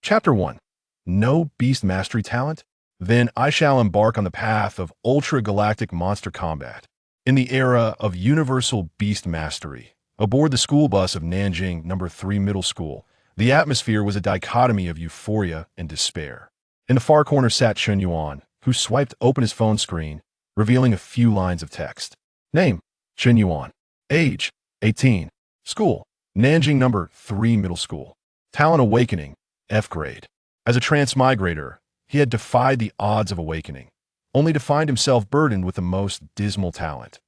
Chapter 1. No Beast Mastery Talent? Then I shall embark on the path of ultra-galactic monster combat. In the era of universal beast mastery, aboard the school bus of Nanjing No. 3 Middle School, the atmosphere was a dichotomy of euphoria and despair. In the far corner sat Chen Yuan, who swiped open his phone screen, revealing a few lines of text. Name: Chen Yuan. Age: 18. School: Nanjing No. 3 Middle School. Talent: Awakening, F grade. As a transmigrator, he had defied the odds of awakening, only to find himself burdened with the most dismal talent,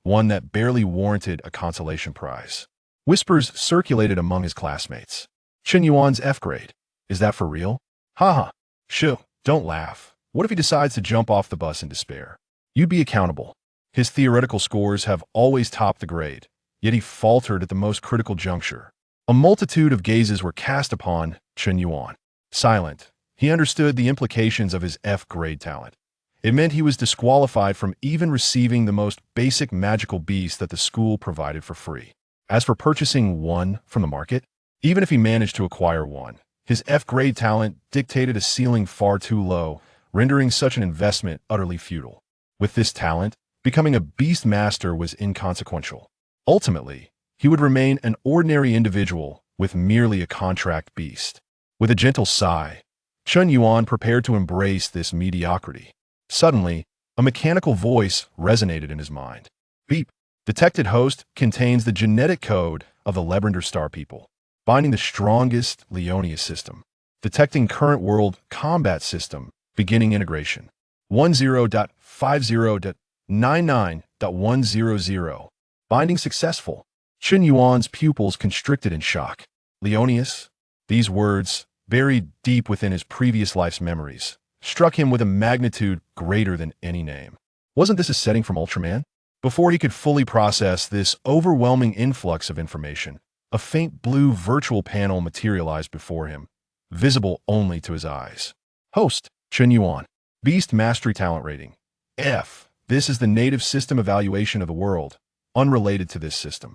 one that barely warranted a consolation prize. Whispers circulated among his classmates. Chen Yuan's F grade. Is that for real? Haha. Shoo, don't laugh. What if he decides to jump off the bus in despair? You'd be accountable. His theoretical scores have always topped the grade, yet he faltered at the most critical juncture. A multitude of gazes were cast upon Chen Yuan. Silent, he understood the implications of his F-grade talent. It meant he was disqualified from even receiving the most basic magical beast that the school provided for free. As for purchasing one from the market, even if he managed to acquire one, his F-grade talent dictated a ceiling far too low, rendering such an investment utterly futile. With this talent, becoming a beast master was inconsequential. Ultimately, he would remain an ordinary individual with merely a contract beast. With a gentle sigh, Chen Yuan prepared to embrace this mediocrity. Suddenly, a mechanical voice resonated in his mind. Beep. Detected host contains the genetic code of the Lebrander Star people, binding the strongest Leo-Nix system. Detecting current world combat system, beginning integration. 10.50.99.100. Binding successful. Chen Yuan's pupils constricted in shock. Leo-Nix? These words, buried deep within his previous life's memories, struck him with a magnitude greater than any name. Wasn't this a setting from Ultraman? Before he could fully process this overwhelming influx of information, a faint blue virtual panel materialized before him, visible only to his eyes. Host: Chen Yuan. Beast Mastery Talent Rating: F. This is the native system evaluation of the world, unrelated to this system.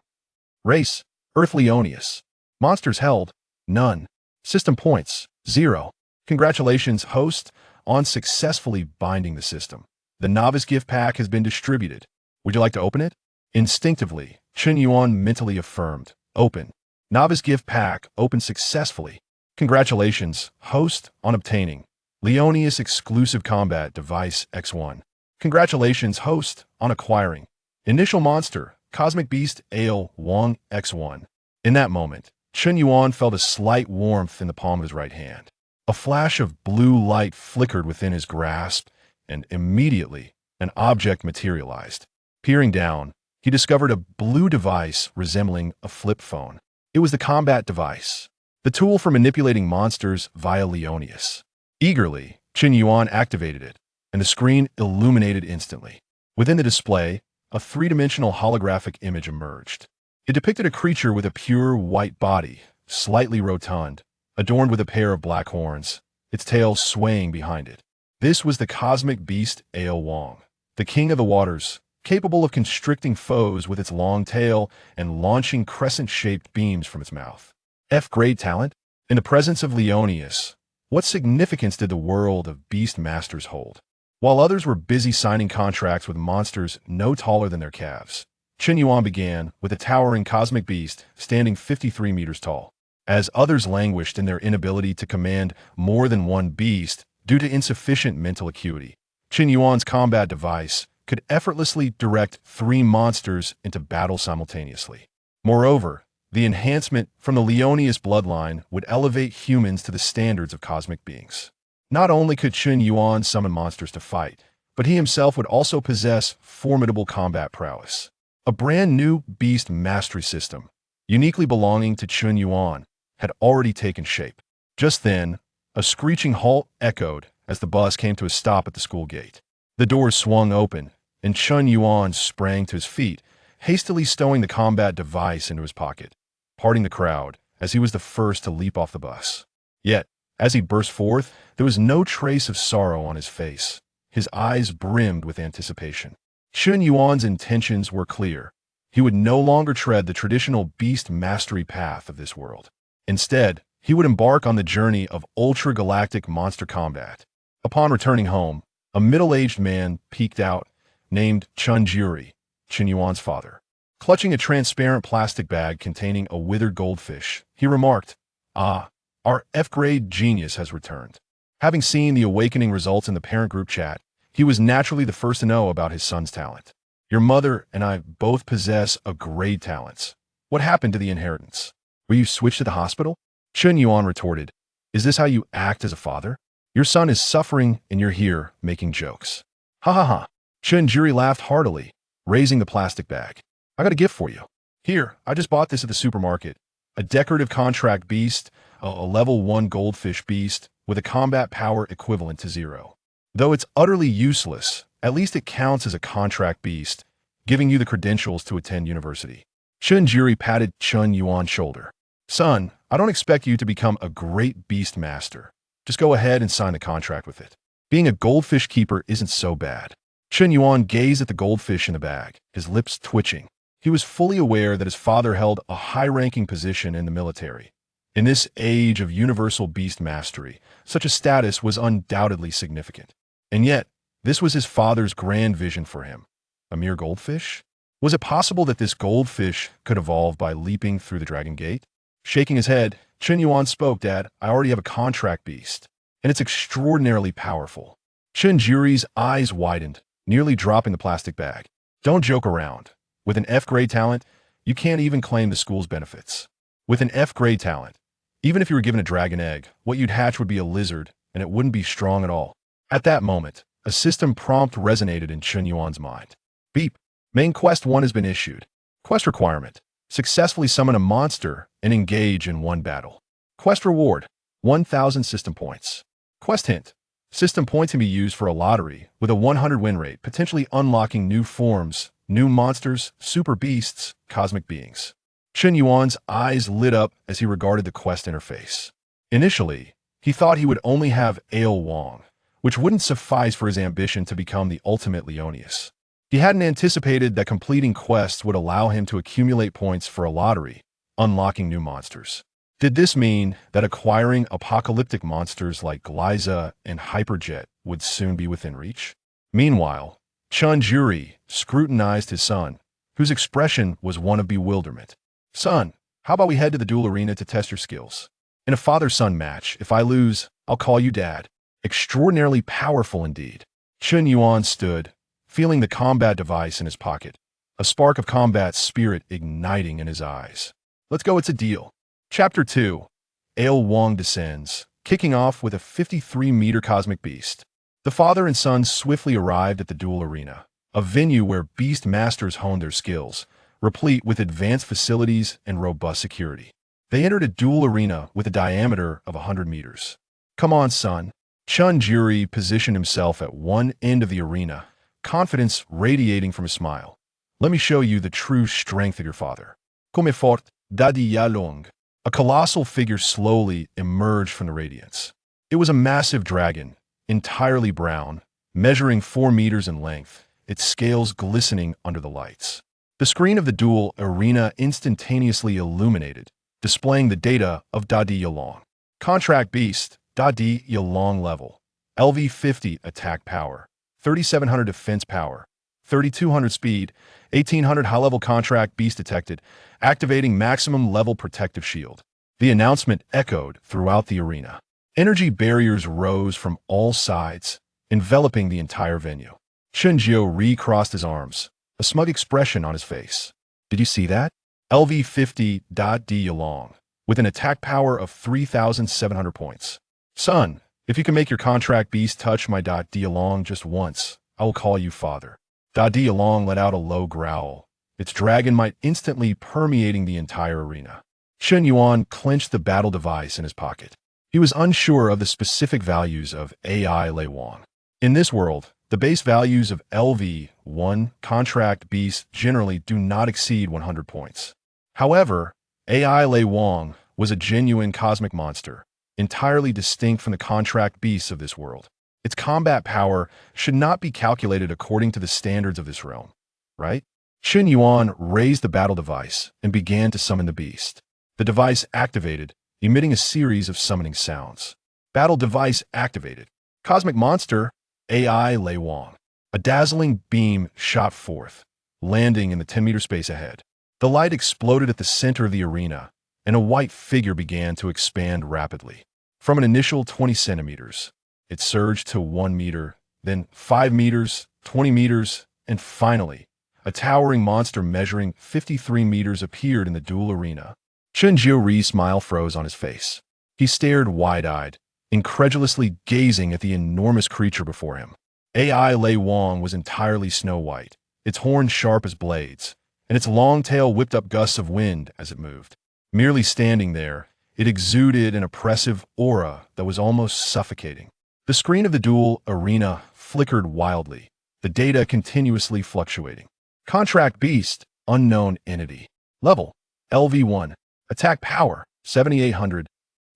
Race: Earth Leo-Nix. Monsters held: none. System points: 0. Congratulations, host, on successfully binding the system. The novice gift pack has been distributed. Would you like to open it? Instinctively, Chen Yuan mentally affirmed. Open. Novice gift pack opened successfully. Congratulations, host, on obtaining Leo-Nix exclusive combat device X1. Congratulations, host, on acquiring initial monster, Cosmic Beast Ale Wong X1. In that moment, Chen Yuan felt a slight warmth in the palm of his right hand. A flash of blue light flickered within his grasp, and immediately, an object materialized. Peering down, he discovered a blue device resembling a flip phone. It was the combat device, the tool for manipulating monsters via Leo-Nix. Eagerly, Chen Yuan activated it, and the screen illuminated instantly. Within the display, a three-dimensional holographic image emerged. It depicted a creature with a pure white body, slightly rotund, adorned with a pair of black horns, its tail swaying behind it. This was the Cosmic Beast Ale Wong, the king of the waters, capable of constricting foes with its long tail and launching crescent-shaped beams from its mouth. F-grade talent? In the presence of Leo-Nix, what significance did the world of beast masters hold? While others were busy signing contracts with monsters no taller than their calves, Chen Yuan began with a towering cosmic beast standing 53 meters tall. As others languished in their inability to command more than one beast due to insufficient mental acuity, Chen Yuan's combat device could effortlessly direct 3 monsters into battle simultaneously. Moreover, the enhancement from the Leo-Nix bloodline would elevate humans to the standards of cosmic beings. Not only could Chen Yuan summon monsters to fight, but he himself would also possess formidable combat prowess. A brand new beast mastery system, uniquely belonging to Chen Yuan, had already taken shape. Just then, a screeching halt echoed as the bus came to a stop at the school gate. The doors swung open, and Chen Yuan sprang to his feet, hastily stowing the combat device into his pocket, parting the crowd as he was the first to leap off the bus. Yet, as he burst forth, there was no trace of sorrow on his face. His eyes brimmed with anticipation. Chen Yuan's intentions were clear. He would no longer tread the traditional beast mastery path of this world. Instead, he would embark on the journey of ultra-galactic monster combat. Upon returning home, a middle-aged man peeked out, named Chun-Juri, Chen Yuan's father. Clutching a transparent plastic bag containing a withered goldfish, he remarked, "Ah, our F-grade genius has returned." Having seen the awakening results in the parent group chat, he was naturally the first to know about his son's talent. "Your mother and I both possess a great talents. What happened to the inheritance? Were you switched to the hospital?" Chen Yuan retorted, "Is this how you act as a father? Your son is suffering and you're here making jokes." "Ha ha ha." Chun-Juri laughed heartily, raising the plastic bag. "I got a gift for you. Here, I just bought this at the supermarket. A decorative contract beast, a level 1 goldfish beast with a combat power equivalent to 0. Though it's utterly useless, at least it counts as a contract beast, giving you the credentials to attend university." Chun-Juri patted Chen Yuan's shoulder. "Son, I don't expect you to become a great beast master. Just go ahead and sign the contract with it. Being a goldfish keeper isn't so bad." Chen Yuan gazed at the goldfish in the bag, his lips twitching. He was fully aware that his father held a high-ranking position in the military. In this age of universal beast mastery, such a status was undoubtedly significant. And yet, this was his father's grand vision for him. A mere goldfish? Was it possible that this goldfish could evolve by leaping through the Dragon Gate? Shaking his head, Chen Yuan spoke, "Dad, I already have a contract beast, and it's extraordinarily powerful." Chun-Juri's eyes widened, nearly dropping the plastic bag. "Don't joke around. With an F-grade talent, you can't even claim the school's benefits. With an F-grade talent, even if you were given a dragon egg, what you'd hatch would be a lizard, and it wouldn't be strong at all." At that moment, a system prompt resonated in Chen Yuan's mind. Beep. Main Quest 1 has been issued. Quest requirement: successfully summon a monster and engage in 1 battle. Quest reward: 1,000 system points. Quest hint: system points can be used for a lottery with a 100 win rate, potentially unlocking new forms, new monsters, super beasts, cosmic beings. Chen Yuan's eyes lit up as he regarded the quest interface. Initially, he thought he would only have Ale Wong, which wouldn't suffice for his ambition to become the ultimate Leo-Nix. He hadn't anticipated that completing quests would allow him to accumulate points for a lottery, unlocking new monsters. Did this mean that acquiring apocalyptic monsters like Glyza and Hyperjet would soon be within reach? Meanwhile, Chun-Juri scrutinized his son, whose expression was one of bewilderment. "Son, how about we head to the duel arena to test your skills? In a father-son match, if I lose, I'll call you Dad." Extraordinarily powerful indeed. Chen Yuan stood, feeling the combat device in his pocket, a spark of combat spirit igniting in his eyes. "Let's go, it's a deal." Chapter 2. Ale Wong descends, kicking off with a 53-meter cosmic beast. The father and son swiftly arrived at the duel arena, a venue where beast masters honed their skills, replete with advanced facilities and robust security. They entered a duel arena with a diameter of 100 meters. "Come on, son." Chun-Juri positioned himself at one end of the arena, confidence radiating from his smile. "Let me show you the true strength of your father." Come fort, Daddy Yalong. A colossal figure slowly emerged from the radiance. It was a massive dragon, entirely brown, measuring 4 meters in length, its scales glistening under the lights. The screen of the duel arena instantaneously illuminated, displaying the data of Daddy Yalong. Contract Beast, Daddy Yalong level. LV50 attack power, 3,700 defense power, 3,200 speed, 1,800 high-level contract beast detected, activating maximum level protective shield. The announcement echoed throughout the arena. Energy barriers rose from all sides, enveloping the entire venue. Chunjiu recrossed his arms, a smug expression on his face. "Did you see that? LV50 D Yalong, with an attack power of 3,700 points. Son, if you can make your contract beast touch my D Yalong just once, I will call you father." D Yalong let out a low growl, its dragon might instantly permeating the entire arena. Chen Yuan clenched the battle device in his pocket. He was unsure of the specific values of AI Lei Wong. In this world, the base values of LV1 contract beasts generally do not exceed 100 points. However, AI Lei Wong was a genuine cosmic monster, entirely distinct from the contract beasts of this world. Its combat power should not be calculated according to the standards of this realm, right? Chen Yuan raised the battle device and began to summon the beast. The device activated, emitting a series of summoning sounds. Battle device activated. Cosmic monster, AI Lei Wang. A dazzling beam shot forth, landing in the 10-meter space ahead. The light exploded at the center of the arena, and a white figure began to expand rapidly. From an initial 20 centimeters, it surged to 1 meter, then 5 meters, 20 meters, and finally, a towering monster measuring 53 meters appeared in the duel arena. Chen Jiuri's smile froze on his face. He stared wide-eyed, incredulously gazing at the enormous creature before him. AI Lei Wang was entirely snow-white, its horns sharp as blades, and its long tail whipped up gusts of wind as it moved. Merely standing there, it exuded an oppressive aura that was almost suffocating. The screen of the duel arena flickered wildly, the data continuously fluctuating. Contract Beast, Unknown Entity. Level, LV1. Attack Power, 7,800.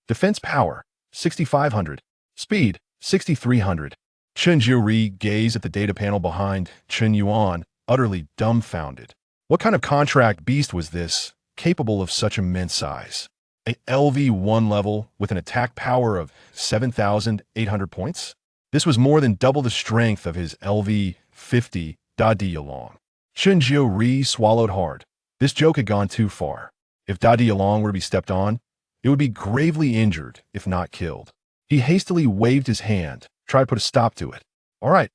Defense Power, 6,500. Speed, 6,300. Chen Jiuri gazed at the data panel behind Chen Yuan, utterly dumbfounded. What kind of contract beast was this, capable of such immense size? A LV1 level with an attack power of 7,800 points? This was more than double the strength of his LV50 Dadi Along. Chen Jiuri swallowed hard. This joke had gone too far. If Dadi Along were to be stepped on, it would be gravely injured, if not killed. He hastily waved his hand, tried to put a stop to it. All right,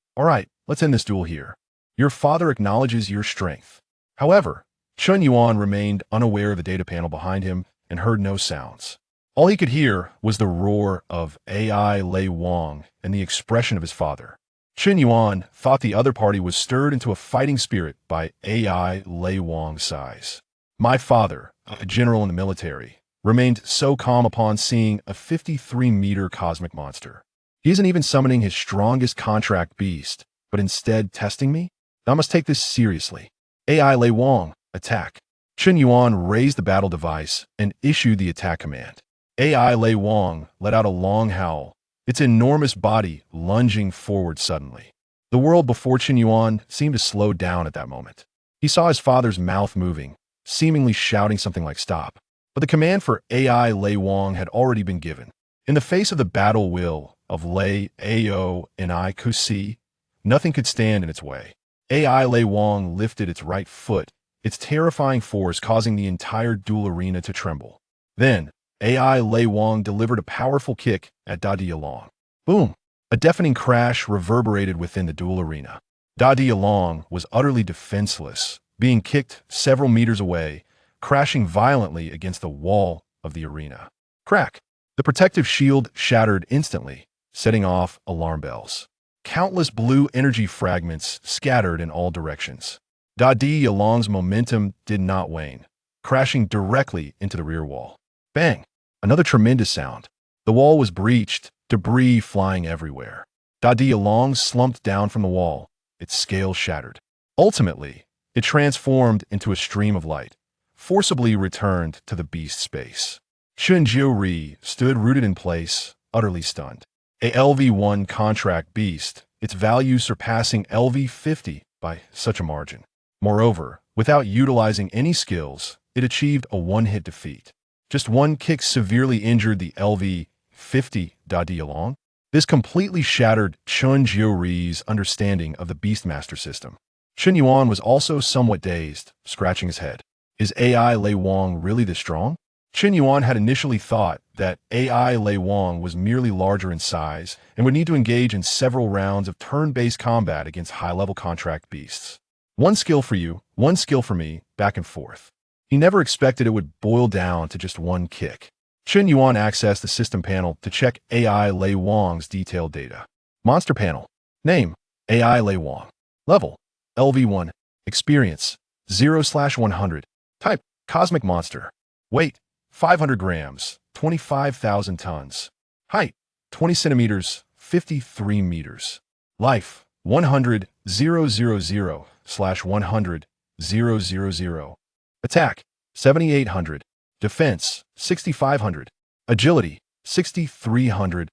let's end this duel here. Your father acknowledges your strength. However, Chen Yuan remained unaware of the data panel behind him and heard no sounds. All he could hear was the roar of AI Lei Wang and the expression of his father. Chen Yuan thought the other party was stirred into a fighting spirit by AI Lei Wang's size. My father, a general in the military, remained so calm upon seeing a 53-meter cosmic monster. He isn't even summoning his strongest contract beast, but instead testing me? I must take this seriously. AI Lei Wang, attack. Chen Yuan raised the battle device and issued the attack command. AI Lei Wang let out a long howl, its enormous body lunging forward suddenly. The world before Chen Yuan seemed to slow down at that moment. He saw his father's mouth moving, seemingly shouting something like stop. But the command for AI Lei Wang had already been given. In the face of the battle will of Lei, Ao, and I Kusi, nothing could stand in its way. AI Lei Wang lifted its right foot, its terrifying force causing the entire duel arena to tremble. Then, AI Lei Wang delivered a powerful kick at Dadi Along. Boom! A deafening crash reverberated within the duel arena. Dadi Along was utterly defenseless, being kicked several meters away, crashing violently against the wall of the arena. Crack! The protective shield shattered instantly, setting off alarm bells. Countless blue energy fragments scattered in all directions. Dadi Along's momentum did not wane, crashing directly into the rear wall. Bang! Another tremendous sound. The wall was breached, debris flying everywhere. Dadi Along slumped down from the wall, its scales shattered. Ultimately, it transformed into a stream of light, forcibly returned to the beast space. Chen Jiuri stood rooted in place, utterly stunned. A LV1 contract beast, its value surpassing LV50 by such a margin. Moreover, without utilizing any skills, it achieved a one-hit defeat. Just one kick severely injured the LV50 Dadi Along. This completely shattered Chen Jiuri's understanding of the Beastmaster system. Chen Yuan was also somewhat dazed, scratching his head. Is AI Lei Wang really this strong? Chen Yuan had initially thought that AI Lei Wang was merely larger in size and would need to engage in several rounds of turn-based combat against high-level contract beasts. One skill for you, one skill for me, back and forth. He never expected it would boil down to just one kick. Chen Yuan accessed the system panel to check AI Lei Wang's detailed data. Monster panel. Name, AI Lei Wang. Level, LV1. Experience, 0/100. Type, Cosmic Monster. Weight, 500 grams, 25,000 tons. Height, 20 centimeters, 53 meters. Life, 100,000/100,000. Attack, 7,800. Defense, 6,500. Agility, 6,300.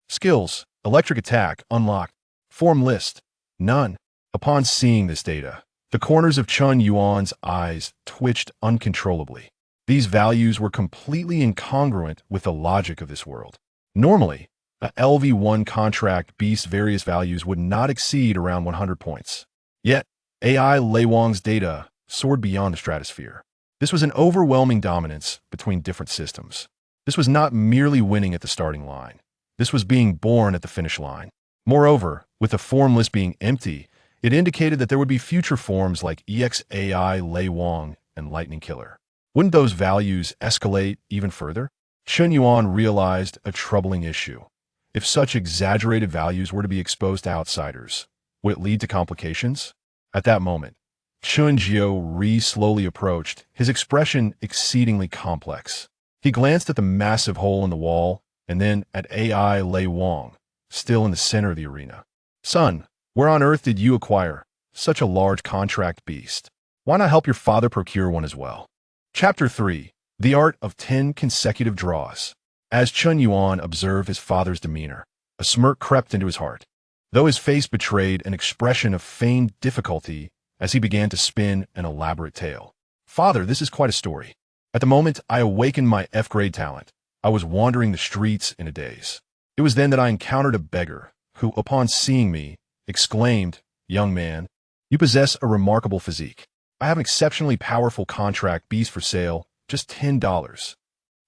Skills, Electric Attack, unlocked. Form list, none. Upon seeing this data, the corners of Chen Yuan's eyes twitched uncontrollably. These values were completely incongruent with the logic of this world. Normally, a LV1 contract beast's various values would not exceed around 100 points. Yet, AI Lei-Wang's data soared beyond the stratosphere. This was an overwhelming dominance between different systems. This was not merely winning at the starting line. This was being born at the finish line. Moreover, with the form list being empty, it indicated that there would be future forms like EXAI Lei-Wang and Lightning Killer. Wouldn't those values escalate even further? Chen Yuan realized a troubling issue. If such exaggerated values were to be exposed to outsiders, would it lead to complications? At that moment, Chen Jiu slowly approached, his expression exceedingly complex. He glanced at the massive hole in the wall, and then at AI Lei-Wang, still in the center of the arena. Son, where on earth did you acquire such a large contract beast? Why not help your father procure one as well? Chapter 3. The Art of 10 Consecutive Draws. As Chen Yuan observed his father's demeanor, a smirk crept into his heart, though his face betrayed an expression of feigned difficulty as he began to spin an elaborate tale. Father, this is quite a story. At the moment I awakened my F-grade talent, I was wandering the streets in a daze. It was then that I encountered a beggar who, upon seeing me, exclaimed, "Young man, you possess a remarkable physique. I have an exceptionally powerful contract beast for sale, just $10.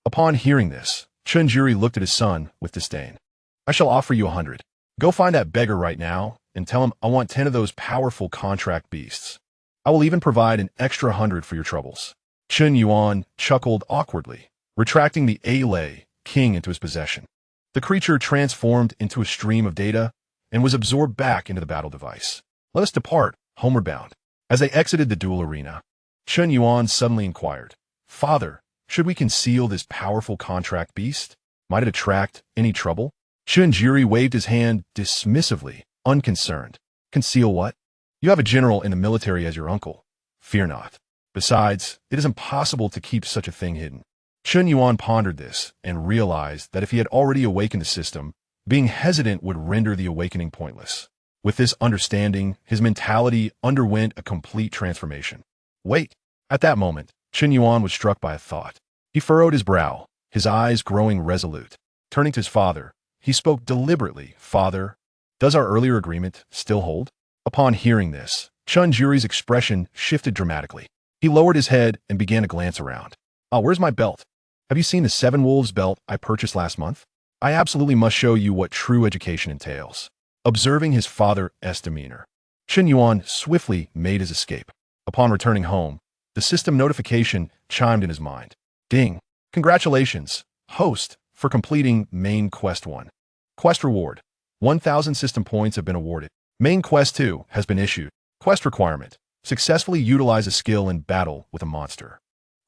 Upon hearing this, Chen Juri looked at his son with disdain. I shall offer you 100. Go find that beggar right now and tell him I want 10 of those powerful contract beasts. I will even provide an extra 100 for your troubles. Chen Yuan chuckled awkwardly, retracting the A-Lei king into his possession. The creature transformed into a stream of data and was absorbed back into the battle device. Let us depart, homeward bound. As they exited the duel arena, Chen Yuan suddenly inquired, Father, should we conceal this powerful contract beast? Might it attract any trouble? Chen Juri waved his hand dismissively, unconcerned. Conceal what? You have a general in the military as your uncle. Fear not. Besides, it is impossible to keep such a thing hidden. Chen Yuan pondered this and realized that if he had already awakened the system, being hesitant would render the awakening pointless. With this understanding, his mentality underwent a complete transformation. Wait! At that moment, Chen Yuan was struck by a thought. He furrowed his brow, his eyes growing resolute. Turning to his father, he spoke deliberately, Father, does our earlier agreement still hold? Upon hearing this, Chen Juri's expression shifted dramatically. He lowered his head and began to glance around. Where's my belt? Have you seen the Seven Wolves belt I purchased last month? I absolutely must show you what true education entails. Observing his father's demeanor, Chen Yuan swiftly made his escape. Upon returning home, the system notification chimed in his mind. Ding! Congratulations, host, for completing Main Quest 1. Quest reward. 1,000 system points have been awarded. Main Quest 2 has been issued. Quest requirement. Successfully utilize a skill in battle with a monster.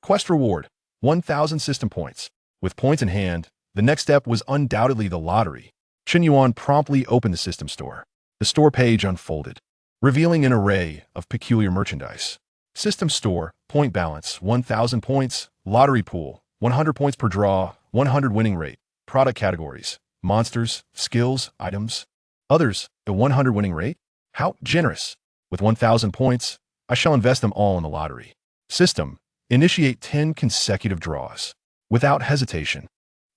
Quest reward. 1,000 system points. With points in hand, the next step was undoubtedly the lottery. Chen Yuan promptly opened the system store. The store page unfolded, revealing an array of peculiar merchandise. System store, point balance, 1,000 points, lottery pool, 100 points per draw, 100 winning rate, product categories, monsters, skills, items. Others, a 100 winning rate? How generous! With 1,000 points, I shall invest them all in the lottery. System, initiate 10 consecutive draws. Without hesitation,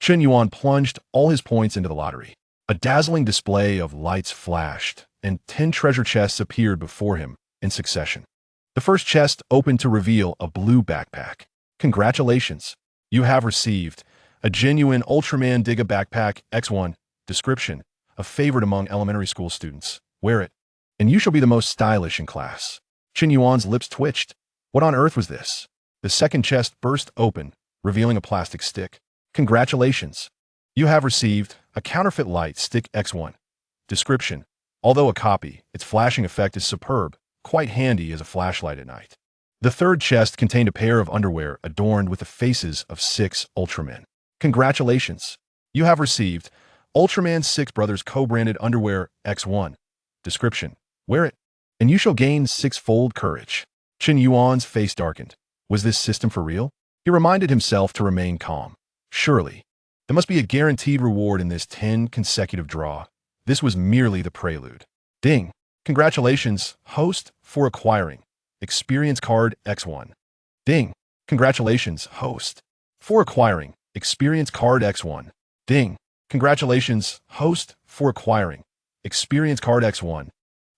Chen Yuan plunged all his points into the lottery. A dazzling display of lights flashed, and 10 treasure chests appeared before him in succession. The first chest opened to reveal a blue backpack. Congratulations! You have received a genuine Ultraman Digga backpack X1. Description: a favorite among elementary school students. Wear it, and you shall be the most stylish in class. Chen Yuan's lips twitched. What on earth was this? The second chest burst open, revealing a plastic stick. Congratulations! You have received a counterfeit light stick X1. Description: although a copy, its flashing effect is superb, quite handy as a flashlight at night. The third chest contained a pair of underwear adorned with the faces of 6 Ultramen. Congratulations! You have received Ultraman 6 Brothers co-branded underwear X1. Description: wear it, and you shall gain 6-fold courage. Chen Yuan's face darkened. Was this system for real? He reminded himself to remain calm. Surely, there must be a guaranteed reward in this 10 consecutive draw. This was merely the prelude. Ding! Congratulations, host, for acquiring Experience Card X1. Ding! Congratulations, host. For acquiring Experience Card X1. Ding. Congratulations, host, for acquiring Experience Card X1.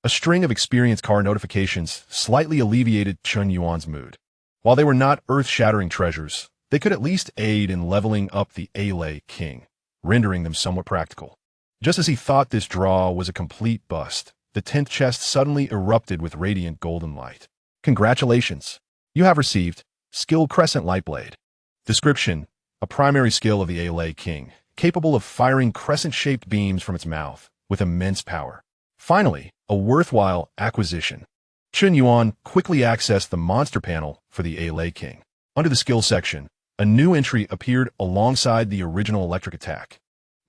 A string of experience card notifications slightly alleviated Chun Yuan's mood. While they were not earth-shattering treasures, they could at least aid in leveling up the A-Lay King, rendering them somewhat practical. Just as he thought this draw was a complete bust, the 10th chest suddenly erupted with radiant golden light. Congratulations! You have received Skill Crescent Lightblade. Description: a primary skill of the A-Lay King, capable of firing crescent-shaped beams from its mouth with immense power. Finally, a worthwhile acquisition. Chun Yuan quickly accessed the monster panel for the A-Lay King. Under the skill section, a new entry appeared alongside the original electric attack.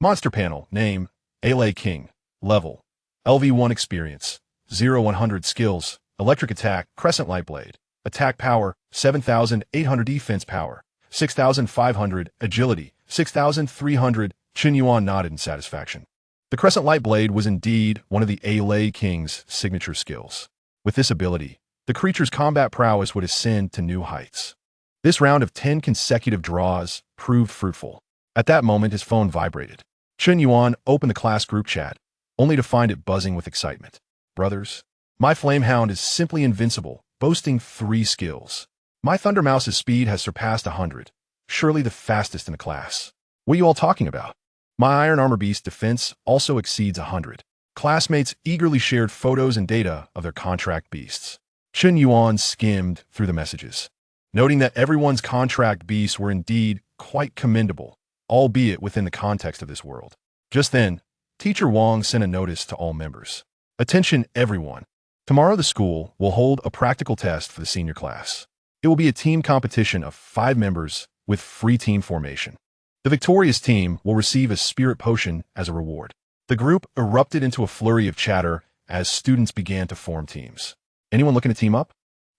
Monster panel, name, A-Lay King, level, LV1 experience, 0-100 skills, electric attack, crescent lightblade, attack power, 7,800 defense power, 6,500 agility, 6,300. Chun Yuan nodded in satisfaction. The crescent lightblade was indeed one of the A-Lay King's signature skills. With this ability, the creature's combat prowess would ascend to new heights. This round of 10 consecutive draws proved fruitful. At that moment, his phone vibrated. Chun Yuan opened the class group chat, only to find it buzzing with excitement. Brothers, my Flamehound is simply invincible, boasting 3 skills. My Thundermouse's speed has surpassed 100, surely the fastest in the class. What are you all talking about? My Iron Armor Beast defense also exceeds 100. Classmates eagerly shared photos and data of their contract beasts. Chun Yuan skimmed through the messages, noting that everyone's contract beasts were indeed quite commendable, albeit within the context of this world. Just then, Teacher Wang sent a notice to all members. Attention everyone. Tomorrow the school will hold a practical test for the senior class. It will be a team competition of 5 members with free team formation. The victorious team will receive a spirit potion as a reward. The group erupted into a flurry of chatter as students began to form teams. Anyone looking to team up?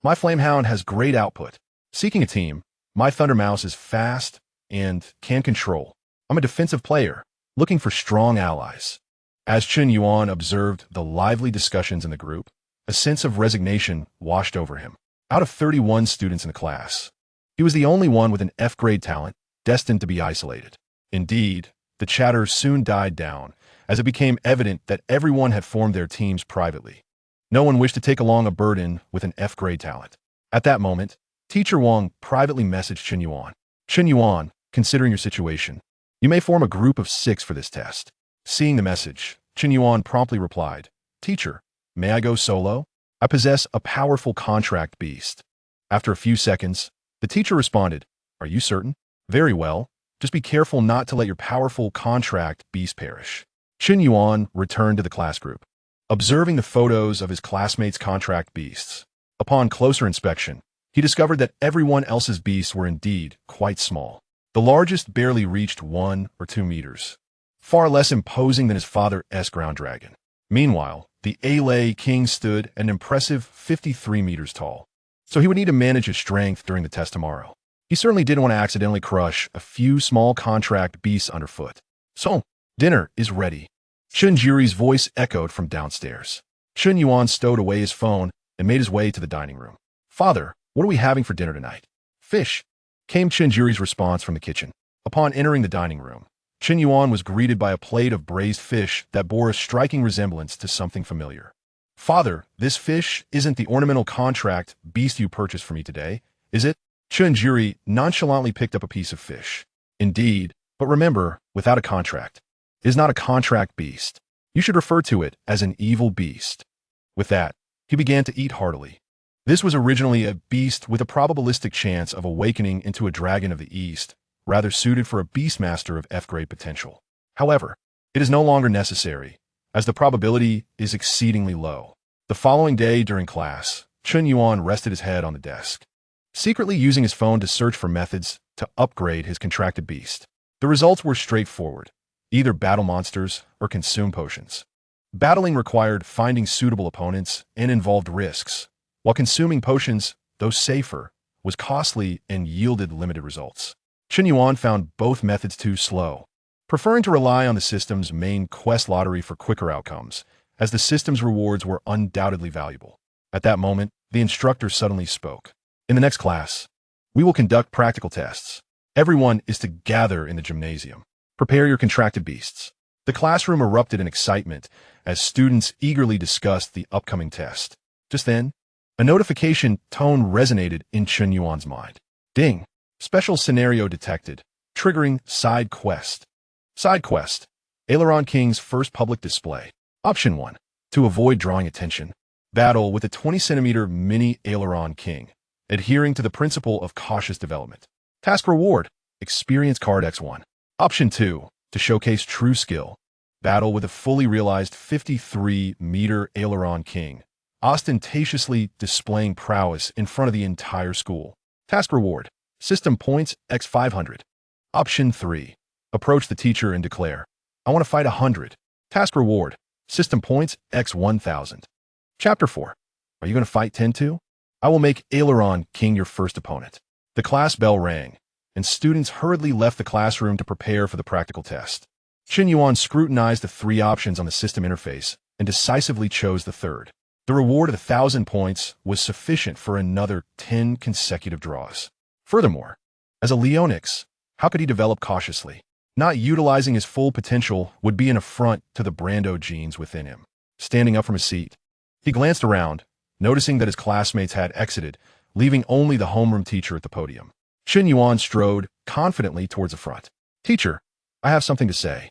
My Flamehound has great output. Seeking a team, my Thundermouse is fast and can control. I'm a defensive player, looking for strong allies. As Chun Yuan observed the lively discussions in the group, a sense of resignation washed over him. Out of 31 students in the class, he was the only one with an F-grade talent, destined to be isolated. Indeed, the chatter soon died down, as it became evident that everyone had formed their teams privately. No one wished to take along a burden with an F-grade talent. At that moment, Teacher Wang privately messaged Chun Yuan. Chun Yuan, considering your situation, you may form a group of 6 for this test. Seeing the message, Chun Yuan promptly replied, Teacher, may I go solo? I possess a powerful contract beast. After a few seconds, the teacher responded, Are you certain? Very well. Just be careful not to let your powerful contract beast perish. Chun Yuan returned to the class group, observing the photos of his classmates' contract beasts. Upon closer inspection, he discovered that everyone else's beasts were indeed quite small. The largest barely reached 1 or 2 meters, far less imposing than his father's ground dragon. Meanwhile, the A-Lay King stood an impressive 53 meters tall, so he would need to manage his strength during the test tomorrow. He certainly didn't want to accidentally crush a few small contract beasts underfoot. So, dinner is ready. Chun Juri's voice echoed from downstairs. Chun Yuan stowed away his phone and made his way to the dining room. Father, what are we having for dinner tonight? Fish, came Chun Juri's response from the kitchen. Upon entering the dining room, Chun Yuan was greeted by a plate of braised fish that bore a striking resemblance to something familiar. Father, this fish isn't the ornamental contract beast you purchased for me today, is it? Chun Juri nonchalantly picked up a piece of fish. Indeed, but remember, without a contract, it is not a contract beast. You should refer to it as an evil beast. With that, he began to eat heartily. This was originally a beast with a probabilistic chance of awakening into a dragon of the East, rather suited for a beastmaster of F-grade potential. However, it is no longer necessary, as the probability is exceedingly low. The following day during class, Chun Yuan rested his head on the desk, secretly using his phone to search for methods to upgrade his contracted beast. The results were straightforward, either battle monsters or consume potions. Battling required finding suitable opponents and involved risks, while consuming potions, though safer, was costly and yielded limited results. Chun Yuan found both methods too slow, preferring to rely on the system's main quest lottery for quicker outcomes, as the system's rewards were undoubtedly valuable. At that moment, the instructor suddenly spoke. In the next class, We will conduct practical tests. Everyone is to gather in the gymnasium. Prepare your contracted beasts. The classroom erupted in excitement as students eagerly discussed the upcoming test. Just then, a notification tone resonated in Chen Yuan's mind. Ding! Special scenario detected, triggering side quest. Side quest. Aileron King's first public display. Option 1. To avoid drawing attention. Battle with a 20-centimeter mini Aileron King, adhering to the principle of cautious development. Task reward. Experience card X1. Option 2. To showcase true skill. Battle with a fully realized 53-meter Aileron King, ostentatiously displaying prowess in front of the entire school. Task reward. System points X500. Option 3. Approach the teacher and declare, I want to fight 100. Task reward. System points X1000. Chapter 4. Are you going to fight 10-2? I will make Aileron King your first opponent. The class bell rang, and students hurriedly left the classroom to prepare for the practical test. Chen Yuan scrutinized the 3 options on the system interface and decisively chose the third. The reward of 1,000 points was sufficient for another 10 consecutive draws. Furthermore, as a Leo-Nix, how could he develop cautiously? Not utilizing his full potential would be an affront to the Brando genes within him. Standing up from his seat, he glanced around, noticing that his classmates had exited, leaving only the homeroom teacher at the podium. Chen Yuan strode confidently towards the front. Teacher, I have something to say.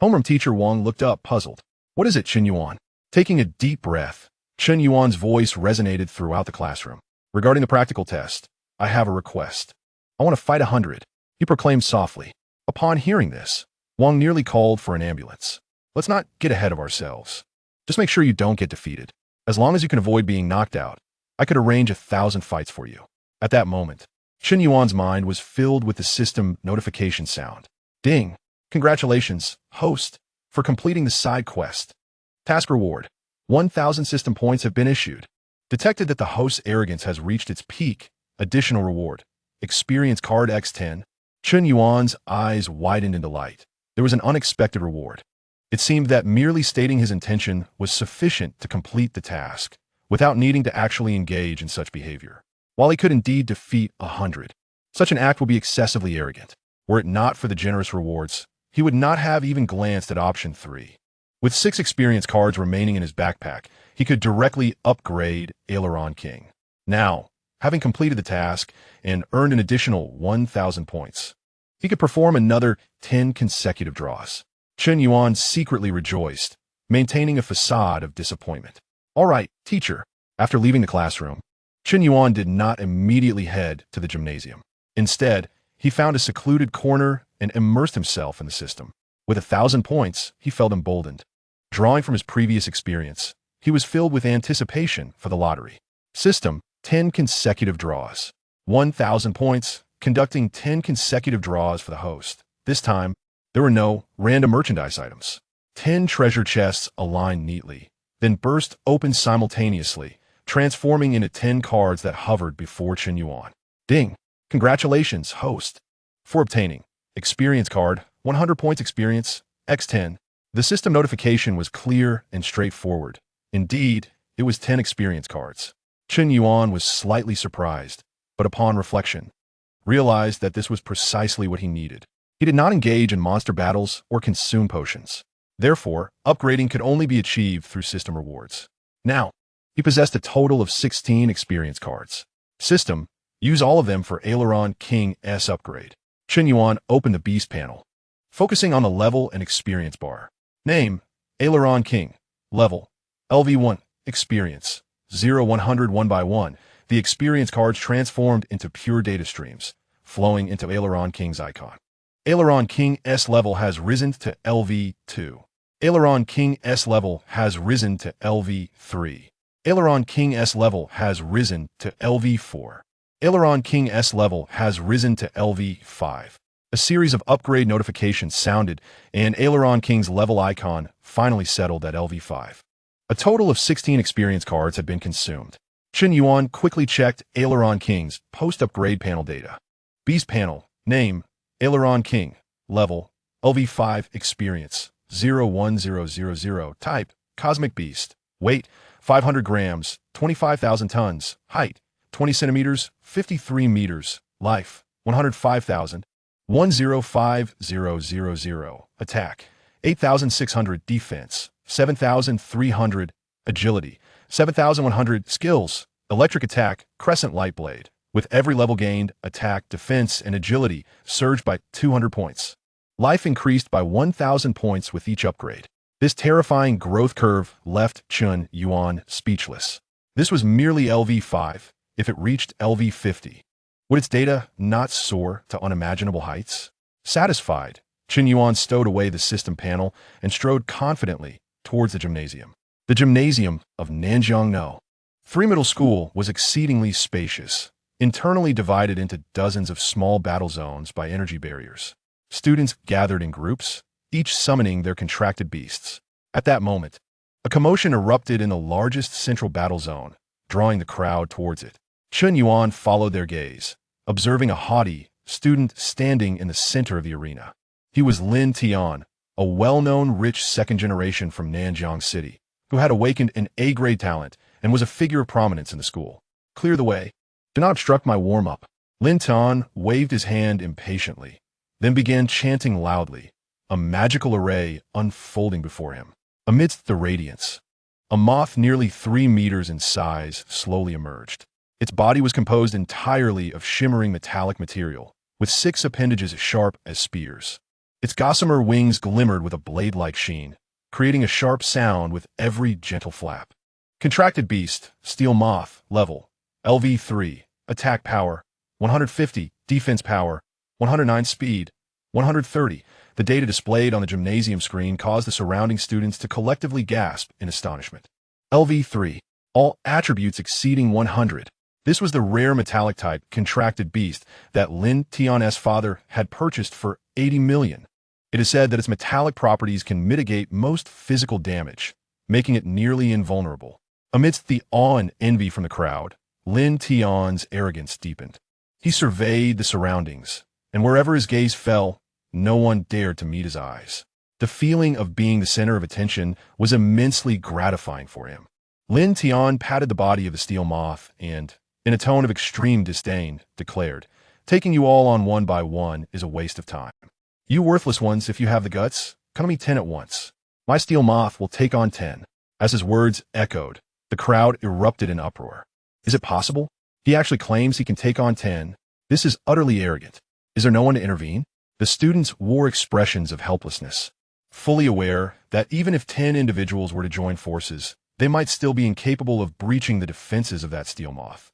Homeroom teacher Wang looked up, puzzled. What is it, Chen Yuan? Taking a deep breath, Chen Yuan's voice resonated throughout the classroom. Regarding the practical test, I have a request. I want to fight 100, he proclaimed softly. Upon hearing this, Wang nearly called for an ambulance. Let's not get ahead of ourselves. Just make sure you don't get defeated. As long as you can avoid being knocked out, I could arrange 1,000 fights for you. At that moment, Chen Yuan's mind was filled with the system notification sound. Ding! Congratulations, host, for completing the side quest. Task reward. 1,000 system points have been issued. Detected that the host's arrogance has reached its peak. Additional reward. Experience card X10. Chen Yuan's eyes widened in delight. There was an unexpected reward. It seemed that merely stating his intention was sufficient to complete the task, without needing to actually engage in such behavior. While he could indeed defeat 100, such an act would be excessively arrogant. Were it not for the generous rewards, he would not have even glanced at option 3. With 6 experience cards remaining in his backpack, he could directly upgrade Aileron King. Now, having completed the task and earned an additional 1,000 points, he could perform another 10 consecutive draws. Chen Yuan secretly rejoiced, maintaining a facade of disappointment. All right, teacher. After leaving the classroom, Chen Yuan did not immediately head to the gymnasium. Instead, he found a secluded corner and immersed himself in the system. With 1,000 points, he felt emboldened. Drawing from his previous experience, he was filled with anticipation for the lottery. System, 10 consecutive draws. 1,000 points, conducting 10 consecutive draws for the host. This time, there were no random merchandise items. 10 treasure chests aligned neatly, then burst open simultaneously, transforming into 10 cards that hovered before Chen Yuan. Ding! Congratulations, host, for obtaining experience card, 100 points experience, X10. The system notification was clear and straightforward. Indeed, it was 10 experience cards. Chen Yuan was slightly surprised, but upon reflection, realized that this was precisely what he needed. He did not engage in monster battles or consume potions. Therefore, upgrading could only be achieved through system rewards. Now, he possessed a total of 16 experience cards. System, use all of them for Aileron King S upgrade. Chen Yuan opened the beast panel, focusing on the level and experience bar. Name, Aileron King. Level, LV1. Experience, 0-100 1 by 1. The experience cards transformed into pure data streams, flowing into Aileron King's icon. Aileron King S level has risen to LV2. Aileron King S level has risen to LV3. Aileron King S level has risen to LV4. Aileron King S level has risen to LV5. A series of upgrade notifications sounded, and Aileron King's level icon finally settled at LV5. A total of 16 experience cards had been consumed. Chen Yuan quickly checked Aileron King's post-upgrade panel data. Beast panel, name, Aileron King, level, LV5, experience, 01000, type, Cosmic Beast, weight, 500 grams, 25,000 tons, height, 20 centimeters, 53 meters, Life, 105,000. 105,000. Attack, 8,600. Defense, 7,300. Agility, 7,100. Skills, electric attack, crescent light blade. With every level gained, attack, defense, and agility surged by 200 points. Life increased by 1,000 points with each upgrade. This terrifying growth curve left Chun Yuan speechless. This was merely LV5. If it reached LV50, would its data not soar to unimaginable heights? Satisfied, Chun Yuan stowed away the system panel and strode confidently towards the gymnasium. The gymnasium of Nanjiangno. 3 Middle School was exceedingly spacious, internally divided into dozens of small battle zones by energy barriers. Students gathered in groups, each summoning their contracted beasts. At that moment, a commotion erupted in the largest central battle zone, drawing the crowd towards it. Chun Yuan followed their gaze, observing a haughty student standing in the center of the arena. He was Lin Tian, a well-known rich second generation from Nanjiang City, who had awakened an A-grade talent and was a figure of prominence in the school. Clear the way. Do not obstruct my warm-up. Lin Tian waved his hand impatiently, then began chanting loudly, a magical array unfolding before him. Amidst the radiance, a moth nearly 3 meters in size slowly emerged. Its body was composed entirely of shimmering metallic material, with 6 appendages as sharp as spears. Its gossamer wings glimmered with a blade-like sheen, creating a sharp sound with every gentle flap. Contracted beast, steel moth, level, LV3, attack power, 150, defense power, 109 speed, 130. The data displayed on the gymnasium screen caused the surrounding students to collectively gasp in astonishment. LV3, all attributes exceeding 100. This was the rare metallic type contracted beast that Lin Tian's father had purchased for 80 million. It is said that its metallic properties can mitigate most physical damage, making it nearly invulnerable. Amidst the awe and envy from the crowd, Lin Tian's arrogance deepened. He surveyed the surroundings, and wherever his gaze fell, no one dared to meet his eyes. The feeling of being the center of attention was immensely gratifying for him. Lin Tian patted the body of the steel moth and, in a tone of extreme disdain, declared, "Taking you all on one by one is a waste of time. You worthless ones, if you have the guts, come to me 10 at once. My steel moth will take on 10. As his words echoed, the crowd erupted in uproar. Is it possible? He actually claims he can take on 10. This is utterly arrogant. Is there no one to intervene? The students wore expressions of helplessness, fully aware that even if 10 individuals were to join forces, they might still be incapable of breaching the defenses of that steel moth.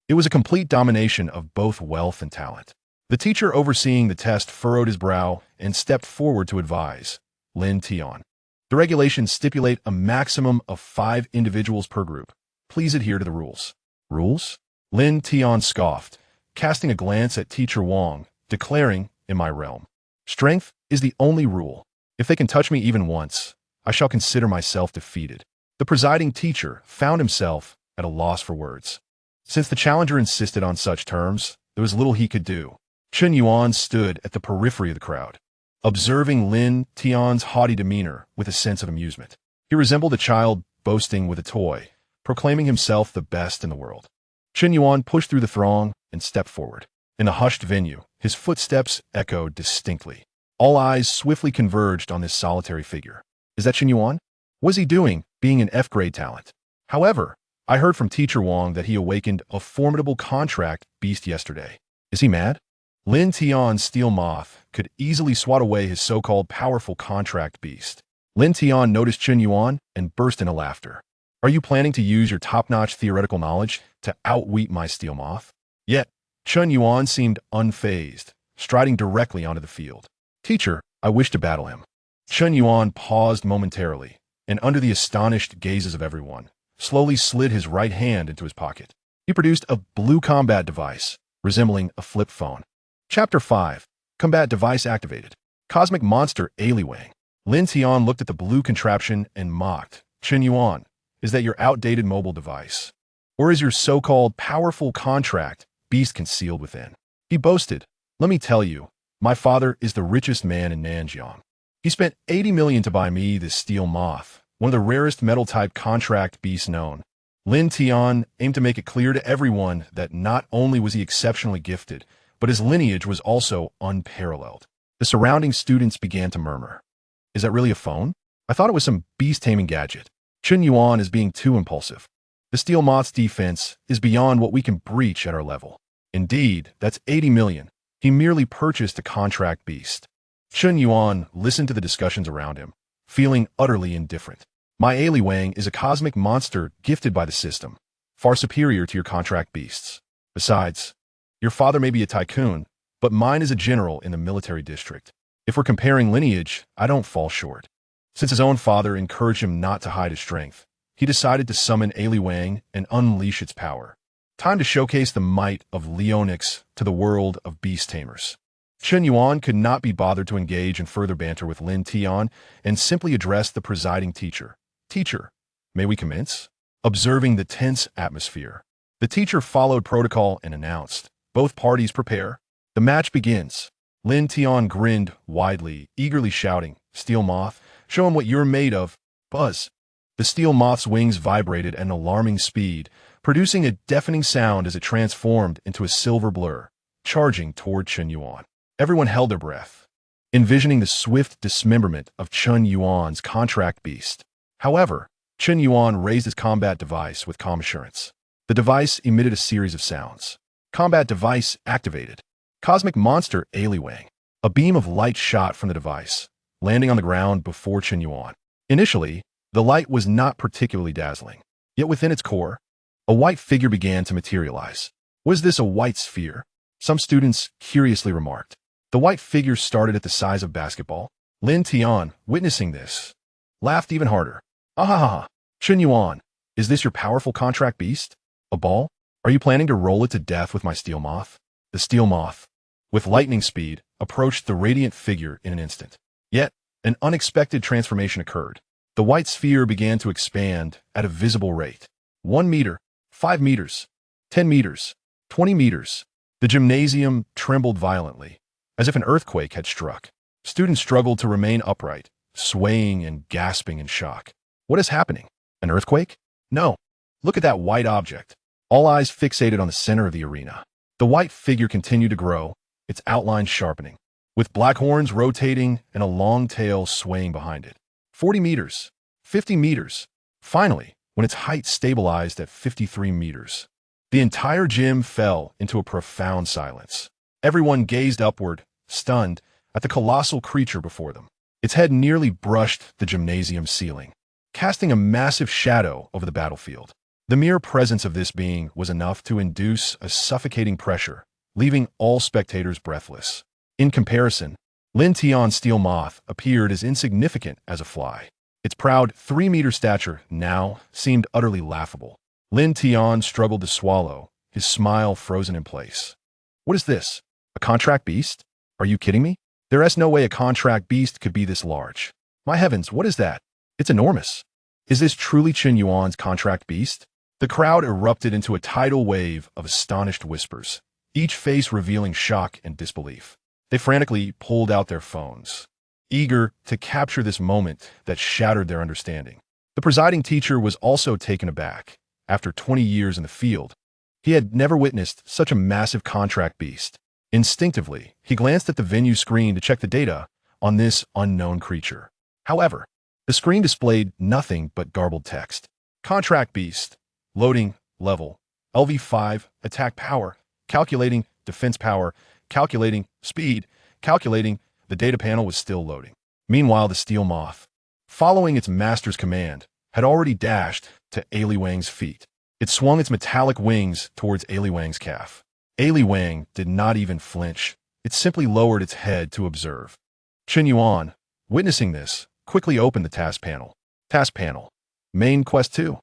It was a complete domination of both wealth and talent. The teacher overseeing the test furrowed his brow and stepped forward to advise Lin Tian. The regulations stipulate a maximum of 5 individuals per group. Please adhere to the rules. Rules? Lin Tian scoffed, casting a glance at Teacher Wang, declaring, "In my realm, strength is the only rule. If they can touch me even once, I shall consider myself defeated." The presiding teacher found himself at a loss for words. Since the challenger insisted on such terms, there was little he could do. Chun Yuan stood at the periphery of the crowd, observing Lin Tian's haughty demeanor with a sense of amusement. He resembled a child boasting with a toy, proclaiming himself the best in the world. Chun Yuan pushed through the throng and stepped forward. In the hushed venue, his footsteps echoed distinctly. All eyes swiftly converged on this solitary figure. Is that Chun Yuan? What is he doing, being an F-grade talent? However, I heard from Teacher Wang that he awakened a formidable contract beast yesterday. Is he mad? Lin Tian's steel moth could easily swat away his so-called powerful contract beast. Lin Tian noticed Chun Yuan and burst into laughter. Are you planning to use your top-notch theoretical knowledge to outwit my steel moth? Yet, Chun Yuan seemed unfazed, striding directly onto the field. Teacher, I wish to battle him. Chun Yuan paused momentarily, and under the astonished gazes of everyone, slowly slid his right hand into his pocket. He produced a blue combat device, resembling a flip phone. Chapter 5. Combat Device Activated. Cosmic Monster Aliwang. Lin Tian looked at the blue contraption and mocked. Chun Yuan, is that your outdated mobile device? Or is your so-called powerful contract beast concealed within? He boasted, let me tell you, my father is the richest man in Nanjiang. He spent 80 million to buy me this steel moth, one of the rarest metal-type contract beasts known. Lin Tian aimed to make it clear to everyone that not only was he exceptionally gifted, but his lineage was also unparalleled. The surrounding students began to murmur. Is that really a phone? I thought it was some beast-taming gadget. Chen Yuan is being too impulsive. The Steel Moth's defense is beyond what we can breach at our level. Indeed, that's 80 million. He merely purchased a contract beast. Chen Yuan listened to the discussions around him, feeling utterly indifferent. My Ali Wang is a cosmic monster gifted by the system, far superior to your contract beasts. Besides, your father may be a tycoon, but mine is a general in the military district. If we're comparing lineage, I don't fall short. Since his own father encouraged him not to hide his strength, he decided to summon Ali Wang and unleash its power. Time to showcase the might of Leo-Nix to the world of beast tamers. Chen Yuan could not be bothered to engage in further banter with Lin Tian and simply addressed the presiding teacher. Teacher, may we commence? Observing the tense atmosphere, the teacher followed protocol and announced, both parties prepare. The match begins. Lin Tian grinned widely, eagerly shouting, Steel Moth, show him what you're made of. Buzz. The Steel Moth's wings vibrated at an alarming speed, producing a deafening sound as it transformed into a silver blur, charging toward Chen Yuan. Everyone held their breath, envisioning the swift dismemberment of Chen Yuan's contract beast. However, Chen Yuan raised his combat device with calm assurance. The device emitted a series of sounds. Combat device activated. Cosmic monster Ali Wang. A beam of light shot from the device, landing on the ground before Chen Yuan. Initially, the light was not particularly dazzling. Yet within its core, a white figure began to materialize. Was this a white sphere? Some students curiously remarked. The white figure started at the size of basketball. Lin Tian, witnessing this, laughed even harder. Ah, Chen Yuan, is this your powerful contract beast? A ball? Are you planning to roll it to death with my Steel Moth? The Steel Moth, with lightning speed, approached the radiant figure in an instant. Yet, an unexpected transformation occurred. The white sphere began to expand at a visible rate. 1 meter, 5 meters, 10 meters, 20 meters. The gymnasium trembled violently, as if an earthquake had struck. Students struggled to remain upright, swaying and gasping in shock. What is happening? An earthquake? No. Look at that white object. All eyes fixated on the center of the arena. The white figure continued to grow, its outline sharpening, with black horns rotating and a long tail swaying behind it. 40 meters, 50 meters. Finally, when its height stabilized at 53 meters, the entire gym fell into a profound silence. Everyone gazed upward, stunned, at the colossal creature before them. Its head nearly brushed the gymnasium ceiling, casting a massive shadow over the battlefield. The mere presence of this being was enough to induce a suffocating pressure, leaving all spectators breathless. In comparison, Lin Tian's Steel Moth appeared as insignificant as a fly. Its proud 3-meter stature now seemed utterly laughable. Lin Tian struggled to swallow, his smile frozen in place. What is this? A contract beast? Are you kidding me? There is no way a contract beast could be this large. My heavens, what is that? It's enormous. Is this truly Chen Yuan's contract beast? The crowd erupted into a tidal wave of astonished whispers, each face revealing shock and disbelief. They frantically pulled out their phones, eager to capture this moment that shattered their understanding. The presiding teacher was also taken aback. After 20 years in the field, he had never witnessed such a massive contract beast. Instinctively, he glanced at the venue screen to check the data on this unknown creature. However, the screen displayed nothing but garbled text. Contract beast. Loading, level, LV5, attack power, calculating, defense power, calculating, speed, calculating. The data panel was still loading. Meanwhile, the Steel Moth, following its master's command, had already dashed to Ali Wang's feet. It swung its metallic wings towards Ali Wang's calf. Ali Wang did not even flinch. It simply lowered its head to observe. Chen Yuan, witnessing this, quickly opened the task panel. Task panel. Main Quest 2.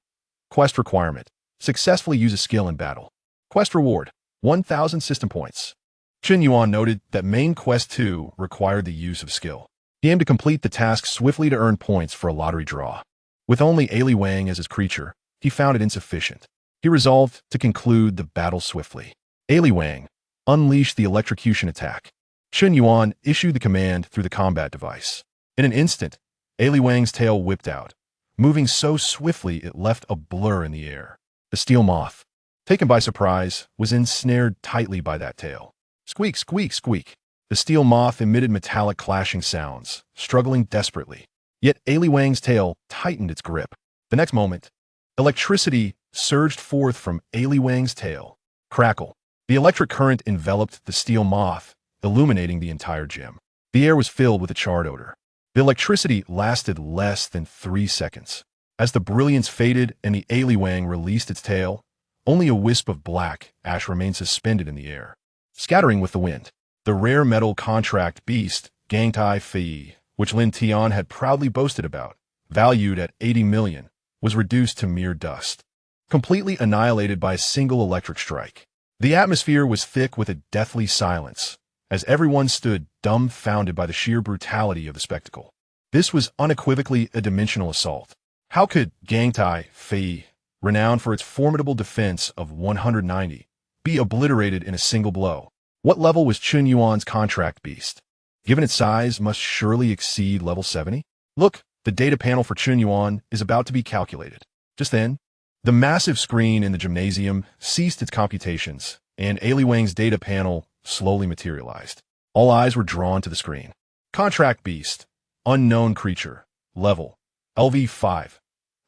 Quest requirement. Successfully use a skill in battle. Quest reward. 1,000 system points. Chen Yuan noted that Main Quest 2 required the use of skill. He aimed to complete the task swiftly to earn points for a lottery draw. With only Ali Wang as his creature, he found it insufficient. He resolved to conclude the battle swiftly. Ali Wang unleashed the electrocution attack. Chen Yuan issued the command through the combat device. In an instant, Ali Wang's tail whipped out, moving so swiftly it left a blur in the air. The Steel Moth, taken by surprise, was ensnared tightly by that tail. Squeak, squeak, squeak. The steel moth emitted metallic clashing sounds, struggling desperately. Yet Aili Wang's tail tightened its grip. The next moment, electricity surged forth from Aili Wang's tail. Crackle. The electric current enveloped the steel moth, illuminating the entire gym. The air was filled with a charred odor. The electricity lasted less than 3 seconds. As the brilliance faded and the Aili Wang released its tail, only a wisp of black ash remained suspended in the air, scattering with the wind. The rare metal contract beast, Gangtai Fei, which Lin Tian had proudly boasted about, valued at 80 million, was reduced to mere dust, completely annihilated by a single electric strike. The atmosphere was thick with a deathly silence, as everyone stood dumbfounded by the sheer brutality of the spectacle. This was unequivocally a dimensional assault. How could Gangtai Fei, renowned for its formidable defense of 190, be obliterated in a single blow? What level was Chun Yuan's contract beast? Given its size, must surely exceed level 70? Look, the data panel for Chun Yuan is about to be calculated. Just then, the massive screen in the gymnasium ceased its computations, and Aili Wang's data panel slowly materialized. All eyes were drawn to the screen. Contract beast, unknown creature, level, LV5,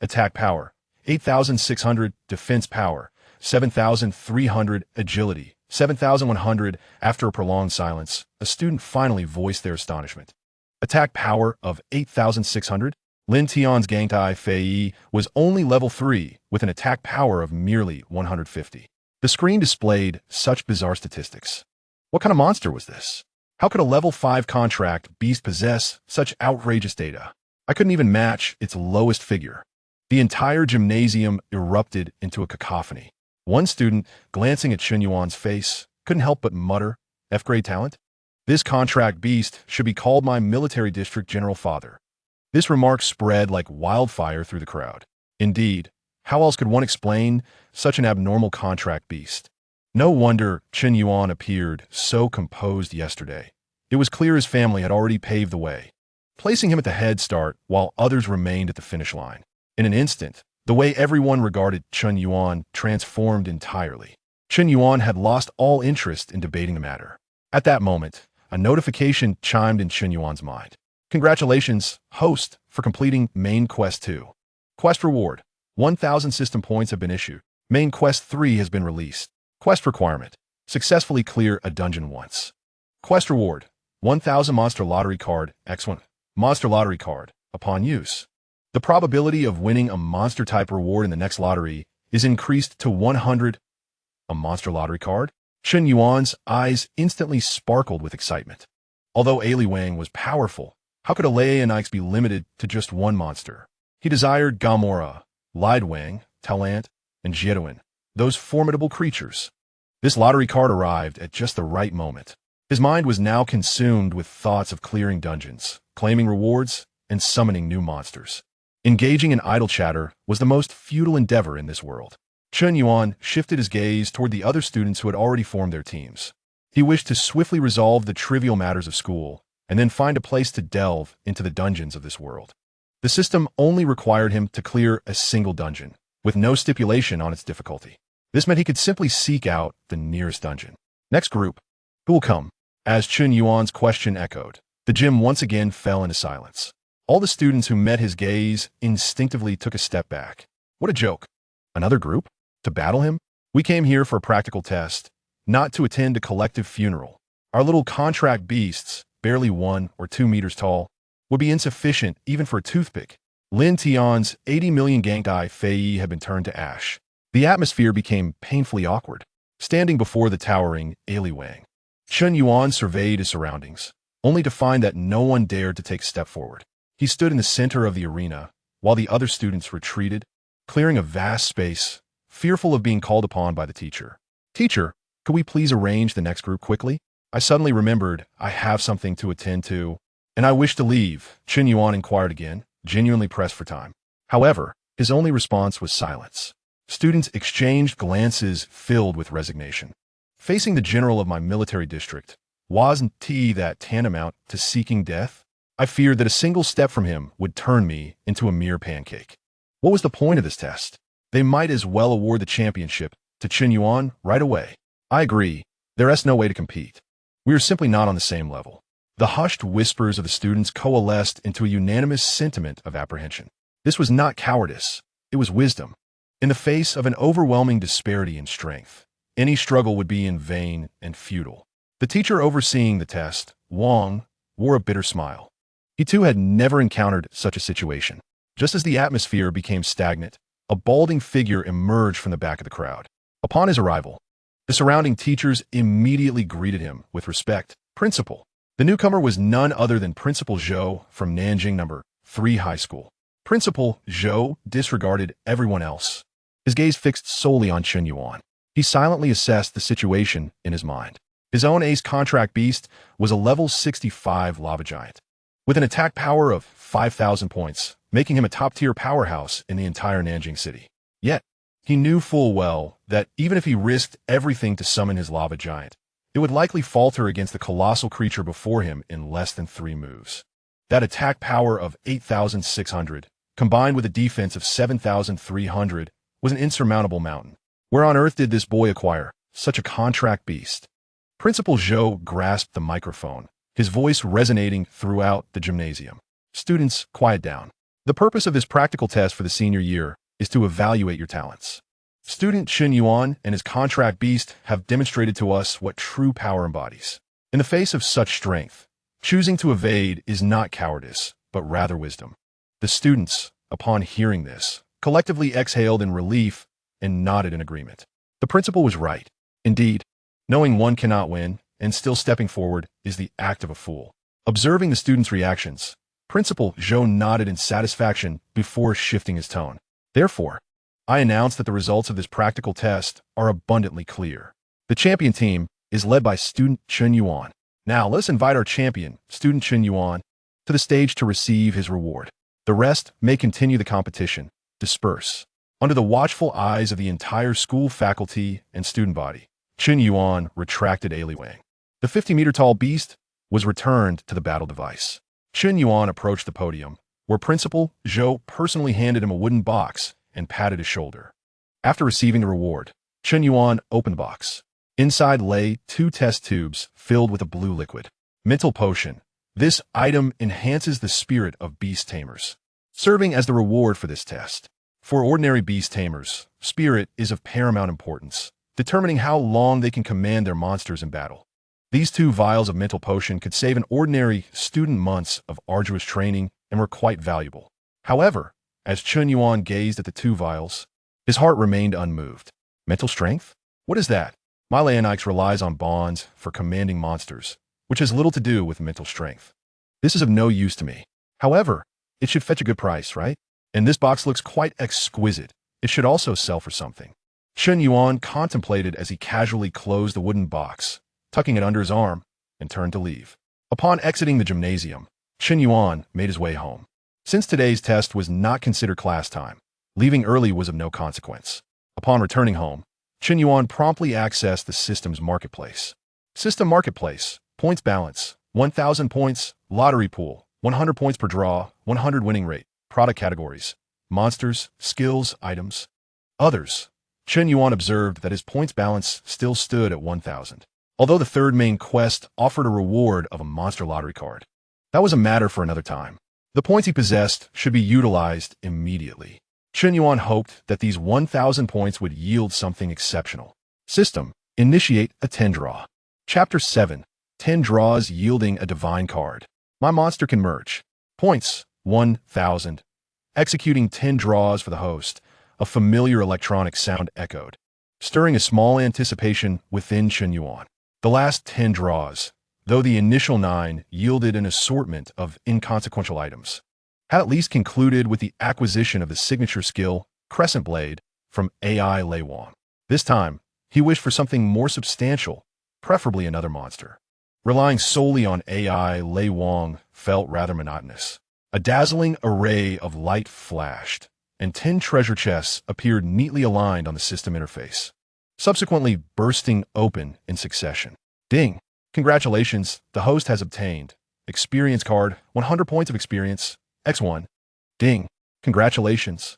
attack power, 8,600, defense power, 7,300, agility, 7,100. After a prolonged silence, a student finally voiced their astonishment. Attack power of 8,600? Lin Tian's Gangtai Fei was only level 3 with an attack power of merely 150. The screen displayed such bizarre statistics. What kind of monster was this? How could a level 5 contract beast possess such outrageous data? I couldn't even match its lowest figure. The entire gymnasium erupted into a cacophony. One student, glancing at Chun Yuan's face, couldn't help but mutter, F-grade talent? This contract beast should be called my military district general father. This remark spread like wildfire through the crowd. Indeed, how else could one explain such an abnormal contract beast? No wonder Chun Yuan appeared so composed yesterday. It was clear his family had already paved the way, placing him at the head start while others remained at the finish line. In an instant, the way everyone regarded Chun Yuan transformed entirely. Chun Yuan had lost all interest in debating the matter. At that moment, a notification chimed in Chun Yuan's mind. Congratulations, host, for completing Main Quest 2. Quest reward, 1,000 system points have been issued. Main Quest 3 has been released. Quest requirement, successfully clear a dungeon once. Quest reward, 1,000 monster lottery card, X1. Monster lottery card, upon use. The probability of winning a monster-type reward in the next lottery is increased to 100. A monster lottery card? Chun Yuan's eyes instantly sparkled with excitement. Although Aili Wang was powerful, how could a Leo-Nix be limited to just one monster? He desired Gamora, Lidwang, Talant, and Jietuan, those formidable creatures. This lottery card arrived at just the right moment. His mind was now consumed with thoughts of clearing dungeons, claiming rewards, and summoning new monsters. Engaging in idle chatter was the most futile endeavor in this world. Chun Yuan shifted his gaze toward the other students who had already formed their teams. He wished to swiftly resolve the trivial matters of school, and then find a place to delve into the dungeons of this world. The system only required him to clear a single dungeon, with no stipulation on its difficulty. This meant he could simply seek out the nearest dungeon. Next group. Who will come? As Chun Yuan's question echoed, the gym once again fell into silence. All the students who met his gaze instinctively took a step back. What a joke. Another group? To battle him? We came here for a practical test, not to attend a collective funeral. Our little contract beasts, barely 1 or 2 meters tall, would be insufficient even for a toothpick. Lin Tian's 80 million Gangtai Fei had been turned to ash. The atmosphere became painfully awkward. Standing before the towering Aili Wang, Chun Yuan surveyed his surroundings, only to find that no one dared to take a step forward. He stood in the center of the arena, while the other students retreated, clearing a vast space, fearful of being called upon by the teacher. Teacher, could we please arrange the next group quickly? I suddenly remembered I have something to attend to, and I wish to leave, Chun Yuan inquired again, genuinely pressed for time. However, his only response was silence. Students exchanged glances filled with resignation. Facing the general of my military district, wasn't that tantamount to seeking death? I feared that a single step from him would turn me into a mere pancake. What was the point of this test? They might as well award the championship to Chun Yuan right away. I agree, there is no way to compete. We are simply not on the same level. The hushed whispers of the students coalesced into a unanimous sentiment of apprehension. This was not cowardice, it was wisdom. In the face of an overwhelming disparity in strength, any struggle would be in vain and futile. The teacher overseeing the test, Wang, wore a bitter smile. He too had never encountered such a situation. Just as the atmosphere became stagnant, a balding figure emerged from the back of the crowd. Upon his arrival, the surrounding teachers immediately greeted him with respect. Principal. The newcomer was none other than Principal Zhou from Nanjing No. 3 High School. Principal Zhou disregarded everyone else, his gaze fixed solely on Chen Yuan. He silently assessed the situation in his mind. His own ace contract beast was a level 65 lava giant, with an attack power of 5,000 points, making him a top-tier powerhouse in the entire Nanjing city. Yet, he knew full well that even if he risked everything to summon his lava giant, it would likely falter against the colossal creature before him in less than 3 moves. That attack power of 8,600, combined with a defense of 7,300, was an insurmountable mountain. Where on earth did this boy acquire such a contract beast? Principal Zhou grasped the microphone, his voice resonating throughout the gymnasium. Students, quiet down. The purpose of this practical test for the senior year is to evaluate your talents. Student Chen Yuan and his contract beast have demonstrated to us what true power embodies. In the face of such strength, choosing to evade is not cowardice, but rather wisdom. The students, upon hearing this, collectively exhaled in relief and nodded in agreement. The principal was right. Indeed, knowing one cannot win and still stepping forward is the act of a fool. Observing the students' reactions, Principal Zhou nodded in satisfaction before shifting his tone. Therefore, I announce that the results of this practical test are abundantly clear. The champion team is led by student Chen Yuan. Now, let's invite our champion, student Chen Yuan, to the stage to receive his reward. The rest may continue the competition. Disperse. Under the watchful eyes of the entire school faculty and student body, Chen Yuan retracted Aliwang. The 50-meter-tall beast was returned to the battle device. Chen Yuan approached the podium, where Principal Zhou personally handed him a wooden box and patted his shoulder. After receiving the reward, Chen Yuan opened the box. Inside lay 2 test tubes filled with a blue liquid. Mental potion. This item enhances the spirit of beast tamers, serving as the reward for this test. For ordinary beast tamers, spirit is of paramount importance, determining how long they can command their monsters in battle. These 2 vials of mental potion could save an ordinary student months of arduous training and were quite valuable. However, as Chen Yuan gazed at the 2 vials, his heart remained unmoved. Mental strength? What is that? My Leo-Nix relies on bonds for commanding monsters, which has little to do with mental strength. This is of no use to me. However, it should fetch a good price, right? And this box looks quite exquisite. It should also sell for something. Chen Yuan contemplated as he casually closed the wooden box, tucking it under his arm, and turned to leave. Upon exiting the gymnasium, Chen Yuan made his way home. Since today's test was not considered class time, leaving early was of no consequence. Upon returning home, Chen Yuan promptly accessed the system's marketplace. System marketplace, points balance, 1,000 points, lottery pool, 100 points per draw, 100 winning rate, product categories, monsters, skills, items, others. Chen Yuan observed that his points balance still stood at 1,000, although the third main quest offered a reward of a monster lottery card. That was a matter for another time. The points he possessed should be utilized immediately. Chen Yuan hoped that these 1,000 points would yield something exceptional. System. Initiate a 10 draw. Chapter 7. 10 draws yielding a divine card. My monster can merge. Points. 1,000. Executing 10 draws for the host. A familiar electronic sound echoed, stirring a small anticipation within Chen Yuan. The last 10 draws, though the initial 9 yielded an assortment of inconsequential items, had at least concluded with the acquisition of the signature skill, Crescent Blade, from AI Lei Wang. This time, he wished for something more substantial, preferably another monster. Relying solely on AI Lei Wang felt rather monotonous. A dazzling array of light flashed, and 10 treasure chests appeared neatly aligned on the system interface, subsequently bursting open in succession. Ding! Congratulations, the host has obtained experience card, 100 points of experience, X1. Ding! Congratulations.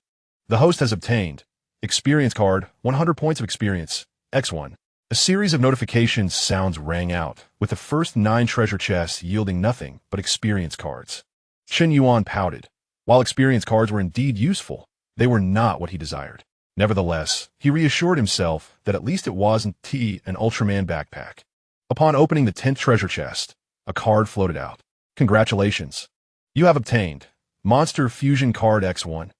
The host has obtained experience card, 100 points of experience, X1. A series of notifications sounds rang out, with the first 9 treasure chests yielding nothing but experience cards. Chen Yuan pouted. While experience cards were indeed useful, they were not what he desired. Nevertheless, he reassured himself that at least it wasn't an Ultraman backpack. Upon opening the 10th treasure chest, a card floated out. Congratulations. You have obtained Monster Fusion Card X1.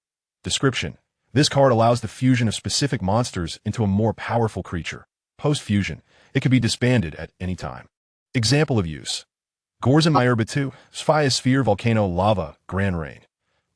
Description: this card allows the fusion of specific monsters into a more powerful creature. Post-fusion, it can be disbanded at any time. Example of use: Gorzenmeyer Batu, Sphere Volcano Lava, Grand Rain.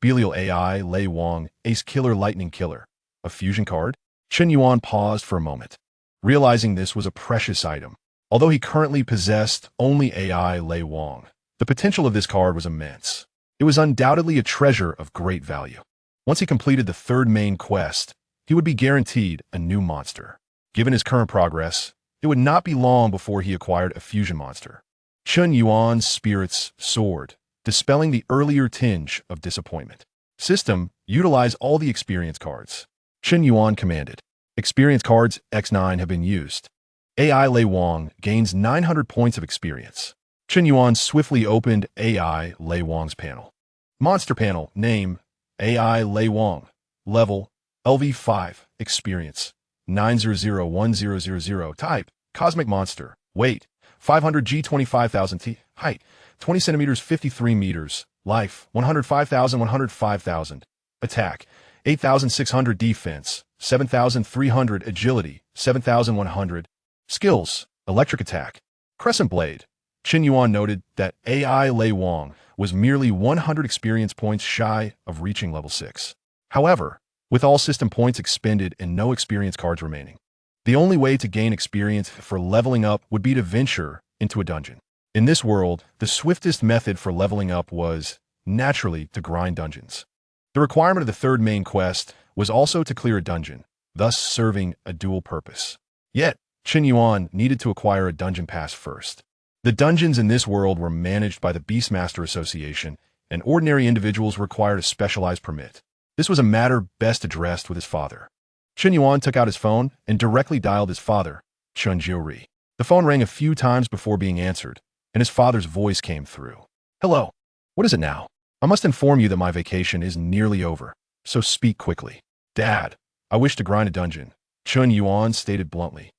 Belial AI, Lei Wang, Ace Killer Lightning Killer. A fusion card? Chen Yuan paused for a moment, realizing this was a precious item. Although he currently possessed only AI Lei Wang, the potential of this card was immense. It was undoubtedly a treasure of great value. Once he completed the 3rd main quest, he would be guaranteed a new monster. Given his current progress, it would not be long before he acquired a fusion monster. Chen Yuan's spirits soared, dispelling the earlier tinge of disappointment. System, utilize all the experience cards. Chen Yuan commanded. Experience cards X9 have been used. AI Lei Wang gains 900 points of experience. Chen Yuan swiftly opened AI Lei Wang's panel. Monster panel, name, AI Lei Wang. Level, LV5, experience, 9001000. Type, Cosmic Monster. Weight, 500 g 25,000 t. Height, 20 centimeters 53 meters. Life, 105,000. Attack, 8,600. Defense, 7,300. Agility, 7,100. Skills, Electric Attack, Crescent Blade. Chen Yuan noted that AI Lei Wang was merely 100 experience points shy of reaching level 6. However, with all system points expended and no experience cards remaining, the only way to gain experience for leveling up would be to venture into a dungeon. In this world, the swiftest method for leveling up was, naturally, to grind dungeons. The requirement of the 3rd main quest was also to clear a dungeon, thus serving a dual purpose. Yet, Chen Yuan needed to acquire a dungeon pass first. The dungeons in this world were managed by the Beastmaster Association, and ordinary individuals required a specialized permit. This was a matter best addressed with his father. Chen Yuan took out his phone and directly dialed his father, Chen Jiuri. The phone rang a few times before being answered, and his father's voice came through. Hello. What is it now? I must inform you that my vacation is nearly over, so speak quickly. Dad, I wish to grind a dungeon, Chen Yuan stated bluntly.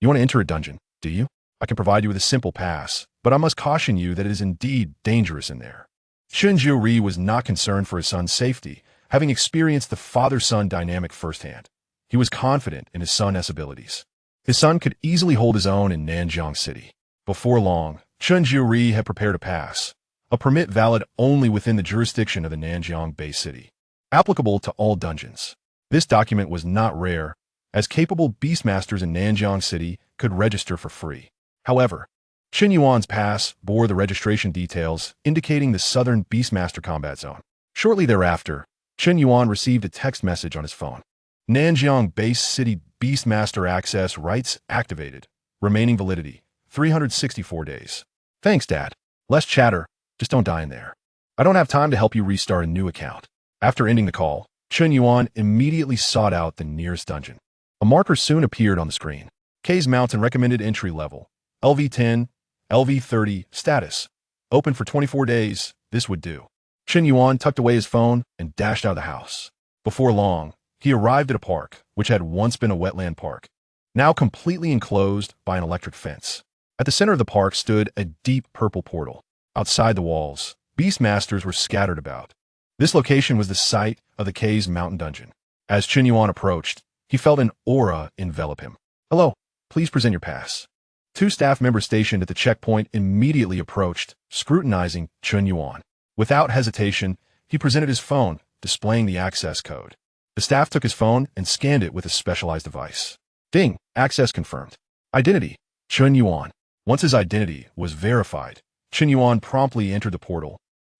You want to enter a dungeon, do you? I can provide you with a simple pass, but I must caution you that it is indeed dangerous in there. Chen Jiuri was not concerned for his son's safety, having experienced the father-son dynamic firsthand. He was confident in his son's abilities. His son could easily hold his own in Nanjiang City. Before long, Chen Jiuri had prepared a pass, a permit valid only within the jurisdiction of the Nanjiang Bay City, applicable to all dungeons. This document was not rare, as capable beastmasters in Nanjiang City could register for free. However, Chen Yuan's pass bore the registration details indicating the Southern Beastmaster Combat Zone. Shortly thereafter, Chen Yuan received a text message on his phone. Nanjiang Base City Beastmaster Access Rights activated. Remaining validity, 364 days. Thanks, Dad. Less chatter, just don't die in there. I don't have time to help you restart a new account. After ending the call, Chen Yuan immediately sought out the nearest dungeon. A marker soon appeared on the screen. K's Mountain recommended entry level. LV10, LV30, status. Open for 24 days, this would do. Chen Yuan tucked away his phone and dashed out of the house. Before long, he arrived at a park, which had once been a wetland park, now completely enclosed by an electric fence. At the center of the park stood a deep purple portal. Outside the walls, beastmasters were scattered about. This location was the site of the K's Mountain Dungeon. As Chen Yuan approached, he felt an aura envelop him. Hello, please present your pass. 2 staff members stationed at the checkpoint immediately approached, scrutinizing Chen Yuan. Without hesitation, he presented his phone, displaying the access code. The staff took his phone and scanned it with a specialized device. Ding, access confirmed. Identity, Chen Yuan. Once his identity was verified, Chen Yuan promptly entered the portal,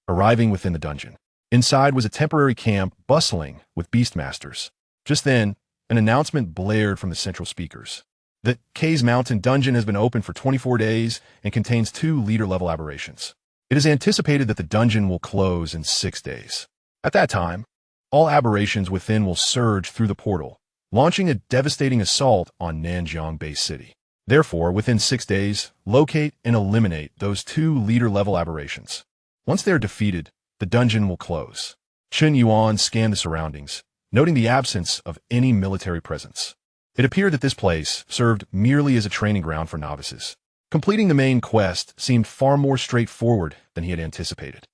arriving within the dungeon. Inside was a temporary camp bustling with beastmasters. Just then, an announcement blared from the central speakers. The K's Mountain Dungeon has been open for 24 days and contains 2 leader-level aberrations. It is anticipated that the dungeon will close in 6 days. At that time, all aberrations within will surge through the portal, launching a devastating assault on Nanjiang Bay City. Therefore, within 6 days, locate and eliminate those 2 leader-level aberrations. Once they are defeated, the dungeon will close. Chen Yuan scanned the surroundings, noting the absence of any military presence. It appeared that this place served merely as a training ground for novices. Completing the main quest seemed far more straightforward than he had anticipated.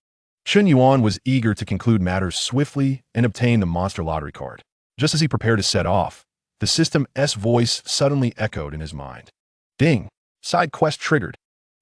Chen Yuan was eager to conclude matters swiftly and obtain the monster lottery card. Just as he prepared to set off, the system's voice suddenly echoed in his mind. Ding! Side quest triggered.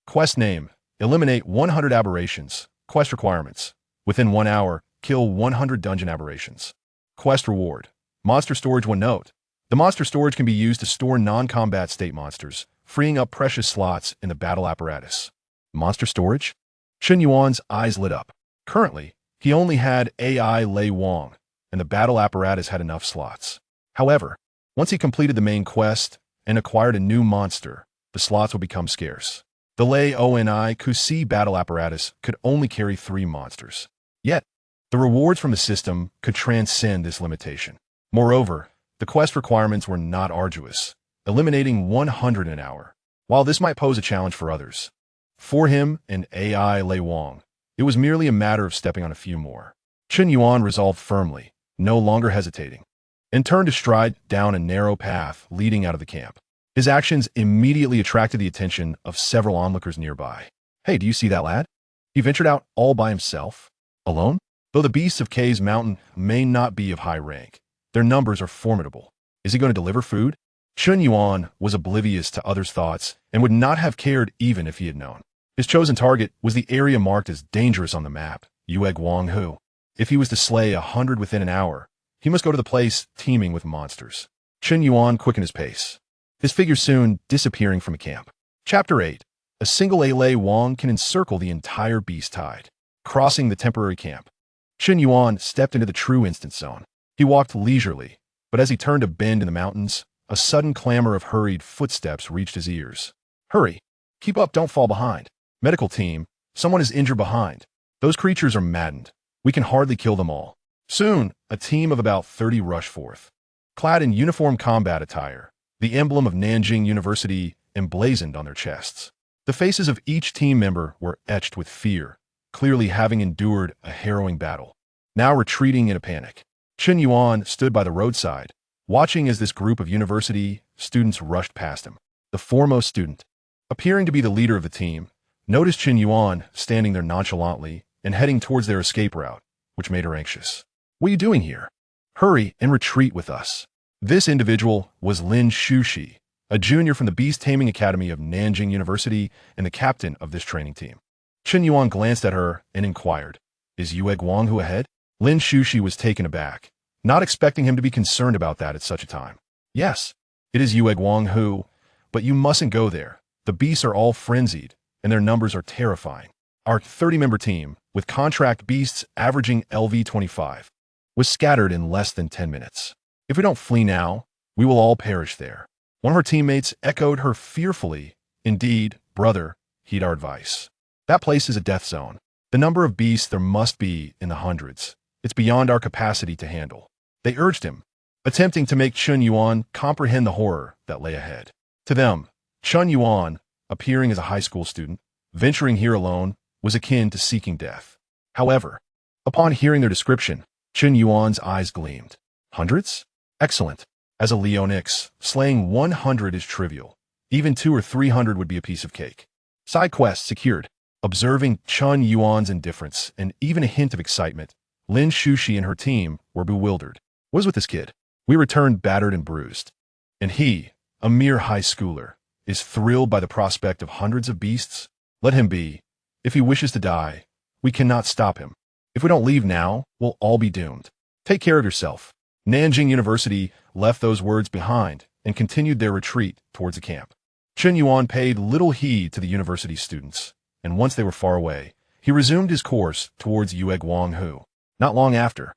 Quest name: eliminate 100 aberrations. Quest requirements: within 1 hour, kill 100 dungeon aberrations. Quest reward: monster storage. One note: the monster storage can be used to store non-combat state monsters, freeing up precious slots in the battle apparatus. Monster storage? Chen Yuan's eyes lit up. Currently, he only had AI Lei Wang, and the battle apparatus had enough slots. However, once he completed the main quest and acquired a new monster, the slots would become scarce. The Leo-Nix battle apparatus could only carry 3 monsters. Yet, the rewards from the system could transcend this limitation. Moreover, the quest requirements were not arduous, eliminating 100 an hour. While this might pose a challenge for others, for him and AI Lei Wang, it was merely a matter of stepping on a few more. Chen Yuan resolved firmly, no longer hesitating, and turned to stride down a narrow path leading out of the camp. His actions immediately attracted the attention of several onlookers nearby. Hey, do you see that lad? He ventured out all by himself? Alone? Though the beasts of K's mountain may not be of high rank, their numbers are formidable. Is he going to deliver food? Chen Yuan was oblivious to others' thoughts and would not have cared even if he had known. His chosen target was the area marked as dangerous on the map, Yueguanghu. If he was to slay 100 within an hour, he must go to the place teeming with monsters. Chen Yuan quickened his pace, his figure soon disappearing from the camp. Chapter 8. A single Lei Wang can encircle the entire beast tide. Crossing the temporary camp, Chen Yuan stepped into the true instant zone. He walked leisurely, but as he turned a bend in the mountains, a sudden clamor of hurried footsteps reached his ears. Hurry! Keep up, don't fall behind. Medical team, someone is injured behind. Those creatures are maddened. We can hardly kill them all. Soon, a team of about 30 rushed forth. Clad in uniform combat attire, the emblem of Nanjing University emblazoned on their chests. The faces of each team member were etched with fear, clearly having endured a harrowing battle. Now retreating in a panic, Chen Yuan stood by the roadside, watching as this group of university students rushed past him. The foremost student, appearing to be the leader of the team, noticed Chen Yuan standing there nonchalantly and heading towards their escape route, which made her anxious. What are you doing here? Hurry and retreat with us. This individual was Lin Shushi, a junior from the Beast Taming Academy of Nanjing University and the captain of this training team. Chen Yuan glanced at her and inquired, "Is Yueguanghu ahead?" Lin Shushi was taken aback, not expecting him to be concerned about that at such a time. "Yes, it is Yueguanghu, but you mustn't go there. The beasts are all frenzied, and their numbers are terrifying. Our 30-member team, with contract beasts averaging LV-25, was scattered in less than 10 minutes. If we don't flee now, we will all perish there." One of her teammates echoed her fearfully. "Indeed, brother," heed our advice. That place is a death zone. The number of beasts there must be in the hundreds. It's beyond our capacity to handle. They urged him, attempting to make Chen Yuan comprehend the horror that lay ahead. To them, Chen Yuan, appearing as a high school student, venturing here alone, was akin to seeking death. However, upon hearing their description, Chen Yuan's eyes gleamed. Hundreds? Excellent. As a Leo-Nix, slaying 100 is trivial. Even 200 or 300 would be a piece of cake. Side quest secured. Observing Chen Yuan's indifference and even a hint of excitement, Lin Shushi and her team were bewildered. What is with this kid? We returned battered and bruised. And he, a mere high schooler, is thrilled by the prospect of hundreds of beasts? Let him be. If he wishes to die, we cannot stop him. If we don't leave now, we'll all be doomed. Take care of yourself. Nanjing University left those words behind and continued their retreat towards the camp. Chen Yuan paid little heed to the university students, and once they were far away, he resumed his course towards Yueguanghu. Not long after,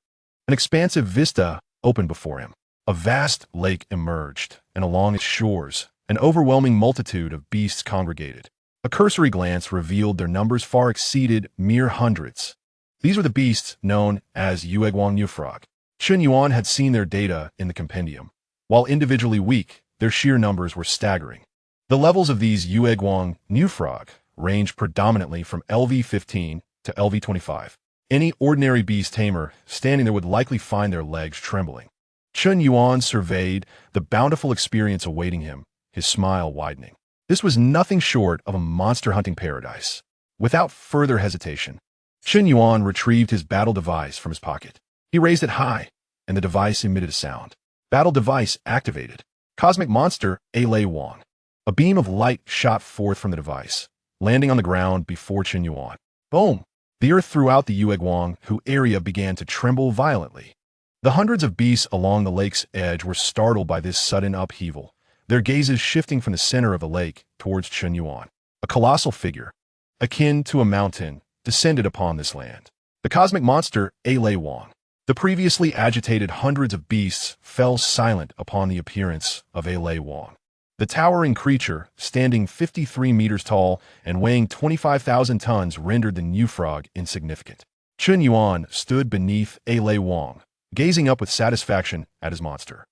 an expansive vista opened before him. A vast lake emerged, and along its shores, an overwhelming multitude of beasts congregated. A cursory glance revealed their numbers far exceeded mere hundreds. These were the beasts known as Yueguanghu. Chen Yuan had seen their data in the compendium. While individually weak, their sheer numbers were staggering. The levels of these Yueguang new frog range predominantly from LV-15 to LV-25. Any ordinary beast tamer standing there would likely find their legs trembling. Chun Yuan surveyed the bountiful experience awaiting him, his smile widening. This was nothing short of a monster hunting paradise. Without further hesitation, Chun Yuan retrieved his battle device from his pocket. He raised it high, and the device emitted a sound. Battle device activated. Cosmic monster A-Lei Wang. A beam of light shot forth from the device, landing on the ground before Chun Yuan. Boom! The earth throughout the Yueguang area began to tremble violently. The hundreds of beasts along the lake's edge were startled by this sudden upheaval, their gazes shifting from the center of the lake towards Chun Yuan. A colossal figure, akin to a mountain, descended upon this land. The cosmic monster A-Lei Wang. The previously agitated hundreds of beasts fell silent upon the appearance of A-Lei Wang. The towering creature, standing 53 meters tall and weighing 25,000 tons, rendered the new frog insignificant. Chun Yuan stood beneath A-Lei Wang, gazing up with satisfaction at his monster.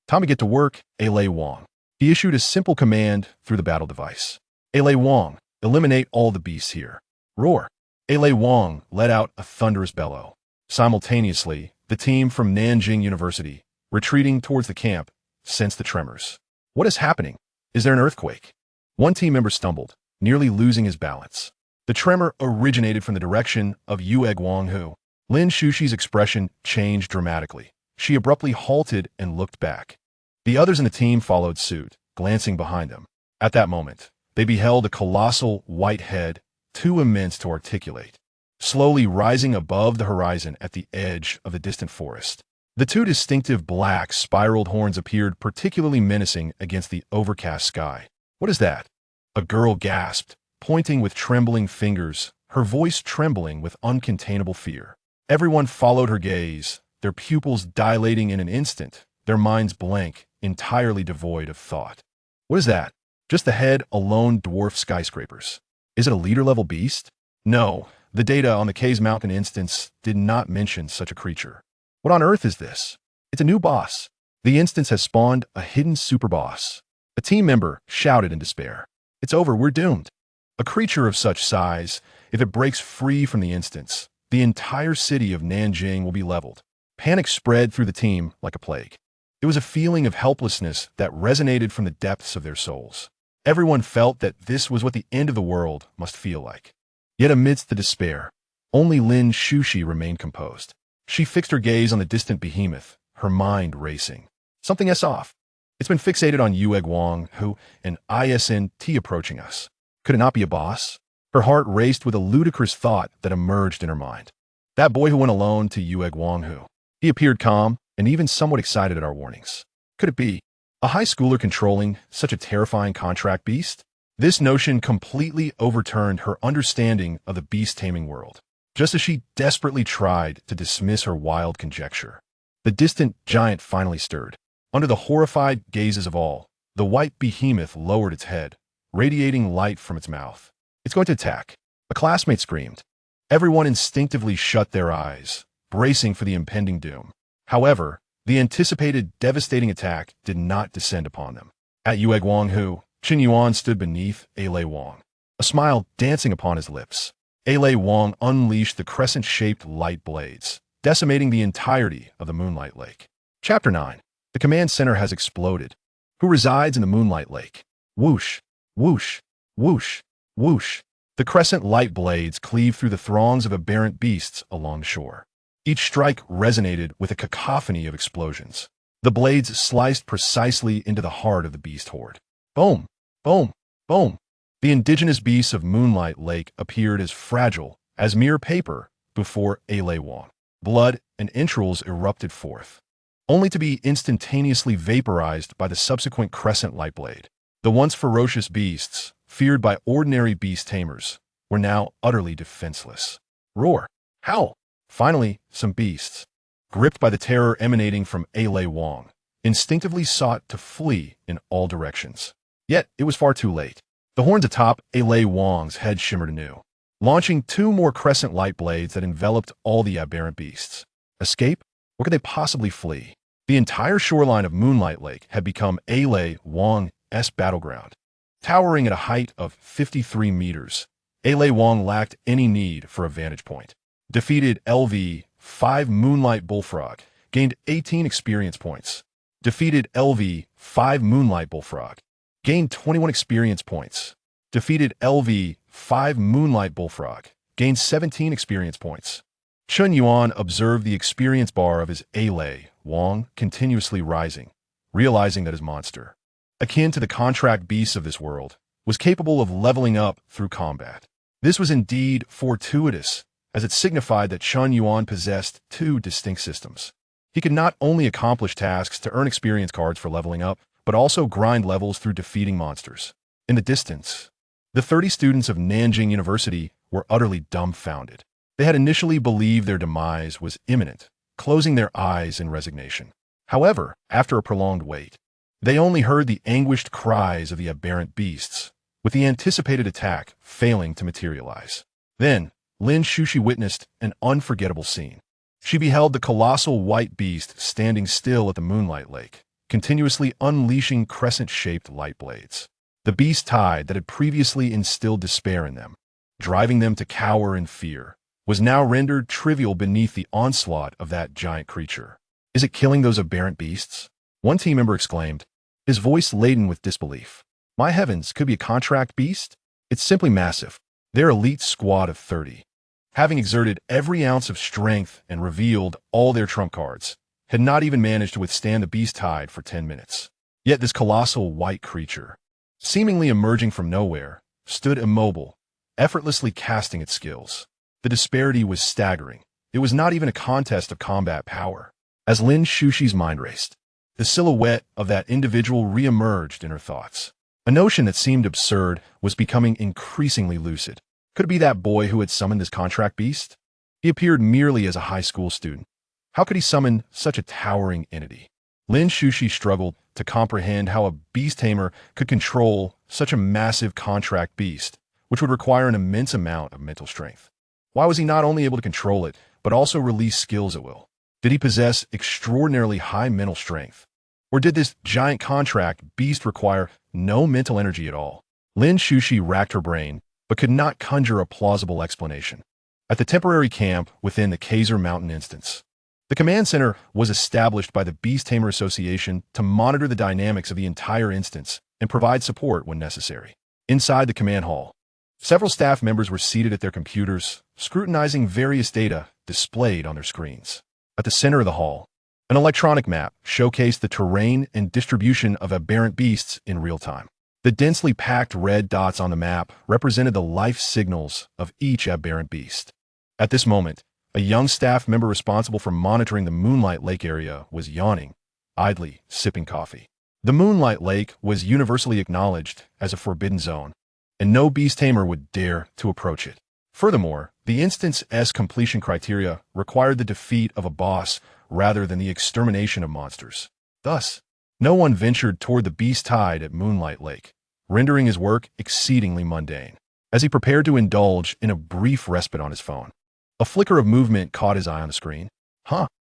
Time to get to work, A-Lei Wang. He issued a simple command through the battle device. A-Lei Wang, eliminate all the beasts here. Roar. A-Lei Wang let out a thunderous bellow. Simultaneously, the team from Nanjing University, retreating towards the camp, sensed the tremors. What is happening? Is there an earthquake? One team member stumbled, nearly losing his balance. The tremor originated from the direction of Yueguang. Lin Shushi's expression changed dramatically. She abruptly halted and looked back. The others in the team followed suit, glancing behind them. At that moment, they beheld a colossal white head, too immense to articulate, slowly rising above the horizon at the edge of the distant forest. The two distinctive black spiraled horns appeared particularly menacing against the overcast sky. What is that? A girl gasped, pointing with trembling fingers, her voice trembling with uncontainable fear. Everyone followed her gaze, their pupils dilating in an instant, their minds blank, entirely devoid of thought. What is that? Just the head alone dwarf skyscrapers. Is it a leader-level beast? No, the data on the K's Mountain instance did not mention such a creature. What on earth is this? It's a new boss. The instance has spawned a hidden super boss. A team member shouted in despair. It's over, we're doomed. A creature of such size, if it breaks free from the instance, the entire city of Nanjing will be leveled. Panic spread through the team like a plague. It was a feeling of helplessness that resonated from the depths of their souls. Everyone felt that this was what the end of the world must feel like. Yet amidst the despair, only Lin Shushi remained composed. She fixed her gaze on the distant behemoth, her mind racing. Something's off. It's been fixated on Yueguang, an ISNT approaching us. Could it not be a boss? Her heart raced with a ludicrous thought that emerged in her mind. That boy who went alone to Yueguang. He appeared calm and even somewhat excited at our warnings. Could it be a high schooler controlling such a terrifying contract beast? This notion completely overturned her understanding of the beast-taming world, just as she desperately tried to dismiss her wild conjecture. The distant giant finally stirred. Under the horrified gazes of all, the white behemoth lowered its head, radiating light from its mouth. It's going to attack. A classmate screamed. Everyone instinctively shut their eyes, bracing for the impending doom. However, the anticipated devastating attack did not descend upon them. At Yueguang, Chun Yuan stood beneath A-Lei Wang, a smile dancing upon his lips. A-Lei Wang unleashed the crescent-shaped light blades, decimating the entirety of the Moonlight Lake. Chapter 9. The command center has exploded. Who resides in the Moonlight Lake? Whoosh, whoosh, whoosh, whoosh. The crescent light blades cleave through the throngs of aberrant beasts along the shore. Each strike resonated with a cacophony of explosions. The blades sliced precisely into the heart of the beast horde. Boom, boom, boom. The indigenous beasts of Moonlight Lake appeared as fragile as mere paper before A-Lei Wang. Blood and entrails erupted forth, only to be instantaneously vaporized by the subsequent crescent light blade. The once ferocious beasts, feared by ordinary beast tamers, were now utterly defenseless. Roar, howl. Finally, some beasts, gripped by the terror emanating from A-Lei Wang, instinctively sought to flee in all directions. Yet, it was far too late. The horns atop A-Lei Wang's head shimmered anew, launching two more crescent light blades that enveloped all the aberrant beasts. Escape? Where could they possibly flee? The entire shoreline of Moonlight Lake had become A-Lei Wang's battleground. Towering at a height of 53 meters, Ale Wong lacked any need for a vantage point. Defeated LV-5 Moonlight Bullfrog, gained 18 experience points. Defeated LV-5 Moonlight Bullfrog, gained 21 experience points. Defeated LV-5 Moonlight Bullfrog, gained 17 experience points. Chun Yuan observed the experience bar of his Ale Wong continuously rising, realizing that his monster, akin to the contract beasts of this world, was capable of leveling up through combat. This was indeed fortuitous, as it signified that Chun Yuan possessed two distinct systems. He could not only accomplish tasks to earn experience cards for leveling up, but also grind levels through defeating monsters. In the distance, the 30 students of Nanjing University were utterly dumbfounded. They had initially believed their demise was imminent, closing their eyes in resignation. However, after a prolonged wait, they only heard the anguished cries of the aberrant beasts, with the anticipated attack failing to materialize. Then, Lin Shushi witnessed an unforgettable scene. She beheld the colossal white beast standing still at the Moonlight Lake, continuously unleashing crescent-shaped light blades. The beast tide that had previously instilled despair in them, driving them to cower in fear, was now rendered trivial beneath the onslaught of that giant creature. "Is it killing those aberrant beasts?" one team member exclaimed, his voice laden with disbelief. "My heavens, could be a contract beast? It's simply massive." Their elite squad of 30, having exerted every ounce of strength and revealed all their trump cards, had not even managed to withstand the beast tide for 10 minutes. Yet this colossal white creature, seemingly emerging from nowhere, stood immobile, effortlessly casting its skills. The disparity was staggering. It was not even a contest of combat power. As Lin Shushi's mind raced, the silhouette of that individual re-emerged in her thoughts. A notion that seemed absurd was becoming increasingly lucid. Could it be that boy who had summoned this contract beast? He appeared merely as a high school student. How could he summon such a towering entity? Lin Shushi struggled to comprehend how a beast tamer could control such a massive contract beast, which would require an immense amount of mental strength. Why was he not only able to control it, but also release skills at will? Did he possess extraordinarily high mental strength? Or did this giant contract beast require no mental energy at all? Lin Shushi racked her brain, but could not conjure a plausible explanation. At the temporary camp within the Kaiser Mountain instance, the command center was established by the Beast Tamer Association to monitor the dynamics of the entire instance and provide support when necessary. Inside the command hall, several staff members were seated at their computers, scrutinizing various data displayed on their screens. At the center of the hall, an electronic map showcased the terrain and distribution of aberrant beasts in real time. The densely packed red dots on the map represented the life signals of each aberrant beast. At this moment, a young staff member responsible for monitoring the Moonlight Lake area was yawning, idly sipping coffee. The Moonlight Lake was universally acknowledged as a forbidden zone, and no beast tamer would dare to approach it. Furthermore, the instance's completion criteria required the defeat of a boss rather than the extermination of monsters. Thus, no one ventured toward the beast tide at Moonlight Lake, rendering his work exceedingly mundane. As he prepared to indulge in a brief respite on his phone, a flicker of movement caught his eye on the screen.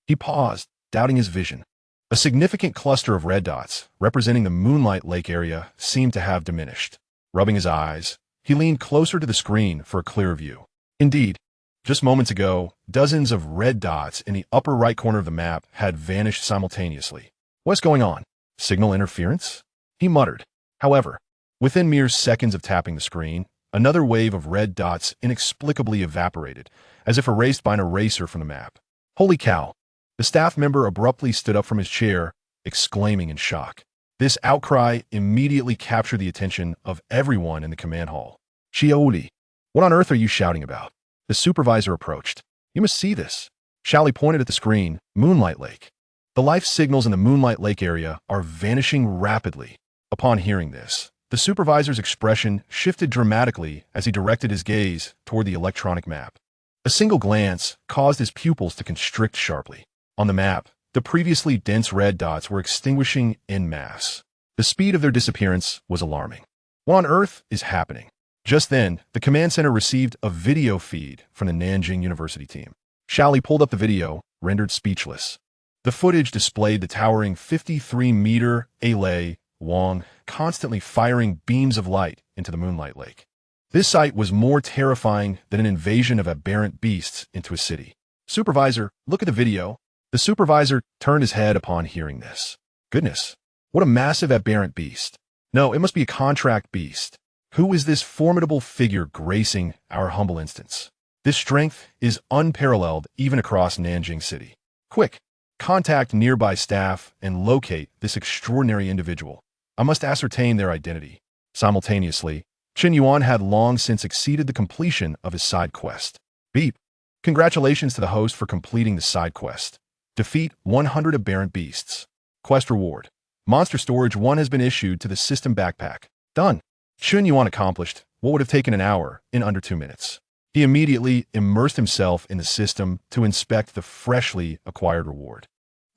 He paused, doubting his vision. A significant cluster of red dots, representing the Moonlight Lake area, seemed to have diminished. Rubbing his eyes, he leaned closer to the screen for a clearer view. Indeed, just moments ago, dozens of red dots in the upper right corner of the map had vanished simultaneously. "What's going on? Signal interference?" he muttered. However, within mere seconds of tapping the screen, another wave of red dots inexplicably evaporated, as if erased by an eraser from the map. "Holy cow!" The staff member abruptly stood up from his chair, exclaiming in shock. This outcry immediately captured the attention of everyone in the command hall. "Shioli, what on earth are you shouting about?" The supervisor approached. "You must see this." Xiaoli pointed at the screen. "Moonlight Lake. The life signals in the Moonlight Lake area are vanishing rapidly." Upon hearing this, the supervisor's expression shifted dramatically as he directed his gaze toward the electronic map. A single glance caused his pupils to constrict sharply. On the map, the previously dense red dots were extinguishing en masse. The speed of their disappearance was alarming. What on earth is happening? Just then, the command center received a video feed from the Nanjing University team. Xiaoli pulled up the video, rendered speechless. The footage displayed the towering 53-meter Ale Wong constantly firing beams of light into the moonlight lake. This sight was more terrifying than an invasion of aberrant beasts into a city. "Supervisor, look at the video." The supervisor turned his head upon hearing this. "Goodness, what a massive aberrant beast. No, it must be a contract beast. Who is this formidable figure gracing our humble instance? This strength is unparalleled even across Nanjing City. Quick, contact nearby staff and locate this extraordinary individual. I must ascertain their identity." Simultaneously, Chen Yuan had long since exceeded the completion of his side quest. Beep. Congratulations to the host for completing the side quest. Defeat 100 aberrant beasts. Quest reward. Monster Storage 1 has been issued to the system backpack. Done. Chen Yuan accomplished what would have taken an hour in under 2 minutes. He immediately immersed himself in the system to inspect the freshly acquired reward.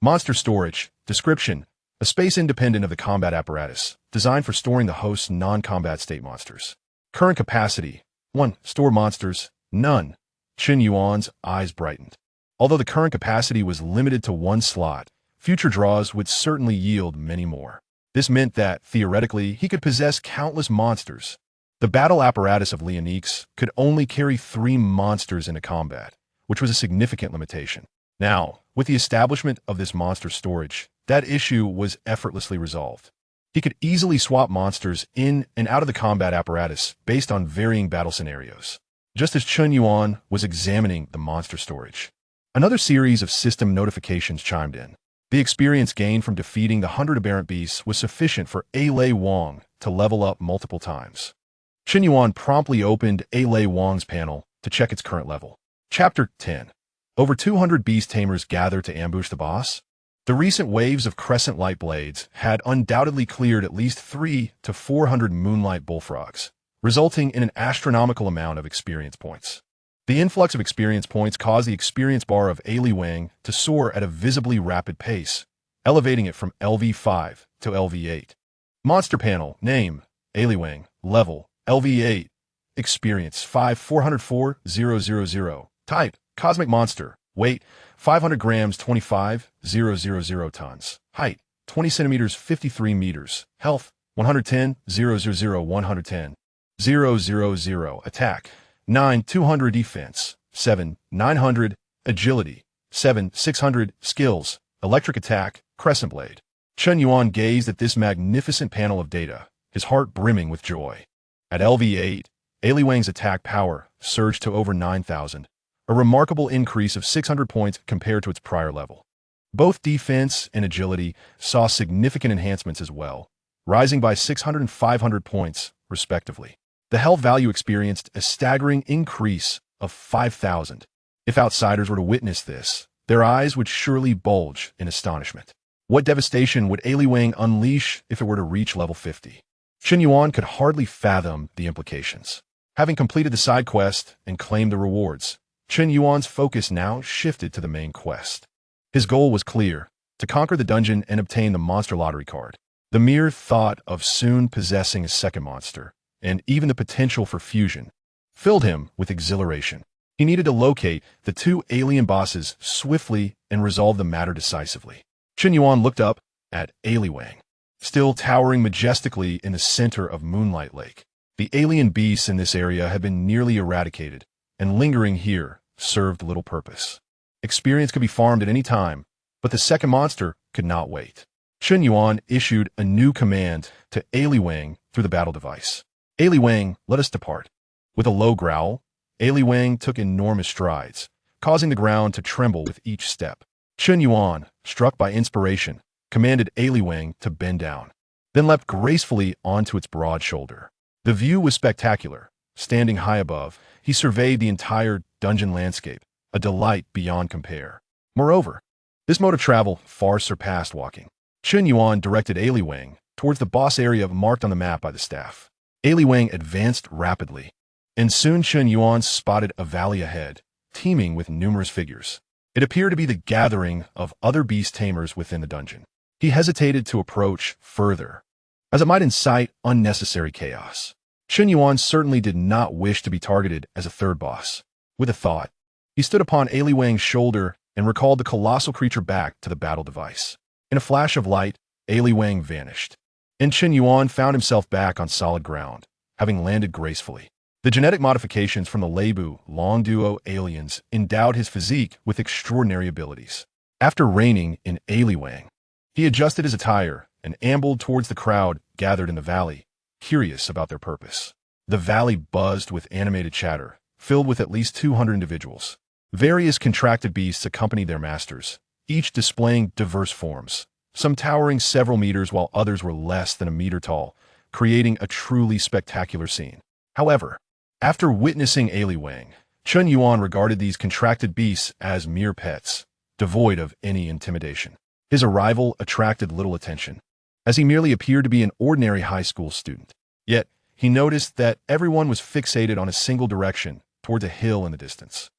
Monster Storage. Description. A space independent of the combat apparatus, designed for storing the host's non-combat state monsters. Current capacity. 1. Store monsters. None. Chen Yuan's eyes brightened. Although the current capacity was limited to 1 slot, future draws would certainly yield many more. This meant that, theoretically, he could possess countless monsters. The battle apparatus of Leo-Nix could only carry 3 monsters into combat, which was a significant limitation. Now, with the establishment of this monster storage, that issue was effortlessly resolved. He could easily swap monsters in and out of the combat apparatus based on varying battle scenarios. Just as Chen Yuan was examining the monster storage, another series of system notifications chimed in. The experience gained from defeating the 100 aberrant beasts was sufficient for A. Lei Wang to level up multiple times. Chen Yuan promptly opened A. Lei Wang's panel to check its current level. Chapter 10. Over 200 beast tamers gather to ambush the boss. The recent waves of crescent light blades had undoubtedly cleared at least 300 to 400 moonlight bullfrogs, resulting in an astronomical amount of experience points. The influx of experience points caused the experience bar of A. Li Wang to soar at a visibly rapid pace, elevating it from LV5 to LV8. Monster panel, name, A. Li Wang, level, LV8, experience 5400000, type, cosmic monster, weight, 500 grams 25,000 tons, height, 20 centimeters 53 meters, health, 110,000 110, 000, attack, 9,200 defense, 7,900 agility, 7,600 skills, electric attack, crescent blade. Chen Yuan gazed at this magnificent panel of data, his heart brimming with joy. At LV8, A. Li Wang's attack power surged to over 9,000, a remarkable increase of 600 points compared to its prior level. Both defense and agility saw significant enhancements as well, rising by 600 and 500 points, respectively. The health value experienced a staggering increase of 5,000. If outsiders were to witness this, their eyes would surely bulge in astonishment. What devastation would A. Li Wang unleash if it were to reach level 50? Chen Yuan could hardly fathom the implications. Having completed the side quest and claimed the rewards, Chen Yuan's focus now shifted to the main quest. His goal was clear: to conquer the dungeon and obtain the monster lottery card. The mere thought of soon possessing a second monster, and even the potential for fusion, filled him with exhilaration. He needed to locate the 2 alien bosses swiftly and resolve the matter decisively. Chen Yuan looked up at A. Li Wang, still towering majestically in the center of Moonlight Lake. The alien beasts in this area had been nearly eradicated, and lingering here served little purpose. Experience could be farmed at any time, but the second monster could not wait. Chen Yuan issued a new command to A. Li Wang through the battle device. A. Li Wang, let us depart. With a low growl, A. Li Wang took enormous strides, causing the ground to tremble with each step. Chen Yuan, struck by inspiration, commanded A. Li Wang to bend down, then leapt gracefully onto its broad shoulder. The view was spectacular. Standing high above, he surveyed the entire dungeon landscape, a delight beyond compare. Moreover, this mode of travel far surpassed walking. Chen Yuan directed A. Li Wang towards the boss area marked on the map by the staff. A. Li Wang advanced rapidly, and soon Chen Yuan spotted a valley ahead, teeming with numerous figures. It appeared to be the gathering of other beast tamers within the dungeon. He hesitated to approach further, as it might incite unnecessary chaos. Chen Yuan certainly did not wish to be targeted as a third boss. With a thought, he stood upon A. Li Wang's shoulder and recalled the colossal creature back to the battle device. In a flash of light, A. Li Wang vanished. and Chen Yuan found himself back on solid ground, having landed gracefully. The genetic modifications from the Leibu Long Duo aliens endowed his physique with extraordinary abilities. After reigning in Aliwang, he adjusted his attire and ambled towards the crowd gathered in the valley, curious about their purpose. The valley buzzed with animated chatter, filled with at least 200 individuals. Various contracted beasts accompanied their masters, each displaying diverse forms, some towering several meters while others were less than a meter tall, creating a truly spectacular scene. However, after witnessing Aliwang, Chen Yuan regarded these contracted beasts as mere pets, devoid of any intimidation. His arrival attracted little attention, as he merely appeared to be an ordinary high school student. Yet, he noticed that everyone was fixated on a single direction, towards a hill in the distance.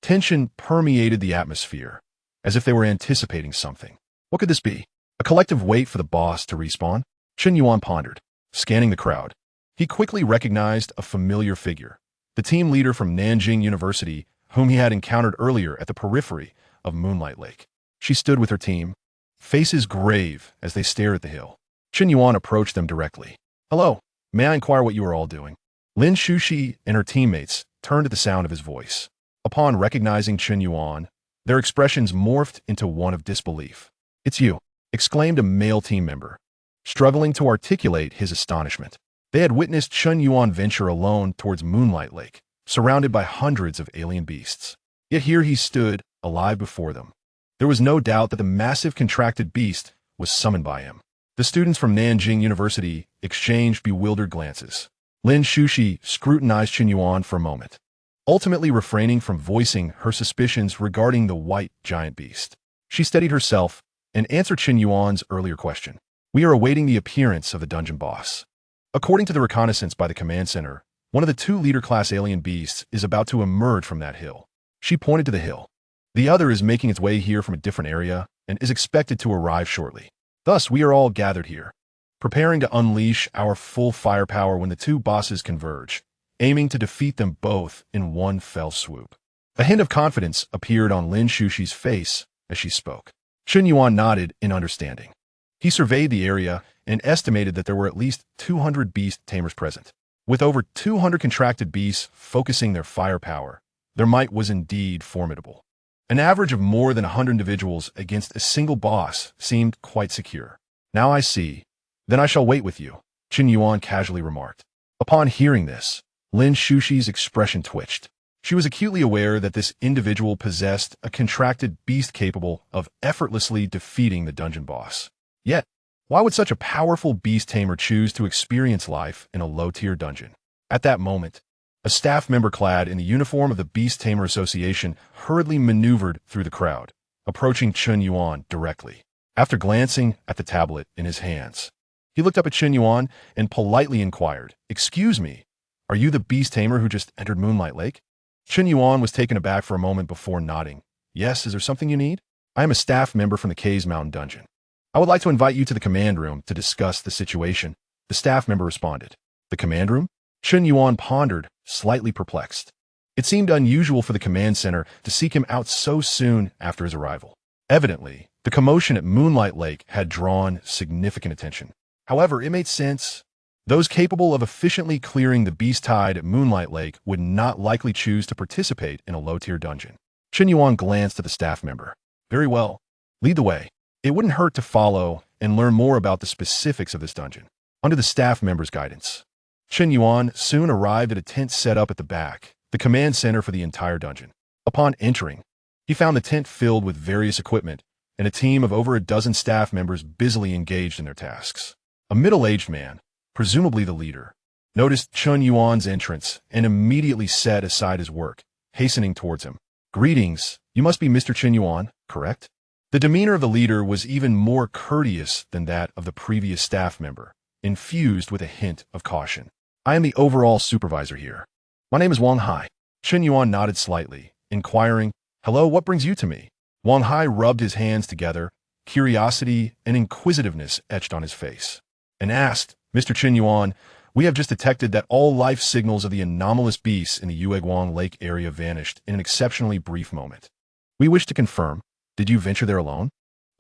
Tension permeated the atmosphere, as if they were anticipating something. What could this be? A collective wait for the boss to respawn? Chen Yuan pondered, scanning the crowd. He quickly recognized a familiar figure, the team leader from Nanjing University, whom he had encountered earlier at the periphery of Moonlight Lake. She stood with her team, faces grave as they stared at the hill. Chen Yuan approached them directly. "Hello, may I inquire what you are all doing?" Lin Shuxi and her teammates turned at the sound of his voice. Upon recognizing Chen Yuan, their expressions morphed into one of disbelief. "It's you," exclaimed a male team member, struggling to articulate his astonishment. They had witnessed Chen Yuan venture alone towards Moonlight Lake, surrounded by hundreds of alien beasts. Yet here he stood, alive before them. There was no doubt that the massive contracted beast was summoned by him. The students from Nanjing University exchanged bewildered glances. Lin Shuxi scrutinized Chen Yuan for a moment, ultimately refraining from voicing her suspicions regarding the white giant beast. She steadied herself and answered Chen Yuan's earlier question. "We are awaiting the appearance of the dungeon boss. According to the reconnaissance by the command center, one of the two leader-class alien beasts is about to emerge from that hill." She pointed to the hill. "The other is making its way here from a different area and is expected to arrive shortly. Thus, we are all gathered here, preparing to unleash our full firepower when the two bosses converge, aiming to defeat them both in one fell swoop." A hint of confidence appeared on Lin Shuxi's face as she spoke. Chen Yuan nodded in understanding. He surveyed the area and estimated that there were at least 200 beast tamers present. With over 200 contracted beasts focusing their firepower, their might was indeed formidable. An average of more than 100 individuals against a single boss seemed quite secure. "Now I see. Then I shall wait with you," Chen Yuan casually remarked. Upon hearing this, Lin Shuxi's expression twitched. She was acutely aware that this individual possessed a contracted beast capable of effortlessly defeating the dungeon boss. Yet, why would such a powerful beast tamer choose to experience life in a low-tier dungeon? At that moment, a staff member clad in the uniform of the Beast Tamer Association hurriedly maneuvered through the crowd, approaching Chen Yuan directly. After glancing at the tablet in his hands, he looked up at Chen Yuan and politely inquired, "Excuse me, are you the beast tamer who just entered Moonlight Lake?" Chen Yuan was taken aback for a moment before nodding. "Yes, is there something you need?" "I am a staff member from the Caves Mountain Dungeon. I would like to invite you to the command room to discuss the situation," the staff member responded. "The command room?" Chen Yuan pondered, slightly perplexed. It seemed unusual for the command center to seek him out so soon after his arrival. Evidently, the commotion at Moonlight Lake had drawn significant attention. However, it made sense. Those capable of efficiently clearing the beast tide at Moonlight Lake would not likely choose to participate in a low-tier dungeon. Chen Yuan glanced at the staff member. "Very well. Lead the way. It wouldn't hurt to follow and learn more about the specifics of this dungeon." Under the staff member's guidance, Chen Yuan soon arrived at a tent set up at the back, the command center for the entire dungeon. Upon entering, he found the tent filled with various equipment and a team of over a dozen staff members busily engaged in their tasks. A middle-aged man, presumably the leader, noticed Chen Yuan's entrance and immediately set aside his work, hastening towards him. "Greetings, you must be Mr. Chen Yuan, correct?" The demeanor of the leader was even more courteous than that of the previous staff member, infused with a hint of caution. "I am the overall supervisor here. My name is Wang Hai." Chen Yuan nodded slightly, inquiring, "Hello, what brings you to me?" Wang Hai rubbed his hands together, curiosity and inquisitiveness etched on his face, and asked, "Mr. Chen Yuan, we have just detected that all life signals of the anomalous beasts in the Yueguang Lake area vanished in an exceptionally brief moment. We wish to confirm, did you venture there alone?"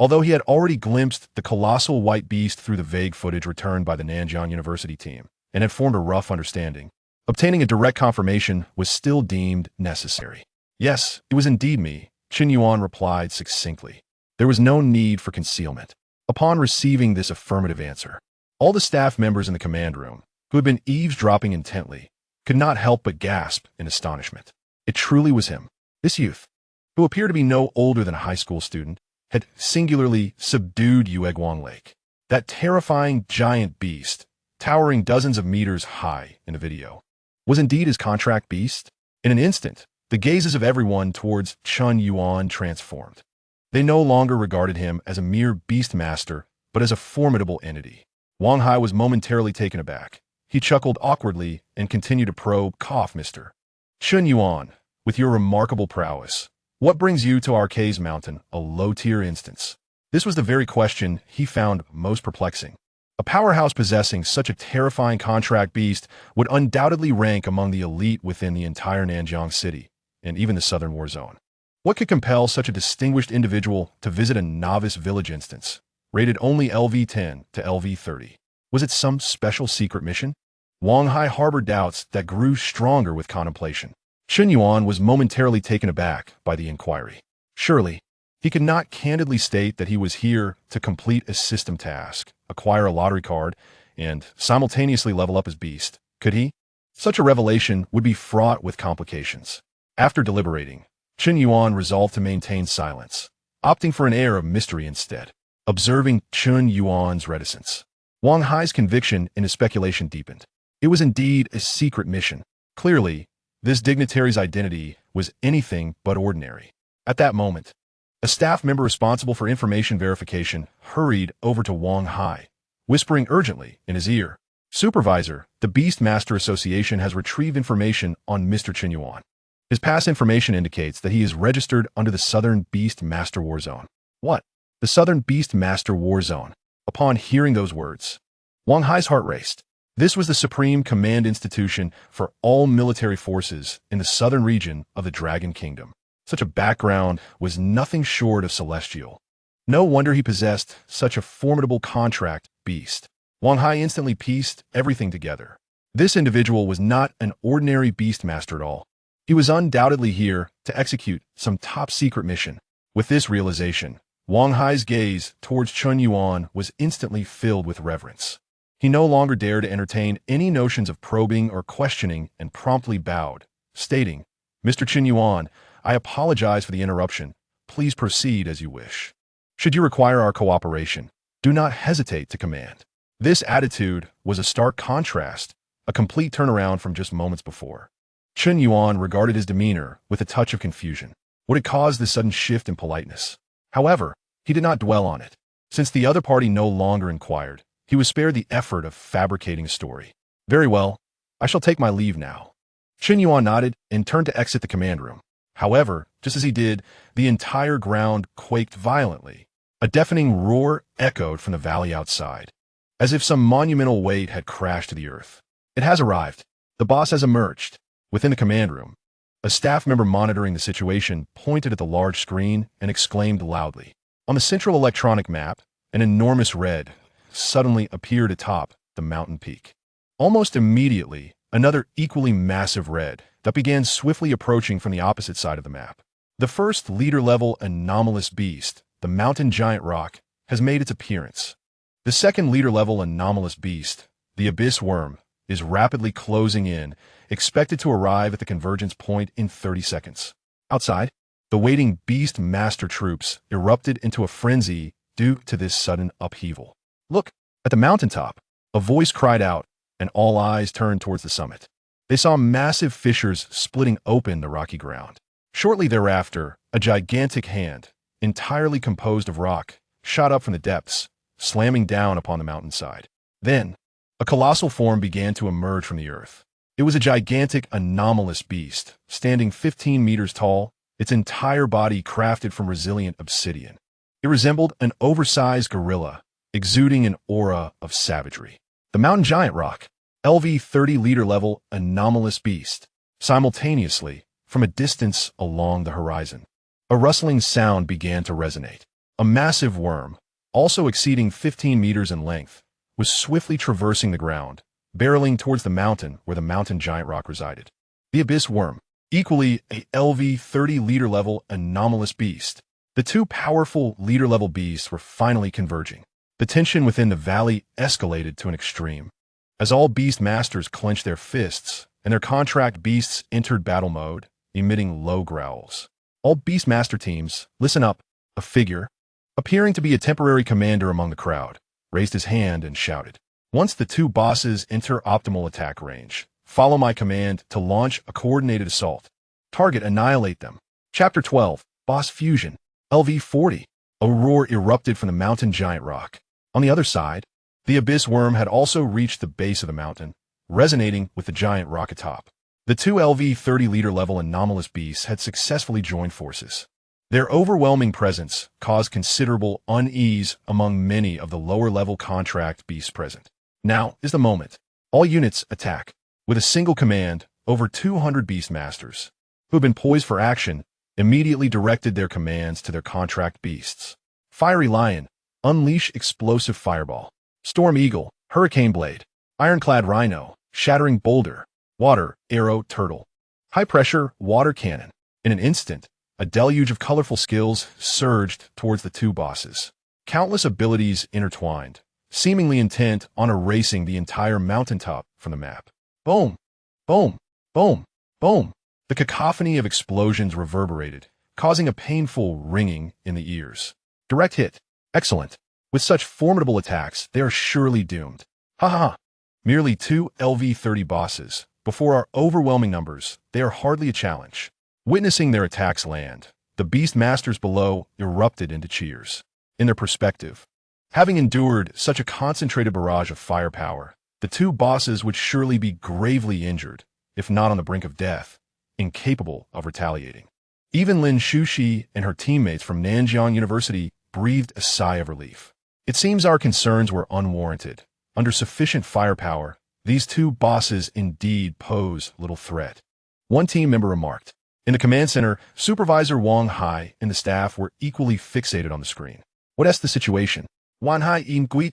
Although he had already glimpsed the colossal white beast through the vague footage returned by the Nanjiang University team and had formed a rough understanding, obtaining a direct confirmation was still deemed necessary. Yes, it was indeed me, Qin Yuan replied succinctly. There was no need for concealment. Upon receiving this affirmative answer, all the staff members in the command room, who had been eavesdropping intently, could not help but gasp in astonishment. It truly was him. This youth, who appeared to be no older than a high school student, had singularly subdued Yueguang Lake. That terrifying giant beast, towering dozens of meters high in the video, was indeed his contract beast. In an instant, the gazes of everyone towards Chun Yuan transformed. They no longer regarded him as a mere beastmaster, but as a formidable entity. Wang Hai was momentarily taken aback. He chuckled awkwardly and continued to probe, "Cough, Mr. Chun Yuan, with your remarkable prowess, what brings you to Arcay's Mountain, a low-tier instance?" This was the very question he found most perplexing. A powerhouse possessing such a terrifying contract beast would undoubtedly rank among the elite within the entire Nanjiang city, and even the southern war zone. What could compel such a distinguished individual to visit a novice village instance, rated only LV-10 to LV-30? Was it some special secret mission? Wang Hai harbored doubts that grew stronger with contemplation. Qin Yuan was momentarily taken aback by the inquiry. Surely, he could not candidly state that he was here to complete a system task, acquire a lottery card, and simultaneously level up his beast, could he? Such a revelation would be fraught with complications. After deliberating, Qin Yuan resolved to maintain silence, opting for an air of mystery instead. Observing Qin Yuan's reticence, Wang Hai's conviction in his speculation deepened. It was indeed a secret mission. Clearly, this dignitary's identity was anything but ordinary. At that moment, a staff member responsible for information verification hurried over to Wang Hai, whispering urgently in his ear, "Supervisor, the Beastmaster Association has retrieved information on Mr. Qin Yuan. His past information indicates that he is registered under the Southern Beast Master War Zone." What? The Southern Beast Master War Zone. Upon hearing those words, Wang Hai's heart raced. This was the supreme command institution for all military forces in the southern region of the Dragon Kingdom. Such a background was nothing short of celestial. No wonder he possessed such a formidable contract beast. Wang Hai instantly pieced everything together. This individual was not an ordinary beastmaster at all. He was undoubtedly here to execute some top-secret mission. With this realization, Wang Hai's gaze towards Chun Yuan was instantly filled with reverence. He no longer dared to entertain any notions of probing or questioning and promptly bowed, stating, "Mr. Qin Yuan, I apologize for the interruption. Please proceed as you wish. Should you require our cooperation, do not hesitate to command." This attitude was a stark contrast, a complete turnaround from just moments before. Qin Yuan regarded his demeanor with a touch of confusion. What had caused this sudden shift in politeness? However, he did not dwell on it. Since the other party no longer inquired, he was spared the effort of fabricating a story. "Very well, I shall take my leave now." Qin Yuan nodded and turned to exit the command room. However, just as he did, the entire ground quaked violently. A deafening roar echoed from the valley outside, as if some monumental weight had crashed to the earth. "It has arrived. The boss has emerged." Within the command room, a staff member monitoring the situation pointed at the large screen and exclaimed loudly. On the central electronic map, an enormous red suddenly appeared atop the mountain peak. Almost immediately, another equally massive red that began swiftly approaching from the opposite side of the map. The first leader-level anomalous beast, the mountain giant rock, has made its appearance. The second leader-level anomalous beast, the abyss worm, is rapidly closing in, expected to arrive at the convergence point in 30 seconds. Outside, the waiting beast master troops erupted into a frenzy due to this sudden upheaval. "Look, at the mountaintop," a voice cried out, and all eyes turned towards the summit. They saw massive fissures splitting open the rocky ground. Shortly thereafter, a gigantic hand, entirely composed of rock, shot up from the depths, slamming down upon the mountainside. Then, a colossal form began to emerge from the earth. It was a gigantic anomalous beast, standing 15 meters tall, its entire body crafted from resilient obsidian. It resembled an oversized gorilla, exuding an aura of savagery. The mountain giant rock, LV-30 leader-level anomalous beast. Simultaneously, from a distance along the horizon, a rustling sound began to resonate. A massive worm, also exceeding 15 meters in length, was swiftly traversing the ground, barreling towards the mountain where the mountain giant rock resided. The abyss worm, equally a LV-30 leader-level anomalous beast. The two powerful leader-level beasts were finally converging. The tension within the valley escalated to an extreme. As all beast masters clenched their fists, and their contract beasts entered battle mode, emitting low growls. All Beastmaster teams, listen up. A figure, appearing to be a temporary commander among the crowd, raised his hand and shouted, "Once the two bosses enter optimal attack range, follow my command to launch a coordinated assault. Target annihilate them." Chapter 12, Boss Fusion, LV-40. A roar erupted from the mountain giant rock. On the other side, the abyss worm had also reached the base of the mountain, resonating with the giant rock atop. The two LV-30 leader-level anomalous beasts had successfully joined forces. Their overwhelming presence caused considerable unease among many of the lower-level contract beasts present. Now is the moment. All units attack. With a single command, over 200 Beastmasters, who had been poised for action, immediately directed their commands to their contract beasts. Fiery Lion, unleash explosive fireball. Storm Eagle, Hurricane Blade. Ironclad Rhino, shattering boulder. Water, arrow, turtle. High-pressure, water cannon. In an instant, a deluge of colorful skills surged towards the two bosses. Countless abilities intertwined, seemingly intent on erasing the entire mountaintop from the map. Boom! Boom! Boom! Boom! The cacophony of explosions reverberated, causing a painful ringing in the ears. Direct hit. Excellent. With such formidable attacks, they are surely doomed. Ha ha! Merely two LV-30 bosses. Before our overwhelming numbers, they are hardly a challenge. Witnessing their attacks land, the Beastmasters below erupted into cheers. In their perspective, having endured such a concentrated barrage of firepower, the two bosses would surely be gravely injured, if not on the brink of death, incapable of retaliating. Even Lin Shuxi and her teammates from Nanjiang University breathed a sigh of relief. It seems our concerns were unwarranted. Under sufficient firepower, these two bosses indeed pose little threat. One team member remarked. In the command center, Supervisor Wang Hai and the staff were equally fixated on the screen. What's the situation? Wang Hai in Gui.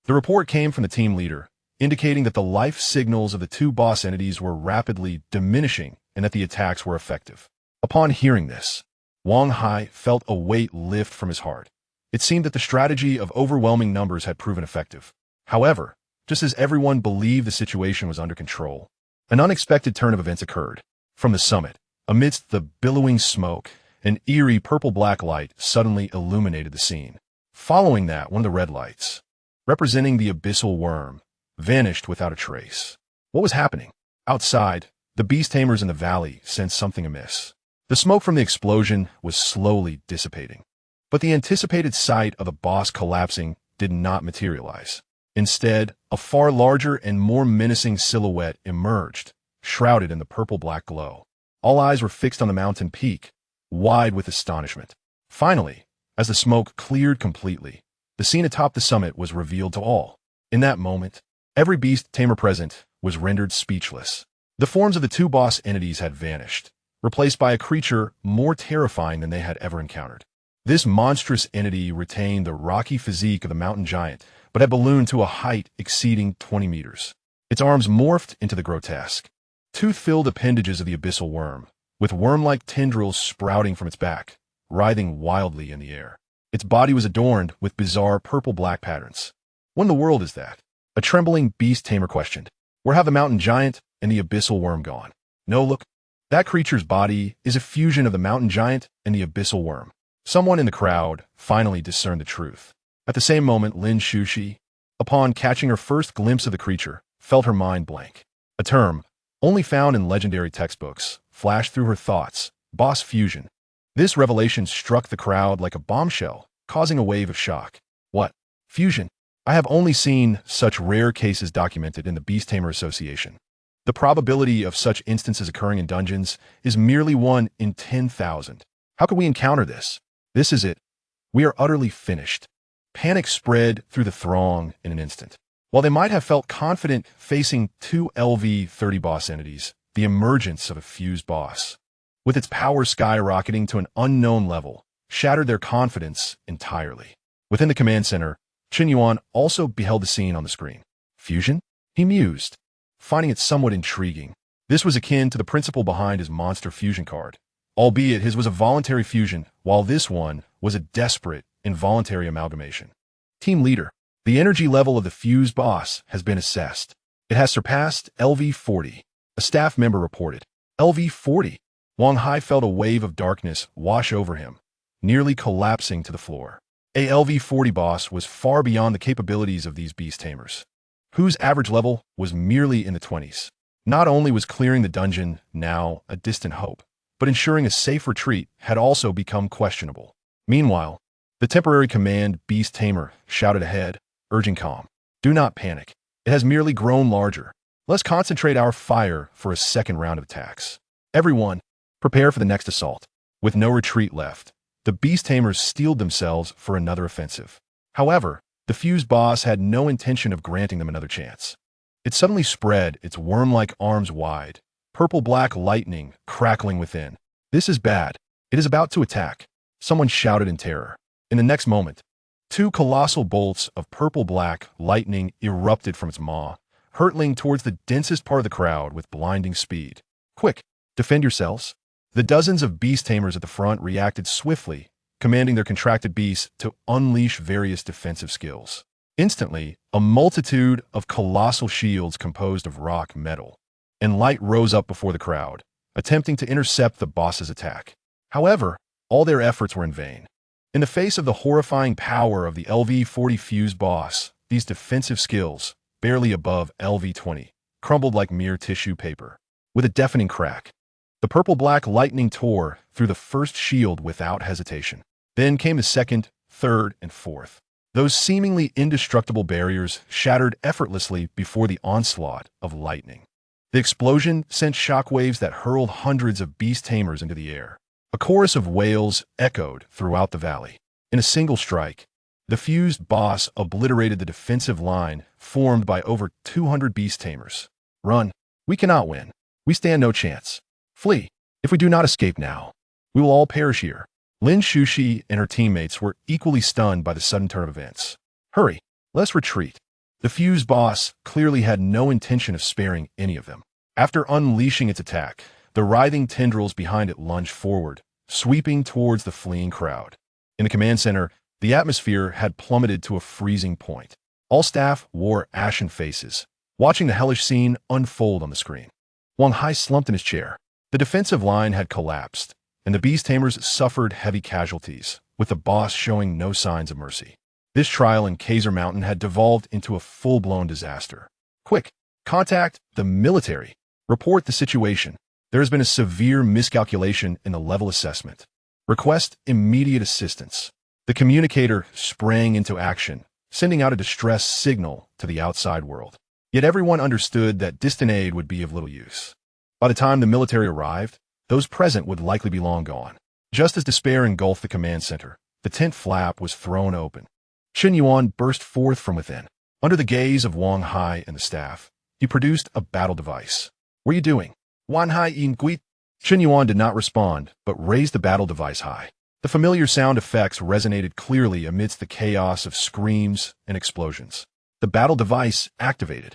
The report came from the team leader, indicating that the life signals of the two boss entities were rapidly diminishing and that the attacks were effective. Upon hearing this, Wang Hai felt a weight lift from his heart. It seemed that the strategy of overwhelming numbers had proven effective. However, just as everyone believed the situation was under control, an unexpected turn of events occurred. From the summit, amidst the billowing smoke, an eerie purple-black light suddenly illuminated the scene. Following that, one of the red lights, representing the abyssal worm, vanished without a trace. What was happening? Outside, the beast tamers in the valley sensed something amiss. The smoke from the explosion was slowly dissipating. But the anticipated sight of the boss collapsing did not materialize. Instead, a far larger and more menacing silhouette emerged, shrouded in the purple-black glow. All eyes were fixed on the mountain peak, wide with astonishment. Finally, as the smoke cleared completely, the scene atop the summit was revealed to all. In that moment, every beast tamer present was rendered speechless. The forms of the two boss entities had vanished, replaced by a creature more terrifying than they had ever encountered. This monstrous entity retained the rocky physique of the mountain giant, but had ballooned to a height exceeding 20 meters. Its arms morphed into the grotesque, tooth-filled appendages of the abyssal worm, with worm-like tendrils sprouting from its back, writhing wildly in the air. Its body was adorned with bizarre purple-black patterns. What in the world is that? A trembling beast tamer questioned. Where have the mountain giant and the abyssal worm gone? No, look. That creature's body is a fusion of the mountain giant and the abyssal worm. Someone in the crowd finally discerned the truth. At the same moment, Lin Shuxi, upon catching her first glimpse of the creature, felt her mind blank. A term, only found in legendary textbooks, flashed through her thoughts: boss fusion. This revelation struck the crowd like a bombshell, causing a wave of shock. What? Fusion? I have only seen such rare cases documented in the Beast Tamer Association. The probability of such instances occurring in dungeons is merely 1 in 10,000. How could we encounter this? This is it. We are utterly finished. Panic spread through the throng in an instant. While they might have felt confident facing two LV-30 boss entities, the emergence of a fused boss, with its power skyrocketing to an unknown level, shattered their confidence entirely. Within the command center, Chen Yuan also beheld the scene on the screen. Fusion? He mused, finding it somewhat intriguing. This was akin to the principle behind his monster fusion card, albeit his was a voluntary fusion, while this one was a desperate, involuntary amalgamation. Team leader. The energy level of the fused boss has been assessed. It has surpassed LV-40. A staff member reported. LV-40. Wang Hai felt a wave of darkness wash over him, nearly collapsing to the floor. A LV-40 boss was far beyond the capabilities of these beast tamers, whose average level was merely in the 20s. Not only was clearing the dungeon now a distant hope, but ensuring a safe retreat had also become questionable. Meanwhile, the temporary command beast tamer shouted ahead, urging calm. Do not panic. It has merely grown larger. Let's concentrate our fire for a second round of attacks. Everyone, prepare for the next assault. With no retreat left, the beast tamers steeled themselves for another offensive. However, the fused boss had no intention of granting them another chance. It suddenly spread its worm-like arms wide, purple-black lightning crackling within. This is bad. It is about to attack. Someone shouted in terror. In the next moment, two colossal bolts of purple-black lightning erupted from its maw, hurtling towards the densest part of the crowd with blinding speed. Quick, defend yourselves. The dozens of beast tamers at the front reacted swiftly, commanding their contracted beasts to unleash various defensive skills. Instantly, a multitude of colossal shields composed of rock, metal, and light rose up before the crowd, attempting to intercept the boss's attack. However, all their efforts were in vain. In the face of the horrifying power of the LV-40 fused boss, these defensive skills, barely above LV-20, crumbled like mere tissue paper. With a deafening crack, the purple-black lightning tore through the first shield without hesitation. Then came the second, third, and fourth. Those seemingly indestructible barriers shattered effortlessly before the onslaught of lightning. The explosion sent shockwaves that hurled hundreds of beast tamers into the air. A chorus of wails echoed throughout the valley. In a single strike, the fused boss obliterated the defensive line formed by over 200 beast tamers. Run. We cannot win. We stand no chance. Flee. If we do not escape now, we will all perish here. Lin Shushi and her teammates were equally stunned by the sudden turn of events. Hurry. Let's retreat. The fused boss clearly had no intention of sparing any of them. After unleashing its attack, the writhing tendrils behind it lunged forward, sweeping towards the fleeing crowd. In the command center, the atmosphere had plummeted to a freezing point. All staff wore ashen faces, watching the hellish scene unfold on the screen. Wang Hai slumped in his chair. The defensive line had collapsed, and the beast tamers suffered heavy casualties, with the boss showing no signs of mercy. This trial in Kaiser Mountain had devolved into a full-blown disaster. Quick, contact the military. Report the situation. There has been a severe miscalculation in the level assessment. Request immediate assistance. The communicator sprang into action, sending out a distress signal to the outside world. Yet everyone understood that distant aid would be of little use. By the time the military arrived, those present would likely be long gone. Just as despair engulfed the command center, the tent flap was thrown open. Chen Yuan burst forth from within. Under the gaze of Wang Hai and the staff, he produced a battle device. What are you doing? Wang Hai in Gui. Chen Yuan did not respond, but raised the battle device high. The familiar sound effects resonated clearly amidst the chaos of screams and explosions. The battle device activated.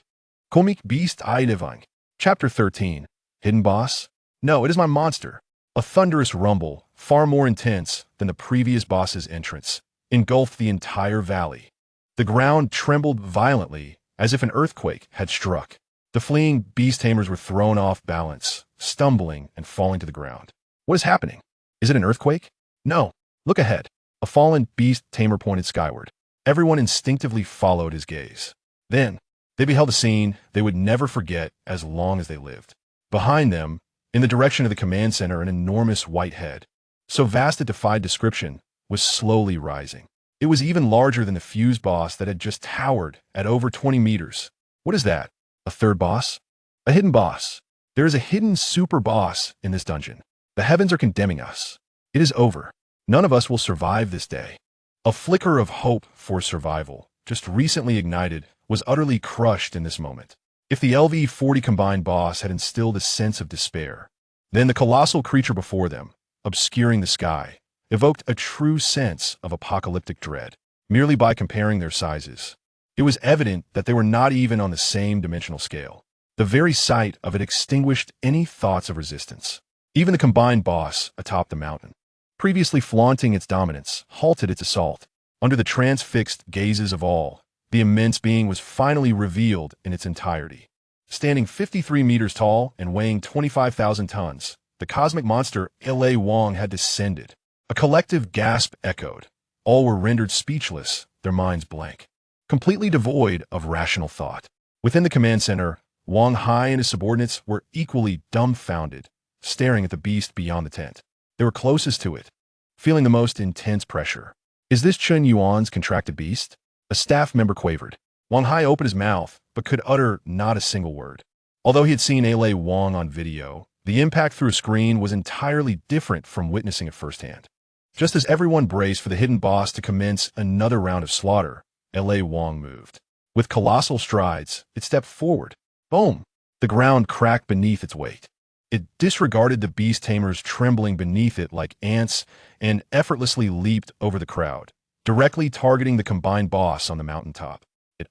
Comic Beast Aidevang. Chapter 13. Hidden Boss? No, it is my monster. A thunderous rumble, far more intense than the previous boss's entrance, engulfed the entire valley. The ground trembled violently, as if an earthquake had struck. The fleeing beast tamers were thrown off balance, stumbling and falling to the ground. What is happening? Is it an earthquake? No. Look ahead. A fallen beast tamer pointed skyward. Everyone instinctively followed his gaze. Then, they beheld a scene they would never forget as long as they lived. Behind them, in the direction of the command center, an enormous white head, so vast it defied description, was slowly rising. It was even larger than the fused boss that had just towered at over 20 meters. What is that? A third boss? A hidden boss. There is a hidden super boss in this dungeon. The heavens are condemning us. It is over. None of us will survive this day. A flicker of hope for survival, just recently ignited, was utterly crushed in this moment. If the LV-40 combined boss had instilled a sense of despair, then the colossal creature before them, obscuring the sky, evoked a true sense of apocalyptic dread, merely by comparing their sizes. It was evident that they were not even on the same dimensional scale. The very sight of it extinguished any thoughts of resistance. Even the combined boss atop the mountain, previously flaunting its dominance, halted its assault. Under the transfixed gazes of all, the immense being was finally revealed in its entirety. Standing 53 meters tall and weighing 25,000 tons, the cosmic monster Leo-Nix had descended. A collective gasp echoed. All were rendered speechless, their minds blank, completely devoid of rational thought. Within the command center, Wang Hai and his subordinates were equally dumbfounded, staring at the beast beyond the tent. They were closest to it, feeling the most intense pressure. "Is this Chen Yuan's contracted beast?" A staff member quavered. Wang Hai opened his mouth, but could utter not a single word. Although he had seen Leo-Nix on video, the impact through a screen was entirely different from witnessing it firsthand. Just as everyone braced for the hidden boss to commence another round of slaughter, Leo-Nix moved. With colossal strides, it stepped forward. Boom! The ground cracked beneath its weight. It disregarded the beast tamers trembling beneath it like ants and effortlessly leaped over the crowd, directly targeting the combined boss on the mountaintop.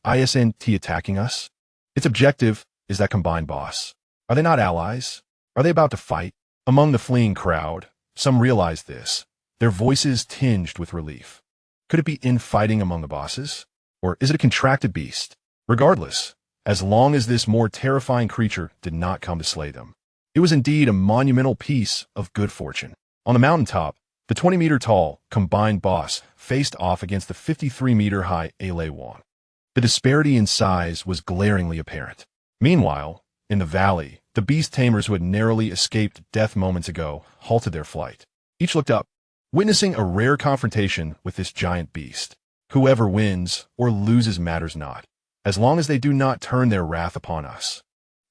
Isn't attacking us? Its objective is that combined boss. Are they not allies? Are they about to fight? Among the fleeing crowd, some realized this, their voices tinged with relief. Could it be infighting among the bosses? Or is it a contracted beast? Regardless, as long as this more terrifying creature did not come to slay them, it was indeed a monumental piece of good fortune. On the mountaintop, the 20-meter-tall combined boss faced off against the 53-meter-high Leo-Nix. The disparity in size was glaringly apparent. Meanwhile, in the valley, the beast tamers who had narrowly escaped death moments ago halted their flight. Each looked up, witnessing a rare confrontation with this giant beast. Whoever wins or loses matters not, as long as they do not turn their wrath upon us.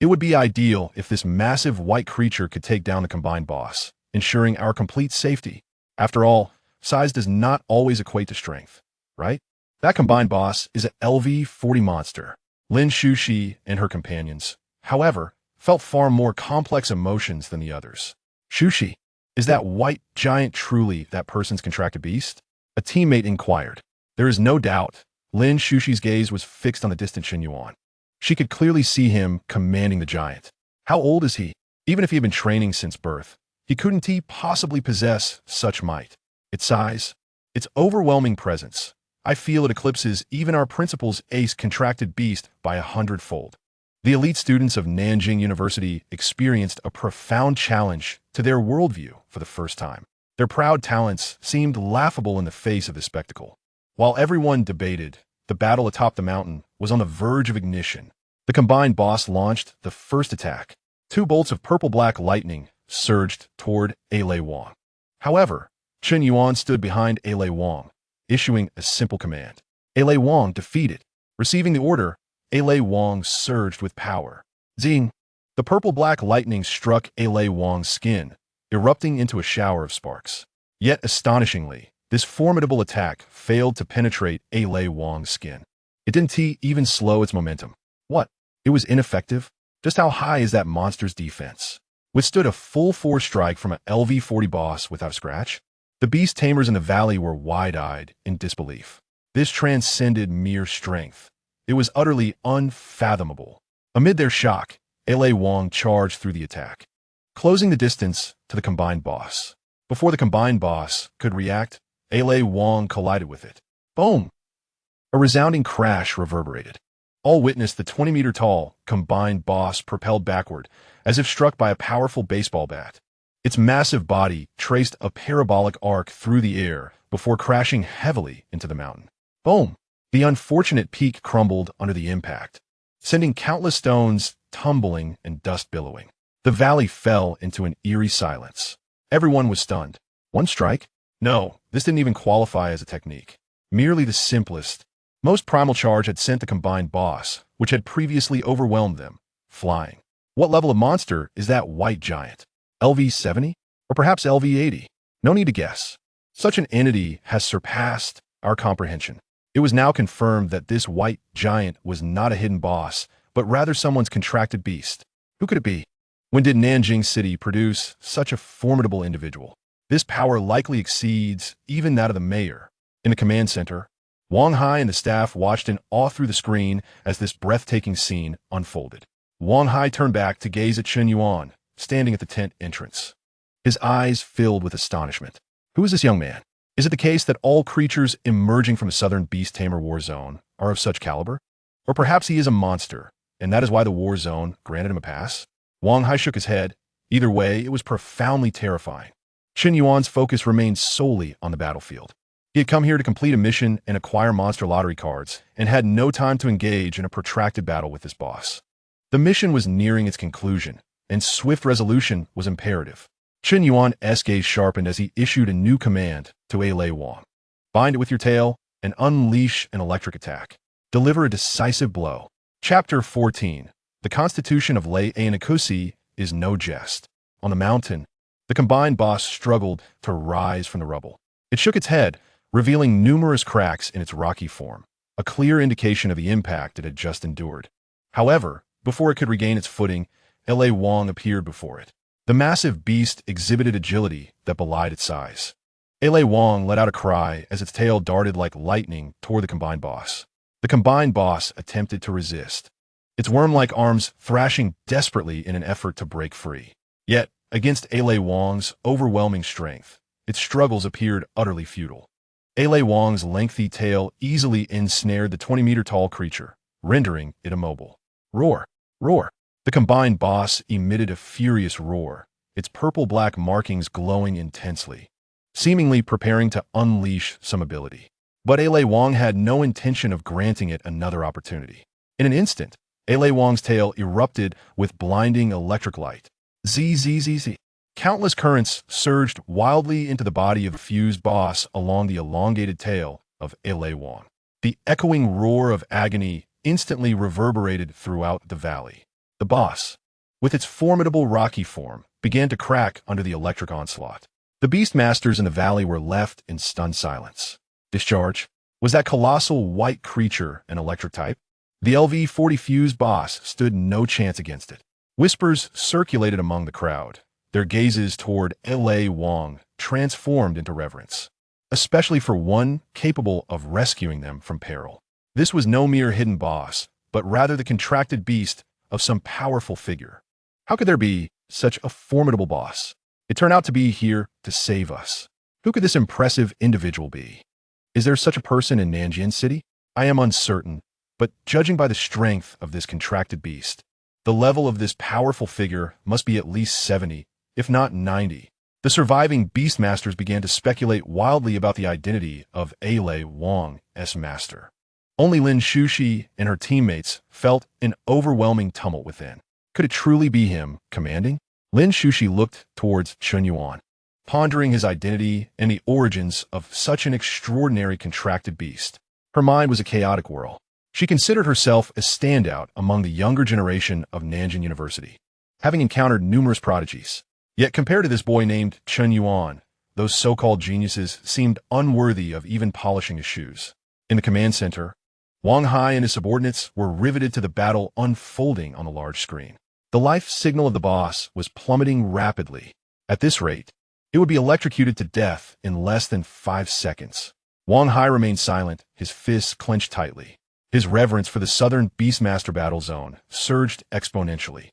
It would be ideal if this massive white creature could take down the combined boss, ensuring our complete safety. After all, size does not always equate to strength, right? That combined boss is an LV-40 monster. Lin Shushi and her companions, however, felt far more complex emotions than the others. "Shushi, is that white giant truly that person's contracted beast?" A teammate inquired. There is no doubt. Lin Shushi's gaze was fixed on the distant Chen Yuan. She could clearly see him commanding the giant. How old is he? Even if he had been training since birth, couldn't he possibly possess such might? Its size, its overwhelming presence. I feel it eclipses even our principal's ace contracted beast by 100-fold. The elite students of Nanjing University experienced a profound challenge to their worldview for the first time. Their proud talents seemed laughable in the face of this spectacle. While everyone debated, the battle atop the mountain was on the verge of ignition. The combined boss launched the first attack. 2 bolts of purple-black lightning surged toward Leo-Nix. However, Chen Yuan stood behind Leo-Nix, issuing a simple command. Leo-Nix defeated. Receiving the order, Leo-Nix surged with power. Zing! The purple-black lightning struck Leo-Nix's skin, erupting into a shower of sparks. Yet astonishingly, this formidable attack failed to penetrate Leo-Nix's skin. It didn't even slow its momentum. What? It was ineffective? Just how high is that monster's defense? Withstood a full-force strike from an LV-40 boss without a scratch? The beast tamers in the valley were wide-eyed in disbelief. This transcended mere strength. It was utterly unfathomable. Amid their shock, Leo-Nix charged through the attack, closing the distance to the combined boss. Before the combined boss could react, Leo-Nix collided with it. Boom! A resounding crash reverberated. All witnessed the 20-meter-tall combined boss propelled backward, as if struck by a powerful baseball bat. Its massive body traced a parabolic arc through the air before crashing heavily into the mountain. Boom! The unfortunate peak crumbled under the impact, sending countless stones tumbling and dust billowing. The valley fell into an eerie silence. Everyone was stunned. One strike? No, this didn't even qualify as a technique. Merely the simplest, most primal charge had sent the combined boss, which had previously overwhelmed them, flying. What level of monster is that white giant? LV-70? Or perhaps LV-80? No need to guess. Such an entity has surpassed our comprehension. It was now confirmed that this white giant was not a hidden boss, but rather someone's contracted beast. Who could it be? When did Nanjing City produce such a formidable individual? This power likely exceeds even that of the mayor. In the command center, Wang Hai and the staff watched in awe through the screen as this breathtaking scene unfolded. Wang Hai turned back to gaze at Chen Yuan, standing at the tent entrance. His eyes filled with astonishment. Who is this young man? Is it the case that all creatures emerging from the southern beast tamer war zone are of such caliber? Or perhaps he is a monster, and that is why the war zone granted him a pass? Wang Hai shook his head. Either way, it was profoundly terrifying. Chen Yuan's focus remained solely on the battlefield. He had come here to complete a mission and acquire monster lottery cards, and had no time to engage in a protracted battle with this boss. The mission was nearing its conclusion, and swift resolution was imperative. Chen Yuan's gaze sharpened as he issued a new command to Lei Wang. Bind it with your tail and unleash an electric attack. Deliver a decisive blow. Chapter 14. The Constitution of Leo-Nix is no jest. On the mountain, the combined boss struggled to rise from the rubble. It shook its head, revealing numerous cracks in its rocky form, a clear indication of the impact it had just endured. However, before it could regain its footing, Lei Wang appeared before it. The massive beast exhibited agility that belied its size. Lei Wang let out a cry as its tail darted like lightning toward the combined boss. The combined boss attempted to resist, its worm-like arms thrashing desperately in an effort to break free. Yet, against Lei Wang's overwhelming strength, its struggles appeared utterly futile. Lei Wang's lengthy tail easily ensnared the 20-meter-tall creature, rendering it immobile. Roar! Roar! The combined boss emitted a furious roar, its purple-black markings glowing intensely, seemingly preparing to unleash some ability. But Lei Wang had no intention of granting it another opportunity. In an instant, Lei Wang's tail erupted with blinding electric light. Zzz. Countless currents surged wildly into the body of the fused boss along the elongated tail of Lei Wang. The echoing roar of agony instantly reverberated throughout the valley. The boss, with its formidable rocky form, began to crack under the electric onslaught. The beastmasters in the valley were left in stunned silence. Discharge? Was that colossal white creature an electric type? The LV-40 fused boss stood no chance against it. Whispers circulated among the crowd, their gazes toward Lei Wang transformed into reverence, especially for one capable of rescuing them from peril. This was no mere hidden boss, but rather the contracted beast of some powerful figure. How could there be such a formidable boss? It turned out to be here to save us. Who could this impressive individual be? Is there such a person in Nanjing City? I am uncertain, but judging by the strength of this contracted beast, the level of this powerful figure must be at least 70, if not 90. The surviving beastmasters began to speculate wildly about the identity of Lei Wang's master. Only Lin Shushi and her teammates felt an overwhelming tumult within. Could it truly be him commanding? Lin Shushi looked towards Chen Yuan, pondering his identity and the origins of such an extraordinary contracted beast. Her mind was a chaotic whirl. She considered herself a standout among the younger generation of Nanjing University, having encountered numerous prodigies. Yet compared to this boy named Chen Yuan, those so-called geniuses seemed unworthy of even polishing his shoes. In the command center, Wang Hai and his subordinates were riveted to the battle unfolding on the large screen. The life signal of the boss was plummeting rapidly. At this rate, it would be electrocuted to death in less than 5 seconds. Wang Hai remained silent, his fists clenched tightly. His reverence for the southern Beastmaster battle zone surged exponentially.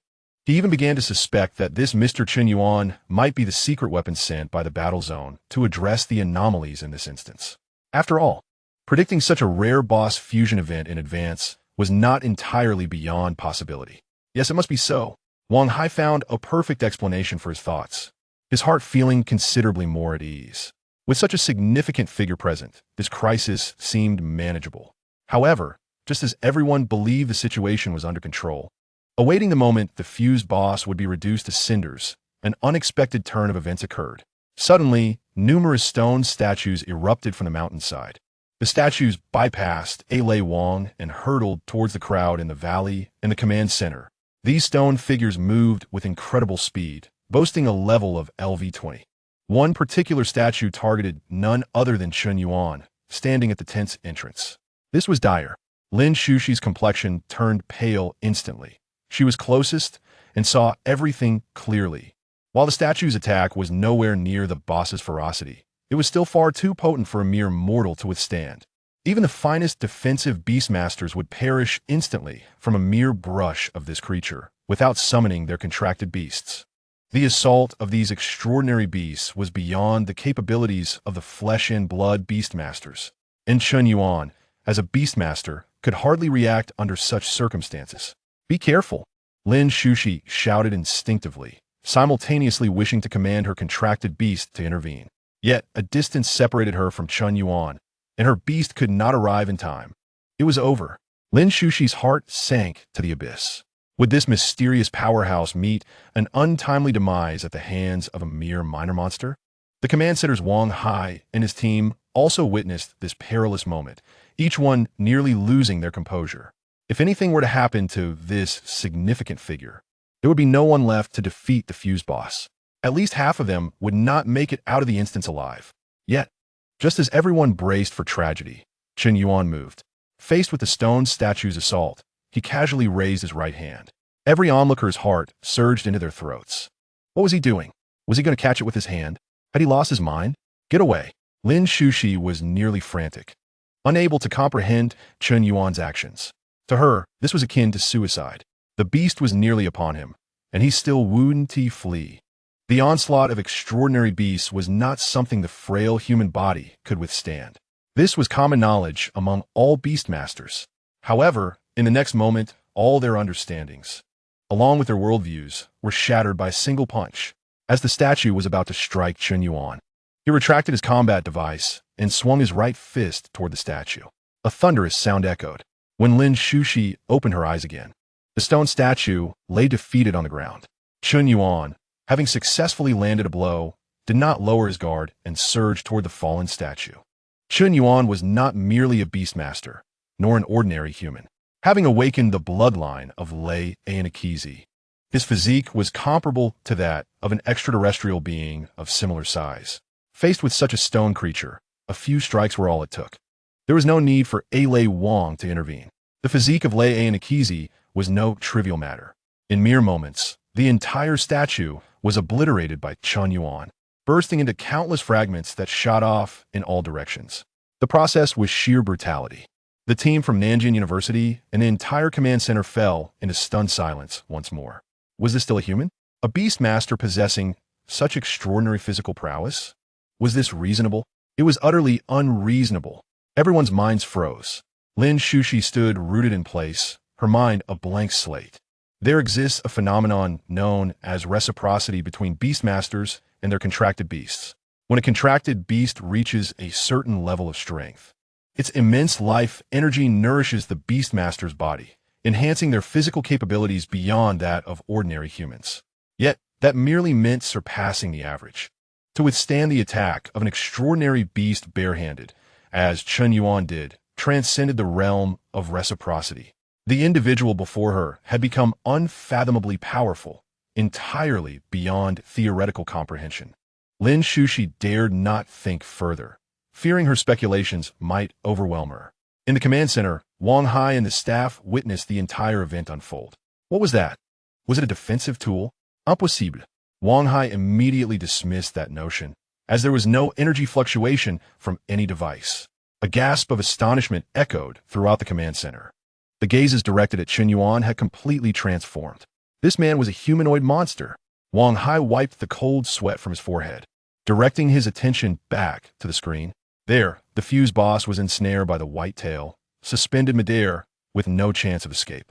He even began to suspect that this Mr. Chen Yuan might be the secret weapon sent by the battle zone to address the anomalies in this instance. After all, predicting such a rare boss fusion event in advance was not entirely beyond possibility. Yes, it must be so. Wang Hai found a perfect explanation for his thoughts, his heart feeling considerably more at ease. With such a significant figure present, this crisis seemed manageable. However, just as everyone believed the situation was under control, awaiting the moment the fused boss would be reduced to cinders, an unexpected turn of events occurred. Suddenly, numerous stone statues erupted from the mountainside. The statues bypassed Lei Wang and hurtled towards the crowd in the valley and the command center. These stone figures moved with incredible speed, boasting a level of LV-20. One particular statue targeted none other than Chen Yuan, standing at the tent's entrance. This was dire. Lin Shushi's complexion turned pale instantly. She was closest and saw everything clearly. While the statue's attack was nowhere near the boss's ferocity, it was still far too potent for a mere mortal to withstand. Even the finest defensive beastmasters would perish instantly from a mere brush of this creature, without summoning their contracted beasts. The assault of these extraordinary beasts was beyond the capabilities of the flesh-and-blood beastmasters, and Chen Yuan, as a beastmaster, could hardly react under such circumstances. "Be careful," Lin Shushi shouted instinctively, simultaneously wishing to command her contracted beast to intervene. Yet a distance separated her from Chen Yuan, and her beast could not arrive in time. It was over. Lin Shushi's heart sank to the abyss. Would this mysterious powerhouse meet an untimely demise at the hands of a mere minor monster? The command center's Wang Hai and his team also witnessed this perilous moment, each one nearly losing their composure. If anything were to happen to this significant figure, there would be no one left to defeat the fuse boss. At least half of them would not make it out of the instance alive. Yet, just as everyone braced for tragedy, Chen Yuan moved. Faced with the stone statue's assault, he casually raised his right hand. Every onlooker's heart surged into their throats. What was he doing? Was he going to catch it with his hand? Had he lost his mind? Get away! Lin Shushi was nearly frantic, unable to comprehend Chen Yuan's actions. To her, this was akin to suicide. The beast was nearly upon him, and he still wouldn't flee. The onslaught of extraordinary beasts was not something the frail human body could withstand. This was common knowledge among all beastmasters. However, in the next moment, all their understandings, along with their worldviews, were shattered by a single punch. As the statue was about to strike Chen Yuan, he retracted his combat device and swung his right fist toward the statue. A thunderous sound echoed. When Lin Shushi opened her eyes again, the stone statue lay defeated on the ground. Chen Yuan, having successfully landed a blow, did not lower his guard and surged toward the fallen statue. Chen Yuan was not merely a beastmaster, nor an ordinary human. Having awakened the bloodline of Leo-Nix, his physique was comparable to that of an extraterrestrial being of similar size. Faced with such a stone creature, a few strikes were all it took. There was no need for Lei Wang to intervene. The physique of Leo-Nix was no trivial matter. In mere moments, the entire statue was obliterated by Chen Yuan, bursting into countless fragments that shot off in all directions. The process was sheer brutality. The team from Nanjing University and the entire command center fell into stunned silence once more. Was this still a human? A beastmaster possessing such extraordinary physical prowess? Was this reasonable? It was utterly unreasonable. Everyone's minds froze. Lin Shushi stood rooted in place, her mind a blank slate. There exists a phenomenon known as reciprocity between beastmasters and their contracted beasts. When a contracted beast reaches a certain level of strength, its immense life energy nourishes the beastmaster's body, enhancing their physical capabilities beyond that of ordinary humans. Yet, that merely meant surpassing the average. To withstand the attack of an extraordinary beast barehanded, as Chen Yuan did, transcended the realm of reciprocity. The individual before her had become unfathomably powerful, entirely beyond theoretical comprehension. Lin Shushi dared not think further, fearing her speculations might overwhelm her. In the command center, Wang Hai and the staff witnessed the entire event unfold. What was that? Was it a defensive tool? Impossible. Wang Hai immediately dismissed that notion, as there was no energy fluctuation from any device. A gasp of astonishment echoed throughout the command center. The gazes directed at Chen Yuan had completely transformed. This man was a humanoid monster. Wang Hai wiped the cold sweat from his forehead, directing his attention back to the screen. There, the fuse boss was ensnared by the white tail, suspended midair, with no chance of escape.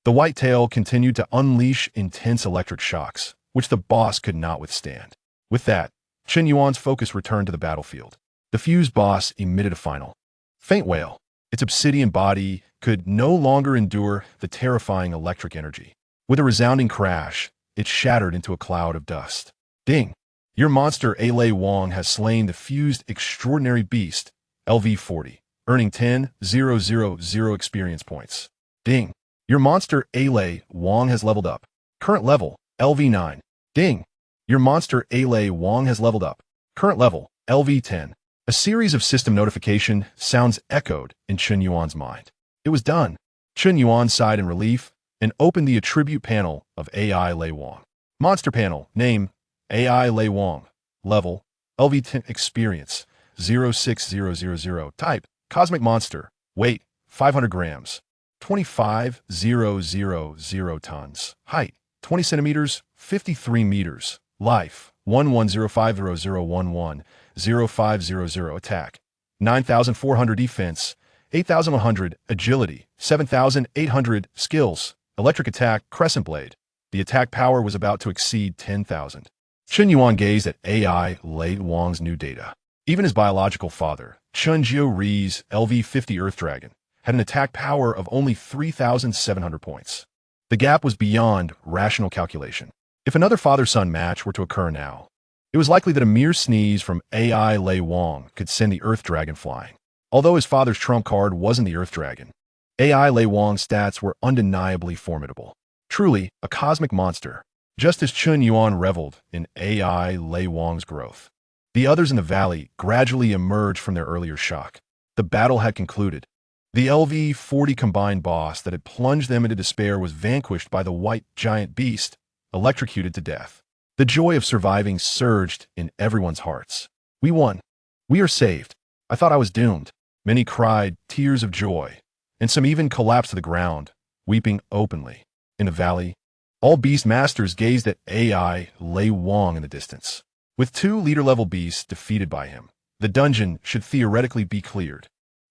The white tail continued to unleash intense electric shocks, which the boss could not withstand. With that, Chen Yuan's focus returned to the battlefield. The fuse boss emitted a final faint wail. Its obsidian body could no longer endure the terrifying electric energy. With a resounding crash, it shattered into a cloud of dust. Ding! Your monster Lei Wang has slain the fused extraordinary beast, LV40, earning 10,000 experience points. Ding! Your monster Lei Wang has leveled up. Current level, LV9. Ding! Your monster Lei Wang has leveled up. Current level, LV10. A series of system notification sounds echoed in Chen Yuan's mind. It was done. Chen Yuan sighed in relief and opened the attribute panel of AI Lei Wang. Monster panel, name, AI Lei Wang. Level, LV10 Experience, 06000. Type, Cosmic Monster. Weight, 500 grams. 25,000 tons. Height, 20 centimeters, 53 meters. Life, 110500110500. Attack, 9,400 defense, 8,100 agility, 7,800 skills. Electric attack, Crescent Blade. The attack power was about to exceed 10,000. Chen Yuan gazed at AI Lei Wang's new data. Even his biological father, Chun Jiu Ri's LV-50 Earth Dragon, had an attack power of only 3,700 points. The gap was beyond rational calculation. If another father-son match were to occur now, it was likely that a mere sneeze from AI Lei Wang could send the Earth Dragon flying. Although his father's trump card wasn't the Earth Dragon, AI Lei Wang's stats were undeniably formidable. Truly, a cosmic monster, just as Chun Yuan reveled in AI Lei Wang's growth. The others in the valley gradually emerged from their earlier shock. The battle had concluded. The LV-40 combined boss that had plunged them into despair was vanquished by the white giant beast, electrocuted to death. The joy of surviving surged in everyone's hearts. We won. We are saved. I thought I was doomed. Many cried tears of joy, and some even collapsed to the ground, weeping openly. In the valley, all beast masters gazed at AI Lei Wang in the distance. With 2 leader-level beasts defeated by him, the dungeon should theoretically be cleared.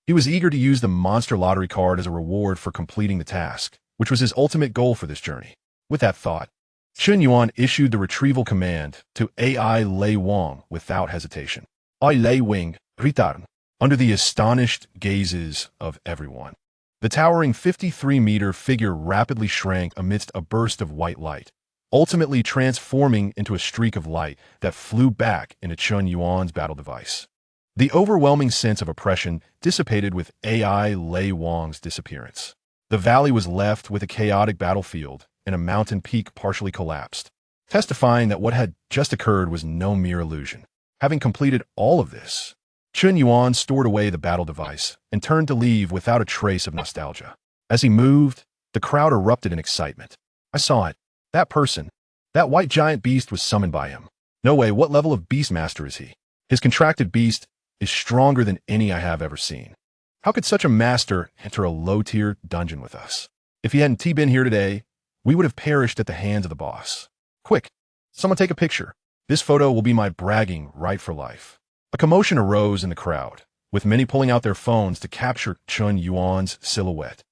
He was eager to use the monster lottery card as a reward for completing the task, which was his ultimate goal for this journey. With that thought, Chun Yuan issued the retrieval command to AI Lei Wang without hesitation. I Lei Wing, return. Under the astonished gazes of everyone, the towering 53-meter figure rapidly shrank amidst a burst of white light, ultimately transforming into a streak of light that flew back into Chun Yuan's battle device. The overwhelming sense of oppression dissipated with AI Lei Wang's disappearance. The valley was left with a chaotic battlefield and a mountain peak partially collapsed, testifying that what had just occurred was no mere illusion. Having completed all of this, Chun Yuan stored away the battle device and turned to leave without a trace of nostalgia. As he moved, the crowd erupted in excitement. I saw it. That person, that white giant beast was summoned by him. No way, what level of beastmaster is he? His contracted beast is stronger than any I have ever seen. How could such a master enter a low-tier dungeon with us? If he hadn't been here today, we would have perished at the hands of the boss. Quick, someone take a picture. This photo will be my bragging right for life. A commotion arose in the crowd, with many pulling out their phones to capture Chun Yuan's silhouette.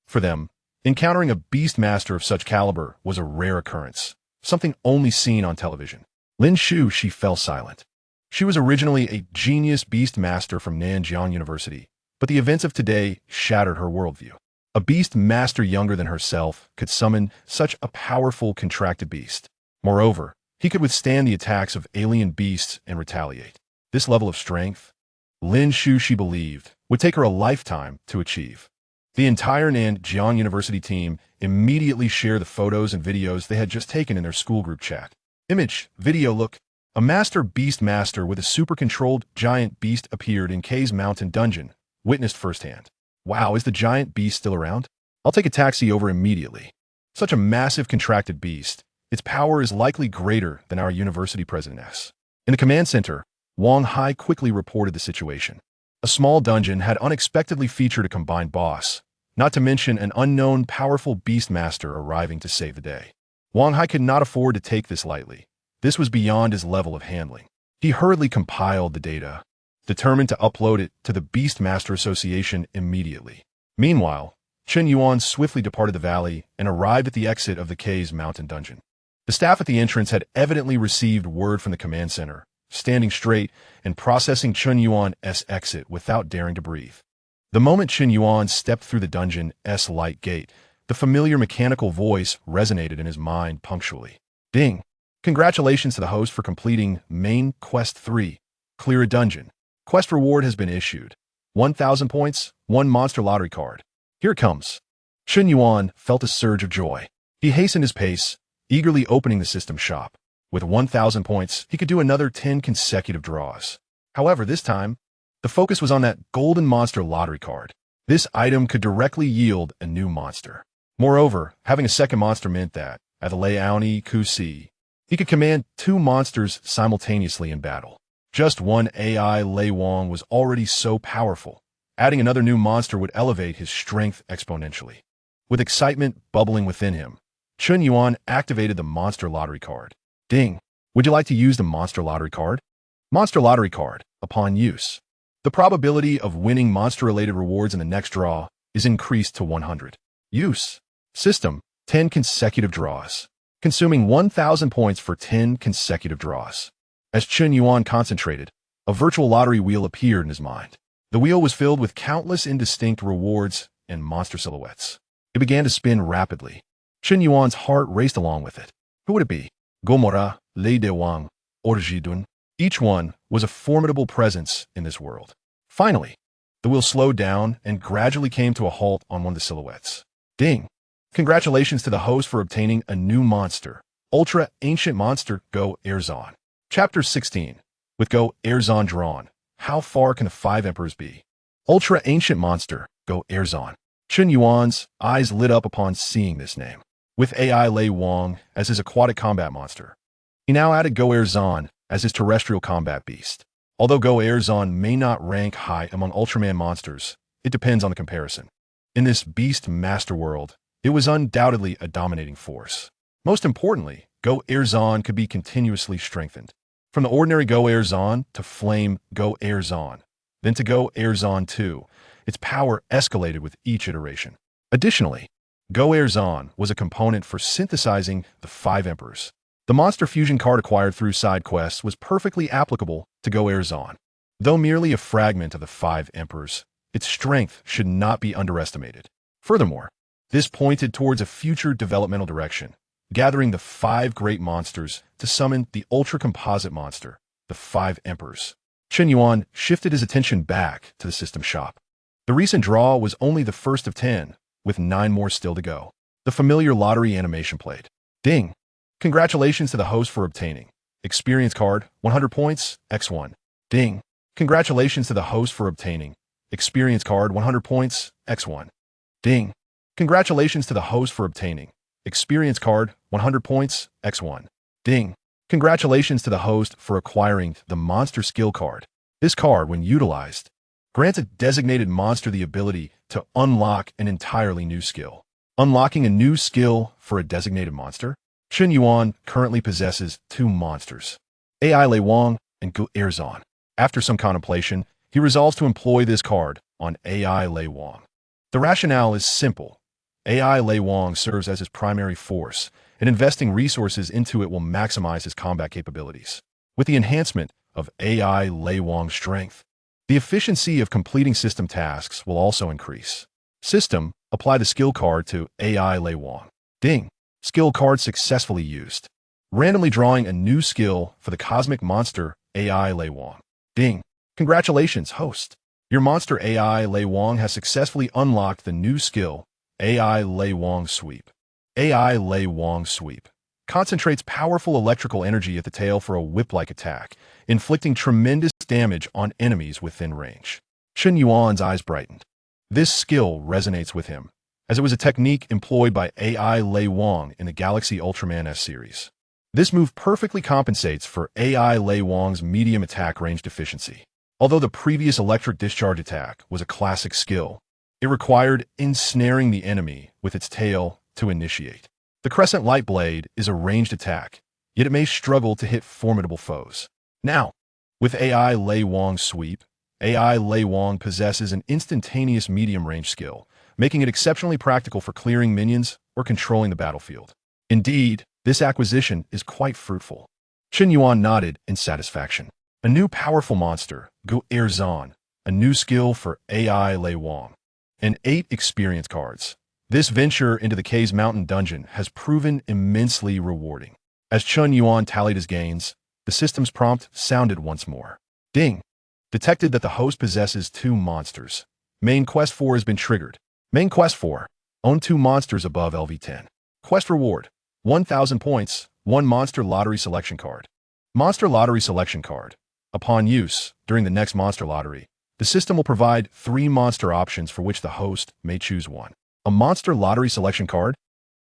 For them, encountering a beastmaster of such caliber was a rare occurrence, something only seen on television. Lin Shu, she fell silent. She was originally a genius beastmaster from Nanjiang University, but the events of today shattered her worldview. A beastmaster younger than herself could summon such a powerful contracted beast. Moreover, he could withstand the attacks of alien beasts and retaliate. This level of strength, Lin Shu, she believed, would take her a lifetime to achieve. The entire Nanjiang University team immediately shared the photos and videos they had just taken in their school group chat. Image, video, look. A master beastmaster with a super-controlled giant beast appeared in K's mountain dungeon, witnessed firsthand. Wow, is the giant beast still around? I'll take a taxi over immediately. Such a massive contracted beast, its power is likely greater than our university presidentess. In the command center, Wang Hai quickly reported the situation. A small dungeon had unexpectedly featured a combined boss, not to mention an unknown powerful beastmaster arriving to save the day. Wang Hai could not afford to take this lightly. This was beyond his level of handling. He hurriedly compiled the data, determined to upload it to the Beastmaster Association immediately. Meanwhile, Chun Yuan swiftly departed the valley and arrived at the exit of the K's mountain dungeon. The staff at the entrance had evidently received word from the command center, standing straight and processing Chun Yuan's exit without daring to breathe. The moment Chun Yuan stepped through the dungeon's light gate, the familiar mechanical voice resonated in his mind punctually. Ding! Congratulations to the host for completing Main Quest 3. Clear a dungeon. Quest reward has been issued. 1,000 points, 1 monster lottery card. Here it comes. Chun Yuan felt a surge of joy. He hastened his pace, eagerly opening the system shop. With 1,000 points, he could do another 10 consecutive draws. However, this time, the focus was on that golden monster lottery card. This item could directly yield a new monster. Moreover, having a second monster meant that, at the Leo-Nix, He could command 2 monsters simultaneously in battle. Just one AI Lei Wang was already so powerful. Adding another new monster would elevate his strength exponentially. With excitement bubbling within him, Chun Yuan activated the Monster Lottery card. Ding! Would you like to use the Monster Lottery card? Monster Lottery card. Upon use, the probability of winning monster-related rewards in the next draw is increased to 100. Use. System. 10 consecutive draws. Consuming 1,000 points for 10 consecutive draws. As Chun Yuan concentrated, a virtual lottery wheel appeared in his mind. The wheel was filled with countless indistinct rewards and monster silhouettes. It began to spin rapidly. Chun Yuan's heart raced along with it. Who would it be? Gomorrah, Lei De Wang, or Jidun? Each one was a formidable presence in this world. Finally, the wheel slowed down and gradually came to a halt on one of the silhouettes. Ding! Congratulations to the host for obtaining a new monster. Ultra Ancient Monster Go Erzon. Chapter 16. With Go Erzon drawn, how far can the 5 emperors be? Ultra Ancient Monster Go Erzon. Chun Yuan's eyes lit up upon seeing this name. With AI Lei Wang as his aquatic combat monster, he now added Go Erzon as his terrestrial combat beast. Although Go Erzon may not rank high among Ultraman monsters, it depends on the comparison. In this beast master world, it was undoubtedly a dominating force. Most importantly, Go Erzon could be continuously strengthened. From the ordinary Go Erzon to Flame Go Erzon, then to Go Erzon 2, its power escalated with each iteration. Additionally, Go Erzon was a component for synthesizing the 5 emperors. The monster fusion card acquired through side quests was perfectly applicable to Go Erzon. Though merely a fragment of the 5 emperors, its strength should not be underestimated. Furthermore, this pointed towards a future developmental direction, gathering the 5 great monsters to summon the ultra-composite monster, the 5 emperors. Chun Yuan shifted his attention back to the system shop. The recent draw was only the first of 10, with 9 more still to go. The familiar lottery animation played. Ding! Congratulations to the host for obtaining Experience card, 100 points, X1. Ding! Congratulations to the host for obtaining Experience card, 100 points, X1. Ding! Congratulations to the host for obtaining Experience card, 100 points, X1. Ding! Congratulations to the host for acquiring the Monster Skill card. This card, when utilized, grants a designated monster the ability to unlock an entirely new skill. Unlocking a new skill for a designated monster? Chun Yuan currently possesses 2 monsters, AI Lei Wang and Go Erzon. After some contemplation, he resolves to employ this card on AI Lei Wang. The rationale is simple. AI Lei Wang serves as his primary force, and investing resources into it will maximize his combat capabilities. With the enhancement of AI Lei Wang's strength, the efficiency of completing system tasks will also increase. System, apply the skill card to AI Lei Wang. Ding! Skill card successfully used. Randomly drawing a new skill for the cosmic monster AI Lei Wang. Ding! Congratulations, host. Your monster AI Lei Wang has successfully unlocked the new skill AI Lei Wang Sweep. AI Lei Wang Sweep concentrates powerful electrical energy at the tail for a whip-like attack, inflicting tremendous damage on enemies within range. Chun Yuan's eyes brightened. This skill resonates with him, as it was a technique employed by AI Lei Wang in the Galaxy Ultraman S series. This move perfectly compensates for AI Lei Wang's medium attack range deficiency. Although the previous electric discharge attack was a classic skill, it required ensnaring the enemy with its tail to initiate. The Crescent Light Blade is a ranged attack, yet it may struggle to hit formidable foes. Now, with AI Lei Wang Sweep, AI Lei Wang possesses an instantaneous medium-range skill, making it exceptionally practical for clearing minions or controlling the battlefield. Indeed, this acquisition is quite fruitful. Chun Yuan nodded in satisfaction. A new powerful monster, Go Erzon, a new skill for AI Lei Wang, and 8 experience cards. This venture into the K's Mountain Dungeon has proven immensely rewarding. As Chun Yuan tallied his gains, the system's prompt sounded once more. Ding! Detected that the host possesses 2 monsters. Main Quest 4 has been triggered. Main Quest 4. Own 2 monsters above LV10. Quest reward. 1,000 points, 1 Monster Lottery Selection card. Monster Lottery Selection card. Upon use, during the next Monster Lottery, the system will provide 3 monster options for which the host may choose one. A Monster Lottery Selection card?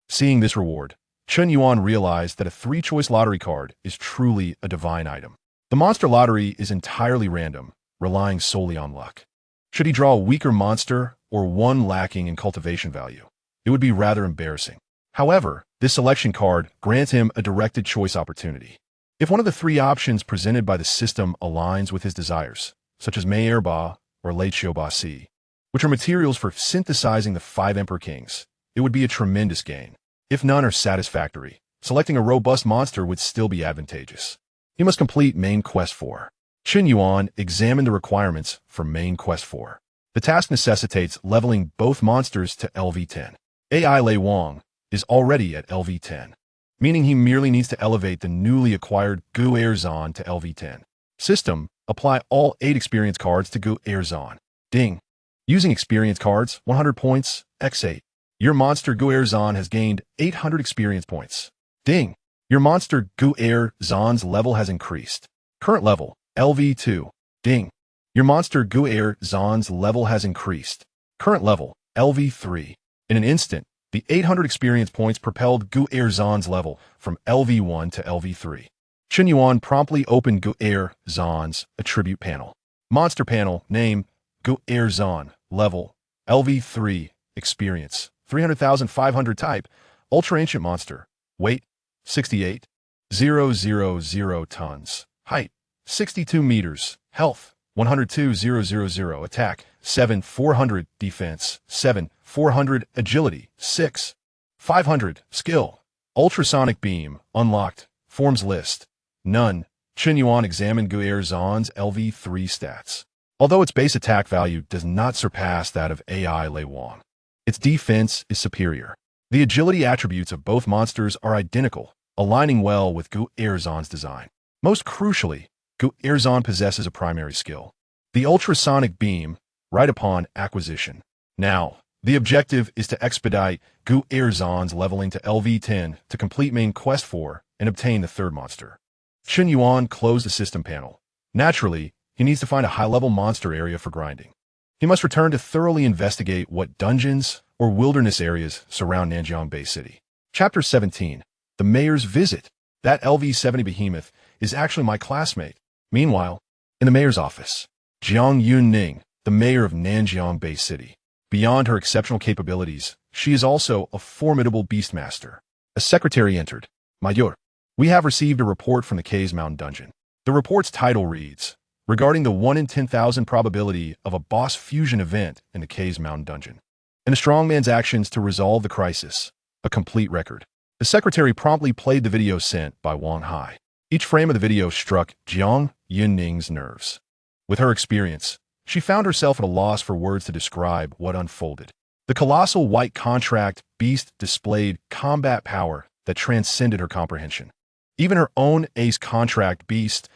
Seeing this reward, Chun Yuan realized that a three-choice lottery card is truly a divine item. The monster lottery is entirely random, relying solely on luck. Should he draw a weaker monster or one lacking in cultivation value? It would be rather embarrassing. However, this selection card grants him a directed choice opportunity. If one of the three options presented by the system aligns with his desires, such as Mei Erba or Late Xiaoba Si, which are materials for synthesizing the 5 Emperor Kings, it would be a tremendous gain. If none are satisfactory, selecting a robust monster would still be advantageous. He must complete Main Quest 4. Chun Yuan examined the requirements for Main Quest 4. The task necessitates leveling both monsters to LV10. AI Lei Wang is already at LV10, meaning he merely needs to elevate the newly acquired Gu Erzon to LV10. System, apply all 8 experience cards to Gu Erzon. Ding. Using experience cards, 100 points, x8. Your monster Gu Erzon has gained 800 experience points. Ding. Your monster Gu Erzon's level has increased. Current level, LV2. Ding. Your monster Gu Erzon's level has increased. Current level, LV3. In an instant, the 800 experience points propelled Gu Erzon's level from LV1 to LV3. Chun Yuan promptly opened Gu Erzon's attribute panel. Monster panel, name, Gu Erzon, level, LV3, experience, 300,500 type, ultra ancient monster, weight, 68,000 tons, height, 62 meters, health, 102,000, attack, 7,400, defense, 7,400, agility, 6,500, skill, ultrasonic beam, unlocked, forms list, none. Chun Yuan examined Gu Erzon's LV3 stats. Although its base attack value does not surpass that of AI Lei Wang, its defense is superior. The agility attributes of both monsters are identical, aligning well with Gu Erzon's design. Most crucially, Gu Erzon possesses a primary skill, the ultrasonic beam, right upon acquisition. Now, the objective is to expedite Gu Erzon's leveling to LV10 to complete Main Quest 4 and obtain the third monster. Chun Yuan closed the system panel. Naturally, he needs to find a high-level monster area for grinding. He must return to thoroughly investigate what dungeons or wilderness areas surround Nanjiang Bay City. Chapter 17. The Mayor's Visit. That LV70 behemoth is actually my classmate. Meanwhile, in the mayor's office, Jiang Yunning, the mayor of Nanjiang Bay City. Beyond her exceptional capabilities, she is also a formidable beastmaster. A secretary entered. Mayor, we have received a report from the K's Mountain Dungeon. The report's title reads, regarding the 1 in 10,000 probability of a boss fusion event in the K's Mountain Dungeon, and the strongman's actions to resolve the crisis, a complete record. The secretary promptly played the video sent by Wang Hai. Each frame of the video struck Jiang Yunning's nerves. With her experience, she found herself at a loss for words to describe what unfolded. The colossal white contract beast displayed combat power that transcended her comprehension. Even her own ace contract beast,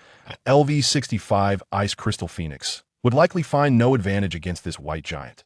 LV65 Ice Crystal Phoenix, would likely find no advantage against this white giant.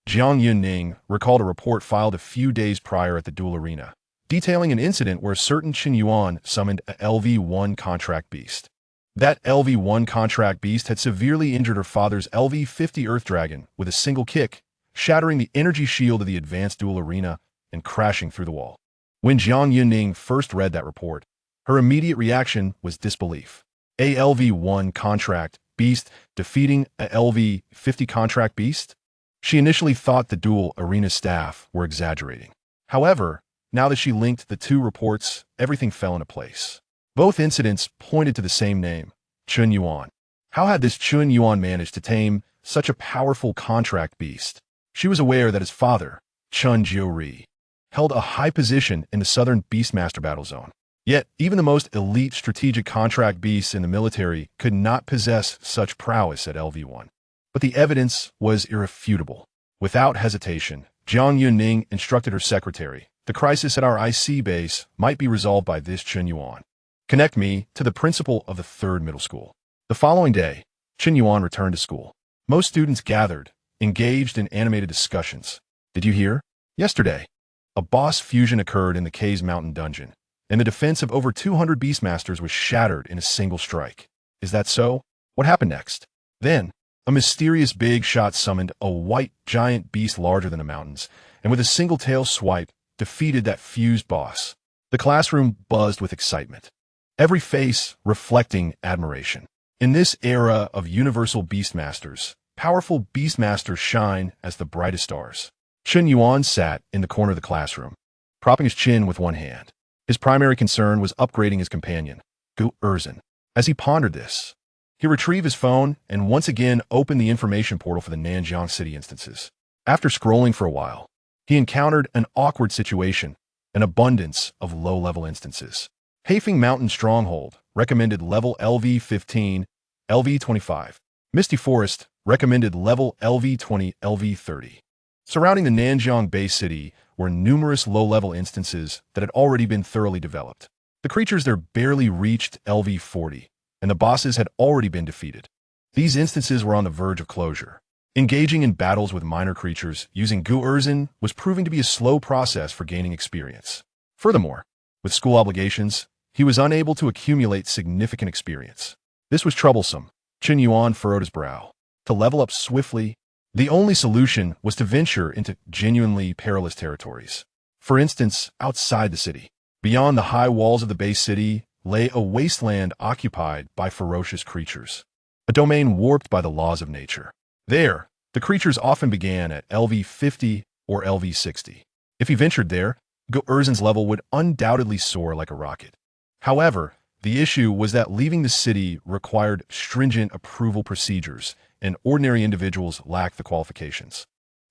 Jiang Yunning recalled a report filed a few days prior at the duel arena, detailing an incident where a certain Chun Yuan summoned a LV1 contract beast. That LV1 contract beast had severely injured her father's LV50 Earth Dragon with a single kick, shattering the energy shield of the advanced duel arena and crashing through the wall. When Jiang Yunning first read that report, her immediate reaction was disbelief. A LV1 contract beast defeating a LV50 contract beast? She initially thought the duel arena staff were exaggerating. However, now that she linked the two reports, everything fell into place. Both incidents pointed to the same name, Chun Yuan. How had this Chun Yuan managed to tame such a powerful contract beast? She was aware that his father, Chun Jiuri, held a high position in the Southern Beastmaster battle zone. Yet, even the most elite strategic contract beasts in the military could not possess such prowess at LV1. But the evidence was irrefutable. Without hesitation, Jiang Yunning instructed her secretary, the crisis at our IC base might be resolved by this Chun Yuan. Connect me to the principal of the 3rd middle school. The following day, Chun Yuan returned to school. Most students gathered, engaged in animated discussions. Did you hear? Yesterday, a boss fusion occurred in the K's Mountain Dungeon, and the defense of over 200 Beastmasters was shattered in a single strike. Is that so? What happened next? Then, a mysterious big shot summoned a white giant beast larger than the mountains, and with a single tail swipe, defeated that fused boss. The classroom buzzed with excitement, every face reflecting admiration. In this era of universal beastmasters, powerful beastmasters shine as the brightest stars. Chen Yuan sat in the corner of the classroom, propping his chin with one hand. His primary concern was upgrading his companion, Gu Erzin. As he pondered this, he retrieved his phone and once again opened the information portal for the Nanjiang City instances. After scrolling for a while, he encountered an awkward situation, an abundance of low-level instances. Hafeng Mountain Stronghold recommended level LV-15, LV-25. Misty Forest recommended level LV-20, LV-30. Surrounding the Nanjiang Bay City were numerous low-level instances that had already been thoroughly developed. The creatures there barely reached LV-40, and the bosses had already been defeated. These instances were on the verge of closure. Engaging in battles with minor creatures using Gu Erzin was proving to be a slow process for gaining experience. Furthermore, with school obligations, he was unable to accumulate significant experience. This was troublesome. Chen Yuan furrowed his brow. To level up swiftly, the only solution was to venture into genuinely perilous territories. For instance, outside the city. Beyond the high walls of the Bay City lay a wasteland occupied by ferocious creatures, a domain warped by the laws of nature. There, the creatures often began at LV-50 or LV-60. If he ventured there, Gu Erzin's level would undoubtedly soar like a rocket. However, the issue was that leaving the city required stringent approval procedures, and ordinary individuals lacked the qualifications.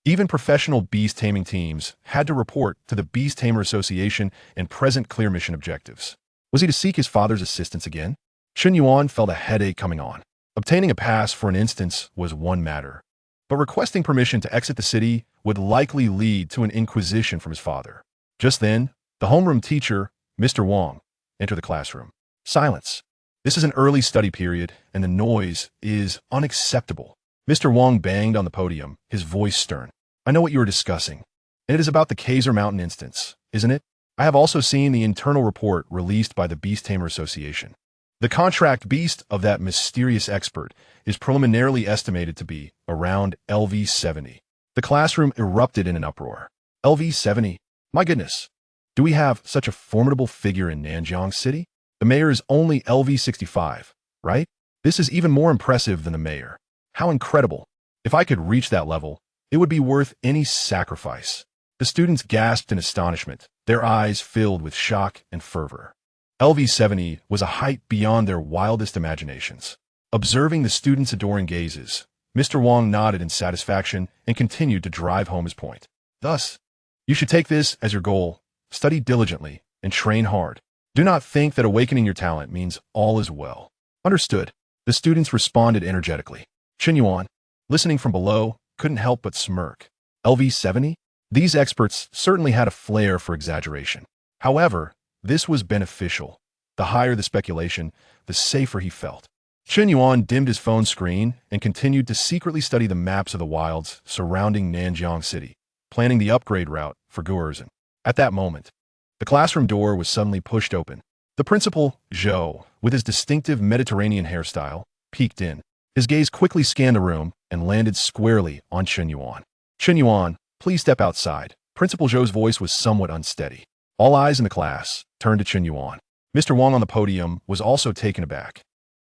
Even professional beast taming teams had to report to the Beast Tamer Association and present clear mission objectives. Was he to seek his father's assistance again? Chen Yuan felt a headache coming on. Obtaining a pass for an instance was one matter, but requesting permission to exit the city would likely lead to an inquisition from his father. Just then, the homeroom teacher, Mr. Wang, entered the classroom. Silence. This is an early study period, and the noise is unacceptable. Mr. Wang banged on the podium, his voice stern. I know what you are discussing, and it is about the Kaiser Mountain instance, isn't it? I have also seen the internal report released by the Beast Tamer Association. The contract beast of that mysterious expert is preliminarily estimated to be around LV-70. The classroom erupted in an uproar. LV-70? My goodness. Do we have such a formidable figure in Nanjiang City? The mayor is only LV-65, right? This is even more impressive than the mayor. How incredible. If I could reach that level, it would be worth any sacrifice. The students gasped in astonishment, their eyes filled with shock and fervor. LV-70 was a height beyond their wildest imaginations. Observing the students' adoring gazes, Mr. Wang nodded in satisfaction and continued to drive home his point. Thus, you should take this as your goal, study diligently, and train hard. Do not think that awakening your talent means all is well. Understood. The students responded energetically. Chen Yuan, listening from below, couldn't help but smirk. LV-70? These experts certainly had a flair for exaggeration. However, this was beneficial. The higher the speculation, the safer he felt. Chen Yuan dimmed his phone screen and continued to secretly study the maps of the wilds surrounding Nanjiang City, planning the upgrade route for Gu Erzin. At that moment, the classroom door was suddenly pushed open. The principal, Zhou, with his distinctive Mediterranean hairstyle, peeked in. His gaze quickly scanned the room and landed squarely on Chen Yuan. Chen Yuan, please step outside. Principal Zhou's voice was somewhat unsteady. All eyes in the class turned to Chen Yuan. Mr. Wang on the podium was also taken aback.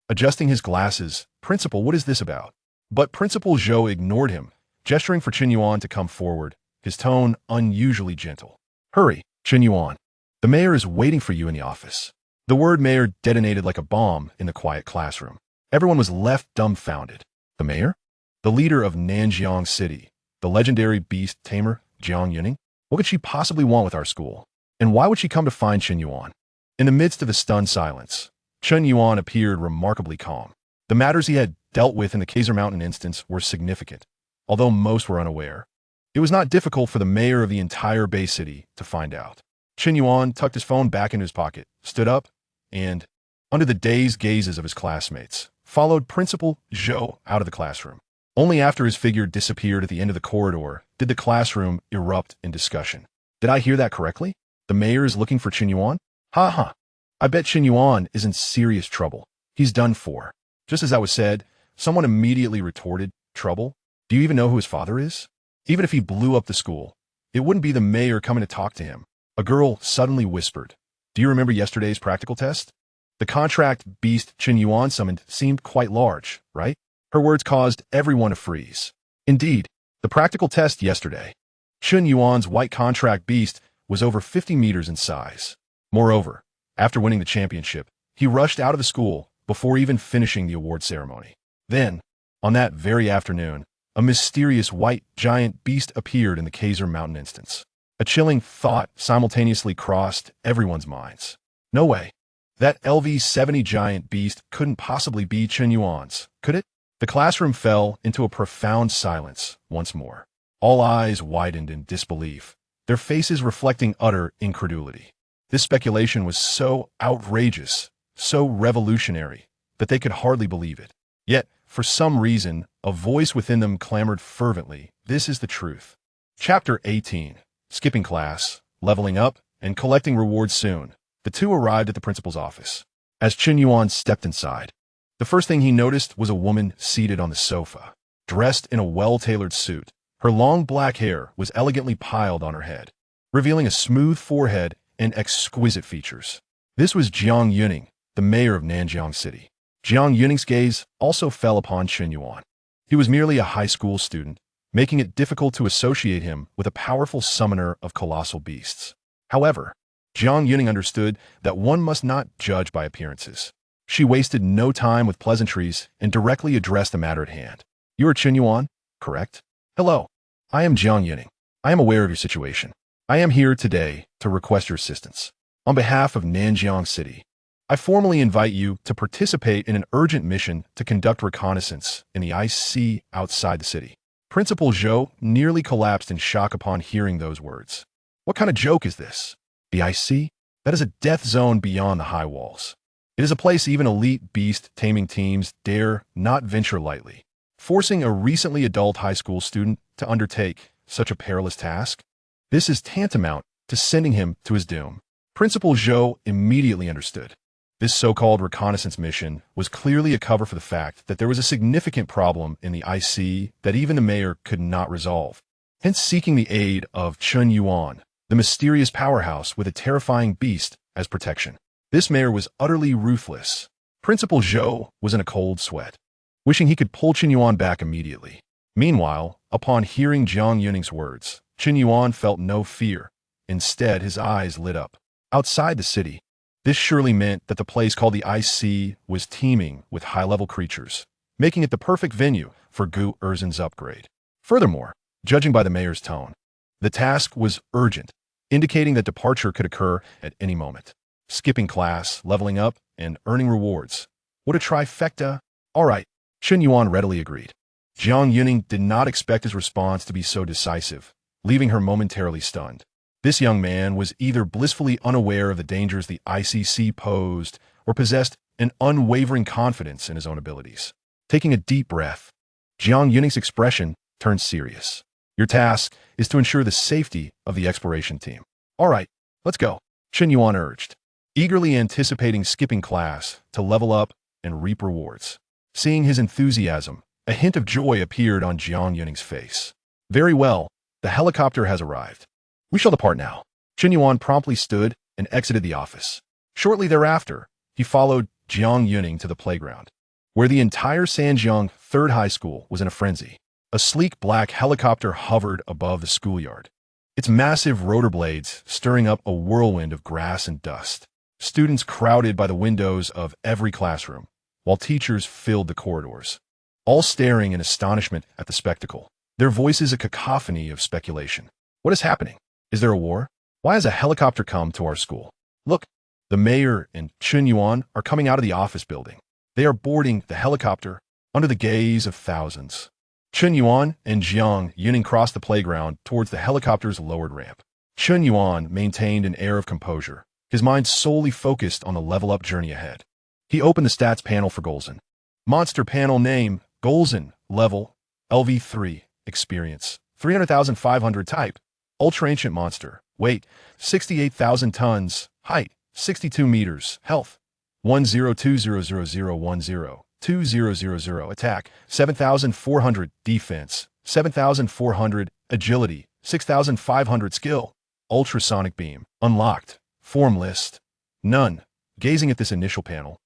Adjusting his glasses, Principal, what is this about? But Principal Zhou ignored him, gesturing for Chen Yuan to come forward, his tone unusually gentle. Hurry, Chen Yuan. The mayor is waiting for you in the office. The word mayor detonated like a bomb in the quiet classroom. Everyone was left dumbfounded. The mayor? The leader of Nanjiang City, the legendary beast tamer, Jiang Yuning? What could she possibly want with our school? And why would she come to find Chen Yuan? In the midst of the stunned silence, Chen Yuan appeared remarkably calm. The matters he had dealt with in the Kaiser Mountain instance were significant, although most were unaware. It was not difficult for the mayor of the entire Bay City to find out. Chen Yuan tucked his phone back into his pocket, stood up, and, under the dazed gazes of his classmates, followed Principal Zhou out of the classroom. Only after his figure disappeared at the end of the corridor did the classroom erupt in discussion. Did I hear that correctly? The mayor is looking for Chen Yuan? Ha ha. I bet Chen Yuan is in serious trouble. He's done for. Just as I was said, someone immediately retorted, trouble? Do you even know who his father is? Even if he blew up the school, it wouldn't be the mayor coming to talk to him. A girl suddenly whispered. Do you remember yesterday's practical test? The contract beast Chen Yuan summoned seemed quite large, right? Her words caused everyone to freeze. Indeed, the practical test yesterday. Chen Yuan's white contract beast was over 50 meters in size. Moreover, after winning the championship, he rushed out of the school before even finishing the award ceremony. Then, on that very afternoon, a mysterious white giant beast appeared in the Kaiser Mountain instance. A chilling thought simultaneously crossed everyone's minds. No way. That LV-70 giant beast couldn't possibly be Chen Yuan's, could it? The classroom fell into a profound silence once more. All eyes widened in disbelief, their faces reflecting utter incredulity. This speculation was so outrageous, so revolutionary, that they could hardly believe it. Yet, for some reason, a voice within them clamored fervently, "This is the truth." Chapter 18. Skipping class, leveling up, and collecting rewards soon. The two arrived at the principal's office. As Chen Yuan stepped inside, the first thing he noticed was a woman seated on the sofa. Dressed in a well-tailored suit, her long black hair was elegantly piled on her head, revealing a smooth forehead and exquisite features. This was Jiang Yuning, the mayor of Nanjiang City. Jiang Yuning's gaze also fell upon Chen Yuan. He was merely a high school student, making it difficult to associate him with a powerful summoner of colossal beasts. However, Jiang Yuning understood that one must not judge by appearances. She wasted no time with pleasantries and directly addressed the matter at hand. "You are Chen Yuan, correct?" "Hello. I am Jiang Yuning. I am aware of your situation. I am here today to request your assistance. On behalf of Nanjiang City, I formally invite you to participate in an urgent mission to conduct reconnaissance in the IC outside the city." Principal Zhou nearly collapsed in shock upon hearing those words. What kind of joke is this? The IC? That is a death zone beyond the high walls. It is a place even elite beast taming teams dare not venture lightly. Forcing a recently adult high school student to undertake such a perilous task? This is tantamount to sending him to his doom. Principal Zhou immediately understood. This so-called reconnaissance mission was clearly a cover for the fact that there was a significant problem in the IC that even the mayor could not resolve. Hence seeking the aid of Chen Yuan, the mysterious powerhouse with a terrifying beast as protection. This mayor was utterly ruthless. Principal Zhou was in a cold sweat, wishing he could pull Chen Yuan back immediately. Meanwhile, upon hearing Jiang Yuning's words, Chen Yuan felt no fear. Instead, his eyes lit up. Outside the city, this surely meant that the place called the IC was teeming with high-level creatures, making it the perfect venue for Gu Erzin's upgrade. Furthermore, judging by the mayor's tone, the task was urgent, indicating that departure could occur at any moment. Skipping class, leveling up, and earning rewards. What a trifecta! All right, Chen Yuan readily agreed. Jiang Yuning did not expect his response to be so decisive, leaving her momentarily stunned. This young man was either blissfully unaware of the dangers the ICC posed or possessed an unwavering confidence in his own abilities. Taking a deep breath, Jiang Yuning's expression turned serious. "Your task is to ensure the safety of the exploration team." "All right, let's go," Chen Yuan urged, eagerly anticipating skipping class to level up and reap rewards. Seeing his enthusiasm, a hint of joy appeared on Jiang Yuning's face. "Very well, the helicopter has arrived. We shall depart now." Chen Yuan promptly stood and exited the office. Shortly thereafter, he followed Jiang Yuning to the playground, where the entire Sanjiang Third High School was in a frenzy. A sleek black helicopter hovered above the schoolyard, its massive rotor blades stirring up a whirlwind of grass and dust. Students crowded by the windows of every classroom, while teachers filled the corridors, all staring in astonishment at the spectacle, their voices a cacophony of speculation. What is happening? Is there a war? Why has a helicopter come to our school? Look, the mayor and Chen Yuan are coming out of the office building. They are boarding the helicopter under the gaze of thousands. Chen Yuan and Jiang Yuning crossed the playground towards the helicopter's lowered ramp. Chen Yuan maintained an air of composure, his mind solely focused on the level-up journey ahead. He opened the stats panel for Golzin. Monster panel name, Golzin, level, LV3, experience, 300,500 type, ultra-ancient monster, weight, 68,000 tons, height, 62 meters, health, 10200010, 2000, attack, 7,400, defense, 7,400, agility, 6,500, skill, ultrasonic beam, unlocked, form list, None. Gazing at this initial panel,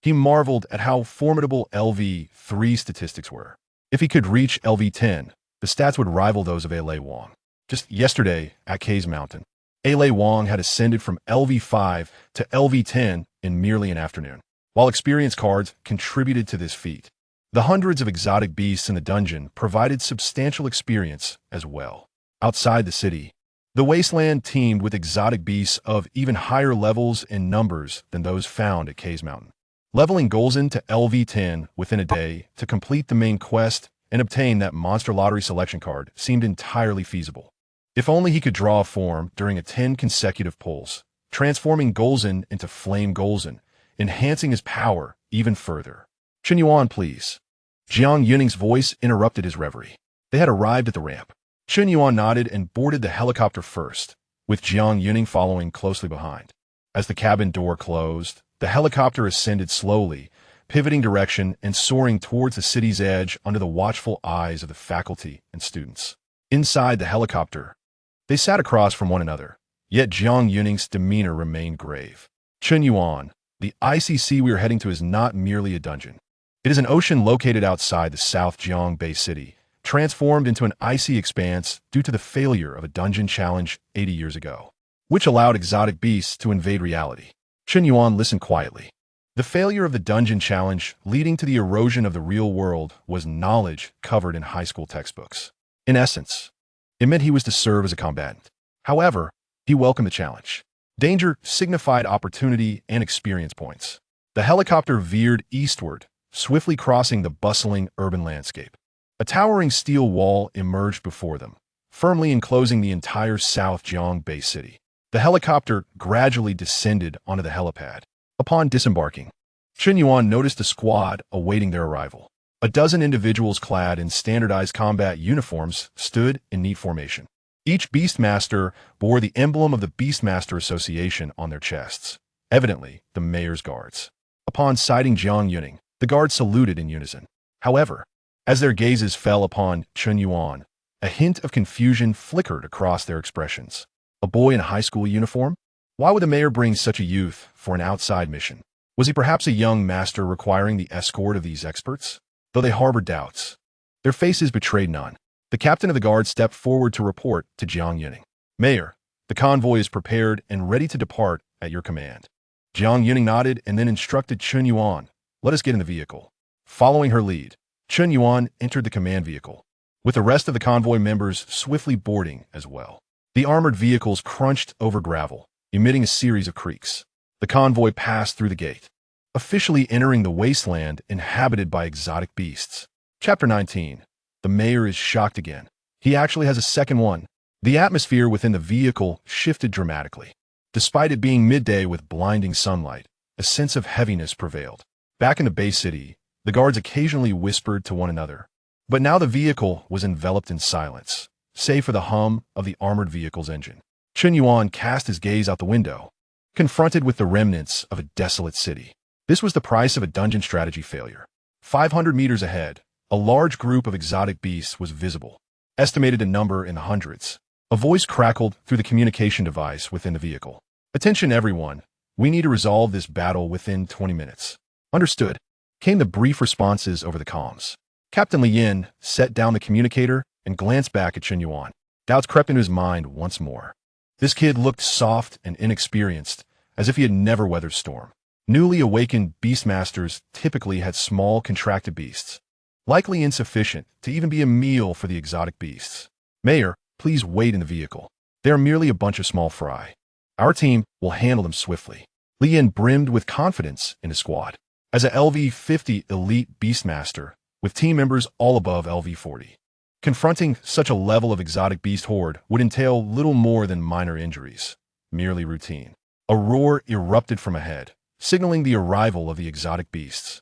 he marveled at how formidable LV-3 statistics were. If he could reach LV-10, the stats would rival those of A-Lei Wang. Just yesterday, at K's Mountain, A-Lei Wang had ascended from LV-5 to LV-10 in merely an afternoon. While experience cards contributed to this feat, the hundreds of exotic beasts in the dungeon provided substantial experience as well. Outside the city, the wasteland teemed with exotic beasts of even higher levels and numbers than those found at K's Mountain. Leveling Golzin to LV-10 within a day to complete the main quest and obtain that monster lottery selection card seemed entirely feasible. If only he could draw a form during a 10 consecutive pulls, transforming Golzin into Flame Golzin, enhancing his power even further. Chen Yuan, please. Jiang Yuning's voice interrupted his reverie. They had arrived at the ramp. Chen Yuan nodded and boarded the helicopter first, with Jiang Yuning following closely behind. As the cabin door closed, the helicopter ascended slowly, pivoting direction and soaring towards the city's edge under the watchful eyes of the faculty and students. Inside the helicopter, they sat across from one another, yet Jiang Yuning's demeanor remained grave. Chen Yuan, the ICC we are heading to is not merely a dungeon. It is an ocean located outside the South Jiang Bay City, transformed into an icy expanse due to the failure of a dungeon challenge 80 years ago, which allowed exotic beasts to invade reality. Chen Yuan listened quietly. The failure of the dungeon challenge leading to the erosion of the real world was knowledge covered in high school textbooks. In essence, it meant he was to serve as a combatant. However, he welcomed the challenge. Danger signified opportunity and experience points. The helicopter veered eastward, swiftly crossing the bustling urban landscape. A towering steel wall emerged before them, firmly enclosing the entire South Jiang Bay City. The helicopter gradually descended onto the helipad. Upon disembarking, Chen Yuan noticed a squad awaiting their arrival. A dozen individuals clad in standardized combat uniforms stood in neat formation. Each Beastmaster bore the emblem of the Beastmaster Association on their chests, evidently the mayor's guards. Upon sighting Jiang Yuning, the guards saluted in unison. However, as their gazes fell upon Chen Yuan, a hint of confusion flickered across their expressions. A boy in a high school uniform? Why would the mayor bring such a youth for an outside mission? Was he perhaps a young master requiring the escort of these experts? Though they harbored doubts, their faces betrayed none. The captain of the guard stepped forward to report to Jiang Yuning. Mayor, the convoy is prepared and ready to depart at your command. Jiang Yuning nodded and then instructed Chen Yuan, let us get in the vehicle. Following her lead, Chen Yuan entered the command vehicle, with the rest of the convoy members swiftly boarding as well. The armored vehicles crunched over gravel, emitting a series of creaks. The convoy passed through the gate, officially entering the wasteland inhabited by exotic beasts. Chapter 19. The mayor is shocked again. He actually has a second one. The atmosphere within the vehicle shifted dramatically. Despite it being midday with blinding sunlight, a sense of heaviness prevailed. Back in the Bay City, the guards occasionally whispered to one another. But now the vehicle was enveloped in silence, save for the hum of the armored vehicle's engine. Chen Yuan cast his gaze out the window, confronted with the remnants of a desolate city. This was the price of a dungeon strategy failure. 500 meters ahead, a large group of exotic beasts was visible, estimated to number in the hundreds. A voice crackled through the communication device within the vehicle. Attention everyone, we need to resolve this battle within 20 minutes. Understood, came the brief responses over the comms. Captain Li Yin set down the communicator and glanced back at Chen Yuan. Doubts crept into his mind once more. This kid looked soft and inexperienced, as if he had never weathered storm. Newly awakened beastmasters typically had small, contracted beasts, likely insufficient to even be a meal for the exotic beasts. Mayor, please wait in the vehicle. They are merely a bunch of small fry. Our team will handle them swiftly. Li Yin brimmed with confidence in his squad. As a LV-50 elite beastmaster, with team members all above LV-40, confronting such a level of exotic beast horde would entail little more than minor injuries, merely routine. A roar erupted from ahead, signaling the arrival of the exotic beasts.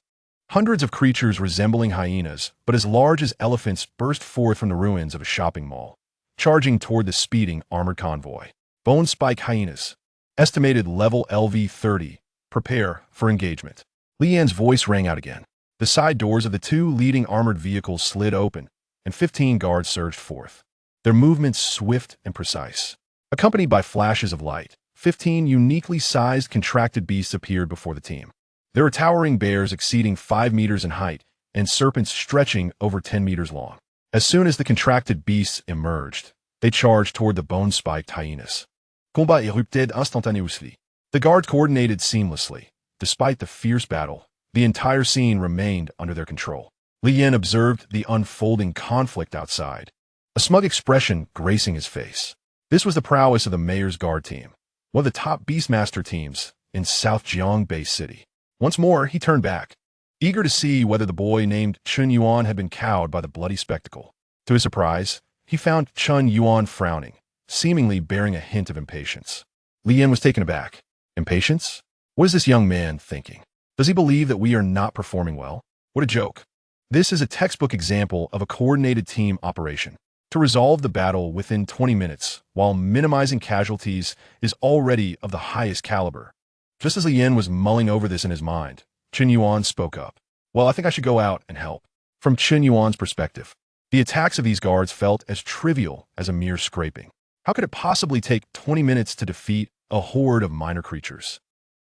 Hundreds of creatures resembling hyenas, but as large as elephants, burst forth from the ruins of a shopping mall, charging toward the speeding armored convoy. Bone spike hyenas. Estimated level LV-30. Prepare for engagement. Li Yan's voice rang out again. The side doors of the two leading armored vehicles slid open, and 15 guards surged forth, their movements swift and precise. Accompanied by flashes of light, 15 uniquely sized contracted beasts appeared before the team. There were towering bears exceeding 5 meters in height and serpents stretching over 10 meters long. As soon as the contracted beasts emerged, they charged toward the bone-spiked hyenas. Combat érupted instantanéously. The guards coordinated seamlessly. Despite the fierce battle, the entire scene remained under their control. Li Yin observed the unfolding conflict outside, a smug expression gracing his face. This was the prowess of the mayor's guard team, one of the top Beastmaster teams in South Jiangbei City. Once more, he turned back, eager to see whether the boy named Chun Yuan had been cowed by the bloody spectacle. To his surprise, he found Chun Yuan frowning, seemingly bearing a hint of impatience. Li Yin was taken aback. Impatience? What is this young man thinking? Does he believe that we are not performing well? What a joke. This is a textbook example of a coordinated team operation. To resolve the battle within 20 minutes while minimizing casualties is already of the highest caliber. Just as Li Yin was mulling over this in his mind, Chun Yuan spoke up. Well, I think I should go out and help. From Chun Yuan's perspective, the attacks of these guards felt as trivial as a mere scraping. How could it possibly take 20 minutes to defeat a horde of minor creatures?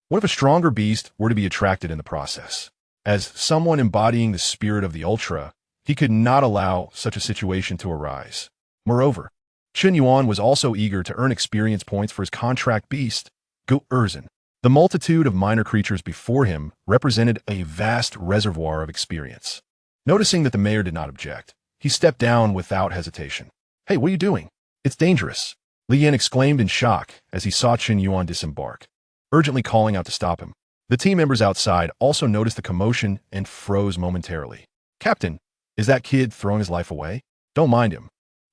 What if a stronger beast were to be attracted in the process? As someone embodying the spirit of the Ultra, he could not allow such a situation to arise. Moreover, Chun Yuan was also eager to earn experience points for his contract beast, Gu Erzin. The multitude of minor creatures before him represented a vast reservoir of experience. Noticing that the mayor did not object, he stepped down without hesitation. Hey, what are you doing? It's dangerous, Li Yin exclaimed in shock as he saw Chun Yuan disembark, urgently calling out to stop him. The team members outside also noticed the commotion and froze momentarily. Captain, is that kid throwing his life away? Don't mind him.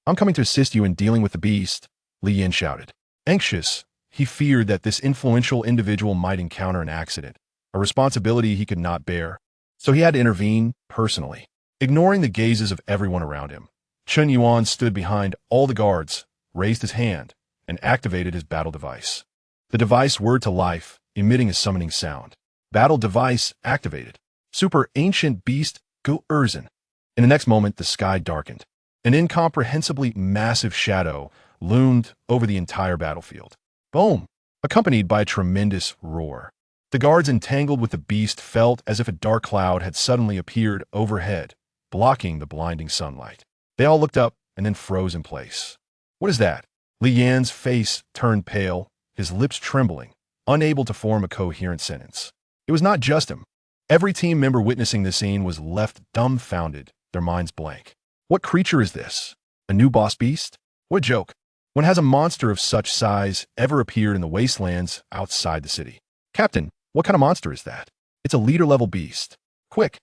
I'm coming to assist you in dealing with the beast, Li Yin shouted. Anxious, he feared that this influential individual might encounter an accident, a responsibility he could not bear. So he had to intervene personally. Ignoring the gazes of everyone around him, Chun Yuan stood behind all the guards, raised his hand, and activated his battle device. The device whirred to life, emitting a summoning sound. Battle device activated. Super ancient beast Gu Erzin. In the next moment, the sky darkened. An incomprehensibly massive shadow loomed over the entire battlefield. Boom! Accompanied by a tremendous roar. The guards entangled with the beast felt as if a dark cloud had suddenly appeared overhead, blocking the blinding sunlight. They all looked up and then froze in place. What is that? Li Yan's face turned pale, his lips trembling, unable to form a coherent sentence. It was not just him. Every team member witnessing this scene was left dumbfounded, their minds blank. What creature is this? A new boss beast? What a joke. When has a monster of such size ever appeared in the wastelands outside the city? Captain, what kind of monster is that? It's a leader-level beast. Quick,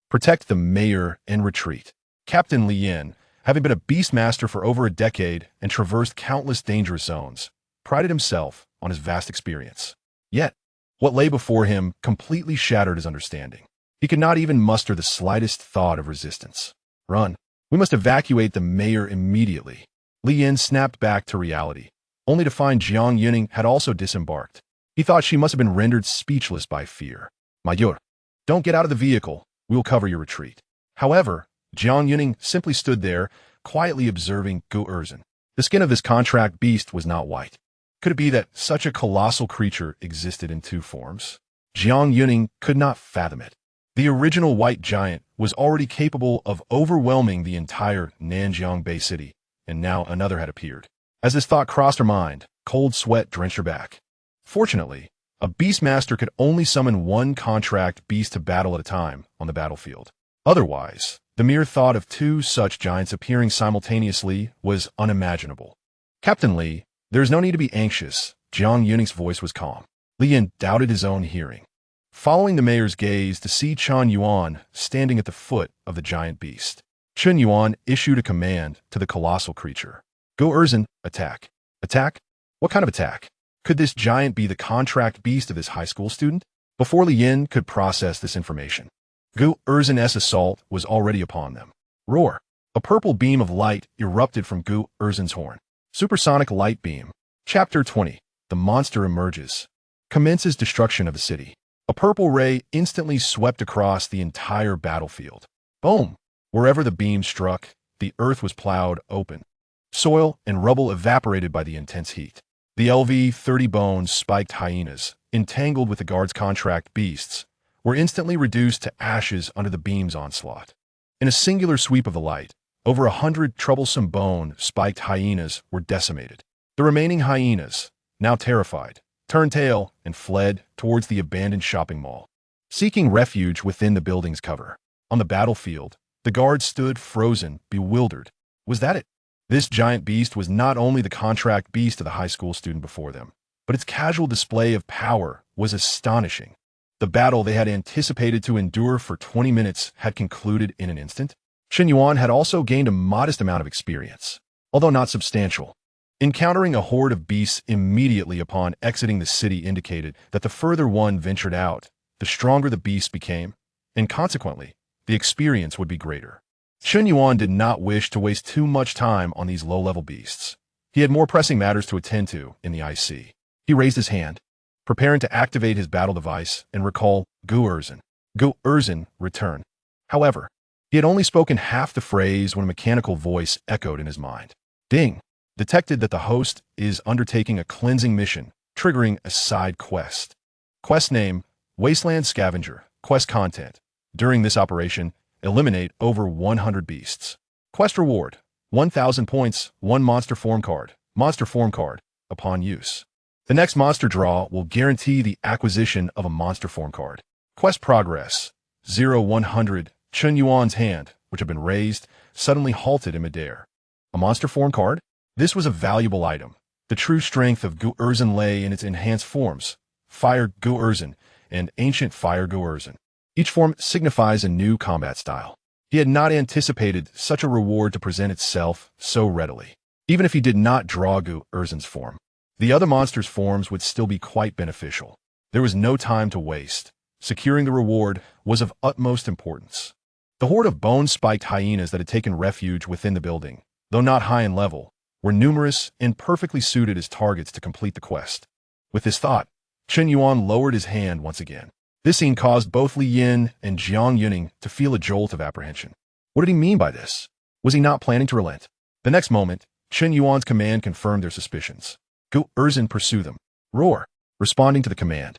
protect the mayor and retreat. Captain Li Yin, having been a beastmaster for over a decade and traversed countless dangerous zones, prided himself on his vast experience. Yet, what lay before him completely shattered his understanding. He could not even muster the slightest thought of resistance. Run. We must evacuate the mayor immediately. Li Yin snapped back to reality, only to find Jiang Yuning had also disembarked. He thought she must have been rendered speechless by fear. Mayor, don't get out of the vehicle. We will cover your retreat. However, Jiang Yuning simply stood there, quietly observing Gu Erzin. The skin of this contract beast was not white. Could it be that such a colossal creature existed in two forms? Jiang Yuning could not fathom it. The original white giant was already capable of overwhelming the entire Nanjiang Bay City, and now another had appeared. As this thought crossed her mind, cold sweat drenched her back. Fortunately, a beastmaster could only summon one contract beast to battle at a time on the battlefield. Otherwise, the mere thought of two such giants appearing simultaneously was unimaginable. Captain Li, there is no need to be anxious. Jiang Yuning's voice was calm. Li Yin doubted his own hearing, following the mayor's gaze to see Chun Yuan standing at the foot of the giant beast. Chun Yuan issued a command to the colossal creature. Gu Erzin, attack. Attack? What kind of attack? Could this giant be the contract beast of this high school student? Before Li Yin could process this information, Gu Erzin's assault was already upon them. Roar! A purple beam of light erupted from Gu Erzin's horn. Supersonic light beam. Chapter 20. The monster emerges. Commences destruction of the city. A purple ray instantly swept across the entire battlefield. Boom! Wherever the beam struck, the earth was plowed open. Soil and rubble evaporated by the intense heat. The LV-30 bone spiked hyenas, entangled with the guard's contract beasts, were instantly reduced to ashes under the beam's onslaught. In a singular sweep of the light, over 100 troublesome bone-spiked hyenas were decimated. The remaining hyenas, now terrified, turned tail and fled towards the abandoned shopping mall, seeking refuge within the building's cover. On the battlefield, the guards stood frozen, bewildered. Was that it? This giant beast was not only the contract beast of the high school student before them, but its casual display of power was astonishing. The battle they had anticipated to endure for 20 minutes had concluded in an instant. Chen Yuan had also gained a modest amount of experience, although not substantial. Encountering a horde of beasts immediately upon exiting the city indicated that the further one ventured out, the stronger the beast became, and consequently, the experience would be greater. Chen Yuan did not wish to waste too much time on these low-level beasts. He had more pressing matters to attend to in the IC. He raised his hand, preparing to activate his battle device and recall Gu Erzin. Gu Erzin return. However, he had only spoken half the phrase when a mechanical voice echoed in his mind. Ding! Detected that the host is undertaking a cleansing mission, triggering a side quest. Quest name, Wasteland Scavenger. Quest content. During this operation, eliminate over 100 beasts. Quest reward, 1,000 points, 1 monster form card. Monster form card, upon use. The next monster draw will guarantee the acquisition of a monster form card. Quest progress, 0-100. Chen Yuan's hand, which had been raised, suddenly halted in midair. A monster form card? This was a valuable item. The true strength of Gu Erzin lay in its enhanced forms, Fire Gu Erzin and Ancient Fire Gu Erzin. Each form signifies a new combat style. He had not anticipated such a reward to present itself so readily. Even if he did not draw Gu Erzin's form, the other monsters' forms would still be quite beneficial. There was no time to waste. Securing the reward was of utmost importance. The horde of bone-spiked hyenas that had taken refuge within the building, though not high in level, were numerous and perfectly suited as targets to complete the quest. With this thought, Chen Yuan lowered his hand once again. This scene caused both Li Yin and Jiang Yuning to feel a jolt of apprehension. What did he mean by this? Was he not planning to relent? The next moment, Chen Yuan's command confirmed their suspicions. Gu Erzin, pursue them. Roar. Responding to the command,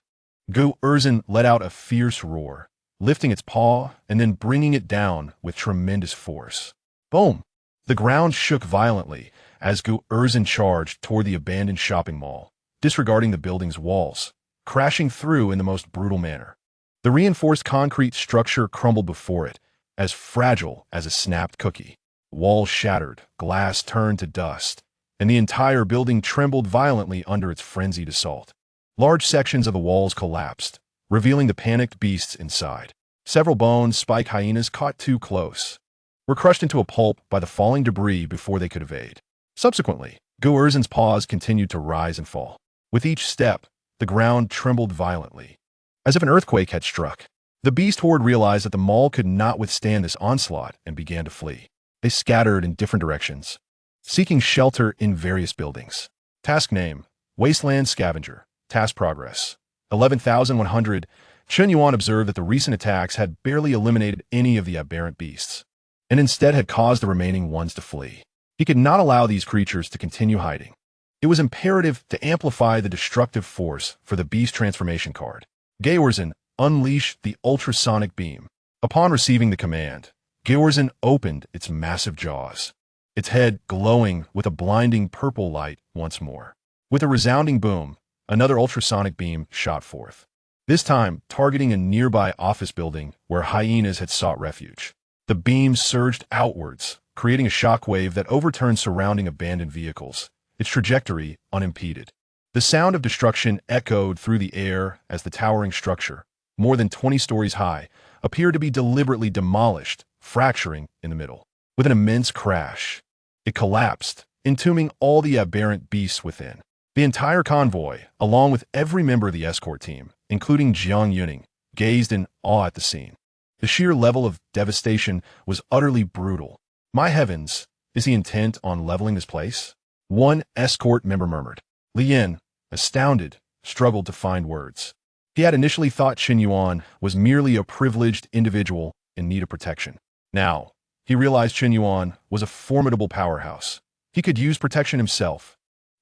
Gu Erzin let out a fierce roar, lifting its paw and then bringing it down with tremendous force. Boom! The ground shook violently as Gu Erzin charged toward the abandoned shopping mall, disregarding the building's walls, crashing through in the most brutal manner. The reinforced concrete structure crumbled before it, as fragile as a snapped cookie. Walls shattered, glass turned to dust, and the entire building trembled violently under its frenzied assault. Large sections of the walls collapsed, revealing the panicked beasts inside. Several bone-spiked hyenas caught too close, were crushed into a pulp by the falling debris before they could evade. Subsequently, Gu Erzin's paws continued to rise and fall. With each step, the ground trembled violently, as if an earthquake had struck. The beast horde realized that the mall could not withstand this onslaught and began to flee. They scattered in different directions, seeking shelter in various buildings. Task name, Wasteland Scavenger. Task progress, 11,100. Chen Yuan observed that the recent attacks had barely eliminated any of the aberrant beasts, and instead had caused the remaining ones to flee. He could not allow these creatures to continue hiding. It was imperative to amplify the destructive force for the beast transformation card. Gu Erzin unleashed the ultrasonic beam. Upon receiving the command, Gu Erzin opened its massive jaws, its head glowing with a blinding purple light once more. With a resounding boom, another ultrasonic beam shot forth, this time targeting a nearby office building where hyenas had sought refuge. The beam surged outwards, creating a shockwave that overturned surrounding abandoned vehicles, its trajectory unimpeded. The sound of destruction echoed through the air as the towering structure, more than 20 stories high, appeared to be deliberately demolished, fracturing in the middle. With an immense crash, it collapsed, entombing all the aberrant beasts within. The entire convoy, along with every member of the escort team, including Jiang Yuning, gazed in awe at the scene. The sheer level of devastation was utterly brutal. My heavens, is he intent on leveling this place? One escort member murmured. Li Yin, astounded, struggled to find words. He had initially thought Chen Yuan was merely a privileged individual in need of protection. Now, he realized Chen Yuan was a formidable powerhouse. He could use protection himself.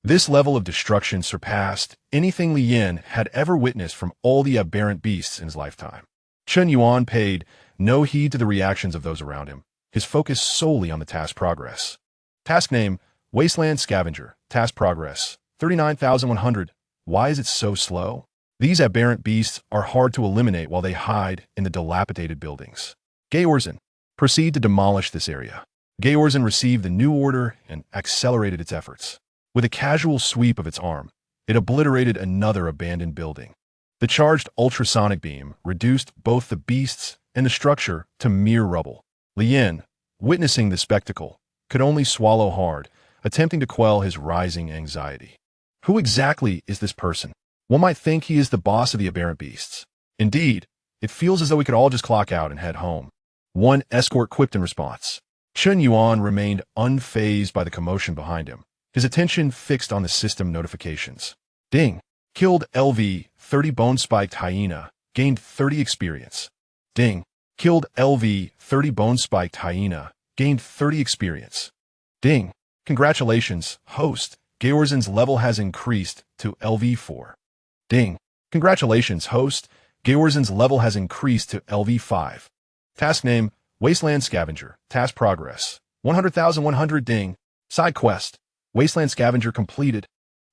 This level of destruction surpassed anything Li Yin had ever witnessed from all the aberrant beasts in his lifetime. Chen Yuan paid no heed to the reactions of those around him, his focus solely on the task progress. Task name, Wasteland Scavenger. Task progress, 39,100. Why is it so slow? These aberrant beasts are hard to eliminate while they hide in the dilapidated buildings. Georzen, proceed to demolish this area. Georzen received the new order and accelerated its efforts. With a casual sweep of its arm, it obliterated another abandoned building. The charged ultrasonic beam reduced both the beasts and the structure to mere rubble. Li Yin, witnessing the spectacle, could only swallow hard, attempting to quell his rising anxiety. Who exactly is this person? One might think he is the boss of the aberrant beasts. Indeed, it feels as though we could all just clock out and head home. One escort quipped in response. Chen Yuan remained unfazed by the commotion behind him, his attention fixed on the system notifications. Ding. Killed LV 30 bone-spiked hyena, gained 30 experience. Ding. Killed LV 30 bone-spiked hyena, gained 30 experience. Ding. Congratulations, host. Georzen's level has increased to LV4. Ding. Congratulations, host. Georzen's level has increased to LV5. Task name, Wasteland Scavenger. Task progress, 100,100. Ding. Side quest, Wasteland Scavenger completed.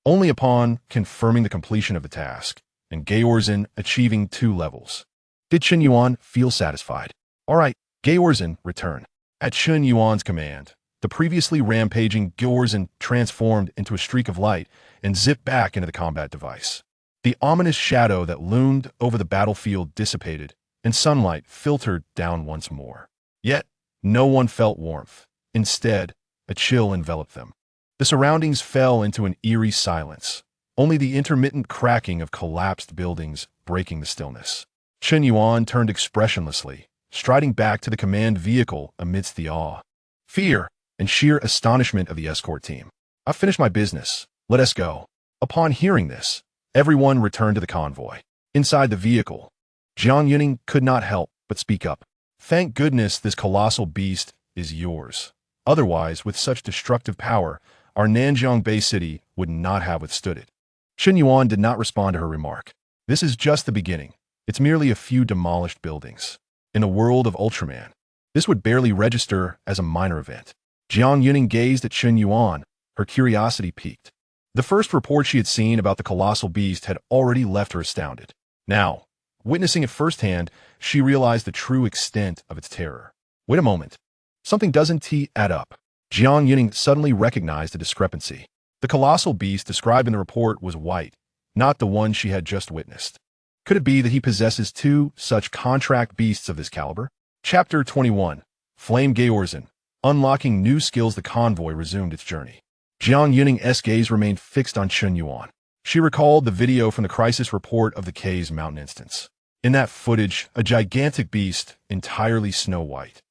Only upon confirming the completion of the task, and Georzen achieving 2 levels, did Chen Yuan feel satisfied. All right, Georzen, return. At Chen Yuan's command, the previously rampaging Georzen transformed into a streak of light and zipped back into the combat device. The ominous shadow that loomed over the battlefield dissipated, and sunlight filtered down once more. Yet, no one felt warmth. Instead, a chill enveloped them. The surroundings fell into an eerie silence, only the intermittent cracking of collapsed buildings breaking the stillness. Chen Yuan turned expressionlessly, striding back to the command vehicle amidst the awe, fear, and sheer astonishment of the escort team. I've finished my business. Let us go. Upon hearing this, everyone returned to the convoy. Inside the vehicle, Jiang Yuning could not help but speak up. Thank goodness this colossal beast is yours. Otherwise, with such destructive power, our Nanjiang Bay City would not have withstood it. Chen Yuan did not respond to her remark. This is just the beginning. It's merely a few demolished buildings. In the world of Ultraman, this would barely register as a minor event. Jiang Yuning gazed at Chen Yuan, her curiosity piqued. The first report she had seen about the colossal beast had already left her astounded. Now, witnessing it firsthand, she realized the true extent of its terror. Wait a moment. Something doesn't add up. Jiang Yuning suddenly recognized a discrepancy. The colossal beast described in the report was white, not the one she had just witnessed. Could it be that he possesses 2 such contract beasts of this caliber? Chapter 21. Flame Georzen. Unlocking new skills. The convoy resumed its journey. Jiang Yuning's gaze remained fixed on Chen Yuan. She recalled the video from the crisis report of the K's mountain instance. In that footage, a gigantic beast, entirely snow-white,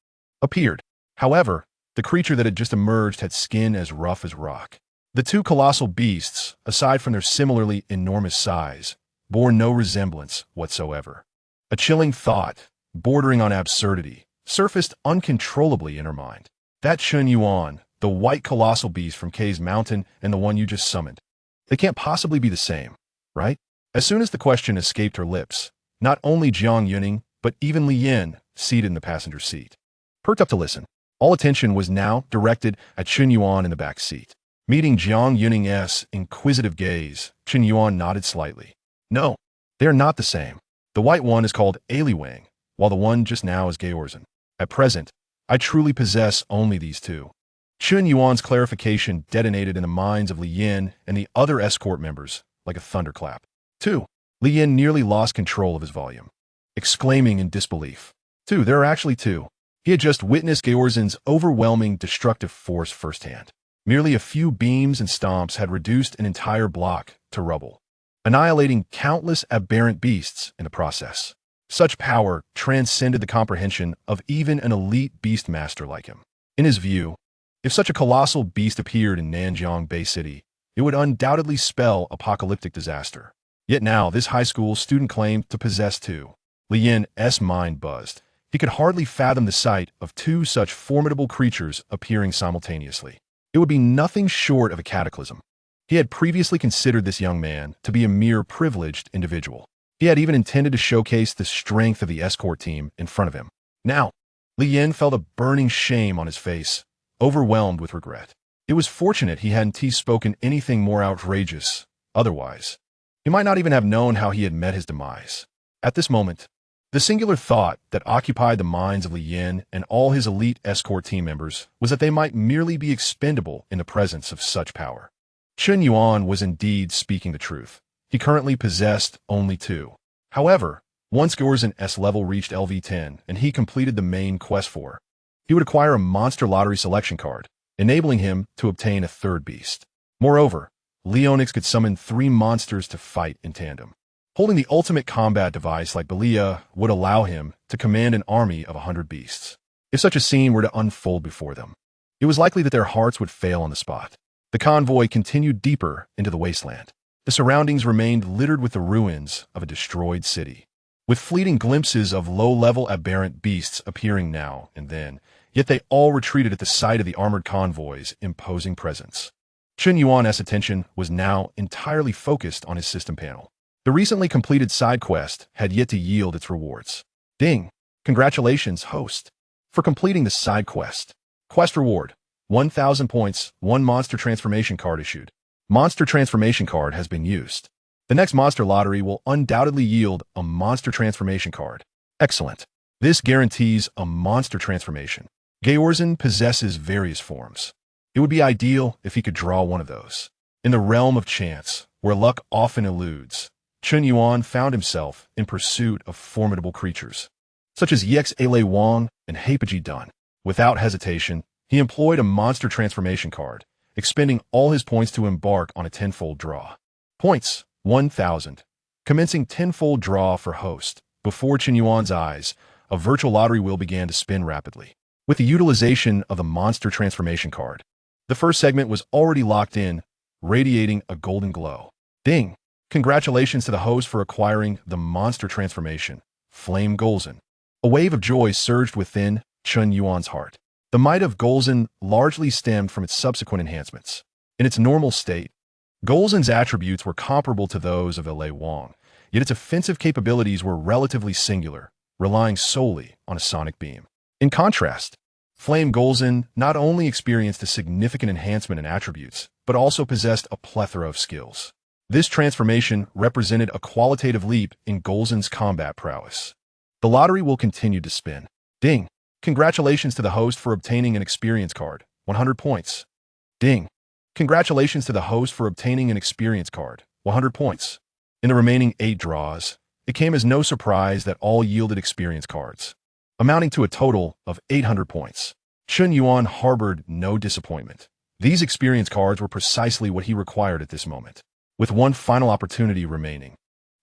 appeared. However, the creature that had just emerged had skin as rough as rock. The 2 colossal beasts, aside from their similarly enormous size, bore no resemblance whatsoever. A chilling thought, bordering on absurdity, surfaced uncontrollably in her mind. That Chen Yuan, the white colossal beast from K's mountain, and the one you just summoned. They can't possibly be the same, right? As soon as the question escaped her lips, not only Jiang Yuning, but even Li Yin, seated in the passenger seat, perked up to listen. All attention was now directed at Chen Yuan in the back seat. Meeting Jiang Yuning's inquisitive gaze, Chen Yuan nodded slightly. No, they are not the same. The white one is called Aliwang, while the one just now is Georzen. At present, I truly possess only these 2. Chen Yuan's clarification detonated in the minds of Li Yin and the other escort members like a thunderclap. 2. Li Yin nearly lost control of his volume, exclaiming in disbelief. 2. There are actually 2. He had just witnessed Georzen's overwhelming destructive force firsthand. Merely a few beams and stomps had reduced an entire block to rubble, annihilating countless aberrant beasts in the process. Such power transcended the comprehension of even an elite beastmaster like him. In his view, if such a colossal beast appeared in Nanjiang Bay City, it would undoubtedly spell apocalyptic disaster. Yet now this high school student claimed to possess 2. Li Yin's mind buzzed. He could hardly fathom the sight of 2 such formidable creatures appearing simultaneously. It would be nothing short of a cataclysm. He had previously considered this young man to be a mere privileged individual. He had even intended to showcase the strength of the escort team in front of him. Now, Li Yin felt a burning shame on his face, overwhelmed with regret. It was fortunate he hadn't spoken anything more outrageous. Otherwise, he might not even have known how he had met his demise. At this moment, the singular thought that occupied the minds of Li Yin and all his elite escort team members was that they might merely be expendable in the presence of such power. Chen Yuan was indeed speaking the truth. He currently possessed only two. However, once Gorzen S level reached LV10 and he completed the main quest for, he would acquire a monster lottery selection card, enabling him to obtain a third beast. Moreover, Leo-Nix could summon 3 monsters to fight in tandem. Holding the ultimate combat device like Belia would allow him to command an army of 100 beasts. If such a scene were to unfold before them, it was likely that their hearts would fail on the spot. The convoy continued deeper into the wasteland. The surroundings remained littered with the ruins of a destroyed city, with fleeting glimpses of low-level aberrant beasts appearing now and then, yet they all retreated at the sight of the armored convoy's imposing presence. Chen Yuan's attention was now entirely focused on his system panel. The recently completed side quest had yet to yield its rewards. Ding! Congratulations, host, for completing the side quest. Quest reward: 1,000 points, 1 monster transformation card issued. Monster transformation card has been used. The next monster lottery will undoubtedly yield a monster transformation card. Excellent. This guarantees a monster transformation. Georzen possesses various forms. It would be ideal if he could draw one of those. In the realm of chance, where luck often eludes, Chen Yuan found himself in pursuit of formidable creatures, such as Yex Ale Wang and Hapiji Dun. Without hesitation, he employed a monster transformation card, expending all his points to embark on a tenfold draw. Points: 1,000. Commencing tenfold draw for host. Before Chen Yuan's eyes, a virtual lottery wheel began to spin rapidly. With the utilization of the monster transformation card, the first segment was already locked in, radiating a golden glow. Ding! Congratulations to the host for acquiring the monster transformation, Flame Golzen. A wave of joy surged within Chen Yuan's heart. The might of Golzen largely stemmed from its subsequent enhancements. In its normal state, Golzen's attributes were comparable to those of Lei Wang, yet its offensive capabilities were relatively singular, relying solely on a sonic beam. In contrast, Flame Golzen not only experienced a significant enhancement in attributes, but also possessed a plethora of skills. This transformation represented a qualitative leap in Golzen's combat prowess. The lottery will continue to spin. Ding! Congratulations to the host for obtaining an experience card, 100 points. Ding! Congratulations to the host for obtaining an experience card, 100 points. In the remaining 8 draws, it came as no surprise that all yielded experience cards, amounting to a total of 800 points. Chen Yuan harbored no disappointment. These experience cards were precisely what he required at this moment. With one final opportunity remaining,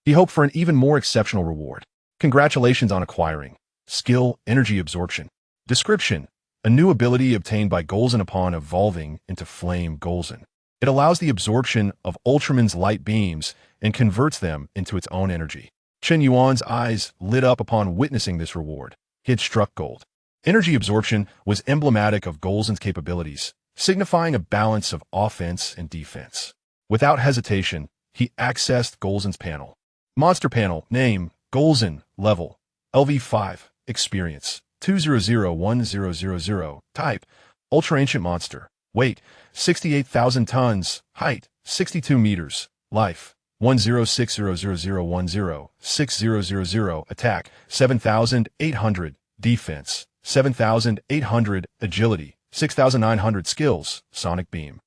he hoped for an even more exceptional reward. Congratulations on acquiring Skill, Energy Absorption. Description: a new ability obtained by Golzen upon evolving into Flame Golzen. It allows the absorption of Ultraman's light beams and converts them into its own energy. Chen Yuan's eyes lit up upon witnessing this reward. He had struck gold. Energy absorption was emblematic of Golzen's capabilities, signifying a balance of offense and defense. Without hesitation, he accessed Golzen's panel. Monster panel, name, Golzen, level, LV5, experience, 2001000, type, Ultra Ancient Monster, weight, 68,000 tons, height, 62 meters, life, 10600010, 6000, attack, 7,800, defense, 7,800, agility, 6,900, skills, sonic beam.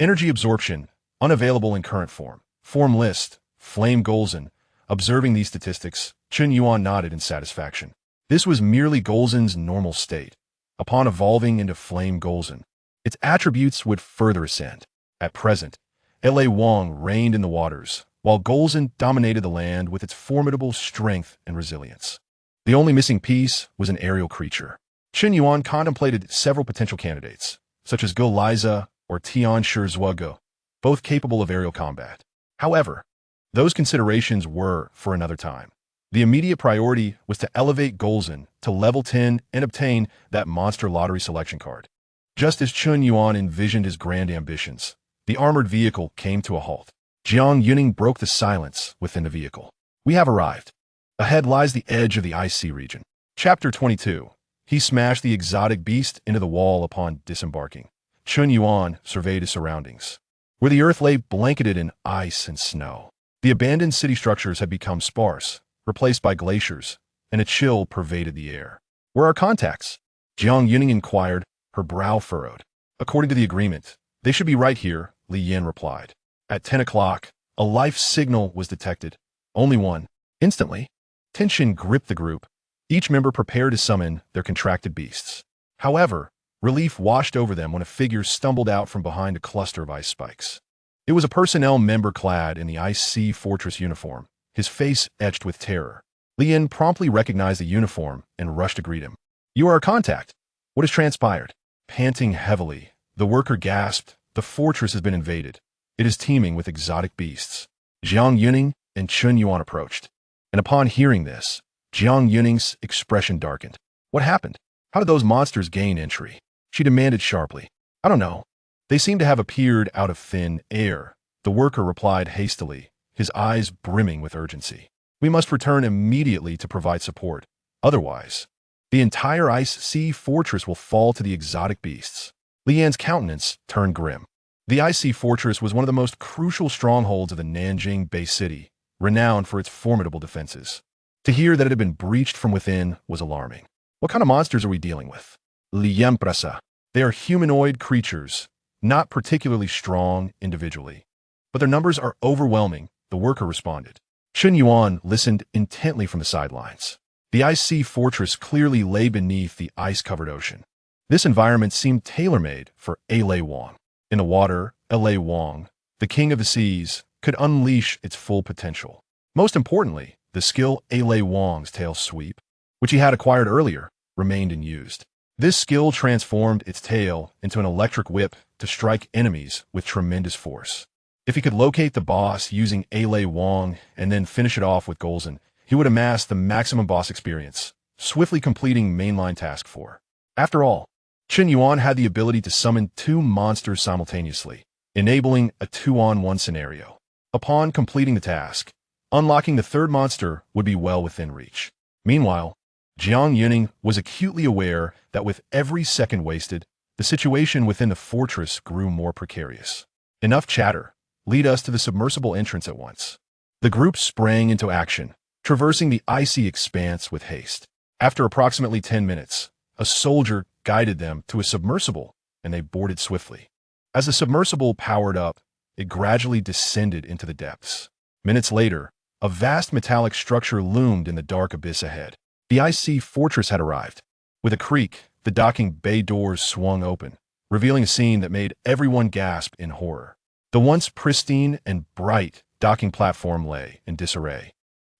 Energy absorption, unavailable in current form. Form list, Flame Golzen. Observing these statistics, Chen Yuan nodded in satisfaction. This was merely Golzen's normal state. Upon evolving into Flame Golzen, its attributes would further ascend. At present, Lei Wang reigned in the waters, while Golzen dominated the land with its formidable strength and resilience. The only missing piece was an aerial creature. Chen Yuan contemplated several potential candidates, such as Go Liza or Tian Shirzwago, both capable of aerial combat. However, those considerations were for another time. The immediate priority was to elevate Golzen to level 10 and obtain that monster lottery selection card. Just as Chen Yuan envisioned his grand ambitions, The armored vehicle came to a halt. Jiang Yuning broke the silence within the vehicle. We have arrived. Ahead lies the edge of the ice sea region. Chapter 22. He smashed the exotic beast into the wall upon disembarking. Chun Yuan surveyed his surroundings, where the earth lay blanketed in ice and snow. The abandoned city structures had become sparse, replaced by glaciers, and a chill pervaded the air. Where are contacts? Jiang Yuning inquired, her brow furrowed. According to the agreement, they should be right here, Li Yin replied. At 10 o'clock, a life signal was detected. Only one. Instantly, tension gripped the group. Each member prepared to summon their contracted beasts. However, relief washed over them when a figure stumbled out from behind a cluster of ice spikes. It was a personnel member clad in the Ice Sea Fortress uniform, his face etched with terror. Li Yin promptly recognized the uniform and rushed to greet him. You are our contact. What has transpired? Panting heavily, the worker gasped. The fortress has been invaded. It is teeming with exotic beasts. Jiang Yuning and Chun Yuan approached. And upon hearing this, Jiang Yuning's expression darkened. What happened? How did those monsters gain entry? She demanded sharply. I don't know. They seem to have appeared out of thin air. The worker replied hastily, his eyes brimming with urgency. We must return immediately to provide support. Otherwise, the entire Ice Sea Fortress will fall to the exotic beasts. Li Yan's countenance turned grim. The Ice Sea Fortress was one of the most crucial strongholds of the Nanjing Bay City, renowned for its formidable defenses. To hear that it had been breached from within was alarming. What kind of monsters are we dealing with? Li Yan prasa. They are humanoid creatures, not particularly strong individually. But their numbers are overwhelming, the worker responded. Chun Yuan listened intently from the sidelines. The Ice Sea Fortress clearly lay beneath the ice-covered ocean. This environment seemed tailor-made for Lei Wang. In the water, Lei Wang, the king of the seas, could unleash its full potential. Most importantly, the skill Lei Wang's tail sweep, which he had acquired earlier, remained unused. This skill transformed its tail into an electric whip to strike enemies with tremendous force. If he could locate the boss using Lei Wang and then finish it off with Golzon, he would amass the maximum boss experience, swiftly completing mainline task 4. After all, Chun Yuan had the ability to summon 2 monsters simultaneously, enabling a 2-on-1 scenario. Upon completing the task, unlocking the 3rd monster would be well within reach. Meanwhile, Jiang Yuning was acutely aware that with every second wasted, the situation within the fortress grew more precarious. Enough chatter. Lead us to the submersible entrance at once. The group sprang into action, traversing the icy expanse with haste. After approximately 10 minutes, a soldier guided them to a submersible, and they boarded swiftly. As the submersible powered up, it gradually descended into the depths. Minutes later, a vast metallic structure loomed in the dark abyss ahead. The Ice Sea Fortress had arrived. With a creak, the docking bay doors swung open, revealing a scene that made everyone gasp in horror. The once pristine and bright docking platform lay in disarray,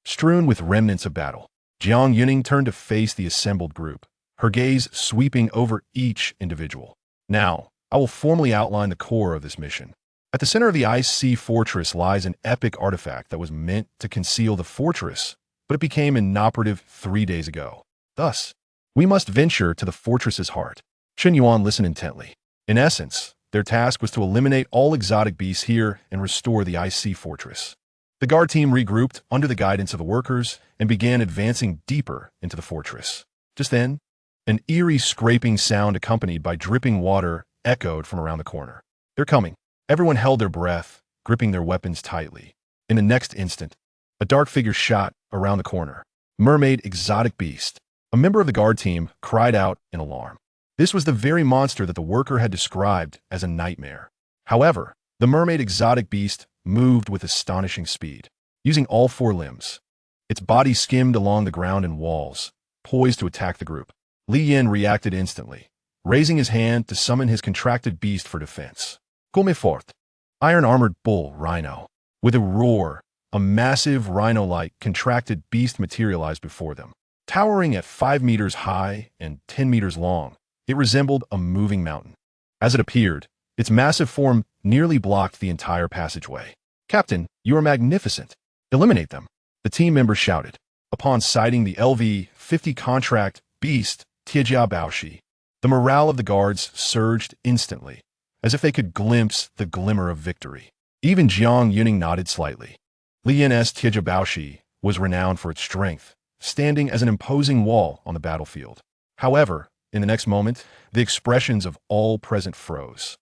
strewn with remnants of battle. Jiang Yuning turned to face the assembled group, her gaze sweeping over each individual. Now, I will formally outline the core of this mission. At the center of the Ice Sea Fortress lies an epic artifact that was meant to conceal the fortress, but it became inoperative 3 days ago. Thus, we must venture to the fortress's heart. Chun Yuan listened intently. In essence, their task was to eliminate all exotic beasts here and restore the Ice Sea Fortress. The guard team regrouped under the guidance of the workers and began advancing deeper into the fortress. Just then, an eerie scraping sound accompanied by dripping water echoed from around the corner. They're coming. Everyone held their breath, gripping their weapons tightly. In the next instant, a dark figure shot around the corner. Mermaid exotic beast. A member of the guard team cried out in alarm. This was the very monster that the worker had described as a nightmare. However, the mermaid exotic beast moved with astonishing speed, using all 4 limbs. Its body skimmed along the ground and walls, poised to attack the group. Li Yin reacted instantly, raising his hand to summon his contracted beast for defense. Come fort. Iron-armored bull rhino. With a roar, a massive rhino-like contracted beast materialized before them. Towering at 5 meters high and 10 meters long, it resembled a moving mountain. As it appeared, its massive form nearly blocked the entire passageway. Captain, you are magnificent. Eliminate them, the team members shouted. Upon sighting the LV-50 contract beast Tiejia Baoshi, the morale of the guards surged instantly, as if they could glimpse the glimmer of victory. Even Jiang Yuning nodded slightly. Lian's Tiejiabaoshi was renowned for its strength, standing as an imposing wall on the battlefield. However, in the next moment, the expressions of all present froze.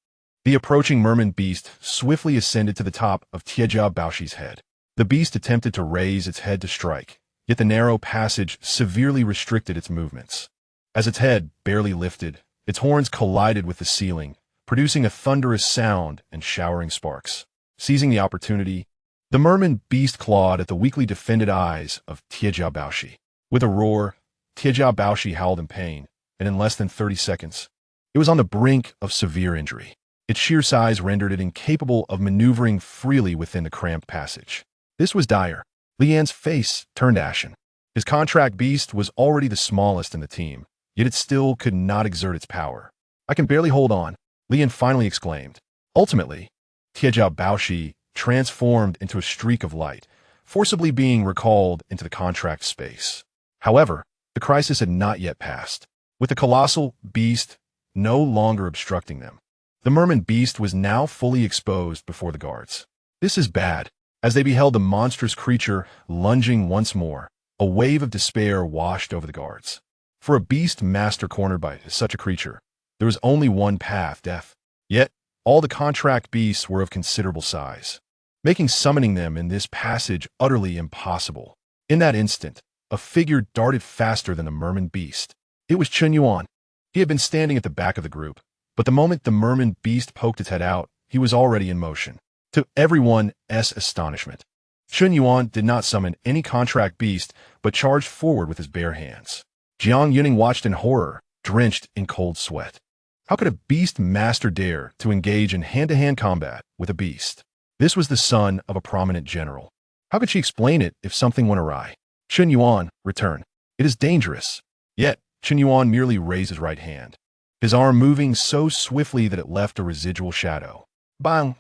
The approaching merman beast swiftly ascended to the top of Tiejiabaoshi's head. The beast attempted to raise its head to strike, yet the narrow passage severely restricted its movements. As its head barely lifted, its horns collided with the ceiling, producing a thunderous sound and showering sparks. Seizing the opportunity, the merman beast clawed at the weakly defended eyes of Tiejiabaoshi. With a roar, Tiejiabaoshi howled in pain, and in less than 30 seconds, it was on the brink of severe injury. Its sheer size rendered it incapable of maneuvering freely within the cramped passage. This was dire. Lian's face turned ashen. His contract beast was already the smallest in the team, yet it still could not exert its power. "I can barely hold on," Lian finally exclaimed. Ultimately, Tiejiabaoshi transformed into a streak of light, forcibly being recalled into the contract space. However, the crisis had not yet passed. With the colossal beast no longer obstructing them, the merman beast was now fully exposed before the guards. "This is bad." As they beheld the monstrous creature lunging once more, a wave of despair washed over the guards. For a beast master cornered by such a creature, there was only one path: death. Yet, all the contract beasts were of considerable size, making summoning them in this passage utterly impossible. In that instant, a figure darted faster than the merman beast. It was Chun Yuan. He had been standing at the back of the group, but the moment the merman beast poked its head out, he was already in motion. To everyone's astonishment, Chun Yuan did not summon any contract beast, but charged forward with his bare hands. Jiang Yuning watched in horror, drenched in cold sweat. How could a beast master dare to engage in hand-to-hand combat with a beast? This was the son of a prominent general. How could she explain it if something went awry? Chun Yuan, return. It is dangerous. Yet, Chun Yuan merely raised his right hand, his arm moving so swiftly that it left a residual shadow. Bang!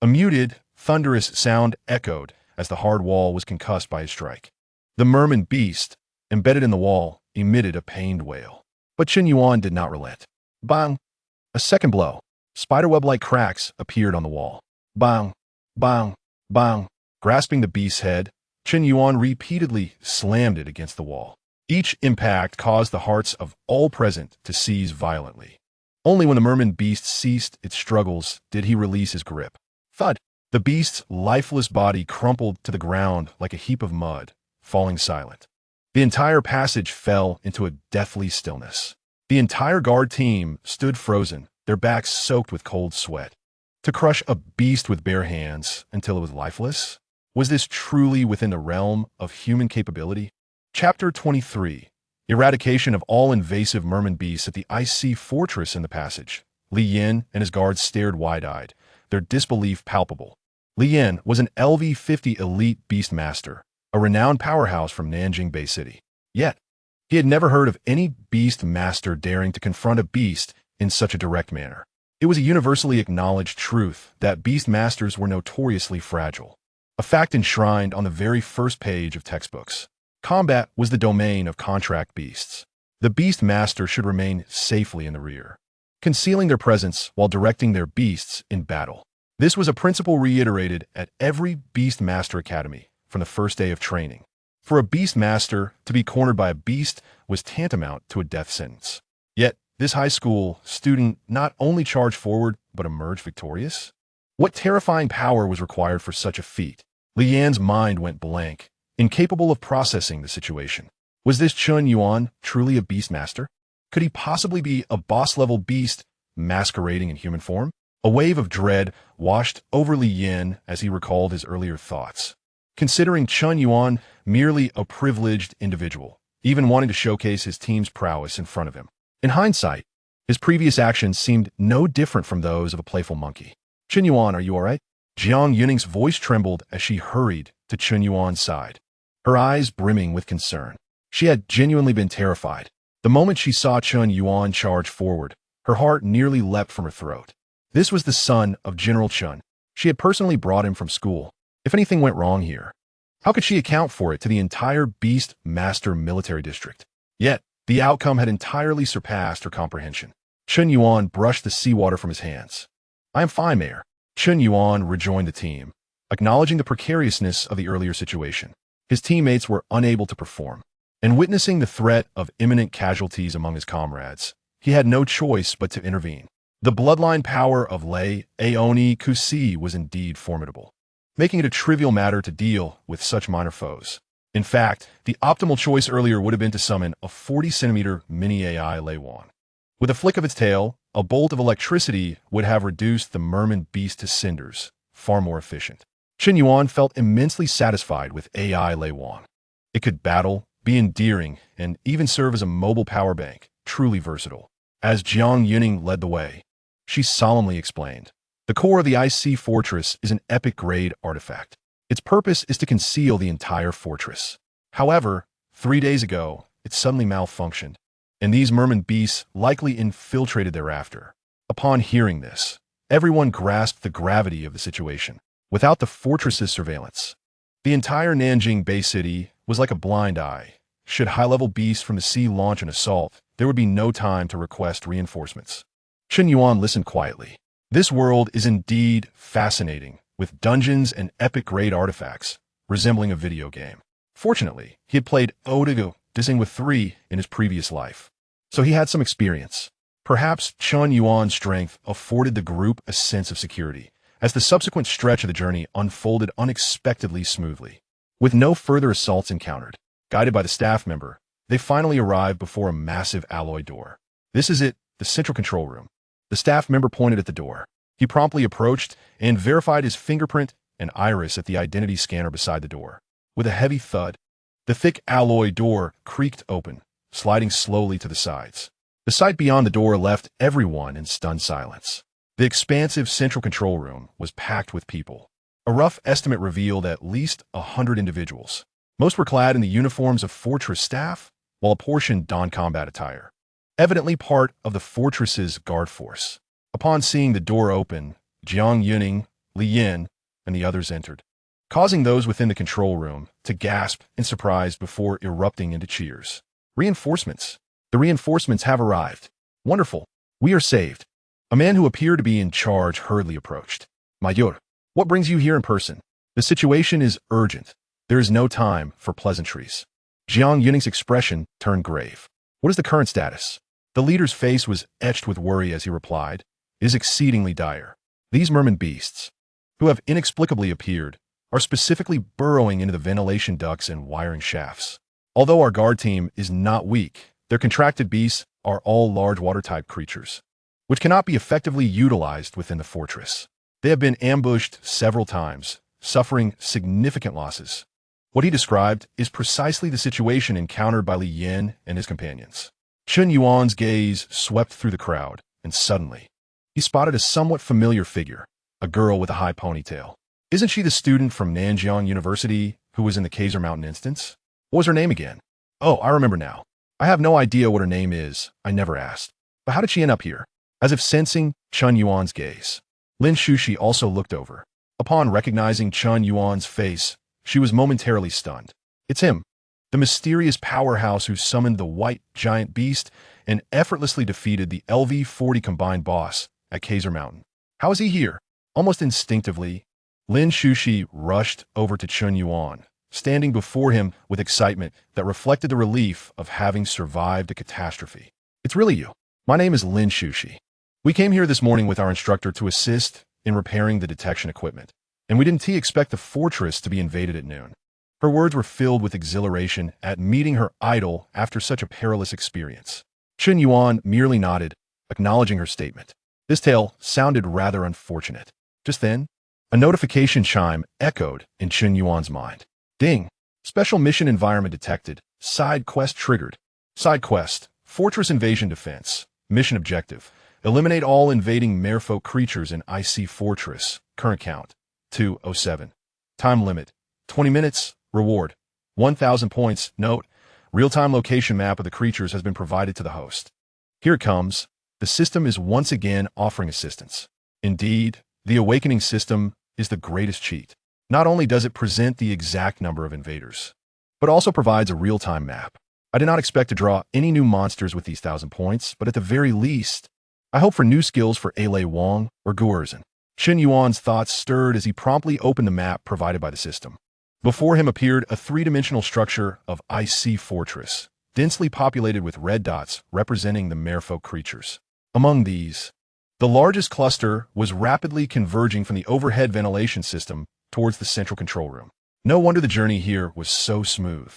A muted, thunderous sound echoed as the hard wall was concussed by his strike. The merman beast, embedded in the wall, emitted a pained wail. But Chun Yuan did not relent. Bang! A second blow. Spiderweb-like cracks appeared on the wall. Bang! Bang! Bang! Grasping the beast's head, Chun Yuan repeatedly slammed it against the wall. Each impact caused the hearts of all present to seize violently. Only when the merman beast ceased its struggles did he release his grip. Thud! The beast's lifeless body crumpled to the ground like a heap of mud, falling silent. The entire passage fell into a deathly stillness. The entire guard team stood frozen, their backs soaked with cold sweat. To crush a beast with bare hands until it was lifeless? Was this truly within the realm of human capability? Chapter 23. Eradication of all invasive merman beasts at the icy fortress in the passage. Li Yin and his guards stared wide-eyed, their disbelief palpable. Li Yin was an LV-50 elite beast master, a renowned powerhouse from Nanjing Bay City. Yet, he had never heard of any beast master daring to confront a beast in such a direct manner. It was a universally acknowledged truth that beast masters were notoriously fragile, a fact enshrined on the very first page of textbooks. Combat was the domain of contract beasts. The beast master should remain safely in the rear, concealing their presence while directing their beasts in battle. This was a principle reiterated at every Beast Master Academy from the first day of training. For a beast master to be cornered by a beast was tantamount to a death sentence. Yet, this high school student not only charged forward, but emerged victorious? What terrifying power was required for such a feat? Lian's mind went blank, incapable of processing the situation. Was this Chun Yuan truly a beast master? Could he possibly be a boss-level beast masquerading in human form? A wave of dread washed over Li Yin as he recalled his earlier thoughts. Considering Chun Yuan merely a privileged individual, even wanting to showcase his team's prowess in front of him. In hindsight, his previous actions seemed no different from those of a playful monkey. Chun Yuan, are you all right? Jiang Yuning's voice trembled as she hurried to Chun Yuan's side, her eyes brimming with concern. She had genuinely been terrified. The moment she saw Chun Yuan charge forward, her heart nearly leapt from her throat. This was the son of General Chun. She had personally brought him from school. If anything went wrong here, how could she account for it to the entire Beast Master military district? Yet, the outcome had entirely surpassed her comprehension. Chun Yuan brushed the seawater from his hands. I am fine, Mayor. Chun Yuan rejoined the team, acknowledging the precariousness of the earlier situation. His teammates were unable to perform, and witnessing the threat of imminent casualties among his comrades, he had no choice but to intervene. The bloodline power of Leo-Nix was indeed formidable, making it a trivial matter to deal with such minor foes. In fact, the optimal choice earlier would have been to summon a 40-centimeter mini-AI Lei-Wan. With a flick of its tail, a bolt of electricity would have reduced the merman beast to cinders, far more efficient. Chun Yuan felt immensely satisfied with AI Lei-Wan. It could battle, be endearing, and even serve as a mobile power bank, truly versatile. As Jiang Yuning led the way, she solemnly explained, "The core of the IC fortress is an epic-grade artifact. Its purpose is to conceal the entire fortress. However, 3 days ago, it suddenly malfunctioned, and these merman beasts likely infiltrated thereafter." Upon hearing this, everyone grasped the gravity of the situation. Without the fortress's surveillance, the entire Nanjing Bay City was like a blind eye. Should high-level beasts from the sea launch an assault, there would be no time to request reinforcements. Chun Yuan listened quietly. This world is indeed fascinating, with dungeons and epic-grade artifacts, resembling a video game. Fortunately, he had played Odigo, dissing with 3 in his previous life, so he had some experience. Perhaps Chun Yuan's strength afforded the group a sense of security, as the subsequent stretch of the journey unfolded unexpectedly smoothly. With no further assaults encountered, guided by the staff member, they finally arrived before a massive alloy door. "This is it, the central control room." The staff member pointed at the door. He promptly approached and verified his fingerprint and iris at the identity scanner beside the door. With a heavy thud, the thick alloy door creaked open, sliding slowly to the sides. The sight beyond the door left everyone in stunned silence. The expansive central control room was packed with people. A rough estimate revealed at least 100 individuals. Most were clad in the uniforms of fortress staff, while a portion donned combat attire, evidently part of the fortress's guard force. Upon seeing the door open, Jiang Yuning, Li Yin, and the others entered, causing those within the control room to gasp in surprise before erupting into cheers. "Reinforcements! The reinforcements have arrived. Wonderful! We are saved." A man who appeared to be in charge hurriedly approached. "Mayor, what brings you here in person? The situation is urgent. There is no time for pleasantries." Jiang Yuning's expression turned grave. "What is the current status?" The leader's face was etched with worry as he replied, "It is exceedingly dire. These merman beasts, who have inexplicably appeared, are specifically burrowing into the ventilation ducts and wiring shafts. Although our guard team is not weak, their contracted beasts are all large water-type creatures, which cannot be effectively utilized within the fortress. They have been ambushed several times, suffering significant losses." What he described is precisely the situation encountered by Li Yin and his companions. Chun Yuan's gaze swept through the crowd, and suddenly, he spotted a somewhat familiar figure, a girl with a high ponytail. Isn't she the student from Nanjiang University who was in the Kaiser Mountain instance? What was her name again? Oh, I remember now. I have no idea what her name is. I never asked. But how did she end up here? As if sensing Chun Yuan's gaze, Lin Shushi also looked over. Upon recognizing Chun Yuan's face, she was momentarily stunned. It's him, the mysterious powerhouse who summoned the white giant beast and effortlessly defeated the LV-40 combined boss at Kaiser Mountain. How is he here? Almost instinctively, Lin Shushi rushed over to Chun Yuan, standing before him with excitement that reflected the relief of having survived a catastrophe. "It's really you. My name is Lin Shushi. We came here this morning with our instructor to assist in repairing the detection equipment, and we didn't expect the fortress to be invaded at noon." Her words were filled with exhilaration at meeting her idol after such a perilous experience. Chun Yuan merely nodded, acknowledging her statement. This tale sounded rather unfortunate. Just then, a notification chime echoed in Chun Yuan's mind. Ding! Special mission environment detected. Side quest triggered. Side quest: Fortress Invasion Defense. Mission objective: eliminate all invading merfolk creatures in IC Fortress. Current count: 207. Time limit: 20 minutes. Reward: 1,000 points. Note: real-time location map of the creatures has been provided to the host. Here it comes. The system is once again offering assistance. Indeed, the Awakening system is the greatest cheat. Not only does it present the exact number of invaders, but also provides a real-time map. I did not expect to draw any new monsters with these 1,000 points, but at the very least, I hope for new skills for Ale Wang or Guorzhen. Chen Yuan's thoughts stirred as he promptly opened the map provided by the system. Before him appeared a three-dimensional structure of icy fortress, densely populated with red dots representing the merfolk creatures. Among these, the largest cluster was rapidly converging from the overhead ventilation system towards the central control room. No wonder the journey here was so smooth.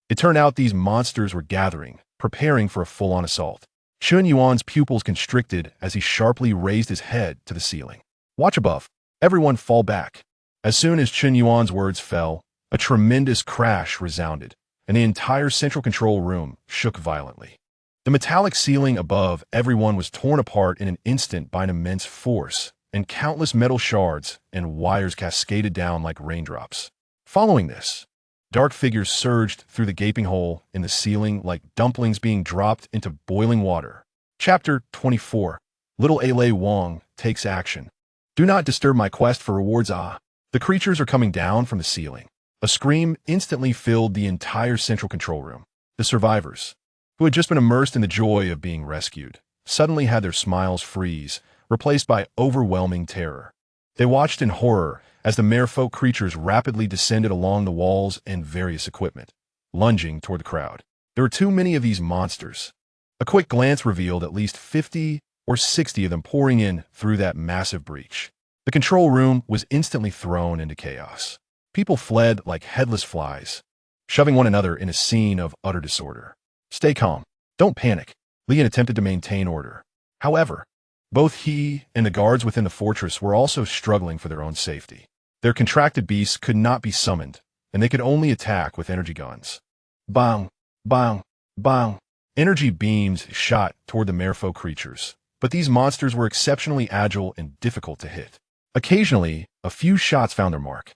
It turned out these monsters were gathering, preparing for a full-on assault. Chen Yuan's pupils constricted as he sharply raised his head to the ceiling. Watch above. Everyone fall back. As soon as Chen Yuan's words fell, a tremendous crash resounded, and the entire central control room shook violently. The metallic ceiling above everyone was torn apart in an instant by an immense force, and countless metal shards and wires cascaded down like raindrops. Following this, dark figures surged through the gaping hole in the ceiling like dumplings being dropped into boiling water. Chapter 24. Little Ale Wang takes action. Do not disturb my quest for rewards. The creatures are coming down from the ceiling. A scream instantly filled the entire central control room. The survivors, who had just been immersed in the joy of being rescued, suddenly had their smiles freeze, replaced by overwhelming terror. They watched in horror as the merfolk creatures rapidly descended along the walls and various equipment, lunging toward the crowd. There were too many of these monsters. A quick glance revealed at least 50 or 60 of them pouring in through that massive breach. The control room was instantly thrown into chaos. People fled like headless flies, shoving one another in a scene of utter disorder. Stay calm. Don't panic. Lian attempted to maintain order. However, both he and the guards within the fortress were also struggling for their own safety. Their contracted beasts could not be summoned, and they could only attack with energy guns. Bang, bang, bang. Energy beams shot toward the merfolk creatures, but these monsters were exceptionally agile and difficult to hit. Occasionally, a few shots found their mark,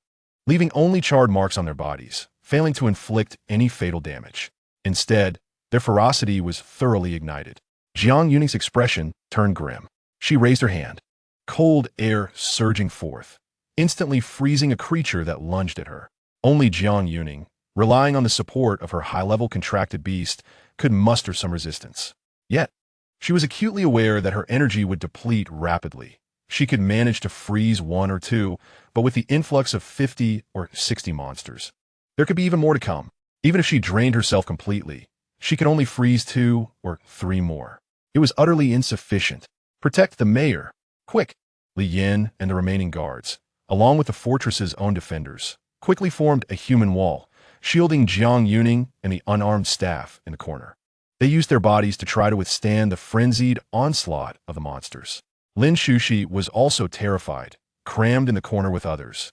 leaving only charred marks on their bodies, failing to inflict any fatal damage. Instead, their ferocity was thoroughly ignited. Jiang Yuning's expression turned grim. She raised her hand, cold air surging forth, instantly freezing a creature that lunged at her. Only Jiang Yuning, relying on the support of her high-level contracted beast, could muster some resistance. Yet, she was acutely aware that her energy would deplete rapidly. She could manage to freeze one or two, but with the influx of 50 or 60 monsters, there could be even more to come. Even if she drained herself completely, she could only freeze 2 or 3 more. It was utterly insufficient. Protect the mayor. Quick! Li Yin and the remaining guards, along with the fortress's own defenders, quickly formed a human wall, shielding Jiang Yuning and the unarmed staff in the corner. They used their bodies to try to withstand the frenzied onslaught of the monsters. Lin Shushi was also terrified, crammed in the corner with others,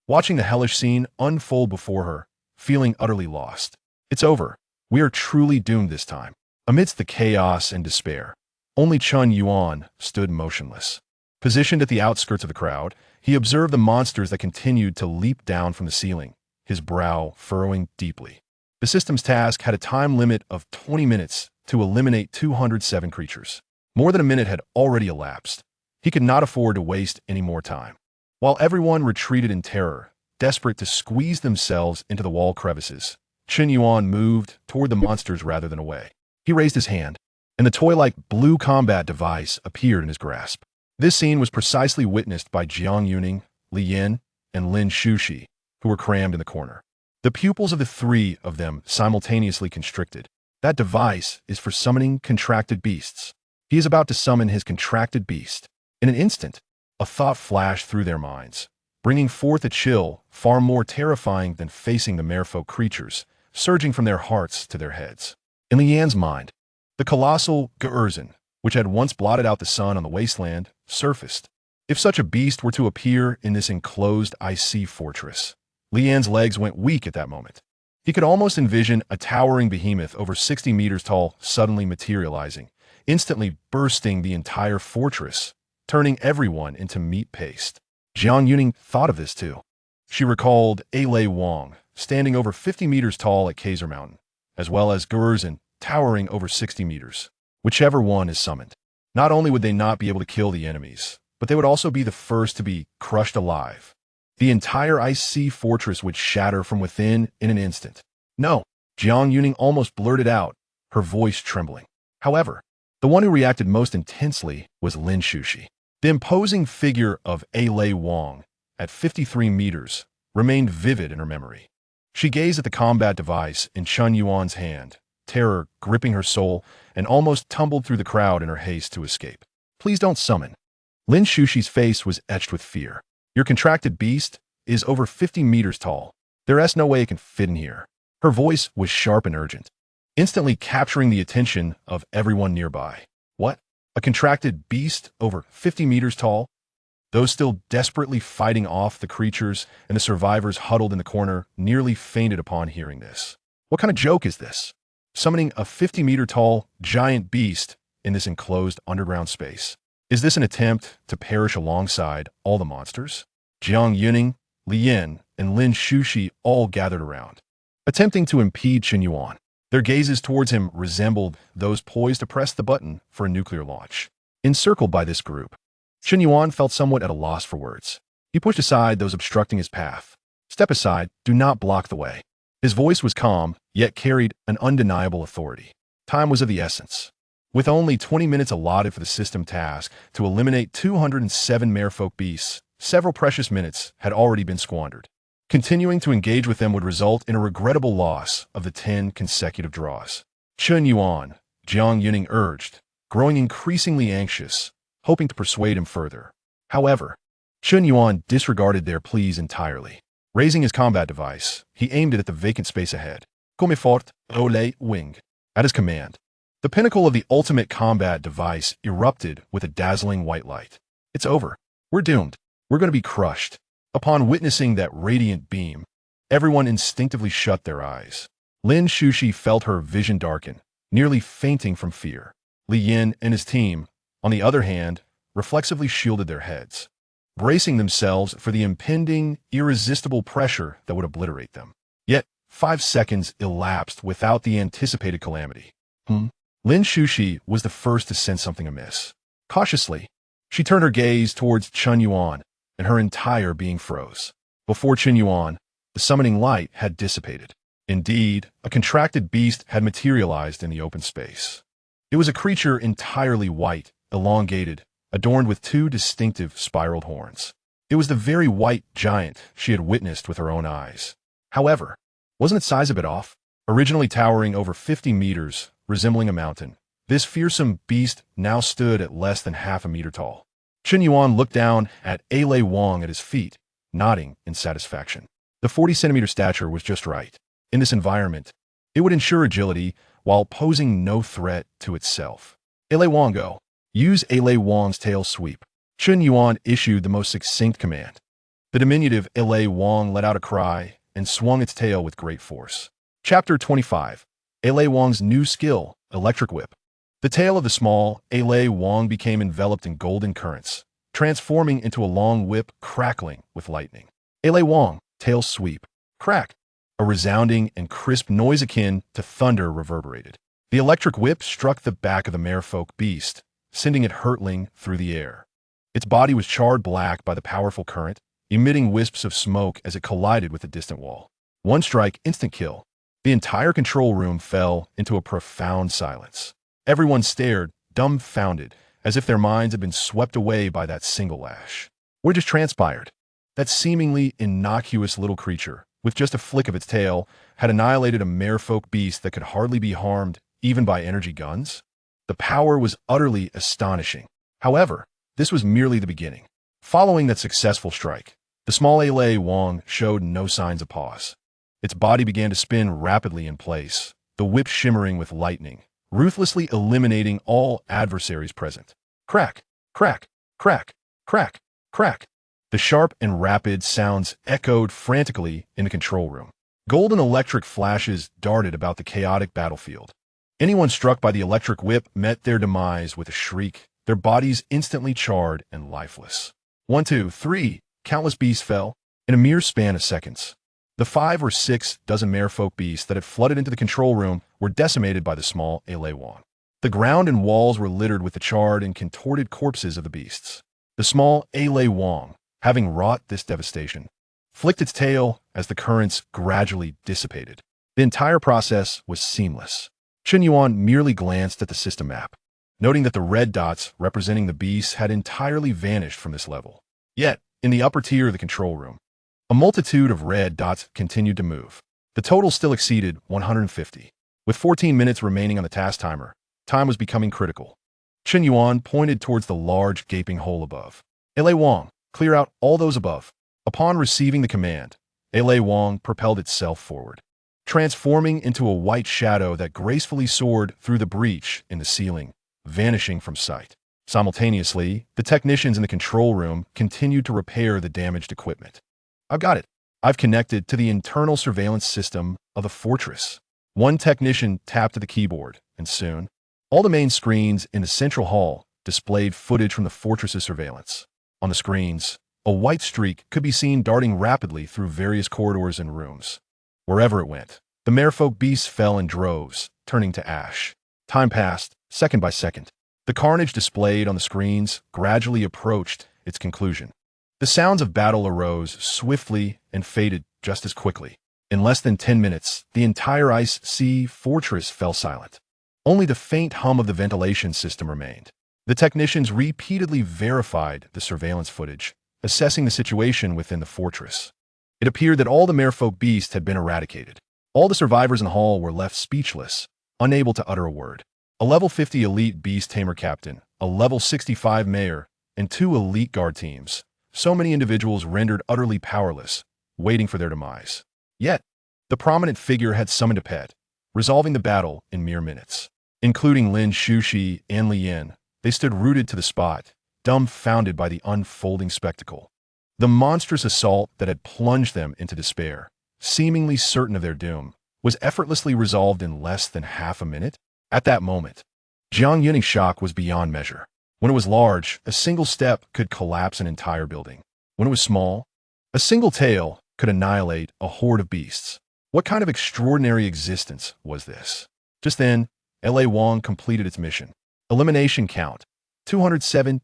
watching the hellish scene unfold before her, feeling utterly lost. It's over. We are truly doomed this time. Amidst the chaos and despair, only Chen Yuan stood motionless. Positioned at the outskirts of the crowd, he observed the monsters that continued to leap down from the ceiling, his brow furrowing deeply. The system's task had a time limit of 20 minutes to eliminate 207 creatures. More than a minute had already elapsed. He could not afford to waste any more time. While everyone retreated in terror, desperate to squeeze themselves into the wall crevices, Chen Yuan moved toward the monsters rather than away. He raised his hand, and the toy-like blue combat device appeared in his grasp. This scene was precisely witnessed by Jiang Yuning, Li Yin, and Lin Shushi, who were crammed in the corner. The pupils of the three of them simultaneously constricted. That device is for summoning contracted beasts. He is about to summon his contracted beast. In an instant, a thought flashed through their minds, bringing forth a chill far more terrifying than facing the merfolk creatures, surging from their hearts to their heads. In Lian's mind, the colossal Guorzhen, which had once blotted out the sun on the wasteland, surfaced. If such a beast were to appear in this enclosed icy fortress, Lian's legs went weak at that moment. He could almost envision a towering behemoth over 60 meters tall suddenly materializing, instantly bursting the entire fortress, turning everyone into meat paste. Jiang Yuning thought of this too. She recalled Ale Wang, standing over 50 meters tall at Kaiser Mountain, as well as Guorzhen, towering over 60 meters. Whichever one is summoned, not only would they not be able to kill the enemies, but they would also be the first to be crushed alive. The entire icy fortress would shatter from within in an instant. No, Jiang Yuning almost blurted out, her voice trembling. However, The one who reacted most intensely was Lin Shushi. The imposing figure of Lei Wang, at 53 meters, remained vivid in her memory. She gazed at the combat device in Chun Yuan's hand, terror gripping her soul, and almost tumbled through the crowd in her haste to escape. Please don't summon. Lin Shushi's face was etched with fear. Your contracted beast is over 50 meters tall. There's no way it can fit in here. Her voice was sharp and urgent, instantly capturing the attention of everyone nearby. What? A contracted beast over 50 meters tall? Those still desperately fighting off the creatures and the survivors huddled in the corner nearly fainted upon hearing this. What kind of joke is this? Summoning a 50-meter-tall giant beast in this enclosed underground space. Is this an attempt to perish alongside all the monsters? Jiang Yuning, Li Yin, and Lin Shushi all gathered around, attempting to impede Chen Yuan. Their gazes towards him resembled those poised to press the button for a nuclear launch. Encircled by this group, Chen Yuan felt somewhat at a loss for words. He pushed aside those obstructing his path. Step aside, do not block the way. His voice was calm, yet carried an undeniable authority. Time was of the essence. With only 20 minutes allotted for the system task to eliminate 207 merfolk beasts, several precious minutes had already been squandered. Continuing to engage with them would result in a regrettable loss of the 10 consecutive draws. Chen Yuan, Jiang Yuning urged, growing increasingly anxious, hoping to persuade him further. However, Chen Yuan disregarded their pleas entirely. Raising his combat device, he aimed it at the vacant space ahead. Comme fort, ole wing. At his command, the pinnacle of the ultimate combat device erupted with a dazzling white light. It's over. We're doomed. We're going to be crushed. Upon witnessing that radiant beam, everyone instinctively shut their eyes. Lin Shushi felt her vision darken, nearly fainting from fear. Li Yin and his team, on the other hand, reflexively shielded their heads, bracing themselves for the impending, irresistible pressure that would obliterate them. Yet, 5 seconds elapsed without the anticipated calamity. Lin Shushi was the first to sense something amiss. Cautiously, she turned her gaze towards Chen Yuan, and her entire being froze. Before Chen Yuan, the summoning light had dissipated. Indeed, a contracted beast had materialized in the open space. It was a creature entirely white, elongated, adorned with 2 distinctive spiraled horns. It was the very white giant she had witnessed with her own eyes. However, wasn't its size a bit off? Originally towering over 50 meters, resembling a mountain, this fearsome beast now stood at less than half a meter tall. Chen Yuan looked down at Lei Wang at his feet, nodding in satisfaction. The 40-centimeter stature was just right. In this environment, it would ensure agility while posing no threat to itself. Lei Wang go. Use Lei Wang's tail sweep. Chen Yuan issued the most succinct command. The diminutive Lei Wang let out a cry and swung its tail with great force. Chapter 25. Lei Wang's new skill, Electric Whip. The tail of the small Lei Wang became enveloped in golden currents, transforming into a long whip crackling with lightning. Lei Wang, tail sweep. Crack. A resounding and crisp noise akin to thunder reverberated. The electric whip struck the back of the merfolk beast, sending it hurtling through the air. Its body was charred black by the powerful current, emitting wisps of smoke as it collided with a distant wall. One strike, instant kill. The entire control room fell into a profound silence. Everyone stared, dumbfounded, as if their minds had been swept away by that single lash. What just transpired? That seemingly innocuous little creature, with just a flick of its tail, had annihilated a merfolk beast that could hardly be harmed even by energy guns? The power was utterly astonishing. However, this was merely the beginning. Following that successful strike, the small Lei Wang showed no signs of pause. Its body began to spin rapidly in place, the whip shimmering with lightning, ruthlessly eliminating all adversaries present. Crack, crack, crack, crack, crack. The sharp and rapid sounds echoed frantically in the control room. Golden electric flashes darted about the chaotic battlefield. Anyone struck by the electric whip met their demise with a shriek, their bodies instantly charred and lifeless. 1, 2, 3, countless beasts fell in a mere span of seconds. The 5 or 6 dozen merfolk beasts that had flooded into the control room were decimated by the small Lei Wang. The ground and walls were littered with the charred and contorted corpses of the beasts. The small Lei Wang, having wrought this devastation, flicked its tail as the currents gradually dissipated. The entire process was seamless. Chen Yuan merely glanced at the system map. noting that the red dots representing the beasts had entirely vanished from this level. Yet, in the upper tier of the control room, a multitude of red dots continued to move. The total still exceeded 150. With 14 minutes remaining on the task timer, time was becoming critical. Chen Yuan pointed towards the large, gaping hole above. "Lei Wang, clear out all those above." Upon receiving the command, Lei Wang propelled itself forward, transforming into a white shadow that gracefully soared through the breach in the ceiling, vanishing from sight. Simultaneously, the technicians in the control room continued to repair the damaged equipment. "I've got it. I've connected to the internal surveillance system of the fortress." One technician tapped the keyboard, and soon, all the main screens in the central hall displayed footage from the fortress's surveillance. On the screens, a white streak could be seen darting rapidly through various corridors and rooms. Wherever it went, the merfolk beasts fell in droves, turning to ash. Time passed, second by second. The carnage displayed on the screens gradually approached its conclusion. The sounds of battle arose swiftly and faded just as quickly. In less than 10 minutes, the entire Ice Sea fortress fell silent. Only the faint hum of the ventilation system remained. The technicians repeatedly verified the surveillance footage, assessing the situation within the fortress. It appeared that all the merfolk beasts had been eradicated. All the survivors in the hall were left speechless, unable to utter a word. A level 50 elite beast tamer captain, a level 65 mayor, and 2 elite guard teams. So many individuals rendered utterly powerless, waiting for their demise. Yet, the prominent figure had summoned a pet, resolving the battle in mere minutes. Including Lin Shuxi and Li Yin, they stood rooted to the spot, dumbfounded by the unfolding spectacle. The monstrous assault that had plunged them into despair, seemingly certain of their doom, was effortlessly resolved in less than half a minute. At that moment, Jiang Yuning's shock was beyond measure. When it was large, a single step could collapse an entire building. When it was small, a single tail could annihilate a horde of beasts. What kind of extraordinary existence was this? Just then, Lei Wang completed its mission. Elimination count: 207,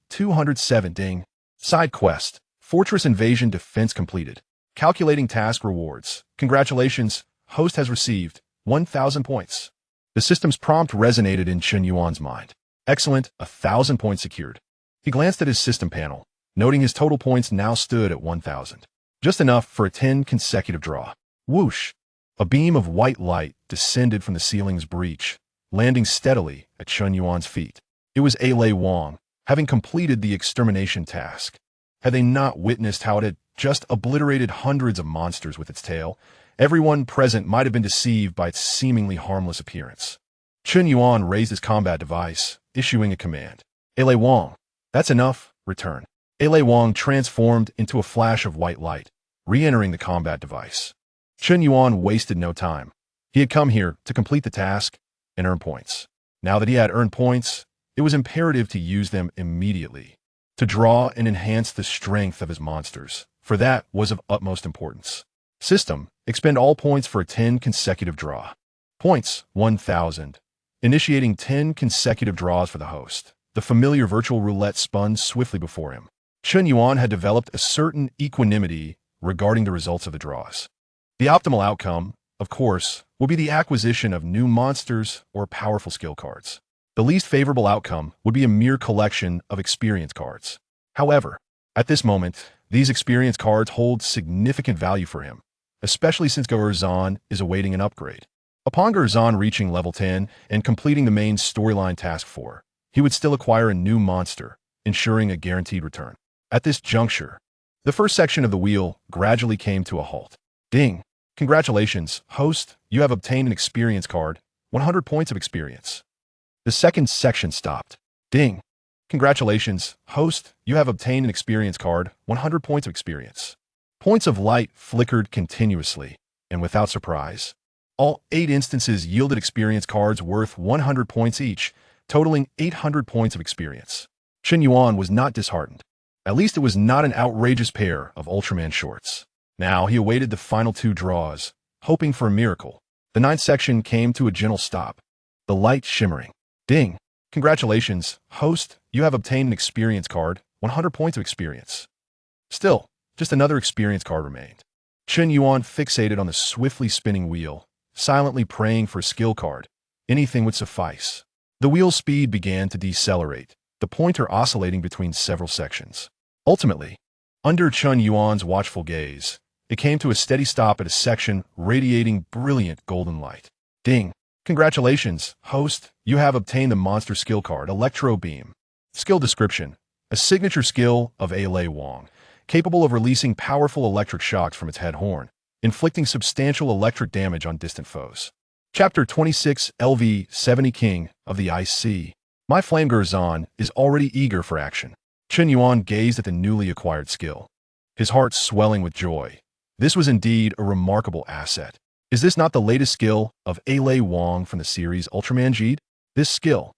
ding. Side quest: Fortress Invasion Defense completed. Calculating task rewards. Congratulations, host has received 1,000 points. The system's prompt resonated in Chen Yuan's mind. Excellent, 1,000 points secured. He glanced at his system panel, noting his total points now stood at 1,000. Just enough for a 10 consecutive draw. Whoosh! A beam of white light descended from the ceiling's breach, landing steadily at Chen Yuan's feet. It was Lei Wang, having completed the extermination task. Had they not witnessed how it had just obliterated hundreds of monsters with its tail, everyone present might have been deceived by its seemingly harmless appearance. Chen Yuan raised his combat device, issuing a command. Lei Wang, that's enough, return. Lei Wang transformed into a flash of white light, re-entering the combat device. Chen Yuan wasted no time. He had come here to complete the task and earn points. Now that he had earned points, it was imperative to use them immediately, to draw and enhance the strength of his monsters, for that was of utmost importance. System: expend all points for a 10 consecutive draw. Points: 1,000. Initiating 10 consecutive draws for the host. The familiar virtual roulette spun swiftly before him. Chen Yuan had developed a certain equanimity regarding the results of the draws. The optimal outcome, of course, will be the acquisition of new monsters or powerful skill cards. The least favorable outcome would be a mere collection of experience cards. However, at this moment, these experience cards hold significant value for him, especially since Gerzon is awaiting an upgrade. Upon Gerzon reaching level 10 and completing the main storyline task 4, he would still acquire a new monster, ensuring a guaranteed return. At this juncture, the first section of the wheel gradually came to a halt. Ding! Congratulations, host, you have obtained an experience card, 100 points of experience. The second section stopped. Ding! Congratulations, host, you have obtained an experience card, 100 points of experience. Points of light flickered continuously, and without surprise, all 8 instances yielded experience cards worth 100 points each, totaling 800 points of experience. Chen Yuan was not disheartened. At least it was not an outrageous pair of Ultraman shorts. Now he awaited the final 2 draws, hoping for a miracle. The 9th section came to a gentle stop, the light shimmering. Ding! Congratulations, host, you have obtained an experience card, 100 points of experience. Still, just another experience card remained. Chen Yuan fixated on the swiftly spinning wheel, silently praying for a skill card. Anything would suffice. The wheel's speed began to decelerate, the pointer oscillating between several sections. Ultimately, under Chun Yuan's watchful gaze, it came to a steady stop at a section radiating brilliant golden light. Ding! Congratulations, host, you have obtained the monster skill card, Electro Beam. Skill description: a signature skill of Lei Wang, capable of releasing powerful electric shocks from its head horn, inflicting substantial electric damage on distant foes. Chapter 26 LV-70 King of the Ice Sea. My Flame Gerzon is already eager for action. Chun Yuan gazed at the newly acquired skill, his heart swelling with joy. This was indeed a remarkable asset. Is this not the latest skill of Lei Wang from the series Ultraman Jade? This skill,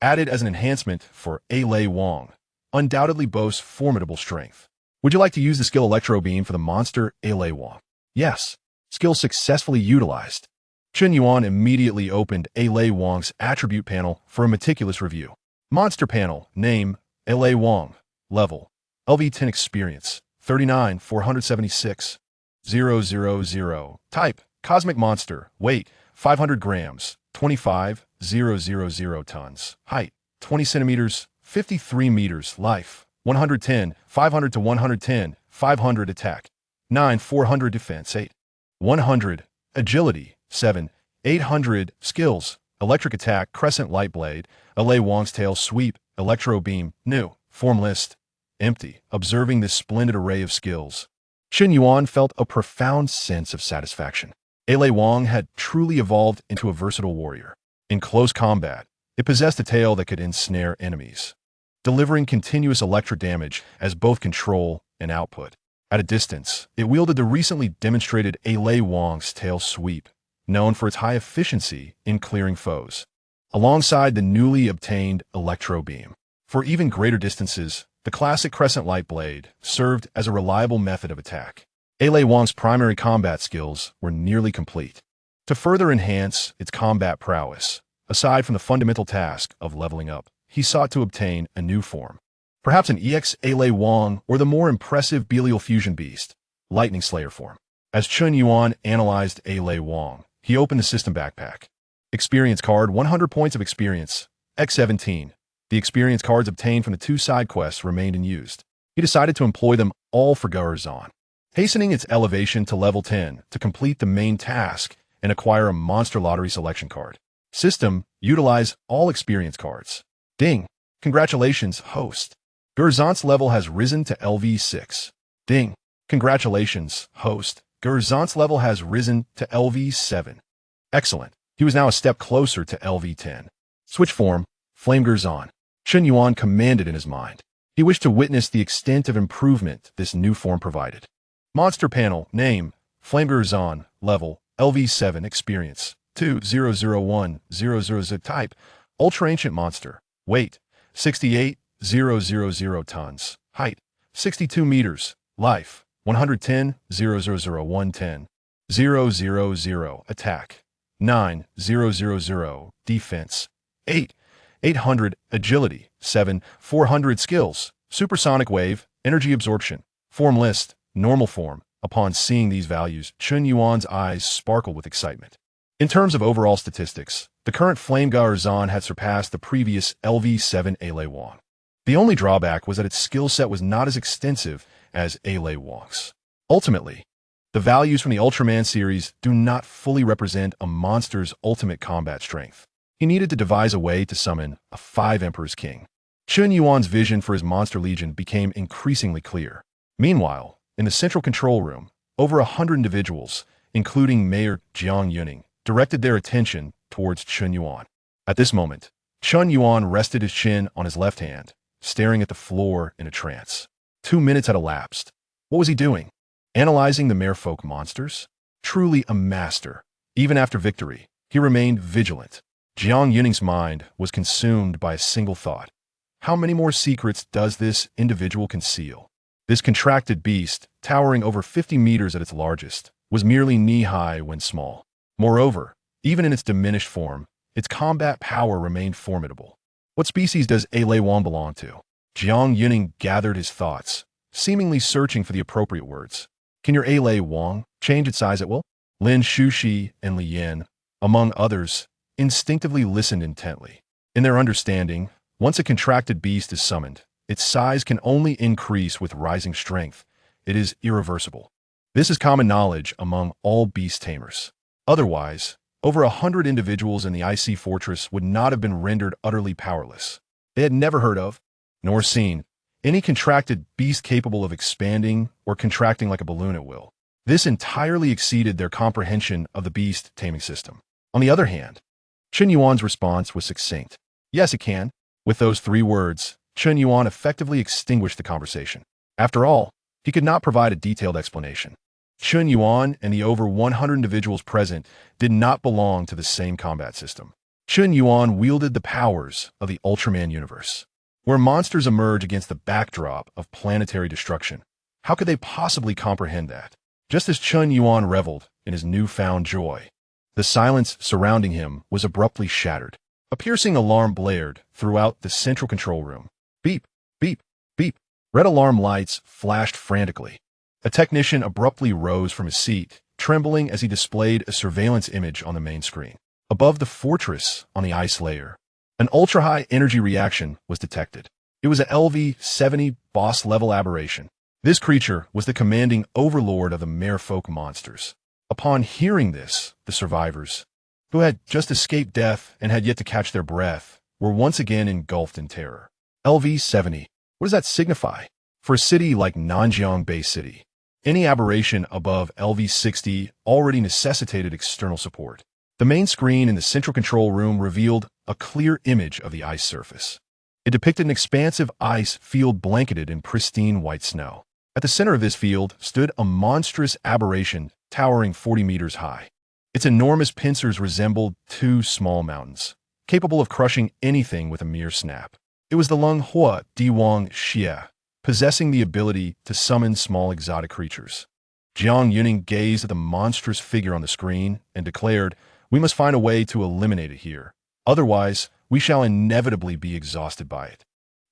added as an enhancement for Lei Wang, undoubtedly boasts formidable strength. Would you like to use the skill Electro Beam for the monster Lei Wang? Yes. Skill successfully utilized. Chun Yuan immediately opened Lei Wang's attribute panel for a meticulous review. Monster panel, name, Lei Wang, level, LV10 experience, 39 476, 000, type, cosmic monster, weight, 500 grams, 25,000 tons, height, 20 centimeters, 53 meters, life, 110, 500 to 110, 500 attack, 9, 400 defense, 8, 100, agility, 7, 800, skills, electric attack, crescent light blade, Lei Wang's tail sweep, electro beam, new, form list, empty. Observing this splendid array of skills, Chun Yuan felt a profound sense of satisfaction. Lei Wang had truly evolved into a versatile warrior. In close combat, it possessed a tail that could ensnare enemies, delivering continuous electric damage as both control and output. At a distance, it wielded the recently demonstrated Lei Wang's tail sweep, known for its high efficiency in clearing foes, alongside the newly obtained electro beam. For even greater distances, the classic crescent light blade served as a reliable method of attack. Lei Wang's primary combat skills were nearly complete. To further enhance its combat prowess, aside from the fundamental task of leveling up, he sought to obtain a new form. Perhaps an EX Lei Wang or the more impressive Belial Fusion Beast, Lightning Slayer form. As Chun Yuan analyzed Lei Wang, he opened the system backpack. Experience card, 100 points of experience, X17. The experience cards obtained from the 2 side quests remained unused. He decided to employ them all for Gerzon, hastening its elevation to level 10 to complete the main task and acquire a monster lottery selection card. System, utilize all experience cards. Ding. Congratulations, host. Gerzon's level has risen to LV6. Ding. Congratulations, host. Gerzon's level has risen to LV7. Excellent. He was now a step closer to LV10. Switch form, Flame Gerzon. Chun Yuan commanded in his mind. He wished to witness the extent of improvement this new form provided. Monster panel, name, Flame Gerzon, level, LV7, experience, 2001,000, type, Ultra Ancient Monster, weight, 68,000 tons, height, 62 meters, life, 110,000, 110, attack, 9,000, defense, 800, agility, 7, 400, skills, supersonic wave, energy absorption, form list, normal form. Upon seeing these values, Chun Yuan's eyes sparkled with excitement. In terms of overall statistics, the current Flame Gerzon had surpassed the previous LV7 Lei Wang. The only drawback was that its skill set was not as extensive as Lei Wang's. Ultimately, the values from the Ultraman series do not fully represent a monster's ultimate combat strength. He needed to devise a way to summon a 5 Emperor's King. Chun Yuan's vision for his monster legion became increasingly clear. Meanwhile, in the central control room, over 100 individuals, including Mayor Jiang Yuning, directed their attention towards Chun Yuan. At this moment, Chun Yuan rested his chin on his left hand, staring at the floor in a trance. 2 minutes had elapsed. What was he doing? Analyzing the merfolk monsters? Truly a master. Even after victory, he remained vigilant. Jiang Yuning's mind was consumed by a single thought. How many more secrets does this individual conceal? This contracted beast, towering over 50 meters at its largest, was merely knee-high when small. Moreover, even in its diminished form, its combat power remained formidable. What species does Lei Wang belong to? Jiang Yuning gathered his thoughts, seemingly searching for the appropriate words. Can your Lei Wang change its size at will? Lin Shushi and Li Yan, among others, instinctively listened intently. In their understanding, once a contracted beast is summoned, its size can only increase with rising strength. It is irreversible. This is common knowledge among all beast tamers. Otherwise, over 100 individuals in the icy fortress would not have been rendered utterly powerless. They had never heard of, nor seen, any contracted beast capable of expanding or contracting like a balloon at will. This entirely exceeded their comprehension of the beast taming system. On the other hand, Chen Yuan's response was succinct. Yes, it can. With those 3 words, Chen Yuan effectively extinguished the conversation. After all, he could not provide a detailed explanation. Chen Yuan and the over 100 individuals present did not belong to the same combat system. Chen Yuan wielded the powers of the Ultraman universe, where monsters emerge against the backdrop of planetary destruction. How could they possibly comprehend that? Just as Chen Yuan reveled in his newfound joy, the silence surrounding him was abruptly shattered. A piercing alarm blared throughout the central control room. Beep, beep, beep. Red alarm lights flashed frantically. A technician abruptly rose from his seat, trembling as he displayed a surveillance image on the main screen. Above the fortress on the ice layer, an ultra-high energy reaction was detected. It was an LV-70 boss-level aberration. This creature was the commanding overlord of the merfolk monsters. Upon hearing this, the survivors, who had just escaped death and had yet to catch their breath, were once again engulfed in terror. LV-70. What does that signify? For a city like Nanjiang Bay City, any aberration above LV-60 already necessitated external support. The main screen in the central control room revealed a clear image of the ice surface. It depicted an expansive ice field blanketed in pristine white snow. At the center of this field stood a monstrous aberration towering 40 meters high. Its enormous pincers resembled 2 small mountains, capable of crushing anything with a mere snap. It was the Lung Hua Diwang Xie, possessing the ability to summon small exotic creatures. Jiang Yuning gazed at the monstrous figure on the screen and declared, "We must find a way to eliminate it here. Otherwise, we shall inevitably be exhausted by it.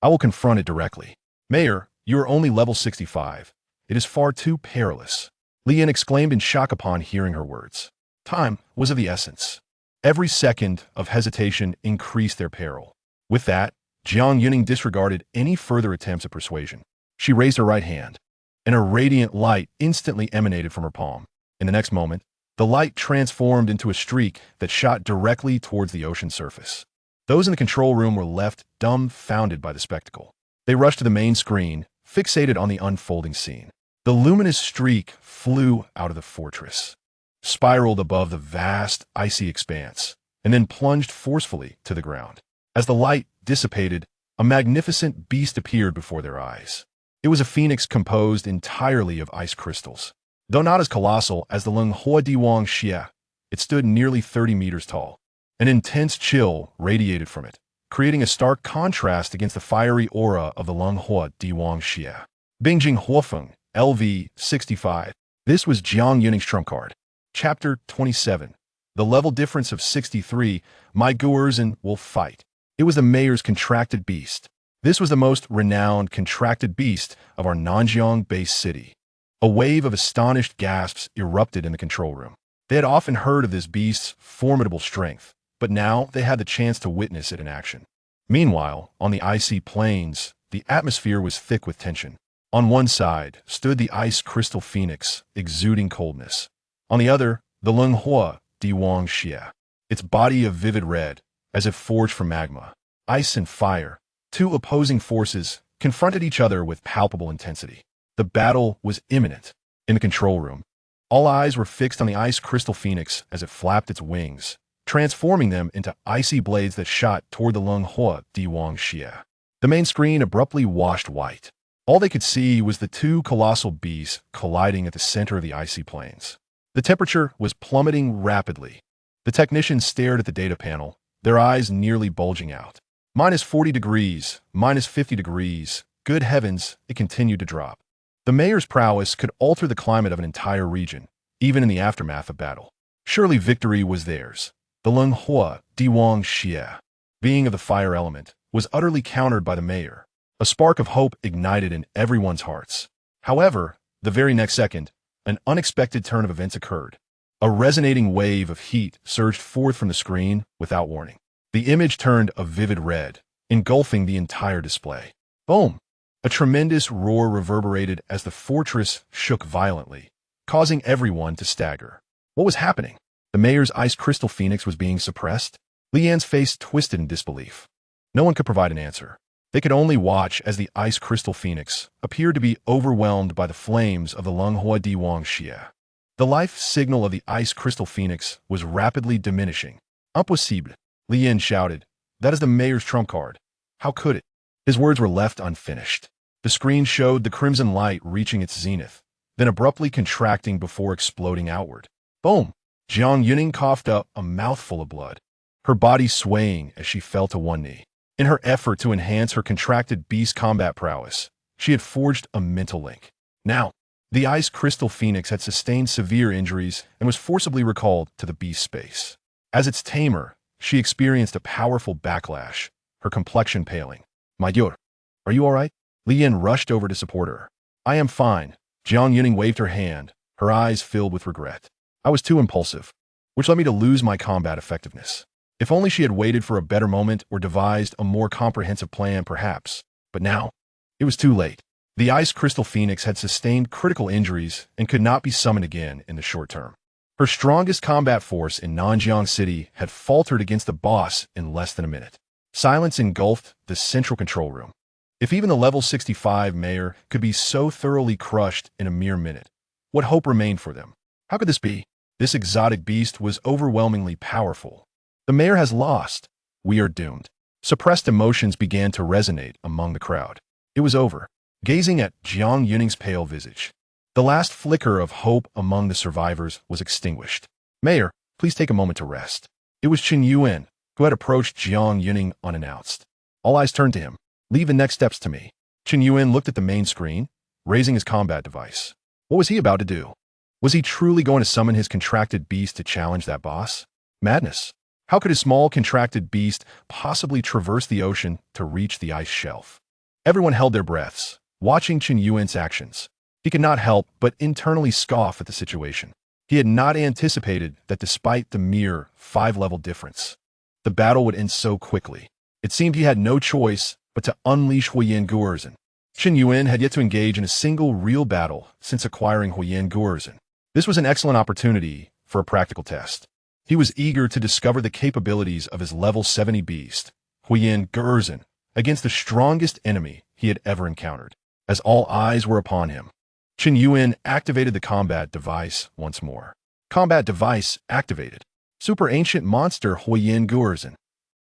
I will confront it directly." "Mayor, you are only level 65. It is far too perilous." Lian exclaimed in shock upon hearing her words. Time was of the essence. Every second of hesitation increased their peril. With that, Jiang Yuning disregarded any further attempts at persuasion. She raised her right hand, and a radiant light instantly emanated from her palm. In the next moment, the light transformed into a streak that shot directly towards the ocean surface. Those in the control room were left dumbfounded by the spectacle. They rushed to the main screen, fixated on the unfolding scene. The luminous streak flew out of the fortress, spiraled above the vast, icy expanse, and then plunged forcefully to the ground. As the light dissipated, a magnificent beast appeared before their eyes. It was a phoenix composed entirely of ice crystals. Though not as colossal as the Lung Hua Diwang Xie, it stood nearly 30 meters tall. An intense chill radiated from it, creating a stark contrast against the fiery aura of the Lung Hua Diwang Xie. Bingjing Huofeng, LV-65. This was Jiang Yuning's trump card. Chapter 27. The level difference of 63, my Guerzen will fight. It was the mayor's contracted beast. This was the most renowned contracted beast of our Nanjiang Bay City. A wave of astonished gasps erupted in the control room. They had often heard of this beast's formidable strength, but now they had the chance to witness it in action. Meanwhile, on the icy plains, the atmosphere was thick with tension. On one side stood the ice crystal phoenix, exuding coldness. On the other, the Lung Hua Diwang Xie, its body of vivid red, as if forged from magma. Ice and fire, 2 opposing forces, confronted each other with palpable intensity. The battle was imminent. In the control room, all eyes were fixed on the ice crystal phoenix as it flapped its wings, transforming them into icy blades that shot toward the Lung Hua Diwang Xie. The main screen abruptly washed white. All they could see was the 2 colossal beasts colliding at the center of the icy plains. The temperature was plummeting rapidly. The technicians stared at the data panel, their eyes nearly bulging out. -40 degrees, -50 degrees. Good heavens, it continued to drop. The mayor's prowess could alter the climate of an entire region, even in the aftermath of battle. Surely victory was theirs. The Lung Hua Diwang Xie, being of the fire element, was utterly countered by the mayor. A spark of hope ignited in everyone's hearts. However, the very next second, an unexpected turn of events occurred. A resonating wave of heat surged forth from the screen without warning. The image turned a vivid red, engulfing the entire display. Boom! A tremendous roar reverberated as the fortress shook violently, causing everyone to stagger. What was happening? The mayor's ice crystal phoenix was being suppressed? Leanne's face twisted in disbelief. No one could provide an answer. They could only watch as the ice crystal phoenix appeared to be overwhelmed by the flames of the Longhua Di Wang Xie. The life signal of the ice crystal phoenix was rapidly diminishing. Impossible, Lian shouted. That is the mayor's trump card. How could it? His words were left unfinished. The screen showed the crimson light reaching its zenith, then abruptly contracting before exploding outward. Boom! Jiang Yuning coughed up a mouthful of blood, her body swaying as she fell to one knee. In her effort to enhance her contracted beast combat prowess, she had forged a mental link. Now, the ice crystal phoenix had sustained severe injuries and was forcibly recalled to the beast space. As its tamer, she experienced a powerful backlash, her complexion paling. My dear, are you all right? Lian rushed over to support her. I am fine. Jiang Yuning waved her hand, her eyes filled with regret. I was too impulsive, which led me to lose my combat effectiveness. If only she had waited for a better moment or devised a more comprehensive plan, perhaps. But now, it was too late. The ice crystal phoenix had sustained critical injuries and could not be summoned again in the short term. Her strongest combat force in Nanjiang City had faltered against the boss in less than a minute. Silence engulfed the central control room. If even the level 65 mayor could be so thoroughly crushed in a mere minute, what hope remained for them? How could this be? This exotic beast was overwhelmingly powerful. The mayor has lost. We are doomed. Suppressed emotions began to resonate among the crowd. It was over. Gazing at Jiang Yuning's pale visage, the last flicker of hope among the survivors was extinguished. Mayor, please take a moment to rest. It was Chen Yuan, who had approached Jiang Yuning unannounced. All eyes turned to him. Leave the next steps to me. Chen Yuan looked at the main screen, raising his combat device. What was he about to do? Was he truly going to summon his contracted beast to challenge that boss? Madness. How could a small contracted beast possibly traverse the ocean to reach the ice shelf? Everyone held their breaths, watching Chen Yuan's actions. He could not help but internally scoff at the situation. He had not anticipated that despite the mere 5-level difference, the battle would end so quickly. It seemed he had no choice but to unleash Huiyan Guorzhen. Chen Yuan had yet to engage in a single real battle since acquiring Huiyan Guorzhen. This was an excellent opportunity for a practical test. He was eager to discover the capabilities of his level 70 beast, Huiyan Guorzhen, against the strongest enemy he had ever encountered. As all eyes were upon him, Chen Yuan activated the combat device once more. Combat device activated. Super ancient monster Huiyan Guorzhen.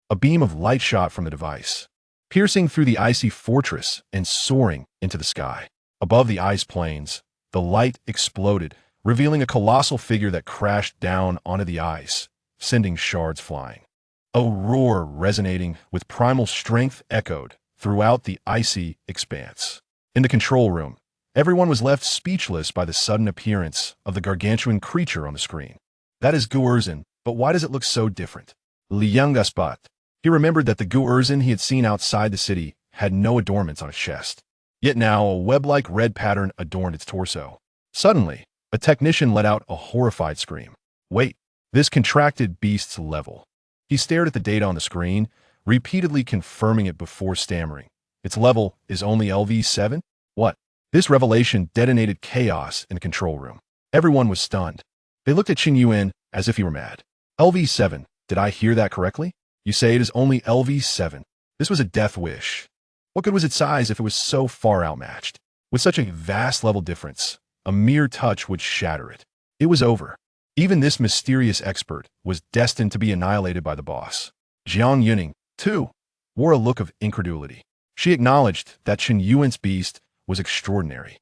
A beam of light shot from the device, piercing through the icy fortress and soaring into the sky. Above the ice plains, the light exploded, revealing a colossal figure that crashed down onto the ice, sending shards flying. A roar resonating with primal strength echoed throughout the icy expanse. In the control room, everyone was left speechless by the sudden appearance of the gargantuan creature on the screen. That is Guorzhen, but why does it look so different? Liang Gaspat. He remembered that the Guorzhen he had seen outside the city had no adornments on its chest. Yet now a web-like red pattern adorned its torso. Suddenly, a technician let out a horrified scream. Wait, this contracted beast's level. He stared at the data on the screen, repeatedly confirming it before stammering. Its level is only LV7? What? This revelation detonated chaos in the control room. Everyone was stunned. They looked at Chen Yuan as if he were mad. LV7, did I hear that correctly? You say it is only LV7. This was a death wish. What good was its size if it was so far outmatched? With such a vast level difference, a mere touch would shatter it. It was over. Even this mysterious expert was destined to be annihilated by the boss. Jiang Yuning, too, wore a look of incredulity. She acknowledged that Chen Yuan's beast was extraordinary.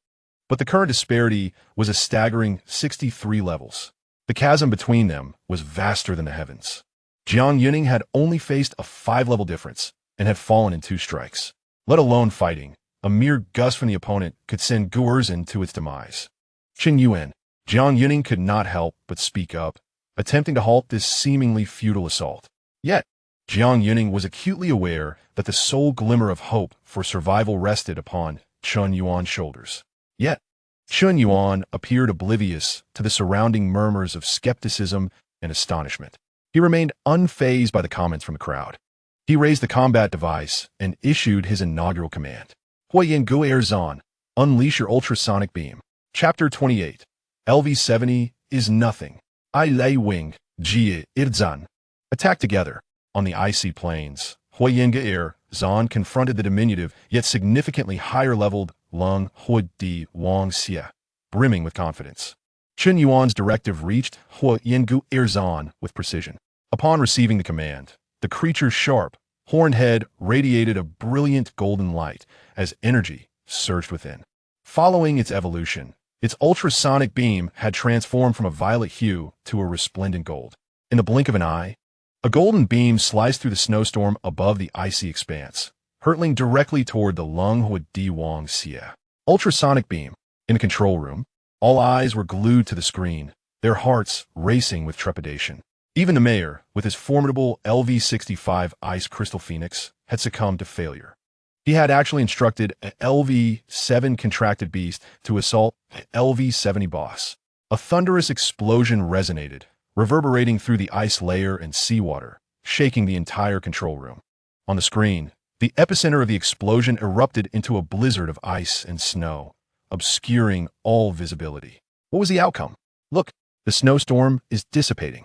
But the current disparity was a staggering 63 levels. The chasm between them was vaster than the heavens. Jiang Yuning had only faced a 5-level difference and had fallen in 2 strikes. Let alone fighting, a mere gust from the opponent could send Guorzhen to its demise. Chen Yuan, Jiang Yuning could not help but speak up, attempting to halt this seemingly futile assault. Yet, Jiang Yuning was acutely aware that the sole glimmer of hope for survival rested upon Chen Yuan's shoulders. Yet, Chen Yuan appeared oblivious to the surrounding murmurs of skepticism and astonishment. He remained unfazed by the comments from the crowd. He raised the combat device and issued his inaugural command. Huiyin Gu'er Zan, unleash your ultrasonic beam. Chapter 28. LV-70 is nothing. I Lei Wing, Jie Irzan. Attack together. On the icy plains, Huiyin Gu'er Zan confronted the diminutive yet significantly higher-leveled Lung Hui Di Wang Xie, brimming with confidence. Chen Yuan's directive reached Huiyin Gu'er Zan with precision. Upon receiving the command, the creature's sharp, horned head radiated a brilliant golden light as energy surged within. Following its evolution, its ultrasonic beam had transformed from a violet hue to a resplendent gold. In the blink of an eye, a golden beam sliced through the snowstorm above the icy expanse, hurtling directly toward the Lung Hui Di Wang Xie. Ultrasonic beam. In the control room, all eyes were glued to the screen, their hearts racing with trepidation. Even the mayor, with his formidable LV-65 Ice Crystal Phoenix, had succumbed to failure. He had actually instructed an LV-7 contracted beast to assault an LV-70 boss. A thunderous explosion resonated, reverberating through the ice layer and seawater, shaking the entire control room. On the screen, the epicenter of the explosion erupted into a blizzard of ice and snow, obscuring all visibility. What was the outcome? Look, the snowstorm is dissipating.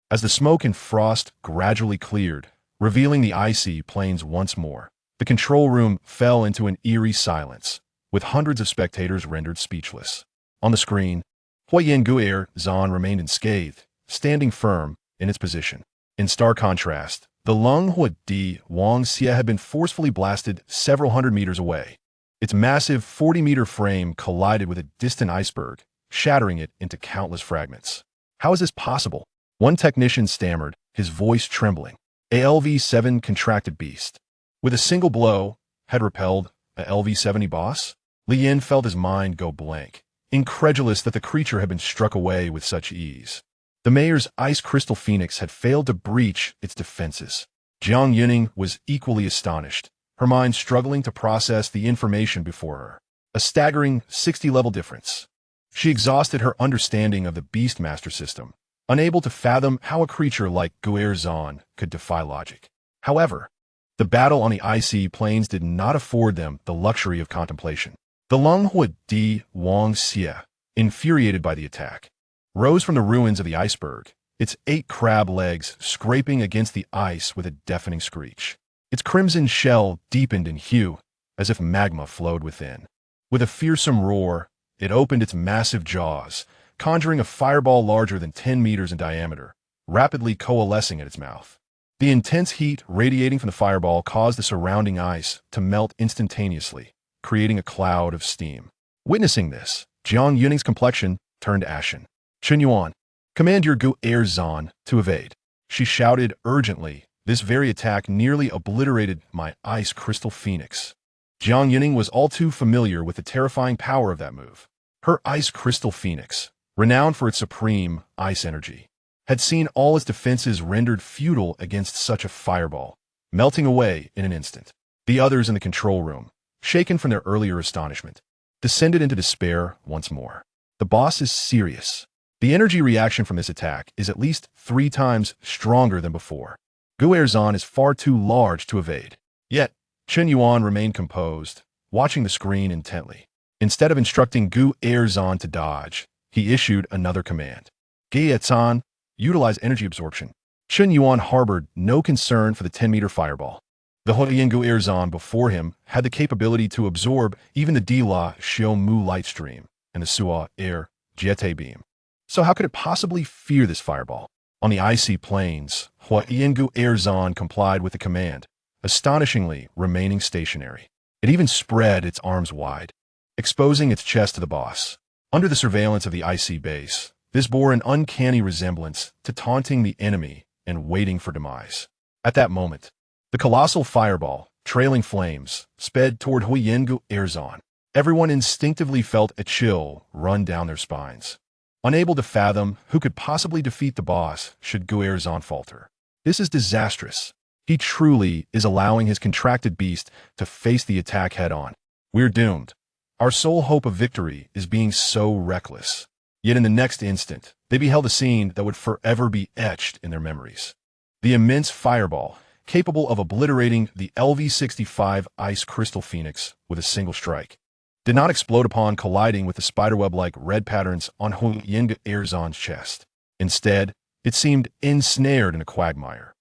As the smoke and frost gradually cleared, revealing the icy plains once more, the control room fell into an eerie silence, with hundreds of spectators rendered speechless. On the screen, Huiyin Gu'er Zan remained unscathed, standing firm in its position. In stark contrast, the Lung Hui Di Wang Xie had been forcefully blasted several hundred meters away. Its massive 40-meter frame collided with a distant iceberg, shattering it into countless fragments. How is this possible? One technician stammered, his voice trembling. A LV-7 contracted beast, with a single blow, had repelled a LV-70 boss? Li Yin felt his mind go blank, incredulous that the creature had been struck away with such ease. The mayor's Ice Crystal Phoenix had failed to breach its defenses. Jiang Yuning was equally astonished, her mind struggling to process the information before her. A staggering 60-level difference. She exhausted her understanding of the Beastmaster system, unable to fathom how a creature like Gu'er Zan could defy logic. However, the battle on the icy plains did not afford them the luxury of contemplation. The Lung Hui Di Wang Xie, infuriated by the attack, rose from the ruins of the iceberg, its 8 crab legs scraping against the ice with a deafening screech. Its crimson shell deepened in hue, as if magma flowed within. With a fearsome roar, it opened its massive jaws, conjuring a fireball larger than 10 meters in diameter, rapidly coalescing at its mouth. The intense heat radiating from the fireball caused the surrounding ice to melt instantaneously, creating a cloud of steam. Witnessing this, Jiang Yuning's complexion turned ashen. Chen Yuan, command your Gu'er Zan to evade. She shouted urgently. This very attack nearly obliterated my Ice Crystal Phoenix. Jiang Yuning was all too familiar with the terrifying power of that move. Her Ice Crystal Phoenix, renowned for its supreme ice energy, had seen all its defenses rendered futile against such a fireball, melting away in an instant. The others in the control room, shaken from their earlier astonishment, descended into despair once more. The boss is serious. The energy reaction from this attack is at least 3 times stronger than before. Gu'er Zan is far too large to evade. Yet, Chen Yuan remained composed, watching the screen intently. Instead of instructing Gu'er Zan to dodge, he issued another command. Gu'er Zan, utilize energy absorption. Chen Yuan harbored no concern for the 10-meter fireball. The Huiyin Gu'er Zan before him had the capability to absorb even the Dila Xiao Mu light stream and the Sua Air Jiete beam. So how could it possibly fear this fireball? On the icy plains, Huiyin Gu'er Zan complied with the command, astonishingly remaining stationary. It even spread its arms wide, exposing its chest to the boss. Under the surveillance of the icy base, this bore an uncanny resemblance to taunting the enemy and waiting for demise. At that moment, the colossal fireball, trailing flames, sped toward Huiyin Gu'er Zan. Everyone instinctively felt a chill run down their spines, unable to fathom who could possibly defeat the boss should Gu'er Zan falter. This is disastrous. He truly is allowing his contracted beast to face the attack head-on. We're doomed. Our sole hope of victory is being so reckless. Yet in the next instant, they beheld a scene that would forever be etched in their memories. The immense fireball, capable of obliterating the LV-65 ice crystal phoenix with a single strike, did not explode upon colliding with the spiderweb-like red patterns on Hu Yin-Erzon's chest. Instead, it seemed ensnared in a quagmire,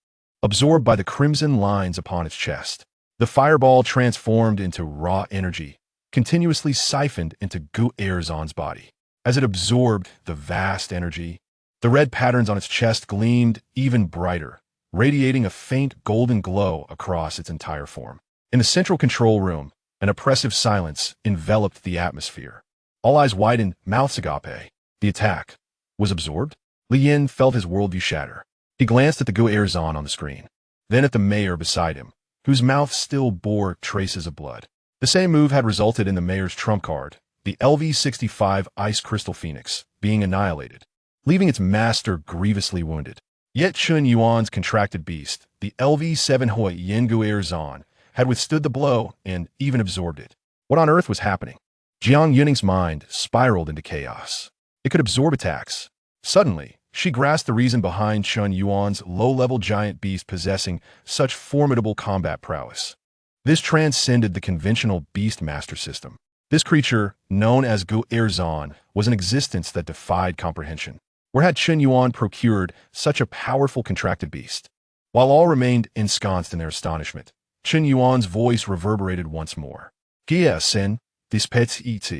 absorbed by the crimson lines upon its chest. The fireball transformed into raw energy, continuously siphoned into Gu Erzon's body. As it absorbed the vast energy, the red patterns on its chest gleamed even brighter, radiating a faint golden glow across its entire form. In the central control room, an oppressive silence enveloped the atmosphere. All eyes widened, mouths agape. The attack was absorbed. Li Yin felt his worldview shatter. He glanced at the Gu Erzon on the screen, then at the mayor beside him, whose mouth still bore traces of blood. The same move had resulted in the mayor's trump card, the LV-65 Ice Crystal Phoenix, being annihilated, leaving its master grievously wounded. Yet Chun Yuan's contracted beast, the LV-7 Hui Yin Gu Erzon, had withstood the blow and even absorbed it. What on earth was happening? Jiang Yuning's mind spiraled into chaos. It could absorb attacks. Suddenly, she grasped the reason behind Chun Yuan's low-level giant beast possessing such formidable combat prowess. This transcended the conventional beast master system. This creature, known as Gu Erzon, was an existence that defied comprehension. Where had Chun Yuan procured such a powerful contracted beast? While all remained ensconced in their astonishment, Chun Yuan's voice reverberated once more. Gia Sin, dispets et.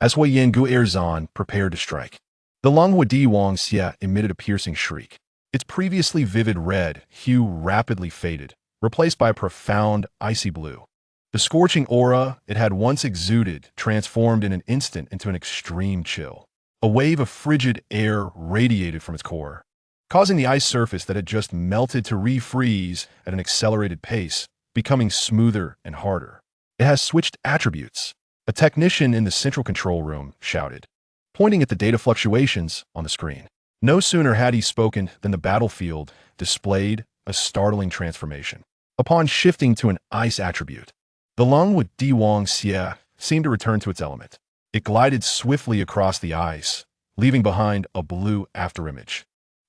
As Hui Yin Gu Erzon prepared to strike, the Longhua Di Wang Xia emitted a piercing shriek. Its previously vivid red hue rapidly faded, replaced by a profound icy blue. The scorching aura it had once exuded transformed in an instant into an extreme chill. A wave of frigid air radiated from its core, causing the ice surface that had just melted to refreeze at an accelerated pace, becoming smoother and harder. It has switched attributes, a technician in the central control room shouted, pointing at the data fluctuations on the screen. No sooner had he spoken than the battlefield displayed a startling transformation. Upon shifting to an ice attribute, the Longhua Di Wang Xia seemed to return to its element. It glided swiftly across the ice, leaving behind a blue afterimage,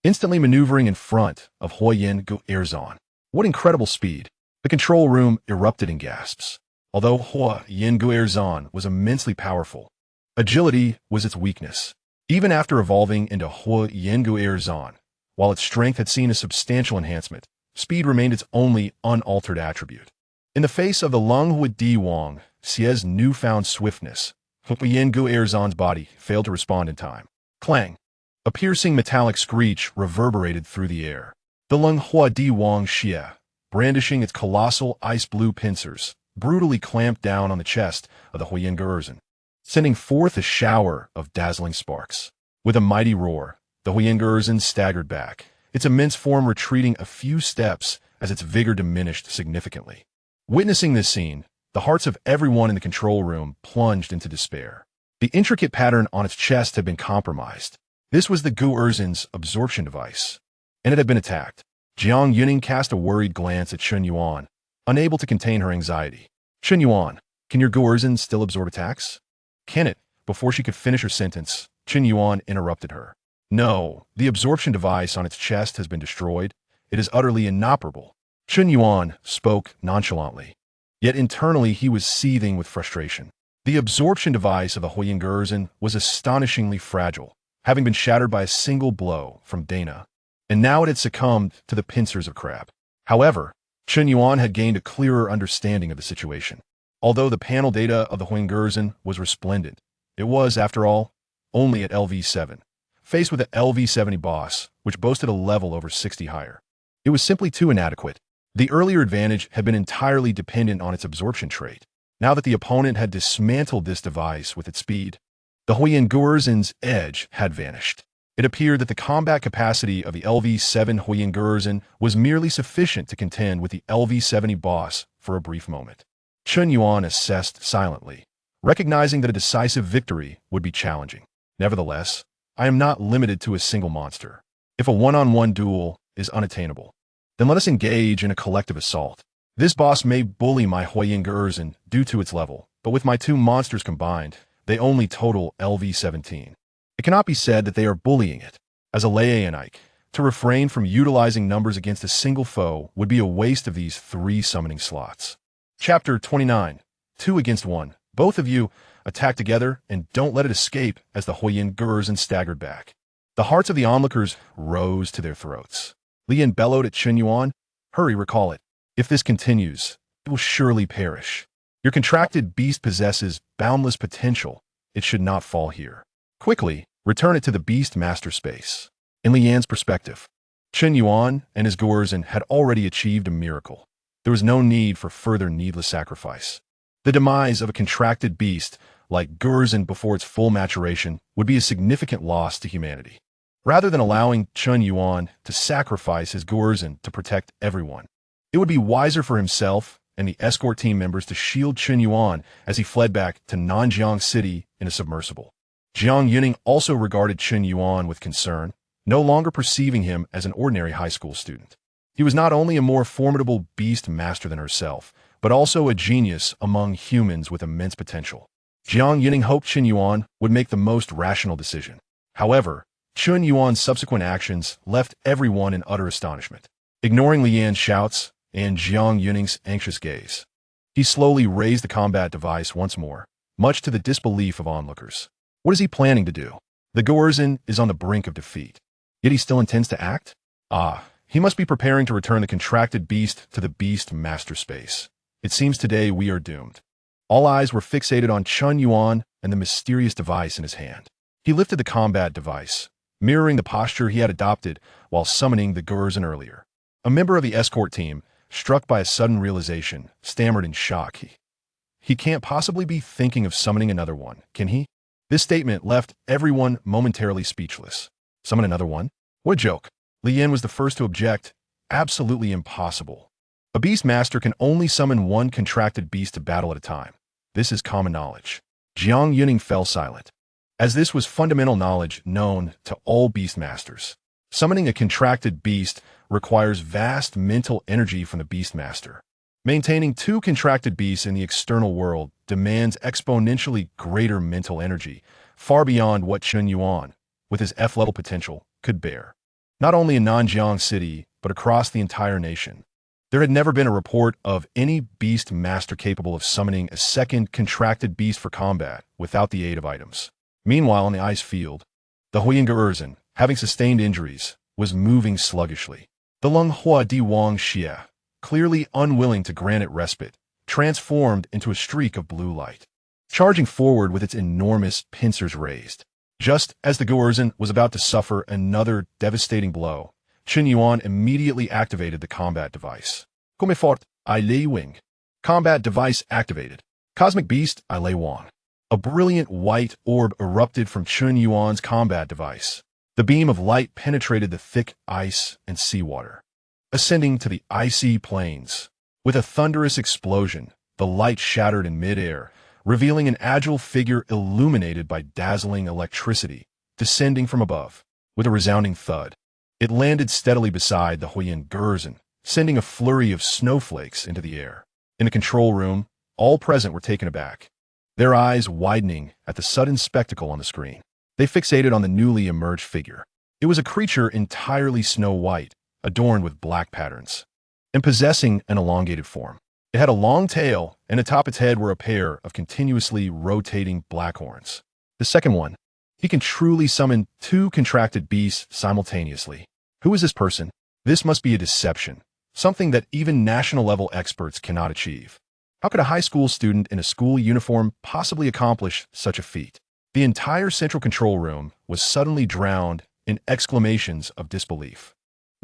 instantly maneuvering in front of Hui Yin Gu Erzon. What incredible speed! The control room erupted in gasps. Although Hui Yin Gu Erzon was immensely powerful, agility was its weakness. Even after evolving into Hui Yin Gu Erzon, while its strength had seen a substantial enhancement, speed remained its only unaltered attribute. In the face of the Longhua Di Wang Xia's newfound swiftness, Hui Yin Gu Erzon's body failed to respond in time. Clang! A piercing metallic screech reverberated through the air. The Longhua Di Wang Xia, brandishing its colossal ice-blue pincers, brutally clamped down on the chest of the Hui Yin Gu Erzon, sending forth a shower of dazzling sparks. With a mighty roar, the Hui Yin Gu Erzon staggered back, its immense form retreating a few steps as its vigor diminished significantly. Witnessing this scene, the hearts of everyone in the control room plunged into despair. The intricate pattern on its chest had been compromised. This was the Gu Erzon's absorption device, and it had been attacked. Jiang Yuning cast a worried glance at Chun Yuan, unable to contain her anxiety. Chun Yuan, can your Gu Erzon still absorb attacks? Can it? Before she could finish her sentence, Chun Yuan interrupted her. No, the absorption device on its chest has been destroyed. It is utterly inoperable. Chun Yuan spoke nonchalantly, yet internally he was seething with frustration. The absorption device of the Hui Yin Gu Erzon was astonishingly fragile, having been shattered by a single blow from Dana, and now it had succumbed to the pincers of crab. However, Chun Yuan had gained a clearer understanding of the situation. Although the panel data of the Hui Yin Gu Erzon was resplendent, it was, after all, only at LV7, faced with the LV70 boss, which boasted a level over 60 higher. It was simply too inadequate. The earlier advantage had been entirely dependent on its absorption trait. Now that the opponent had dismantled this device with its speed, the Hui Yin Gu Erzon's edge had vanished. It appeared that the combat capacity of the LV7 Hui Yin Gu Erzon was merely sufficient to contend with the LV70 boss for a brief moment. Chun Yuan assessed silently, recognizing that a decisive victory would be challenging. Nevertheless, I am not limited to a single monster. If a one-on-one duel is unattainable, then let us engage in a collective assault. This boss may bully my Hui Yin Gu Erzon due to its level, but with my two monsters combined, they only total LV17. It cannot be said that they are bullying it. As a Leo-Nix, To refrain from utilizing numbers against a single foe would be a waste of these 3 summoning slots. Chapter 29. 2 against 1. Both of you attack together and don't let it escape as the Huoyin Gurzen staggered back. The hearts of the onlookers rose to their throats. Lian bellowed at Chen Yuan, "Hurry, recall it. If this continues, it will surely perish. Your contracted beast possesses boundless potential. It should not fall here. Quickly, return it to the beast master space." In Lian's perspective, Chen Yuan and his Gurzen had already achieved a miracle. There was no need for further needless sacrifice. The demise of a contracted beast like Gurzen before its full maturation would be a significant loss to humanity. Rather than allowing Chen Yuan to sacrifice his Gurzen to protect everyone, it would be wiser for himself and the escort team members to shield Chen Yuan as he fled back to Nanjiang City in a submersible. Jiang Yuning also regarded Chen Yuan with concern, no longer perceiving him as an ordinary high school student. He was not only a more formidable beast master than herself, but also a genius among humans with immense potential. Jiang Yuning hoped Chen Yuan would make the most rational decision. However, Chen Yuan's subsequent actions left everyone in utter astonishment. Ignoring Lian's shouts and Jiang Yuning's anxious gaze, he slowly raised the combat device once more, much to the disbelief of onlookers. What is he planning to do? The Gurzen is on the brink of defeat, yet he still intends to act? He must be preparing to return the contracted beast to the beast master space. It seems today we are doomed. All eyes were fixated on Chen Yuan and the mysterious device in his hand. He lifted the combat device, mirroring the posture he had adopted while summoning the Gurzen earlier. A member of the escort team, struck by a sudden realization, stammered in shock. He can't possibly be thinking of summoning another one, can he? This statement left everyone momentarily speechless. Summon another one? What a joke. Lian was the first to object. Absolutely impossible. A beast master can only summon one contracted beast to battle at a time. This is common knowledge. Jiang Yuning fell silent, as this was fundamental knowledge known to all beast masters. Summoning a contracted beast requires vast mental energy from the beast master. Maintaining 2 contracted beasts in the external world demands exponentially greater mental energy, far beyond what Chen Yuan, with his F-level potential, could bear. Not only in Nanjiang City, but across the entire nation, there had never been a report of any beast master capable of summoning a second contracted beast for combat without the aid of items. Meanwhile, on the ice field, the Huoyin Gurzen, having sustained injuries, was moving sluggishly. The Lung Hua Di Wang Xie, clearly unwilling to grant it respite, transformed into a streak of blue light, charging forward with its enormous pincers raised. Just as the Gurzen was about to suffer another devastating blow, Chen Yuan immediately activated the combat device. Comme fort, I Lei Wing. Combat device activated. Cosmic Beast, I Lei Wang. A brilliant white orb erupted from Chen Yuan's combat device. The beam of light penetrated the thick ice and seawater, ascending to the icy plains. With a thunderous explosion, the light shattered in midair, revealing an agile figure illuminated by dazzling electricity, descending from above. With a resounding thud, it landed steadily beside the Huoyin Gurzen, sending a flurry of snowflakes into the air. In the control room, all present were taken aback, their eyes widening at the sudden spectacle on the screen. They fixated on the newly emerged figure. It was a creature entirely snow-white, adorned with black patterns, and possessing an elongated form. It had a long tail, and atop its head were a pair of continuously rotating black horns. The second one, he can truly summon 2 contracted beasts simultaneously. Who is this person? This must be a deception, something that even national-level experts cannot achieve. How could a high school student in a school uniform possibly accomplish such a feat? The entire central control room was suddenly drowned in exclamations of disbelief.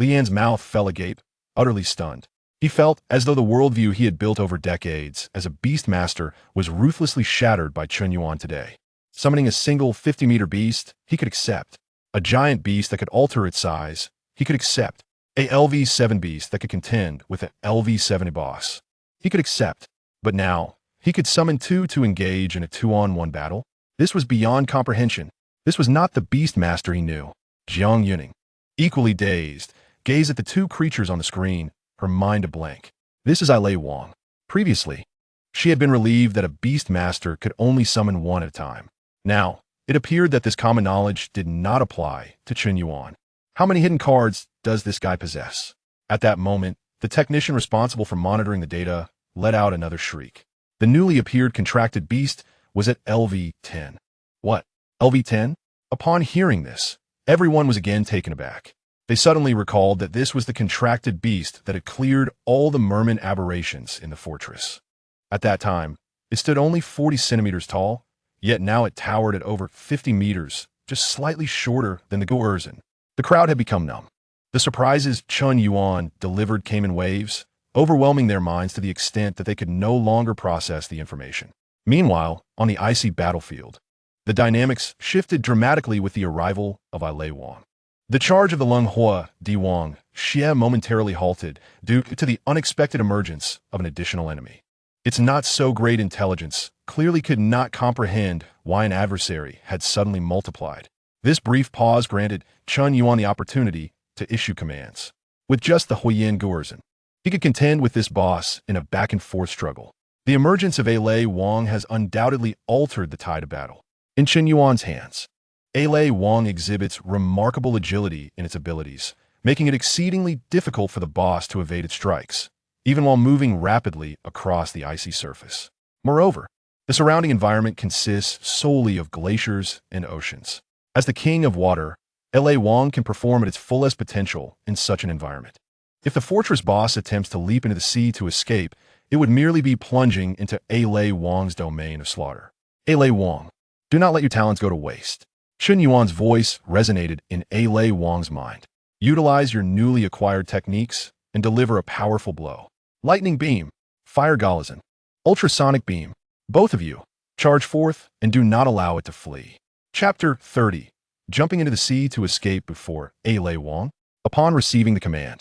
Lian's mouth fell agape, utterly stunned. He felt as though the worldview he had built over decades as a beast master was ruthlessly shattered by Chen Yuan today. Summoning a single 50-meter beast, he could accept. A giant beast that could alter its size, he could accept. A LV-7 beast that could contend with an LV-70 boss, he could accept. But now, he could summon 2 to engage in a 2-on-1 battle? This was beyond comprehension. This was not the beast master he knew. Jiang Yuning, equally dazed, gazed at the 2 creatures on the screen, her mind a blank. This is I Lei Wang. Previously, she had been relieved that a beast master could only summon 1 at a time. Now, it appeared that this common knowledge did not apply to Chen Yuan. How many hidden cards does this guy possess? At that moment, the technician responsible for monitoring the data let out another shriek. The newly appeared contracted beast was at LV-10. What? LV-10? Upon hearing this, everyone was again taken aback. They suddenly recalled that this was the contracted beast that had cleared all the merman aberrations in the fortress. At that time, it stood only 40 centimeters tall, yet now it towered at over 50 meters, just slightly shorter than the Guerzen. The crowd had become numb. The surprises Chun Yuan delivered came in waves, overwhelming their minds to the extent that they could no longer process the information. Meanwhile, on the icy battlefield, the dynamics shifted dramatically with the arrival of Lei Wang. The charge of the Lung Hua Di Wang Xie momentarily halted due to the unexpected emergence of an additional enemy. Its not-so-great intelligence clearly could not comprehend why an adversary had suddenly multiplied. This brief pause granted Chun Yuan the opportunity to issue commands. With just the Huiyin Guerzen, he could contend with this boss in a back-and-forth struggle. The emergence of Lei Wang has undoubtedly altered the tide of battle. In Chun Yuan's hands, Lei Wang exhibits remarkable agility in its abilities, making it exceedingly difficult for the boss to evade its strikes, even while moving rapidly across the icy surface. Moreover, the surrounding environment consists solely of glaciers and oceans. As the king of water, Lei Wang can perform at its fullest potential in such an environment. If the fortress boss attempts to leap into the sea to escape, it would merely be plunging into Lei Wang's domain of slaughter. Lei Wang, do not let your talents go to waste. Chun Yuan's voice resonated in Lei Wang's mind. Utilize your newly acquired techniques and deliver a powerful blow. Lightning Beam, Fire Galazin, Ultrasonic Beam, both of you, charge forth and do not allow it to flee. Chapter 30. Jumping into the sea to escape before Lei Wang. Upon receiving the command,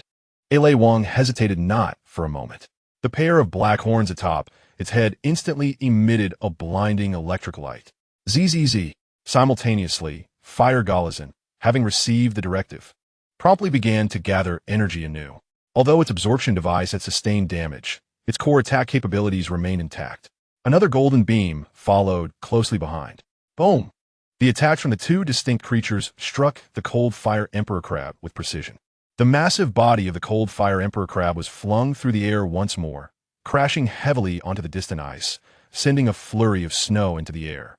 Lei Wang hesitated not for a moment. The pair of black horns atop its head instantly emitted a blinding electric light. ZZZ. Simultaneously, Fire Galazin, having received the directive, promptly began to gather energy anew. Although its absorption device had sustained damage, its core attack capabilities remained intact. Another golden beam followed closely behind. Boom! The attacks from the two distinct creatures struck the cold fire emperor crab with precision. The massive body of the cold fire emperor crab was flung through the air once more, crashing heavily onto the distant ice, sending a flurry of snow into the air.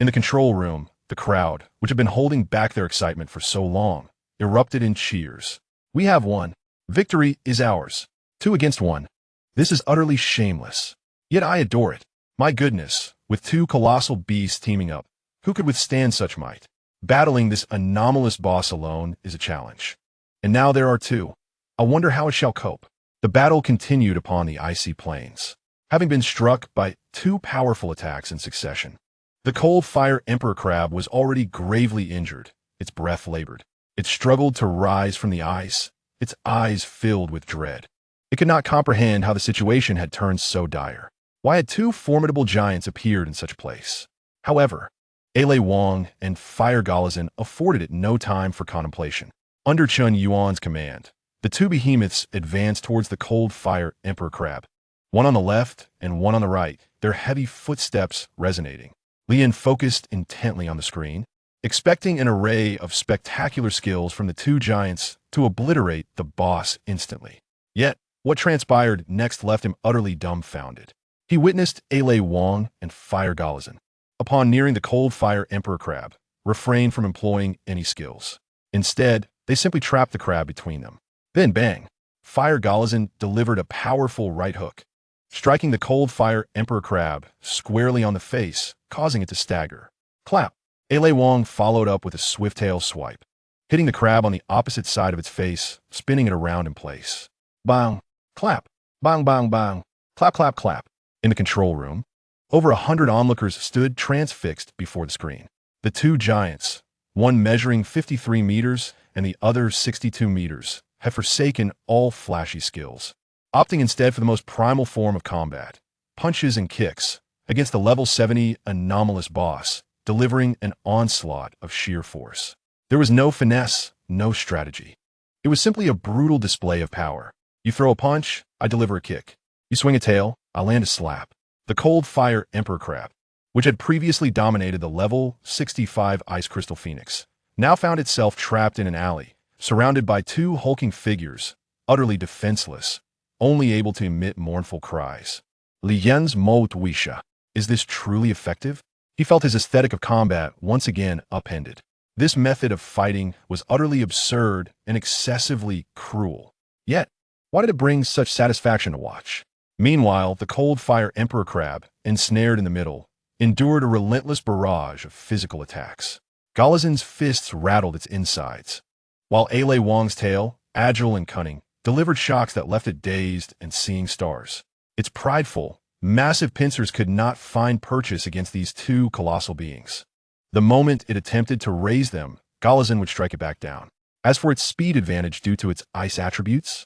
In the control room, the crowd, which had been holding back their excitement for so long, erupted in cheers. We have won. Victory is ours. 2 against 1. This is utterly shameless. Yet I adore it. My goodness, with 2 colossal beasts teaming up, who could withstand such might? Battling this anomalous boss alone is a challenge. And now there are 2. I wonder how it shall cope. The battle continued upon the icy plains, having been struck by 2 powerful attacks in succession. The cold fire emperor crab was already gravely injured, its breath labored. It struggled to rise from the ice, its eyes filled with dread. It could not comprehend how the situation had turned so dire. Why had 2 formidable giants appeared in such a place? However, Lei Wang and Fire Galazin afforded it no time for contemplation. Under Chun Yuan's command, the 2 behemoths advanced towards the cold fire emperor crab. One on the left and one on the right, their heavy footsteps resonating. Lian focused intently on the screen, expecting an array of spectacular skills from the 2 giants to obliterate the boss instantly. Yet, what transpired next left him utterly dumbfounded. He witnessed Lei Wang and Fire Galazin, upon nearing the cold fire emperor crab, refrain from employing any skills. Instead, they simply trapped the crab between them. Then bang! Fire Galazin delivered a powerful right hook, striking the cold fire emperor crab squarely on the face, causing it to stagger. Clap! Lei Wang followed up with a swift tail swipe, hitting the crab on the opposite side of its face, spinning it around in place. Bang! Clap! Bang, bang, bang! Clap, clap, clap! In the control room, over 100 onlookers stood transfixed before the screen. The 2 giants, one measuring 53 meters and the other 62 meters, had forsaken all flashy skills, opting instead for the most primal form of combat, punches and kicks, against the level 70 anomalous boss, delivering an onslaught of sheer force. There was no finesse, no strategy. It was simply a brutal display of power. You throw a punch, I deliver a kick. You swing a tail, I land a slap. The cold fire emperor crab, which had previously dominated the level 65 ice crystal phoenix, now found itself trapped in an alley, surrounded by two hulking figures, utterly defenseless, only able to emit mournful cries. Lien's Mo Tuisha. Is this truly effective? He felt his aesthetic of combat once again upended. This method of fighting was utterly absurd and excessively cruel. Yet, why did it bring such satisfaction to watch? Meanwhile, the cold fire emperor crab, ensnared in the middle, endured a relentless barrage of physical attacks. Galazin's fists rattled its insides, while Ale Wong's tail, agile and cunning, delivered shocks that left it dazed and seeing stars. Its prideful, massive pincers could not find purchase against these two colossal beings. The moment it attempted to raise them, Galazin would strike it back down. As for its speed advantage due to its ice attributes,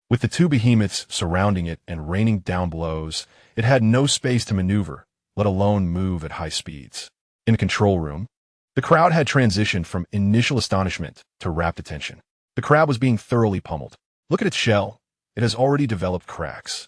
with the two behemoths surrounding it and raining down blows, it had no space to maneuver, let alone move at high speeds. In the control room, the crowd had transitioned from initial astonishment to rapt attention. The crab was being thoroughly pummeled. Look at its shell. It has already developed cracks.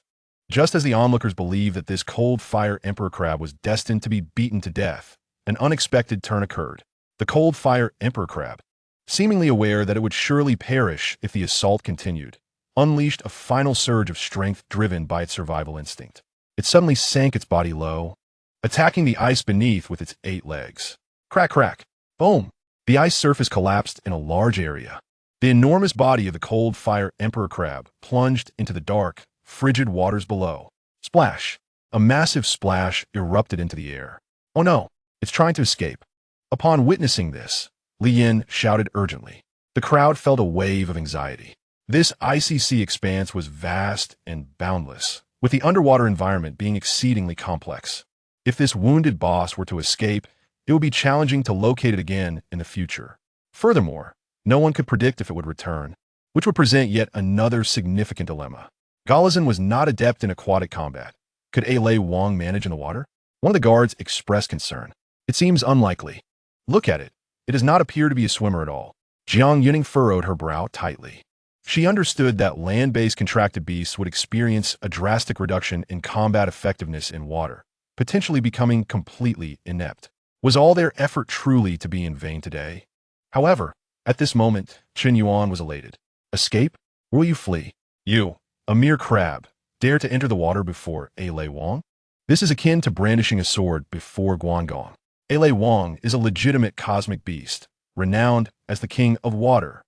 Just as the onlookers believed that this cold fire emperor crab was destined to be beaten to death, an unexpected turn occurred. The cold fire emperor crab, seemingly aware that it would surely perish if the assault continued, unleashed a final surge of strength driven by its survival instinct. It suddenly sank its body low, attacking the ice beneath with its 8 legs. Crack, crack, boom! The ice surface collapsed in a large area. The enormous body of the cold fire emperor crab plunged into the dark, frigid waters below. Splash! A massive splash erupted into the air. Oh no, it's trying to escape. Upon witnessing this, Lien shouted urgently. The crowd felt a wave of anxiety. This icy sea expanse was vast and boundless, with the underwater environment being exceedingly complex. If this wounded boss were to escape, it would be challenging to locate it again in the future. Furthermore, no one could predict if it would return, which would present yet another significant dilemma. Galazin was not adept in aquatic combat. Could Ale Wong manage in the water? One of the guards expressed concern. It seems unlikely. Look at it. It does not appear to be a swimmer at all. Jiang Yuning furrowed her brow tightly. She understood that land-based contracted beasts would experience a drastic reduction in combat effectiveness in water, potentially becoming completely inept. Was all their effort truly to be in vain today? However, at this moment, Chen Yuan was elated. Escape? Will you flee? You, a mere crab, dare to enter the water before Ale Wong? This is akin to brandishing a sword before Guangong. Ale Wong is a legitimate cosmic beast, renowned as the King of Water.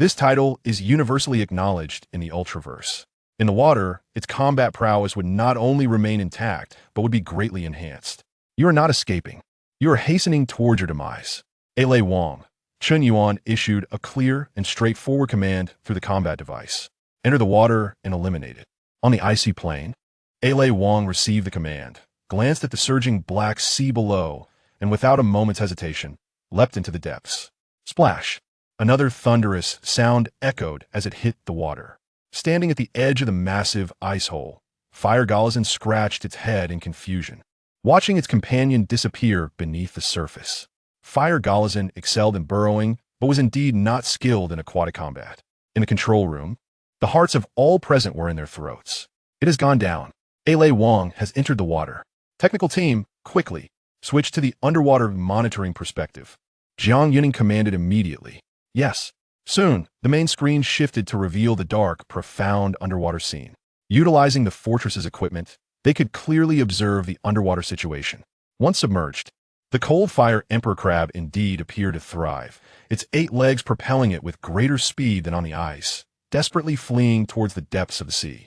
This title is universally acknowledged in the Ultraverse. In the water, its combat prowess would not only remain intact, but would be greatly enhanced. You are not escaping. You are hastening towards your demise. Ale Wong. Chen Yuan issued a clear and straightforward command through the combat device. Enter the water and eliminate it. On the icy plain, Ale Wong received the command, glanced at the surging black sea below, and without a moment's hesitation, leapt into the depths. Splash! Another thunderous sound echoed as it hit the water. Standing at the edge of the massive ice hole, Fire Galazin scratched its head in confusion, watching its companion disappear beneath the surface. Fire Galazin excelled in burrowing, but was indeed not skilled in aquatic combat. In the control room, the hearts of all present were in their throats. It has gone down. Ale Wong has entered the water. Technical team, quickly, switch to the underwater monitoring perspective. Jiang Yuning commanded immediately. Yes. Soon, the main screen shifted to reveal the dark, profound underwater scene. Utilizing the fortress's equipment, they could clearly observe the underwater situation. Once submerged, the cold fire emperor crab indeed appeared to thrive, its 8 legs propelling it with greater speed than on the ice, desperately fleeing towards the depths of the sea.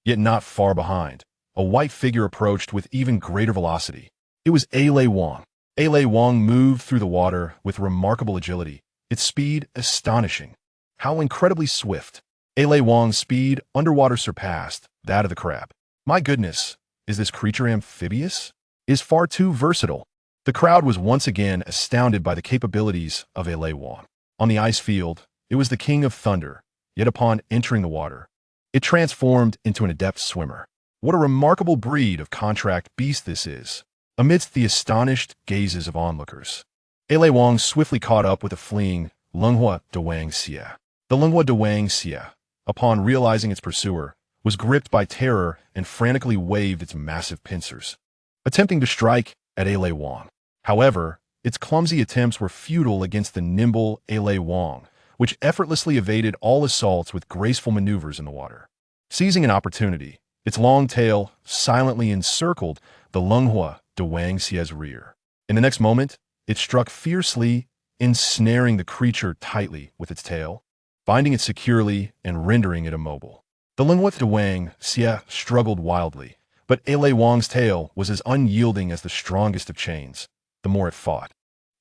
Yet not far behind, a white figure approached with even greater velocity. It was Ale Wong. Ale Wong moved through the water with remarkable agility, its speed astonishing. How incredibly swift. Ale Wong's speed underwater surpassed that of the crab. My goodness, is this creature amphibious? It is far too versatile. The crowd was once again astounded by the capabilities of Ale Wong. On the ice field, it was the king of thunder, yet upon entering the water, it transformed into an adept swimmer. What a remarkable breed of contract beast this is, amidst the astonished gazes of onlookers. Ale Wong swiftly caught up with the fleeing Lenghua de Wang Xia. The Lenghua de Wang Xia, upon realizing its pursuer, was gripped by terror and frantically waved its massive pincers, attempting to strike at Ale Wong. However, its clumsy attempts were futile against the nimble Ale Wong, which effortlessly evaded all assaults with graceful maneuvers in the water. Seizing an opportunity, its long tail silently encircled the Lenghua de Wang Xie's rear. In the next moment, it struck fiercely, ensnaring the creature tightly with its tail, binding it securely and rendering it immobile. The Lenghua de Wang Xie struggled wildly, but Lei Wang's tail was as unyielding as the strongest of chains. The more it fought,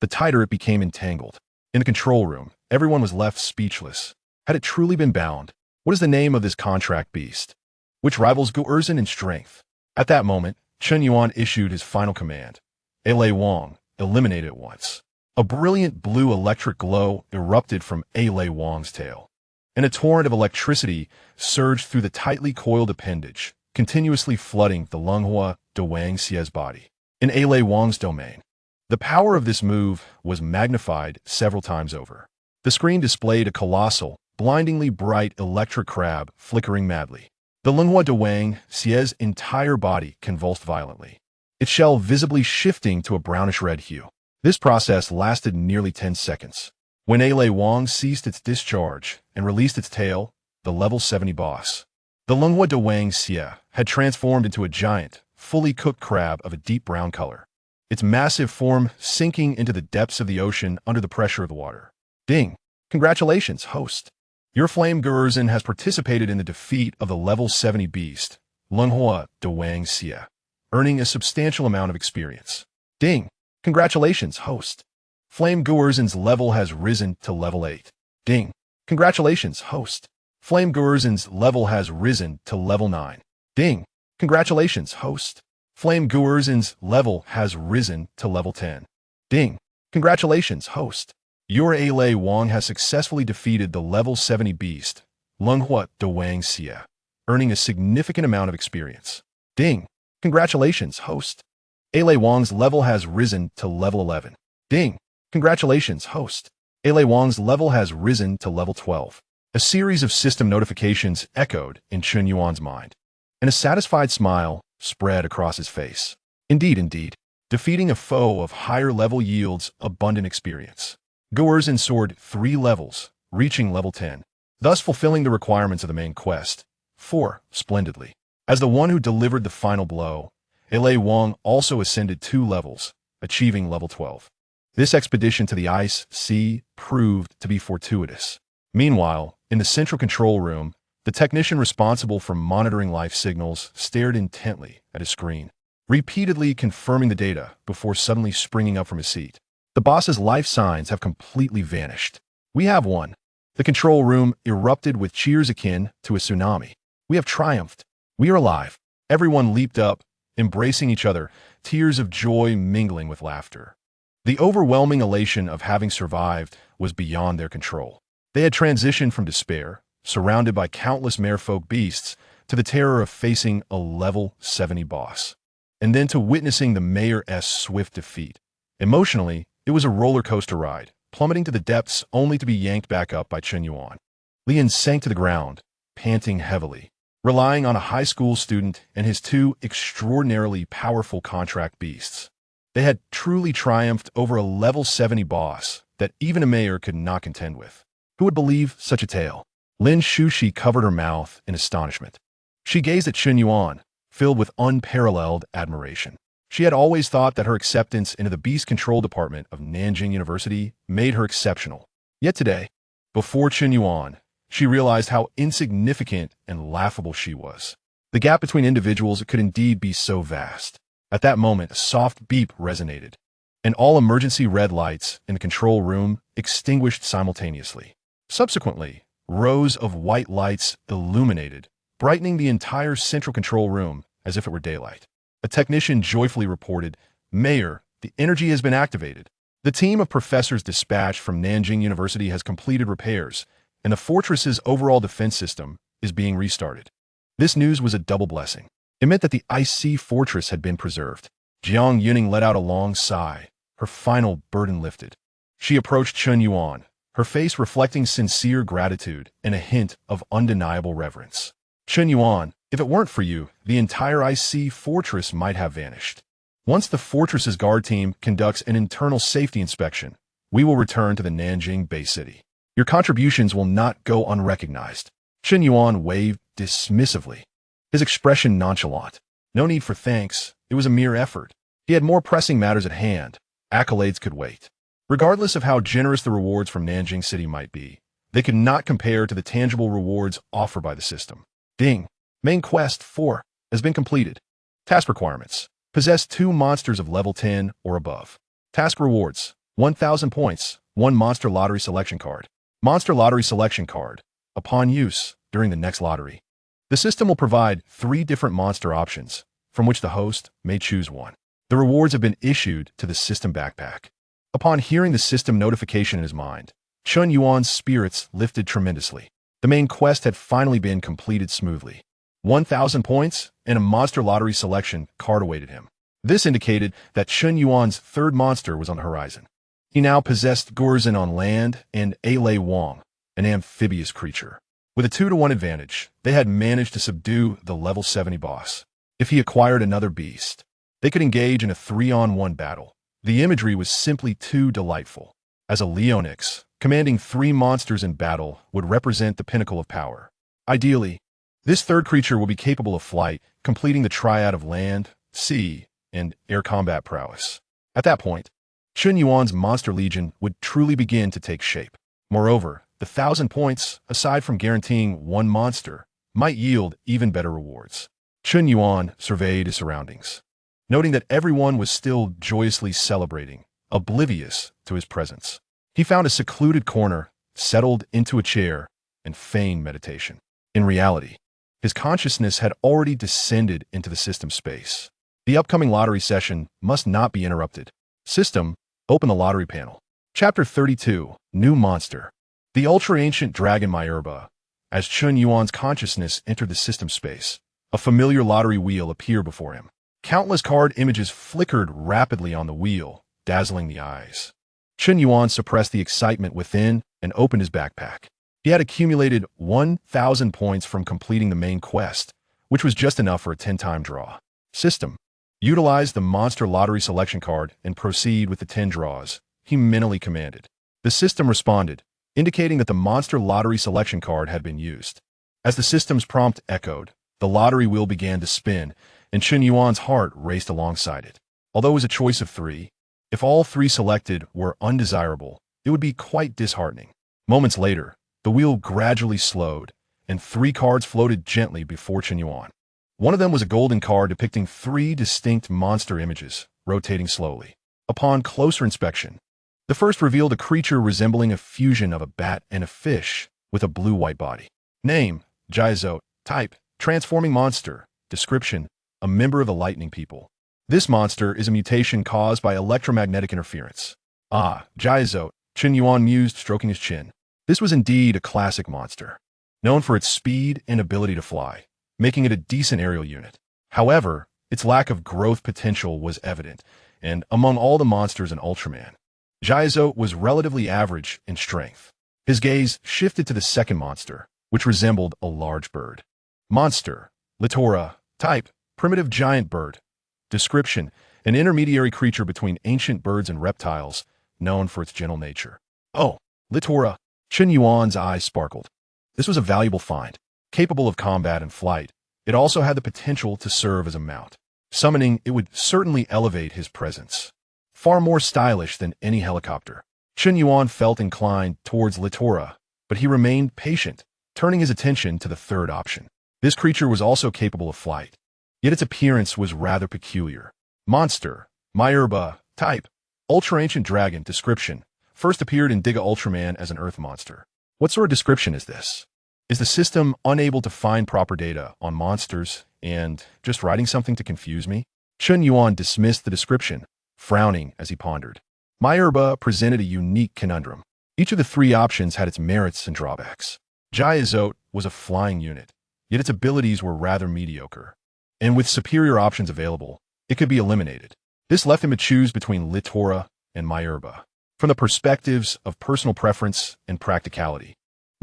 the tighter it became entangled. In the control room, everyone was left speechless. Had it truly been bound? What is the name of this contract beast, which rivals Gu'erzhen in strength? At that moment, Chen Yuan issued his final command. Lei Wang, eliminate it at once. A brilliant blue electric glow erupted from Lei Wang's tail, and a torrent of electricity surged through the tightly coiled appendage, continuously flooding the Lenghua de Wang Xie's body. In Lei Wang's domain, the power of this move was magnified several times over. The screen displayed a colossal, blindingly bright electric crab flickering madly. The Lenghua de Wang Xie's entire body convulsed violently, its shell visibly shifting to a brownish-red hue. This process lasted nearly 10 seconds. When Lei Wang ceased its discharge and released its tail, the level 70 boss, the Lenghua de Wang Xie, had transformed into a giant, fully cooked crab of a deep brown color, its massive form sinking into the depths of the ocean under the pressure of the water. Ding! Congratulations, host. Your flame Gu'erzhen has participated in the defeat of the level 70 beast, Lenghua de Wang Xie, earning a substantial amount of experience. Ding! Congratulations, host. Flame Gu'erzhen's level has risen to level 8. Ding! Congratulations, host. Flame Gu'erzhen's level has risen to level 9. Ding! Congratulations, host. Flame Gu'erzhen's level has risen to level 10. Ding! Congratulations, host. Your Lei Wang has successfully defeated the level 70 beast, Lenghua de Wang Xie, earning a significant amount of experience. Ding! Congratulations, host. Lei Wang's level has risen to level 11. Ding! Congratulations, host. Lei Wang's level has risen to level 12. A series of system notifications echoed in Chen Yuan's mind, and a satisfied smile spread across his face. Indeed, defeating a foe of higher level yields abundant experience. Gu'erzhen soared 3 levels, reaching level 10, thus fulfilling the requirements of the main quest. 4. Splendidly. As the one who delivered the final blow, Lei Wang also ascended 2 levels, achieving level 12. This expedition to the ice sea proved to be fortuitous. Meanwhile, in the central control room, the technician responsible for monitoring life signals stared intently at his screen, repeatedly confirming the data before suddenly springing up from his seat. The boss's life signs have completely vanished. We have won. The control room erupted with cheers akin to a tsunami. We have triumphed. We are alive. Everyone leaped up, embracing each other, tears of joy mingling with laughter. The overwhelming elation of having survived was beyond their control. They had transitioned from despair, surrounded by countless merfolk beasts, to the terror of facing a level 70 boss, and then to witnessing the mayor's swift defeat. Emotionally, it was a roller coaster ride, plummeting to the depths only to be yanked back up by Chen Yuan. Lian sank to the ground, panting heavily, relying on a high school student and his 2 extraordinarily powerful contract beasts. They had truly triumphed over a level 70 boss that even a mayor could not contend with. Who would believe such a tale? Lin Shushi covered her mouth in astonishment. She gazed at Chen Yuan, filled with unparalleled admiration. She had always thought that her acceptance into the Beast Control Department of Nanjing University made her exceptional. Yet today, before Chen Yuan, she realized how insignificant and laughable she was. The gap between individuals could indeed be so vast. At that moment, a soft beep resonated, and all emergency red lights in the control room extinguished simultaneously. Subsequently, rows of white lights illuminated, brightening the entire central control room as if it were daylight. A technician joyfully reported, "Mayor, the energy has been activated. The team of professors dispatched from Nanjing University has completed repairs, and the fortress's overall defense system is being restarted." This news was a double blessing. It meant that the Ice Sea Fortress had been preserved. Jiang Yuning let out a long sigh, her final burden lifted. She approached Chen Yuan, her face reflecting sincere gratitude and a hint of undeniable reverence. "Chen Yuan, if it weren't for you, the entire Ice Sea Fortress might have vanished. Once the fortress's guard team conducts an internal safety inspection, we will return to the Nanjing Bay City." Your contributions will not go unrecognized. Chen Yuan waved dismissively, his expression nonchalant. No need for thanks. It was a mere effort. He had more pressing matters at hand. Accolades could wait. Regardless of how generous the rewards from Nanjing City might be, they could not compare to the tangible rewards offered by the system. Ding. Main Quest 4 has been completed. Task requirements. Possess 2 monsters of level 10 or above. Task rewards. 1,000 points. 1 monster lottery selection card. Monster lottery selection card. Upon use, during the next lottery, the system will provide 3 different monster options, from which the host may choose one. The rewards have been issued to the system backpack. Upon hearing the system notification in his mind, Chen Yuan's spirits lifted tremendously. The main quest had finally been completed smoothly. 1,000 points and a monster lottery selection card awaited him. This indicated that Chen Yuan's third monster was on the horizon. He now possessed Gurzin on land and Lei Wang, an amphibious creature. With a 2-to-1 advantage, they had managed to subdue the level 70 boss. If he acquired another beast, they could engage in a 3-on-1 battle. The imagery was simply too delightful. As a Leo-Nix, commanding 3 monsters in battle would represent the pinnacle of power. Ideally, this third creature will be capable of flight, completing the triad of land, sea, and air combat prowess. At that point, Chen Yuan's monster legion would truly begin to take shape. Moreover, the 1,000 points, aside from guaranteeing 1 monster, might yield even better rewards. Chen Yuan surveyed his surroundings, noting that everyone was still joyously celebrating, oblivious to his presence. He found a secluded corner, settled into a chair, and feigned meditation. In reality, his consciousness had already descended into the system space. The upcoming lottery session must not be interrupted. System, open the lottery panel. Chapter 32, New Monster. The ultra-ancient dragon Myerba. As Chen Yuan's consciousness entered the system space, a familiar lottery wheel appeared before him. Countless card images flickered rapidly on the wheel, dazzling the eyes. Chen Yuan suppressed the excitement within and opened his backpack. He had accumulated 1,000 points from completing the main quest, which was just enough for a 10-time draw. System. Utilize the monster lottery selection card and proceed with the 10 draws, he mentally commanded. The system responded, indicating that the monster lottery selection card had been used. As the system's prompt echoed, the lottery wheel began to spin, and Chen Yuan's heart raced alongside it. Although it was a choice of 3, if all 3 selected were undesirable, it would be quite disheartening. Moments later, the wheel gradually slowed, and 3 cards floated gently before Chen Yuan. One of them was a golden card depicting 3 distinct monster images, rotating slowly. Upon closer inspection, the first revealed a creature resembling a fusion of a bat and a fish, with a blue-white body. Name, Jiaizhou. Type, transforming monster. Description, a member of the lightning people. This monster is a mutation caused by electromagnetic interference. Ah, Jiaizhou, Chen Yuan mused, stroking his chin. This was indeed a classic monster, known for its speed and ability to fly, making it a decent aerial unit. However, its lack of growth potential was evident, and among all the monsters in Ultraman, Jiaizhou was relatively average in strength. His gaze shifted to the second monster, which resembled a large bird. Monster, Litora. Type, primitive giant bird. Description, an intermediary creature between ancient birds and reptiles, known for its gentle nature. Oh, Litora. Chen Yuan's eyes sparkled. This was a valuable find. Capable of combat and flight, it also had the potential to serve as a mount. Summoning it would certainly elevate his presence. Far more stylish than any helicopter. Chen Yuan felt inclined towards Litora, but he remained patient, turning his attention to the third option. This creature was also capable of flight, yet its appearance was rather peculiar. Monster, Myerba. Type, ultra-ancient dragon. Description, first appeared in Giga Ultraman as an earth monster. What sort of description is this? Is the system unable to find proper data on monsters and just writing something to confuse me? Chen Yuan dismissed the description, frowning as he pondered. Myerba presented a unique conundrum. Each of the 3 options had its merits and drawbacks. Jiaizhou was a flying unit, yet its abilities were rather mediocre. And with superior options available, it could be eliminated. This left him to choose between Litora and Myerba. From the perspectives of personal preference and practicality,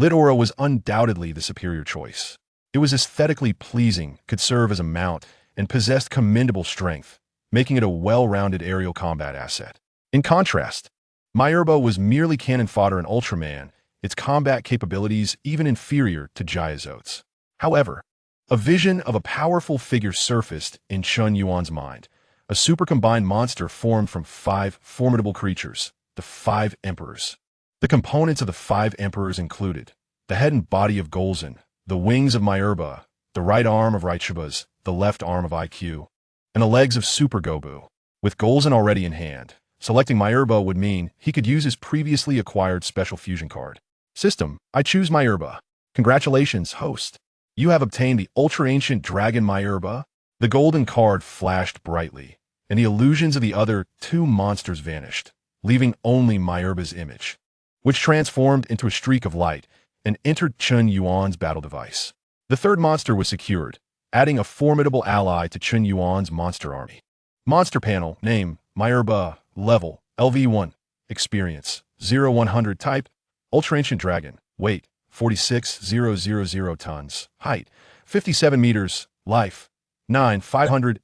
Litora was undoubtedly the superior choice. It was aesthetically pleasing, could serve as a mount, and possessed commendable strength, making it a well-rounded aerial combat asset. In contrast, Myerba was merely cannon fodder in Ultraman its combat capabilities even inferior to Jiazote's. However, a vision of a powerful figure surfaced in Chun Yuan's mind. A super-combined monster formed from 5 formidable creatures, the 5 Emperors. The components of the 5 Emperors included the head and body of Golzin, the wings of Myurba, the right arm of Raichibas, the left arm of IQ, and the legs of Super Gobu. With Golzin already in hand, selecting Myurba would mean he could use his previously acquired special fusion card. System, I choose Myurba. Congratulations, host. You have obtained the ultra-ancient dragon Myurba. The golden card flashed brightly, and the illusions of the other 2 monsters vanished, leaving only Myurba's image, which transformed into a streak of light and entered Chun Yuan's battle device. The 3rd monster was secured, adding a formidable ally to Chun Yuan's monster army. Monster panel, name, Myurba, level, LV1, experience, 0-100 type, ultra-ancient dragon, weight, 46,000 tons, height, 57 meters, life, 9,500,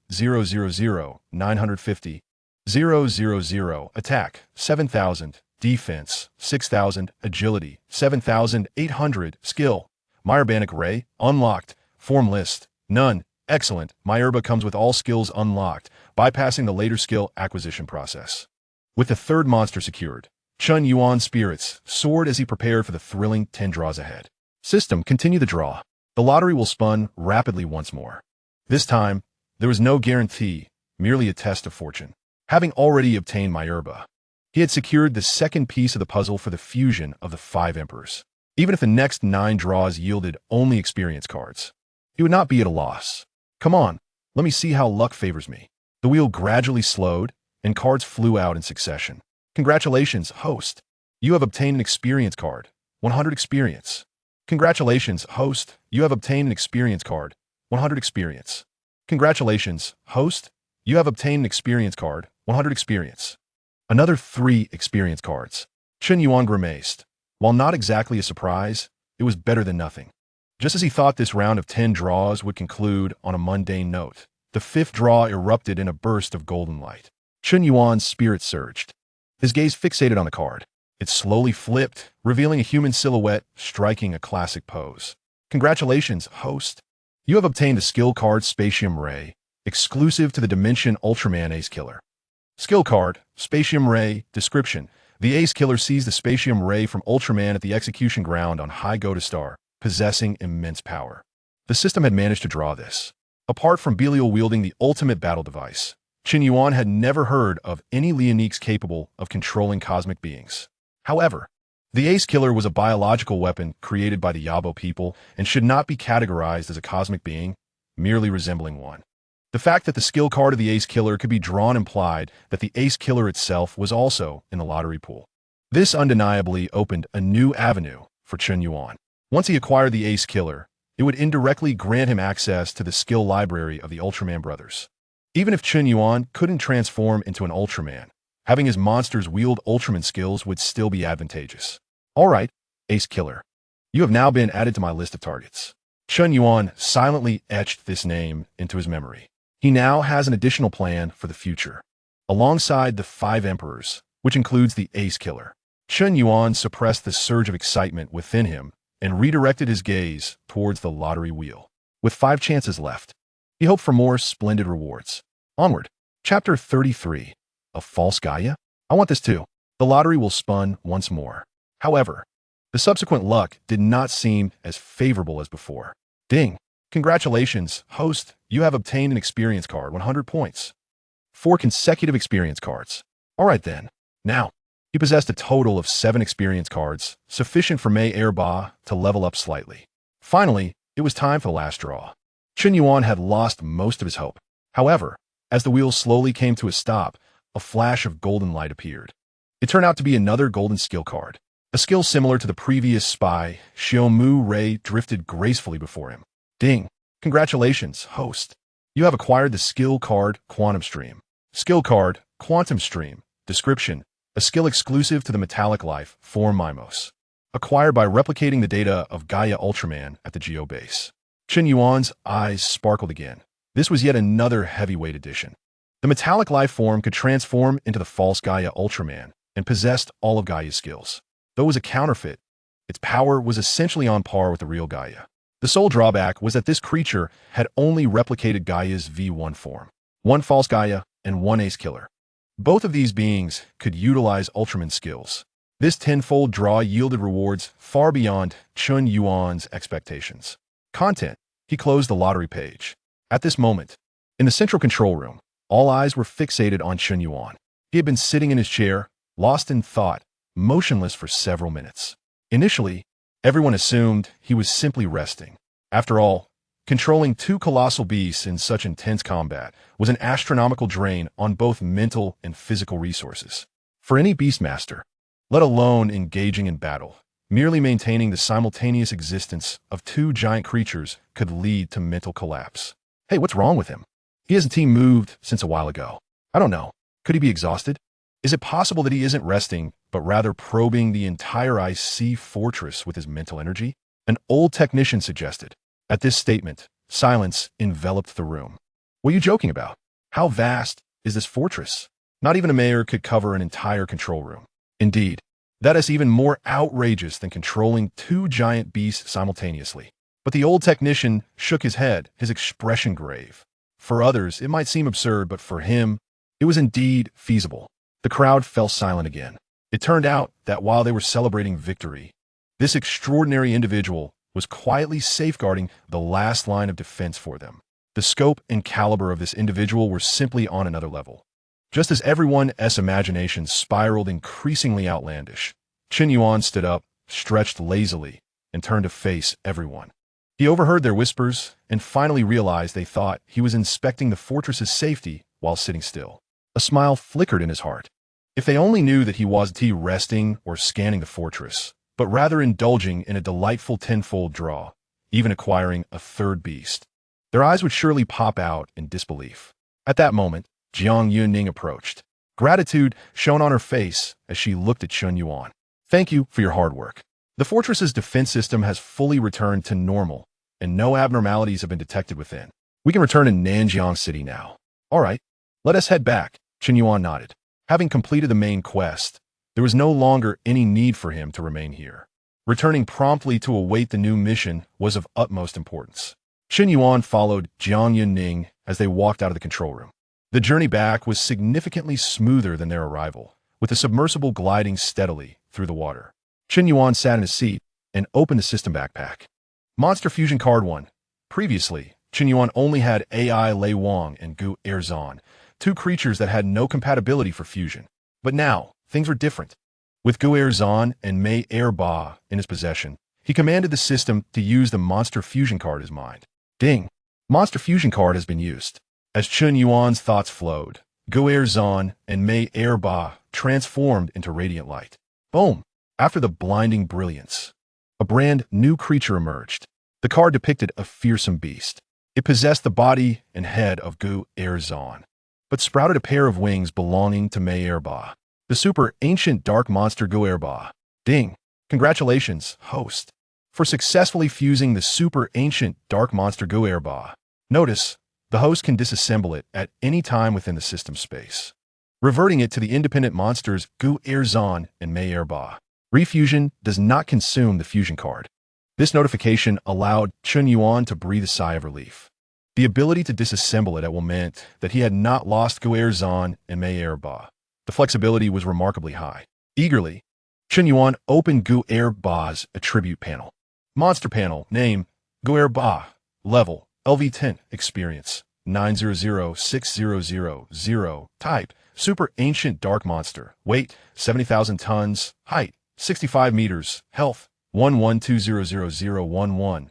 950, 000, attack, 7,000, defense, 6,000, agility, 7,800, skill, Myurbanic Ray, unlocked, form list, none, excellent, Myurba comes with all skills unlocked, bypassing the later skill acquisition process. With the 3rd monster secured, Chun Yuan's spirits soared as he prepared for the thrilling 10 draws ahead. System, continue the draw. The lottery will spin rapidly once more. This time, there was no guarantee, merely a test of fortune. Having already obtained Myurba, he had secured the 2nd piece of the puzzle for the fusion of the 5 Emperors. Even if the next 9 draws yielded only experience cards, he would not be at a loss. Come on, let me see how luck favors me. The wheel gradually slowed, and cards flew out in succession. Congratulations, host. You have obtained an experience card, 100 experience. Congratulations, host. You have obtained an experience card, 100 experience. Congratulations, host. You have obtained an experience card, 100 experience. Another 3 experience cards. Chun Yuan grimaced. While not exactly a surprise, it was better than nothing. Just as he thought this round of 10 draws would conclude on a mundane note, the 5th draw erupted in a burst of golden light. Chun Yuan's spirit surged. His gaze fixated on the card. It slowly flipped, revealing a human silhouette striking a classic pose. Congratulations, host. You have obtained a skill card Spatium Ray, exclusive to the Dimension Ultraman Ace Killer. Skill card, Spatium Ray, description. The Ace Killer sees the Spatium Ray from Ultraman at the execution ground on High Goda Star, possessing immense power. The system had managed to draw this. Apart from Belial wielding the ultimate battle device, Chun Yuan had never heard of any Leo-Nix capable of controlling cosmic beings. However, the Ace Killer was a biological weapon created by the Yabo people and should not be categorized as a cosmic being, merely resembling one. The fact that the skill card of the Ace Killer could be drawn implied that the Ace Killer itself was also in the lottery pool. This undeniably opened a new avenue for Chun Yuan. Once he acquired the Ace Killer, it would indirectly grant him access to the skill library of the Ultraman brothers. Even if Chun Yuan couldn't transform into an Ultraman, having his monsters wield Ultraman skills would still be advantageous. Alright, Ace Killer. You have now been added to my list of targets. Chun Yuan silently etched this name into his memory. He now has an additional plan for the future. Alongside the 5 Emperors, which includes the Ace Killer, Chun Yuan suppressed the surge of excitement within him and redirected his gaze towards the lottery wheel. With 5 chances left, he hoped for more splendid rewards. Onward. Chapter 33. A false Gaia? I want this too. The lottery will spin once more. However, the subsequent luck did not seem as favorable as before. Ding. Congratulations, host. You have obtained an experience card, 100 points. 4 consecutive experience cards. Alright then. Now, he possessed a total of 7 experience cards, sufficient for Mei Erba to level up slightly. Finally, it was time for the last draw. Chun Yuan had lost most of his hope. However, as the wheel slowly came to a stop, a flash of golden light appeared. It turned out to be another golden skill card. A skill similar to the previous spy, Xiaomu Ray drifted gracefully before him. Ding. Congratulations, host. You have acquired the skill card Quantum Stream. Skill card Quantum Stream. Description. A skill exclusive to the metallic life form Mimos. Acquired by replicating the data of Gaia Ultraman at the Geo base. Chun Yuan's eyes sparkled again. This was yet another heavyweight addition. The metallic life form could transform into the false Gaia Ultraman and possessed all of Gaia's skills. Though it was a counterfeit, Its power was essentially on par with the real Gaia. The sole drawback was that this creature had only replicated Gaia's V1 form. One false Gaia and one ace killer. Both of these beings could utilize Ultraman skills. This tenfold draw yielded rewards far beyond Chun Yuan's expectations. Content. He closed the lottery page. At this moment, in the central control room, all eyes were fixated on Chun Yuan. He had been sitting in his chair, lost in thought, motionless for several minutes. Initially, everyone assumed he was simply resting. After all, controlling two colossal beasts in such intense combat was an astronomical drain on both mental and physical resources. For any beastmaster, let alone engaging in battle, merely maintaining the simultaneous existence of two giant creatures could lead to mental collapse. Hey, what's wrong with him? He hasn't moved since a while ago. I don't know. Could he be exhausted? Is it possible that he isn't resting, but rather probing the entire ice sea fortress with his mental energy? An old technician suggested. At this statement, silence enveloped the room. What are you joking about? How vast is this fortress? Not even a mayor could cover an entire control room. Indeed, that is even more outrageous than controlling two giant beasts simultaneously. But the old technician shook his head, his expression grave. For others, it might seem absurd, but for him, it was indeed feasible. The crowd fell silent again. It turned out that while they were celebrating victory, this extraordinary individual was quietly safeguarding the last line of defense for them. The scope and caliber of this individual were simply on another level. Just as everyone's imagination spiraled increasingly outlandish, Chun Yuan stood up, stretched lazily, and turned to face everyone. He overheard their whispers and finally realized they thought he was inspecting the fortress's safety while sitting still. A smile flickered in his heart. If they only knew that he wasn't resting or scanning the fortress, but rather indulging in a delightful tenfold draw, even acquiring a third beast, their eyes would surely pop out in disbelief. At that moment, Jiang Yuning approached. Gratitude shone on her face as she looked at Chun Yuan. Thank you for your hard work. The fortress's defense system has fully returned to normal, and no abnormalities have been detected within. We can return to Nanjiang City now. All right, let us head back. Chun Yuan nodded. Having completed the main quest, there was no longer any need for him to remain here. Returning promptly to await the new mission was of utmost importance. Chun Yuan followed Jiang Yuning as they walked out of the control room. The journey back was significantly smoother than their arrival, with the submersible gliding steadily through the water. Chun Yuan sat in his seat and opened the system backpack. Monster Fusion Card 1. Previously, Chun Yuan only had AI Lei Wang and Gu Erzon, two creatures that had no compatibility for fusion. But now, things were different. With Gu Erzon and Mei Erba in his possession, he commanded the system to use the Monster Fusion Card as mind. Ding! Monster Fusion Card has been used. As Chun Yuan's thoughts flowed, Gu Erzon and Mei Erba transformed into radiant light. Boom! After the blinding brilliance, a brand new creature emerged. The card depicted a fearsome beast. It possessed the body and head of Gu Erzon, but sprouted a pair of wings belonging to Mei Erba, the super ancient dark monster Gu Erba. Ding! Congratulations, host, for successfully fusing the super ancient dark monster Gu Erba. Notice, the host can disassemble it at any time within the system space, reverting it to the independent monsters Gu Erzon and Mei Erba. Refusion does not consume the fusion card. This notification allowed Chun Yuan to breathe a sigh of relief. The ability to disassemble it at will meant that he had not lost Gu Erzon and Mei Erba. The flexibility was remarkably high. Eagerly, Chun Yuan opened Gu Erba's attribute panel. Monster panel, name, Gu Erba, level, LV10, experience, 9006000, type, super ancient dark monster, weight, 70,000 tons, height, 65 meters, health, 11200011,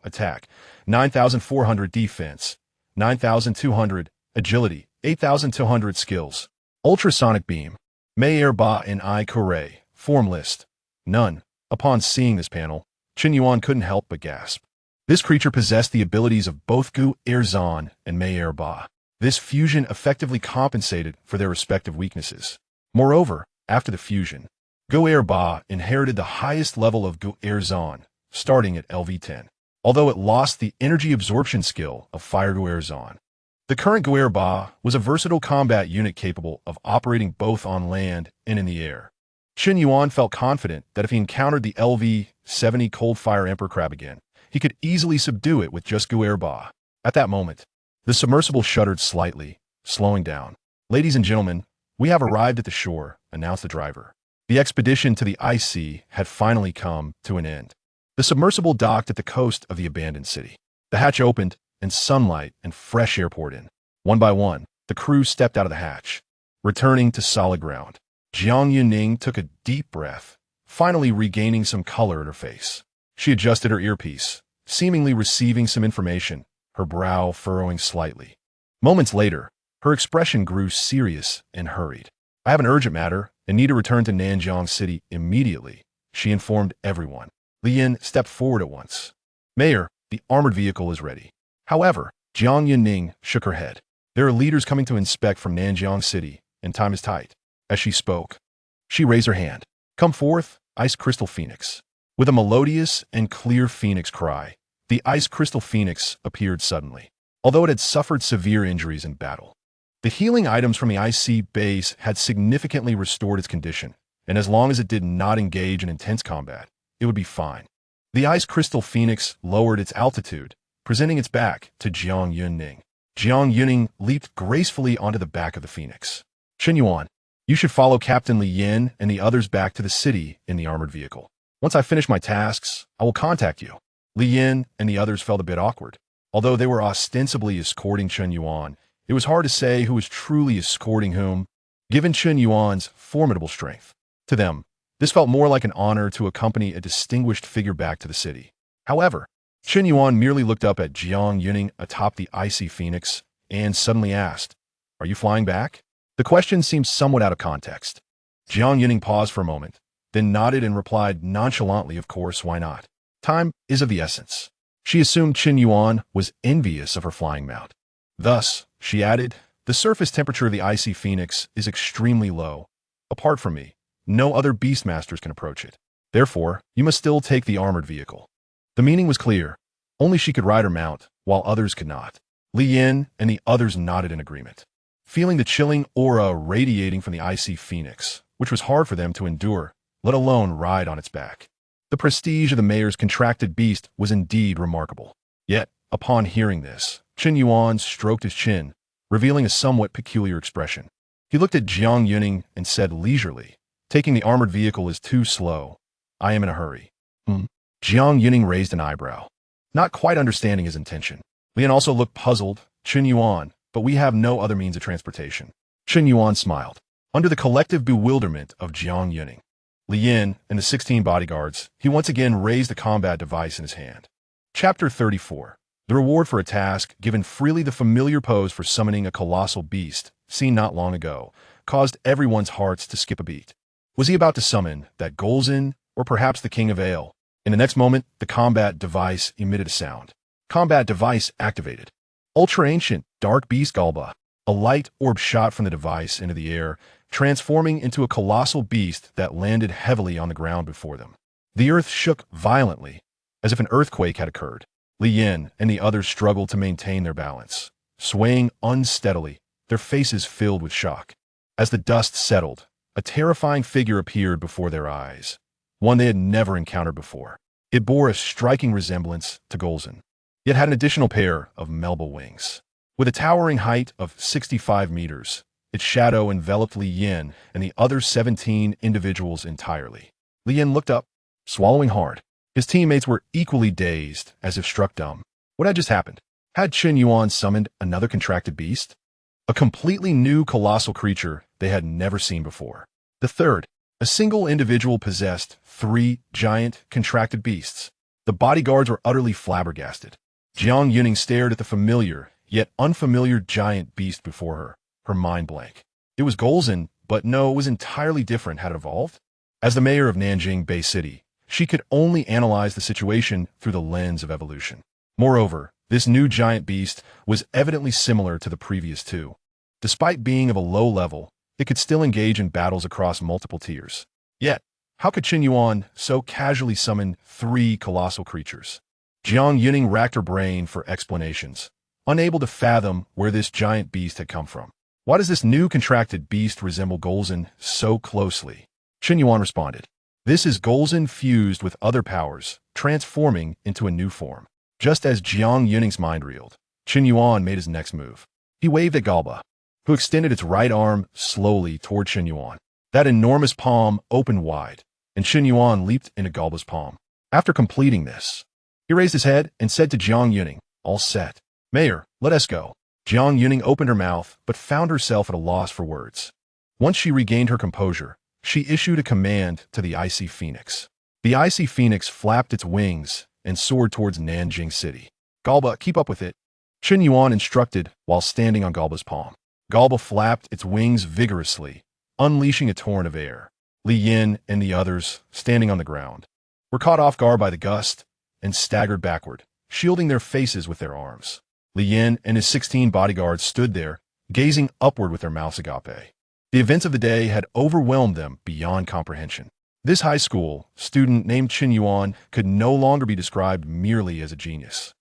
attack, 9,400 defense, 9,200, agility, 8,200 skills, ultrasonic beam, Mei Erba and I Kure, form list, none. Upon seeing this panel, Chun Yuan couldn't help but gasp. This creature possessed the abilities of both Gu Erzon and Mei Erba. This fusion effectively compensated for their respective weaknesses. Moreover, after the fusion, Gu Erba inherited the highest level of Gu Erzon, starting at LV10, although it lost the energy absorption skill of Fire Gu Erzon. The current Gu Erba was a versatile combat unit capable of operating both on land and in the air. Chen Yuan felt confident that if he encountered the LV-70 Cold Fire Emperor crab again, he could easily subdue it with just Guer Ba. At that moment, the submersible shuddered slightly, slowing down. "Ladies and gentlemen, we have arrived at the shore," announced the driver. The expedition to the ice sea had finally come to an end. The submersible docked at the coast of the abandoned city. The hatch opened, and sunlight and fresh air poured in. One by one, the crew stepped out of the hatch, returning to solid ground. Jiang Yuning took a deep breath, finally regaining some color in her face. She adjusted her earpiece, seemingly receiving some information, her brow furrowing slightly. Moments later, her expression grew serious and hurried. "I have an urgent matter and need to return to Nanjiang City immediately," she informed everyone. Li Yin stepped forward at once. "Mayor, the armored vehicle is ready." However, Jiang Yuning shook her head. "There are leaders coming to inspect from Nanjiang City, and time is tight." As she spoke, she raised her hand. "Come forth, Ice Crystal Phoenix." With a melodious and clear phoenix cry, the Ice Crystal Phoenix appeared suddenly. Although it had suffered severe injuries in battle, the healing items from the IC base had significantly restored its condition, and as long as it did not engage in intense combat, it would be fine. The Ice Crystal Phoenix lowered its altitude, presenting its back to Jiang Yuning. Jiang Yuning leaped gracefully onto the back of the Phoenix. "Chen Yuan, you should follow Captain Li Yin and the others back to the city in the armored vehicle. Once I finish my tasks, I will contact you." Li Yin and the others felt a bit awkward. Although they were ostensibly escorting Chen Yuan, it was hard to say who was truly escorting whom, given Chen Yuan's formidable strength. To them, this felt more like an honor to accompany a distinguished figure back to the city. However, Chen Yuan merely looked up at Jiang Yuning atop the icy phoenix and suddenly asked, "Are you flying back?" The question seemed somewhat out of context. Jiang Yuning paused for a moment, then nodded and replied nonchalantly, "Of course, why not? Time is of the essence." She assumed Chen Yuan was envious of her flying mount. Thus, she added, "The surface temperature of the icy phoenix is extremely low. Apart from me, no other beastmasters can approach it. Therefore, you must still take the armored vehicle." The meaning was clear. Only she could ride her mount, while others could not. Li Yin and the others nodded in agreement, feeling the chilling aura radiating from the icy phoenix, which was hard for them to endure, let alone ride on its back. The prestige of the mayor's contracted beast was indeed remarkable. Yet, upon hearing this, Chen Yuan stroked his chin, revealing a somewhat peculiar expression. He looked at Jiang Yuning and said leisurely, "Taking the armored vehicle is too slow. I am in a hurry." Jiang Yuning raised an eyebrow, not quite understanding his intention. Li Yin also looked puzzled. "Chen Yuan, but we have no other means of transportation." Chen Yuan smiled. Under the collective bewilderment of Jiang Yuning, Li Yin and the 16 bodyguards, he once again raised the combat device in his hand. Chapter 34. The reward for a task given freely. The familiar pose for summoning a colossal beast, seen not long ago, caused everyone's hearts to skip a beat. Was he about to summon that Golzin, or perhaps the King of Ale? In the next moment, the combat device emitted a sound. Combat device activated. Ultra-ancient, dark beast Galba. A light orb shot from the device into the air, transforming into a colossal beast that landed heavily on the ground before them. The earth shook violently, as if an earthquake had occurred. Li Yin and the others struggled to maintain their balance, swaying unsteadily, their faces filled with shock. As the dust settled, a terrifying figure appeared before their eyes, one they had never encountered before. It bore a striking resemblance to Golzin, yet had an additional pair of Melba wings. With a towering height of 65 meters, its shadow enveloped Li Yin and the other 17 individuals entirely. Li Yin looked up, swallowing hard. His teammates were equally dazed, as if struck dumb. What had just happened? Had Chen Yuan summoned another contracted beast? A completely new colossal creature they had never seen before. The third, a single individual possessed 3 giant contracted beasts. The bodyguards were utterly flabbergasted. Jiang Yuning stared at the familiar, yet unfamiliar giant beast before her mind blank. It was Golzin, but no, it was entirely different. Had it evolved? As the mayor of Nanjing Bay City, she could only analyze the situation through the lens of evolution. Moreover, this new giant beast was evidently similar to the previous two. Despite being of a low level, it could still engage in battles across multiple tiers. Yet, how could Chen Yuan so casually summon 3 colossal creatures? Jiang Yuning racked her brain for explanations, unable to fathom where this giant beast had come from. Why does this new contracted beast resemble Golzin so closely? Chen Yuan responded. This is goals infused with other powers, transforming into a new form. Just as Jiang Yuning's mind reeled, Chen Yuan made his next move. He waved at Galba, who extended its right arm slowly toward Chen Yuan. That enormous palm opened wide, and Chen Yuan leaped into Galba's palm. After completing this, he raised his head and said to Jiang Yuning, all set. Mayor, let us go. Jiang Yuning opened her mouth, but found herself at a loss for words. Once she regained her composure, she issued a command to the icy phoenix. The icy phoenix flapped its wings and soared towards Nanjing City. Galba, keep up with it. Chen Yuan instructed while standing on Galba's palm. Galba flapped its wings vigorously, unleashing a torrent of air. Li Yin and the others, standing on the ground, were caught off guard by the gust and staggered backward, shielding their faces with their arms. Li Yin and his 16 bodyguards stood there, gazing upward with their mouths agape. The events of the day had overwhelmed them beyond comprehension. This high school student named Chen Yuan could no longer be described merely as a genius.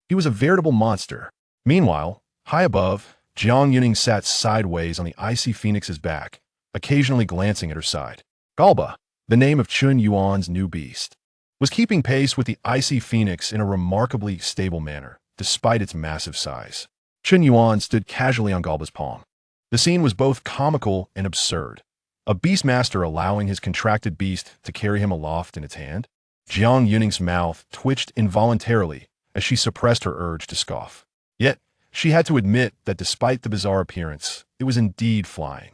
He was a veritable monster. Meanwhile, high above, Jiang Yuning sat sideways on the icy phoenix's back, occasionally glancing at her side. Galba, the name of Chen Yuan's new beast, was keeping pace with the icy phoenix in a remarkably stable manner, despite its massive size. Chen Yuan stood casually on Galba's palm. The scene was both comical and absurd. A beastmaster allowing his contracted beast to carry him aloft in its hand? Jiang Yuning's mouth twitched involuntarily as she suppressed her urge to scoff. Yet, she had to admit that despite the bizarre appearance, it was indeed flying.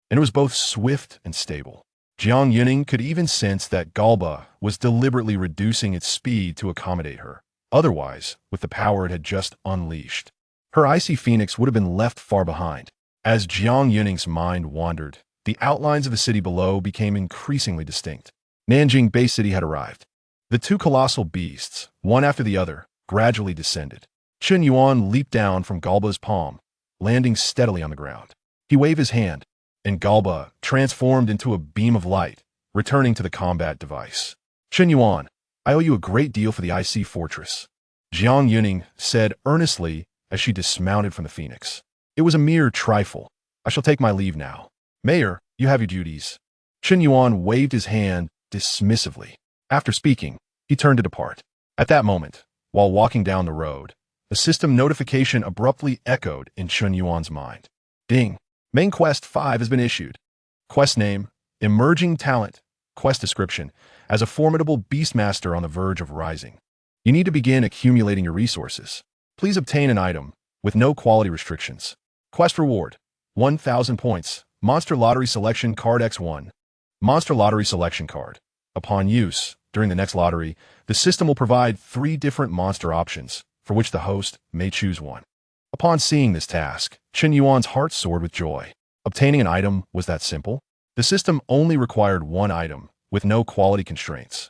And it was both swift and stable. Jiang Yuning could even sense that Galba was deliberately reducing its speed to accommodate her. Otherwise, with the power it had just unleashed, her icy phoenix would have been left far behind. As Jiang Yuning's mind wandered, the outlines of the city below became increasingly distinct. Nanjing Bay City had arrived. The two colossal beasts, one after the other, gradually descended. Chen Yuan leaped down from Galba's palm, landing steadily on the ground. He waved his hand, and Galba transformed into a beam of light, returning to the combat device. Chen Yuan, I owe you a great deal for the IC fortress, Jiang Yuning said earnestly as she dismounted from the phoenix. It was a mere trifle. I shall take my leave now. Mayor, you have your duties. Chen Yuan waved his hand dismissively. After speaking, he turned to depart. At that moment, while walking down the road, a system notification abruptly echoed in Chen Yuan's mind. Ding! Main Quest 5 has been issued. Quest name, Emerging Talent. Quest description, as a formidable beastmaster on the verge of rising. You need to begin accumulating your resources. Please obtain an item with no quality restrictions. Quest reward, 1,000 points. Monster Lottery Selection Card X1. Monster Lottery Selection Card. Upon use, during the next lottery, the system will provide 3 different monster options, for which the host may choose one. Upon seeing this task, Chen Yuan's heart soared with joy. Obtaining an item was that simple. The system only required one item, with no quality constraints.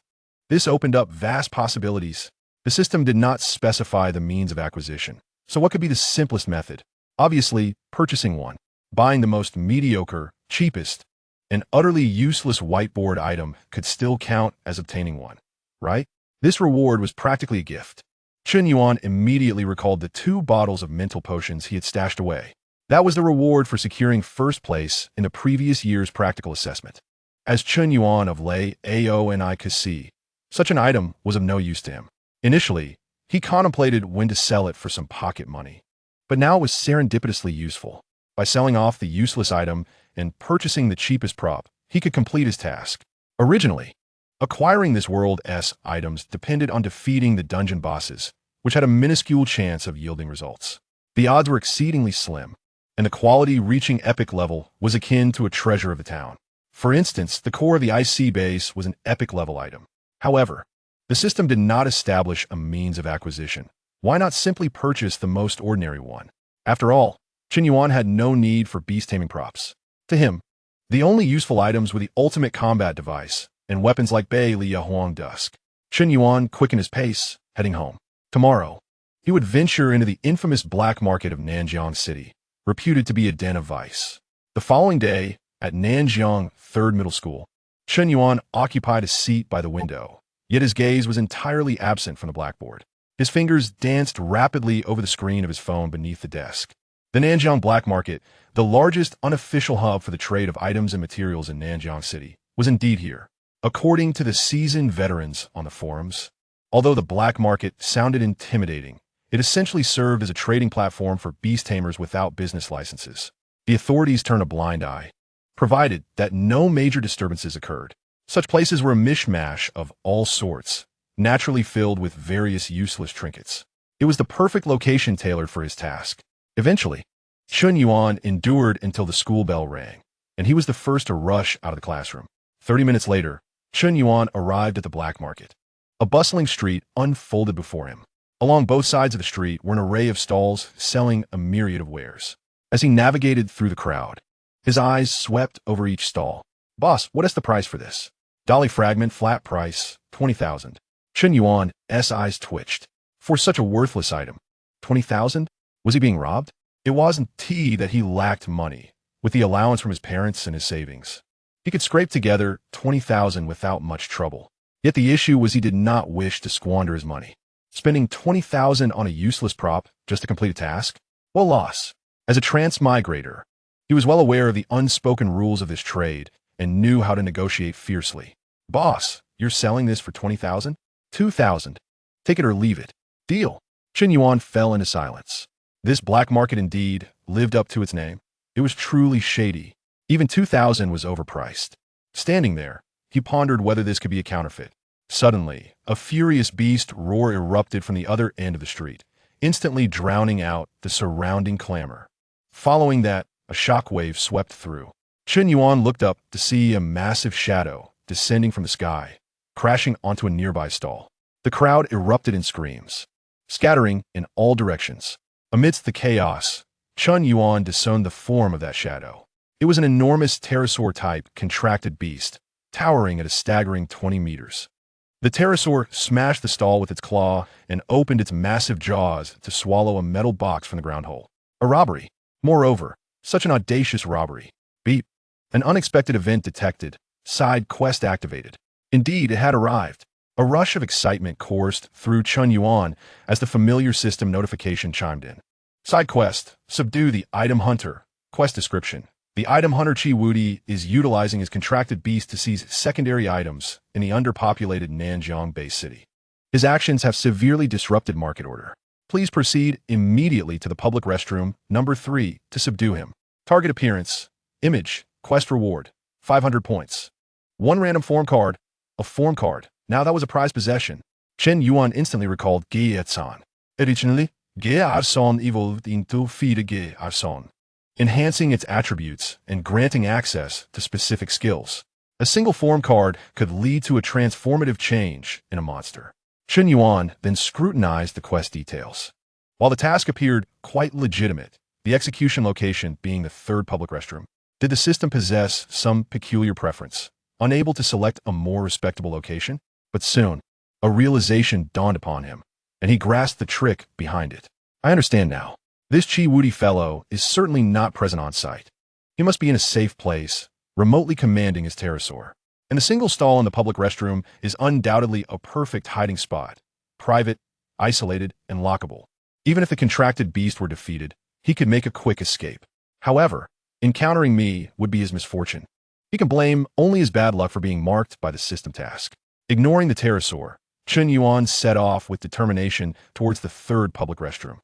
This opened up vast possibilities. The system did not specify the means of acquisition. So what could be the simplest method? Obviously, purchasing one. Buying the most mediocre, cheapest, and utterly useless whiteboard item could still count as obtaining one, right? This reward was practically a gift. Chen Yuan immediately recalled the 2 bottles of mental potions he had stashed away. That was the reward for securing first place in the previous year's practical assessment. As Chen Yuan of Leo-Nix could see, such an item was of no use to him. Initially, he contemplated when to sell it for some pocket money. But now it was serendipitously useful. By selling off the useless item and purchasing the cheapest prop, he could complete his task. Originally, acquiring this world's items depended on defeating the dungeon bosses, which had a minuscule chance of yielding results. The odds were exceedingly slim, and the quality reaching epic level was akin to a treasure of the town. For instance, the core of the IC base was an epic level item. However, the system did not establish a means of acquisition. Why not simply purchase the most ordinary one? After all, Chen Yuan had no need for beast taming props. To him, the only useful items were the ultimate combat device and weapons like Bei Liya Huang Dusk. Chen Yuan quickened his pace, heading home. Tomorrow, he would venture into the infamous black market of Nanjiang City, reputed to be a den of vice. The following day, at Nanjiang 3rd Middle School, Chen Yuan occupied a seat by the window, yet his gaze was entirely absent from the blackboard. His fingers danced rapidly over the screen of his phone beneath the desk. The Nanjiang Black Market, the largest unofficial hub for the trade of items and materials in Nanjiang City, was indeed here. According to the seasoned veterans on the forums, although the black market sounded intimidating, it essentially served as a trading platform for beast tamers without business licenses. The authorities turned a blind eye, provided that no major disturbances occurred. Such places were a mishmash of all sorts, naturally filled with various useless trinkets. It was the perfect location tailored for his task. Eventually, Chun Yuan endured until the school bell rang, and he was the first to rush out of the classroom. 30 minutes later, Chun Yuan arrived at the black market. A bustling street unfolded before him. Along both sides of the street were an array of stalls selling a myriad of wares. As he navigated through the crowd, his eyes swept over each stall. "Boss, what is the price for this?" "Dolly fragment, flat price, 20,000. Chun Yuan's eyes twitched. For such a worthless item, 20,000? Was he being robbed? It wasn't that he lacked money. With the allowance from his parents and his savings, he could scrape together 20,000 without much trouble. Yet the issue was he did not wish to squander his money. Spending 20,000 on a useless prop just to complete a task? What loss? As a transmigrator, he was well aware of the unspoken rules of this trade and knew how to negotiate fiercely. "Boss, you're selling this for 20,000? 2,000. Take it or leave it." "Deal." Chun Yuan fell into silence. This black market indeed lived up to its name. It was truly shady. Even 2,000 was overpriced. Standing there, he pondered whether this could be a counterfeit. Suddenly, a furious beast roar erupted from the other end of the street, instantly drowning out the surrounding clamor. Following that, a shockwave swept through. Chun Yuan looked up to see a massive shadow descending from the sky, crashing onto a nearby stall. The crowd erupted in screams, scattering in all directions. Amidst the chaos, Chun Yuan discerned the form of that shadow. It was an enormous pterosaur-type contracted beast, towering at a staggering 20 meters. The pterosaur smashed the stall with its claw and opened its massive jaws to swallow a metal box from the ground hole. A robbery. Moreover, such an audacious robbery. Beep. An unexpected event detected. Side quest activated. Indeed, it had arrived. A rush of excitement coursed through Chun Yuan as the familiar system notification chimed in. Side quest. Subdue the item hunter. Quest description. The item hunter Chi Wudi is utilizing his contracted beast to seize secondary items in the underpopulated Nanjiang-based city. His actions have severely disrupted market order. Please proceed immediately to the public restroom, number 3, to subdue him. Target appearance. Image. Quest reward. 500 points. One random form card. A form card. Now that was a prized possession. Chun Yuan instantly recalled Ge-Arson. Originally, Ge-Arson evolved into Fide Ge-Arson, enhancing its attributes and granting access to specific skills. A single form card could lead to a transformative change in a monster. Chun Yuan then scrutinized the quest details. While the task appeared quite legitimate, the execution location being the 3rd public restroom, did the system possess some peculiar preference, unable to select a more respectable location? But soon, a realization dawned upon him, and he grasped the trick behind it. I understand now. This Chi Wudi fellow is certainly not present on site. He must be in a safe place, remotely commanding his pterosaur. And the single stall in the public restroom is undoubtedly a perfect hiding spot, private, isolated, and lockable. Even if the contracted beast were defeated, he could make a quick escape. However, encountering me would be his misfortune. He can blame only his bad luck for being marked by the system task. Ignoring the pterosaur, Chun Yuan set off with determination towards the 3rd public restroom.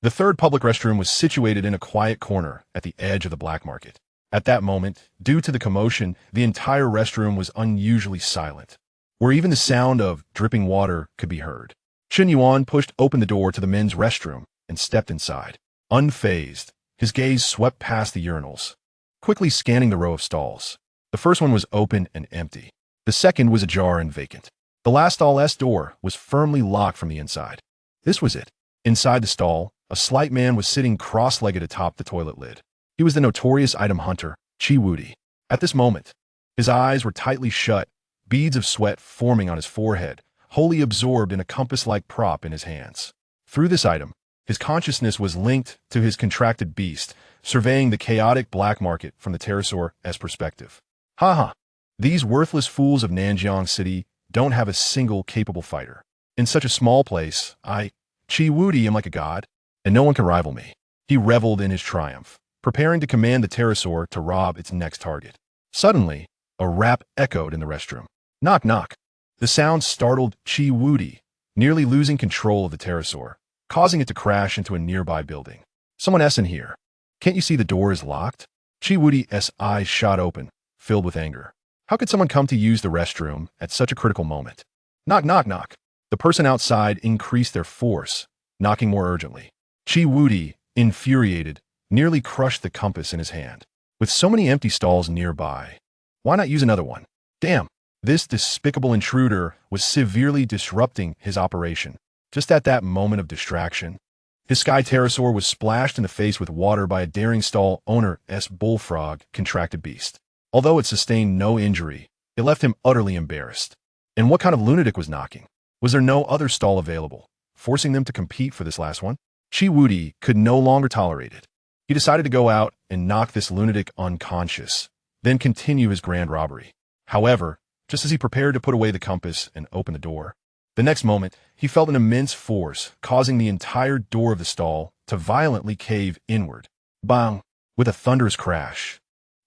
The 3rd public restroom was situated in a quiet corner at the edge of the black market. At that moment, due to the commotion, the entire restroom was unusually silent, where even the sound of dripping water could be heard. Chun Yuan pushed open the door to the men's restroom and stepped inside. Unfazed, his gaze swept past the urinals, quickly scanning the row of stalls. The first one was open and empty. The second was ajar and vacant. The last stall's door was firmly locked from the inside. This was it. Inside the stall, a slight man was sitting cross-legged atop the toilet lid. He was the notorious item hunter, Chi Wudi. At this moment, his eyes were tightly shut, beads of sweat forming on his forehead, wholly absorbed in a compass-like prop in his hands. Through this item, his consciousness was linked to his contracted beast, surveying the chaotic black market from the pterosaur's perspective. Ha! These worthless fools of Nanjiang City don't have a single capable fighter. In such a small place, Chi Wudi am like a god, and no one can rival me. He reveled in his triumph, preparing to command the pterosaur to rob its next target. Suddenly, a rap echoed in the restroom. Knock, knock. The sound startled Chi Wudi, nearly losing control of the pterosaur, causing it to crash into a nearby building. Someone in here. Can't you see the door is locked? Chi Wudi's eyes shot open, filled with anger. How could someone come to use the restroom at such a critical moment? Knock, knock, knock. The person outside increased their force, knocking more urgently. Chi Wudi, infuriated, nearly crushed the compass in his hand. With so many empty stalls nearby, why not use another one? Damn, this despicable intruder was severely disrupting his operation. Just at that moment of distraction, his sky pterosaur was splashed in the face with water by a daring stall owner's bullfrog contracted beast. Although it sustained no injury, it left him utterly embarrassed. And what kind of lunatic was knocking? Was there no other stall available, forcing them to compete for this last one? Chi Wudi could no longer tolerate it. He decided to go out and knock this lunatic unconscious, then continue his grand robbery. However, just as he prepared to put away the compass and open the door, the next moment, he felt an immense force, causing the entire door of the stall to violently cave inward. Bang! With a thunderous crash.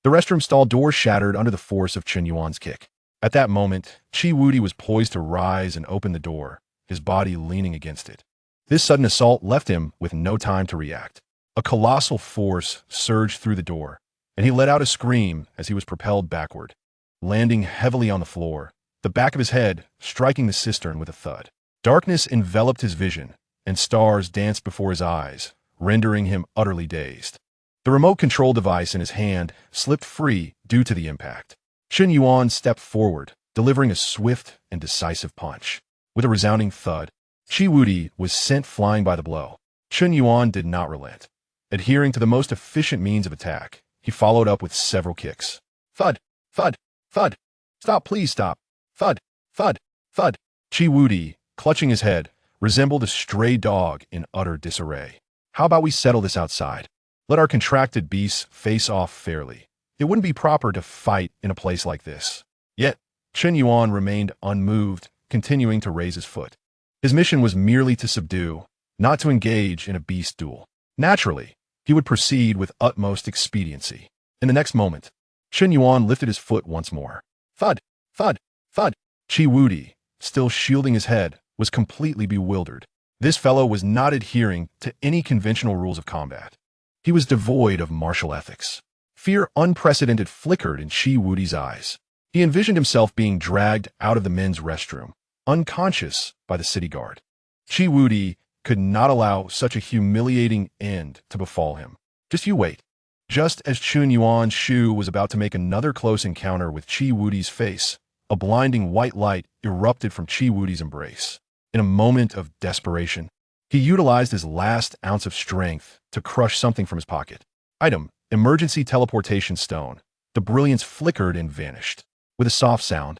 The restroom stall door shattered under the force of Chen Yuan's kick. At that moment, Chi Wudi was poised to rise and open the door, his body leaning against it. This sudden assault left him with no time to react. A colossal force surged through the door, and he let out a scream as he was propelled backward, landing heavily on the floor, the back of his head striking the cistern with a thud. Darkness enveloped his vision, and stars danced before his eyes, rendering him utterly dazed. The remote control device in his hand slipped free due to the impact. Chen Yuan stepped forward, delivering a swift and decisive punch. With a resounding thud, Chi Wudi was sent flying by the blow. Chen Yuan did not relent. Adhering to the most efficient means of attack, he followed up with several kicks. Thud, thud, thud. Stop, please stop. Thud, thud, thud. Chi Wudi, clutching his head, resembled a stray dog in utter disarray. How about we settle this outside? Let our contracted beasts face off fairly. It wouldn't be proper to fight in a place like this. Yet, Chen Yuan remained unmoved, continuing to raise his foot. His mission was merely to subdue, not to engage in a beast duel. Naturally, he would proceed with utmost expediency. In the next moment, Chen Yuan lifted his foot once more. Thud, thud, thud. Chi Wudi, still shielding his head, was completely bewildered. This fellow was not adhering to any conventional rules of combat. He was devoid of martial ethics. Fear unprecedented flickered in Chi Wudi's eyes. He envisioned himself being dragged out of the men's restroom, unconscious by the city guard. Chi Wudi could not allow such a humiliating end to befall him. Just you wait. Just as Chen Yuan's shoe was about to make another close encounter with Chi Wudi's face, a blinding white light erupted from Chi Wudi's embrace. In a moment of desperation, he utilized his last ounce of strength to crush something from his pocket. Item, emergency teleportation stone. The brilliance flickered and vanished. With a soft sound,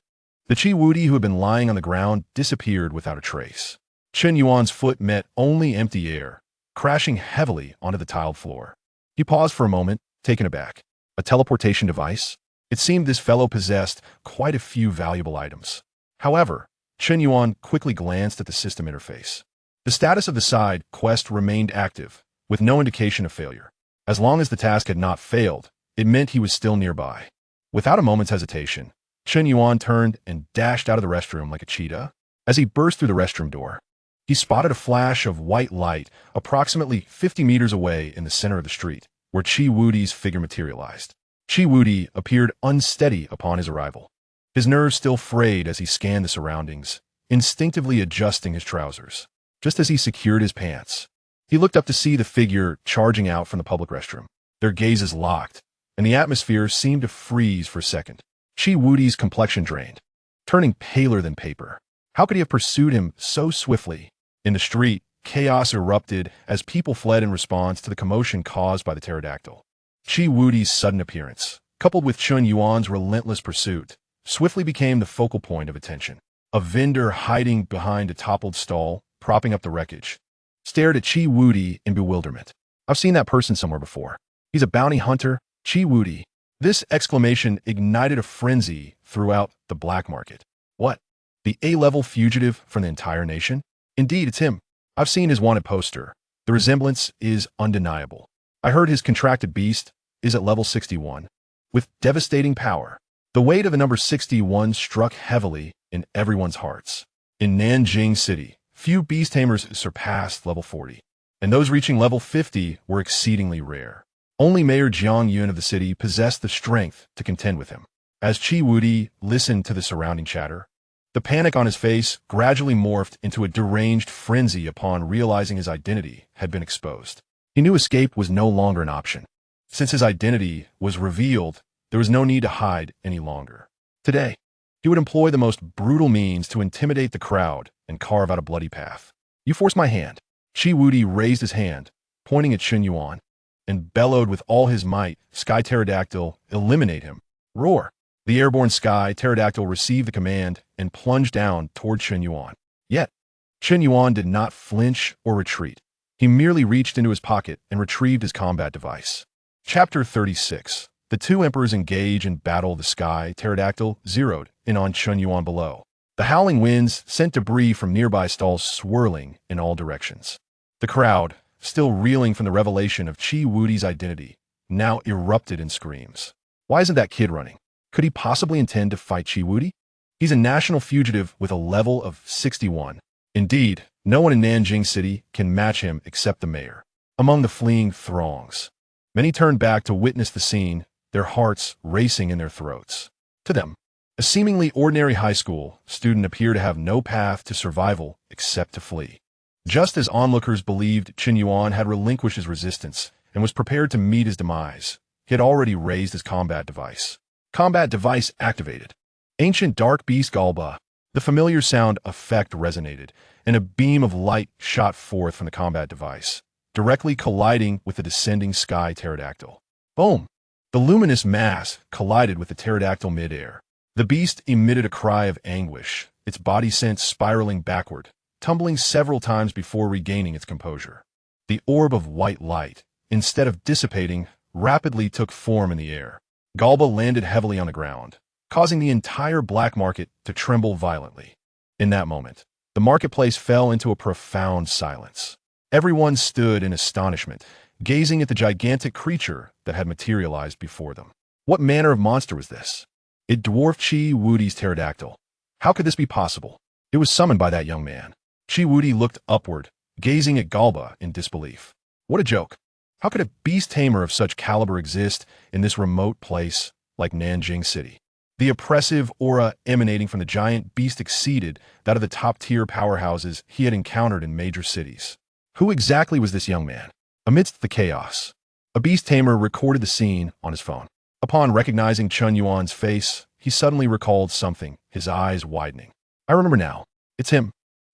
the Chi Wudi who had been lying on the ground disappeared without a trace. Chen Yuan's foot met only empty air, crashing heavily onto the tiled floor. He paused for a moment, taken aback. A teleportation device? It seemed this fellow possessed quite a few valuable items. However, Chen Yuan quickly glanced at the system interface. The status of the side quest remained active, with no indication of failure. As long as the task had not failed, it meant he was still nearby. Without a moment's hesitation, Chen Yuan turned and dashed out of the restroom like a cheetah. As he burst through the restroom door, he spotted a flash of white light approximately 50 meters away in the center of the street, where Chi Wudi's figure materialized. Chi Wudi appeared unsteady upon his arrival. His nerves still frayed as he scanned the surroundings, instinctively adjusting his trousers. Just as he secured his pants, he looked up to see the figure charging out from the public restroom. Their gazes locked, and the atmosphere seemed to freeze for a second. Chi Wudi's complexion drained, turning paler than paper. How could he have pursued him so swiftly? In the street, chaos erupted as people fled in response to the commotion caused by the pterodactyl. Chi Wudi's sudden appearance, coupled with Chen Yuan's relentless pursuit, swiftly became the focal point of attention. A vendor hiding behind a toppled stall, propping up the wreckage, stared at Chi Wudi in bewilderment. I've seen that person somewhere before. He's a bounty hunter, Chi Wudi. This exclamation ignited a frenzy throughout the black market. What? The A-level fugitive from the entire nation? Indeed, it's him. I've seen his wanted poster. The resemblance is undeniable. I heard his contracted beast is at level 61, with devastating power. The weight of the number 61 struck heavily in everyone's hearts. In Nanjing City, few beast tamers surpassed level 40, and those reaching level 50 were exceedingly rare. Only Mayor Jiang Yun of the city possessed the strength to contend with him. As Qi Wudi listened to the surrounding chatter, the panic on his face gradually morphed into a deranged frenzy upon realizing his identity had been exposed. He knew escape was no longer an option. Since his identity was revealed, there was no need to hide any longer. Today, he would employ the most brutal means to intimidate the crowd and carve out a bloody path. "You force my hand." Qi Wudi raised his hand, pointing at Chen Yuan, and bellowed with all his might, "Sky Pterodactyl, eliminate him." Roar! The airborne Sky Pterodactyl received the command and plunged down toward Chen Yuan. Yet, Chen Yuan did not flinch or retreat. He merely reached into his pocket and retrieved his combat device. Chapter 36. The two emperors engage in battle. The Sky Pterodactyl zeroed in on Chen Yuan below. The howling winds sent debris from nearby stalls swirling in all directions. The crowd, still reeling from the revelation of Qi Wudi's identity, now erupted in screams. Why isn't that kid running? Could he possibly intend to fight Qi Wudi? He's a national fugitive with a level of 61. Indeed, no one in Nanjing City can match him except the mayor. Among the fleeing throngs, many turned back to witness the scene, their hearts racing in their throats. To them, a seemingly ordinary high school student appeared to have no path to survival except to flee. Just as onlookers believed Chen Yuan had relinquished his resistance and was prepared to meet his demise, he had already raised his combat device. Combat device activated. Ancient dark beast Galba. The familiar sound effect resonated, and a beam of light shot forth from the combat device, directly colliding with the descending Sky Pterodactyl. Boom! The luminous mass collided with the pterodactyl midair. The beast emitted a cry of anguish, its body sent spiraling backward, tumbling several times before regaining its composure. The orb of white light, instead of dissipating, rapidly took form in the air. Galba landed heavily on the ground, causing the entire black market to tremble violently. In that moment, the marketplace fell into a profound silence. Everyone stood in astonishment, gazing at the gigantic creature that had materialized before them. What manner of monster was this? It dwarfed Qi Wudi's pterodactyl. How could this be possible? It was summoned by that young man. Qi Wudi looked upward, gazing at Galba in disbelief. What a joke! How could a beast tamer of such caliber exist in this remote place like Nanjing City? The oppressive aura emanating from the giant beast exceeded that of the top-tier powerhouses he had encountered in major cities. Who exactly was this young man? Amidst the chaos, a beast tamer recorded the scene on his phone. Upon recognizing Chen Yuan's face, he suddenly recalled something, his eyes widening. I remember now. It's him.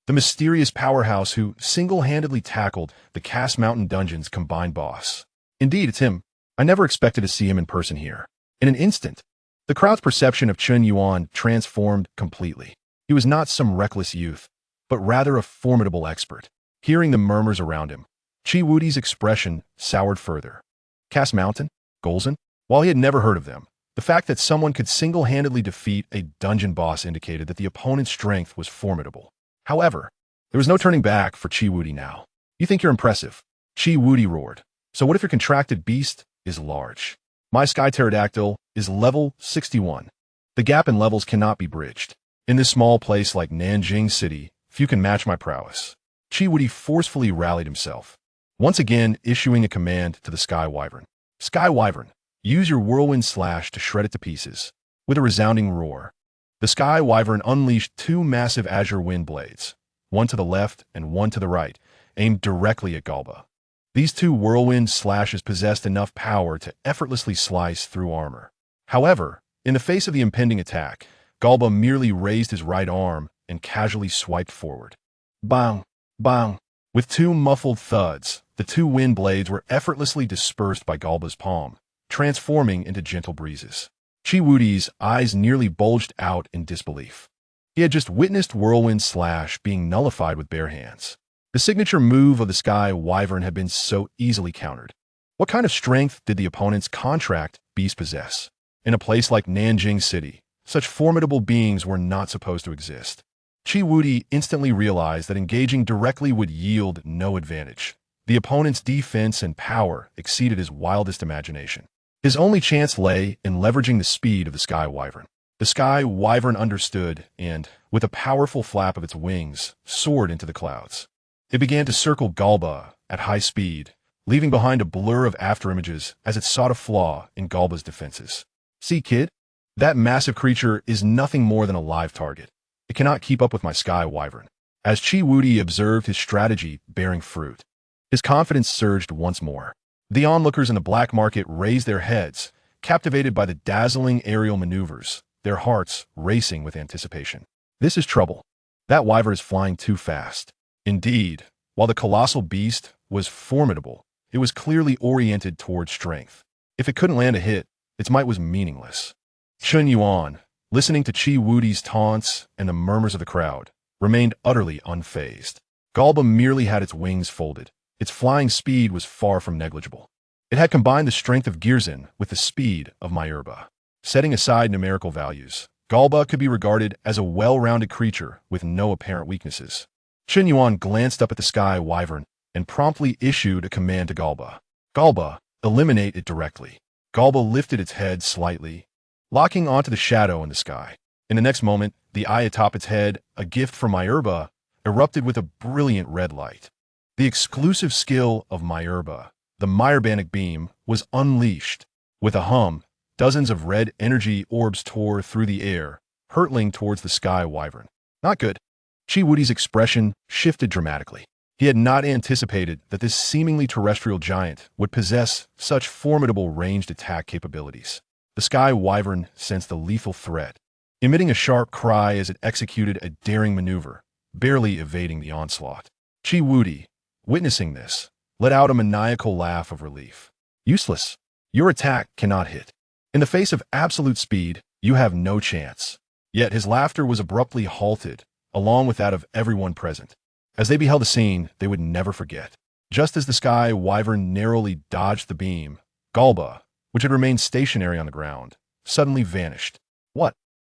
The mysterious powerhouse who single-handedly tackled the Cass Mountain Dungeon's combined boss. Indeed, it's him. I never expected to see him in person here. In an instant, the crowd's perception of Chen Yuan transformed completely. He was not some reckless youth, but rather a formidable expert. Hearing the murmurs around him, Qi Wudi's expression soured further. Cass Mountain? Golzon? While he had never heard of them, the fact that someone could single-handedly defeat a dungeon boss indicated that the opponent's strength was formidable. However, there was no turning back for Qi Wudi now. You think you're impressive? Qi Wudi roared. So what if your contracted beast is large? My Sky Pterodactyl is level 61. The gap in levels cannot be bridged. In this small place like Nanjing City, few can match my prowess. Qi Wudi forcefully rallied himself, once again issuing a command to the Sky Wyvern. Sky Wyvern, use your whirlwind slash to shred it to pieces. With a resounding roar, the Sky Wyvern unleashed two massive azure wind blades, one to the left and one to the right, aimed directly at Galba. These two whirlwind slashes possessed enough power to effortlessly slice through armor. However, in the face of the impending attack, Galba merely raised his right arm and casually swiped forward. Bang! Bang! With two muffled thuds, the two wind blades were effortlessly dispersed by Galba's palm, transforming into gentle breezes. Qi Wudi's eyes nearly bulged out in disbelief. He had just witnessed Whirlwind Slash being nullified with bare hands. The signature move of the Sky Wyvern had been so easily countered. What kind of strength did the opponent's contract beast possess? In a place like Nanjing City, such formidable beings were not supposed to exist. Qi Wudi instantly realized that engaging directly would yield no advantage. The opponent's defense and power exceeded his wildest imagination. His only chance lay in leveraging the speed of the sky wyvern. The sky wyvern understood and, with a powerful flap of its wings, soared into the clouds. It began to circle Galba at high speed, leaving behind a blur of afterimages as it sought a flaw in Galba's defenses. See, kid? That massive creature is nothing more than a live target. It cannot keep up with my sky wyvern. As Chi-Wudi observed his strategy bearing fruit, his confidence surged once more. The onlookers in the black market raised their heads, captivated by the dazzling aerial maneuvers, their hearts racing with anticipation. This is trouble. That wyvern is flying too fast. Indeed, while the colossal beast was formidable, it was clearly oriented toward strength. If it couldn't land a hit, its might was meaningless. Chun Yuan, listening to Chi-Wudi's taunts and the murmurs of the crowd, remained utterly unfazed. Galba merely had its wings folded. Its flying speed was far from negligible. It had combined the strength of Girzin with the speed of Myurba. Setting aside numerical values, Galba could be regarded as a well-rounded creature with no apparent weaknesses. Chun Yuan glanced up at the sky wyvern and promptly issued a command to Galba. Galba, eliminate it directly. Galba lifted its head slightly, locking onto the shadow in the sky. In the next moment, the eye atop its head, a gift from Myurba, erupted with a brilliant red light. The exclusive skill of Myurba, the Myurbanic beam, was unleashed. With a hum, dozens of red energy orbs tore through the air, hurtling towards the sky wyvern. Not good. Chi-Wudi's expression shifted dramatically. He had not anticipated that this seemingly terrestrial giant would possess such formidable ranged attack capabilities. The sky wyvern sensed a lethal threat, emitting a sharp cry as it executed a daring maneuver, barely evading the onslaught. Chi-Wudi, witnessing this, let out a maniacal laugh of relief. Useless. Your attack cannot hit. In the face of absolute speed, you have no chance. Yet his laughter was abruptly halted, along with that of everyone present. As they beheld the scene they would never forget. Just as the sky wyvern narrowly dodged the beam, Galba, which had remained stationary on the ground, suddenly vanished. What?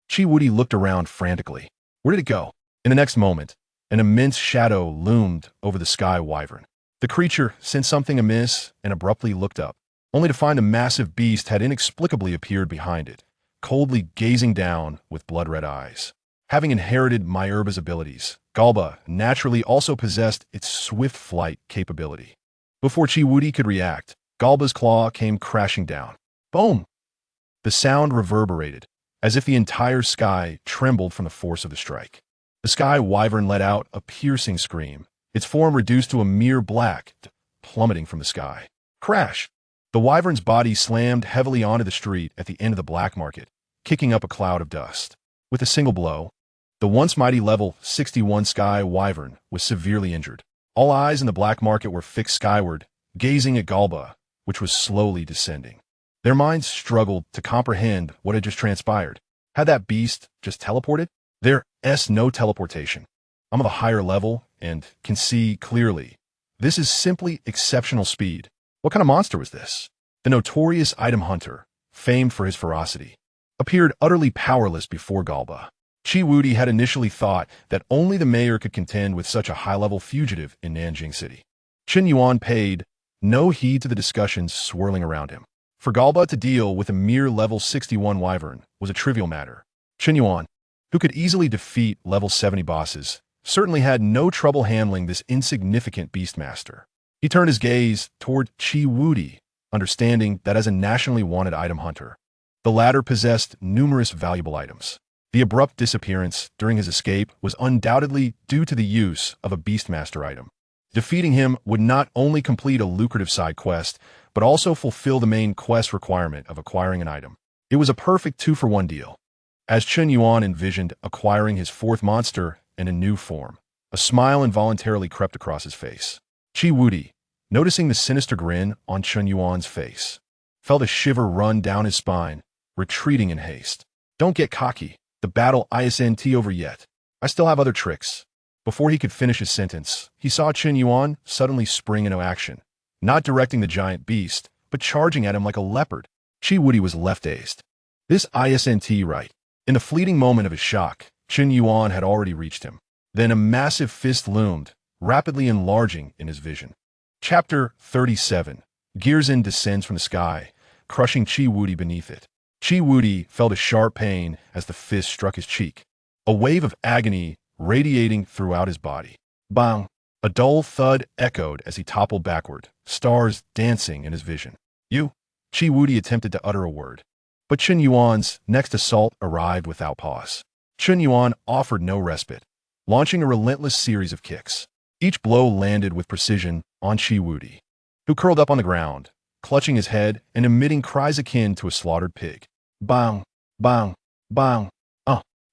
Chi-Wudi looked around frantically. Where did it go? In the next moment, an immense shadow loomed over the sky wyvern. The creature sensed something amiss and abruptly looked up, only to find a massive beast had inexplicably appeared behind it, coldly gazing down with blood-red eyes. Having inherited Myurba's abilities, Galba naturally also possessed its swift flight capability. Before Chi-Wudi could react, Galba's claw came crashing down. Boom! The sound reverberated, as if the entire sky trembled from the force of the strike. The sky wyvern let out a piercing scream, its form reduced to a mere black, plummeting from the sky. Crash! The wyvern's body slammed heavily onto the street at the end of the black market, kicking up a cloud of dust. With a single blow, the once mighty level 61 sky wyvern was severely injured. All eyes in the black market were fixed skyward, gazing at Galba, which was slowly descending. Their minds struggled to comprehend what had just transpired. Had that beast just teleported? There's no teleportation. I'm of a higher level and can see clearly. This is simply exceptional speed. What kind of monster was this? The notorious item hunter, famed for his ferocity, appeared utterly powerless before Galba. Chi-Wudi had initially thought that only the mayor could contend with such a high-level fugitive in Nanjing City. Chun Yuan paid no heed to the discussions swirling around him. For Galba to deal with a mere level 61 wyvern was a trivial matter. Chun Yuan, who could easily defeat level 70 bosses, certainly had no trouble handling this insignificant beastmaster. He turned his gaze toward Chi-Wudi, understanding that as a nationally wanted item hunter, the latter possessed numerous valuable items. The abrupt disappearance during his escape was undoubtedly due to the use of a beastmaster item. Defeating him would not only complete a lucrative side quest, but also fulfill the main quest requirement of acquiring an item. It was a perfect 2-for-1 deal. As Chun Yuan envisioned acquiring his fourth monster in a new form, a smile involuntarily crept across his face. Chi-Wudi, noticing the sinister grin on Chun Yuan's face, felt a shiver run down his spine, retreating in haste. Don't get cocky. The battle isn't over yet. I still have other tricks. Before he could finish his sentence, he saw Chun Yuan suddenly spring into action, not directing the giant beast, but charging at him like a leopard. Chi-Wudi was left dazed. This isn't right. In the fleeting moment of his shock, Chun Yuan had already reached him. Then a massive fist loomed, rapidly enlarging in his vision. Chapter 37. Girzin descends from the sky, crushing Chi Wudi beneath it. Chi Wudi felt a sharp pain as the fist struck his cheek, a wave of agony radiating throughout his body. Bang! A dull thud echoed as he toppled backward, stars dancing in his vision. You? Chi Wudi attempted to utter a word, but Chen Yuan's next assault arrived without pause. Chen Yuan offered no respite, launching a relentless series of kicks. Each blow landed with precision on Chi Wudi, who curled up on the ground, clutching his head and emitting cries akin to a slaughtered pig. Bang! Bang! Bang!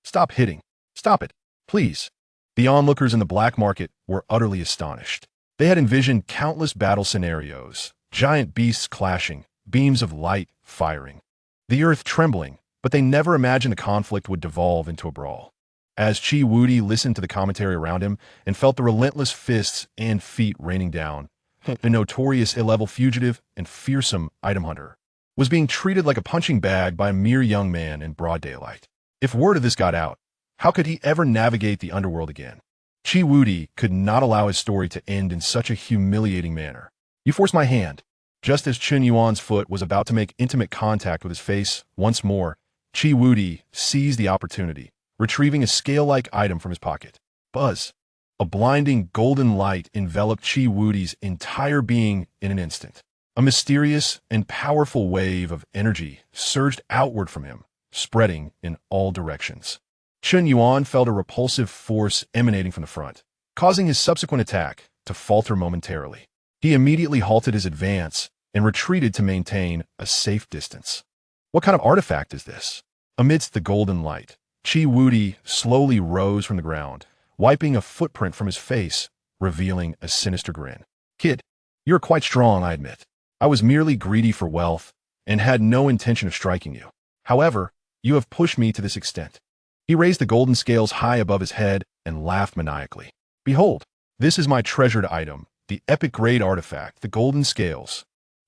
Stop hitting. Stop it, please. The onlookers in the black market were utterly astonished. They had envisioned countless battle scenarios, giant beasts clashing, beams of light firing, the earth trembling, but they never imagined the conflict would devolve into a brawl. As Chi Wudi listened to the commentary around him and felt the relentless fists and feet raining down, the notorious A-level fugitive and fearsome item hunter was being treated like a punching bag by a mere young man in broad daylight. If word of this got out, how could he ever navigate the underworld again? Chi Wudi could not allow his story to end in such a humiliating manner. You forced my hand. Just as Chen Yuan's foot was about to make intimate contact with his face once more, Chi Wudi seized the opportunity, retrieving a scale-like item from his pocket. Buzz! A blinding golden light enveloped Chi Wudi's entire being in an instant. A mysterious and powerful wave of energy surged outward from him, spreading in all directions. Chen Yuan felt a repulsive force emanating from the front, causing his subsequent attack to falter momentarily. He immediately halted his advance and retreated to maintain a safe distance. What kind of artifact is this? Amidst the golden light, Chi Wudi slowly rose from the ground, wiping a footprint from his face, revealing a sinister grin. Kid, you're quite strong, I admit. I was merely greedy for wealth and had no intention of striking you. However, you have pushed me to this extent. He raised the golden scales high above his head and laughed maniacally. Behold, this is my treasured item, the epic-grade artifact, the golden scales.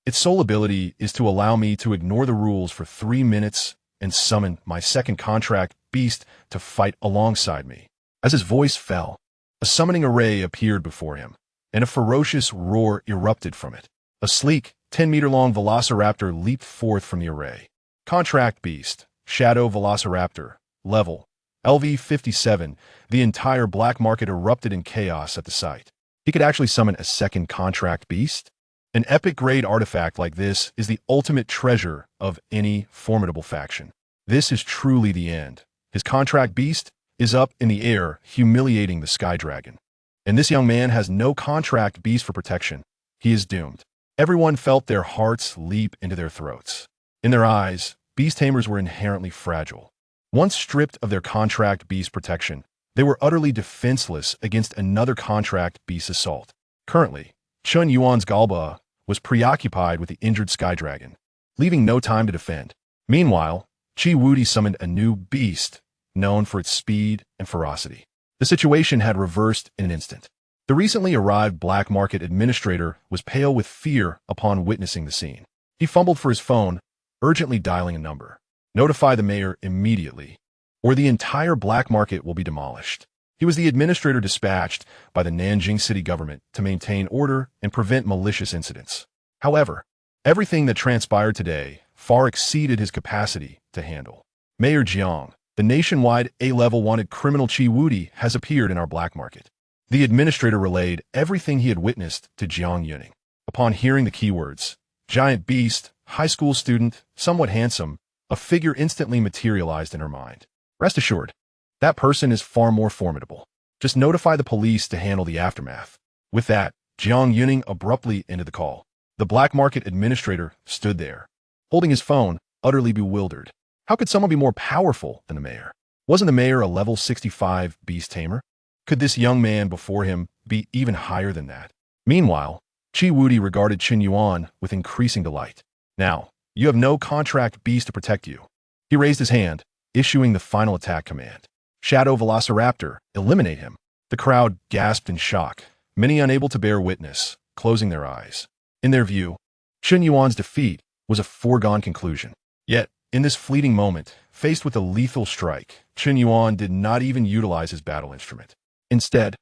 Its sole ability is to allow me to ignore the rules for 3 minutes and summon my second contract beast to fight alongside me. As his voice fell, a summoning array appeared before him, and a ferocious roar erupted from it. A sleek, 10-meter-long velociraptor leaped forth from the array. Contract beast, Shadow Velociraptor, level, LV-57, the entire black market erupted in chaos at the sight. He could actually summon a second contract beast? An epic-grade artifact like this is the ultimate treasure of any formidable faction. This is truly the end. His contract beast is up in the air, humiliating the Sky Dragon. And this young man has no contract beast for protection. He is doomed. Everyone felt their hearts leap into their throats. In their eyes, beast tamers were inherently fragile. Once stripped of their contract beast protection, they were utterly defenseless against another contract beast assault. Currently, Chen Yuan's Galba was preoccupied with the injured Sky Dragon, leaving no time to defend. Meanwhile, Chi Wudi summoned a new beast, known for its speed and ferocity. The situation had reversed in an instant. The recently arrived black market administrator was pale with fear upon witnessing the scene. He fumbled for his phone, urgently dialing a number. Notify the mayor immediately, or the entire black market will be demolished. He was the administrator dispatched by the Nanjing city government to maintain order and prevent malicious incidents. However, everything that transpired today far exceeded his capacity to handle. Mayor Jiang, the nationwide A-level wanted criminal Chi Wudi, has appeared in our black market. The administrator relayed everything he had witnessed to Jiang Yuning. Upon hearing the keywords, giant beast, high school student, somewhat handsome, a figure instantly materialized in her mind. Rest assured, that person is far more formidable. Just notify the police to handle the aftermath. With that, Jiang Yuning abruptly ended the call. The black market administrator stood there, holding his phone, utterly bewildered. How could someone be more powerful than the mayor? Wasn't the mayor a level 65 beast tamer? Could this young man before him be even higher than that? Meanwhile, Chi Wudi regarded Chen Yuan with increasing delight. Now, you have no contract beast to protect you. He raised his hand, issuing the final attack command. Shadow Velociraptor, eliminate him. The crowd gasped in shock, many unable to bear witness, closing their eyes. In their view, Chen Yuan's defeat was a foregone conclusion. Yet, in this fleeting moment, faced with a lethal strike, Chen Yuan did not even utilize his battle instrument. Instead,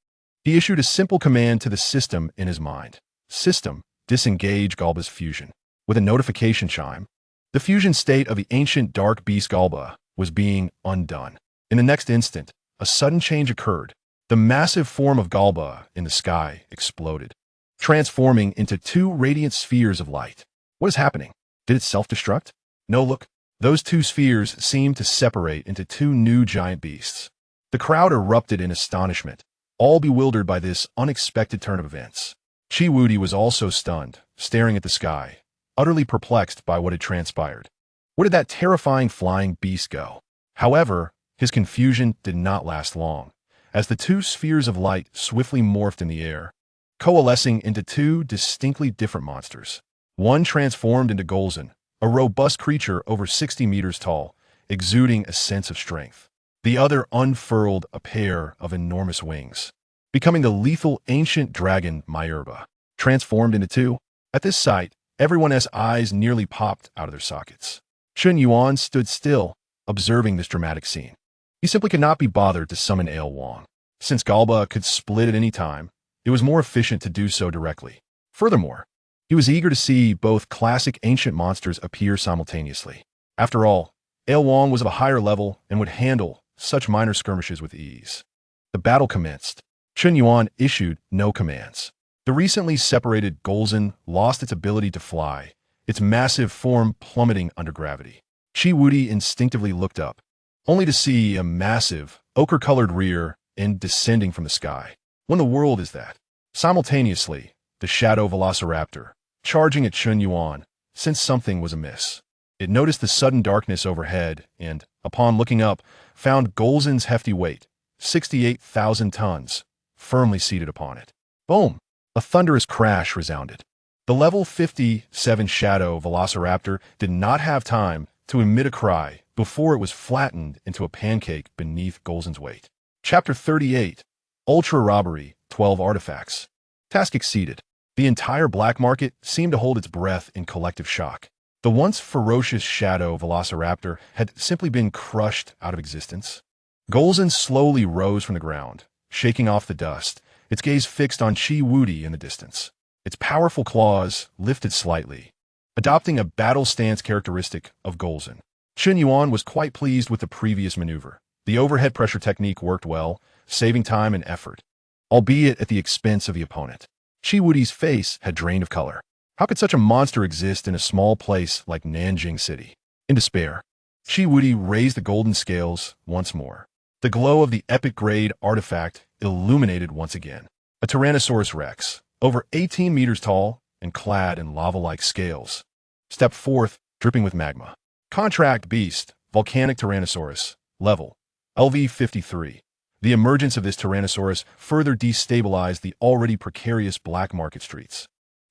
he issued a simple command to the system in his mind. System, disengage Galba's fusion. With a notification chime, The fusion state of the ancient dark beast Galba was being undone. In the next instant, a sudden change occurred. The massive form of Galba in the sky exploded, transforming into two radiant spheres of light. What is happening? Did it self-destruct? No, look. Those two spheres seemed to separate into two new giant beasts. The crowd erupted in astonishment, all bewildered by this unexpected turn of events. Chi Wudi was also stunned, staring at the sky, utterly perplexed by what had transpired. Where did that terrifying flying beast go? However, his confusion did not last long, as the two spheres of light swiftly morphed in the air, coalescing into two distinctly different monsters. One transformed into Golzin, a robust creature over 60 meters tall, exuding a sense of strength. The other unfurled a pair of enormous wings, becoming the lethal ancient dragon Myerba. Transformed into two. At this sight, everyone's eyes nearly popped out of their sockets. Chun Yuan stood still, observing this dramatic scene. He simply could not be bothered to summon Ale Wang. Since Galba could split at any time, it was more efficient to do so directly. Furthermore, he was eager to see both classic ancient monsters appear simultaneously. After all, Ale Wang was of a higher level and would handle such minor skirmishes with ease. The battle commenced. Chun Yuan issued no commands. The recently separated Golzin lost its ability to fly, its massive form plummeting under gravity. Chi Wudi instinctively looked up, only to see a massive, ochre-colored rear end descending from the sky. What in the world is that? Simultaneously, the shadow velociraptor, charging at Chun Yuan, sensed something was amiss. It noticed the sudden darkness overhead and, upon looking up, found Golzin's hefty weight, 68,000 tons, firmly seated upon it. Boom! A thunderous crash resounded. The level 57 shadow velociraptor did not have time to emit a cry before it was flattened into a pancake beneath Golzin's weight. Chapter 38. Ultra Robbery, 12 Artifacts. Task exceeded. The entire black market seemed to hold its breath in collective shock. The once ferocious shadow velociraptor had simply been crushed out of existence. Golzin slowly rose from the ground, shaking off the dust, its gaze fixed on Chi Wudi in the distance. Its powerful claws lifted slightly, adopting a battle stance characteristic of Golzin. Chun Yuan was quite pleased with the previous maneuver. The overhead pressure technique worked well, saving time and effort, albeit at the expense of the opponent. Chi Wudi's face had drained of color. How could such a monster exist in a small place like Nanjing City? In despair, Chi Wudi raised the golden scales once more. The glow of the epic-grade artifact illuminated once again. A Tyrannosaurus Rex, over 18 meters tall and clad in lava-like scales, stepped forth, dripping with magma. Contract Beast, Volcanic Tyrannosaurus, level LV-53. The emergence of this Tyrannosaurus further destabilized the already precarious black market streets.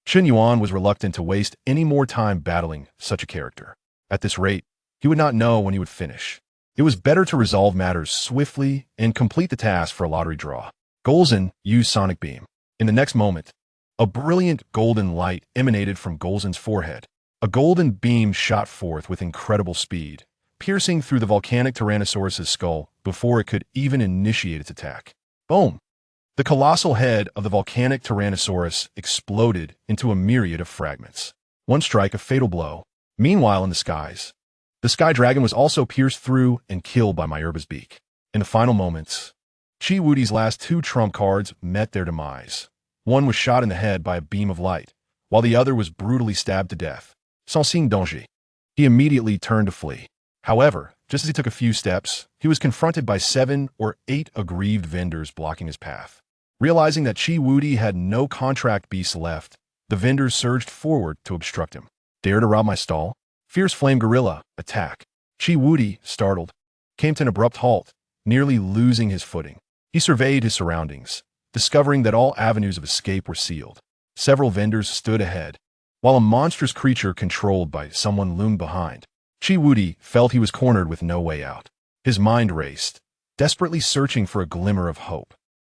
Chun Yuan was reluctant to waste any more time battling such a character. At this rate, he would not know when he would finish. It was better to resolve matters swiftly and complete the task for a lottery draw. Golzin used Sonic Beam. In the next moment, a brilliant golden light emanated from Golzin's forehead. A golden beam shot forth with incredible speed, piercing through the volcanic Tyrannosaurus's skull before it could even initiate its attack. Boom! The colossal head of the volcanic Tyrannosaurus exploded into a myriad of fragments. One strike, a fatal blow. Meanwhile, in the skies, the Sky Dragon was also pierced through and killed by Myerba's beak. In the final moments, Chi Wudi's last two trump cards met their demise. One was shot in the head by a beam of light, while the other was brutally stabbed to death. Sans danger. He immediately turned to flee. However, just as he took a few steps, he was confronted by 7 or 8 aggrieved vendors blocking his path. Realizing that Chi Wudi had no contract beasts left, the vendors surged forward to obstruct him. Dare to rob my stall? Fierce Flame Gorilla, attack. Chi Wudi, startled, came to an abrupt halt, nearly losing his footing. He surveyed his surroundings, discovering that all avenues of escape were sealed. Several vendors stood ahead, while a monstrous creature controlled by someone loomed behind. Chi Wudi felt he was cornered with no way out. His mind raced, desperately searching for a glimmer of hope.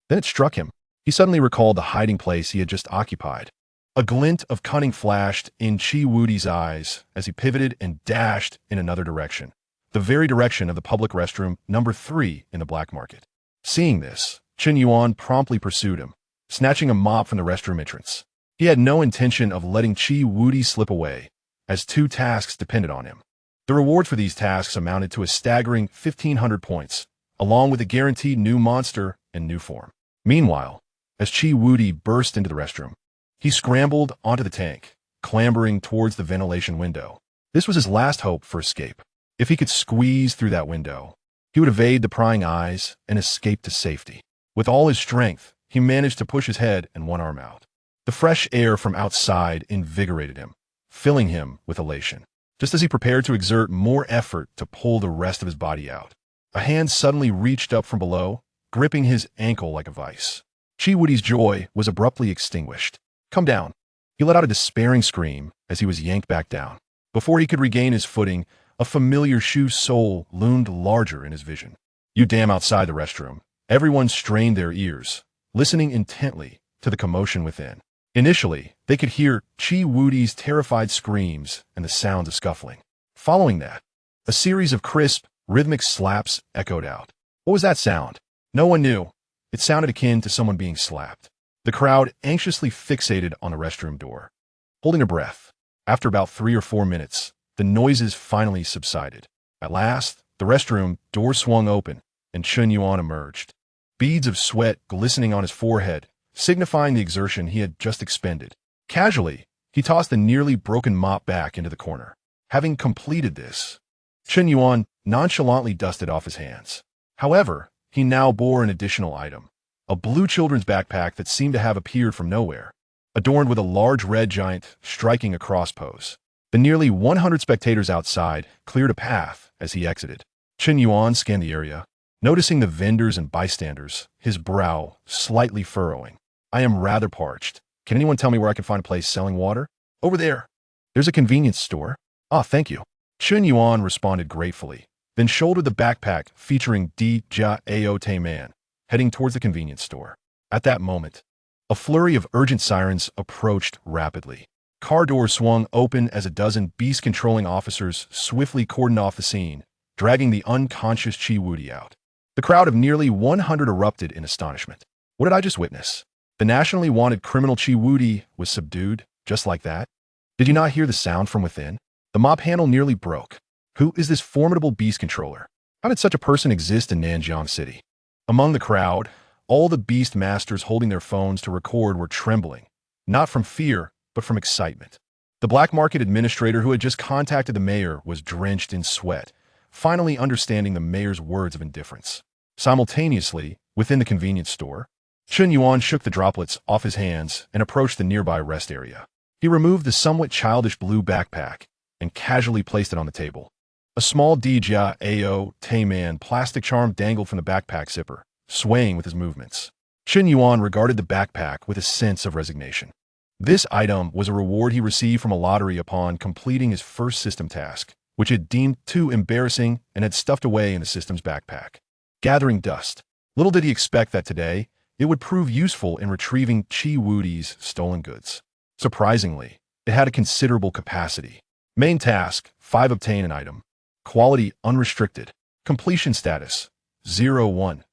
Then it struck him. He suddenly recalled the hiding place he had just occupied. A glint of cunning flashed in Chi Wudi's eyes as he pivoted and dashed in another direction, the very direction of the public restroom number 3 in the black market. Seeing this, Chun Yuan promptly pursued him, snatching a mop from the restroom entrance. He had no intention of letting Chi Wudi slip away, as 2 tasks depended on him. The rewards for these tasks amounted to a staggering 1,500 points, along with a guaranteed new monster and new form. Meanwhile, as Chi Wudi burst into the restroom, he scrambled onto the tank, clambering towards the ventilation window. This was his last hope for escape. If he could squeeze through that window, he would evade the prying eyes and escape to safety. With all his strength, he managed to push his head and one arm out. The fresh air from outside invigorated him, filling him with elation. Just as he prepared to exert more effort to pull the rest of his body out, a hand suddenly reached up from below, gripping his ankle like a vice. Chi Wudi's joy was abruptly extinguished. "Come down." He let out a despairing scream as he was yanked back down. Before he could regain his footing, a familiar shoe sole loomed larger in his vision. You damn outside the restroom. Everyone strained their ears, listening intently to the commotion within. Initially, they could hear Chi Wudi's terrified screams and the sounds of scuffling. Following that, a series of crisp, rhythmic slaps echoed out. What was that sound? No one knew. It sounded akin to someone being slapped. The crowd anxiously fixated on the restroom door, holding their breath. After about 3 or 4 minutes, the noises finally subsided. At last, the restroom door swung open, and Chun Yuan emerged. Beads of sweat glistening on his forehead, signifying the exertion he had just expended. Casually, he tossed the nearly broken mop back into the corner. Having completed this, Chun Yuan nonchalantly dusted off his hands. However, he now bore an additional item, a blue children's backpack that seemed to have appeared from nowhere, adorned with a large red giant striking a cross pose. The nearly 100 spectators outside cleared a path as he exited. Chun Yuan scanned the area, noticing the vendors and bystanders, his brow slightly furrowing. "I am rather parched. Can anyone tell me where I can find a place selling water?" "Over there. There's a convenience store." "Ah, thank you." Chun Yuan responded gratefully, then shouldered the backpack featuring Taming, heading towards the convenience store. At that moment, a flurry of urgent sirens approached rapidly. Car doors swung open as a dozen beast-controlling officers swiftly cordoned off the scene, dragging the unconscious Chi Wudi out. The crowd of nearly 100 erupted in astonishment. What did I just witness? The nationally wanted criminal Chi Wudi was subdued, just like that? Did you not hear the sound from within? The mop handle nearly broke. Who is this formidable beast controller? How did such a person exist in Nanjiang City? Among the crowd, all the beast masters holding their phones to record were trembling, not from fear, but from excitement. The black market administrator who had just contacted the mayor was drenched in sweat, finally understanding the mayor's words of indifference. Simultaneously, within the convenience store, Chun Yuan shook the droplets off his hands and approached the nearby rest area. He removed the somewhat childish blue backpack and casually placed it on the table. A small Taming plastic charm dangled from the backpack zipper, swaying with his movements. Chun Yuan regarded the backpack with a sense of resignation. This item was a reward he received from a lottery upon completing his first system task, which it deemed too embarrassing and had stuffed away in the system's backpack. Gathering dust. Little did he expect that today, it would prove useful in retrieving Chi Wudi's stolen goods. Surprisingly, it had a considerable capacity. Main task, 5 obtain an item. Quality unrestricted. Completion status, 0-1.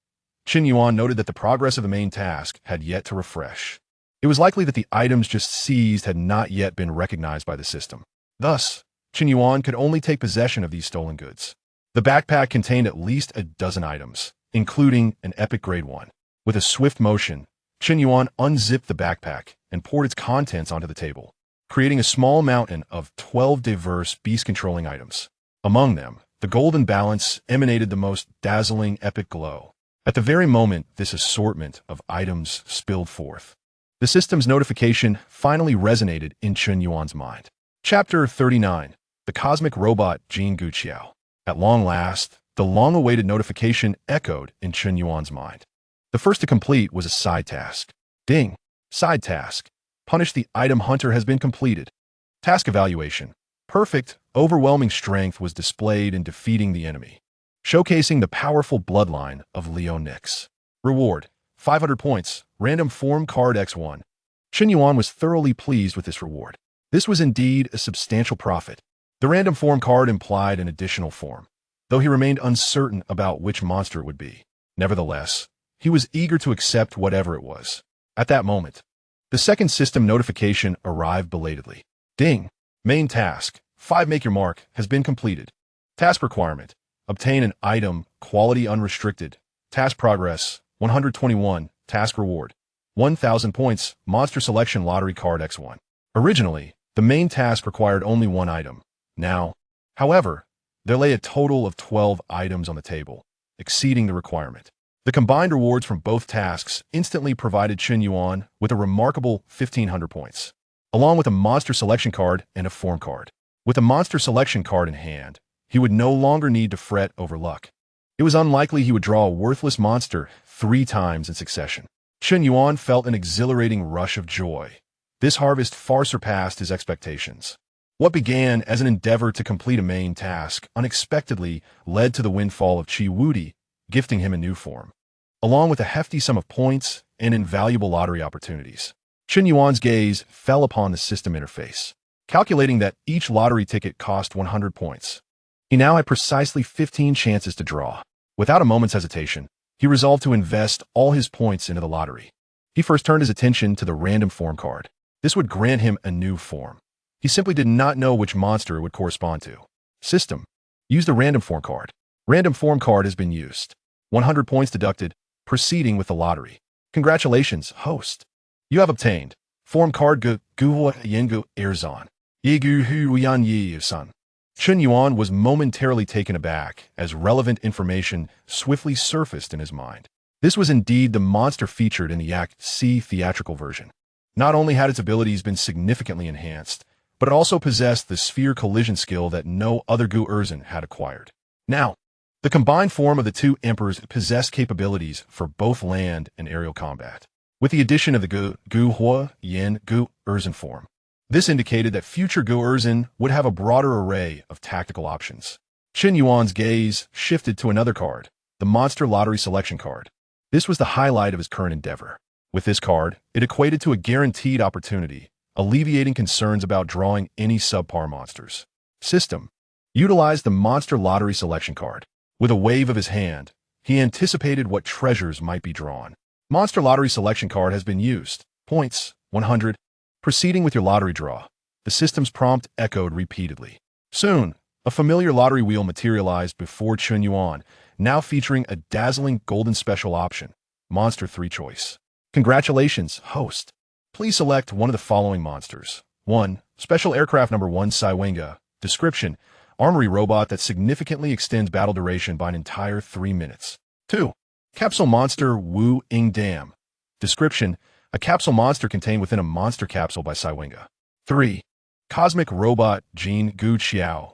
Chun Yuan noted that the progress of the main task had yet to refresh. It was likely that the items just seized had not yet been recognized by the system. Thus, Chun Yuan could only take possession of these stolen goods. The backpack contained at least a dozen items, including an epic grade 1. With a swift motion, Chun Yuan unzipped the backpack and poured its contents onto the table, creating a small mountain of 12 diverse beast-controlling items. Among them, the golden balance emanated the most dazzling epic glow. At the very moment this assortment of items spilled forth, the system's notification finally resonated in Chun Yuan's mind. Chapter 39. The Cosmic Robot Jin Guqiao. At long last, the long-awaited notification echoed in Chun Yuan's mind. The first to complete was a side task. Ding! Side task. Punish the item hunter has been completed. Task evaluation. Perfect, overwhelming strength was displayed in defeating the enemy, showcasing the powerful bloodline of Leo-Nix. Reward. 500 points. Random form card X1. Chun Yuan was thoroughly pleased with this reward. This was indeed a substantial profit. The random form card implied an additional form, though he remained uncertain about which monster it would be. Nevertheless, he was eager to accept whatever it was. At that moment, the second system notification arrived belatedly. Ding! Main task. 5. Make your mark has been completed. Task requirement. Obtain an item, quality unrestricted. Task progress, 121. Task reward, 1,000 points, monster selection lottery card X1. Originally, the main task required only one item. Now, however, there lay a total of 12 items on the table, exceeding the requirement. The combined rewards from both tasks instantly provided Chen Yuan with a remarkable 1,500 points, along with a monster selection card and a form card. With a monster selection card in hand, he would no longer need to fret over luck. It was unlikely he would draw a worthless monster 3 times in succession. Chen Yuan felt an exhilarating rush of joy. This harvest far surpassed his expectations. What began as an endeavor to complete a main task unexpectedly led to the windfall of Qi Wudi, gifting him a new form, along with a hefty sum of points and invaluable lottery opportunities. Chen Yuan's gaze fell upon the system interface, calculating that each lottery ticket cost 100 points. He now had precisely 15 chances to draw. Without a moment's hesitation, he resolved to invest all his points into the lottery. He first turned his attention to the random form card. This would grant him a new form. He simply did not know which monster it would correspond to. System. Use the random form card. Random form card has been used. 100 points deducted, proceeding with the lottery. Congratulations, host. You have obtained form card Gu Yengu Erzon. Yegu Hu Yan Yi Sun. Chen Yuan was momentarily taken aback as relevant information swiftly surfaced in his mind. This was indeed the monster featured in the Act C theatrical version. Not only had its abilities been significantly enhanced, but it also possessed the sphere collision skill that no other Gu Erzon had acquired. Now, the combined form of the two emperors possessed capabilities for both land and aerial combat. With the addition of the Gu Hua Yen Gu Erzon form, this indicated that future Gu Erzon would have a broader array of tactical options. Chen Yuan's gaze shifted to another card, the Monster Lottery Selection card. This was the highlight of his current endeavor. With this card, it equated to a guaranteed opportunity, alleviating concerns about drawing any subpar monsters. System. Utilize the Monster Lottery Selection card. With a wave of his hand, he anticipated what treasures might be drawn. Monster Lottery Selection card has been used. Points, 100. Proceeding with your lottery draw. The system's prompt echoed repeatedly. Soon, a familiar lottery wheel materialized before Chen Yuan, now featuring a dazzling golden special option, Monster 3 Choice. Congratulations, host. Please select one of the following monsters. 1. Special Aircraft Number 1 Saiwenga. Description. Armory robot that significantly extends battle duration by an entire 3 minutes. 2. Capsule Monster Wu Ing Dam. Description. A capsule monster contained within a monster capsule by Saiwenga. 3. Cosmic Robot Jin Gu Qiao.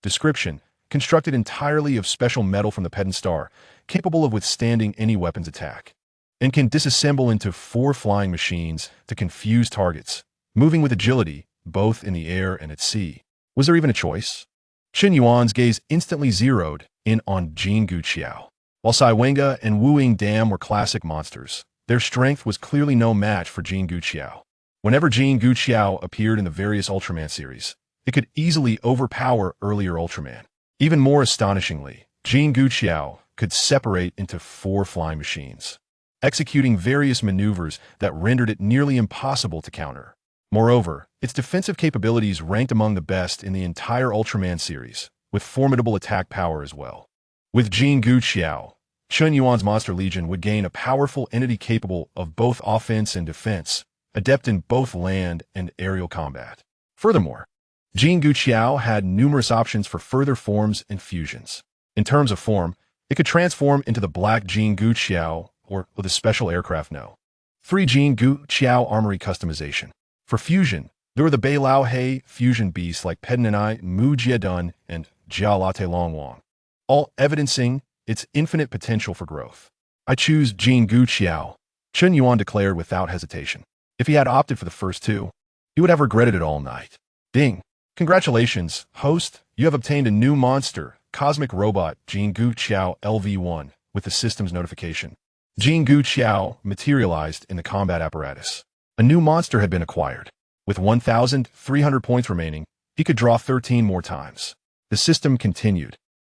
Description. Constructed entirely of special metal from the pedant star, capable of withstanding any weapon's attack, and can disassemble into 4 flying machines to confuse targets, moving with agility, both in the air and at sea. Was there even a choice? Chen Yuan's gaze instantly zeroed in on Jin Gu Qiao. While Saiwenga and Wu Ying Dam were classic monsters, their strength was clearly no match for Jin Gu Qiao. Whenever Jin Gu Qiao appeared in the various Ultraman series, it could easily overpower earlier Ultraman. Even more astonishingly, Jin Gu Qiao could separate into 4 flying machines, executing various maneuvers that rendered it nearly impossible to counter. Moreover, its defensive capabilities ranked among the best in the entire Ultraman series, with formidable attack power as well. With Jin Gu Qiao, Chen Yuan's Monster Legion would gain a powerful entity capable of both offense and defense, adept in both land and aerial combat. Furthermore, Jin Gu Qiao had numerous options for further forms and fusions. In terms of form, it could transform into the Black Jin Gu Qiao or with a special aircraft No. 3 Jin Gu Qiao Armory Customization. For fusion, there were the Bei Lao Hei fusion beasts like Pednanai, Mu Jiadun, and Jia Latte Longwang, all evidencing its infinite potential for growth. I choose Jin Gu Qiao, Chen Yuan declared without hesitation. If he had opted for the first 2, he would have regretted it all night. Ding! Congratulations, host! You have obtained a new monster, Cosmic Robot Jin Gu Qiao LV1, with the system's notification. Jin Gu Qiao materialized in the combat apparatus. A new monster had been acquired. With 1,300 points remaining, he could draw 13 more times. The system continued,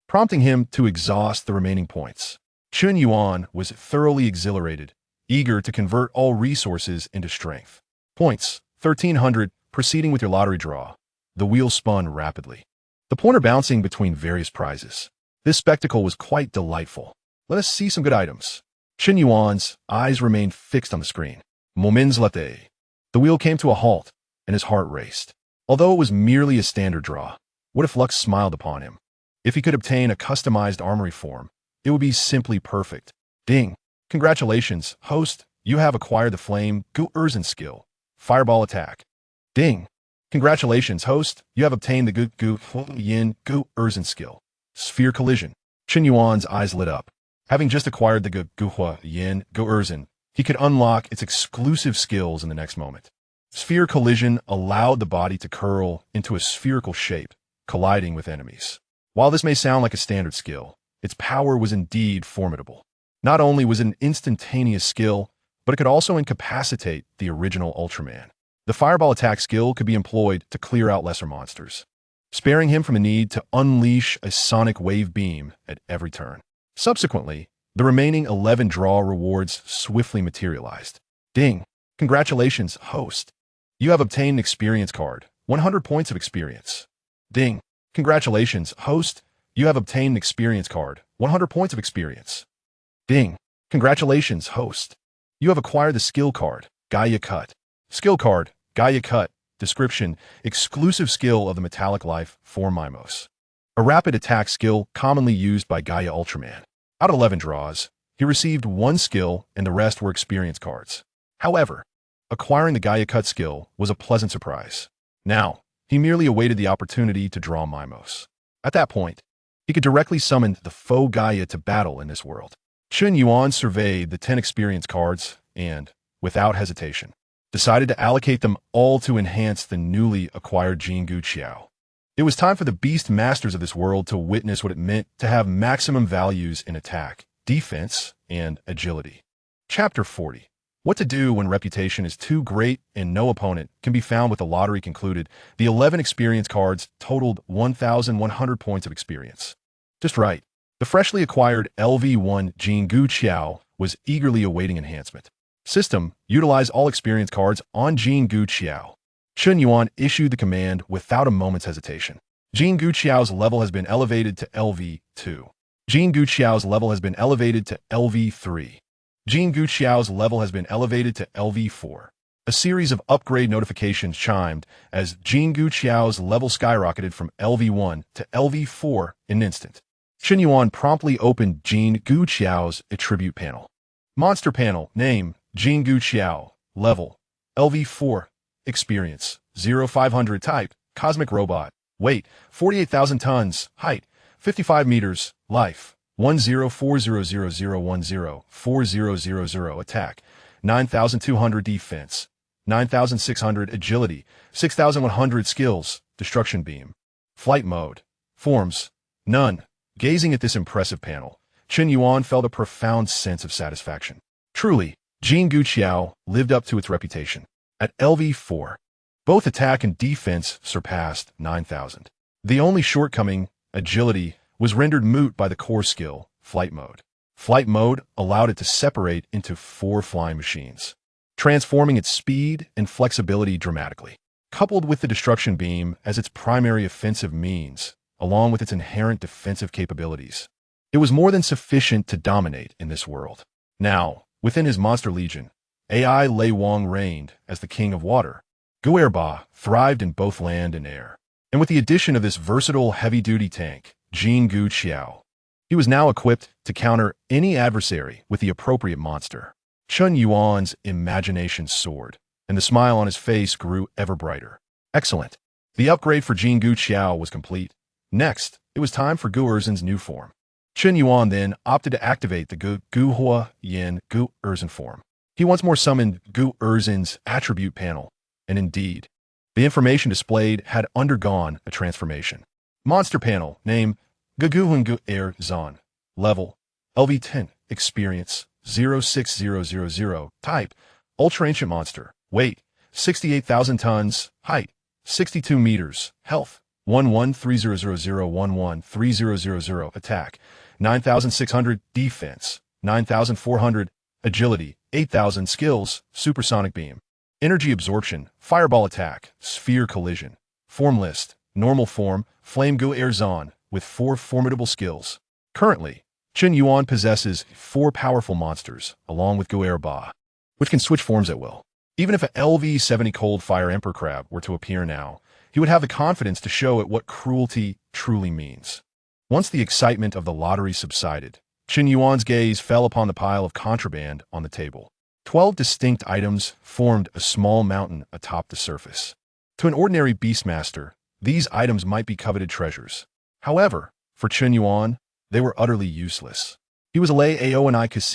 prompting him to exhaust the remaining points. Chen Yuan was thoroughly exhilarated, eager to convert all resources into strength. Points, 1,300, proceeding with your lottery draw. The wheel spun rapidly, the pointer bouncing between various prizes. This spectacle was quite delightful. Let us see some good items. Chen Yuan's eyes remained fixed on the screen. Moments later, the wheel came to a halt, and his heart raced. Although it was merely a standard draw, what if luck smiled upon him? If he could obtain a customized armory form, it would be simply perfect. Ding! Congratulations, host. You have acquired the Flame Gu Erzin skill. Fireball attack. Ding! Congratulations, host. You have obtained the Gu Yin Gu Erzin skill. Sphere collision. Chen Yuan's eyes lit up. Having just acquired the Gu Yin Gu Erzin, he could unlock its exclusive skills in the next moment. Sphere collision allowed the body to curl into a spherical shape, colliding with enemies. While this may sound like a standard skill, its power was indeed formidable. Not only was it an instantaneous skill, but it could also incapacitate the original Ultraman. The fireball attack skill could be employed to clear out lesser monsters, sparing him from the need to unleash a sonic wave beam at every turn. Subsequently, the remaining 11 draw rewards swiftly materialized. Ding! Congratulations, host. You have obtained an experience card, 100 points of experience. Ding! Congratulations, host. You have obtained an experience card, 100 points of experience. Ding! Congratulations, host. You have acquired the skill card, Gaia Cut. Skill card, Gaia Cut. Description: exclusive skill of the metallic life form Mimos. A rapid attack skill commonly used by Gaia Ultraman. Out of 11 draws, he received 1 skill and the rest were experience cards. However, acquiring the Gaia Cut skill was a pleasant surprise. Now, he merely awaited the opportunity to draw Mimos. At that point, he could directly summon the foe Gaia to battle in this world. Chen Yuan surveyed the 10 experience cards and, without hesitation, decided to allocate them all to enhance the newly acquired Jingu Qiao. It was time for the beast masters of this world to witness what it meant to have maximum values in attack, defense, and agility. Chapter 40. What to do when reputation is too great and no opponent can be found with the lottery concluded. The 11 experience cards totaled 1,100 points of experience. Just right. The freshly acquired LV1 Jingu Qiao was eagerly awaiting enhancement. System: utilize all experience cards on Jingu Qiao. Chen Yuan issued the command without a moment's hesitation. Jingu Qiao's level has been elevated to LV2. Jingu Qiao's level has been elevated to LV3. Jingu Qiao's level has been elevated to LV4. A series of upgrade notifications chimed as Jingu Qiao's level skyrocketed from LV1 to LV4 in an instant. Chen Yuan promptly opened Jingu Qiao's attribute panel. Monster panel: name, Jingu Qiao. Level, LV4. Experience, 0500. Type, Cosmic Robot. Weight, 48,000 tons. Height, 55 meters. Life, 104000104000. Attack, 9,200. Defense, 9,600. Agility, 6,100. Skills, Destruction Beam. Flight Mode. Forms, none. Gazing at this impressive panel, Chen Yuan felt a profound sense of satisfaction. Truly, Jingu Qiao lived up to its reputation. At LV4, both attack and defense surpassed 9,000. The only shortcoming, agility, was rendered moot by the core skill, Flight Mode. Flight Mode allowed it to separate into 4 flying machines, transforming its speed and flexibility dramatically. Coupled with the Destruction Beam as its primary offensive means, along with its inherent defensive capabilities, it was more than sufficient to dominate in this world. Now, within his monster legion, AI Lei Wang reigned as the king of water. Guerba thrived in both land and air. And with the addition of this versatile heavy-duty tank, Jingu Qiao, he was now equipped to counter any adversary with the appropriate monster. Chen Yuan's imagination soared, and the smile on his face grew ever brighter. Excellent. The upgrade for Jingu Qiao was complete. Next, it was time for Gu Erzin's new form. Chen Yuan then opted to activate the Gu Yin Gu Erzin form. He once more summoned Gu Erzin's attribute panel, and indeed, the information displayed had undergone a transformation. Monster panel: name, Gu Erzin. Level, LV10. Experience, 06000. Type, Ultra Ancient Monster. Weight, 68,000 tons. Height, 62 meters. Health, 113000113000. Attack, 9,600. Defense, 9,400. Agility, 8,000. Skills, Supersonic Beam. Energy Absorption, Fireball Attack, Sphere Collision. Form list, normal form, Flame Gu Air Zon, with 4 formidable skills. Currently, Chen Yuan possesses 4 powerful monsters, along with Gu Air Ba, which can switch forms at will. Even if a LV-70 Cold Fire Emperor Crab were to appear now, he would have the confidence to show it what cruelty truly means. Once the excitement of the lottery subsided, Chen Yuan's gaze fell upon the pile of contraband on the table. 12 distinct items formed a small mountain atop the surface. To an ordinary beastmaster, these items might be coveted treasures. However, for Chen Yuan, they were utterly useless. He was a Leo-Nix,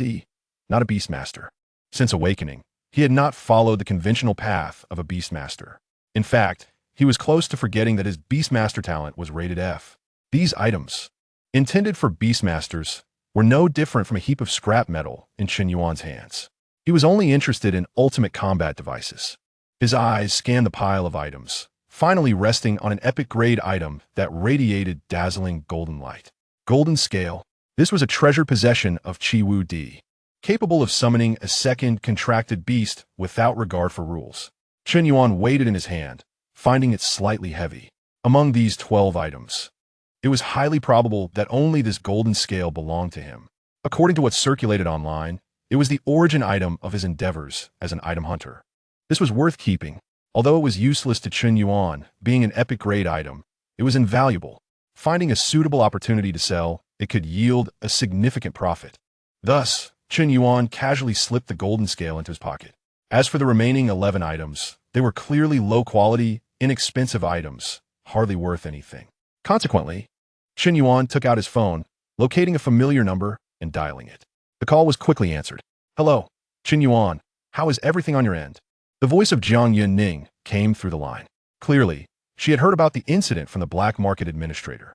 not a beastmaster. Since awakening, he had not followed the conventional path of a beastmaster. In fact, he was close to forgetting that his beastmaster talent was rated F. These items, intended for beastmasters, were no different from a heap of scrap metal in Chen Yuan's hands. He was only interested in ultimate combat devices. His eyes scanned the pile of items, finally resting on an epic-grade item that radiated dazzling golden light. Golden Scale. This was a treasured possession of Qi Wu Di, capable of summoning a second contracted beast without regard for rules. Chen Yuan weighed it in his hand, finding it slightly heavy. Among these 12 items, it was highly probable that only this golden scale belonged to him. According to what circulated online, it was the origin item of his endeavors as an item hunter. This was worth keeping. Although it was useless to Chen Yuan, being an epic-grade item, it was invaluable. Finding a suitable opportunity to sell, it could yield a significant profit. Thus, Chen Yuan casually slipped the golden scale into his pocket. As for the remaining 11 items, they were clearly low-quality, inexpensive items, hardly worth anything. Consequently, Chen Yuan took out his phone, locating a familiar number and dialing it. The call was quickly answered. "Hello, Chen Yuan. How is everything on your end?" The voice of Jiang Yunning came through the line. Clearly, she had heard about the incident from the black market administrator.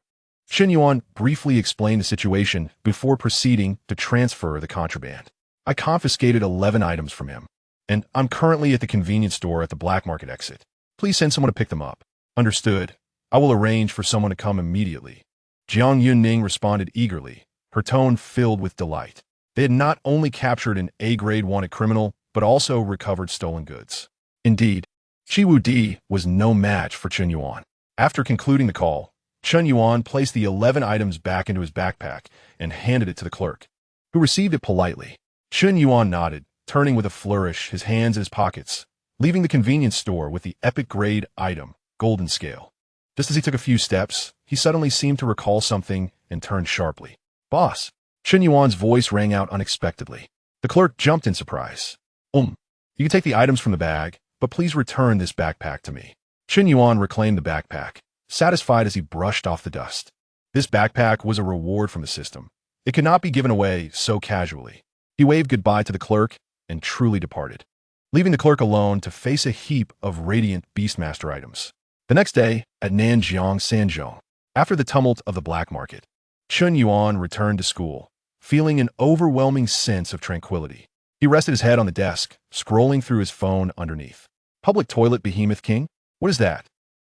Chen Yuan briefly explained the situation before proceeding to transfer the contraband. "I confiscated 11 items from him, and I'm currently at the convenience store at the black market exit. Please send someone to pick them up." "Understood. I will arrange for someone to come immediately." Jiang Yunning responded eagerly, her tone filled with delight. They had not only captured an A-grade wanted criminal, but also recovered stolen goods. Indeed, Qi Wu Di was no match for Chen Yuan. After concluding the call, Chen Yuan placed the 11 items back into his backpack and handed it to the clerk, who received it politely. Chen Yuan nodded, turning with a flourish, his hands in his pockets, leaving the convenience store with the epic-grade item, Golden Scale. Just as he took a few steps, he suddenly seemed to recall something and turned sharply. "Boss!" Chen Yuan's voice rang out unexpectedly. The clerk jumped in surprise. You can take the items from the bag, but please return this backpack to me." Chen Yuan reclaimed the backpack, satisfied as he brushed off the dust. This backpack was a reward from the system. It could not be given away so casually. He waved goodbye to the clerk and truly departed, leaving the clerk alone to face a heap of radiant Beastmaster items. The next day, at Nanjiang Sanzhong, after the tumult of the black market, Chen Yuan returned to school, feeling an overwhelming sense of tranquility. He rested his head on the desk, scrolling through his phone underneath. Public Toilet Behemoth King? What is that?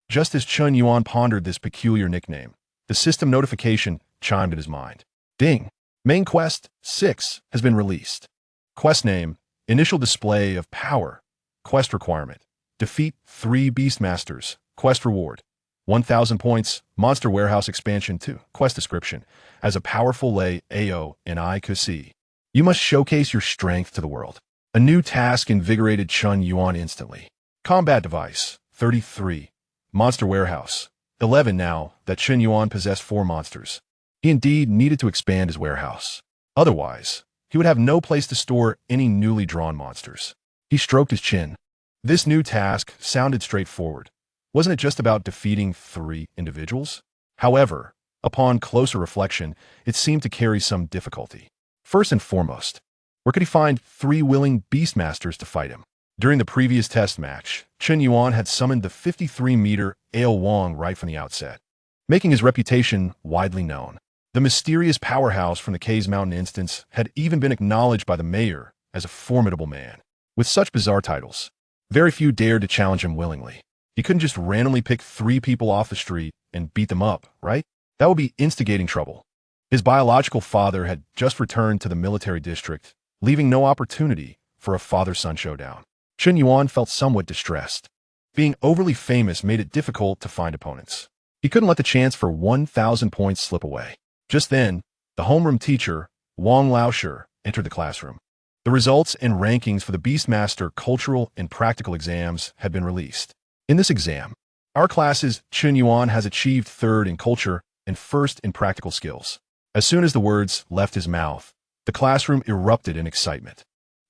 Just as Chen Yuan pondered this peculiar nickname, the system notification chimed in his mind. Ding! Main Quest 6 has been released. Quest name, Initial Display of Power. Quest requirement, defeat 3 Beastmasters. Quest reward, 1,000 points, Monster Warehouse Expansion 2. Quest description, as a powerful Lei Ao and I could see. You must showcase your strength to the world. A new task invigorated Chen Yuan instantly. Combat device, 33. Monster Warehouse, 11. Now that Chen Yuan possessed 4 monsters, he indeed needed to expand his warehouse. Otherwise, he would have no place to store any newly drawn monsters. He stroked his chin. This new task sounded straightforward. Wasn't it just about defeating 3 individuals? However, upon closer reflection, it seemed to carry some difficulty. First and foremost, where could he find 3 willing Beastmasters to fight him? During the previous test match, Chen Yuan had summoned the 53-meter Ale Wang right from the outset, making his reputation widely known. The mysterious powerhouse from the K's Mountain instance had even been acknowledged by the mayor as a formidable man. With such bizarre titles, very few dared to challenge him willingly. He couldn't just randomly pick 3 people off the street and beat them up, right? That would be instigating trouble. His biological father had just returned to the military district, leaving no opportunity for a father-son showdown. Chen Yuan felt somewhat distressed. Being overly famous made it difficult to find opponents. He couldn't let the chance for 1,000 points slip away. Just then, the homeroom teacher, Wang Laosher, entered the classroom. The results and rankings for the Beastmaster cultural and practical exams had been released. In this exam, our class's Chun Yuan has achieved third in culture and first in practical skills. As soon as the words left his mouth, the classroom erupted in excitement.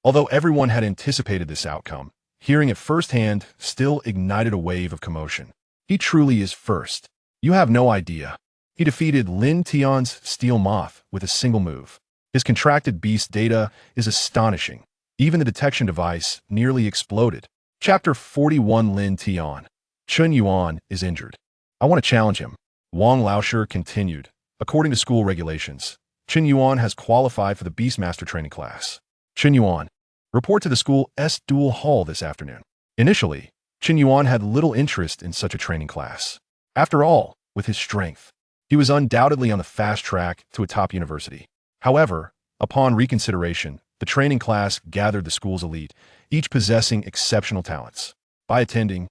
Although everyone had anticipated this outcome, hearing it firsthand still ignited a wave of commotion. He truly is first. You have no idea. He defeated Lin Tian's Steel Moth with a single move. His contracted beast data is astonishing. Even the detection device nearly exploded. Chapter 41 Lin Tian. Chun Yuan is injured. I want to challenge him. Wang Laosher continued. According to school regulations, Chun Yuan has qualified for the Beastmaster training class. Chun Yuan, report to the school's duel hall this afternoon. Initially, Chun Yuan had little interest in such a training class. After all, with his strength, he was undoubtedly on the fast track to a top university. However, upon reconsideration, the training class gathered the school's elite, each possessing exceptional talents. By attending,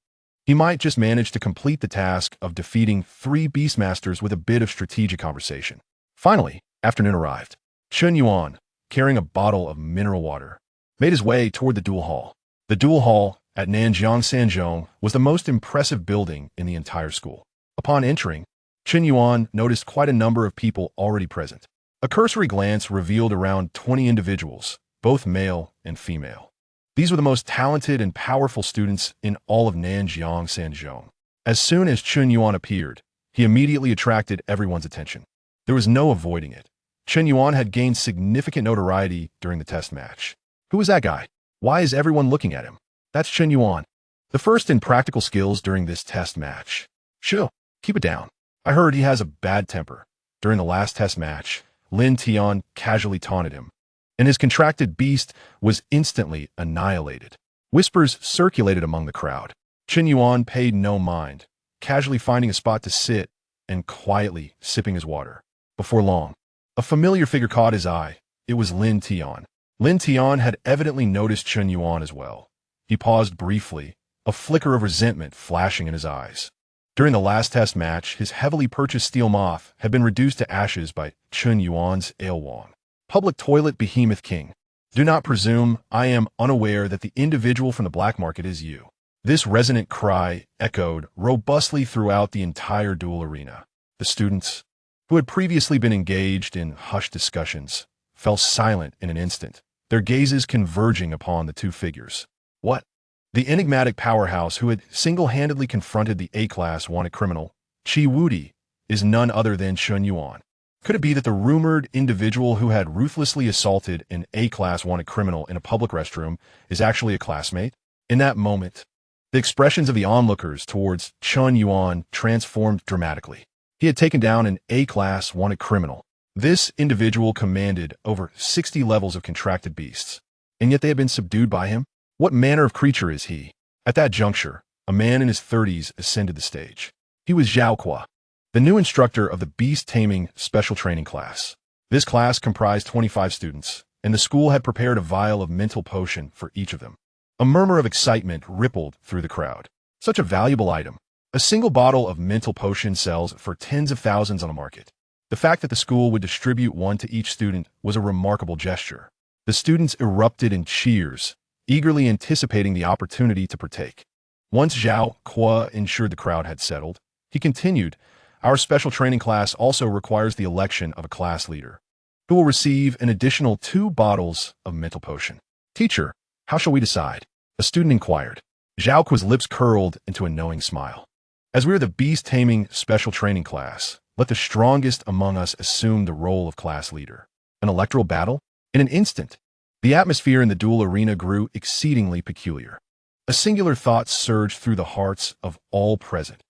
he might just manage to complete the task of defeating 3 Beastmasters with a bit of strategic conversation. Finally, afternoon arrived. Chun Yuan, carrying a bottle of mineral water, made his way toward the duel hall. The duel hall at Nanjiang Sanzhong was the most impressive building in the entire school. Upon entering, Chun Yuan noticed quite a number of people already present. A cursory glance revealed around 20 individuals, both male and female. These were the most talented and powerful students in all of Nanjiang Sanzhong. As soon as Chun Yuan appeared, he immediately attracted everyone's attention. There was no avoiding it. Chun Yuan had gained significant notoriety during the test match. Who is that guy? Why is everyone looking at him? That's Chun Yuan, the first in practical skills during this test match. Chill, keep it down. I heard he has a bad temper. During the last test match, Lin Tian casually taunted him, and his contracted beast was instantly annihilated. Whispers circulated among the crowd. Chun Yuan paid no mind, casually finding a spot to sit and quietly sipping his water. Before long, a familiar figure caught his eye. It was Lin Tian. Lin Tian had evidently noticed Chun Yuan as well. He paused briefly, a flicker of resentment flashing in his eyes. During the last test match, his heavily purchased steel moth had been reduced to ashes by Chun Yuan's Ailwang. Public toilet behemoth king. Do not presume I am unaware that the individual from the black market is you. This resonant cry echoed robustly throughout the entire duel arena. The students, who had previously been engaged in hushed discussions, fell silent in an instant, their gazes converging upon the two figures. What? The enigmatic powerhouse who had single-handedly confronted the A-class wanted criminal, Chi Wudi, is none other than Chun Yuan. Could it be that the rumored individual who had ruthlessly assaulted an A-class wanted criminal in a public restroom is actually a classmate? In that moment, the expressions of the onlookers towards Chun Yuan transformed dramatically. He had taken down an A-class wanted criminal. This individual commanded over 60 levels of contracted beasts, and yet they had been subdued by him? What manner of creature is he? At that juncture, a man in his 30s ascended the stage. He was Zhao Qua, the new instructor of the Beast Taming Special Training class. This class comprised 25 students, and the school had prepared a vial of mental potion for each of them. A murmur of excitement rippled through the crowd. Such a valuable item. A single bottle of mental potion sells for tens of thousands on the market. The fact that the school would distribute one to each student was a remarkable gesture. The students erupted in cheers, eagerly anticipating the opportunity to partake. Once Zhao Qua ensured the crowd had settled, he continued, our special training class also requires the election of a class leader, who will receive an additional 2 bottles of mental potion. Teacher, how shall we decide? A student inquired. Zhao Qua's lips curled into a knowing smile. As we are the Beast Taming Special Training class, let the strongest among us assume the role of class leader. An electoral battle? In an instant, the atmosphere in the duel arena grew exceedingly peculiar. A singular thought surged through the hearts of all present.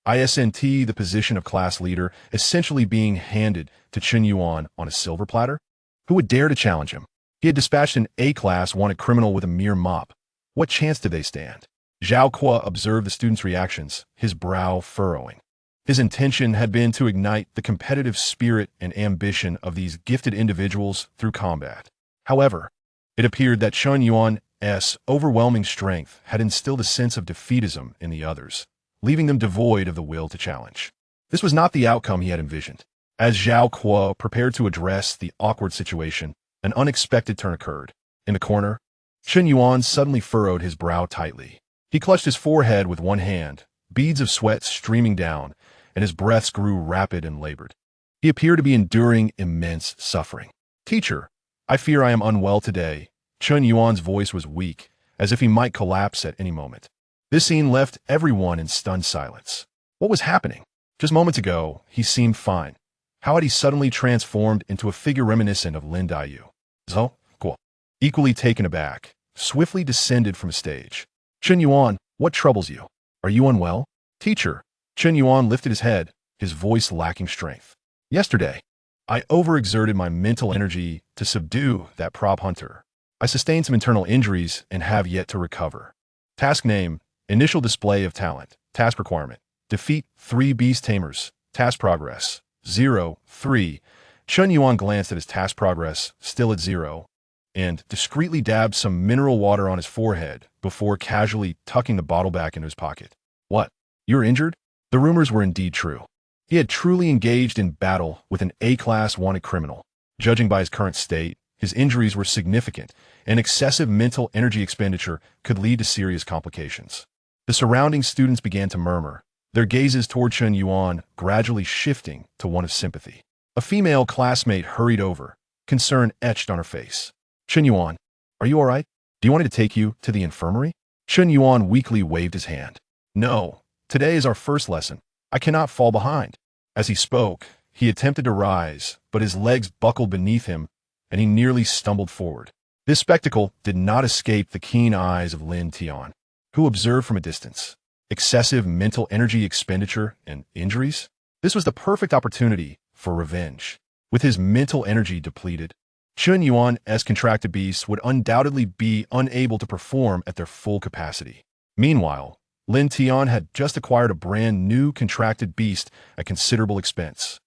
ISNT, the position of class leader, essentially being handed to Chun Yuan on a silver platter? Who would dare to challenge him? He had dispatched an A-class wanted criminal with a mere mop. What chance did they stand? Zhao Qua observed the students' reactions, his brow furrowing. His intention had been to ignite the competitive spirit and ambition of these gifted individuals through combat. However, it appeared that Chun Yuan overwhelming strength had instilled a sense of defeatism in the others, leaving them devoid of the will to challenge. This was not the outcome he had envisioned. As Zhao Kuo prepared to address the awkward situation, an unexpected turn occurred. In the corner, Chen Yuan suddenly furrowed his brow tightly. He clutched his forehead with one hand, beads of sweat streaming down, and his breaths grew rapid and labored. He appeared to be enduring immense suffering. "Teacher, I fear I am unwell today." Chen Yuan's voice was weak, as if he might collapse at any moment. This scene left everyone in stunned silence. What was happening? Just moments ago, he seemed fine. How had he suddenly transformed into a figure reminiscent of Lin Daiyu? Zhou Guo, equally taken aback, swiftly descended from a stage. "Chen Yuan, what troubles you? Are you unwell?" "Teacher." Chen Yuan lifted his head, his voice lacking strength. "Yesterday, I overexerted my mental energy to subdue that prop hunter. I sustained some internal injuries and have yet to recover." Task name: Initial display of talent. Task requirement: defeat 3 beast tamers. Task progress: 0, 3. Chen Yuan glanced at his task progress, still at 0, and discreetly dabbed some mineral water on his forehead before casually tucking the bottle back into his pocket. "What? You're injured?" The rumors were indeed true. He had truly engaged in battle with an A-class wanted criminal. Judging by his current state, his injuries were significant, and excessive mental energy expenditure could lead to serious complications. The surrounding students began to murmur, their gazes toward Chen Yuan gradually shifting to one of sympathy. A female classmate hurried over, concern etched on her face. "Chen Yuan, are you all right? Do you want me to take you to the infirmary?" Chen Yuan weakly waved his hand. "No, today is our first lesson. I cannot fall behind." As he spoke, he attempted to rise, but his legs buckled beneath him, and he nearly stumbled forward. This spectacle did not escape the keen eyes of Lin Tian, who observed from a distance. Excessive mental energy expenditure and injuries? This was the perfect opportunity for revenge. With his mental energy depleted, Chen Yuan's contracted beasts would undoubtedly be unable to perform at their full capacity. Meanwhile, Lin Tian had just acquired a brand new contracted beast at considerable expense.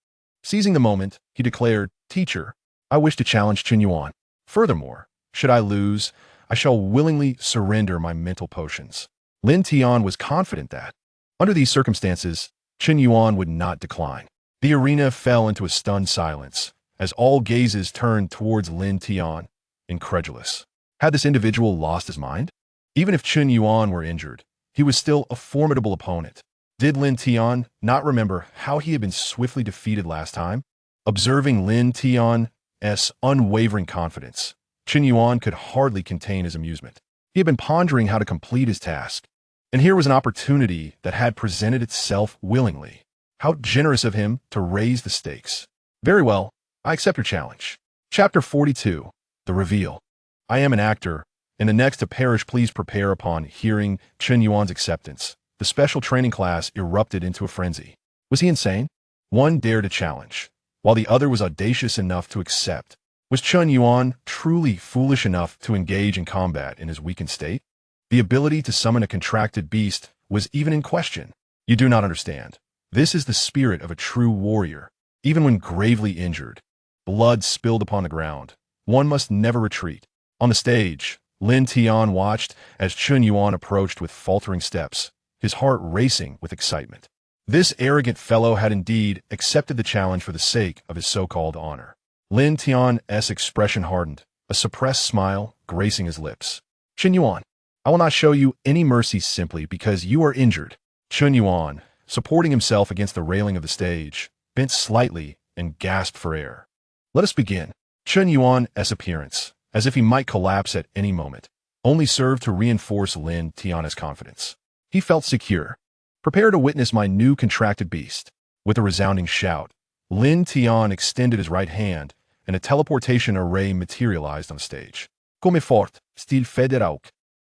Seizing the moment, he declared, "Teacher, I wish to challenge Chen Yuan. Furthermore, should I lose, I shall willingly surrender my mental potions." Lin Tian was confident that, under these circumstances, Chen Yuan would not decline. The arena fell into a stunned silence, as all gazes turned towards Lin Tian, incredulous. Had this individual lost his mind? Even if Chen Yuan were injured, he was still a formidable opponent. Did Lin Tian not remember how he had been swiftly defeated last time? Observing Lin Tian's unwavering confidence, Chen Yuan could hardly contain his amusement. He had been pondering how to complete his task, and here was an opportunity that had presented itself willingly. How generous of him to raise the stakes. "Very well, I accept your challenge." Chapter 42. The Reveal. I am an actor. In the next to perish, please prepare. Upon hearing Chen Yuan's acceptance, the special training class erupted into a frenzy. Was he insane? One dared to challenge, while the other was audacious enough to accept. Was Chen Yuan truly foolish enough to engage in combat in his weakened state? The ability to summon a contracted beast was even in question. You do not understand. This is the spirit of a true warrior. Even when gravely injured, blood spilled upon the ground, one must never retreat. On the stage, Lin Tian watched as Chen Yuan approached with faltering steps, his heart racing with excitement. This arrogant fellow had indeed accepted the challenge for the sake of his so-called honor. Lin Tian's expression hardened, a suppressed smile gracing his lips. "Chen Yuan, I will not show you any mercy simply because you are injured." Chen Yuan, supporting himself against the railing of the stage, bent slightly and gasped for air. "Let us begin." Chen Yuan's appearance, as if he might collapse at any moment, only served to reinforce Lin Tian's confidence. He felt secure. "Prepare to witness my new contracted beast." With a resounding shout, Lin Tian extended his right hand, and a teleportation array materialized on the stage. "Comme fort, style fédéral."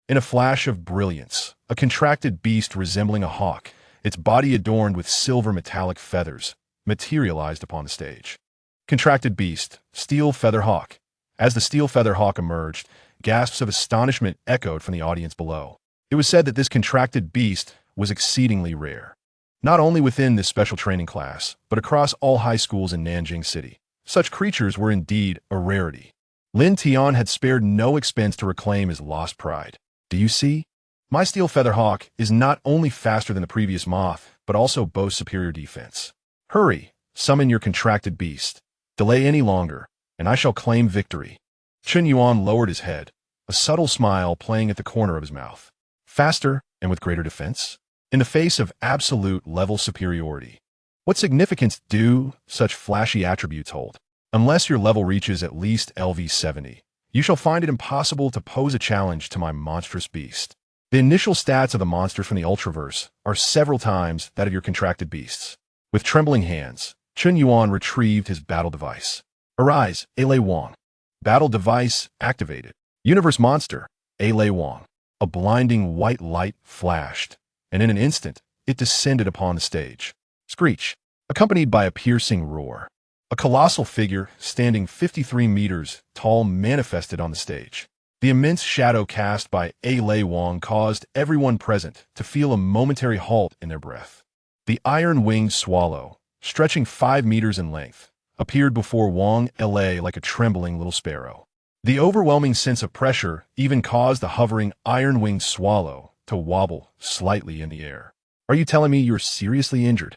In a flash of brilliance, a contracted beast resembling a hawk, its body adorned with silver metallic feathers, materialized upon the stage. Contracted beast, steel feather hawk. As the steel feather hawk emerged, gasps of astonishment echoed from the audience below. It was said that this contracted beast was exceedingly rare. Not only within this special training class, but across all high schools in Nanjing City. Such creatures were indeed a rarity. Lin Tian had spared no expense to reclaim his lost pride. Do you see? My steel feather hawk is not only faster than the previous moth, but also boasts superior defense. Hurry, summon your contracted beast. Delay any longer, and I shall claim victory. Chen Yuan lowered his head, a subtle smile playing at the corner of his mouth. Faster and with greater defense? In the face of absolute level superiority. What significance do such flashy attributes hold? Unless your level reaches at least LV70, you shall find it impossible to pose a challenge to my monstrous beast. The initial stats of the monsters from the Ultraverse are several times that of your contracted beasts. With trembling hands, Chen Yuan retrieved his battle device. Arise, Lei Wang. Battle device activated. Universe monster, Lei Wang. A blinding white light flashed, and in an instant, it descended upon the stage. Screech, accompanied by a piercing roar. A colossal figure, standing 53 meters tall, manifested on the stage. The immense shadow cast by Lei Wang caused everyone present to feel a momentary halt in their breath. The iron-winged swallow, stretching 5 meters in length, appeared before Wang Lei like a trembling little sparrow. The overwhelming sense of pressure even caused the hovering iron-winged swallow to wobble slightly in the air. Are you telling me you're seriously injured?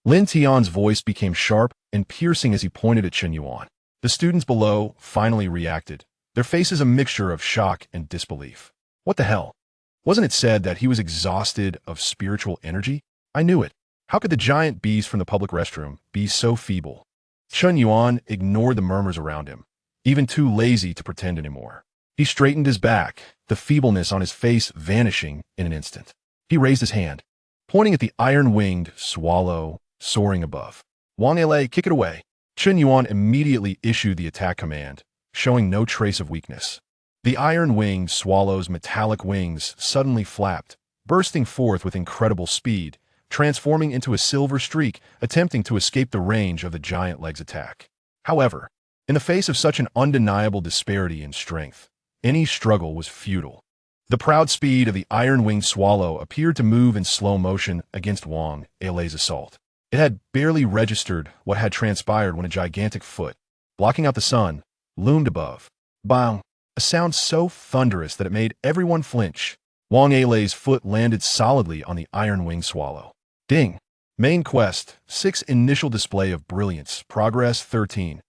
Lin Tian's voice became sharp and piercing as he pointed at Chen Yuan. The students below finally reacted, their faces a mixture of shock and disbelief. What the hell? Wasn't it said that he was exhausted of spiritual energy? I knew it. How could the giant beast from the public restroom be so feeble? Chen Yuan ignored the murmurs around him, even too lazy to pretend anymore. He straightened his back, the feebleness on his face vanishing in an instant. He raised his hand, pointing at the iron-winged swallow soaring above. Wang Lei, kick it away. Chen Yuan immediately issued the attack command, showing no trace of weakness. The iron-winged swallow's metallic wings suddenly flapped, bursting forth with incredible speed, transforming into a silver streak, attempting to escape the range of the giant leg's attack. However, in the face of such an undeniable disparity in strength, any struggle was futile. The proud speed of the iron-winged swallow appeared to move in slow motion against Wang Lei's assault. It had barely registered what had transpired when a gigantic foot, blocking out the sun, loomed above. Bang! A sound so thunderous that it made everyone flinch. Wang Lei's foot landed solidly on the iron-winged swallow. Ding! Main quest, 6 initial display of brilliance, progress 13.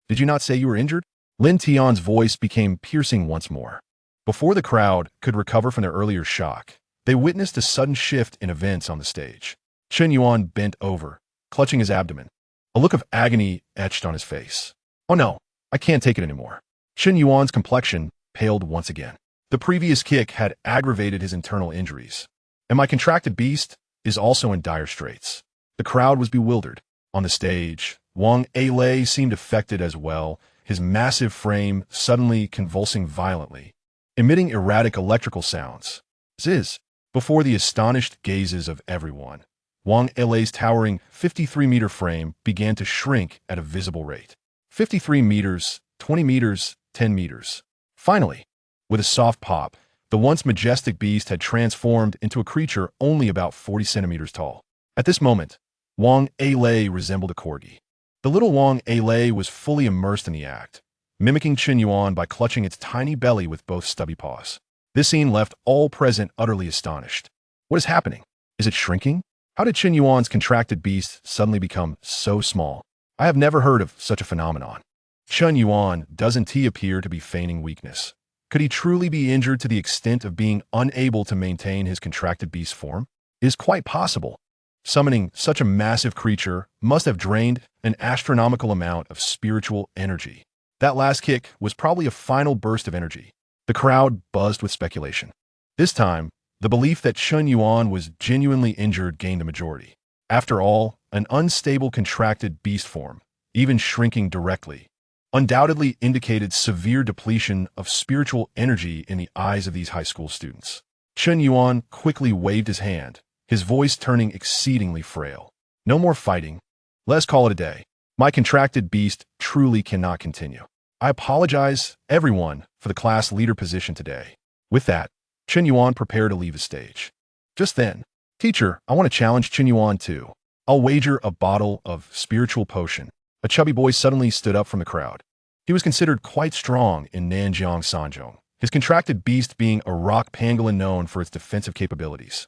Did you not say you were injured? Lin Tian's voice became piercing once more. Before the crowd could recover from their earlier shock, they witnessed a sudden shift in events on the stage. Chen Yuan bent over, clutching his abdomen. A look of agony etched on his face. Oh no, I can't take it anymore. Chen Yuan's complexion paled once again. The previous kick had aggravated his internal injuries, and my contracted beast is also in dire straits. The crowd was bewildered. On the stage, Wang Lei seemed affected as well, his massive frame suddenly convulsing violently, emitting erratic electrical sounds. Ziz! Before the astonished gazes of everyone, Wang Lei's towering 53-meter frame began to shrink at a visible rate. 53 meters, 20 meters, 10 meters. Finally, with a soft pop, the once majestic beast had transformed into a creature only about 40 centimeters tall. At this moment, Wang Lei resembled a corgi. The little Wang Lei was fully immersed in the act, mimicking Chen Yuan by clutching its tiny belly with both stubby paws. This scene left all present utterly astonished. What is happening? Is it shrinking? How did Chen Yuan's contracted beast suddenly become so small? I have never heard of such a phenomenon. Chen Yuan, doesn't he appear to be feigning weakness? Could he truly be injured to the extent of being unable to maintain his contracted beast form? It is quite possible. Summoning such a massive creature must have drained an astronomical amount of spiritual energy. That last kick was probably a final burst of energy. The crowd buzzed with speculation. This time, the belief that Chen Yuan was genuinely injured gained the majority. After all, an unstable contracted beast form, even shrinking directly, undoubtedly indicated severe depletion of spiritual energy in the eyes of these high school students. Chen Yuan quickly waved his hand, his voice turning exceedingly frail. No more fighting. Let's call it a day. My contracted beast truly cannot continue. I apologize, everyone, for the class leader position today. With that, Chen Yuan prepared to leave the stage. Just then, teacher, I want to challenge Chen Yuan too. I'll wager a bottle of spiritual potion. A chubby boy suddenly stood up from the crowd. He was considered quite strong in Nanjiang Sanzhong, his contracted beast being a rock pangolin known for its defensive capabilities.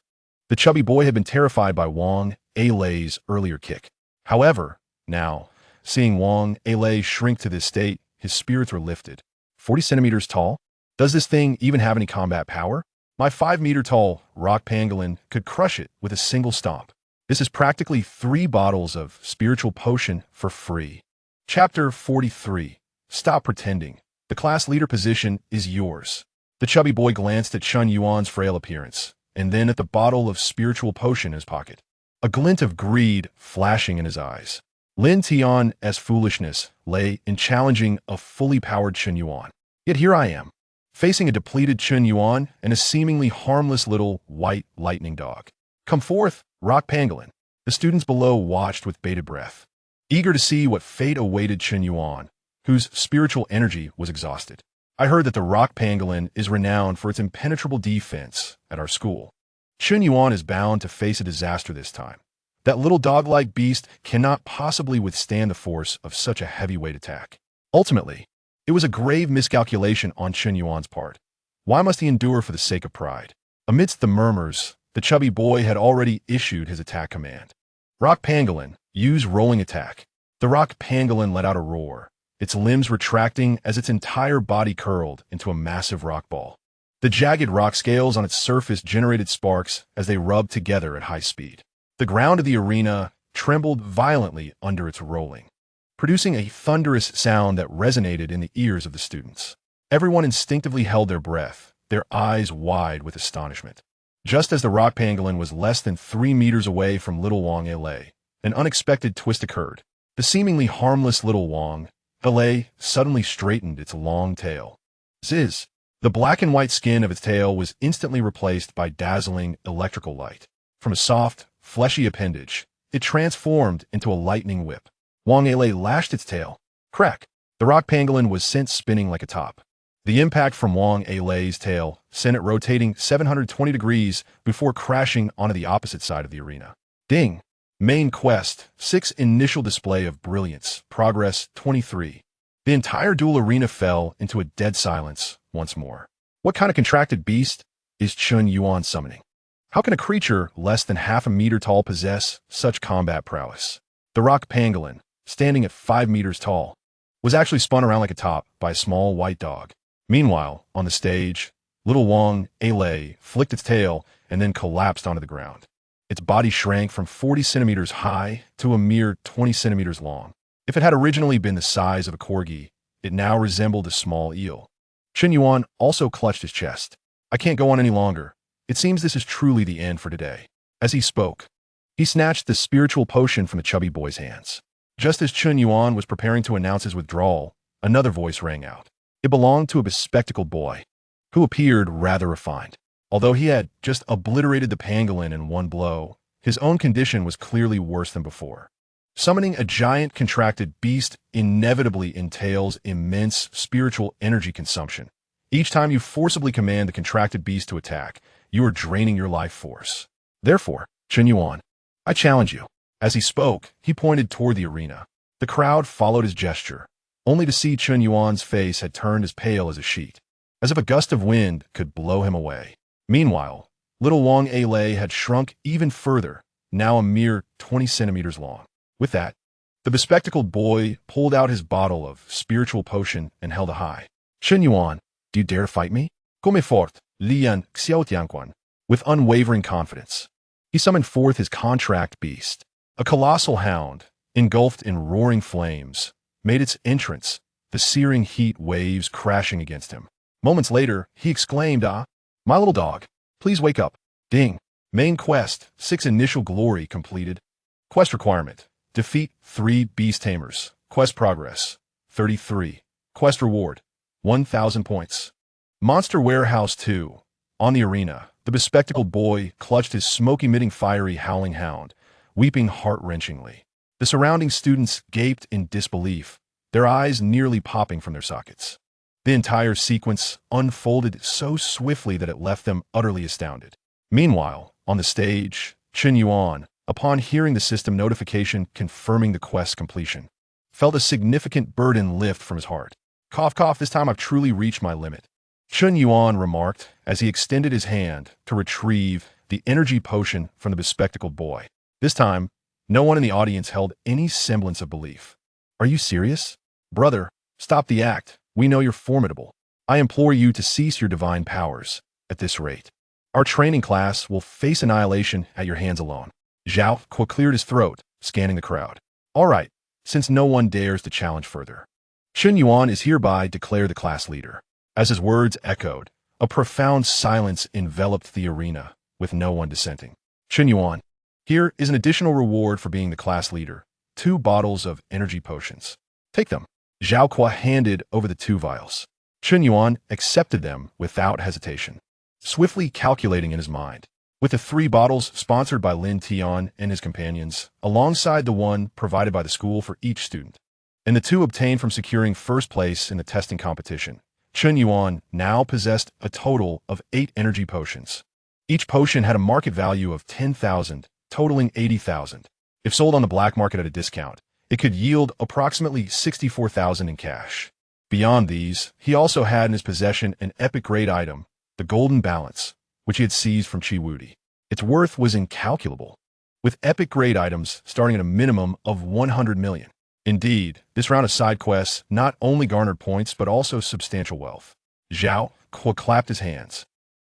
The chubby boy had been terrified by Wang Alei's earlier kick. However, now, seeing Wang Alei shrink to this state, his spirits were lifted. 40 centimeters tall? Does this thing even have any combat power? My 5-meter-tall rock pangolin could crush it with a single stomp. This is practically 3 bottles of spiritual potion for free. Chapter 43. Stop pretending. The class leader position is yours. The chubby boy glanced at Chun Yuan's frail appearance, and then at the bottle of spiritual potion in his pocket. A glint of greed flashing in his eyes. Lin Tian's foolishness lay in challenging a fully powered Chun Yuan. Yet here I am, facing a depleted Chun Yuan and a seemingly harmless little white lightning dog. Come forth, rock pangolin. The students below watched with bated breath, eager to see what fate awaited Chun Yuan, whose spiritual energy was exhausted. I heard that the rock pangolin is renowned for its impenetrable defense at our school. Chun Yuan is bound to face a disaster this time. That little dog-like beast cannot possibly withstand the force of such a heavyweight attack. Ultimately, it was a grave miscalculation on Chun Yuan's part. Why must he endure for the sake of pride? Amidst the murmurs, the chubby boy had already issued his attack command. Rock pangolin, use rolling attack. The rock pangolin let out a roar, its limbs retracting as its entire body curled into a massive rock ball. The jagged rock scales on its surface generated sparks as they rubbed together at high speed. The ground of the arena trembled violently under its rolling, producing a thunderous sound that resonated in the ears of the students. Everyone instinctively held their breath, their eyes wide with astonishment. Just as the rock pangolin was less than 3 meters away from little Wang Alei, an unexpected twist occurred. The seemingly harmless little Wang Alei suddenly straightened its long tail. Ziz! The black and white skin of its tail was instantly replaced by dazzling electrical light. From a soft, fleshy appendage, it transformed into a lightning whip. Wang Alei lashed its tail. Crack! The rock pangolin was sent spinning like a top. The impact from Wang Alei's tail sent it rotating 720 degrees before crashing onto the opposite side of the arena. Ding! Main quest, 6 initial display of brilliance, progress 23. The entire duel arena fell into a dead silence once more. What kind of contracted beast is Chun Yuan summoning? How can a creature less than half a meter tall possess such combat prowess? The rock pangolin, standing at 5 meters tall, was actually spun around like a top by a small white dog. Meanwhile, on the stage, little Wang Alei flicked its tail and then collapsed onto the ground. Its body shrank from 40 centimeters high to a mere 20 centimeters long. If it had originally been the size of a corgi, it now resembled a small eel. Chun Yuan also clutched his chest. I can't go on any longer. It seems this is truly the end for today. As he spoke, he snatched the spiritual potion from the chubby boy's hands. Just as Chun Yuan was preparing to announce his withdrawal, another voice rang out. It belonged to a bespectacled boy, who appeared rather refined. Although he had just obliterated the pangolin in one blow, his own condition was clearly worse than before. Summoning a giant contracted beast inevitably entails immense spiritual energy consumption. Each time you forcibly command the contracted beast to attack, you are draining your life force. Therefore, Chun Yuan, I challenge you. As he spoke, he pointed toward the arena. The crowd followed his gesture, only to see Chun Yuan's face had turned as pale as a sheet, as if a gust of wind could blow him away. Meanwhile, little Wang Alei had shrunk even further, now a mere 20 centimeters long. With that, the bespectacled boy pulled out his bottle of spiritual potion and held it high. Chun Yuan, do you dare to fight me? Come fort, Leo-Nix. With unwavering confidence, he summoned forth his contract beast. A colossal hound, engulfed in roaring flames, made its entrance, the searing heat waves crashing against him. Moments later, he exclaimed, "Ah, my little dog, please wake up." Ding. Main quest, 6 initial glory completed. Quest requirement, defeat 3 beast tamers. Quest progress, 33. Quest reward, 1,000 points. Monster Warehouse 2. On the arena, the bespectacled boy clutched his smoke-emitting fiery howling hound, weeping heart-wrenchingly. The surrounding students gaped in disbelief, their eyes nearly popping from their sockets. The entire sequence unfolded so swiftly that it left them utterly astounded. Meanwhile, on the stage, Chun Yuan, upon hearing the system notification confirming the quest's completion, felt a significant burden lift from his heart. Cough, cough, this time I've truly reached my limit. Chun Yuan remarked as he extended his hand to retrieve the energy potion from the bespectacled boy. This time, no one in the audience held any semblance of belief. Are you serious? Brother, stop the act. We know you're formidable. I implore you to cease your divine powers at this rate. Our training class will face annihilation at your hands alone. Zhao Kuo cleared his throat, scanning the crowd. All right, since no one dares to challenge further. Chun Yuan is hereby declared the class leader. As his words echoed, a profound silence enveloped the arena, with no one dissenting. Chun Yuan, here is an additional reward for being the class leader. 2 bottles of energy potions. Take them. Zhao Kuo handed over the 2 vials. Chun Yuan accepted them without hesitation, swiftly calculating in his mind. With the 3 bottles sponsored by Lin Tian and his companions, alongside the one provided by the school for each student, and the 2 obtained from securing first place in the testing competition, Chun Yuan now possessed a total of 8 energy potions. Each potion had a market value of 10,000, totaling 80,000. If sold on the black market at a discount, it could yield approximately 64,000 in cash. Beyond these, he also had in his possession an epic-grade item, the Golden Balance, which he had seized from Chi Wudi. Its worth was incalculable, with epic-grade items starting at a minimum of 100 million. Indeed, this round of side quests not only garnered points but also substantial wealth. Zhao Kuo clapped his hands,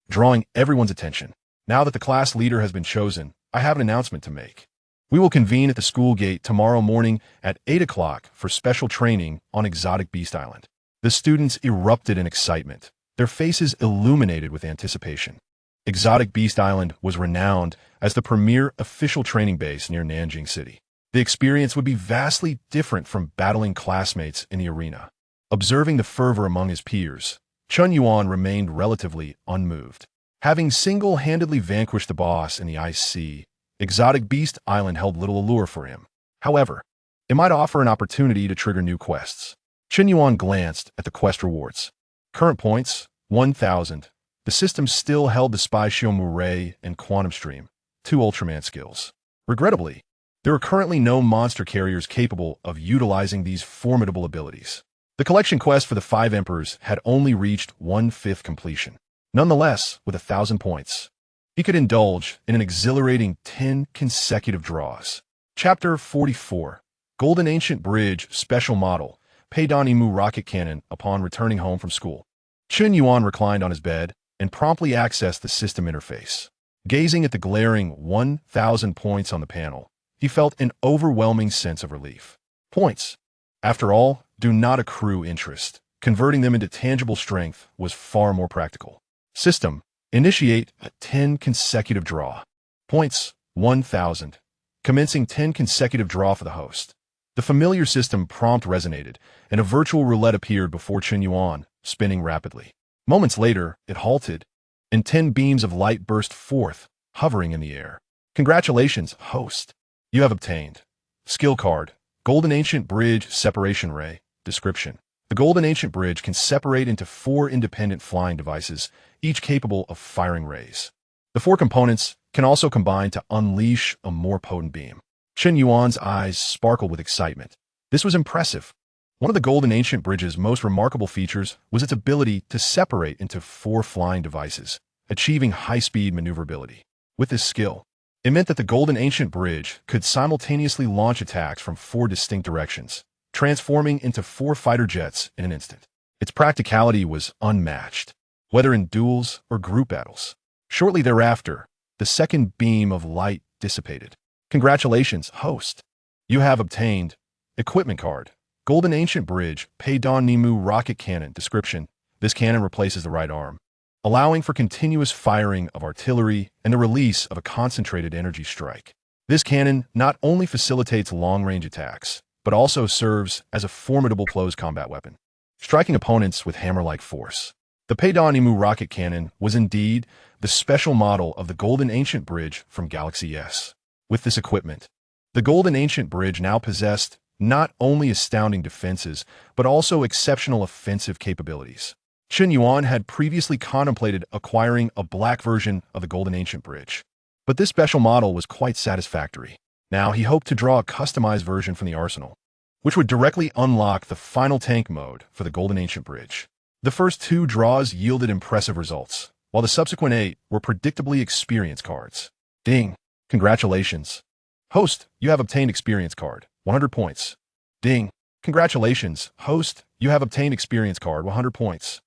drawing everyone's attention. Now that the class leader has been chosen, I have an announcement to make. We will convene at the school gate tomorrow morning at 8 o'clock for special training on Exotic Beast Island. The students erupted in excitement, their faces illuminated with anticipation. Exotic Beast Island was renowned as the premier official training base near Nanjing City. The experience would be vastly different from battling classmates in the arena. Observing the fervor among his peers, Chun Yuan remained relatively unmoved. Having single-handedly vanquished the boss in the Ice Sea, Exotic Beast Island held little allure for him. However, it might offer an opportunity to trigger new quests. Chun Yuan glanced at the quest rewards. Current points, 1,000. The system still held the Spy Xiaomu Ray and Quantum Stream, 2 Ultraman skills. Regrettably, there are currently no monster carriers capable of utilizing these formidable abilities. The collection quest for the 5 Emperors had only reached 1/5 completion. Nonetheless, with 1,000 points, he could indulge in an exhilarating 10 consecutive draws. Chapter 44, Golden Ancient Bridge Special Model, Peidanimu Rocket Cannon upon returning home from school. Chun Yuan reclined on his bed and promptly accessed the system interface. Gazing at the glaring 1,000 points on the panel, he felt an overwhelming sense of relief. Points, after all, do not accrue interest. Converting them into tangible strength was far more practical. System, initiate a 10 consecutive draw. Points, 1,000. Commencing 10 consecutive draw for the host. The familiar system prompt resonated, and a virtual roulette appeared before Chun Yuan, spinning rapidly. Moments later, it halted, and 10 beams of light burst forth, hovering in the air. Congratulations, host. You have obtained. Skill card, Golden Ancient Bridge Separation Ray. Description. The Golden Ancient Bridge can separate into 4 independent flying devices, each capable of firing rays. The 4 components can also combine to unleash a more potent beam. Chun Yuan's eyes sparkled with excitement. This was impressive. One of the Golden Ancient Bridge's most remarkable features was its ability to separate into 4 flying devices, achieving high-speed maneuverability. With this skill, it meant that the Golden Ancient Bridge could simultaneously launch attacks from 4 distinct directions, transforming into 4 fighter jets in an instant. Its practicality was unmatched, whether in duels or group battles. Shortly thereafter, the second beam of light dissipated. Congratulations, host. You have obtained Equipment Card, Golden Ancient Bridge, Peidanimu Rocket Cannon. Description. This cannon replaces the right arm, allowing for continuous firing of artillery and the release of a concentrated energy strike. This cannon not only facilitates long-range attacks, but also serves as a formidable close combat weapon, striking opponents with hammer-like force. The Peidanimu Rocket Cannon was indeed the special model of the Golden Ancient Bridge from Galaxy S. With this equipment, the Golden Ancient Bridge now possessed not only astounding defenses, but also exceptional offensive capabilities. Chun Yuan had previously contemplated acquiring a black version of the Golden Ancient Bridge, but this special model was quite satisfactory. Now he hoped to draw a customized version from the arsenal. which would directly unlock the final tank mode for the Golden Ancient Bridge. The first 2 draws yielded impressive results, while the subsequent 8 were predictably experience cards. Ding! Congratulations! Host, you have obtained experience card, 100 points. Ding! Congratulations, host, you have obtained experience card, 100 points.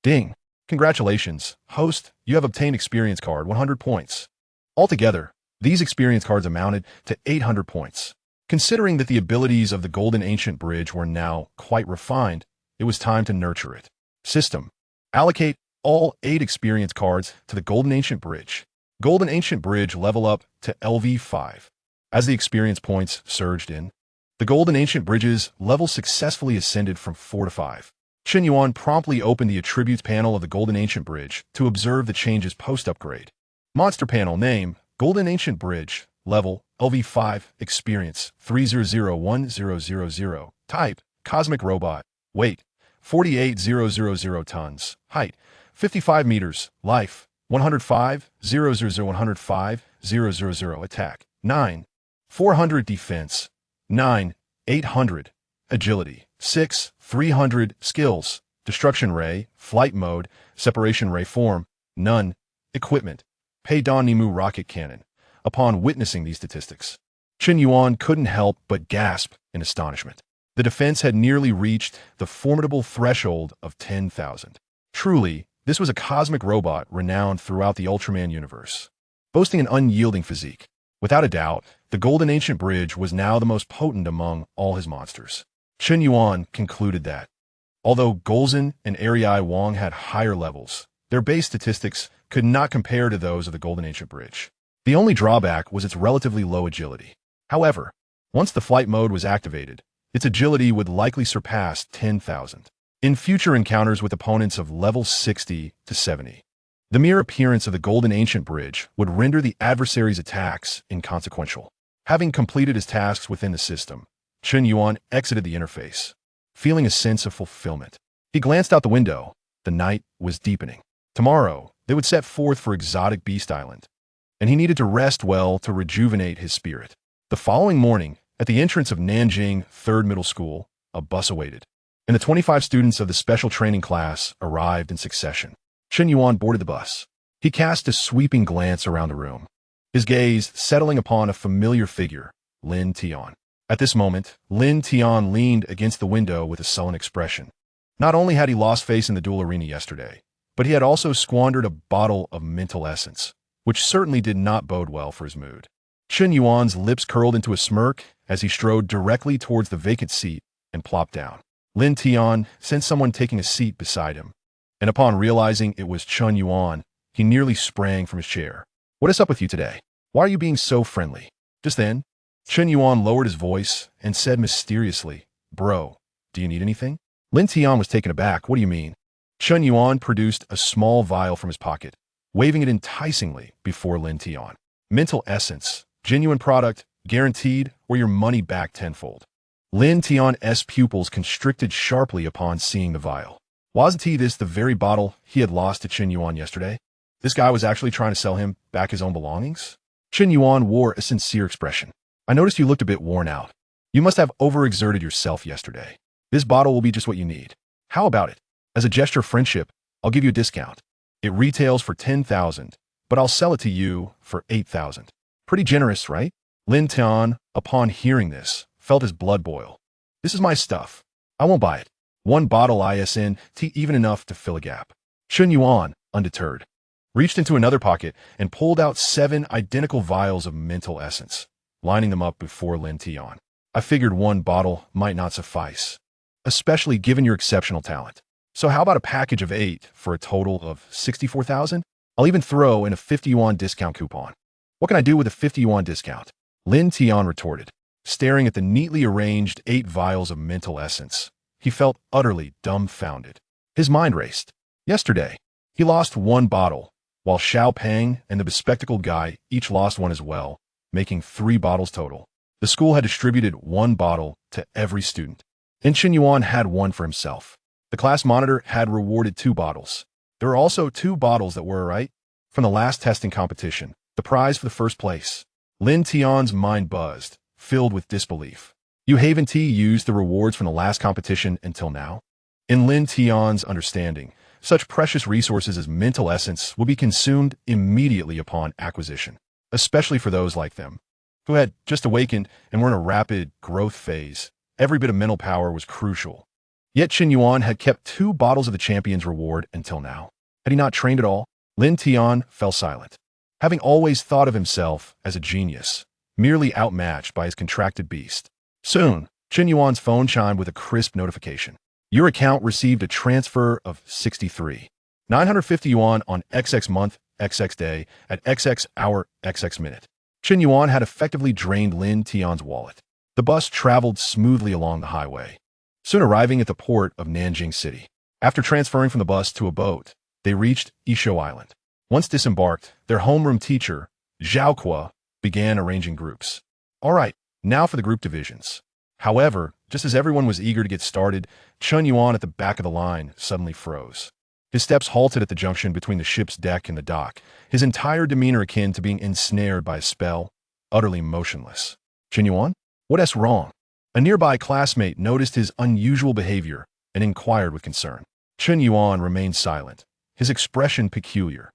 Ding! Congratulations, host, you have obtained experience card, 100 points. Altogether, these experience cards amounted to 800 points. Considering that the abilities of the Golden Ancient Bridge were now quite refined, it was time to nurture it. System. Allocate all 8 experience cards to the Golden Ancient Bridge. Golden Ancient Bridge level up to LV5. As the experience points surged in, the Golden Ancient Bridge's level successfully ascended from 4 to 5. Chen Yuan promptly opened the attributes panel of the Golden Ancient Bridge to observe the changes post-upgrade. Monster panel name, Golden Ancient Bridge, level, LV5, experience, 3001000, type, Cosmic Robot, weight, 48,000 tons, height, 55 meters, life, 105,000, attack, 9, 400 defense, 9, 800, agility, 6, 300, skills, destruction ray, flight mode, separation ray form, none, equipment, Pei Dan Nimu rocket cannon. Upon witnessing these statistics, Chen Yuan couldn't help but gasp in astonishment. The defense had nearly reached the formidable threshold of 10,000. Truly, this was a cosmic robot renowned throughout the Ultraman universe. Boasting an unyielding physique, without a doubt, the Golden Ancient Bridge was now the most potent among all his monsters. Chen Yuan concluded that, although Golzin and Ariai Wang had higher levels, their base statistics could not compare to those of the Golden Ancient Bridge. The only drawback was its relatively low agility. However, once the flight mode was activated, its agility would likely surpass 10,000. In future encounters with opponents of level 60 to 70, the mere appearance of the Golden Ancient Bridge would render the adversary's attacks inconsequential. Having completed his tasks within the system, Chen Yuan exited the interface, feeling a sense of fulfillment. He glanced out the window. The night was deepening. Tomorrow, they would set forth for Exotic Beast Island, and he needed to rest well to rejuvenate his spirit. The following morning, at the entrance of Nanjing 3rd Middle School, a bus awaited, and the 25 students of the special training class arrived in succession. Chen Yuan boarded the bus. He cast a sweeping glance around the room, his gaze settling upon a familiar figure, Lin Tian. At this moment, Lin Tian leaned against the window with a sullen expression. Not only had he lost face in the duel arena yesterday, but he had also squandered a bottle of mental essence, which certainly did not bode well for his mood. Chen Yuan's lips curled into a smirk as he strode directly towards the vacant seat and plopped down. Lin Tian sensed someone taking a seat beside him, and upon realizing it was Chen Yuan, he nearly sprang from his chair. "What is up with you today? Why are you being so friendly?" Just then, Chen Yuan lowered his voice and said mysteriously, "Bro, do you need anything?" Lin Tian was taken aback. "What do you mean?" Chen Yuan produced a small vial from his pocket, waving it enticingly before Lin Tian. "Mental essence, genuine product, guaranteed, or your money back tenfold." Lin Tian's pupils constricted sharply upon seeing the vial. Wasn't this the very bottle he had lost to Chen Yuan yesterday? This guy was actually trying to sell him back his own belongings? Chen Yuan wore a sincere expression. "I noticed you looked a bit worn out. You must have overexerted yourself yesterday. This bottle will be just what you need. How about it? As a gesture of friendship, I'll give you a discount. It retails for 10,000, but I'll sell it to you for 8,000. Pretty generous, right?" Lin Tian, upon hearing this, felt his blood boil. "This is my stuff. I won't buy it. One bottle isn't even enough to fill a gap." Chen Yuan, undeterred, reached into another pocket and pulled out 7 identical vials of mental essence, lining them up before Lin Tian. "I figured one bottle might not suffice, especially given your exceptional talent. So how about a package of 8 for a total of 64,000? I'll even throw in a 50 yuan discount coupon." "What can I do with a 50 yuan discount?" Lin Tian retorted, staring at the neatly arranged 8 vials of mental essence. He felt utterly dumbfounded. His mind raced. Yesterday, he lost 1 bottle, while Xiao Peng and the bespectacled guy each lost 1 as well, making 3 bottles total. The school had distributed 1 bottle to every student, and Chen Yuan had 1 for himself. The class monitor had rewarded 2 bottles. There were also 2 bottles that were, right, from the last testing competition, the prize for the first place. Lin Tian's mind buzzed, filled with disbelief. You haven't used the rewards from the last competition until now? In Lin Tian's understanding, such precious resources as mental essence will be consumed immediately upon acquisition, especially for those like them, who had just awakened and were in a rapid growth phase. Every bit of mental power was crucial. Yet Qin Yuan had kept 2 bottles of the champion's reward until now. Had he not trained at all? Lin Tian fell silent. Having always thought of himself as a genius, merely outmatched by his contracted beast. Soon, Qin Yuan's phone chimed with a crisp notification. Your account received a transfer of 63,950 yuan on XX month, XX day, at XX hour, XX minute. Qin Yuan had effectively drained Lin Tian's wallet. The bus traveled smoothly along the highway, soon arriving at the port of Nanjing City. After transferring from the bus to a boat, they reached Yishou Island. Once disembarked, their homeroom teacher, Zhao Kuo, began arranging groups. All right, now for the group divisions. However, just as everyone was eager to get started, Qin Yuan at the back of the line suddenly froze. His steps halted at the junction between the ship's deck and the dock, his entire demeanor akin to being ensnared by a spell, utterly motionless. Qin Yuan? What's wrong? A nearby classmate noticed his unusual behavior and inquired with concern. Qin Yuan remained silent, his expression peculiar,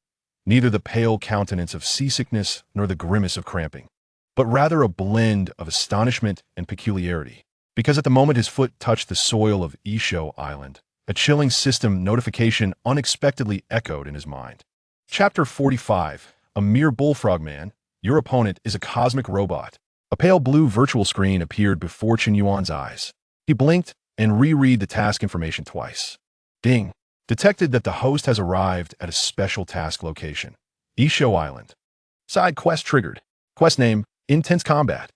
neither the pale countenance of seasickness nor the grimace of cramping, but rather a blend of astonishment and peculiarity, because at the moment his foot touched the soil of Yishou Island, a chilling system notification unexpectedly echoed in his mind. Chapter 45, A Mere Bullfrog Man, Your Opponent is a Cosmic Robot. A pale blue virtual screen appeared before Qin Yuan's eyes. He blinked and reread the task information twice. Ding. Detected that the host has arrived at a special task location. Yishou Island. Side quest triggered. Quest name, Intense Combat.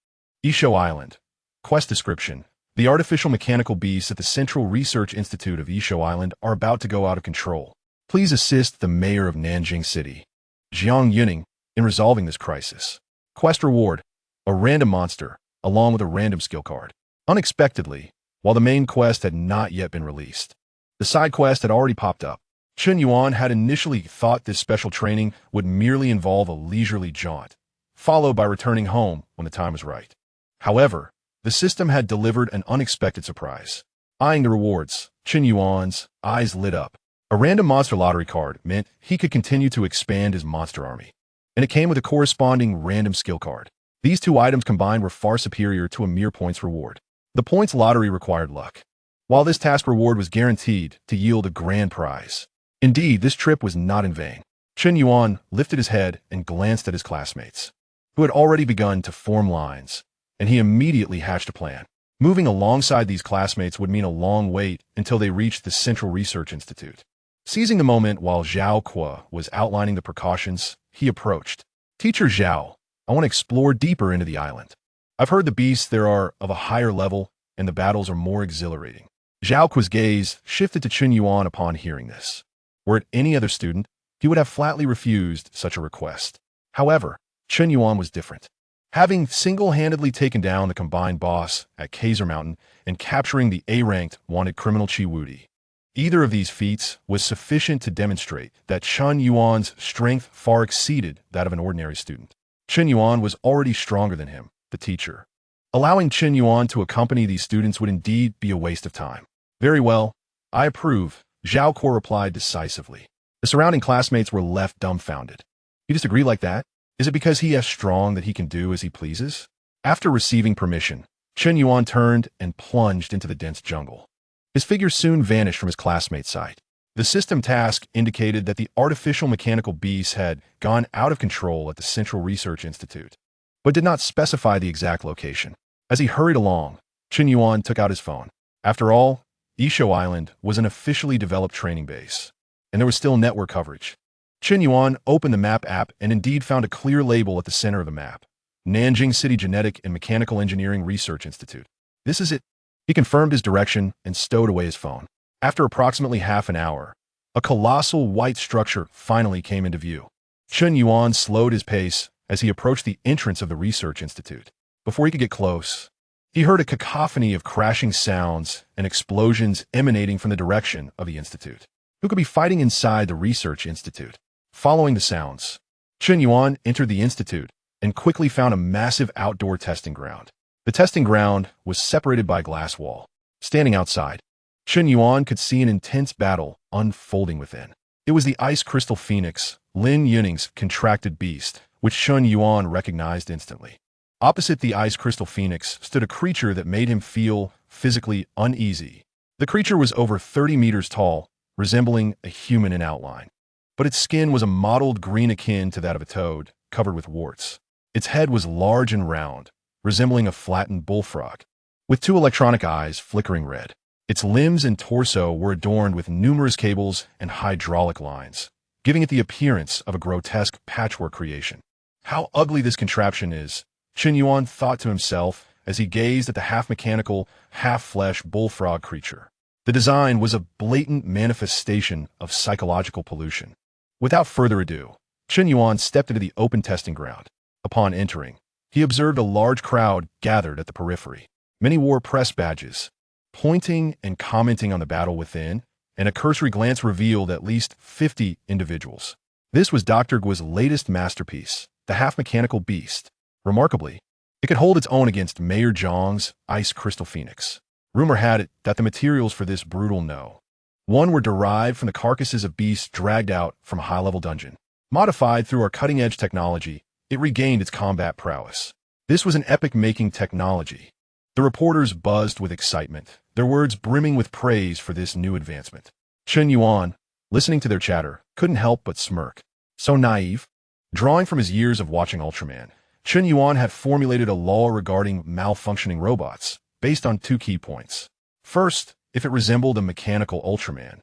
Yishou Island. Quest description. The artificial mechanical beasts at the Central Research Institute of Yishou Island are about to go out of control. Please assist the mayor of Nanjing City, Jiang Yuning, in resolving this crisis. Quest reward. A random monster, along with a random skill card. Unexpectedly, while the main quest had not yet been released, the side quest had already popped up. Qin Yuan had initially thought this special training would merely involve a leisurely jaunt, followed by returning home when the time was right. However, the system had delivered an unexpected surprise. Eyeing the rewards, Qin Yuan's eyes lit up. A random monster lottery card meant he could continue to expand his monster army, and it came with a corresponding random skill card. These 2 items combined were far superior to a mere points reward. The points lottery required luck, while this task reward was guaranteed to yield a grand prize. Indeed, this trip was not in vain. Qin Yuan lifted his head and glanced at his classmates, who had already begun to form lines, and he immediately hatched a plan. Moving alongside these classmates would mean a long wait until they reached the Central Research Institute. Seizing the moment while Zhao Kuo was outlining the precautions, he approached. Teacher Zhao, I want to explore deeper into the island. I've heard the beasts there are of a higher level, and the battles are more exhilarating. Zhao Kuo's gaze shifted to Qin Yuan upon hearing this. Were it any other student, he would have flatly refused such a request. However, Qin Yuan was different. Having single-handedly taken down the combined boss at Kaiser Mountain and capturing the A-ranked wanted criminal Chi Wudi, either of these feats was sufficient to demonstrate that Qin Yuan's strength far exceeded that of an ordinary student. Qin Yuan was already stronger than him, the teacher. Allowing Qin Yuan to accompany these students would indeed be a waste of time. Very well, I approve, Zhao Kuo replied decisively. The surrounding classmates were left dumbfounded. You disagree like that? Is it because he is strong that he can do as he pleases? After receiving permission, Qin Yuan turned and plunged into the dense jungle. His figure soon vanished from his classmates' sight. The system task indicated that the artificial mechanical beasts had gone out of control at the Central Research Institute, but did not specify the exact location. As he hurried along, Qin Yuan took out his phone. After all, Yishou Island was an officially developed training base, and there was still network coverage. Qin Yuan opened the map app and indeed found a clear label at the center of the map. Nanjing City Genetic and Mechanical Engineering Research Institute. This is it. He confirmed his direction and stowed away his phone. After approximately half an hour, a colossal white structure finally came into view. Qin Yuan slowed his pace as he approached the entrance of the research institute. Before he could get close, he heard a cacophony of crashing sounds and explosions emanating from the direction of the institute. Who could be fighting inside the research institute? Following the sounds, Qin Yuan entered the institute and quickly found a massive outdoor testing ground. The testing ground was separated by a glass wall. Standing outside, Chen Yuan could see an intense battle unfolding within. It was the ice crystal phoenix, Leo-Nix's contracted beast, which Chen Yuan recognized instantly. Opposite the ice crystal phoenix stood a creature that made him feel physically uneasy. The creature was over 30 meters tall, resembling a human in outline. But its skin was a mottled green akin to that of a toad, covered with warts. Its head was large and round, resembling a flattened bullfrog, with two electronic eyes flickering red. Its limbs and torso were adorned with numerous cables and hydraulic lines, giving it the appearance of a grotesque patchwork creation. How ugly this contraption is, Chen Yuan thought to himself as he gazed at the half-mechanical, half-flesh bullfrog creature. The design was a blatant manifestation of psychological pollution. Without further ado, Chen Yuan stepped into the open testing ground. Upon entering, he observed a large crowd gathered at the periphery. Many wore press badges, pointing and commenting on the battle within, and a cursory glance revealed at least 50 individuals. This was Dr. Guo's latest masterpiece, the half-mechanical beast. Remarkably, it could hold its own against Mayor Zhang's ice crystal phoenix. Rumor had it that the materials for this brutal No.1 were derived from the carcasses of beasts dragged out from a high-level dungeon. Modified through our cutting-edge technology, it regained its combat prowess. This was an epic-making technology. The reporters buzzed with excitement, their words brimming with praise for this new advancement. Chen Yuan, listening to their chatter, couldn't help but smirk. So naive. Drawing from his years of watching Ultraman, Chen Yuan had formulated a law regarding malfunctioning robots, based on two key points. First, if it resembled a mechanical Ultraman,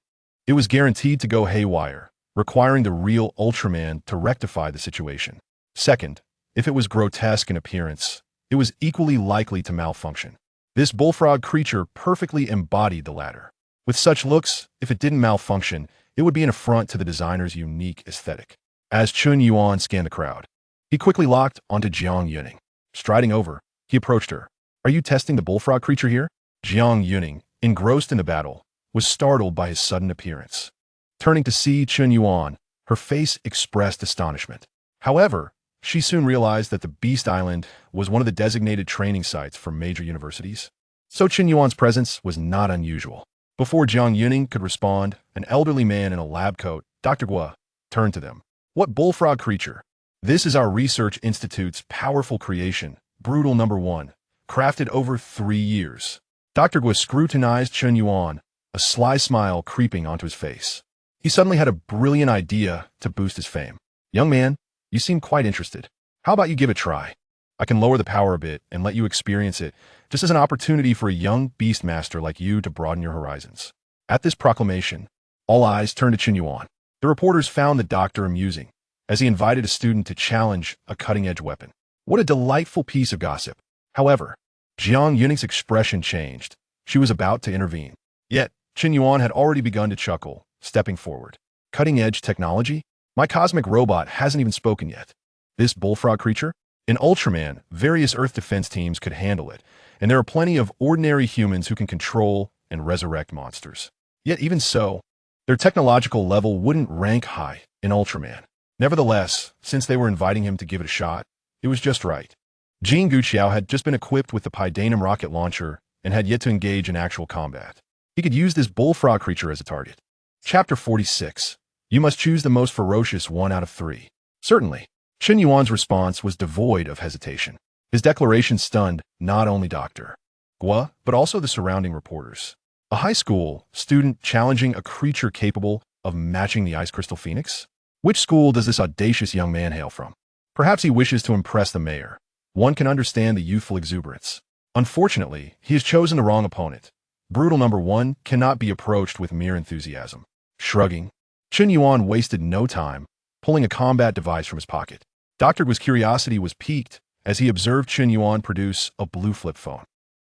it was guaranteed to go haywire, requiring the real Ultraman to rectify the situation. Second, if it was grotesque in appearance, it was equally likely to malfunction. This bullfrog creature perfectly embodied the latter. With such looks, if it didn't malfunction, it would be an affront to the designer's unique aesthetic. As Chen Yuan scanned the crowd, he quickly locked onto Jiang Yuning. Striding over, he approached her. "Are you testing the bullfrog creature here?" Jiang Yuning, engrossed in the battle, was startled by his sudden appearance. Turning to see Chen Yuan, her face expressed astonishment. However, she soon realized that the Beast Island was one of the designated training sites for major universities. So Chen Yuan's presence was not unusual. Before Jiang Yuning could respond, an elderly man in a lab coat, Dr. Guo, turned to them. "What bullfrog creature?" "This is our research institute's powerful creation, Brutal No.1, crafted over 3 years." Dr. Guo scrutinized Chen Yuan, a sly smile creeping onto his face. He suddenly had a brilliant idea to boost his fame. "Young man, you seem quite interested. How about you give it a try? I can lower the power a bit and let you experience it, just as an opportunity for a young beastmaster like you to broaden your horizons." At this proclamation, all eyes turned to Chen Yuan. The reporters found the doctor amusing, as he invited a student to challenge a cutting-edge weapon. What a delightful piece of gossip. However, Jiang Yuning's expression changed. She was about to intervene. Yet, Chen Yuan had already begun to chuckle, stepping forward. "Cutting-edge technology? My cosmic robot hasn't even spoken yet. This bullfrog creature? In Ultraman, various Earth defense teams could handle it, and there are plenty of ordinary humans who can control and resurrect monsters. Yet even so, their technological level wouldn't rank high in Ultraman. Nevertheless, since they were inviting him to give it a shot, it was just right." Jing Guqiao had just been equipped with the Paidanum rocket launcher and had yet to engage in actual combat. He could use this bullfrog creature as a target. Chapter 46. You must choose the most ferocious one out of 3. Certainly. Chen Yuan's response was devoid of hesitation. His declaration stunned not only Dr. Guo, but also the surrounding reporters. A high school student challenging a creature capable of matching the ice crystal phoenix? Which school does this audacious young man hail from? Perhaps he wishes to impress the mayor. One can understand the youthful exuberance. Unfortunately, he has chosen the wrong opponent. Brutal No.1 cannot be approached with mere enthusiasm. Shrugging, Chen Yuan wasted no time, pulling a combat device from his pocket. Dr. Guo's curiosity was piqued as he observed Chen Yuan produce a blue flip phone.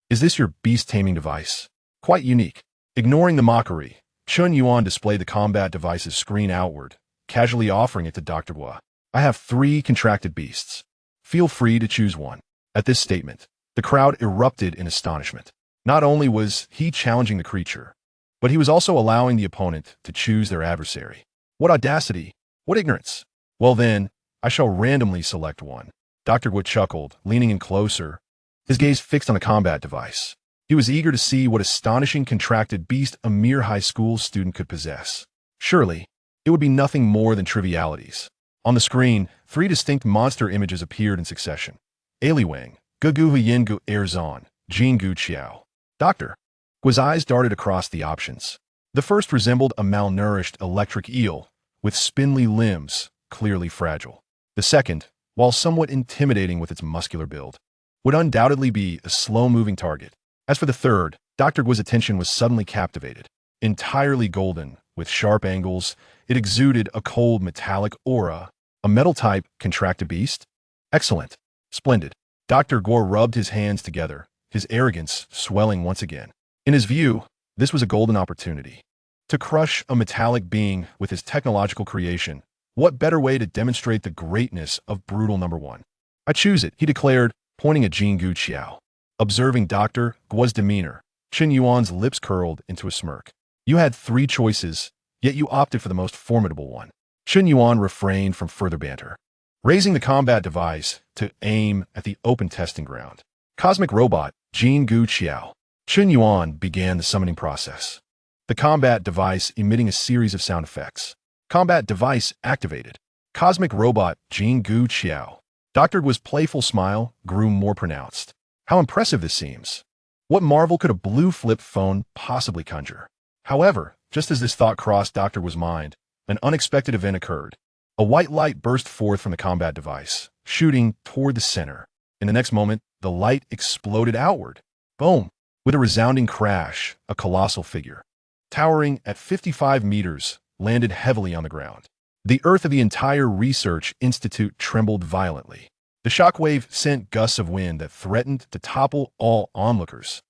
"Is this your beast-taming device? Quite unique." Ignoring the mockery, Chen Yuan displayed the combat device's screen outward, casually offering it to Dr. Guo. "I have 3 contracted beasts. Feel free to choose one." At this statement, the crowd erupted in astonishment. Not only was he challenging the creature, but he was also allowing the opponent to choose their adversary. What audacity! What ignorance! "Well then, I shall randomly select one." Dr. Guo chuckled, leaning in closer, his gaze fixed on the combat device. He was eager to see what astonishing contracted beast a mere high school student could possess. Surely, it would be nothing more than trivialities. On the screen, 3 distinct monster images appeared in succession. Aliwang, Gugu Yin Gu Erzon, Jin Gu Qiao. Doctor. Gu's eyes darted across the options. The first resembled a malnourished electric eel, with spindly limbs, clearly fragile. The second, while somewhat intimidating with its muscular build, would undoubtedly be a slow-moving target. As for the third, Dr. Gu's attention was suddenly captivated. Entirely golden, with sharp angles, it exuded a cold metallic aura. A metal-type contracted beast? Excellent. Splendid. Dr. Gore rubbed his hands together, his arrogance swelling once again. In his view, this was a golden opportunity. To crush a metallic being with his technological creation, what better way to demonstrate the greatness of Brutal Number 1? I choose it, he declared, pointing at Jin Gu Qiao. Observing Dr. Guo's demeanor, Chen Yuan's lips curled into a smirk. You had 3 choices, yet you opted for the most formidable one. Chen Yuan refrained from further banter. Raising the combat device to aim at the open testing ground. Cosmic robot, Jin Gu Qiao. Chen Yuan began the summoning process. The combat device emitting a series of sound effects. Combat device activated. Cosmic robot, Jin Gu Qiao. Dr. Gu's playful smile grew more pronounced. How impressive this seems. What marvel could a blue flip phone possibly conjure? However, just as this thought crossed Dr. Gu's mind, an unexpected event occurred. A white light burst forth from the combat device, shooting toward the center. In the next moment, the light exploded outward. Boom! With a resounding crash, a colossal figure, towering at 55 meters, landed heavily on the ground. The earth of the entire research institute trembled violently. The shockwave sent gusts of wind that threatened to topple all onlookers.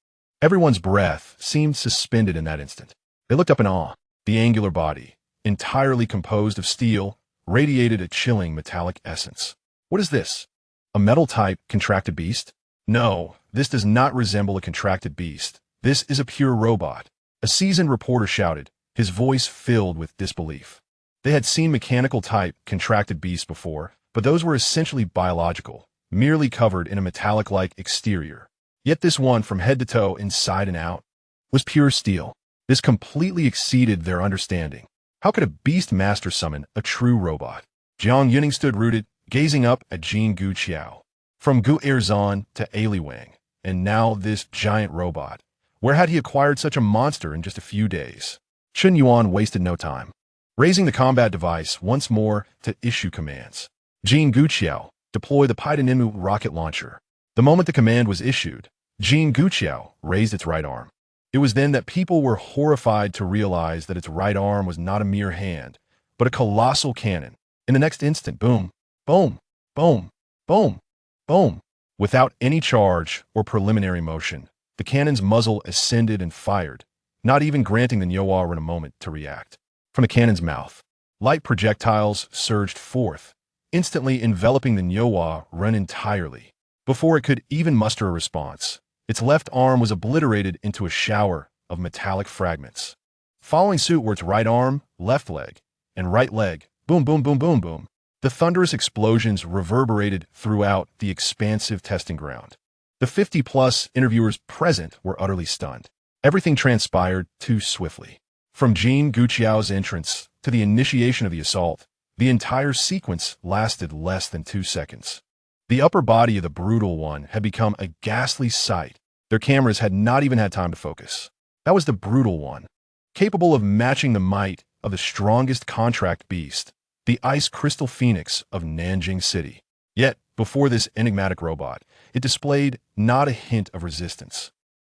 Everyone's breath seemed suspended in that instant. They looked up in awe. The angular body, entirely composed of steel, radiated a chilling metallic essence. What is this? A metal-type contracted beast? No, this does not resemble a contracted beast. This is a pure robot. A seasoned reporter shouted, his voice filled with disbelief. They had seen mechanical-type contracted beasts before, but those were essentially biological, merely covered in a metallic-like exterior. Yet this one, from head to toe, inside and out, was pure steel. This completely exceeded their understanding. How could a beast master summon a true robot? Jiang Yuning stood rooted, gazing up at Jin Gu Qiao. From Gu Erzon to Aliwang, and now this giant robot. Where had he acquired such a monster in just a few days? Chen Yuan wasted no time, raising the combat device once more to issue commands. Jin Gu Qiao, deploy the Paidanemu rocket launcher. The moment the command was issued, Jin Gu Qiao raised its right arm. It was then that people were horrified to realize that its right arm was not a mere hand, but a colossal cannon. In the next instant, boom, boom, boom, boom, boom. Without any charge or preliminary motion, the cannon's muzzle ascended and fired, not even granting the Nyoaran a moment to react. From the cannon's mouth, light projectiles surged forth, instantly enveloping the Nyoaran entirely. Before it could even muster a response, its left arm was obliterated into a shower of metallic fragments. Following suit were its right arm, left leg, and right leg. Boom, boom, boom, boom, boom. The thunderous explosions reverberated throughout the expansive testing ground. The 50-plus interviewers present were utterly stunned. Everything transpired too swiftly. From Jin Gu Qiao's entrance to the initiation of the assault, the entire sequence lasted less than 2 seconds. The upper body of the Brutal One had become a ghastly sight. Their cameras had not even had time to focus. That was the Brutal One, capable of matching the might of the strongest contract beast, the Ice Crystal Phoenix of Nanjing City. Yet, before this enigmatic robot, it displayed not a hint of resistance.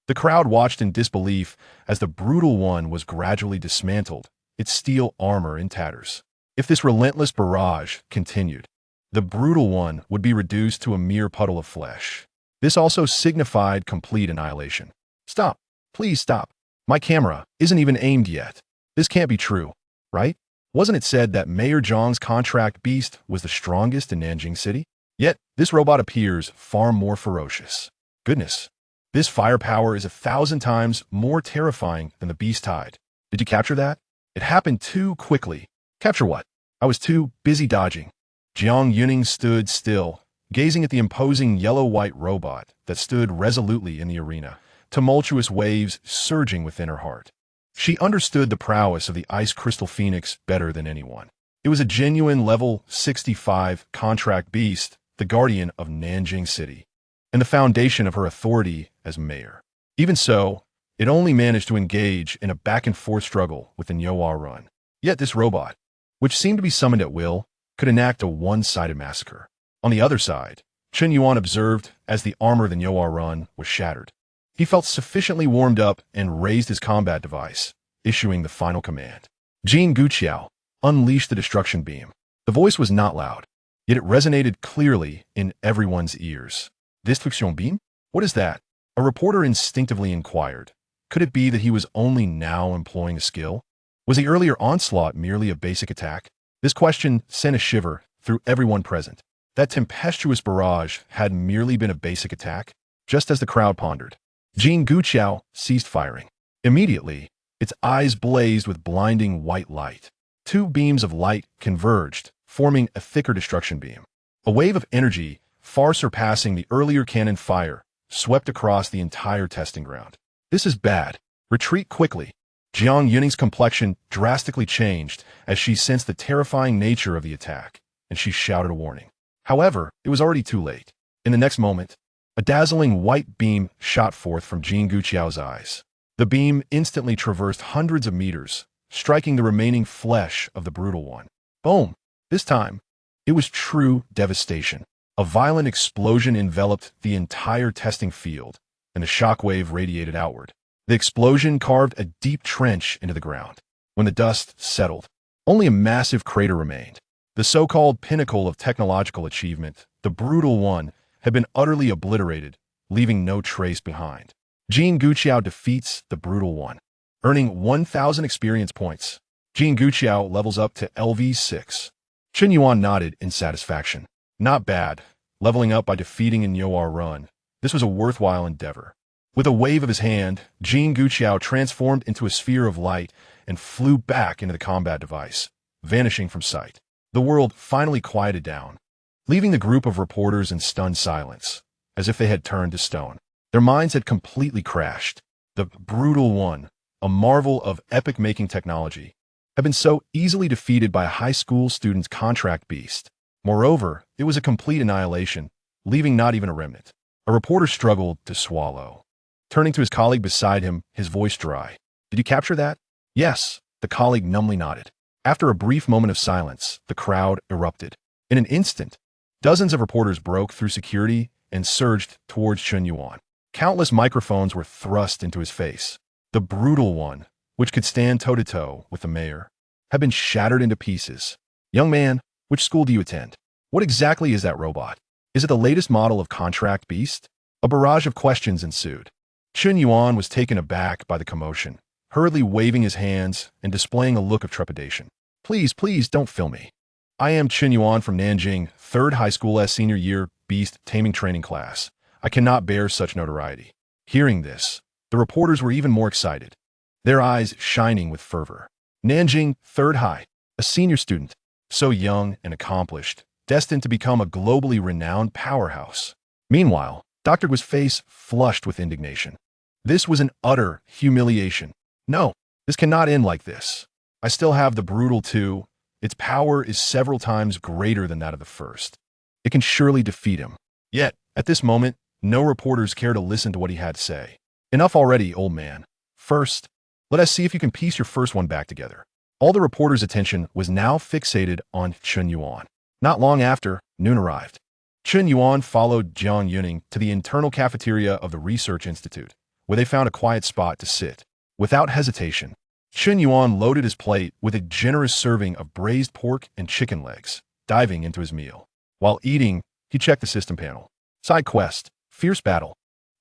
The crowd watched in disbelief as the Brutal One was gradually dismantled, its steel armor in tatters. If this relentless barrage continued, the Brutal One would be reduced to a mere puddle of flesh. This also signified complete annihilation. Stop. Please stop. My camera isn't even aimed yet. This can't be true, right? Wasn't it said that Mayor Zhang's contract beast was the strongest in Nanjing City? Yet, this robot appears far more ferocious. Goodness. This firepower is 1,000 times more terrifying than the beast hide. Did you capture that? It happened too quickly. Capture what? I was too busy dodging. Jiang Yuning stood still, gazing at the imposing yellow-white robot that stood resolutely in the arena, tumultuous waves surging within her heart. She understood the prowess of the Ice Crystal Phoenix better than anyone. It was a genuine level 65 contract beast, the guardian of Nanjing City, and the foundation of her authority as mayor. Even so, it only managed to engage in a back-and-forth struggle with the Nyoa Run. Yet this robot, which seemed to be summoned at will, could enact a one-sided massacre. On the other side, Chen Yuan observed as the armor of the Nyoa Run was shattered. He felt sufficiently warmed up and raised his combat device, issuing the final command. Jin Guqiao unleashed the destruction beam. The voice was not loud, yet it resonated clearly in everyone's ears. Destruction beam? What is that? A reporter instinctively inquired. Could it be that he was only now employing a skill? Was the earlier onslaught merely a basic attack? This question sent a shiver through everyone present. That tempestuous barrage had merely been a basic attack, just as the crowd pondered. Jin Guqiao ceased firing. Immediately, its eyes blazed with blinding white light. Two beams of light converged, forming a thicker destruction beam. A wave of energy, far surpassing the earlier cannon fire, swept across the entire testing ground. This is bad. Retreat quickly. Jiang Yuning's complexion drastically changed as she sensed the terrifying nature of the attack, and she shouted a warning. However, it was already too late. In the next moment, a dazzling white beam shot forth from Jin Guqiao's eyes. The beam instantly traversed hundreds of meters, striking the remaining flesh of the brutal one. Boom! This time, it was true devastation. A violent explosion enveloped the entire testing field, and the shockwave radiated outward. The explosion carved a deep trench into the ground. When the dust settled, only a massive crater remained. The so-called pinnacle of technological achievement, the brutal one, had been utterly obliterated, leaving no trace behind. Jin Guqiao defeats the brutal one, earning 1,000 experience points. Jin Guqiao levels up to LV6. Chen Yuan nodded in satisfaction. Not bad, leveling up by defeating in Nyoa Run. This was a worthwhile endeavor. With a wave of his hand, Jin Guqiao transformed into a sphere of light and flew back into the combat device, vanishing from sight. The world finally quieted down, leaving the group of reporters in stunned silence, as if they had turned to stone. Their minds had completely crashed. The brutal one, a marvel of epic-making technology, had been so easily defeated by a high school student's contract beast. Moreover, it was a complete annihilation, leaving not even a remnant. A reporter struggled to swallow. Turning to his colleague beside him, his voice dry. Did you capture that? Yes, the colleague numbly nodded. After a brief moment of silence, the crowd erupted. In an instant, dozens of reporters broke through security and surged towards Chen Yuan. Countless microphones were thrust into his face. The brutal one, which could stand toe-to-toe with the mayor, had been shattered into pieces. Young man, which school do you attend? What exactly is that robot? Is it the latest model of contract beast? A barrage of questions ensued. Chen Yuan was taken aback by the commotion, hurriedly waving his hands and displaying a look of trepidation. Please, please don't film me. I am Chen Yuan from Nanjing, 3rd High School S Senior Year Beast Taming Training Class. I cannot bear such notoriety. Hearing this, the reporters were even more excited, their eyes shining with fervor. Nanjing, 3rd High, a senior student, so young and accomplished, destined to become a globally renowned powerhouse. Meanwhile, Dr. Gu's face flushed with indignation. This was an utter humiliation. No, this cannot end like this. I still have the brutal too. Its power is several times greater than that of the first. It can surely defeat him. Yet, at this moment, no reporters care to listen to what he had to say. Enough already, old man. First, let us see if you can piece your first one back together. All the reporters' attention was now fixated on Chen Yuan. Not long after, noon arrived. Chen Yuan followed Jiang Yuning to the internal cafeteria of the Research Institute, where they found a quiet spot to sit. Without hesitation, Chen Yuan loaded his plate with a generous serving of braised pork and chicken legs, diving into his meal. While eating, he checked the system panel. Side quest, Fierce Battle.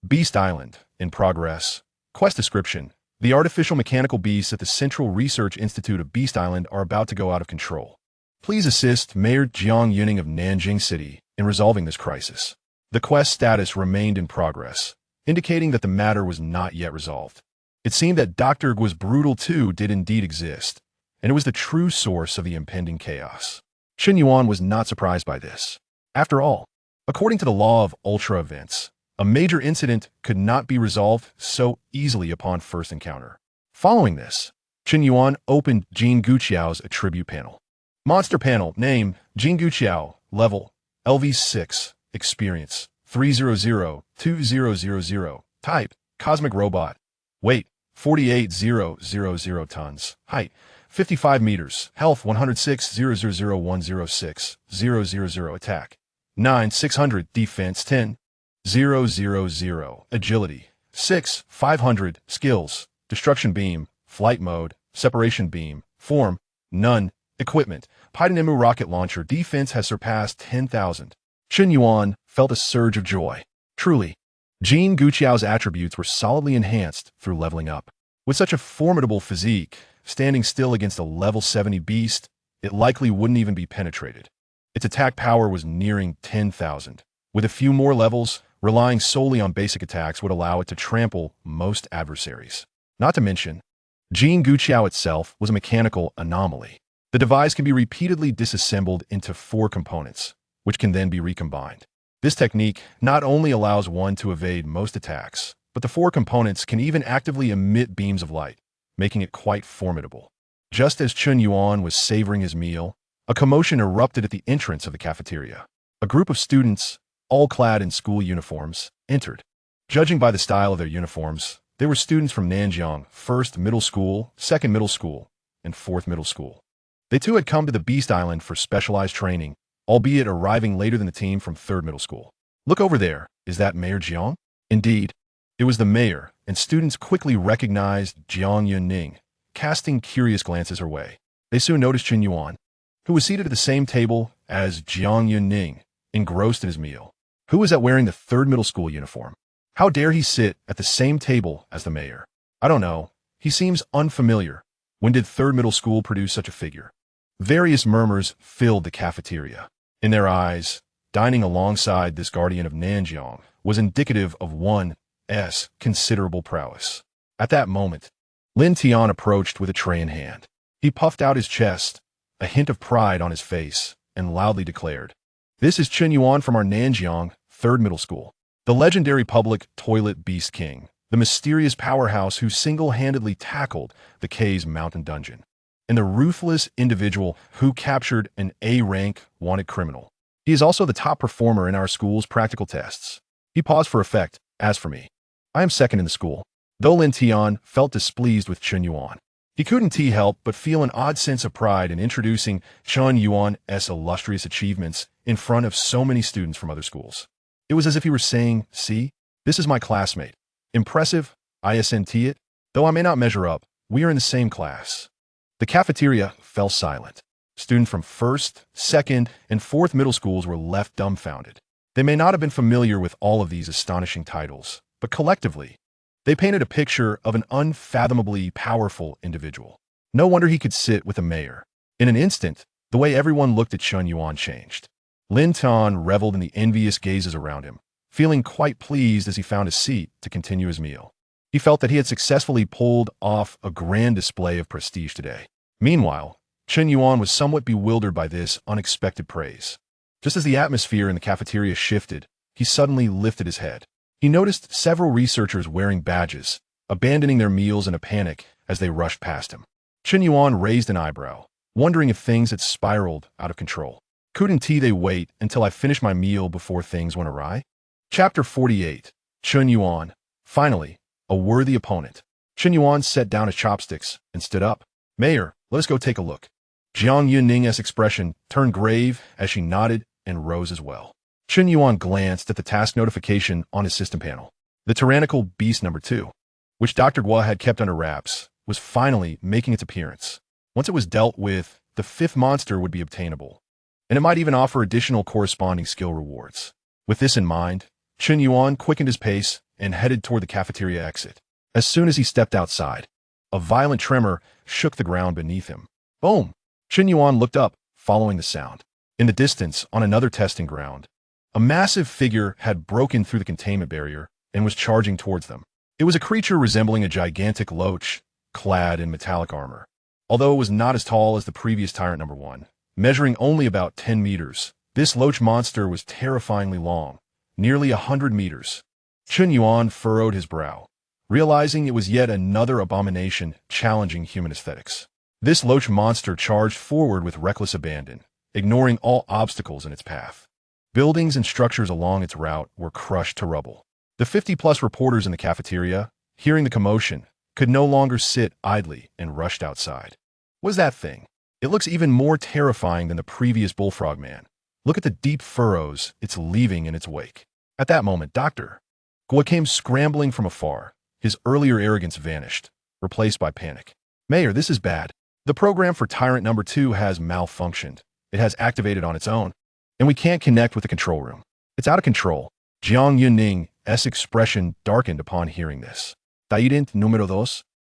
Beast Island, in progress. Quest description. The artificial mechanical beasts at the Central Research Institute of Beast Island are about to go out of control. Please assist Mayor Jiang Yuning of Nanjing City in resolving this crisis. The quest status remained in progress, indicating that the matter was not yet resolved. It seemed that Dr. Gu's brutal too did indeed exist, and it was the true source of the impending chaos. Chen Yuan was not surprised by this. After all, According to the law of ultra events, a major incident could not be resolved so easily upon first encounter. Following this, Chen Yuan opened Jin Guqiao's attribute panel. Monster panel, name, Jin Guqiao, level, LV6, experience, 300-2000, type, cosmic robot, weight, 48,000 tons, height, 55 meters, health, 106,000,106,000, attack, 9,600, defense, 10,000, agility, 6,500, skills, destruction beam, flight mode, separation beam, form, none, equipment, Paidanemu rocket launcher, defense has surpassed 10,000. Chen Yuan felt a surge of joy. Truly, Jin Guqiao's attributes were solidly enhanced through leveling up. With such a formidable physique, standing still against a level 70 beast, it likely wouldn't even be penetrated. Its attack power was nearing 10,000. With a few more levels, relying solely on basic attacks would allow it to trample most adversaries. Not to mention, Jin Guqiao itself was a mechanical anomaly. The device can be repeatedly disassembled into 4 components, which can then be recombined. This technique not only allows one to evade most attacks, but the 4 components can even actively emit beams of light, making it quite formidable. Just as Chen Yuan was savoring his meal, a commotion erupted at the entrance of the cafeteria. A group of students, all clad in school uniforms, entered. Judging by the style of their uniforms, they were students from Nanjiang, 1st Middle School, 2nd Middle School, and 4th Middle School. They too had come to the Beast Island for specialized training, albeit arriving later than the team from 3rd Middle School. Look over there, is that Mayor Jiang? Indeed, it was the mayor, and students quickly recognized Jiang Yuning, casting curious glances her way. They soon noticed Chen Yuan, who was seated at the same table as Jiang Yuning, engrossed in his meal. Who was that wearing the 3rd Middle School uniform? How dare he sit at the same table as the mayor? I don't know. He seems unfamiliar. When did 3rd Middle School produce such a figure? Various murmurs filled the cafeteria. In their eyes, dining alongside this guardian of Nanjiang was indicative of one's considerable prowess. At that moment, Lin Tian approached with a tray in hand. He puffed out his chest, a hint of pride on his face, and loudly declared, "This is Chen Yuan from our Nanjiang 3rd Middle School, the legendary public toilet beast king, the mysterious powerhouse who single-handedly tackled the K's mountain dungeon, and the ruthless individual who captured an A-rank wanted criminal. He is also the top performer in our school's practical tests." He paused for effect. As for me, I am 2nd in the school. Though Lin Tian felt displeased with Chen Yuan, he couldn't help but feel an odd sense of pride in introducing Chen Yuan's illustrious achievements in front of so many students from other schools. It was as if he were saying, "See, this is my classmate. Impressive, isn't it? Though I may not measure up, we are in the same class." The cafeteria fell silent. Students from 1st, 2nd, and 4th Middle Schools were left dumbfounded. They may not have been familiar with all of these astonishing titles, but collectively, they painted a picture of an unfathomably powerful individual. No wonder he could sit with a mayor. In an instant, the way everyone looked at Chen Yuan changed. Lin Tian reveled in the envious gazes around him, feeling quite pleased as he found a seat to continue his meal. He felt that he had successfully pulled off a grand display of prestige today. Meanwhile, Chen Yuan was somewhat bewildered by this unexpected praise. Just as the atmosphere in the cafeteria shifted, he suddenly lifted his head. He noticed several researchers wearing badges, abandoning their meals in a panic as they rushed past him. Chen Yuan raised an eyebrow, wondering if things had spiraled out of control. Couldn't they wait until I finished my meal before things went awry? Chapter 48. Chen Yuan. Finally, a worthy opponent. Chen Yuan set down his chopsticks and stood up. "Mayor, let us go take a look." Jiang Yuning's expression turned grave as she nodded and rose as well. Chen Yuan glanced at the task notification on his system panel. The tyrannical beast number 2, which Dr. Gua had kept under wraps, was finally making its appearance. Once it was dealt with, the 5th monster would be obtainable, and it might even offer additional corresponding skill rewards. With this in mind, Chen Yuan quickened his pace and headed toward the cafeteria exit. As soon as he stepped outside, a violent tremor shook the ground beneath him. Boom! Chen Yuan looked up, following the sound. In the distance, on another testing ground, a massive figure had broken through the containment barrier and was charging towards them. It was a creature resembling a gigantic loach, clad in metallic armor. Although it was not as tall as the previous tyrant number 1, measuring only about 10 meters, This loach monster was terrifyingly long, nearly 100 meters. Chun Yuan furrowed his brow, realizing it was yet another abomination challenging human aesthetics. This loach monster charged forward with reckless abandon, ignoring all obstacles in its path. Buildings and structures along its route were crushed to rubble. The 50-plus reporters in the cafeteria, hearing the commotion, could no longer sit idly and rushed outside. What is that thing? It looks even more terrifying than the previous bullfrog man. Look at the deep furrows it's leaving in its wake. At that moment, Dr. Gua came scrambling from afar. His earlier arrogance vanished, replaced by panic. Mayor, this is bad. The program for Tyrant Number 2 has malfunctioned. It has activated on its own, and we can't connect with the control room. It's out of control. Jiang Yunning's expression darkened upon hearing this. Tyrant Numero 2?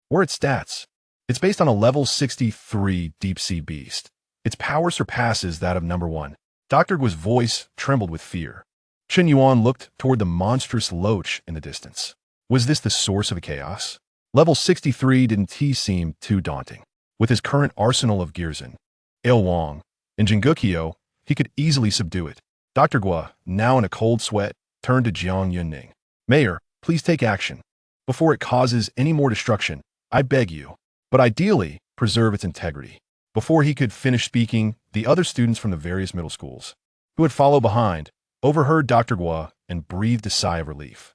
Where are its stats? It's based on a level 63 deep-sea beast. Its power surpasses that of Number 1. Dr. Gua's voice trembled with fear. Chun Yuan looked toward the monstrous loach in the distance. Was this the source of the chaos? Level 63 didn't seem too daunting. With his current arsenal of Gearzhen, Il Wang, and Jingukyo, he could easily subdue it. Dr. Gua, now in a cold sweat, turned to Jiang Yunning. Mayor, please take action. Before it causes any more destruction, I beg you. But ideally, preserve its integrity. Before he could finish speaking, the other students from the various middle schools, who had followed behind, overheard Dr. Gua and breathed a sigh of relief.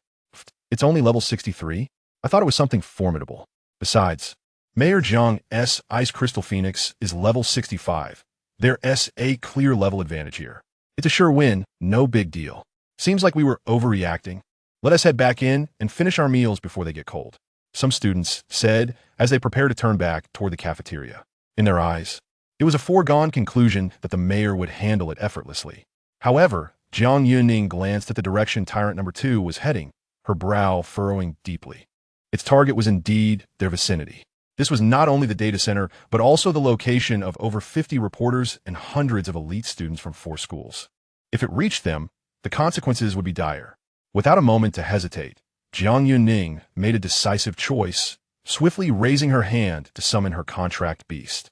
It's only level 63? I thought it was something formidable. Besides, Mayor Jiang's Ice Crystal Phoenix is level 65. There's a clear level advantage here. It's a sure win, no big deal. Seems like we were overreacting. Let us head back in and finish our meals before they get cold, some students said as they prepared to turn back toward the cafeteria. In their eyes, it was a foregone conclusion that the mayor would handle it effortlessly. However, Jiang Yunning glanced at the direction Tyrant Number 2 was heading, her brow furrowing deeply. Its target was indeed their vicinity. This was not only the data center, but also the location of over 50 reporters and hundreds of elite students from 4 schools. If it reached them, the consequences would be dire. Without a moment to hesitate, Jiang Yunning made a decisive choice, swiftly raising her hand to summon her contract beast.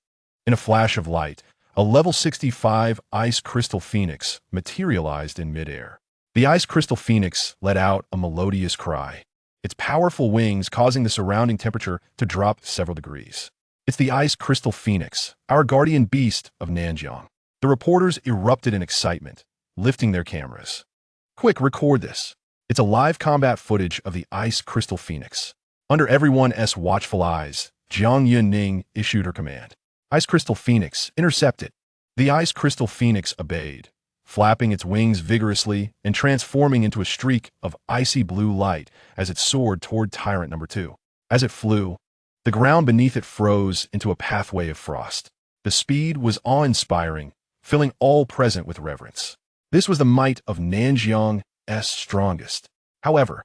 In a flash of light, a level 65 Ice Crystal Phoenix materialized in midair. The Ice Crystal Phoenix let out a melodious cry, its powerful wings causing the surrounding temperature to drop several degrees. It's the Ice Crystal Phoenix, our guardian beast of Nanjiang. The reporters erupted in excitement, lifting their cameras. Quick, record this. It's a live combat footage of the Ice Crystal Phoenix. Under everyone's watchful eyes, Jiang Yunning issued her command. Ice Crystal Phoenix, intercept it. The Ice Crystal Phoenix obeyed, flapping its wings vigorously and transforming into a streak of icy blue light as it soared toward Tyrant Number 2. As it flew, the ground beneath it froze into a pathway of frost. The speed was awe-inspiring, filling all present with reverence. This was the might of Nanjiang's strongest. However,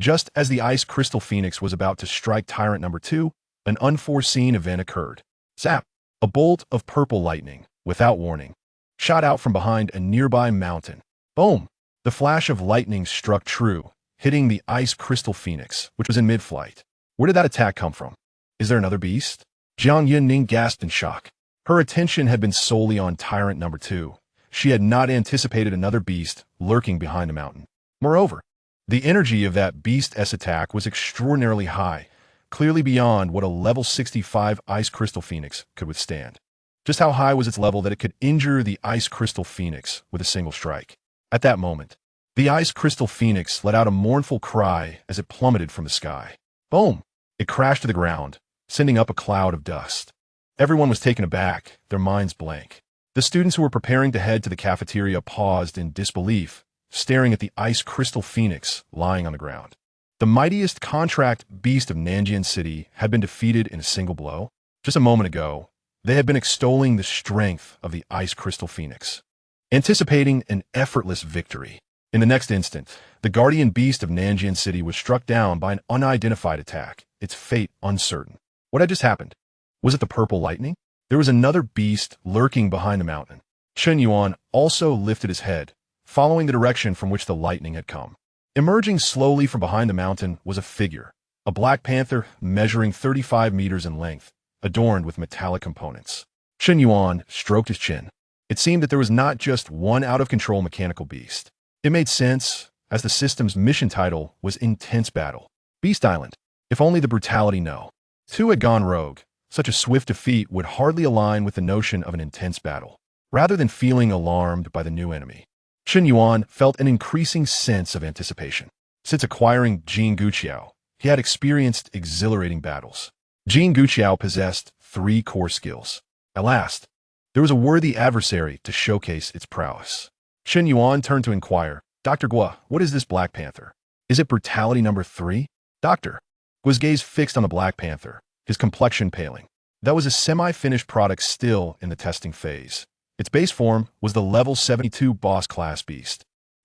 just as the Ice Crystal Phoenix was about to strike Tyrant Number 2, an unforeseen event occurred. Zap! A bolt of purple lightning, without warning, shot out from behind a nearby mountain. Boom! The flash of lightning struck true, hitting the Ice Crystal Phoenix, which was in mid-flight. Where did that attack come from? Is there another beast? Jiang Yunning gasped in shock. Her attention had been solely on Tyrant Number 2. She had not anticipated another beast lurking behind a mountain. Moreover, the energy of that beast's attack was extraordinarily high, clearly beyond what a level 65 Ice Crystal Phoenix could withstand. Just how high was its level that it could injure the Ice Crystal Phoenix with a single strike? At that moment, the Ice Crystal Phoenix let out a mournful cry as it plummeted from the sky. Boom! It crashed to the ground, sending up a cloud of dust. Everyone was taken aback, their minds blank. The students who were preparing to head to the cafeteria paused in disbelief, staring at the Ice Crystal Phoenix lying on the ground. The mightiest contract beast of Nanjian City had been defeated in a single blow. Just a moment ago, they had been extolling the strength of the Ice Crystal Phoenix, anticipating an effortless victory. In the next instant, the guardian beast of Nanjian City was struck down by an unidentified attack, its fate uncertain. What had just happened? Was it the purple lightning? There was another beast lurking behind the mountain. Chun Yuan also lifted his head, following the direction from which the lightning had come. Emerging slowly from behind the mountain was a figure, a black panther measuring 35 meters in length, adorned with metallic components. Chun Yuan stroked his chin. It seemed that there was not just one out-of-control mechanical beast. It made sense, as the system's mission title was Intense Battle. Beast Island. If only the brutality no. Two had gone rogue. Such a swift defeat would hardly align with the notion of an intense battle. Rather than feeling alarmed by the new enemy, Chen Yuan felt an increasing sense of anticipation. Since acquiring Jin Guqiao, he had experienced exhilarating battles. Jin Guqiao possessed 3 core skills. At last, there was a worthy adversary to showcase its prowess. Chen Yuan turned to inquire, "Dr. Gua, what is this Black Panther? Is it brutality number 3? Doctor. Gua's gaze fixed on the Black Panther, his complexion paling. That was a semi-finished product still in the testing phase. Its base form was the level 72 boss class beast.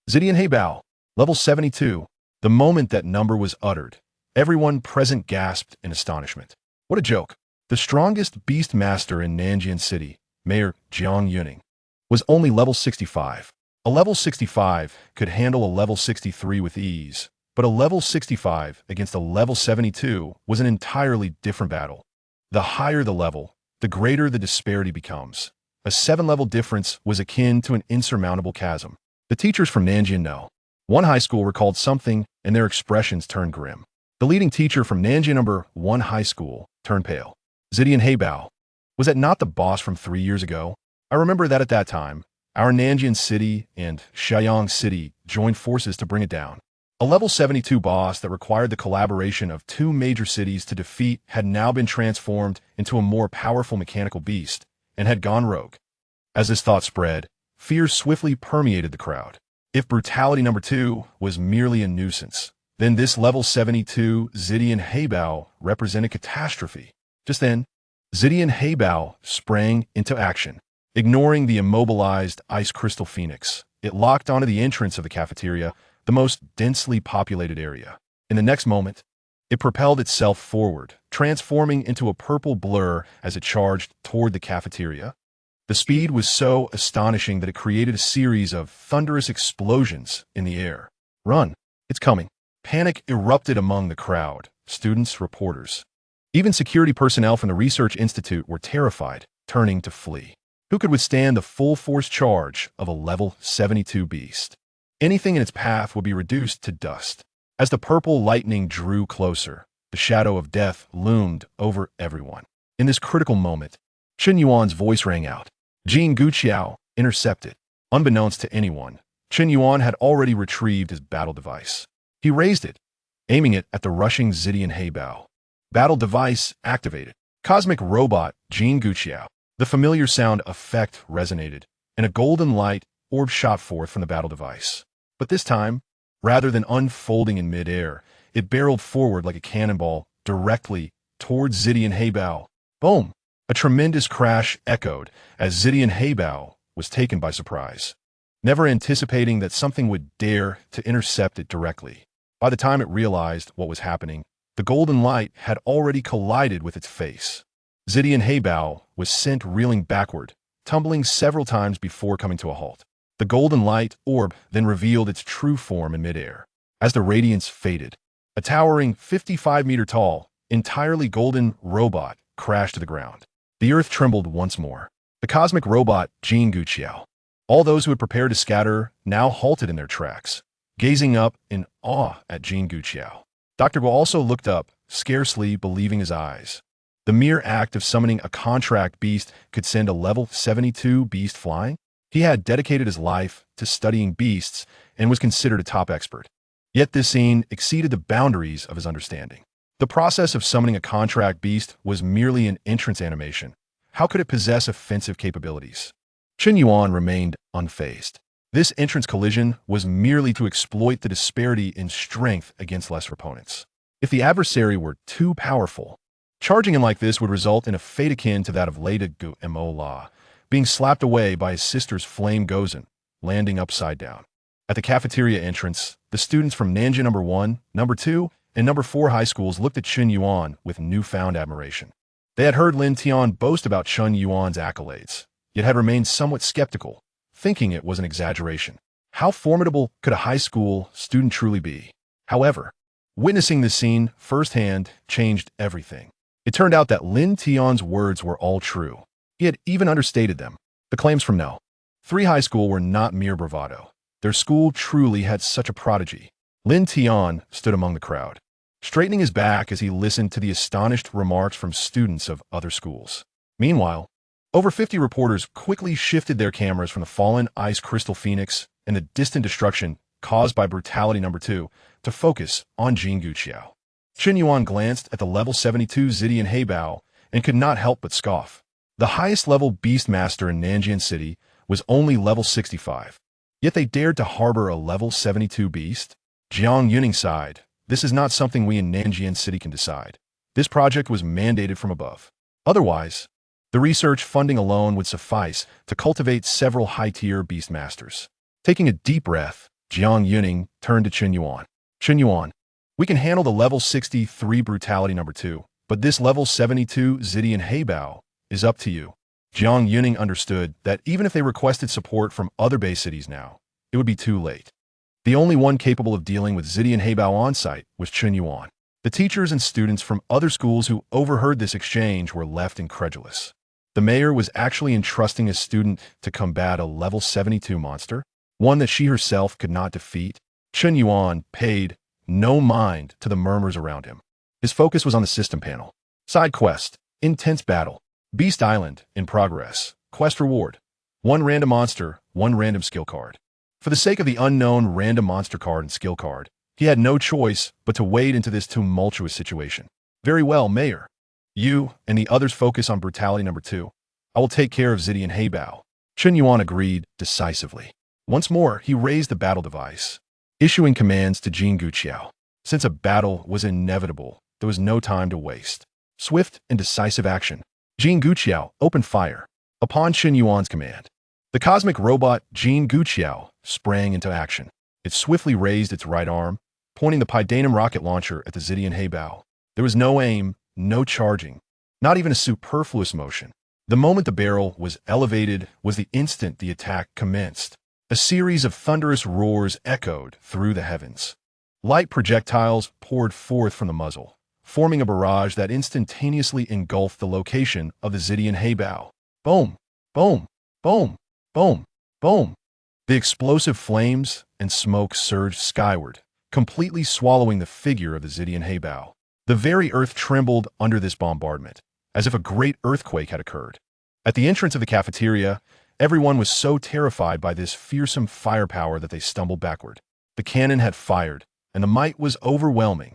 Zidian Heibao, level 72. The moment that number was uttered, everyone present gasped in astonishment. What a joke. The strongest beast master in Nanjian City, Mayor Jiang Yuning, was only level 65. A level 65 could handle a level 63 with ease, but a level 65 against a level 72 was an entirely different battle. The higher the level, the greater the disparity becomes. A 7-level difference was akin to an insurmountable chasm. The teachers from Nanjian know. One high school recalled something, and their expressions turned grim. The leading teacher from Nanjian number 1 high school turned pale. Zidian Heibao. Was that not the boss from 3 years ago? I remember that at that time, our Nanjian City and Xiayang City joined forces to bring it down. A level 72 boss that required the collaboration of 2 major cities to defeat had now been transformed into a more powerful mechanical beast and had gone rogue. As this thought spread, fear swiftly permeated the crowd. If brutality number 2 was merely a nuisance, then this level 72 Zidian Heibao represented catastrophe. Just then, Zidian Heibao sprang into action. Ignoring the immobilized ice crystal phoenix, it locked onto the entrance of the cafeteria, the most densely populated area. In the next moment, it propelled itself forward, transforming into a purple blur as it charged toward the cafeteria. The speed was so astonishing that it created a series of thunderous explosions in the air. Run! It's coming! Panic erupted among the crowd, students, reporters. Even security personnel from the research institute were terrified, turning to flee. Who could withstand the full-force charge of a level 72 beast? Anything in its path would be reduced to dust. As the purple lightning drew closer, the shadow of death loomed over everyone. In this critical moment, Chen Yuan's voice rang out. Jin Guqiao intercepted. Unbeknownst to anyone, Chen Yuan had already retrieved his battle device. He raised it, aiming it at the rushing Zidian Heibao. Battle device activated. Cosmic robot Jin Guqiao. The familiar sound effect resonated, and a golden light orb shot forth from the battle device. But this time, rather than unfolding in midair, it barreled forward like a cannonball directly towards Zidian Heibao. Boom! A tremendous crash echoed as Zidian Heibao was taken by surprise, never anticipating that something would dare to intercept it directly. By the time it realized what was happening, the golden light had already collided with its face. Zidian Heibao was sent reeling backward, tumbling several times before coming to a halt. The golden light orb then revealed its true form in midair. As the radiance faded, a towering 55-meter-tall, entirely golden robot crashed to the ground. The earth trembled once more. The cosmic robot Jin Guqiao. All those who had prepared to scatter now halted in their tracks, gazing up in awe at Jin Guqiao. Dr. Guo also looked up, scarcely believing his eyes. The mere act of summoning a contract beast could send a level 72 beast flying? He had dedicated his life to studying beasts and was considered a top expert. Yet this scene exceeded the boundaries of his understanding. The process of summoning a contract beast was merely an entrance animation. How could it possess offensive capabilities? Chen Yuan remained unfazed. This entrance collision was merely to exploit the disparity in strength against lesser opponents. If the adversary were too powerful, charging in like this would result in a fate akin to that of Leda Gu Mo La, being slapped away by his sister's flame Gozen, landing upside down. At the cafeteria entrance, the students from Nanjian number 1, number 2, and number 4 high schools looked at Chen Yuan with newfound admiration. They had heard Lin Tian boast about Chen Yuan's accolades, yet had remained somewhat skeptical, thinking it was an exaggeration. How formidable could a high school student truly be? However, witnessing this scene firsthand changed everything. It turned out that Lin Tian's words were all true. He had even understated them. The claims from No. Three High School were not mere bravado. Their school truly had such a prodigy. Lin Tian stood among the crowd, straightening his back as he listened to the astonished remarks from students of other schools. Meanwhile, over 50 reporters quickly shifted their cameras from the fallen ice crystal phoenix and the distant destruction caused by brutality number 2 to focus on Jin Guqiao. Chen Yuan glanced at the level 72 Zidian Heibao and could not help but scoff. The highest level beast master in Nanjian City was only level 65. Yet they dared to harbor a level 72 beast? Jiang Yuning sighed. This is not something we in Nanjian City can decide. This project was mandated from above. Otherwise, the research funding alone would suffice to cultivate several high-tier beast masters. Taking a deep breath, Jiang Yuning turned to Chen Yuan. Chen Yuan, we can handle the level 63 brutality number 2, but this level 72 Zidian Heibao is up to you. Jiang Yuning understood that even if they requested support from other base cities now, it would be too late. The only one capable of dealing with Zidian Heibao on-site was Chen Yuan. The teachers and students from other schools who overheard this exchange were left incredulous. The mayor was actually entrusting a student to combat a level 72 monster, one that she herself could not defeat. Chen Yuan paid no mind to the murmurs around him. His focus was on the system panel. Side quest, intense battle, Beast Island in progress, quest reward, 1 random monster, 1 random skill card. For the sake of the unknown random monster card and skill card, he had no choice but to wade into this tumultuous situation. Very well, Mayor. You and the others focus on brutality number 2. I will take care of Zidian Heibao. Chen Yuan agreed decisively. Once more, he raised the battle device, issuing commands to Jin Guqiao. Since a battle was inevitable, there was no time to waste. Swift and decisive action. Jin Guqiao opened fire. Upon Chen Yuan's command, the cosmic robot Jin Guqiao sprang into action. It swiftly raised its right arm, pointing the Pydanum rocket launcher at the Zidian Heibao. There was no aim, no charging, not even a superfluous motion. The moment the barrel was elevated was the instant the attack commenced. A series of thunderous roars echoed through the heavens. Light projectiles poured forth from the muzzle, forming a barrage that instantaneously engulfed the location of the Zidian Heibao. Boom! Boom! Boom! Boom! Boom! The explosive flames and smoke surged skyward, completely swallowing the figure of the Zidian Heibao. The very earth trembled under this bombardment, as if a great earthquake had occurred. At the entrance of the cafeteria, everyone was so terrified by this fearsome firepower that they stumbled backward. The cannon had fired, and the might was overwhelming.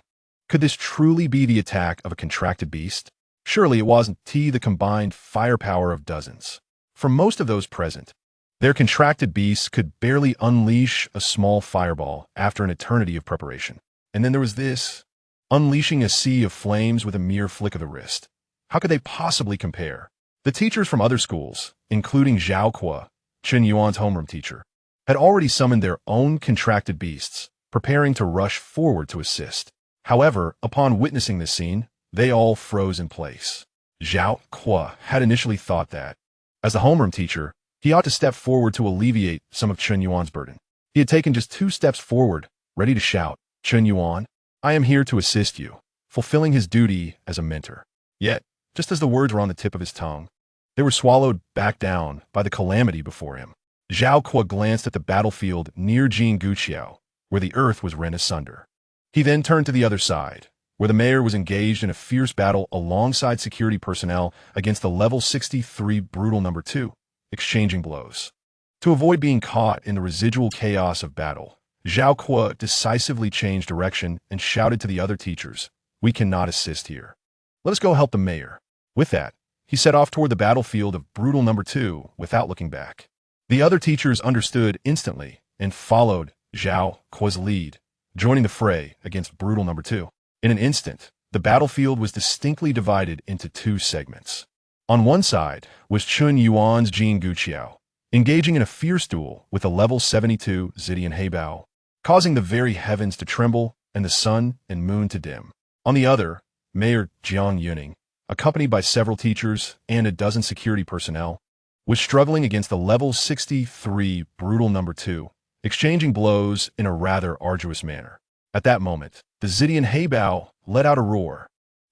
Could this truly be the attack of a contracted beast? Surely it wasn't the combined firepower of dozens. For most of those present, their contracted beasts could barely unleash a small fireball after an eternity of preparation. And then there was this, unleashing a sea of flames with a mere flick of the wrist. How could they possibly compare? The teachers from other schools, including Zhao Kuo, Chen Yuan's homeroom teacher, had already summoned their own contracted beasts, preparing to rush forward to assist. However, upon witnessing this scene, they all froze in place. Zhao Kuo had initially thought that, as the homeroom teacher, he ought to step forward to alleviate some of Chen Yuan's burden. He had taken just 2 steps forward, ready to shout, "Chen Yuan, I am here to assist you," fulfilling his duty as a mentor. Yet, just as the words were on the tip of his tongue, they were swallowed back down by the calamity before him. Zhao Kuo glanced at the battlefield near Jin Guqiao, where the earth was rent asunder. He then turned to the other side, where the mayor was engaged in a fierce battle alongside security personnel against the level 63 brutal number 2, exchanging blows. To avoid being caught in the residual chaos of battle, Zhao Kuo decisively changed direction and shouted to the other teachers, "We cannot assist here. Let us go help the mayor." With that, he set off toward the battlefield of brutal number 2 without looking back. The other teachers understood instantly and followed Zhao Kuo's lead, joining the fray against brutal number 2. In an instant, the battlefield was distinctly divided into 2 segments. On one side was Chen Yuan's Jin Guqiao, engaging in a fierce duel with a level 72 Zidian Heibao, causing the very heavens to tremble and the sun and moon to dim. On the other, Mayor Jiang Yuning, accompanied by several teachers and a dozen security personnel, was struggling against the level 63 brutal number 2, exchanging blows in a rather arduous manner. At that moment, the Zidian Heibao let out a roar.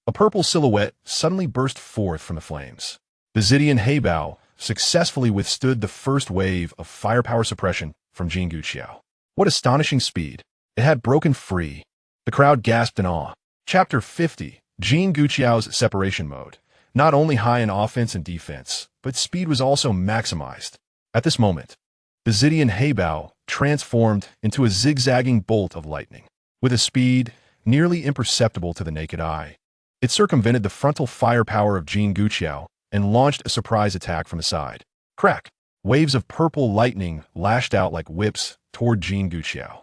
A purple silhouette suddenly burst forth from the flames. The Zidian Heibao successfully withstood the first wave of firepower suppression from Jin Guqiao. What astonishing speed! It had broken free. The crowd gasped in awe. Chapter 50. Jin Guqiao's separation mode. Not only high in offense and defense, but speed was also maximized. At this moment, the Zidian Heibao transformed into a zigzagging bolt of lightning. With a speed nearly imperceptible to the naked eye, it circumvented the frontal firepower of Jin Guqiao and launched a surprise attack from the side. Crack! Waves of purple lightning lashed out like whips toward Jin Guqiao.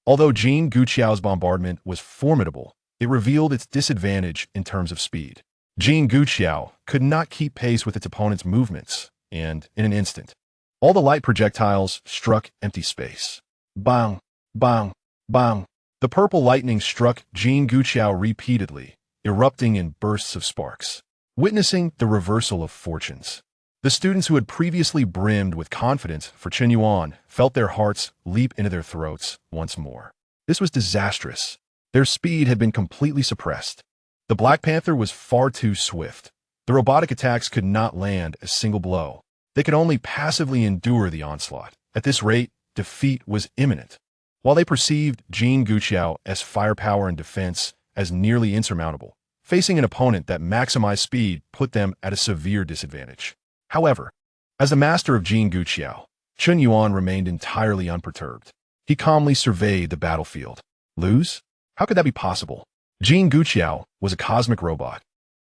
Although Jin Guqiao's bombardment was formidable, it revealed its disadvantage in terms of speed. Jin Guqiao could not keep pace with its opponent's movements, and, in an instant, all the light projectiles struck empty space. Bang! Bang! Bang! The purple lightning struck Jin Guqiao repeatedly, erupting in bursts of sparks. Witnessing the reversal of fortunes, the students who had previously brimmed with confidence for Chen Yuan felt their hearts leap into their throats once more. This was disastrous. Their speed had been completely suppressed. The Black Panther was far too swift. The robotic attacks could not land a single blow. They could only passively endure the onslaught. At this rate, defeat was imminent. While they perceived Jin Guqiao's firepower and defense as nearly insurmountable, facing an opponent that maximized speed put them at a severe disadvantage. However, as the master of Jin Guqiao, Chen Yuan remained entirely unperturbed. He calmly surveyed the battlefield. Lose? How could that be possible? Jin Guqiao was a cosmic robot,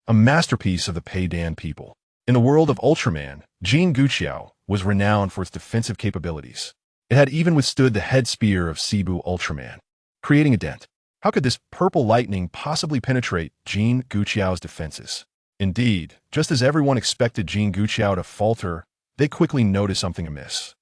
a masterpiece of the Peidan people. In the world of Ultraman, Jin Guqiao was renowned for its defensive capabilities. It had even withstood the head spear of Cebu Ultraman, creating a dent. How could this purple lightning possibly penetrate Jin Guqiao's defenses? Indeed, just as everyone expected Jin Guqiao to falter, they quickly noticed something amiss.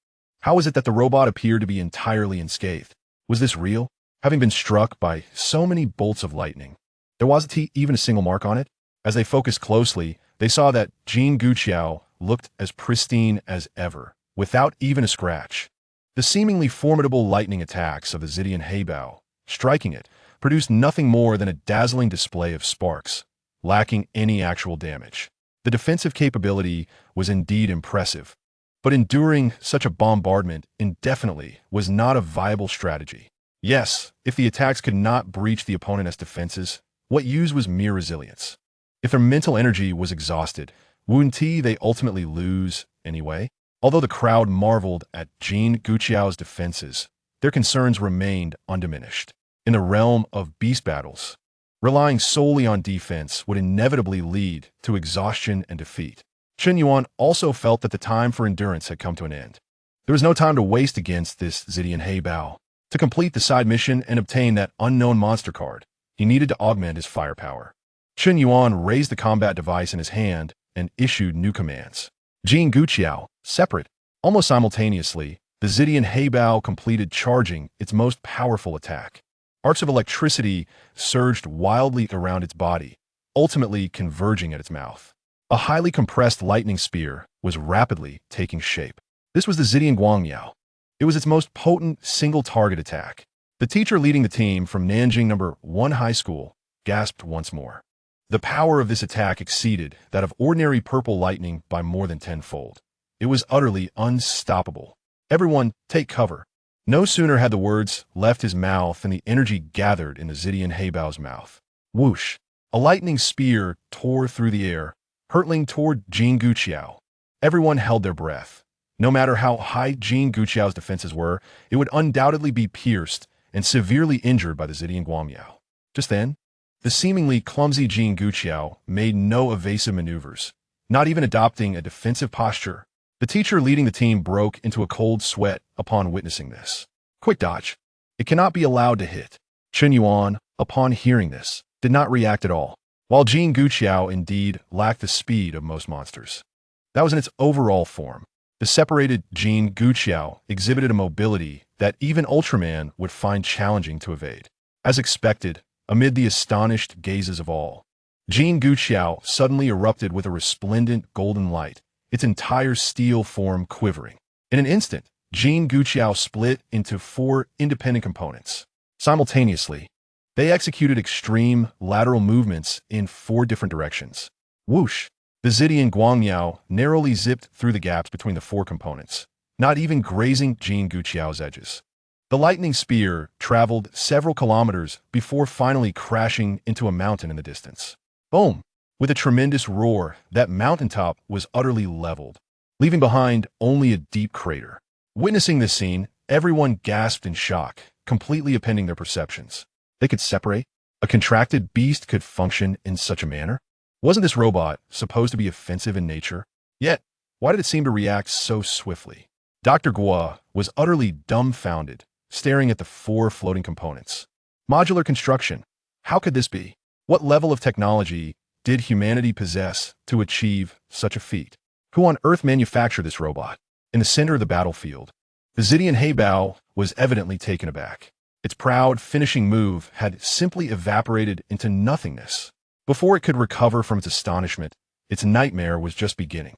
How was it that the robot appeared to be entirely unscathed? Was this real? Having been struck by so many bolts of lightning, there wasn't even a single mark on it. As they focused closely, they saw that Jin Guqiao looked as pristine as ever, without even a scratch. The seemingly formidable lightning attacks of the Zidian Heibao, striking it, produced nothing more than a dazzling display of sparks, lacking any actual damage. The defensive capability was indeed impressive, but enduring such a bombardment indefinitely was not a viable strategy. Yes, if the attacks could not breach the opponent's defenses, what use was mere resilience? If their mental energy was exhausted, wouldn't they ultimately lose anyway? Although the crowd marveled at Jin Guqiao's defenses, their concerns remained undiminished. In the realm of beast battles, relying solely on defense would inevitably lead to exhaustion and defeat. Chen Yuan also felt that the time for endurance had come to an end. There was no time to waste against this Zidian Heibao. To complete the side mission and obtain that unknown monster card, he needed to augment his firepower. Chen Yuan raised the combat device in his hand and issued new commands. Jin Guqiao, separate. Almost simultaneously, the Zidian Heibao completed charging its most powerful attack. Arcs of electricity surged wildly around its body, ultimately converging at its mouth. A highly compressed lightning spear was rapidly taking shape. This was the Zidian Guangyao. It was its most potent single-target attack. The teacher leading the team from Nanjing No. 1 High School gasped once more. The power of this attack exceeded that of ordinary purple lightning by more than tenfold. It was utterly unstoppable. Everyone, take cover. No sooner had the words left his mouth than the energy gathered in the Zidian Heibao's mouth. Whoosh! A lightning spear tore through the air, hurtling toward Jin Guqiao. Everyone held their breath. No matter how high Jin Guqiao's defenses were, it would undoubtedly be pierced and severely injured by the Zidian Guangyao. Just then, the seemingly clumsy Jin Guqiao made no evasive maneuvers, not even adopting a defensive posture. The teacher leading the team broke into a cold sweat upon witnessing this. Quick dodge. It cannot be allowed to hit. Chen Yuan, upon hearing this, did not react at all. While Jin Guqiao indeed lacked the speed of most monsters, that was in its overall form. The separated Jin Guqiao exhibited a mobility that even Ultraman would find challenging to evade. As expected, amid the astonished gazes of all, Jin Guqiao suddenly erupted with a resplendent golden light, its entire steel form quivering. In an instant, Jin Guqiao split into 4 independent components. Simultaneously, they executed extreme lateral movements in 4 different directions. Whoosh! The Zidian Guangmiao narrowly zipped through the gaps between the four components, not even grazing Jin Guqiao's edges. The lightning spear traveled several kilometers before finally crashing into a mountain in the distance. Boom! With a tremendous roar, that mountaintop was utterly leveled, leaving behind only a deep crater. Witnessing this scene, everyone gasped in shock, completely upending their perceptions. They could separate? A contracted beast could function in such a manner? Wasn't this robot supposed to be offensive in nature? Yet, why did it seem to react so swiftly? Dr. Gua was utterly dumbfounded, staring at the four floating components. Modular construction. How could this be? What level of technology did humanity possess to achieve such a feat? Who on earth manufactured this robot? In the center of the battlefield, the Zidian Heibao was evidently taken aback. Its proud finishing move had simply evaporated into nothingness. Before it could recover from its astonishment, its nightmare was just beginning.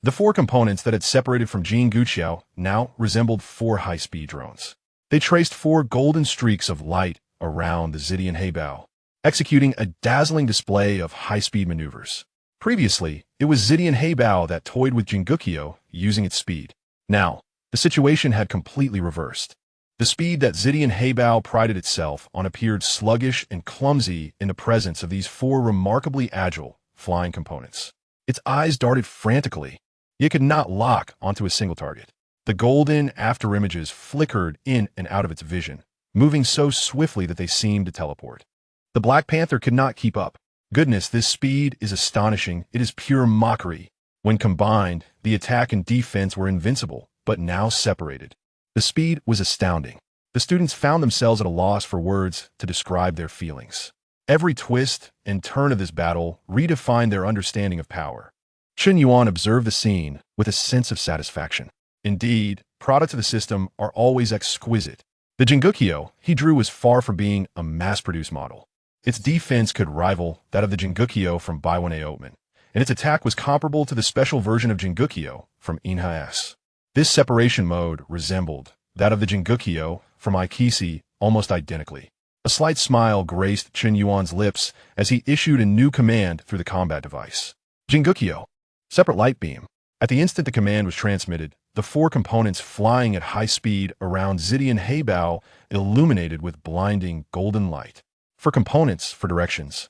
The four components that had separated from Jin Guqiao now resembled four high-speed drones. They traced four golden streaks of light around the Zidian Heibao, executing a dazzling display of high-speed maneuvers. Previously, it was Zidian Heibao that toyed with Jin Guqiao using its speed. Now, the situation had completely reversed. The speed that Zidian Heibao prided itself on appeared sluggish and clumsy in the presence of these four remarkably agile, flying components. Its eyes darted frantically, yet could not lock onto a single target. The golden afterimages flickered in and out of its vision, moving so swiftly that they seemed to teleport. The Black Panther could not keep up. Goodness, this speed is astonishing. It is pure mockery. When combined, the attack and defense were invincible, but now separated. The speed was astounding. The students found themselves at a loss for words to describe their feelings. Every twist and turn of this battle redefined their understanding of power. Chen Yuan observed the scene with a sense of satisfaction. Indeed, products of the system are always exquisite. The Jinguqiao he drew was far from being a mass-produced model. Its defense could rival that of the Jinguqiao from Baiwane Oatman, and its attack was comparable to the special version of Jinguqiao from Inha S. This separation mode resembled that of the Jinguqiao from Ikisi almost identically. A slight smile graced Chen Yuan's lips as he issued a new command through the combat device. Jinguqiao, separate light beam. At the instant the command was transmitted, the four components flying at high speed around Zidian Heibao illuminated with blinding golden light. For components, for directions.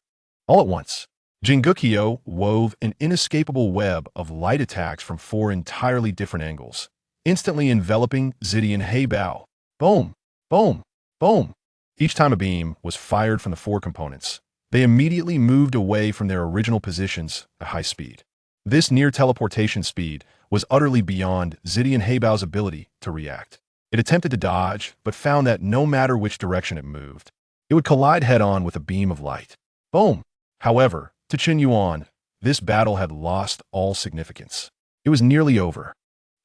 All at once, Jinguqiao wove an inescapable web of light attacks from four entirely different angles, instantly enveloping Zidian Heibao. Boom! Boom! Boom! Each time a beam was fired from the four components, they immediately moved away from their original positions at high speed. This near teleportation speed was utterly beyond Zidian Heibao's ability to react. It attempted to dodge, but found that no matter which direction it moved, it would collide head-on with a beam of light. Boom! However, to Chen Yuan, this battle had lost all significance. It was nearly over.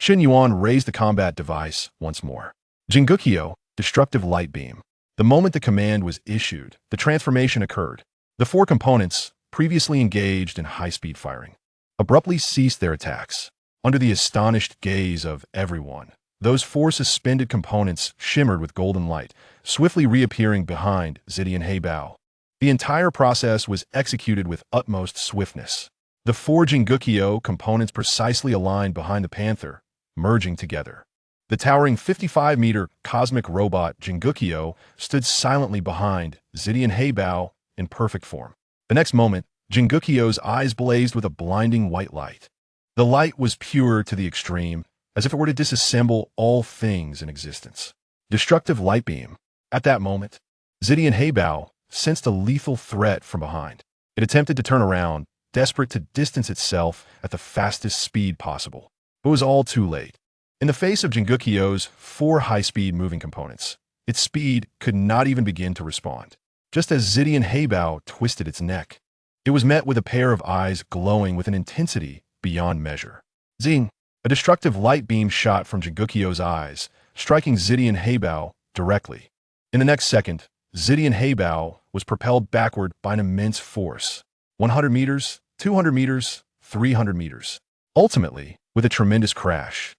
Chen Yuan raised the combat device once more. Jinguqiao, destructive light beam. The moment the command was issued, the transformation occurred. The four components, previously engaged in high-speed firing, abruptly ceased their attacks. Under the astonished gaze of everyone, those four suspended components shimmered with golden light, swiftly reappearing behind Zidian Heibao. The entire process was executed with utmost swiftness. The four Jinguqiao components precisely aligned behind the Panther, merging together. The towering 55-meter cosmic robot Jinguqiao stood silently behind Zidian Heibao in perfect form. The next moment, Jinguqiao's eyes blazed with a blinding white light. The light was pure to the extreme, as if it were to disassemble all things in existence. Destructive light beam. At that moment, Zidian Heibao sensed a lethal threat from behind. It attempted to turn around, desperate to distance itself at the fastest speed possible. But it was all too late. In the face of Jinguqiao's four high-speed moving components, its speed could not even begin to respond. Just as Zidian Heibao twisted its neck, it was met with a pair of eyes glowing with an intensity beyond measure. Zing! A destructive light beam shot from Jinguqiao's eyes, striking Zidian Heibao directly. In the next second, Zidian Heibao was propelled backward by an immense force. 100 meters, 200 meters, 300 meters. Ultimately, with a tremendous crash,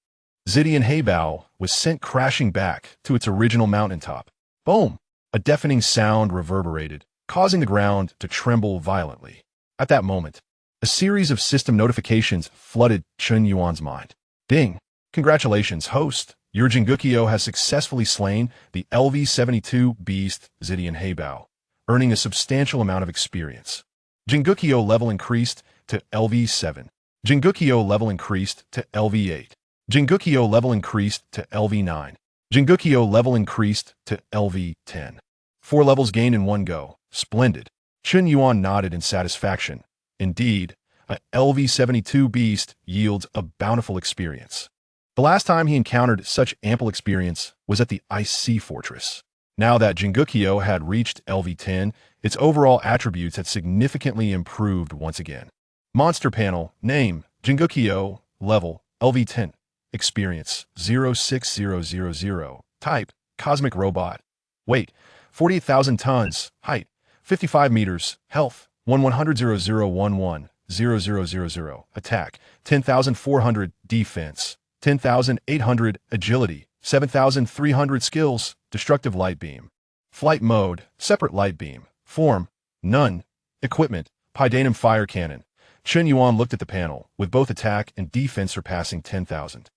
Zidian Heibao was sent crashing back to its original mountaintop. Boom! A deafening sound reverberated, causing the ground to tremble violently. At that moment, A series of system notifications flooded Chen Yuan's mind. Ding! Congratulations, host! Your Jingukyo has successfully slain the LV-72 beast Zidian Heibao, earning a substantial amount of experience. Jingukyo level increased to LV-7. Jingukyo level increased to LV-8. Jingukyo level increased to LV-9. Jingukyo level increased to LV-10. 4 levels gained in one go. Splendid. Chen Yuan nodded in satisfaction. Indeed, a LV-72 beast yields a bountiful experience. The last time he encountered such ample experience was at the Ice Sea Fortress. Now that Jingukyo had reached LV-10, its overall attributes had significantly improved once again. Monster panel, name, Jingukyo, level, LV-10, experience, 06000, type, cosmic robot, weight, 48,000 tons, height, 55 meters, health, 1100,011, 0000, attack, 10,400, defense, 10,800, agility, 7,300 skills, destructive light beam. Flight mode, separate light beam. Form, none. Equipment, Pydanum fire cannon. Chen Yuan looked at the panel, with both attack and defense surpassing 10,000.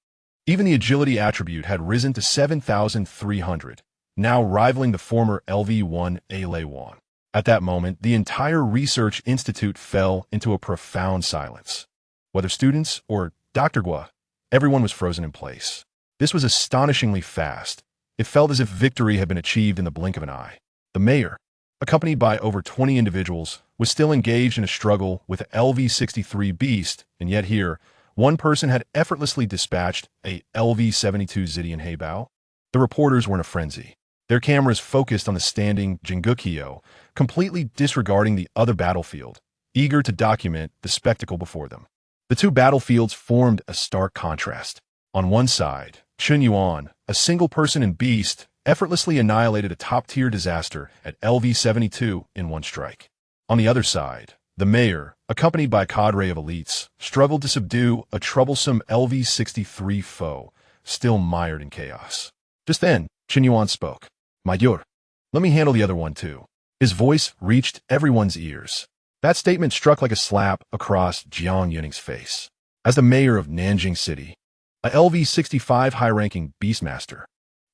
Even the agility attribute had risen to 7,300, now rivaling the former LV-1 Leiwan. At that moment, the entire research institute fell into a profound silence. Whether students or Dr. Gua, everyone was frozen in place. This was astonishingly fast. It felt as if victory had been achieved in the blink of an eye. The mayor, accompanied by over 20 individuals, was still engaged in a struggle with a LV-63 beast, and yet here, one person had effortlessly dispatched a LV-72 Zidian Heibao. The reporters were in a frenzy. Their cameras focused on the standing Jingukyo, completely disregarding the other battlefield, eager to document the spectacle before them. The two battlefields formed a stark contrast. On one side, Chen Yuan, a single person and beast, effortlessly annihilated a top-tier disaster at LV-72 in one strike. On the other side, the mayor, accompanied by a cadre of elites, struggled to subdue a troublesome LV-63 foe, still mired in chaos. Just then, Chen Yuan spoke. "Mayor, let me handle the other one too." His voice reached everyone's ears. That statement struck like a slap across Jiang Yuning's face. As the mayor of Nanjing City, a LV-65 high-ranking beastmaster,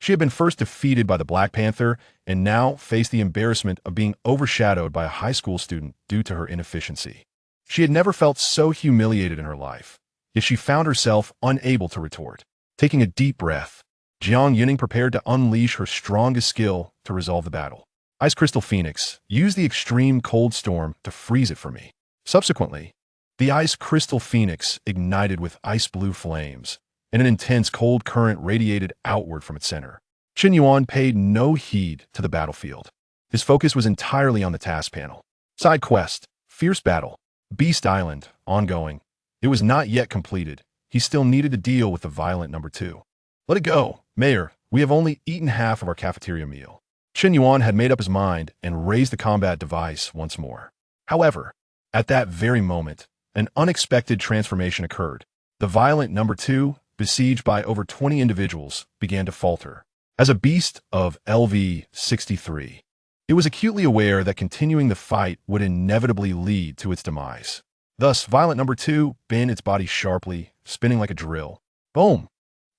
she had been first defeated by the Black Panther and now faced the embarrassment of being overshadowed by a high school student due to her inefficiency. She had never felt so humiliated in her life, yet she found herself unable to retort. Taking a deep breath, Jiang Yuning prepared to unleash her strongest skill to resolve the battle. Ice Crystal Phoenix, use the extreme cold storm to freeze it for me. Subsequently, the Ice Crystal Phoenix ignited with ice blue flames, and an intense cold current radiated outward from its center. Chen Yuan paid no heed to the battlefield. His focus was entirely on the task panel. Side quest, Fierce Battle, Beast Island, ongoing. It was not yet completed. He still needed to deal with the violent number 2. "Let it go, Mayor. We have only eaten half of our cafeteria meal." Chen Yuan had made up his mind and raised the combat device once more. However, at that very moment, an unexpected transformation occurred. The violent number 2, besieged by over 20 individuals, began to falter. As a beast of LV-63, it was acutely aware that continuing the fight would inevitably lead to its demise. Thus, violent number 2 bent its body sharply, spinning like a drill. Boom!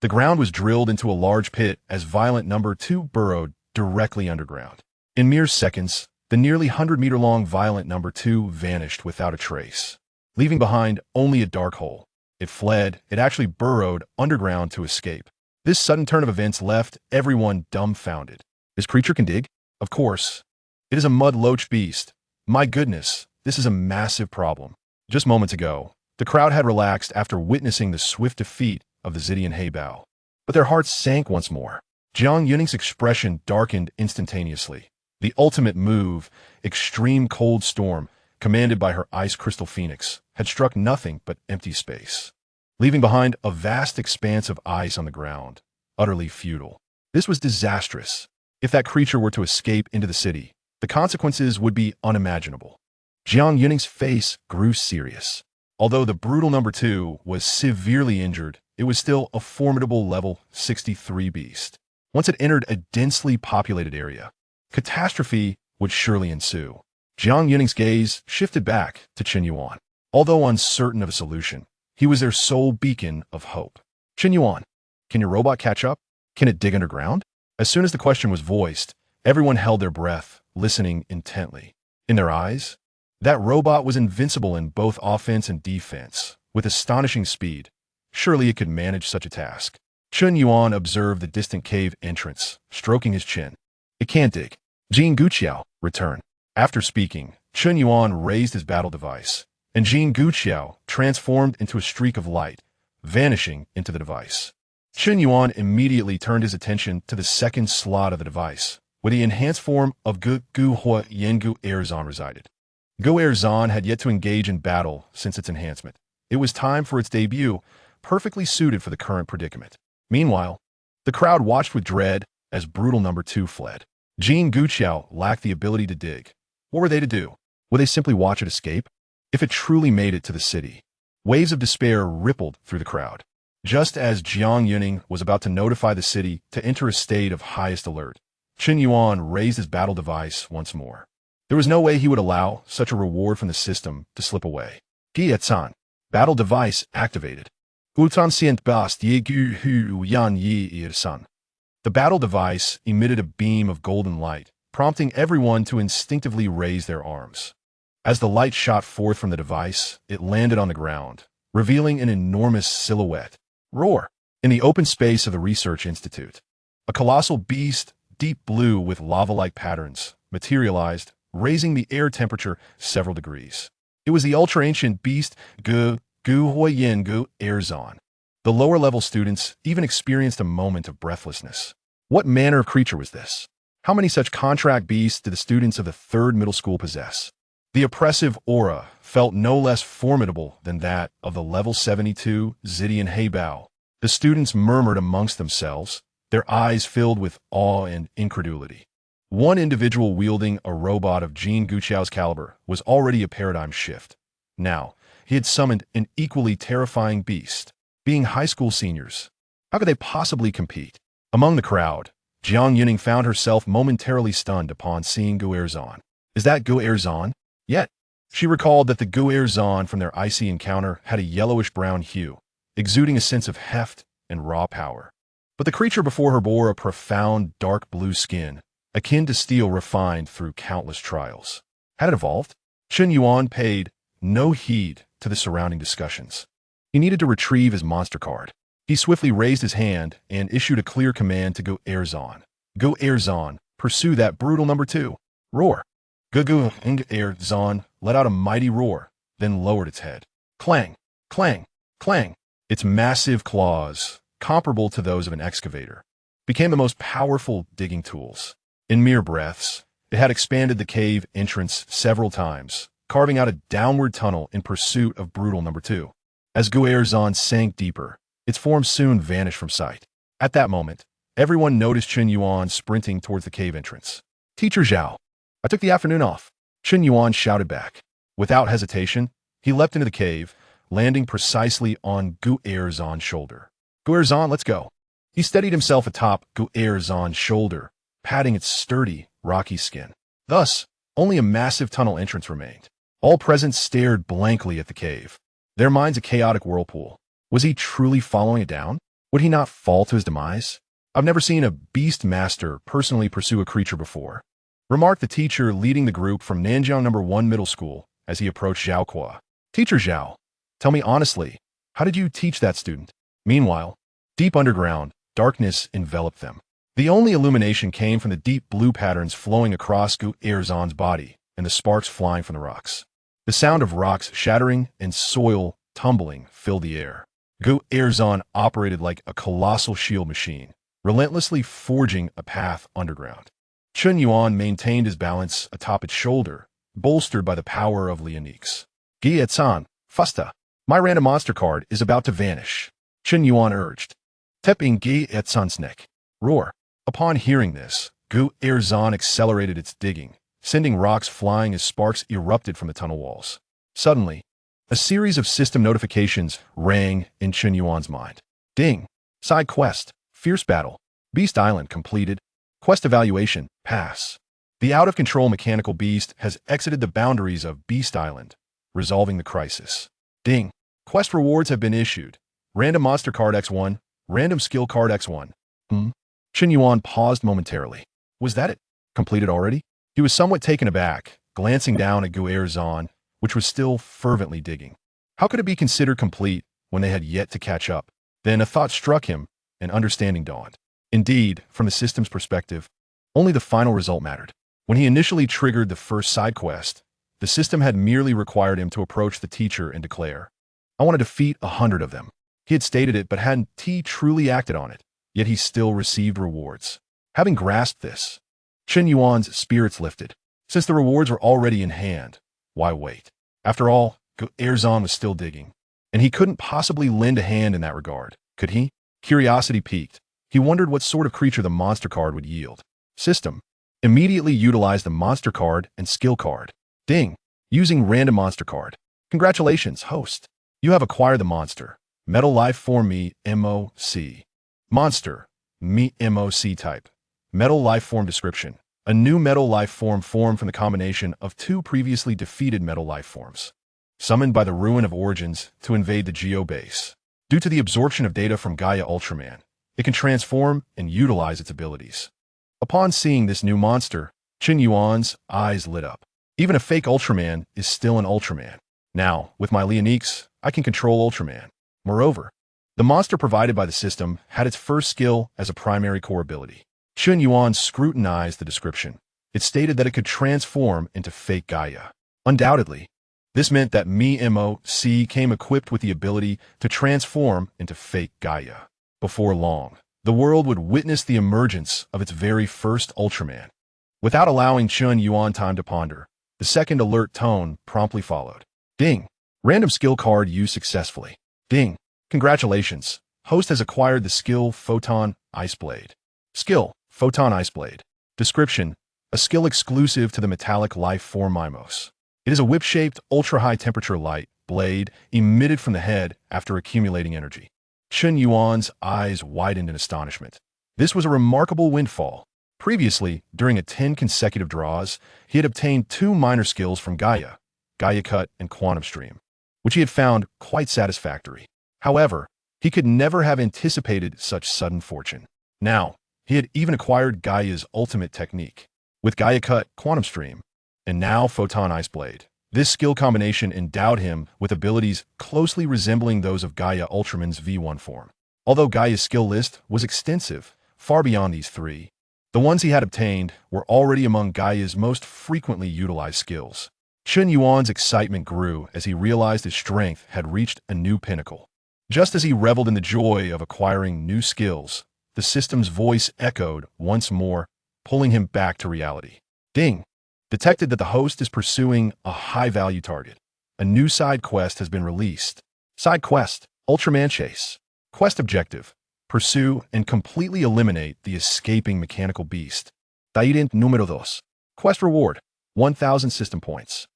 The ground was drilled into a large pit as violent number 2 burrowed directly underground. In mere seconds, the nearly 100-meter-long violent number 2 vanished without a trace, leaving behind only a dark hole. It fled. It actually burrowed underground to escape. This sudden turn of events left everyone dumbfounded. This creature can dig? Of course. It is a mud-loach beast. My goodness, this is a massive problem. Just moments ago, the crowd had relaxed after witnessing the swift defeat of the Zidian Heibao. But their hearts sank once more. Jiang Yuning's expression darkened instantaneously. The ultimate move, Extreme Cold Storm, commanded by her Ice Crystal Phoenix, had struck nothing but empty space, leaving behind a vast expanse of ice on the ground, utterly futile. This was disastrous. If that creature were to escape into the city, the consequences would be unimaginable. Jiang Yuning's face grew serious. Although the brutal number 2 was severely injured, it was still a formidable level 63 beast. Once it entered a densely populated area, catastrophe would surely ensue. Jiang Yuning's gaze shifted back to Chen Yuan. Although uncertain of a solution, he was their sole beacon of hope. Chen Yuan, can your robot catch up? Can it dig underground? As soon as the question was voiced, everyone held their breath, listening intently. In their eyes, that robot was invincible in both offense and defense, with astonishing speed. Surely it could manage such a task. Chen Yuan observed the distant cave entrance, stroking his chin. It can't dig. Jin Guqiao, return. After speaking, Chen Yuan raised his battle device, and Jin Guqiao transformed into a streak of light, vanishing into the device. Chen Yuan immediately turned his attention to the second slot of the device, where the enhanced form of Gu Hua Yengu Erzon resided. Gu Erzon had yet to engage in battle since its enhancement. It was time for its debut, perfectly suited for the current predicament. Meanwhile, the crowd watched with dread as Brutal Number 2 fled. Jin Guqiao lacked the ability to dig. What were they to do? Would they simply watch it escape? If it truly made it to the city, waves of despair rippled through the crowd. Just as Jiang Yuning was about to notify the city to enter a state of highest alert, Chen Yuan raised his battle device once more. There was no way he would allow such a reward from the system to slip away. Gietsan, battle device activated. Utan bast ye gu hu yan yi irsan. The battle device emitted a beam of golden light, prompting everyone to instinctively raise their arms. As the light shot forth from the device, it landed on the ground, revealing an enormous silhouette. Roar! In the open space of the Research Institute, a colossal beast, deep blue with lava-like patterns, materialized, raising the air temperature several degrees. It was the ultra-ancient beast Gu Huoyengu Erzon. The lower-level students even experienced a moment of breathlessness. What manner of creature was this? How many such contract beasts did the students of the third middle school possess? The oppressive aura felt no less formidable than that of the level 72 Zidian Heibao. The students murmured amongst themselves, their eyes filled with awe and incredulity. One individual wielding a robot of Jin Guqiao's caliber was already a paradigm shift. Now, he had summoned an equally terrifying beast. Being high school seniors, how could they possibly compete? Among the crowd, Jiang Yuning found herself momentarily stunned upon seeing Gu Erzon. Is that Gu Erzon? Yet, she recalled that the Gu Erzon from their icy encounter had a yellowish-brown hue, exuding a sense of heft and raw power. But the creature before her bore a profound dark blue skin, akin to steel refined through countless trials. Had it evolved? Chen Yuan paid no heed to the surrounding discussions. He needed to retrieve his monster card. He swiftly raised his hand and issued a clear command to Gu Erzon. Gu Erzon, pursue that brutal number 2. Roar. Gu Erzon let out a mighty roar, then lowered its head. Clang, clang, clang. Its massive claws, comparable to those of an excavator, became the most powerful digging tools. In mere breaths, it had expanded the cave entrance several times, carving out a downward tunnel in pursuit of brutal number 2. As Gu Erzon sank deeper, its form soon vanished from sight. At that moment, everyone noticed Chen Yuan sprinting towards the cave entrance. Teacher Zhao, I took the afternoon off. Chen Yuan shouted back. Without hesitation, he leapt into the cave, landing precisely on Gu Erzon's shoulder. Gu Erzon, let's go. He steadied himself atop Gu Erzon's shoulder, patting its sturdy, rocky skin. Thus, only a massive tunnel entrance remained. All present stared blankly at the cave, their minds a chaotic whirlpool. Was he truly following it down? Would he not fall to his demise? I've never seen a beast master personally pursue a creature before, remarked the teacher leading the group from Nanjiang No. 1 Middle School as he approached Zhao Kuo. Teacher Zhao, tell me honestly, how did you teach that student? Meanwhile, deep underground, darkness enveloped them. The only illumination came from the deep blue patterns flowing across Gu Erzon's body and the sparks flying from the rocks. The sound of rocks shattering and soil tumbling filled the air. Gu Erzon operated like a colossal shield machine, relentlessly forging a path underground. Chen Yuan maintained his balance atop its shoulder, bolstered by the power of Leo-Nix. Gietsan, Fusta, my random monster card is about to vanish, Chen Yuan urged. Tapping Gietsan's neck. Roar. Upon hearing this, Gu Erzon accelerated its digging, sending rocks flying as sparks erupted from the tunnel walls. Suddenly, a series of system notifications rang in Chen Yuan's mind. Ding. Side quest. Fierce battle. Beast Island completed. Quest evaluation. Pass. The out-of-control mechanical beast has exited the boundaries of Beast Island. resolving the crisis. Ding. Quest rewards have been issued. Random monster card X1, random skill card X1. Chen Yuan paused momentarily. Was that it? Completed already? He was somewhat taken aback, glancing down at Guerre Zan, which was still fervently digging. How could it be considered complete when they had yet to catch up? Then a thought struck him, and understanding dawned. Indeed, from the system's perspective, only the final result mattered. When he initially triggered the first side quest, the system had merely required him to approach the teacher and declare, "I want to defeat 100 of them." He had stated it, but hadn't truly acted on it, yet he still received rewards. Having grasped this, Chen Yuan's spirits lifted. Since the rewards were already in hand, why wait? After all, Erzan was still digging, and he couldn't possibly lend a hand in that regard, could he? Curiosity piqued. He wondered what sort of creature the monster card would yield. System. Immediately utilize the monster card and skill card. Ding. Using random monster card. Congratulations, host. You have acquired the monster. Metal Life Form Me MOC. Monster. Me MOC type. Metal Life Form description. A new metal life form formed from the combination of two previously defeated metal life forms, summoned by the Ruin of Origins to invade the Geobase. Due to the absorption of data from Gaia Ultraman, it can transform and utilize its abilities. Upon seeing this new monster, Chen Yuan's eyes lit up. Even a fake Ultraman is still an Ultraman. Now, with my Leo-Nix, I can control Ultraman. Moreover, the monster provided by the system had its first skill as a primary core ability. Chen Yuan scrutinized the description. It stated that it could transform into fake Gaia. Undoubtedly, this meant that MOC came equipped with the ability to transform into fake Gaia. Before long, the world would witness the emergence of its very first Ultraman. Without allowing Chen Yuan time to ponder, the second alert tone promptly followed. Ding. Random skill card used successfully. Ding. Congratulations. Host has acquired the skill Photon Ice Blade. Skill. Photon Ice Blade. Description. A skill exclusive to the metallic life form Mimos. It is a whip-shaped, ultra-high temperature light blade emitted from the head after accumulating energy. Chen Yuan's eyes widened in astonishment. This was a remarkable windfall. Previously, during 10 consecutive draws, he had obtained 2 minor skills from Gaia Cut and Quantum Stream, which he had found quite satisfactory. However, he could never have anticipated such sudden fortune. Now, he had even acquired Gaia's ultimate technique, with Cut, Quantum Stream, and now Photon Ice Blade. This skill combination endowed him with abilities closely resembling those of Gaia Ultraman's V1 form. Although Gaia's skill list was extensive, far beyond these 3, the ones he had obtained were already among Gaia's most frequently utilized skills. Chen Yuan's excitement grew as he realized his strength had reached a new pinnacle. Just as he reveled in the joy of acquiring new skills, the system's voice echoed once more, pulling him back to reality. Ding! Detected that the host is pursuing a high-value target. A new side quest has been released. Side quest, Ultraman Chase. Quest objective, pursue and completely eliminate the escaping mechanical beast. Tairent número 2. Quest reward, 1,000 system points.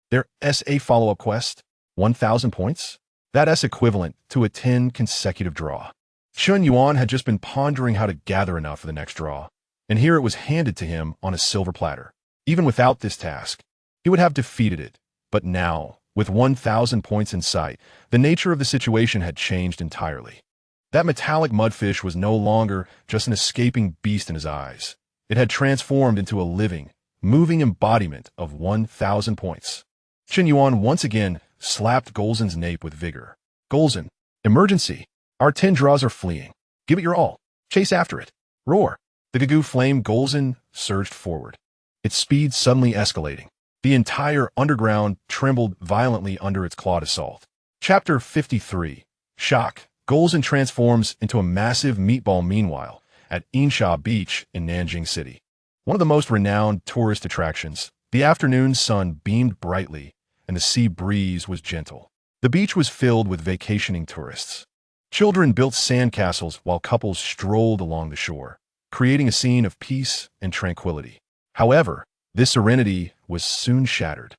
Their SA follow-up quest, 1,000 points? That's equivalent to a 10 consecutive draw. Chen Yuan had just been pondering how to gather enough for the next draw, and here it was handed to him on a silver platter. Even without this task, he would have defeated it. But now, with 1,000 points in sight, the nature of the situation had changed entirely. That metallic mudfish was no longer just an escaping beast in his eyes. It had transformed into a living, moving embodiment of 1,000 points. Chen Yuan once again slapped Golzen's nape with vigor. Golzen, emergency! Our 10 draws are fleeing. Give it your all. Chase after it. Roar. The Gagoo flame Golzen surged forward, its speed suddenly escalating. The entire underground trembled violently under its clawed assault. Chapter 53. Shock. Golzen transforms into a massive meatball meanwhile at Insha Beach in Nanjing City. One of the most renowned tourist attractions, the afternoon sun beamed brightly and the sea breeze was gentle. The beach was filled with vacationing tourists. Children built sandcastles while couples strolled along the shore, creating a scene of peace and tranquility. However, this serenity was soon shattered.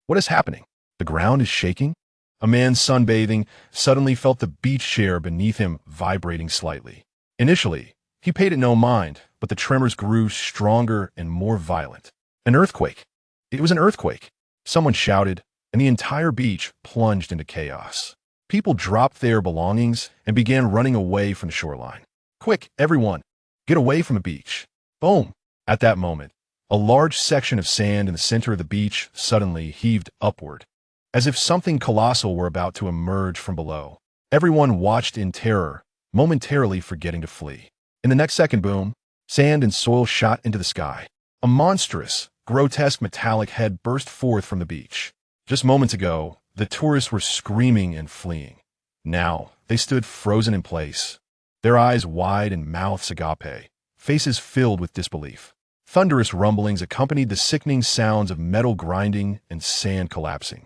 What is happening? The ground is shaking? A man sunbathing suddenly felt the beach chair beneath him vibrating slightly. Initially, he paid it no mind, but the tremors grew stronger and more violent. An earthquake. It was an earthquake. Someone shouted, and the entire beach plunged into chaos. People dropped their belongings and began running away from the shoreline. Quick, everyone, get away from the beach. Boom! At that moment, a large section of sand in the center of the beach suddenly heaved upward, as if something colossal were about to emerge from below. Everyone watched in terror, momentarily forgetting to flee. In the next second, boom, sand and soil shot into the sky. A monstrous, grotesque metallic head burst forth from the beach. Just moments ago, the tourists were screaming and fleeing. Now, they stood frozen in place, their eyes wide and mouths agape, faces filled with disbelief. Thunderous rumblings accompanied the sickening sounds of metal grinding and sand collapsing.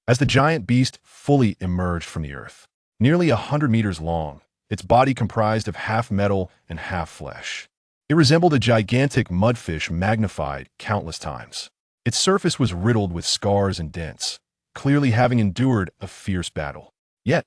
As the giant beast fully emerged from the earth, nearly 100 meters long, its body comprised of half metal and half flesh. It resembled a gigantic mudfish magnified countless times. Its surface was riddled with scars and dents, clearly having endured a fierce battle. Yet,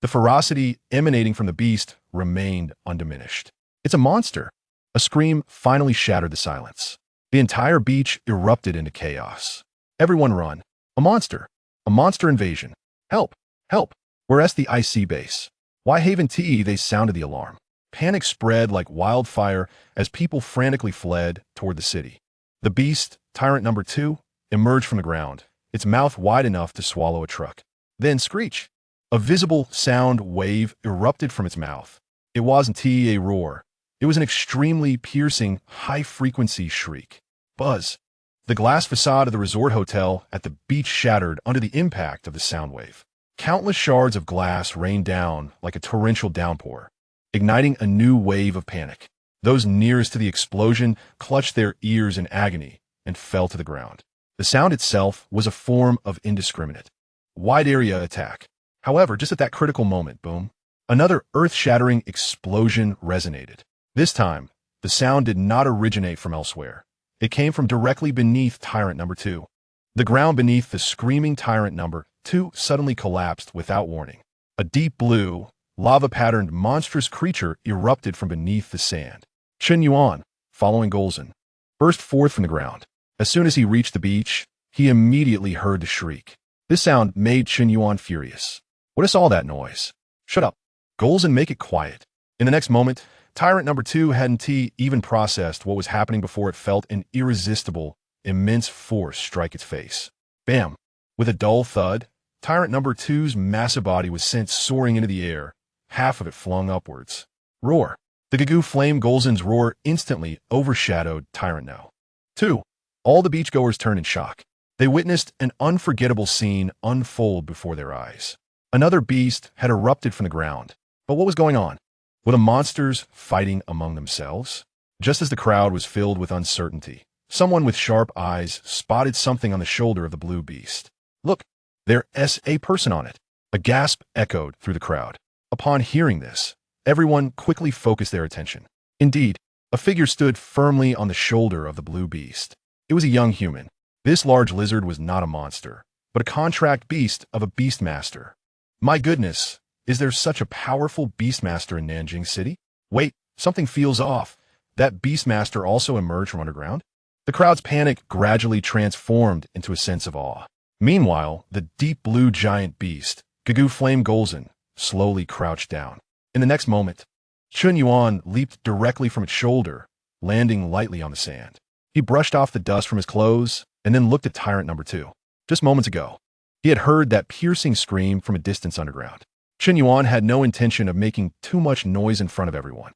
the ferocity emanating from the beast remained undiminished. "It's a monster!" A scream finally shattered the silence. The entire beach erupted into chaos. "Everyone run! A monster! A monster invasion! Help! Help! Where's the IC base? Why haven't they sounded the alarm?" Panic spread like wildfire as people frantically fled toward the city. The beast, Tyrant Number 2, emerged from the ground, its mouth wide enough to swallow a truck. Then screech! A visible sound wave erupted from its mouth. It wasn't a roar. It was an extremely piercing, high-frequency shriek. Buzz! The glass facade of the resort hotel at the beach shattered under the impact of the sound wave. Countless shards of glass rained down like a torrential downpour, igniting a new wave of panic. Those nearest to the explosion clutched their ears in agony and fell to the ground. The sound itself was a form of indiscriminate, wide-area attack. However, just at that critical moment, boom, another earth-shattering explosion resonated. This time, the sound did not originate from elsewhere. It came from directly beneath Tyrant Number 2. The ground beneath the screaming Tyrant Number 2 suddenly collapsed without warning. A deep blue, lava-patterned monstrous creature erupted from beneath the sand. Chen Yuan, following Golzin, burst forth from the ground. As soon as he reached the beach, he immediately heard the shriek. This sound made Chen Yuan furious. "What is all that noise? Shut up. Golzin, make it quiet." In the next moment, Tyrant Number 2 hadn't even processed what was happening before it felt an irresistible, immense force strike its face. Bam! With a dull thud, Tyrant Number 2's massive body was sent soaring into the air, half of it flung upwards. Roar! The Gagoo Flame Golzin's roar instantly overshadowed Tyrant No. 2. All the beachgoers turned in shock. They witnessed an unforgettable scene unfold before their eyes. Another beast had erupted from the ground. But what was going on? Were the monsters fighting among themselves? Just as the crowd was filled with uncertainty, someone with sharp eyes spotted something on the shoulder of the blue beast. "Look, there's a person on it." A gasp echoed through the crowd. Upon hearing this, everyone quickly focused their attention. Indeed, a figure stood firmly on the shoulder of the blue beast. It was a young human. This large lizard was not a monster, but a contract beast of a beastmaster. My goodness, is there such a powerful beastmaster in Nanjing City? Wait, something feels off. That beastmaster also emerged from underground? The crowd's panic gradually transformed into a sense of awe. Meanwhile, the deep blue giant beast, Gagoo Flame Golzin, slowly crouched down. In the next moment, Chun Yuan leaped directly from its shoulder, landing lightly on the sand. He brushed off the dust from his clothes and then looked at Tyrant Number 2. Just moments ago, he had heard that piercing scream from a distance underground. Chen Yuan had no intention of making too much noise in front of everyone.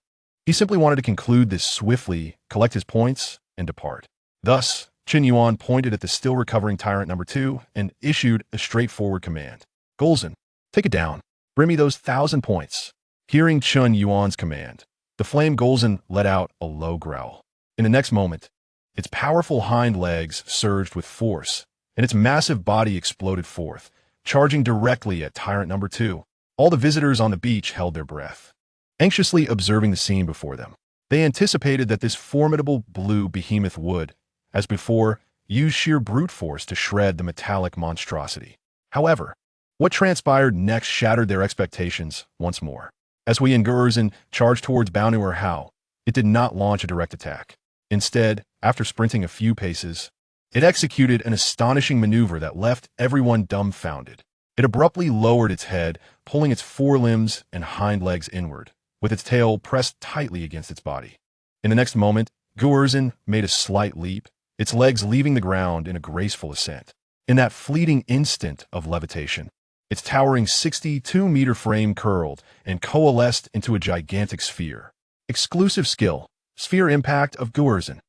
He simply wanted to conclude this swiftly, collect his points, and depart. Thus, Chen Yuan pointed at the still recovering Tyrant Number 2 and issued a straightforward command. "Golzin, take it down. Bring me those 1,000 points." Hearing Chen Yuan's command, the flame Golzin let out a low growl. In the next moment, its powerful hind legs surged with force, and its massive body exploded forth, charging directly at Tyrant Number 2. All the visitors on the beach held their breath, anxiously observing the scene before them. They anticipated that this formidable blue behemoth would, as before, use sheer brute force to shred the metallic monstrosity. However, what transpired next shattered their expectations once more. As Wei Ngurzin charged towards Baonuer Hao, it did not launch a direct attack. Instead, after sprinting a few paces, It executed an astonishing maneuver that left everyone dumbfounded. It abruptly lowered its head, pulling its forelimbs and hind legs inward, with its tail pressed tightly against its body. In the next moment, Guerzin made a slight leap, its legs leaving the ground in a graceful ascent. In that fleeting instant of levitation, its towering 62-meter frame curled and coalesced into a gigantic sphere. Exclusive skill, sphere impact of Guerzin.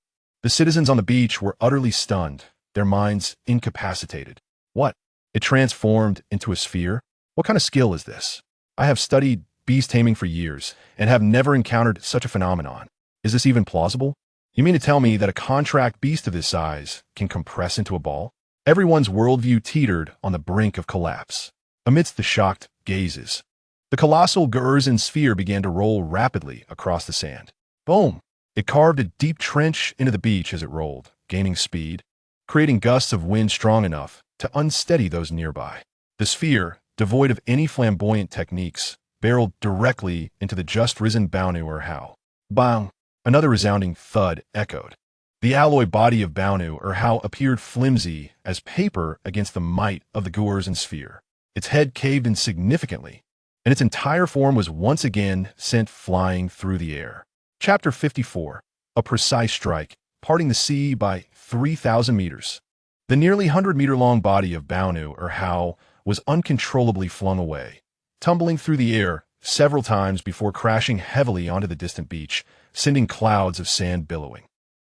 The citizens on the beach were utterly stunned, their minds incapacitated. What? It transformed into a sphere? What kind of skill is this? I have studied beast taming for years and have never encountered such a phenomenon. Is this even plausible? You mean to tell me that a contract beast of this size can compress into a ball? Everyone's worldview teetered on the brink of collapse. Amidst the shocked gazes, the colossal Guerzin sphere began to roll rapidly across the sand. Boom! It carved a deep trench into the beach as it rolled, gaining speed, creating gusts of wind strong enough to unsteady those nearby. The sphere, devoid of any flamboyant techniques, barreled directly into the just-risen Baonu Hao. Bang! Another resounding thud echoed. The alloy body of Baonu Hao appeared flimsy as paper against the might of the Guerzin sphere. Its head caved in significantly, and its entire form was once again sent flying through the air. Chapter 54. A precise strike, parting the sea by 3,000 meters. The nearly 100-meter-long body of Baonu Hao was uncontrollably flung away, tumbling through the air several times before crashing heavily onto the distant beach, sending clouds of sand billowing.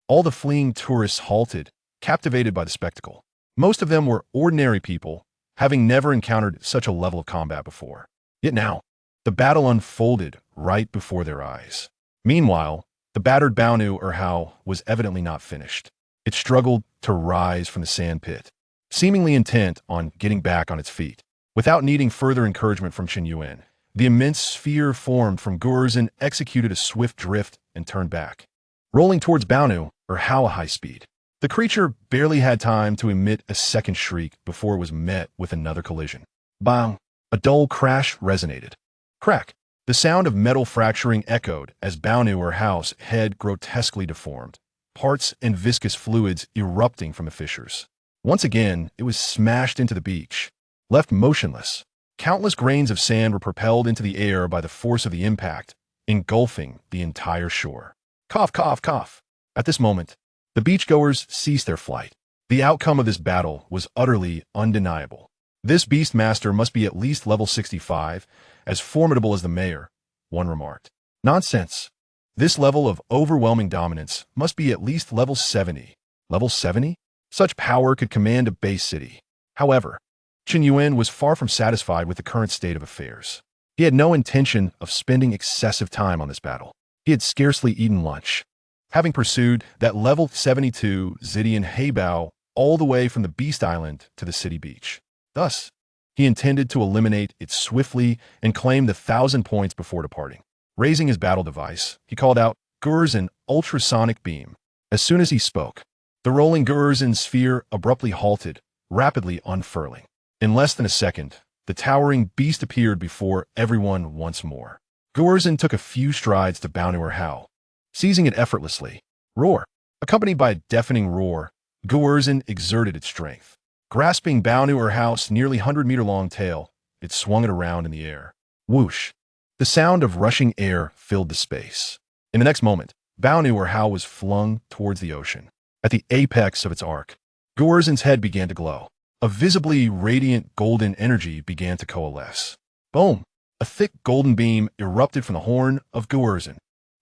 All the fleeing tourists halted, captivated by the spectacle. Most of them were ordinary people, having never encountered such a level of combat before. Yet now, the battle unfolded right before their eyes. Meanwhile, the battered Baonu Hao was evidently not finished. It struggled to rise from the sand pit, seemingly intent on getting back on its feet. Without needing further encouragement from Chen Yuan, the immense sphere formed from Guerzin executed a swift drift and turned back, rolling towards Baonu Hao at high speed. The creature barely had time to emit a second shriek before it was met with another collision. Bang! A dull crash resonated. Crack! The sound of metal fracturing echoed as Baonu Hao's head grotesquely deformed, parts and viscous fluids erupting from the fissures. Once again, it was smashed into the beach, left motionless. Countless grains of sand were propelled into the air by the force of the impact, engulfing the entire shore. Cough, cough, cough. At this moment, the beachgoers ceased their flight. The outcome of this battle was utterly undeniable. This beastmaster must be at least level 65, as formidable as the mayor, one remarked. Nonsense. This level of overwhelming dominance must be at least level 70. Level 70? Such power could command a base city. However, Chen Yuan was far from satisfied with the current state of affairs. He had no intention of spending excessive time on this battle. He had scarcely eaten lunch, having pursued that level 72 Zidian Heibao all the way from the Beast Island to the city beach. Thus, he intended to eliminate it swiftly and claim the 1,000 points before departing. Raising his battle device, he called out Guerzin ultrasonic beam. As soon as he spoke, the rolling Guerzin sphere abruptly halted, rapidly unfurling. In less than a second, the towering beast appeared before everyone once more. Guerzin took a few strides to Baonu Hao, seizing it effortlessly. Roar! Accompanied by a deafening roar, Guerzin exerted its strength. Grasping Baonu Hao's nearly 100-meter-long tail, it swung it around in the air. Whoosh! The sound of rushing air filled the space. In the next moment, Baonu Hao was flung towards the ocean. At the apex of its arc, Guerzin's head began to glow. A visibly radiant golden energy began to coalesce. Boom! A thick golden beam erupted from the horn of Guerzin.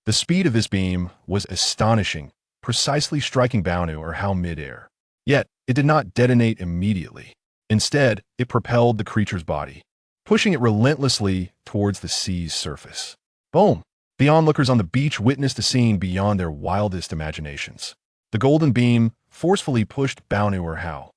The speed of this beam was astonishing, precisely striking Baonu Hao mid-air. Yet, it did not detonate immediately. Instead, it propelled the creature's body, pushing it relentlessly towards the sea's surface. Boom! The onlookers on the beach witnessed a scene beyond their wildest imaginations. The golden beam forcefully pushed Baonu Hao,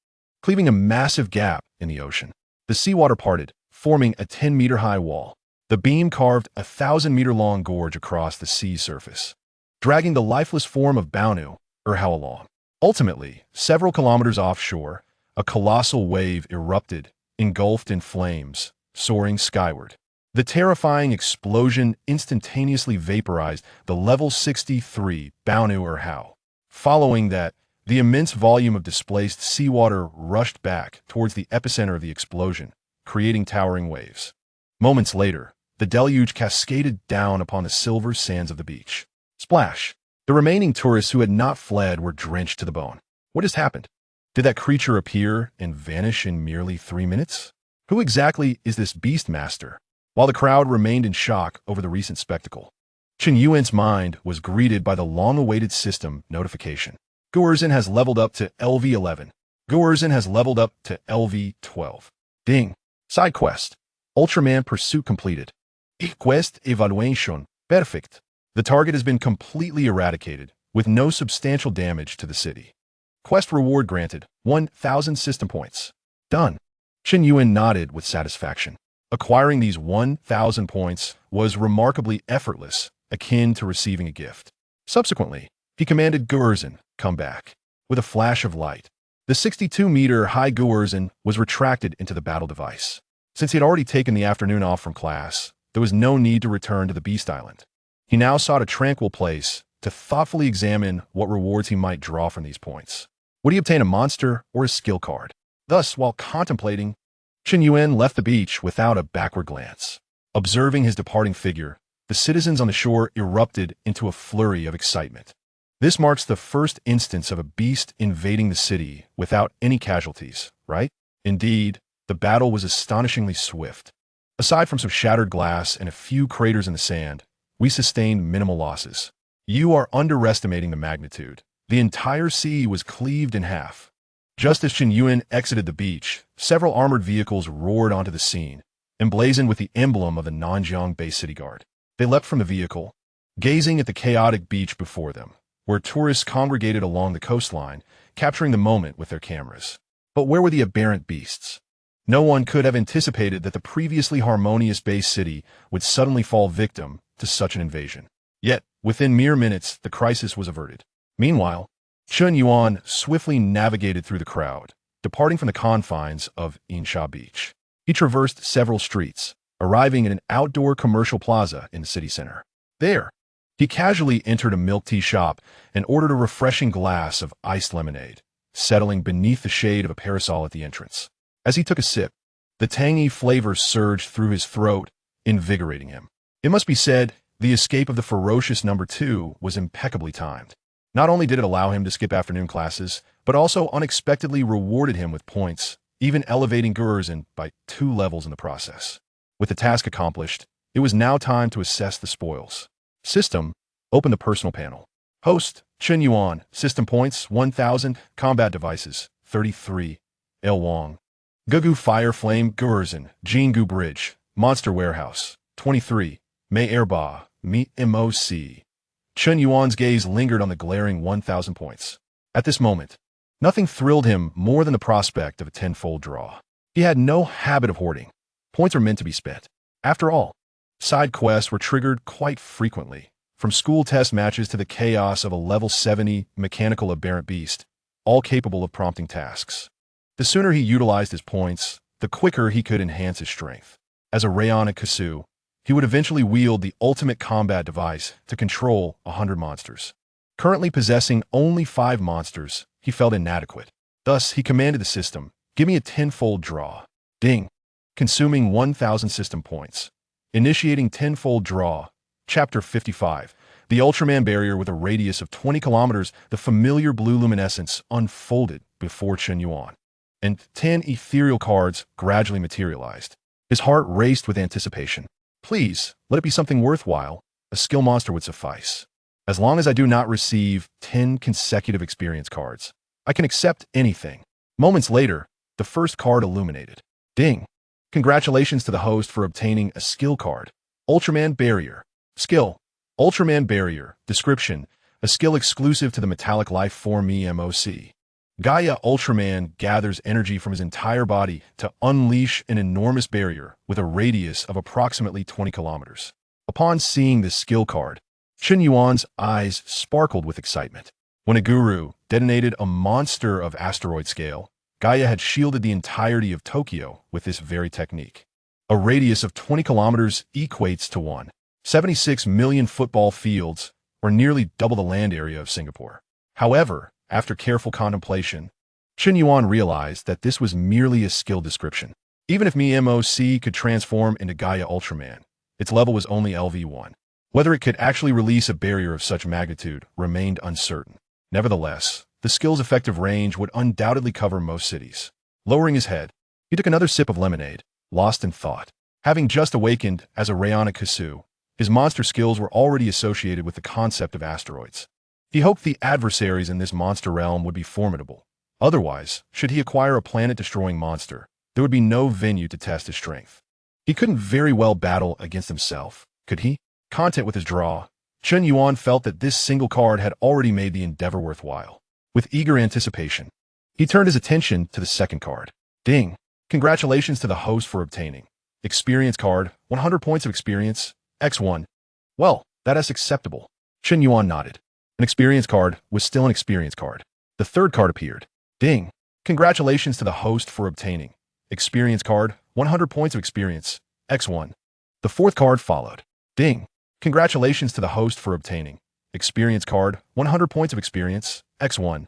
cleaving a massive gap in the ocean. The seawater parted, forming a 10-meter-high wall. The beam carved a 1,000-meter-long gorge across the sea's surface, dragging the lifeless form of Baonu Hao along. Ultimately, several kilometers offshore, a colossal wave erupted, engulfed in flames, soaring skyward. The terrifying explosion instantaneously vaporized the level 63 Baonu Hao. Following that, The immense volume of displaced seawater rushed back towards the epicenter of the explosion, creating towering waves. Moments later, the deluge cascaded down upon the silver sands of the beach. Splash! The remaining tourists who had not fled were drenched to the bone. What has happened? Did that creature appear and vanish in merely 3 minutes? Who exactly is this beast master? While the crowd remained in shock over the recent spectacle, Chen Yuan's mind was greeted by the long-awaited system notification. Guerzen has leveled up to LV11. Guerzen has leveled up to LV12. Ding. Side quest. Ultraman pursuit completed. Quest evaluation. Perfect. The target has been completely eradicated, with no substantial damage to the city. Quest reward granted. 1,000 system points. Done. Chen Yuan nodded with satisfaction. Acquiring these 1,000 points was remarkably effortless, akin to receiving a gift. Subsequently, he commanded Guerzen, come back. With a flash of light, the 62-meter-high Guerzen was retracted into the battle device. Since he had already taken the afternoon off from class, there was no need to return to the Beast Island. He now sought a tranquil place to thoughtfully examine what rewards he might draw from these points. Would he obtain a monster or a skill card? Thus, while contemplating, Chen Yuan left the beach without a backward glance. Observing his departing figure, the citizens on the shore erupted into a flurry of excitement. This marks the first instance of a beast invading the city without any casualties, right? Indeed, the battle was astonishingly swift. Aside from some shattered glass and a few craters in the sand, we sustained minimal losses. You are underestimating the magnitude. The entire sea was cleaved in half. Just as Chen Yuan exited the beach, several armored vehicles roared onto the scene, emblazoned with the emblem of the Nanjiang Bay City Guard. They leapt from the vehicle, gazing at the chaotic beach before them, where tourists congregated along the coastline, capturing the moment with their cameras. But where were the aberrant beasts? No one could have anticipated that the previously harmonious Bay City would suddenly fall victim to such an invasion. Yet, within mere minutes, the crisis was averted. Meanwhile, Chen Yuan swiftly navigated through the crowd, departing from the confines of Insha Beach. He traversed several streets, arriving at an outdoor commercial plaza in the city center. There, he casually entered a milk tea shop and ordered a refreshing glass of iced lemonade, settling beneath the shade of a parasol at the entrance. As he took a sip, the tangy flavor surged through his throat, invigorating him. It must be said, the escape of the ferocious number 2 was impeccably timed. Not only did it allow him to skip afternoon classes, but also unexpectedly rewarded him with points, even elevating Guerzen by 2 levels in the process. With the task accomplished, it was now time to assess the spoils. System, open the personal panel. Host, Chen Yuan, system points, 1,000, combat devices, 33, El Wang. Gugu Fire Flame Guerzen, Jingu Bridge, Monster Warehouse, 23, Mei Erba, Mi MOC. Chen Yuan's gaze lingered on the glaring 1,000 points. At this moment, nothing thrilled him more than the prospect of a tenfold draw. He had no habit of hoarding. Points are meant to be spent. After all, side quests were triggered quite frequently, from school test matches to the chaos of a level 70 mechanical aberrant beast, all capable of prompting tasks. The sooner he utilized his points, the quicker he could enhance his strength. As a Rayana Kasu, he would eventually wield the ultimate combat device to control 100 monsters. Currently possessing only 5 monsters, he felt inadequate. Thus, he commanded the system, give me a tenfold draw. Ding. Consuming 1,000 system points. Initiating tenfold draw. Chapter 55. The Ultraman barrier with a radius of 20 kilometers, the familiar blue luminescence unfolded before Chen Yuan, and 10 ethereal cards gradually materialized. His heart raced with anticipation. Please, let it be something worthwhile. A skill monster would suffice. As long as I do not receive 10 consecutive experience cards, I can accept anything. Moments later, the first card illuminated. Ding. Congratulations to the host for obtaining a skill card. Ultraman Barrier. Skill. Ultraman Barrier. Description. A skill exclusive to the metallic life form MOC. Gaia Ultraman gathers energy from his entire body to unleash an enormous barrier with a radius of approximately 20 kilometers. Upon seeing this skill card, Chen Yuan's eyes sparkled with excitement. When a guru detonated a monster of asteroid scale, Gaia had shielded the entirety of Tokyo with this very technique. A radius of 20 kilometers equates to 1.76 million football fields, or nearly double the land area of Singapore. However, After careful contemplation, Chen Yuan realized that this was merely a skill description. Even if MOC could transform into Gaia Ultraman, its level was only LV1. Whether it could actually release a barrier of such magnitude remained uncertain. Nevertheless, the skill's effective range would undoubtedly cover most cities. Lowering his head, he took another sip of lemonade, lost in thought. Having just awakened as a Rayana Kasu, his monster skills were already associated with the concept of asteroids. He hoped the adversaries in this monster realm would be formidable. Otherwise, should he acquire a planet-destroying monster, there would be no venue to test his strength. He couldn't very well battle against himself, could he? Content with his draw, Chen Yuan felt that this single card had already made the endeavor worthwhile. With eager anticipation, he turned his attention to the second card. Ding! Congratulations to the host for obtaining. Experience card, 100 points of experience, X1. Well, that is acceptable. Chen Yuan nodded. An experience card was still an experience card. The third card appeared. Ding! Congratulations to the host for obtaining. Experience card, 100 points of experience, X1. The fourth card followed. Ding! Congratulations to the host for obtaining. Experience card, 100 points of experience, X1.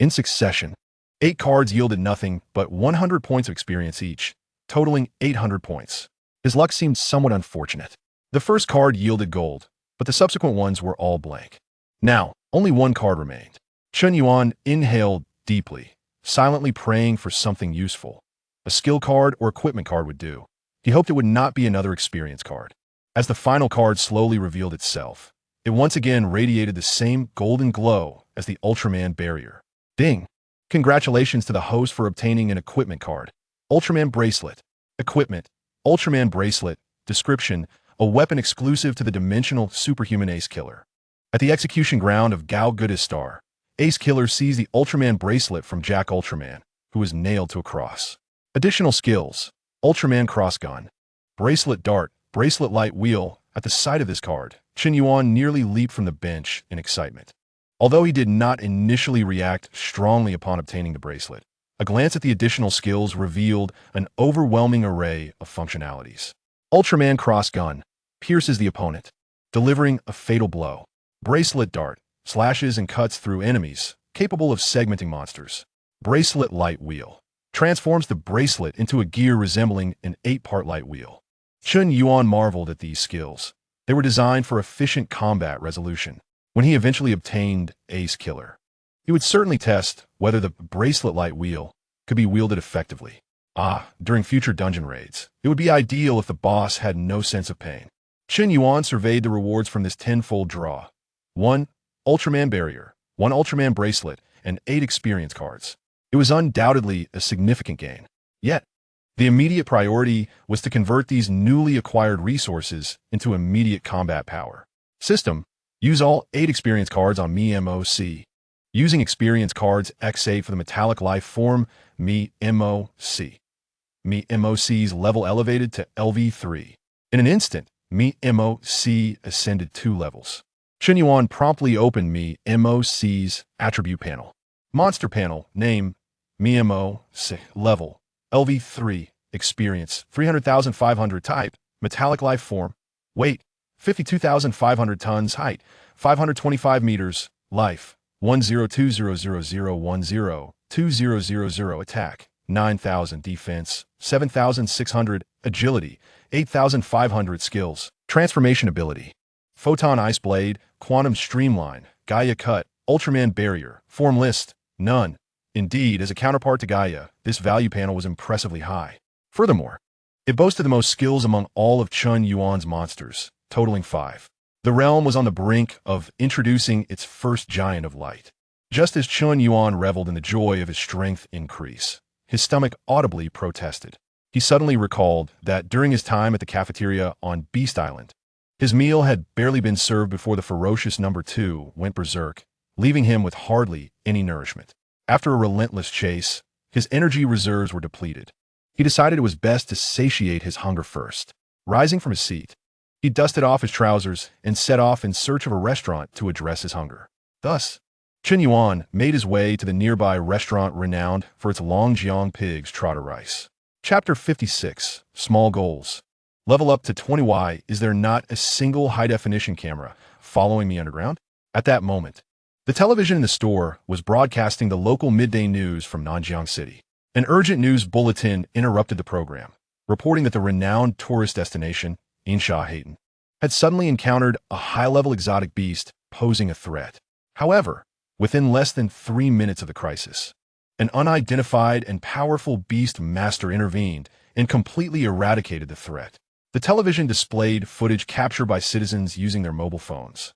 In succession, 8 cards yielded nothing but 100 points of experience each, totaling 800 points. His luck seemed somewhat unfortunate. The first card yielded gold, but the subsequent ones were all blank. Now, only one card remained. Chen Yuan inhaled deeply, silently praying for something useful. A skill card or equipment card would do. He hoped it would not be another experience card. As the final card slowly revealed itself, it once again radiated the same golden glow as the Ultraman barrier. Ding! Congratulations to the host for obtaining an equipment card. Ultraman Bracelet. Equipment. Ultraman Bracelet. Description. A weapon exclusive to the dimensional superhuman Ace Killer. At the execution ground of Gao Goodis Star, Ace Killer seized the Ultraman Bracelet from Jack Ultraman, who was nailed to a cross. Additional skills. Ultraman Cross Gun. Bracelet Dart. Bracelet Light Wheel. At the sight of this card, Chen Yuan nearly leaped from the bench in excitement. Although he did not initially react strongly upon obtaining the bracelet, a glance at the additional skills revealed an overwhelming array of functionalities. Ultraman Cross Gun pierces the opponent, delivering a fatal blow. Bracelet Dart slashes and cuts through enemies, capable of segmenting monsters. Bracelet Light Wheel transforms the bracelet into a gear resembling an 8-part light wheel. Chen Yuan marveled at these skills. They were designed for efficient combat resolution. When he eventually obtained Ace Killer, he would certainly test whether the bracelet light wheel could be wielded effectively. During future dungeon raids, it would be ideal if the boss had no sense of pain. Chen Yuan surveyed the rewards from this 10-fold draw. 1 Ultraman Barrier, 1 Ultraman Bracelet, and 8 experience cards. It was undoubtedly a significant gain. Yet, the immediate priority was to convert these newly acquired resources into immediate combat power. System. Use all 8 experience cards on MOC. Using experience cards X8 for the metallic life form MOC. MOC's level elevated to LV3. In an instant, MOC ascended 2 levels. Chen Yuan promptly opened MOC's attribute panel. Monster panel. Name. MOC. Level. LV3. Experience. 300,500. Type. Metallic life form. Weight. 52,500 tons. Height. 525 meters. Life. 102000102000. Attack. 9,000. Defense. 7,600. Agility. 8,500. Skills. Transformation ability. Photon Ice Blade. Quantum Streamline. Gaia Cut. Ultraman Barrier. Form list. None. Indeed, as a counterpart to Gaia, this value panel was impressively high. Furthermore, it boasted the most skills among all of Chen Yuan's monsters, totaling 5. The realm was on the brink of introducing its first giant of light. Just as Chen Yuan reveled in the joy of his strength increase, his stomach audibly protested. He suddenly recalled that during his time at the cafeteria on Beast Island, his meal had barely been served before the ferocious number 2 went berserk, leaving him with hardly any nourishment. After a relentless chase, his energy reserves were depleted. He decided it was best to satiate his hunger first. Rising from his seat, he dusted off his trousers and set off in search of a restaurant to address his hunger. Thus, Chen Yuan made his way to the nearby restaurant renowned for its Longjiang pig's trotter rice. Chapter 56. Small Goals. Level up to 20. Why is there not a single high-definition camera following me underground? At that moment, The television in the store was broadcasting the local midday news from Nanjiang City. An urgent news bulletin interrupted the program, reporting that the renowned tourist destination, Insha Hayton, had suddenly encountered a high-level exotic beast posing a threat. However, within less than 3 minutes of the crisis, an unidentified and powerful beast master intervened and completely eradicated the threat. The television displayed footage captured by citizens using their mobile phones.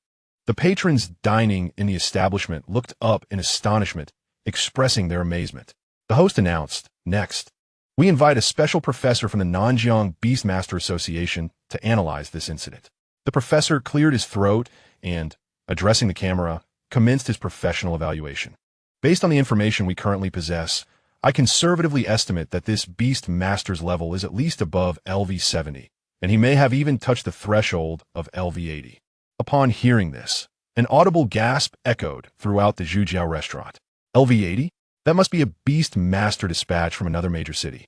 The patrons dining in the establishment looked up in astonishment, expressing their amazement. The host announced, "Next, we invite a special professor from the Nanjiang Beastmaster Association to analyze this incident." The professor cleared his throat and, addressing the camera, commenced his professional evaluation. "Based on the information we currently possess, I conservatively estimate that this beast master's level is at least above LV70, and he may have even touched the threshold of LV80. Upon hearing this, an audible gasp echoed throughout the Zhujiao restaurant. LV80? That must be a beast master dispatch from another major city.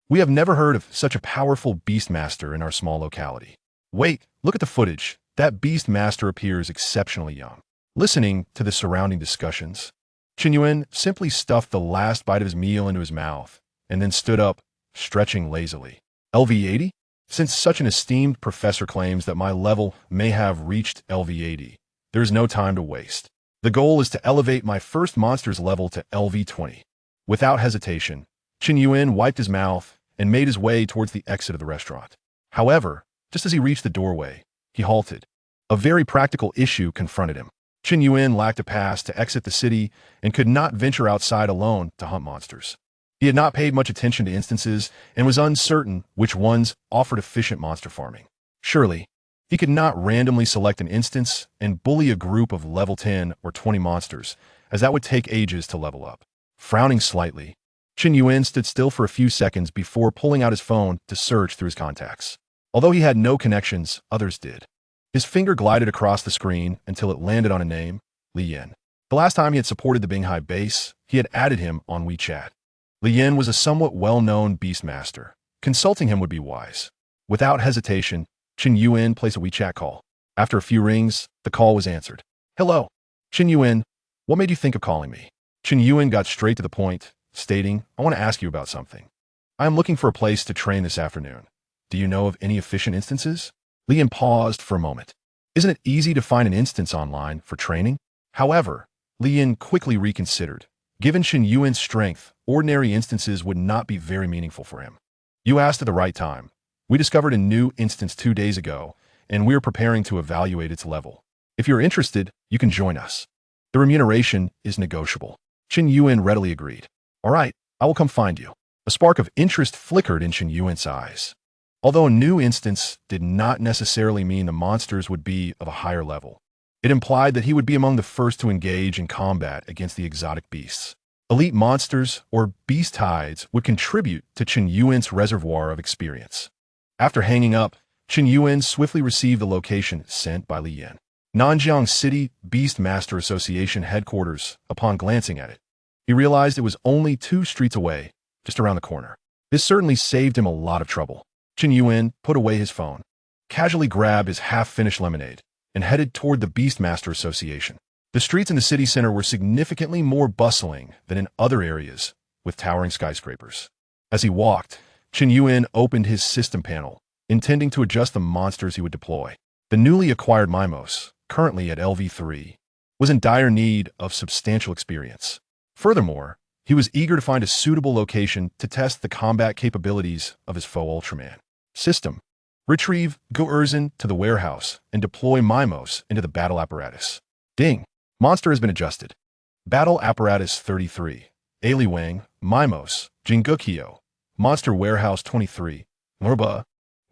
We have never heard of such a powerful beast master in our small locality. Wait, look at the footage. That beast master appears exceptionally young." Listening to the surrounding discussions, Qin Yuan simply stuffed the last bite of his meal into his mouth and then stood up, stretching lazily. LV80? Since such an esteemed professor claims that my level may have reached LV80, there is no time to waste. The goal is to elevate my first monster's level to LV20. Without hesitation, Qin Yuan wiped his mouth and made his way towards the exit of the restaurant. However, just as he reached the doorway, he halted. A very practical issue confronted him. Qin Yuan lacked a pass to exit the city and could not venture outside alone to hunt monsters. He had not paid much attention to instances and was uncertain which ones offered efficient monster farming. Surely, he could not randomly select an instance and bully a group of level 10 or 20 monsters, as that would take ages to level up. Frowning slightly, Qin Yuan stood still for a few seconds before pulling out his phone to search through his contacts. Although he had no connections, others did. His finger glided across the screen until it landed on a name, Li Yan. The last time he had supported the Binghai base, he had added him on WeChat. Li Yan was a somewhat well-known beastmaster. Consulting him would be wise. Without hesitation, Qin Yuan placed a WeChat call. After a few rings, the call was answered. "Hello, Qin Yuan. What made you think of calling me?" Qin Yuan got straight to the point, stating, "I want to ask you about something. I am looking for a place to train this afternoon. Do you know of any efficient instances?" Li Yan paused for a moment. "Isn't it easy to find an instance online for training?" However, Li Yan quickly reconsidered. Given Qin Yuan's strength, ordinary instances would not be very meaningful for him. "You asked at the right time. We discovered a new instance 2 days ago, and we're preparing to evaluate its level. If you're interested, you can join us. The remuneration is negotiable." Qin Yuan readily agreed. "All right, I will come find you." A spark of interest flickered in Qin Yuan's eyes. Although a new instance did not necessarily mean the monsters would be of a higher level, it implied that he would be among the first to engage in combat against the exotic beasts. Elite monsters, or beast tides, would contribute to Qin Yuan's reservoir of experience. After hanging up, Qin Yuan swiftly received the location sent by Li Yan. Nanjiang City Beastmaster Association headquarters. Upon glancing at it, he realized it was only 2 streets away, just around the corner. This certainly saved him a lot of trouble. Qin Yuan put away his phone, casually grabbed his half-finished lemonade, and headed toward the Beastmaster Association. The streets in the city center were significantly more bustling than in other areas, with towering skyscrapers. As he walked, Qin Yuan opened his system panel, intending to adjust the monsters he would deploy. The newly acquired Mimos, currently at LV3, was in dire need of substantial experience. Furthermore, he was eager to find a suitable location to test the combat capabilities of his foe Ultraman. System: retrieve Go-Erzin to the warehouse and deploy Mimos into the battle apparatus. Ding! Monster has been adjusted. Battle apparatus 33. Ali Wang, Mimos, Jingukyo. Monster warehouse 23. Lurba.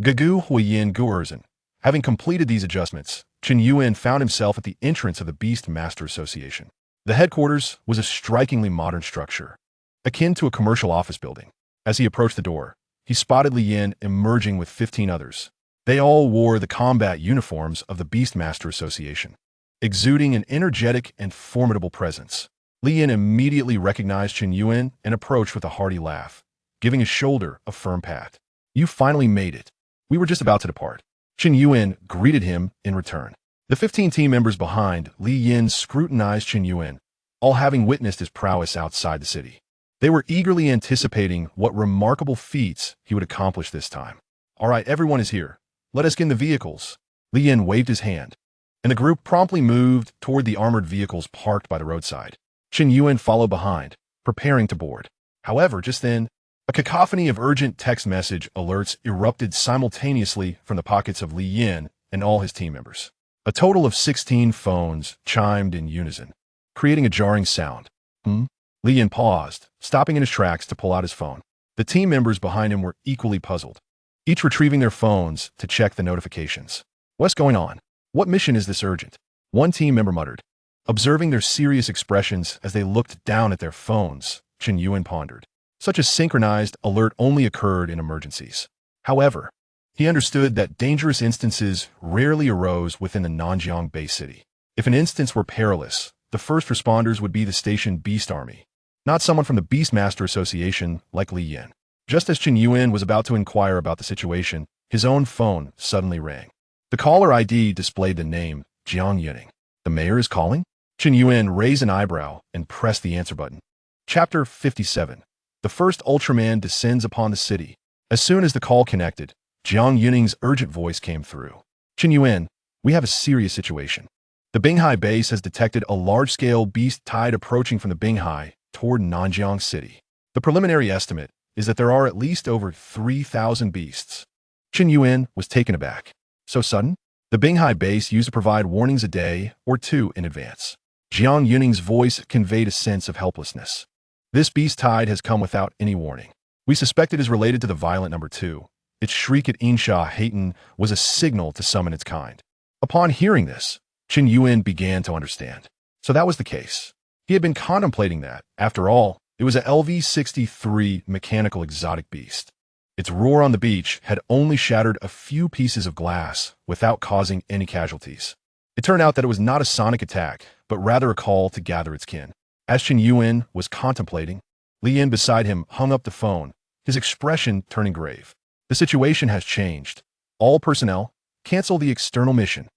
Gagu Huiyin Go-Erzin. Having completed these adjustments, Qin Yuan found himself at the entrance of the Beast Master Association. The headquarters was a strikingly modern structure, akin to a commercial office building. As he approached the door, he spotted Li Yan emerging with 15 others. They all wore the combat uniforms of the Beastmaster Association, exuding an energetic and formidable presence. Li Yan immediately recognized Qin Yuan and approached with a hearty laugh, giving his shoulder a firm pat. "You finally made it. We were just about to depart." Qin Yuan greeted him in return. The 15 team members behind Li Yin scrutinized Chen Yuan, all having witnessed his prowess outside the city. They were eagerly anticipating what remarkable feats he would accomplish this time. All right, everyone is here. Let us get in the vehicles. Li Yin waved his hand, and the group promptly moved toward the armored vehicles parked by the roadside. Chen Yuan followed behind, preparing to board. However, just then, a cacophony of urgent text message alerts erupted simultaneously from the pockets of Li Yin and all his team members. A total of 16 phones chimed in unison, creating a jarring sound. Li Yin paused, stopping in his tracks to pull out his phone. The team members behind him were equally puzzled, each retrieving their phones to check the notifications. What's going on? What mission is this urgent? One team member muttered. Observing their serious expressions as they looked down at their phones, Chen Yuan pondered. Such a synchronized alert only occurred in emergencies. However, he understood that dangerous instances rarely arose within the Nanjiang Bay City. If an instance were perilous, the first responders would be the station Beast Army, not someone from the Beastmaster Association like Li Yin. Just as Chen Yuan was about to inquire about the situation, his own phone suddenly rang. The caller ID displayed the name Jiang Yuning. The mayor is calling? Chen Yuan raised an eyebrow and pressed the answer button. Chapter 57. The first Ultraman descends upon the city. As soon as the call connected, Jiang Yuning's urgent voice came through. Chen Yuan, we have a serious situation. The Binghai base has detected a large-scale beast tide approaching from the Binghai toward Nanjiang City. The preliminary estimate is that there are at least over 3,000 beasts. Chen Yuan was taken aback. So sudden? The Binghai base used to provide warnings a day or two in advance. Jiang Yuning's voice conveyed a sense of helplessness. This beast tide has come without any warning. We suspect it is related to the violent number 2. Its shriek at Insha Hayton was a signal to summon its kind. Upon hearing this, Chen Yuan began to understand. So that was the case. He had been contemplating that. After all, it was a LV-63 mechanical exotic beast. Its roar on the beach had only shattered a few pieces of glass without causing any casualties. It turned out that it was not a sonic attack, but rather a call to gather its kin. As Chen Yuan was contemplating, Li Yin beside him hung up the phone, his expression turning grave. The situation has changed. All personnel, cancel the external mission.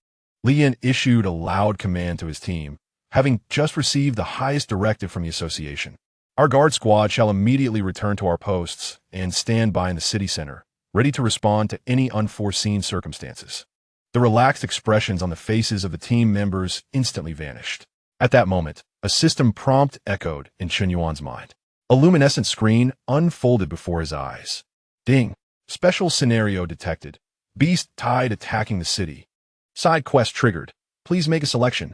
Li Yin issued a loud command to his team, having just received the highest directive from the association. Our guard squad shall immediately return to our posts and stand by in the city center, ready to respond to any unforeseen circumstances. The relaxed expressions on the faces of the team members instantly vanished. At that moment, a system prompt echoed in Chen Yuan's mind. A luminescent screen unfolded before his eyes. Ding! Special scenario detected. Beast tide attacking the city. Side quest triggered. Please make a selection.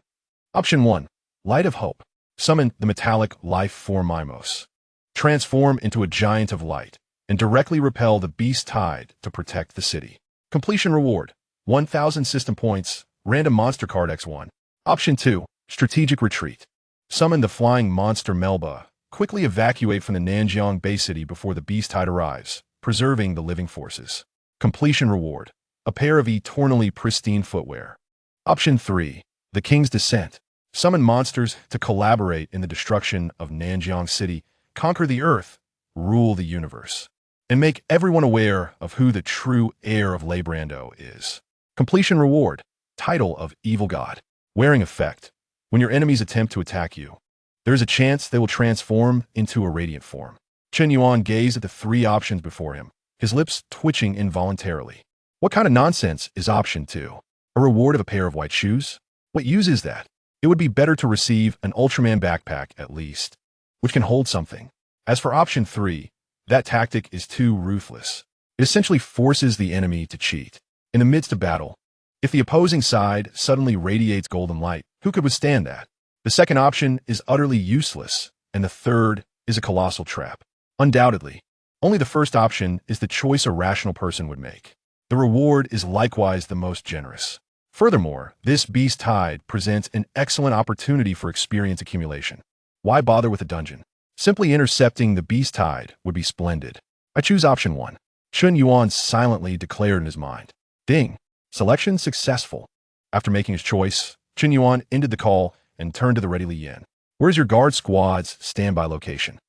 Option 1. Light of Hope. Summon the metallic life form Mimos. Transform into a giant of light and directly repel the beast tide to protect the city. Completion reward. 1,000 system points. Random monster card X1. Option 2. Strategic retreat. Summon the flying monster Melba. Quickly evacuate from the Nanjiang Bay City before the beast tide arrives, preserving the living forces. Completion reward. A pair of eternally pristine footwear. Option 3. The King's Descent. Summon monsters to collaborate in the destruction of Nanjiang City, conquer the earth, rule the universe, and make everyone aware of who the true heir of Lebrando is. Completion reward. Title of Evil God. Wearing effect. When your enemies attempt to attack you, there is a chance they will transform into a radiant form. Chen Yuan gazed at the 3 options before him, his lips twitching involuntarily. What kind of nonsense is option 2? A reward of a pair of white shoes? What use is that? It would be better to receive an Ultraman backpack at least, which can hold something. As for option 3, that tactic is too ruthless. It essentially forces the enemy to cheat. In the midst of battle, if the opposing side suddenly radiates golden light, who could withstand that? The second option is utterly useless, and the third is a colossal trap. Undoubtedly, only the first option is the choice a rational person would make. The reward is likewise the most generous. Furthermore, this beast tide presents an excellent opportunity for experience accumulation. Why bother with a dungeon? Simply intercepting the beast tide would be splendid. I choose option 1. Chen Yuan silently declared in his mind. Ding! Selection successful. After making his choice, Chen Yuan ended the call and turned to the ready Li Yin. Where's your guard squad's standby location?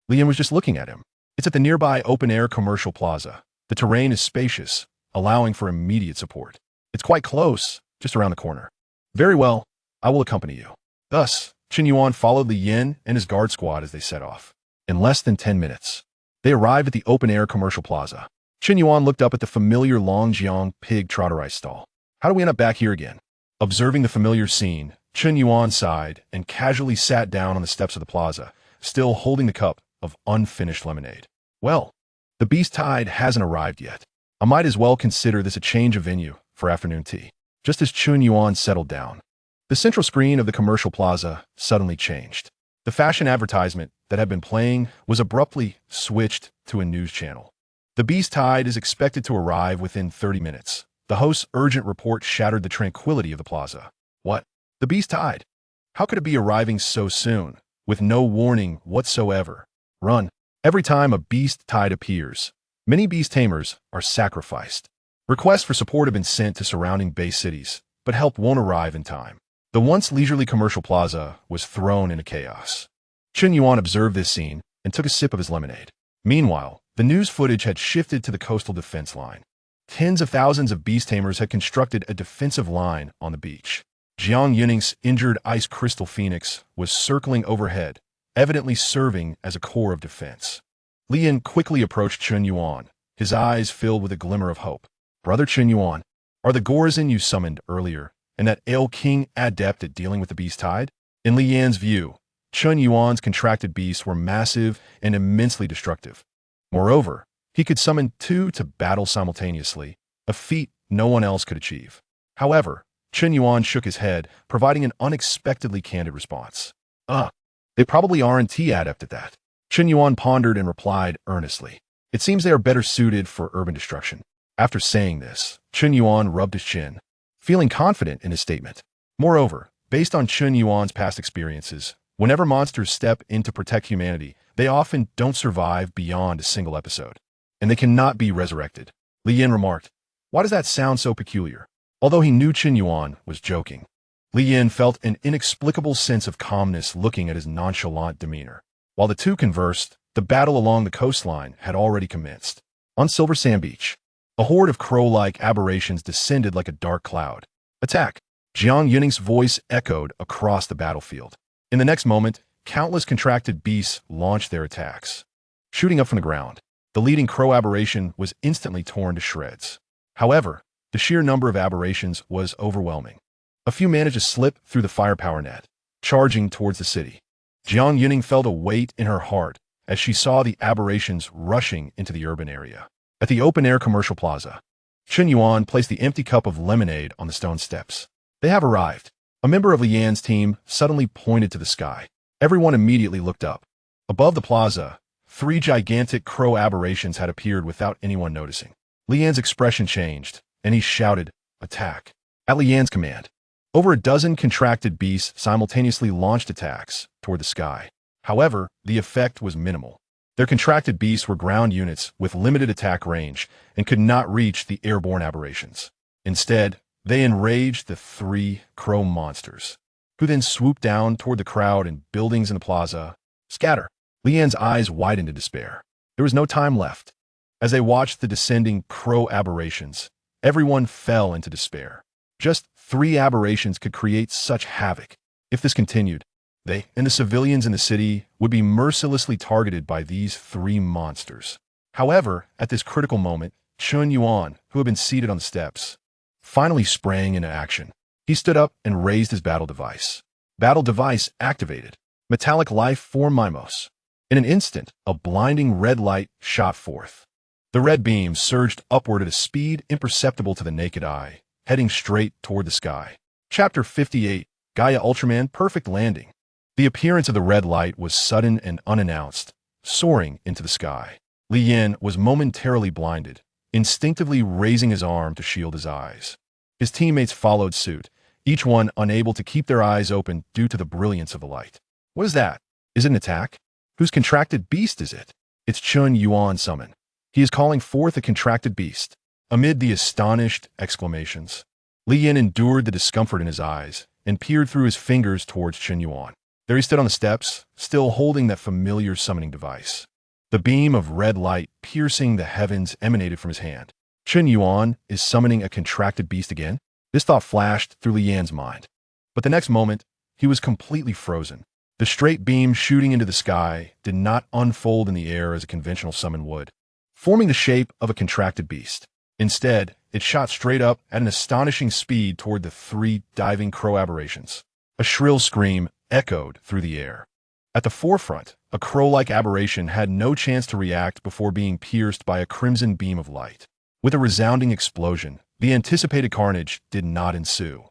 Li Yin was just looking at him. It's at the nearby open-air commercial plaza. The terrain is spacious, allowing for immediate support. It's quite close, just around the corner. Very well, I will accompany you. Thus, Qin Yuan followed Li Yin and his guard squad as they set off. In less than 10 minutes, they arrived at the open-air commercial plaza. Qin Yuan looked up at the familiar Longjiang pig trotter rice stall. How do we end up back here again? Observing the familiar scene, Qin Yuan sighed and casually sat down on the steps of the plaza, still holding the cup of unfinished lemonade. Well, the beast tide hasn't arrived yet. I might as well consider this a change of venue for afternoon tea. Just as Qin Yuan settled down, the central screen of the commercial plaza suddenly changed. The fashion advertisement that had been playing was abruptly switched to a news channel. The beast tide is expected to arrive within 30 minutes. The host's urgent report shattered the tranquility of the plaza. What? The beast tide? How could it be arriving so soon, with no warning whatsoever? Run. Every time a beast tide appears, many beast tamers are sacrificed. Requests for support have been sent to surrounding base cities, but help won't arrive in time. The once leisurely commercial plaza was thrown into chaos. Qin Yuan observed this scene and took a sip of his lemonade. Meanwhile, the news footage had shifted to the coastal defense line. Tens of thousands of beast tamers had constructed a defensive line on the beach. Leo-Nix's injured ice crystal phoenix was circling overhead, evidently serving as a core of defense. Li Yin quickly approached Qin Yuan, his eyes filled with a glimmer of hope. Brother Qin Yuan, are the Gorizon you summoned earlier and that Ale King adept at dealing with the beast tide? In Li Yan's view, Qin Yuan's contracted beasts were massive and immensely destructive. Moreover, he could summon two to battle simultaneously, a feat no one else could achieve. However, Qin Yuan shook his head, providing an unexpectedly candid response. They probably aren't adept at that. Qin Yuan pondered and replied earnestly. It seems they are better suited for urban destruction. After saying this, Qin Yuan rubbed his chin, feeling confident in his statement. Moreover, based on Qin Yuan's past experiences, whenever monsters step in to protect humanity, they often don't survive beyond a single episode, and they cannot be resurrected. Li Yin remarked, "Why does that sound so peculiar?" Although he knew Qin Yuan was joking, Li Yin felt an inexplicable sense of calmness looking at his nonchalant demeanor. While the two conversed, the battle along the coastline had already commenced. On Silver Sand Beach, a horde of crow-like aberrations descended like a dark cloud. Attack! Leo-Nix's voice echoed across the battlefield. In the next moment, countless contracted beasts launched their attacks. Shooting up from the ground, the leading crow aberration was instantly torn to shreds. However, the sheer number of aberrations was overwhelming. A few managed to slip through the firepower net, charging towards the city. Leo-Nix felt a weight in her heart as she saw the aberrations rushing into the urban area. At the open-air commercial plaza, Qin Yuan placed the empty cup of lemonade on the stone steps. They have arrived. A member of Li Yan's team suddenly pointed to the sky. Everyone immediately looked up. Above the plaza, 3 gigantic crow aberrations had appeared without anyone noticing. Li Yan's expression changed, and he shouted, "Attack!" At Li Yan's command, over a dozen contracted beasts simultaneously launched attacks toward the sky. However, the effect was minimal. Their contracted beasts were ground units with limited attack range and could not reach the airborne aberrations. Instead, they enraged the 3 crow monsters, who then swooped down toward the crowd and buildings in the plaza. Scatter! Li Yan's eyes widened in despair. There was no time left. As they watched the descending crow aberrations, everyone fell into despair. Just 3 aberrations could create such havoc. If this continued, they and the civilians in the city would be mercilessly targeted by these 3 monsters. However, at this critical moment, Qin Yuan, who had been seated on the steps, finally sprang into action. He stood up and raised his battle device. Battle device activated. Metallic life form Mimos. In an instant, a blinding red light shot forth. The red beam surged upward at a speed imperceptible to the naked eye, heading straight toward the sky. Chapter 58, Gaia Ultraman Perfect Landing. The appearance of the red light was sudden and unannounced, soaring into the sky. Li Yin was momentarily blinded, instinctively raising his arm to shield his eyes. His teammates followed suit, each one unable to keep their eyes open due to the brilliance of the light. What is that? Is it an attack? Whose contracted beast is it? It's Qin Yuan summon. He is calling forth a contracted beast. Amid the astonished exclamations, Li Yin endured the discomfort in his eyes and peered through his fingers towards Qin Yuan. There he stood on the steps, still holding that familiar summoning device. The beam of red light piercing the heavens emanated from his hand. Qin Yuan is summoning a contracted beast again? This thought flashed through Li Yan's mind. But the next moment, he was completely frozen. The straight beam shooting into the sky did not unfold in the air as a conventional summon would, forming the shape of a contracted beast. Instead, it shot straight up at an astonishing speed toward the three diving crow aberrations. A shrill scream echoed through the air. At the forefront, a crow-like aberration had no chance to react before being pierced by a crimson beam of light. With a resounding explosion, the anticipated carnage did not ensue.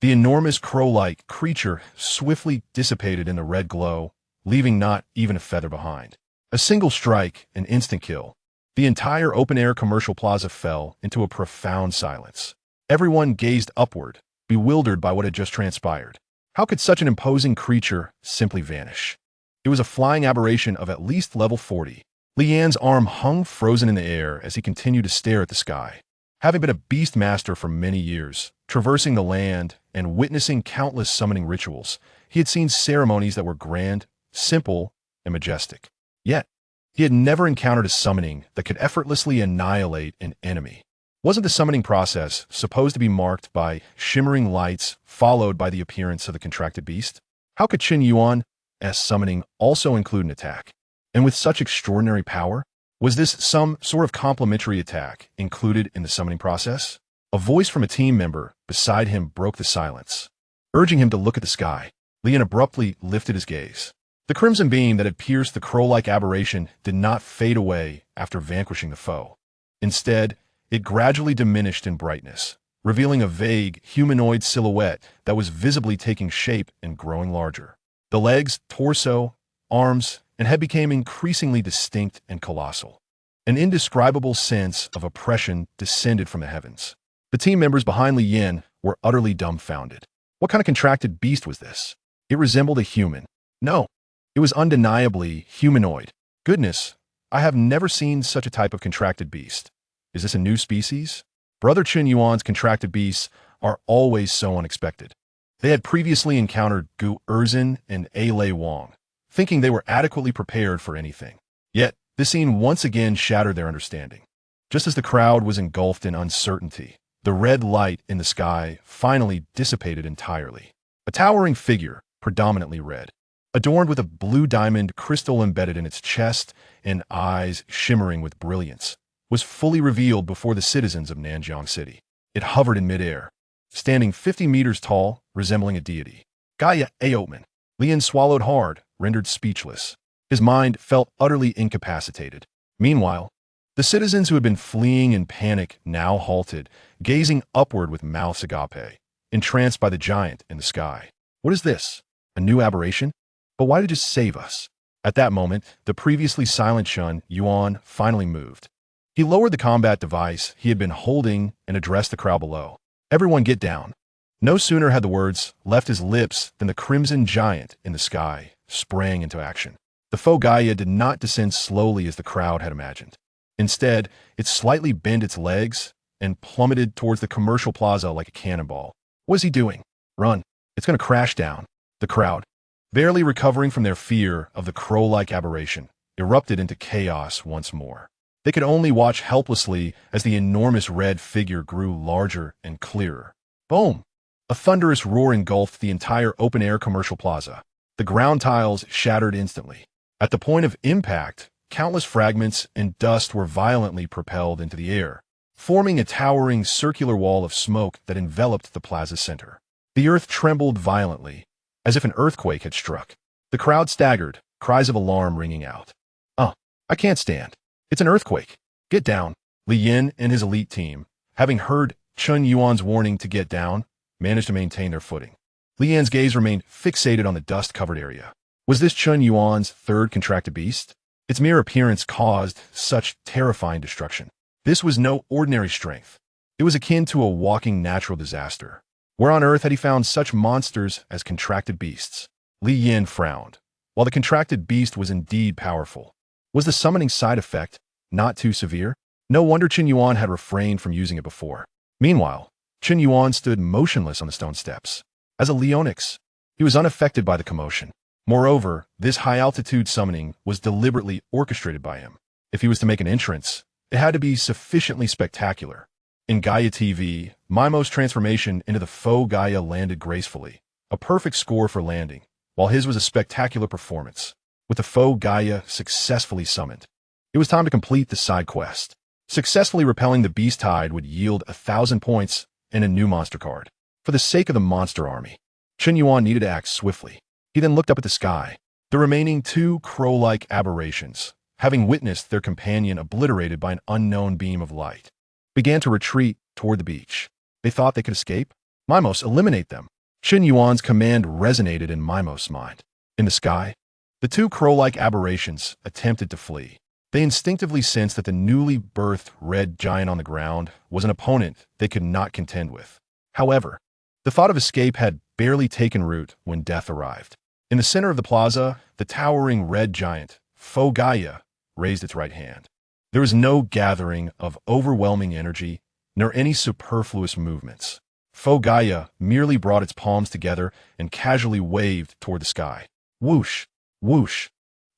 The enormous crow-like creature swiftly dissipated in the red glow, leaving not even a feather behind. A single strike, an instant kill. The entire open-air commercial plaza fell into a profound silence. Everyone gazed upward, bewildered by what had just transpired. How could such an imposing creature simply vanish? It was a flying aberration of at least level 40. Lian's arm hung frozen in the air as he continued to stare at the sky. Having been a beast master for many years, traversing the land and witnessing countless summoning rituals, he had seen ceremonies that were grand, simple, and majestic. Yet, he had never encountered a summoning that could effortlessly annihilate an enemy. Wasn't the summoning process supposed to be marked by shimmering lights followed by the appearance of the contracted beast? How could Qin Yuan's summoning also include an attack? And with such extraordinary power, was this some sort of complementary attack included in the summoning process? A voice from a team member beside him broke the silence, urging him to look at the sky. Lian abruptly lifted his gaze. The crimson beam that had pierced the crow-like aberration did not fade away after vanquishing the foe. Instead, it gradually diminished in brightness, revealing a vague, humanoid silhouette that was visibly taking shape and growing larger. The legs, torso, arms, and head became increasingly distinct and colossal. An indescribable sense of oppression descended from the heavens. The team members behind Li Yin were utterly dumbfounded. What kind of contracted beast was this? It resembled a human. No, it was undeniably humanoid. Goodness, I have never seen such a type of contracted beast. Is this a new species? Brother Qin Yuan's contracted beasts are always so unexpected. They had previously encountered Gu Erzin and A Lei Wang, thinking they were adequately prepared for anything. Yet, this scene once again shattered their understanding. Just as the crowd was engulfed in uncertainty, the red light in the sky finally dissipated entirely. A towering figure, predominantly red, adorned with a blue diamond crystal embedded in its chest and eyes shimmering with brilliance, was fully revealed before the citizens of Nanjiang City. It hovered in midair, standing 50 meters tall, resembling a deity. Gaia Aotman. Lian swallowed hard, rendered speechless. His mind felt utterly incapacitated. Meanwhile, the citizens who had been fleeing in panic now halted, gazing upward with mouths agape, entranced by the giant in the sky. What is this? A new aberration? But why did it save us? At that moment, the previously silent Qin Yuan finally moved. He lowered the combat device he had been holding and addressed the crowd below. Everyone get down. No sooner had the words left his lips than the crimson giant in the sky sprang into action. The foe Gaia did not descend slowly as the crowd had imagined. Instead, it slightly bent its legs and plummeted towards the commercial plaza like a cannonball. What is he doing? Run. It's going to crash down. The crowd, barely recovering from their fear of the crow-like aberration, erupted into chaos once more. They could only watch helplessly as the enormous red figure grew larger and clearer. Boom! A thunderous roar engulfed the entire open-air commercial plaza. The ground tiles shattered instantly. At the point of impact, countless fragments and dust were violently propelled into the air, forming a towering circular wall of smoke that enveloped the plaza's center. The earth trembled violently, as if an earthquake had struck. The crowd staggered, cries of alarm ringing out. I can't stand. It's an earthquake. Get down. Li Yin and his elite team, having heard Qin Yuan's warning to get down, managed to maintain their footing. Li Yin's gaze remained fixated on the dust-covered area. Was this Qin Yuan's third contracted beast? Its mere appearance caused such terrifying destruction. This was no ordinary strength. It was akin to a walking natural disaster. Where on earth had he found such monsters as contracted beasts? Li Yin frowned. While the contracted beast was indeed powerful, was the summoning side effect not too severe? No wonder Qin Yuan had refrained from using it before. Meanwhile, Qin Yuan stood motionless on the stone steps. As a Leo-Nix, he was unaffected by the commotion. Moreover, this high-altitude summoning was deliberately orchestrated by him. If he was to make an entrance, it had to be sufficiently spectacular. In Gaia TV, Maimo's transformation into the faux Gaia landed gracefully, a perfect score for landing, while his was a spectacular performance, with the foe Gaia successfully summoned. It was time to complete the side quest. Successfully repelling the beast tide would yield 1,000 points and a new monster card. For the sake of the monster army, Chen Yuan needed to act swiftly. He then looked up at the sky. The remaining two crow-like aberrations, having witnessed their companion obliterated by an unknown beam of light, began to retreat toward the beach. They thought they could escape? Mimos, eliminate them. Chen Yuan's command resonated in Mimos' mind. In the sky, the two crow-like aberrations attempted to flee. They instinctively sensed that the newly birthed red giant on the ground was an opponent they could not contend with. However, the thought of escape had barely taken root when death arrived. In the center of the plaza, the towering red giant, foe Gaia, raised its right hand. There was no gathering of overwhelming energy, nor any superfluous movements. Foe Gaia merely brought its palms together and casually waved toward the sky. Whoosh! Whoosh!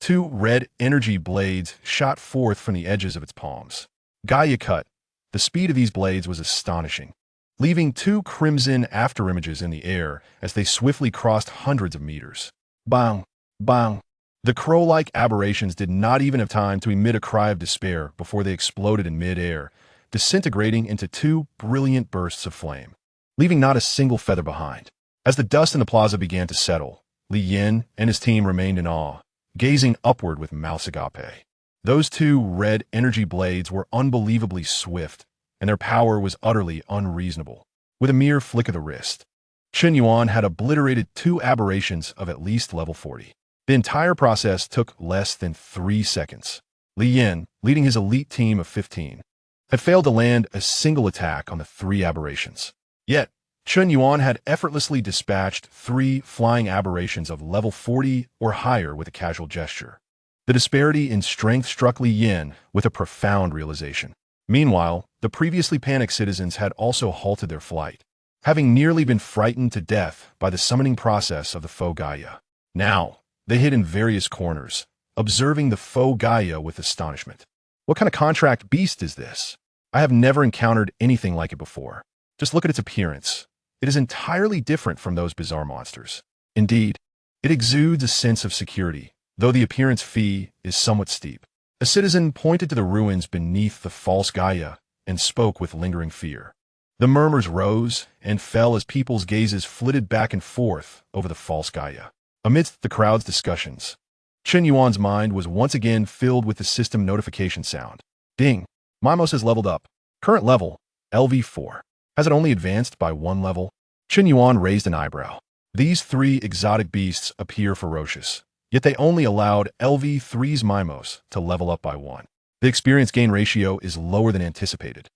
Two red energy blades shot forth from the edges of its palms. Gaia cut. The speed of these blades was astonishing, leaving two crimson afterimages in the air as they swiftly crossed hundreds of meters. Bang! Bang! The crow-like aberrations did not even have time to emit a cry of despair before they exploded in mid-air, disintegrating into two brilliant bursts of flame, leaving not a single feather behind. As the dust in the plaza began to settle, Li Yin and his team remained in awe, gazing upward with mouths agape. Those two red energy blades were unbelievably swift, and their power was utterly unreasonable. With a mere flick of the wrist, Chen Yuan had obliterated two aberrations of at least level 40. The entire process took less than 3 seconds. Li Yin, leading his elite team of 15, had failed to land a single attack on the 3 aberrations. Yet, Chen Yuan had effortlessly dispatched 3 flying aberrations of level 40 or higher with a casual gesture. The disparity in strength struck Li Yin with a profound realization. Meanwhile, the previously panicked citizens had also halted their flight, having nearly been frightened to death by the summoning process of the foe Gaia. Now, they hid in various corners, observing the foe Gaia with astonishment. What kind of contract beast is this? I have never encountered anything like it before. Just look at its appearance. It is entirely different from those bizarre monsters. Indeed, it exudes a sense of security, though the appearance fee is somewhat steep. A citizen pointed to the ruins beneath the false Gaia and spoke with lingering fear. The murmurs rose and fell as people's gazes flitted back and forth over the false Gaia. Amidst the crowd's discussions, Chen Yuan's mind was once again filled with the system notification sound. Ding! Mimos has leveled up. Current level, LV4. Has it only advanced by 1 level? Chen Yuan raised an eyebrow. These 3 exotic beasts appear ferocious, yet they only allowed LV3's Mimos to level up by 1. The experience gain ratio is lower than anticipated.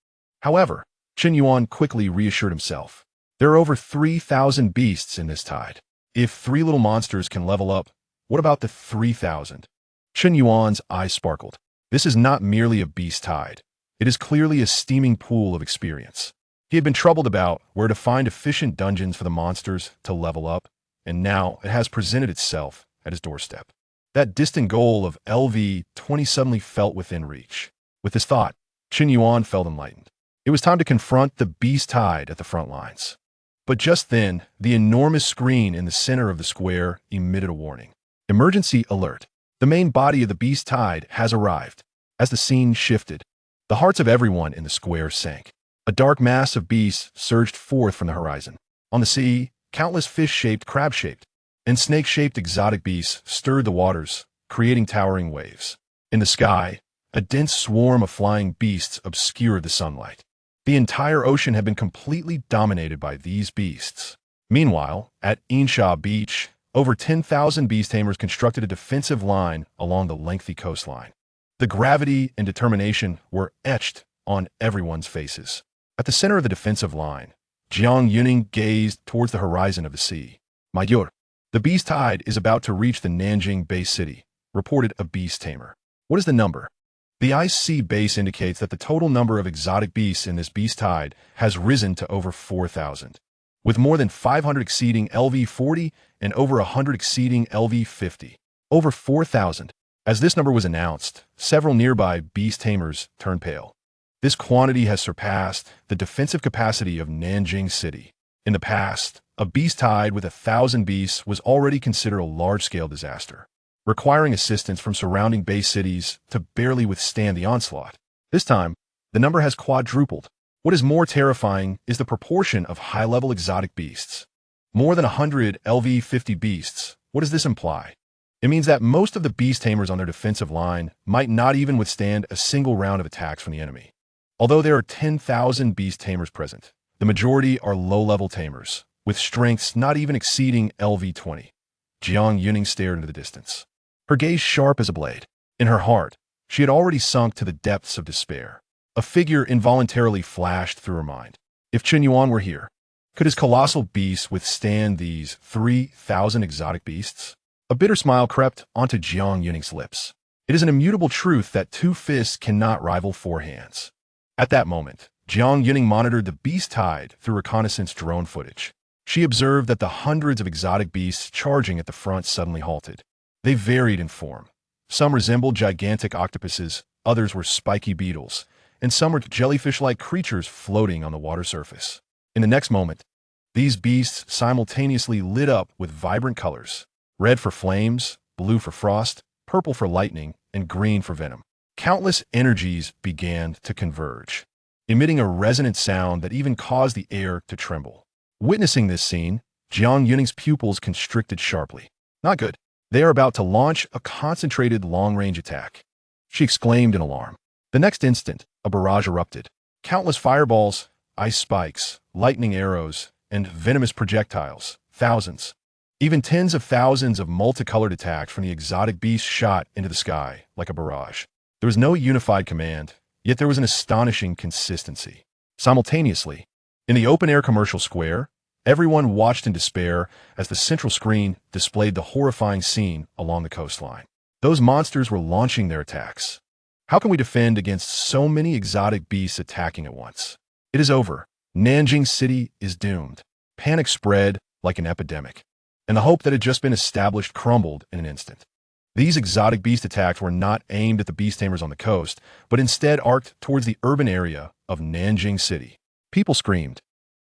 However, Chen Yuan quickly reassured himself. There are over 3,000 beasts in this tide. If 3 little monsters can level up, what about the 3,000? Chen Yuan's eyes sparkled. This is not merely a beast tide. It is clearly a steaming pool of experience. He had been troubled about where to find efficient dungeons for the monsters to level up, and now it has presented itself at his doorstep. That distant goal of LV20 suddenly felt within reach. With this thought, Chen Yuan felt enlightened. It was time to confront the beast tide at the front lines. But just then, the enormous screen in the center of the square emitted a warning. Emergency alert. The main body of the beast tide has arrived. As the scene shifted, the hearts of everyone in the square sank. A dark mass of beasts surged forth from the horizon. On the sea, countless fish-shaped, crab-shaped, and snake-shaped exotic beasts stirred the waters, creating towering waves. In the sky, a dense swarm of flying beasts obscured the sunlight. The entire ocean had been completely dominated by these beasts. Meanwhile, at Insha Beach, over 10,000 beast tamers constructed a defensive line along the lengthy coastline. The gravity and determination were etched on everyone's faces. At the center of the defensive line, Jiang Yuning gazed towards the horizon of the sea. Major, the beast tide is about to reach the Nanjing base city, reported a beast tamer. What is the number? The IC base indicates that the total number of exotic beasts in this beast tide has risen to over 4,000, with more than 500 exceeding LV40 and over 100 exceeding LV50. Over 4,000. As this number was announced, several nearby beast tamers turned pale. This quantity has surpassed the defensive capacity of Nanjing City. In the past, A beast tide with 1,000 beasts was already considered a large-scale disaster, requiring assistance from surrounding base cities to barely withstand the onslaught. This time, the number has quadrupled. What is more terrifying is the proportion of high-level exotic beasts. More than 100 LV-50 beasts. What does this imply? It means that most of the beast tamers on their defensive line might not even withstand a single round of attacks from the enemy. Although there are 10,000 beast tamers present, the majority are low-level tamers, with strengths not even exceeding LV-20. Jiang Yuning stared into the distance, her gaze sharp as a blade. In her heart, she had already sunk to the depths of despair. A figure involuntarily flashed through her mind. If Chen Yuan were here, could his colossal beast withstand these 3,000 exotic beasts? A bitter smile crept onto Jiang Yuning's lips. It is an immutable truth that 2 fists cannot rival 4 hands. At that moment, Jiang Yuning monitored the beast tide through reconnaissance drone footage. She observed that the hundreds of exotic beasts charging at the front suddenly halted. They varied in form. Some resembled gigantic octopuses, others were spiky beetles, and some were jellyfish-like creatures floating on the water surface. In the next moment, these beasts simultaneously lit up with vibrant colors: red for flames, blue for frost, purple for lightning, and green for venom. Countless energies began to converge, emitting a resonant sound that even caused the air to tremble. Witnessing this scene, Jiang Yuning's pupils constricted sharply. Not good. They are about to launch a concentrated long-range attack. She exclaimed in alarm. The next instant, a barrage erupted. Countless fireballs, ice spikes, lightning arrows, and venomous projectiles, thousands, even tens of thousands of multicolored attacks from the exotic beasts shot into the sky like a barrage. There was no unified command, yet there was an astonishing consistency. Simultaneously, in the open-air commercial square, everyone watched in despair as the central screen displayed the horrifying scene along the coastline. Those monsters were launching their attacks. How can we defend against so many exotic beasts attacking at once? It is over. Nanjing City is doomed. Panic spread like an epidemic, and the hope that had just been established crumbled in an instant. These exotic beast attacks were not aimed at the beast tamers on the coast, but instead arced towards the urban area of Nanjing City. People screamed,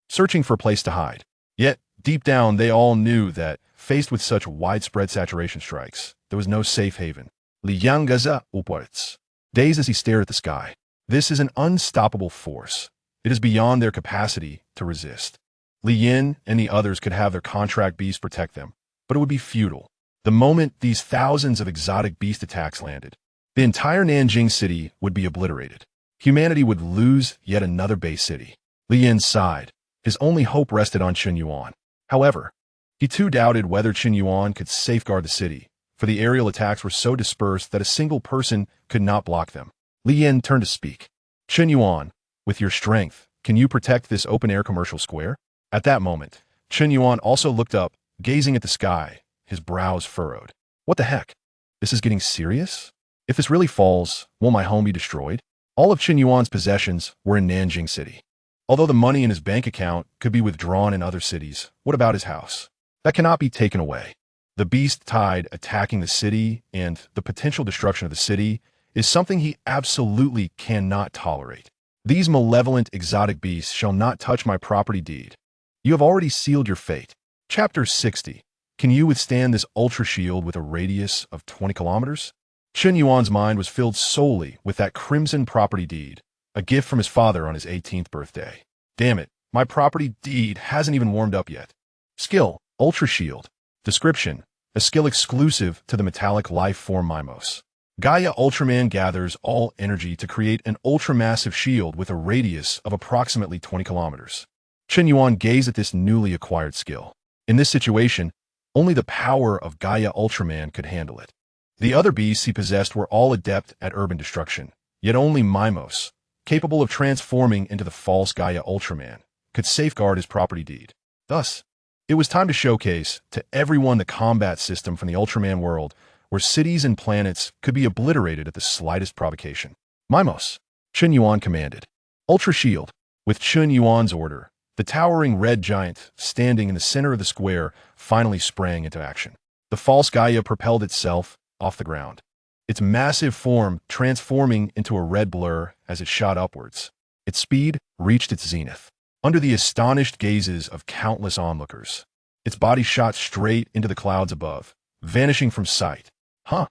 searching for a place to hide. Yet, deep down, they all knew that, faced with such widespread saturation strikes, there was no safe haven. Li Yanggaza upwards. Dazed as he stared at the sky. This is an unstoppable force. It is beyond their capacity to resist. Li Yin and the others could have their contract beasts protect them, but it would be futile. The moment these thousands of exotic beast attacks landed, the entire Nanjing City would be obliterated. Humanity would lose yet another base city. Li Yin sighed. His only hope rested on Chen Yuan. However, he too doubted whether Chen Yuan could safeguard the city, for the aerial attacks were so dispersed that a single person could not block them. Li Yin turned to speak. Chen Yuan, with your strength, can you protect this open-air commercial square? At that moment, Chen Yuan also looked up, gazing at the sky, his brows furrowed. What the heck? This is getting serious? If this really falls, will my home be destroyed? All of Chen Yuan's possessions were in Nanjing City. Although the money in his bank account could be withdrawn in other cities, what about his house? That cannot be taken away. The beast tide attacking the city and the potential destruction of the city is something he absolutely cannot tolerate. These malevolent exotic beasts shall not touch my property deed. You have already sealed your fate. Chapter 60. Can you withstand this ultra shield with a radius of 20 kilometers? Chen Yuan's mind was filled solely with that crimson property deed, a gift from his father on his 18th birthday. Damn it, my property deed hasn't even warmed up yet. Skill, Ultra Shield. Description, a skill exclusive to the metallic life form Mimos. Gaia Ultraman gathers all energy to create an ultramassive shield with a radius of approximately 20 kilometers. Chen Yuan gazed at this newly acquired skill. In this situation, only the power of Gaia Ultraman could handle it. The other beasts he possessed were all adept at urban destruction, yet only Mimos, capable of transforming into the false Gaia Ultraman, could safeguard his property deed. Thus, it was time to showcase to everyone the combat system from the Ultraman world, where cities and planets could be obliterated at the slightest provocation. Mimos, Chen Yuan commanded. Ultra Shield. With Chen Yuan's order, the towering red giant, standing in the center of the square, finally sprang into action. The false Gaia propelled itself off the ground, its massive form transforming into a red blur as it shot upwards. Its speed reached its zenith. under the astonished gazes of countless onlookers. Its body shot straight into the clouds above, vanishing from sight. Huh?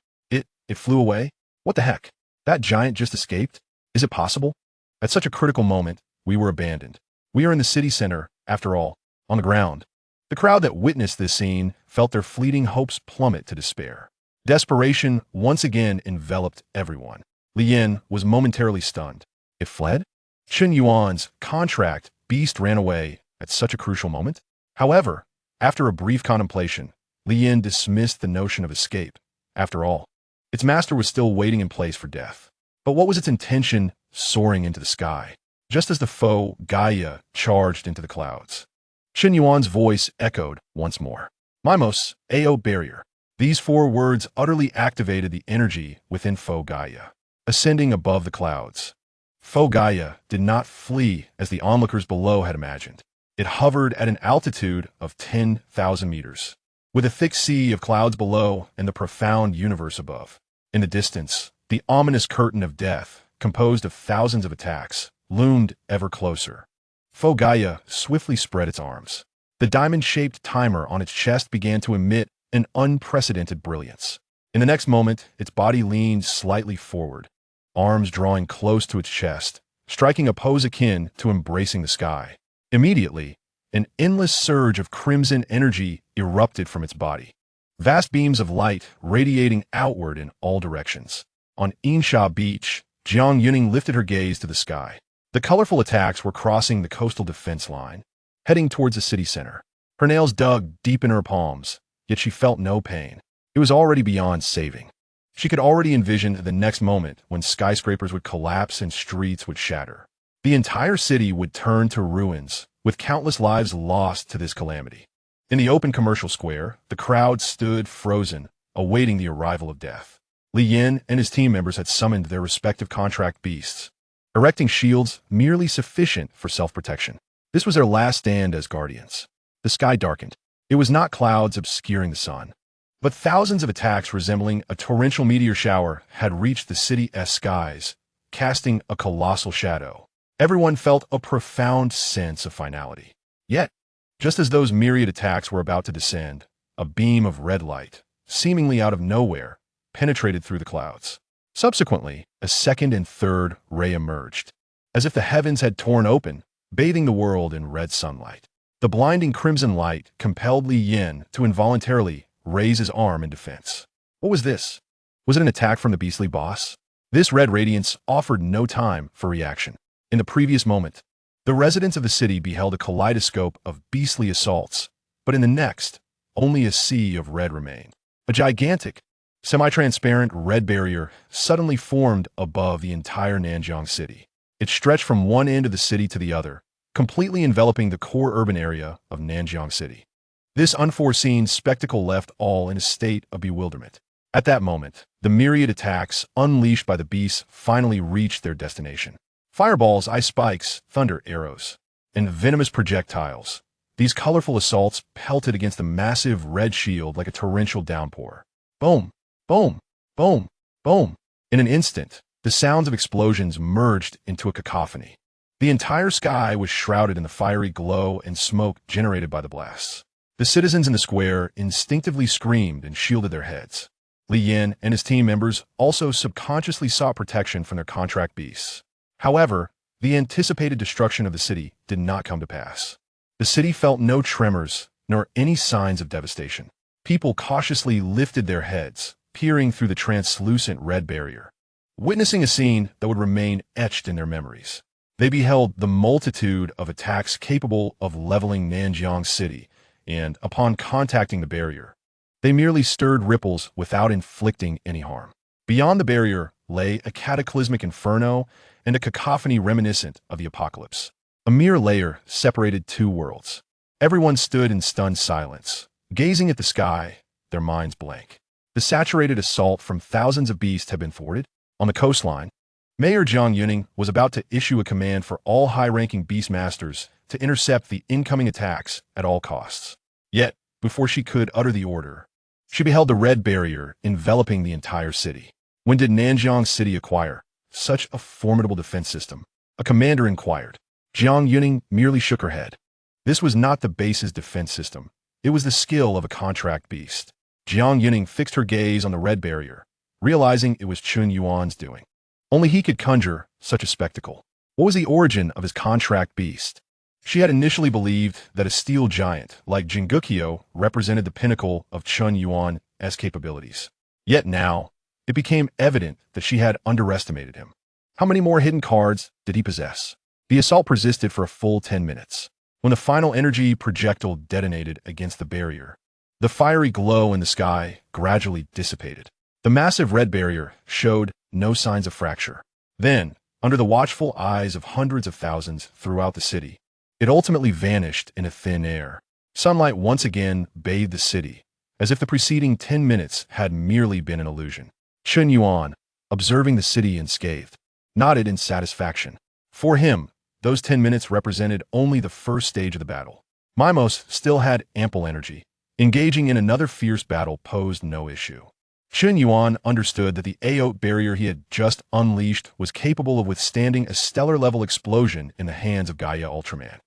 It flew away? What the heck? That giant just escaped? Is it possible? At such a critical moment, we were abandoned. We are in the city center, after all, on the ground. The crowd that witnessed this scene felt their fleeting hopes plummet to despair. Desperation once again enveloped everyone. Lien was momentarily stunned. It fled? Chen Yuan's contract beast ran away at such a crucial moment? However, after a brief contemplation, Lien dismissed the notion of escape. After all, its master was still waiting in place for death. But what was its intention soaring into the sky, just as the foe, Gaia, charged into the clouds? Chen Yuan's voice echoed once more. Mimos, Ao barrier. These 4 words utterly activated the energy within foe Gaia, ascending above the clouds. Foe Gaia did not flee as the onlookers below had imagined. It hovered at an altitude of 10,000 meters, with a thick sea of clouds below and the profound universe above. In the distance, the ominous curtain of death, composed of thousands of attacks, loomed ever closer. Foe Gaia swiftly spread its arms. The diamond-shaped timer on its chest began to emit an unprecedented brilliance. In the next moment, its body leaned slightly forward, arms drawing close to its chest, striking a pose akin to embracing the sky. Immediately, an endless surge of crimson energy erupted from its body. Vast beams of light radiating outward in all directions. On Insha Beach, Jiang Yuning lifted her gaze to the sky. The colorful attacks were crossing the coastal defense line, heading towards the city center. Her nails dug deep in her palms, yet she felt no pain. It was already beyond saving. She could already envision the next moment when skyscrapers would collapse and streets would shatter. The entire city would turn to ruins, with countless lives lost to this calamity. In the open commercial square, the crowd stood frozen, awaiting the arrival of death. Li Yin and his team members had summoned their respective contract beasts, erecting shields merely sufficient for self-protection. This was their last stand as guardians. The sky darkened. It was not clouds obscuring the sun, but thousands of attacks resembling a torrential meteor shower had reached the city's skies, casting a colossal shadow. Everyone felt a profound sense of finality. Yet, just as those myriad attacks were about to descend, a beam of red light, seemingly out of nowhere, penetrated through the clouds. Subsequently, a second and third ray emerged, as if the heavens had torn open, bathing the world in red sunlight. The blinding crimson light compelled Li Yin to involuntarily raise his arm in defense. What was this? Was it an attack from the beastly boss? This red radiance offered no time for reaction. In the previous moment, the residents of the city beheld a kaleidoscope of beastly assaults, but in the next, only a sea of red remained. A gigantic, semi-transparent red barrier suddenly formed above the entire Nanjiang city. It stretched from one end of the city to the other, completely enveloping the core urban area of Nanjiang City. This unforeseen spectacle left all in a state of bewilderment. At that moment, the myriad attacks unleashed by the beasts finally reached their destination. Fireballs, ice spikes, thunder arrows, and venomous projectiles. These colorful assaults pelted against the massive red shield like a torrential downpour. Boom, boom, boom, boom. In an instant, the sounds of explosions merged into a cacophony. The entire sky was shrouded in the fiery glow and smoke generated by the blasts. The citizens in the square instinctively screamed and shielded their heads. Li Yin and his team members also subconsciously sought protection from their contract beasts. However, the anticipated destruction of the city did not come to pass. The city felt no tremors nor any signs of devastation. People cautiously lifted their heads, peering through the translucent red barrier, witnessing a scene that would remain etched in their memories. They beheld the multitude of attacks capable of leveling Nanjiang City, and upon contacting the barrier, they merely stirred ripples without inflicting any harm. Beyond the barrier lay a cataclysmic inferno and a cacophony reminiscent of the apocalypse. A mere layer separated two worlds. Everyone stood in stunned silence, gazing at the sky, their minds blank. The saturated assault from thousands of beasts had been thwarted. On the coastline, Mayor Jiang Yuning was about to issue a command for all high-ranking beast masters to intercept the incoming attacks at all costs. Yet, before she could utter the order, she beheld the red barrier enveloping the entire city. When did Nanjiang City acquire such a formidable defense system? A commander inquired. Jiang Yuning merely shook her head. This was not the base's defense system. It was the skill of a contract beast. Jiang Yuning fixed her gaze on the red barrier, realizing it was Chun Yuan's doing. Only he could conjure such a spectacle. What was the origin of his contract beast? She had initially believed that a steel giant like Jingukyo represented the pinnacle of Chun Yuan's capabilities. Yet now, it became evident that she had underestimated him. How many more hidden cards did he possess? The assault persisted for a full 10 minutes. When the final energy projectile detonated against the barrier, the fiery glow in the sky gradually dissipated. The massive red barrier showed no signs of fracture. Then, under the watchful eyes of hundreds of thousands throughout the city, it ultimately vanished in a thin air. Sunlight once again bathed the city, as if the preceding 10 minutes had merely been an illusion. Chun Yuan, observing the city unscathed, nodded in satisfaction. For him, those 10 minutes represented only the first stage of the battle. Mimos still had ample energy. Engaging in another fierce battle posed no issue. Chun Yuan understood that the AO barrier he had just unleashed was capable of withstanding a stellar-level explosion in the hands of Gaia Ultraman.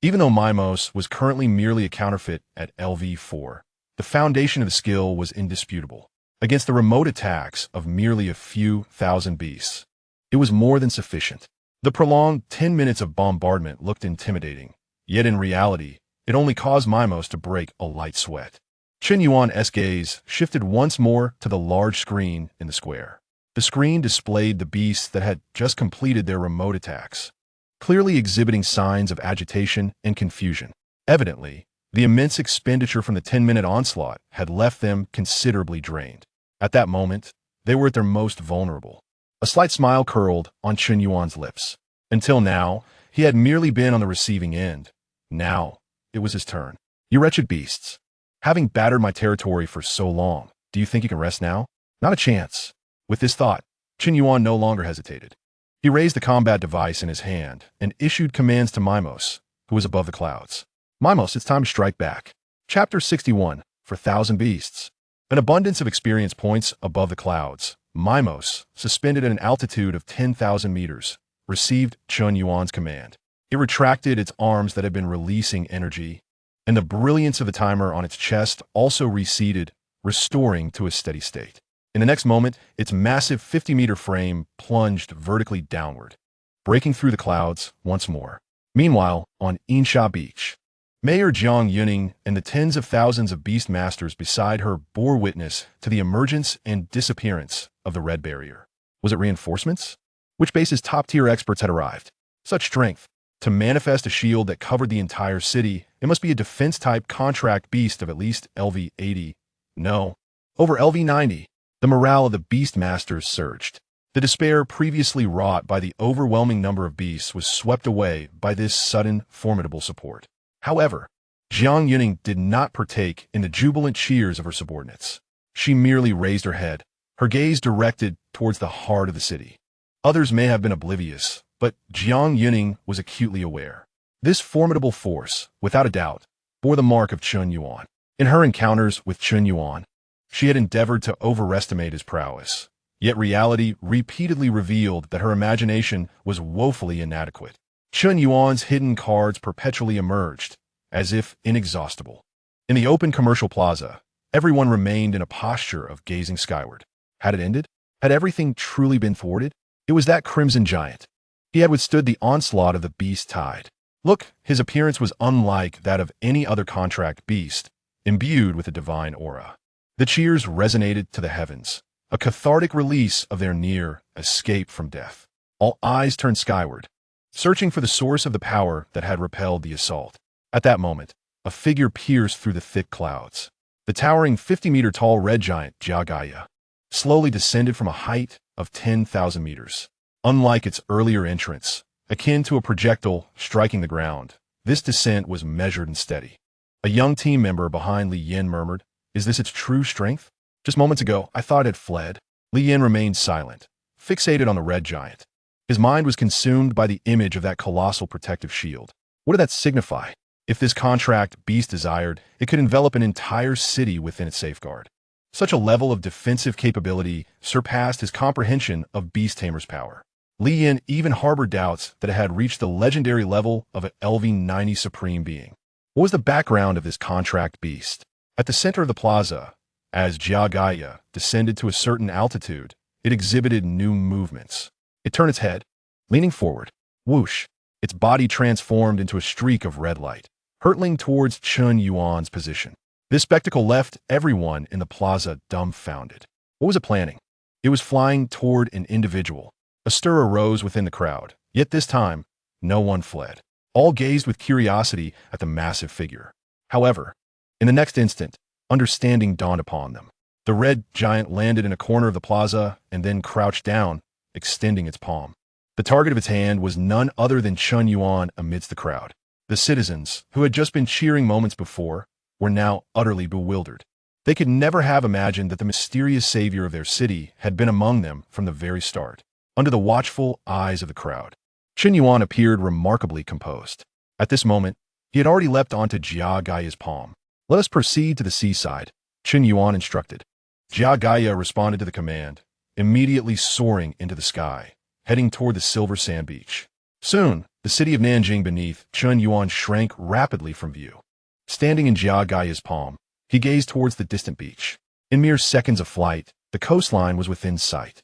Even though Mimos was currently merely a counterfeit at LV4, the foundation of the skill was indisputable. Against the remote attacks of merely a few thousand beasts, it was more than sufficient. The prolonged 10 minutes of bombardment looked intimidating, yet in reality, it only caused Mimos to break a light sweat. Chun Yuan's gaze shifted once more to the large screen in the square. The screen displayed the beasts that had just completed their remote attacks, clearly exhibiting signs of agitation and confusion. Evidently, the immense expenditure from the 10-minute onslaught had left them considerably drained. At that moment, they were at their most vulnerable. A slight smile curled on Chun Yuan's lips. Until now, he had merely been on the receiving end. Now, it was his turn. You wretched beasts. Having battered my territory for so long, do you think you can rest now? Not a chance. With this thought, Chun Yuan no longer hesitated. He raised the combat device in his hand and issued commands to Mimos, who was above the clouds. Mimos, it's time to strike back. Chapter 61, for 1,000 Beasts. An abundance of experience points above the clouds. Mimos, suspended at an altitude of 10,000 meters, received Chun Yuan's command. It retracted its arms that had been releasing energy, and the brilliance of the timer on its chest also receded, restoring to a steady state. In the next moment, its massive 50-meter frame plunged vertically downward, breaking through the clouds once more. Meanwhile, on Insha Beach, Mayor Jiang Yuning and the tens of thousands of beast masters beside her bore witness to the emergence and disappearance of the red barrier. Was it reinforcements? Which base's top-tier experts had arrived? Such strength. To manifest a shield that covered the entire city, it must be a defense-type contract beast of at least LV-80. No, over LV-90. The morale of the beast masters surged. The despair previously wrought by the overwhelming number of beasts was swept away by this sudden, formidable support. However, Jiang Yuning did not partake in the jubilant cheers of her subordinates. She merely raised her head, her gaze directed towards the heart of the city. Others may have been oblivious, but Jiang Yuning was acutely aware. This formidable force, without a doubt, bore the mark of Chun Yuan. In her encounters with Chun Yuan, she had endeavored to overestimate his prowess, yet reality repeatedly revealed that her imagination was woefully inadequate. Chun Yuan's hidden cards perpetually emerged, as if inexhaustible. In the open commercial plaza, everyone remained in a posture of gazing skyward. Had it ended? Had everything truly been thwarted? It was that crimson giant. He had withstood the onslaught of the beast tide. Look, his appearance was unlike that of any other contract beast, imbued with a divine aura. The cheers resonated to the heavens, a cathartic release of their near escape from death. All eyes turned skyward, searching for the source of the power that had repelled the assault. At that moment, a figure pierced through the thick clouds. The towering 50-meter-tall red giant, Jiagaya, slowly descended from a height of 10,000 meters. Unlike its earlier entrance, akin to a projectile striking the ground, this descent was measured and steady. A young team member behind Li Yin murmured, "Is this its true strength? Just moments ago, I thought it had fled." Li Yin remained silent, fixated on the red giant. His mind was consumed by the image of that colossal protective shield. What did that signify? If this contract beast desired, it could envelop an entire city within its safeguard. Such a level of defensive capability surpassed his comprehension of Beast Tamer's power. Li Yin even harbored doubts that it had reached the legendary level of an LV-90 supreme being. What was the background of this contract beast? At the center of the plaza, as Jiagaya descended to a certain altitude, it exhibited new movements. It turned its head, leaning forward. Whoosh! Its body transformed into a streak of red light, hurtling towards Chun Yuan's position. This spectacle left everyone in the plaza dumbfounded. What was it planning? It was flying toward an individual. A stir arose within the crowd, yet this time, no one fled. All gazed with curiosity at the massive figure. However, in the next instant, understanding dawned upon them. The red giant landed in a corner of the plaza and then crouched down, extending its palm. The target of its hand was none other than Chun Yuan amidst the crowd. The citizens, who had just been cheering moments before, were now utterly bewildered. They could never have imagined that the mysterious savior of their city had been among them from the very start. Under the watchful eyes of the crowd, Chun Yuan appeared remarkably composed. At this moment, he had already leapt onto Jia Gaya's palm. "Let us proceed to the seaside," Chun Yuan instructed. Jia Gaya responded to the command, immediately soaring into the sky, heading toward the silver sand beach. Soon, the city of Nanjing beneath Chun Yuan shrank rapidly from view. Standing in Jia Gaya's palm, he gazed towards the distant beach. In mere seconds of flight, the coastline was within sight.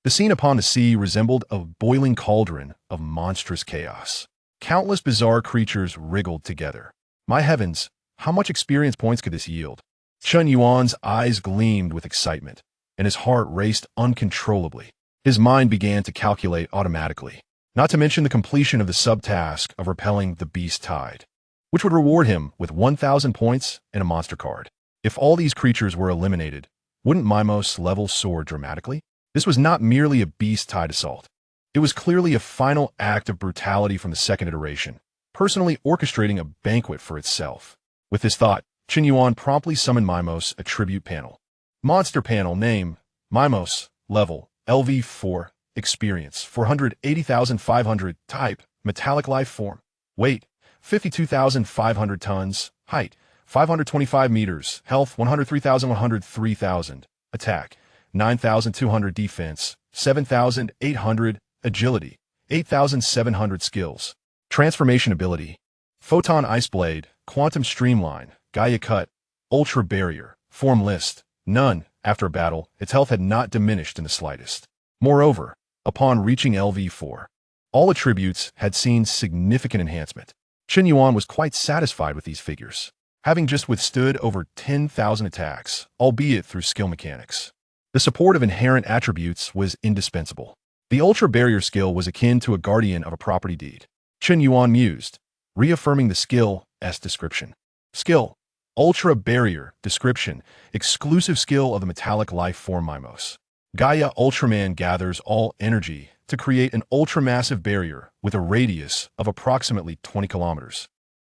The scene upon the sea resembled a boiling cauldron of monstrous chaos. Countless bizarre creatures wriggled together. My heavens, how much experience points could this yield? Chun Yuan's eyes gleamed with excitement, and his heart raced uncontrollably. His mind began to calculate automatically, not to mention the completion of the subtask of repelling the beast tide, which would reward him with 1,000 points and a monster card. If all these creatures were eliminated, wouldn't Mimos' level soar dramatically? This was not merely a beast tide assault. It was clearly a final act of brutality from the second iteration, personally orchestrating a banquet for itself. With this thought, Chun Yuan promptly summoned Mimos a tribute panel. Monster panel name, Mimos, level, LV4, experience, 480,500, type, metallic life form, weight, 52,500 tons, height, 525 meters, health, 103,000, attack, 9,200 defense, 7,800 agility, 8,700 skills. Transformation ability, Photon Ice Blade, Quantum Streamline, Gaia Cut, Ultra Barrier, Form List, none. After a battle, its health had not diminished in the slightest. Moreover, upon reaching LV4, all attributes had seen significant enhancement. Chun Yuan was quite satisfied with these figures, having just withstood over 10,000 attacks, albeit through skill mechanics. The support of inherent attributes was indispensable. The Ultra Barrier skill was akin to a guardian of a property deed. Chun Yuan mused, reaffirming the skill's description. Skill, Ultra Barrier, description, exclusive skill of the metallic life form Mimos. Gaia Ultraman gathers all energy to create an ultramassive barrier with a radius of approximately 20 kilometers.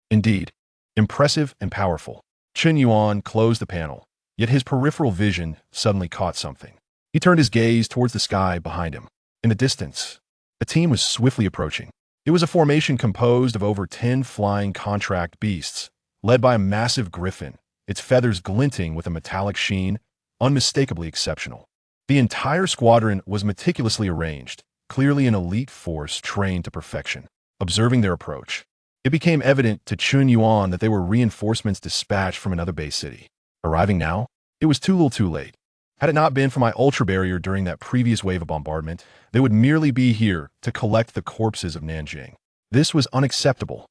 Indeed, impressive and powerful. Chun Yuan closed the panel, yet his peripheral vision suddenly caught something. He turned his gaze towards the sky behind him. In the distance, a team was swiftly approaching. It was a formation composed of over 10 flying contract beasts, led by a massive griffin, its feathers glinting with a metallic sheen, unmistakably exceptional. The entire squadron was meticulously arranged, clearly an elite force trained to perfection. Observing their approach, it became evident to Chun Yuan that they were reinforcements dispatched from another base city. Arriving now, it was too little too late. Had it not been for my ultra barrier during that previous wave of bombardment, they would merely be here to collect the corpses of Nanjing. This was unacceptable.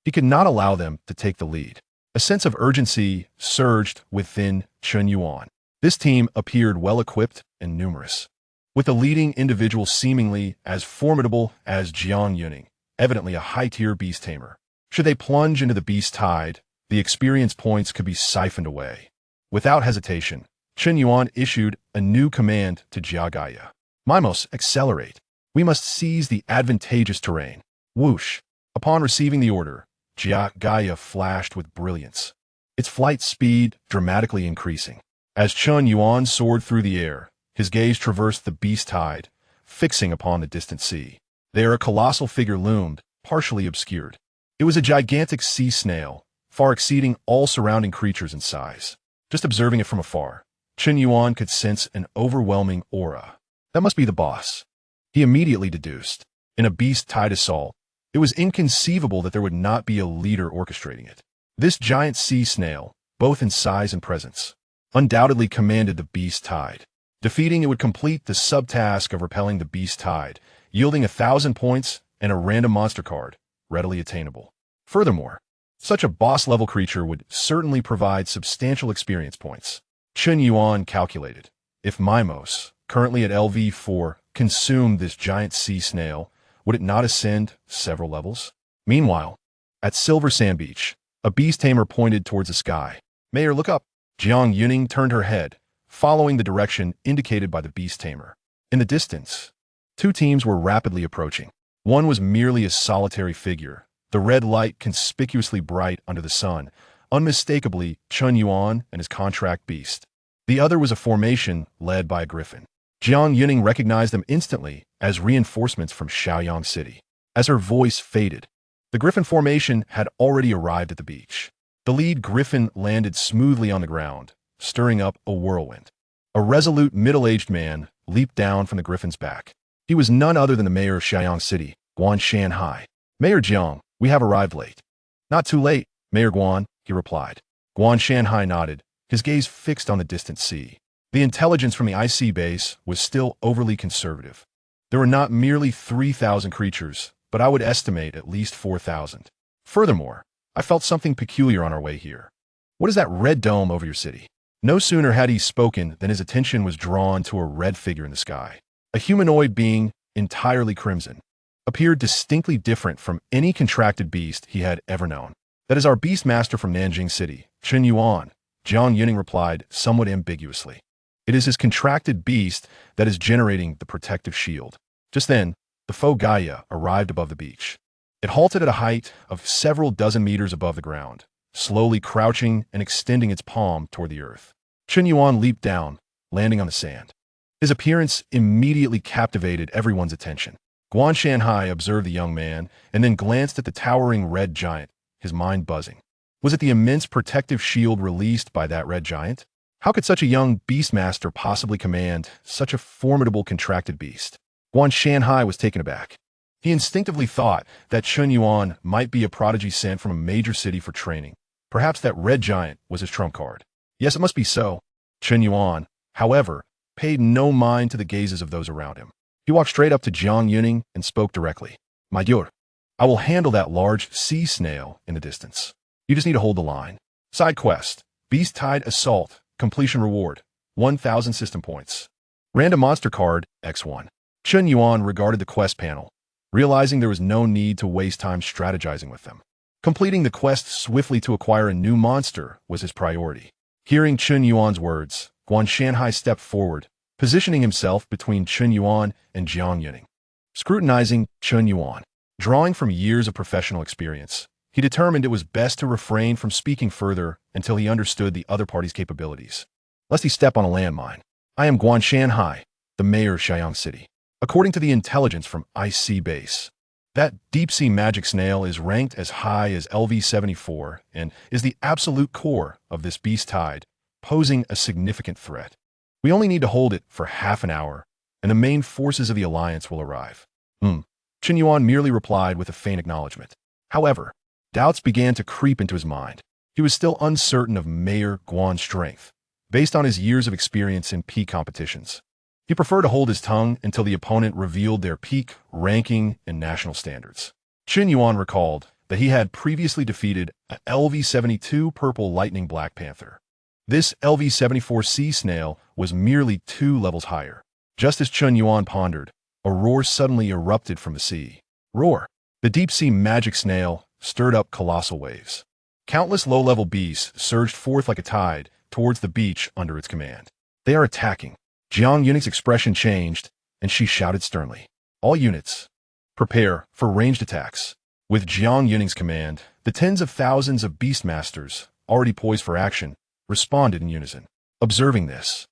He could not allow them to take the lead. A sense of urgency surged within Chun Yuan. This team appeared well-equipped and numerous, with the leading individual seemingly as formidable as Jiang Yuning, evidently a high-tier beast tamer. Should they plunge into the beast tide, the experience points could be siphoned away. Without hesitation, Chun Yuan issued a new command to Jia Gaia. Mimos, accelerate. We must seize the advantageous terrain. Whoosh. Upon receiving the order, Jia Gaia flashed with brilliance, its flight speed dramatically increasing. As Chun Yuan soared through the air, his gaze traversed the beast tide, fixing upon the distant sea. There a colossal figure loomed, partially obscured. It was a gigantic sea snail, far exceeding all surrounding creatures in size. Just observing it from afar, Chun Yuan could sense an overwhelming aura. That must be the boss. He immediately deduced. In a beast-tide assault, it was inconceivable that there would not be a leader orchestrating it. This giant sea snail, both in size and presence, undoubtedly commanded the beast tide. Defeating it would complete the subtask of repelling the beast tide, yielding 1,000 points and a random monster card, readily attainable. Furthermore, such a boss-level creature would certainly provide substantial experience points. Chen Yuan calculated. If Mimos, currently at LV4, consumed this giant sea snail, would it not ascend several levels? Meanwhile, at Silver Sand Beach, a beast tamer pointed towards the sky. "Mayor, look up." Jiang Yuning turned her head, following the direction indicated by the beast tamer. In the distance, two teams were rapidly approaching. One was merely a solitary figure, the red light conspicuously bright under the sun, unmistakably Chen Yuan and his contract beast. The other was a formation led by a griffin. Jiang Yuning recognized them instantly as reinforcements from Shaoyang City. As her voice faded, the griffin formation had already arrived at the beach. The lead griffin landed smoothly on the ground, stirring up a whirlwind. A resolute middle-aged man leaped down from the griffin's back. He was none other than the mayor of Shaoyang City, Guan Shanhai. "Mayor Jiang, we have arrived late." "Not too late, Mayor Guan," he replied. Guan Shanhai nodded, his gaze fixed on the distant sea. The intelligence from the IC base was still overly conservative. There were not merely 3,000 creatures, but I would estimate at least 4,000. Furthermore, I felt something peculiar on our way here. "What is that red dome over your city?" No sooner had he spoken than his attention was drawn to a red figure in the sky. A humanoid being, entirely crimson, appeared distinctly different from any contracted beast he had ever known. "That is our beastmaster from Nanjing City, Chen Yuan," Jiang Yuning replied somewhat ambiguously. "It is his contracted beast that is generating the protective shield." Just then, the foe Gaia arrived above the beach. It halted at a height of several dozen meters above the ground, slowly crouching and extending its palm toward the earth. Chen Yuan leaped down, landing on the sand. His appearance immediately captivated everyone's attention. Guan Shanhai observed the young man and then glanced at the towering red giant, his mind buzzing. Was it the immense protective shield released by that red giant? How could such a young beastmaster possibly command such a formidable contracted beast? Guan Shanhai was taken aback. He instinctively thought that Chen Yuan might be a prodigy sent from a major city for training. Perhaps that red giant was his trump card. Yes, it must be so. Chen Yuan, however, paid no mind to the gazes of those around him. He walked straight up to Jiang Yuning and spoke directly. "Mayor, I will handle that large sea snail in the distance. You just need to hold the line. Side quest, Beast Tide Assault, completion reward, 1,000 system points. Random monster card, X1. Chen Yuan regarded the quest panel, realizing there was no need to waste time strategizing with them. Completing the quest swiftly to acquire a new monster was his priority. Hearing Chen Yuan's words, Guan Shanhai stepped forward, positioning himself between Chen Yuan and Jiang Yuning. Scrutinizing Chen Yuan, drawing from years of professional experience, he determined it was best to refrain from speaking further until he understood the other party's capabilities. Lest he step on a landmine. "I am Guan Shanhai, the mayor of Shaoyang City. According to the intelligence from IC base, that deep-sea magic snail is ranked as high as LV74 and is the absolute core of this beast tide, posing a significant threat. We only need to hold it for half an hour, and the main forces of the alliance will arrive." Chen Yuan merely replied with a faint acknowledgement. However, doubts began to creep into his mind. He was still uncertain of Mayor Guan's strength, based on his years of experience in peak competitions. He preferred to hold his tongue until the opponent revealed their peak, ranking, and national standards. Chen Yuan recalled that he had previously defeated a LV72 Purple Lightning Black Panther. This LV74 sea snail was merely 2 levels higher. Just as Chen Yuan pondered, a roar suddenly erupted from the sea. Roar! The deep-sea magic snail stirred up colossal waves. Countless low-level beasts surged forth like a tide towards the beach under its command. "They are attacking." Jiang Yuning's expression changed, and she shouted sternly, "All units, prepare for ranged attacks." With Jiang Yuning's command, the tens of thousands of beastmasters, already poised for action, responded in unison. Observing this,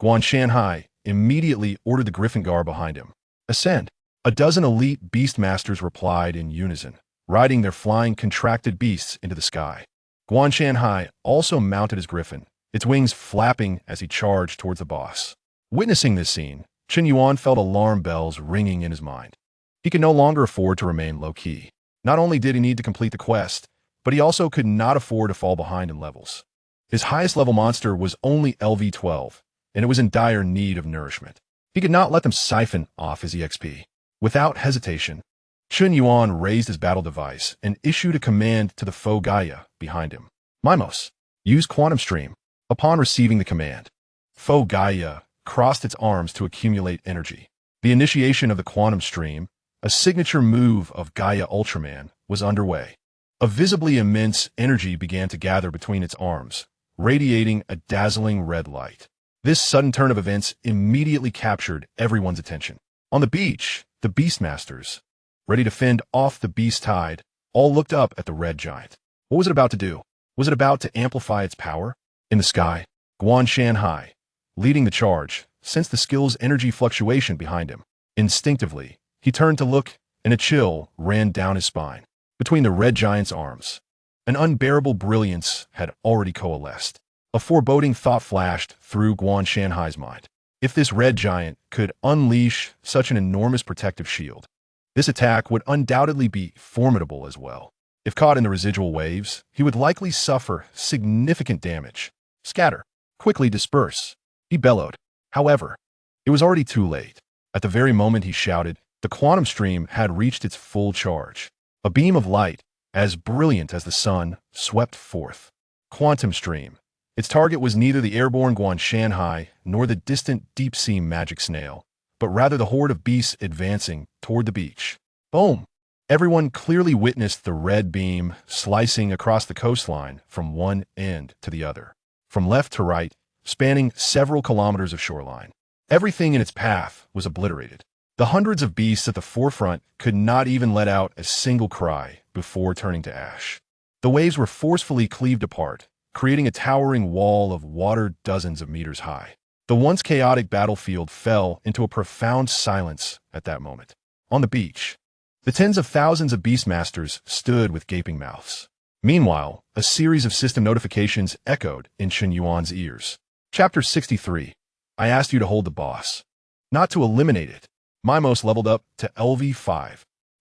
Guan Shanhai immediately ordered the Griffin Guard behind him. "Ascend." A dozen elite beastmasters replied in unison, riding their flying contracted beasts into the sky. Guan Shanhai also mounted his griffin, its wings flapping as he charged towards the boss. Witnessing this scene, Chen Yuan felt alarm bells ringing in his mind. He could no longer afford to remain low-key. Not only did he need to complete the quest, but he also could not afford to fall behind in levels. His highest level monster was only LV-12, and it was in dire need of nourishment. He could not let them siphon off his EXP. Without hesitation, Chen Yuan raised his battle device and issued a command to the foe Gaia behind him. Mimos, use Quantum Stream. Upon receiving the command, foe Gaia crossed its arms to accumulate energy. The initiation of the Quantum Stream, a signature move of Gaia Ultraman, was underway. A visibly immense energy began to gather between its arms, radiating a dazzling red light. This sudden turn of events immediately captured everyone's attention. On the beach, the Beastmasters, ready to fend off the beast tide, all looked up at the red giant. What was it about to do? Was it about to amplify its power? In the sky, Guan Shanhai, leading the charge, sensed the skill's energy fluctuation behind him. Instinctively, he turned to look, and a chill ran down his spine. Between the red giant's arms, an unbearable brilliance had already coalesced. A foreboding thought flashed through Guan Shanhai's mind. If this red giant could unleash such an enormous protective shield, this attack would undoubtedly be formidable as well. If caught in the residual waves, he would likely suffer significant damage. Scatter. Quickly disperse. He bellowed. However, it was already too late. At the very moment he shouted, the quantum stream had reached its full charge. A beam of light, as brilliant as the sun, swept forth. Quantum stream. Its target was neither the airborne Guan Shanhai nor the distant deep-sea magic snail, but rather the horde of beasts advancing toward the beach. Boom! Everyone clearly witnessed the red beam slicing across the coastline from one end to the other, from left to right, spanning several kilometers of shoreline. Everything in its path was obliterated. The hundreds of beasts at the forefront could not even let out a single cry before turning to ash. The waves were forcefully cleaved apart, creating a towering wall of water dozens of meters high. The once chaotic battlefield fell into a profound silence at that moment. On the beach, the tens of thousands of Beastmasters stood with gaping mouths. Meanwhile, a series of system notifications echoed in Chen Yuan's ears. Chapter 63. I asked you to hold the boss, not to eliminate it. Mimos leveled up to LV5.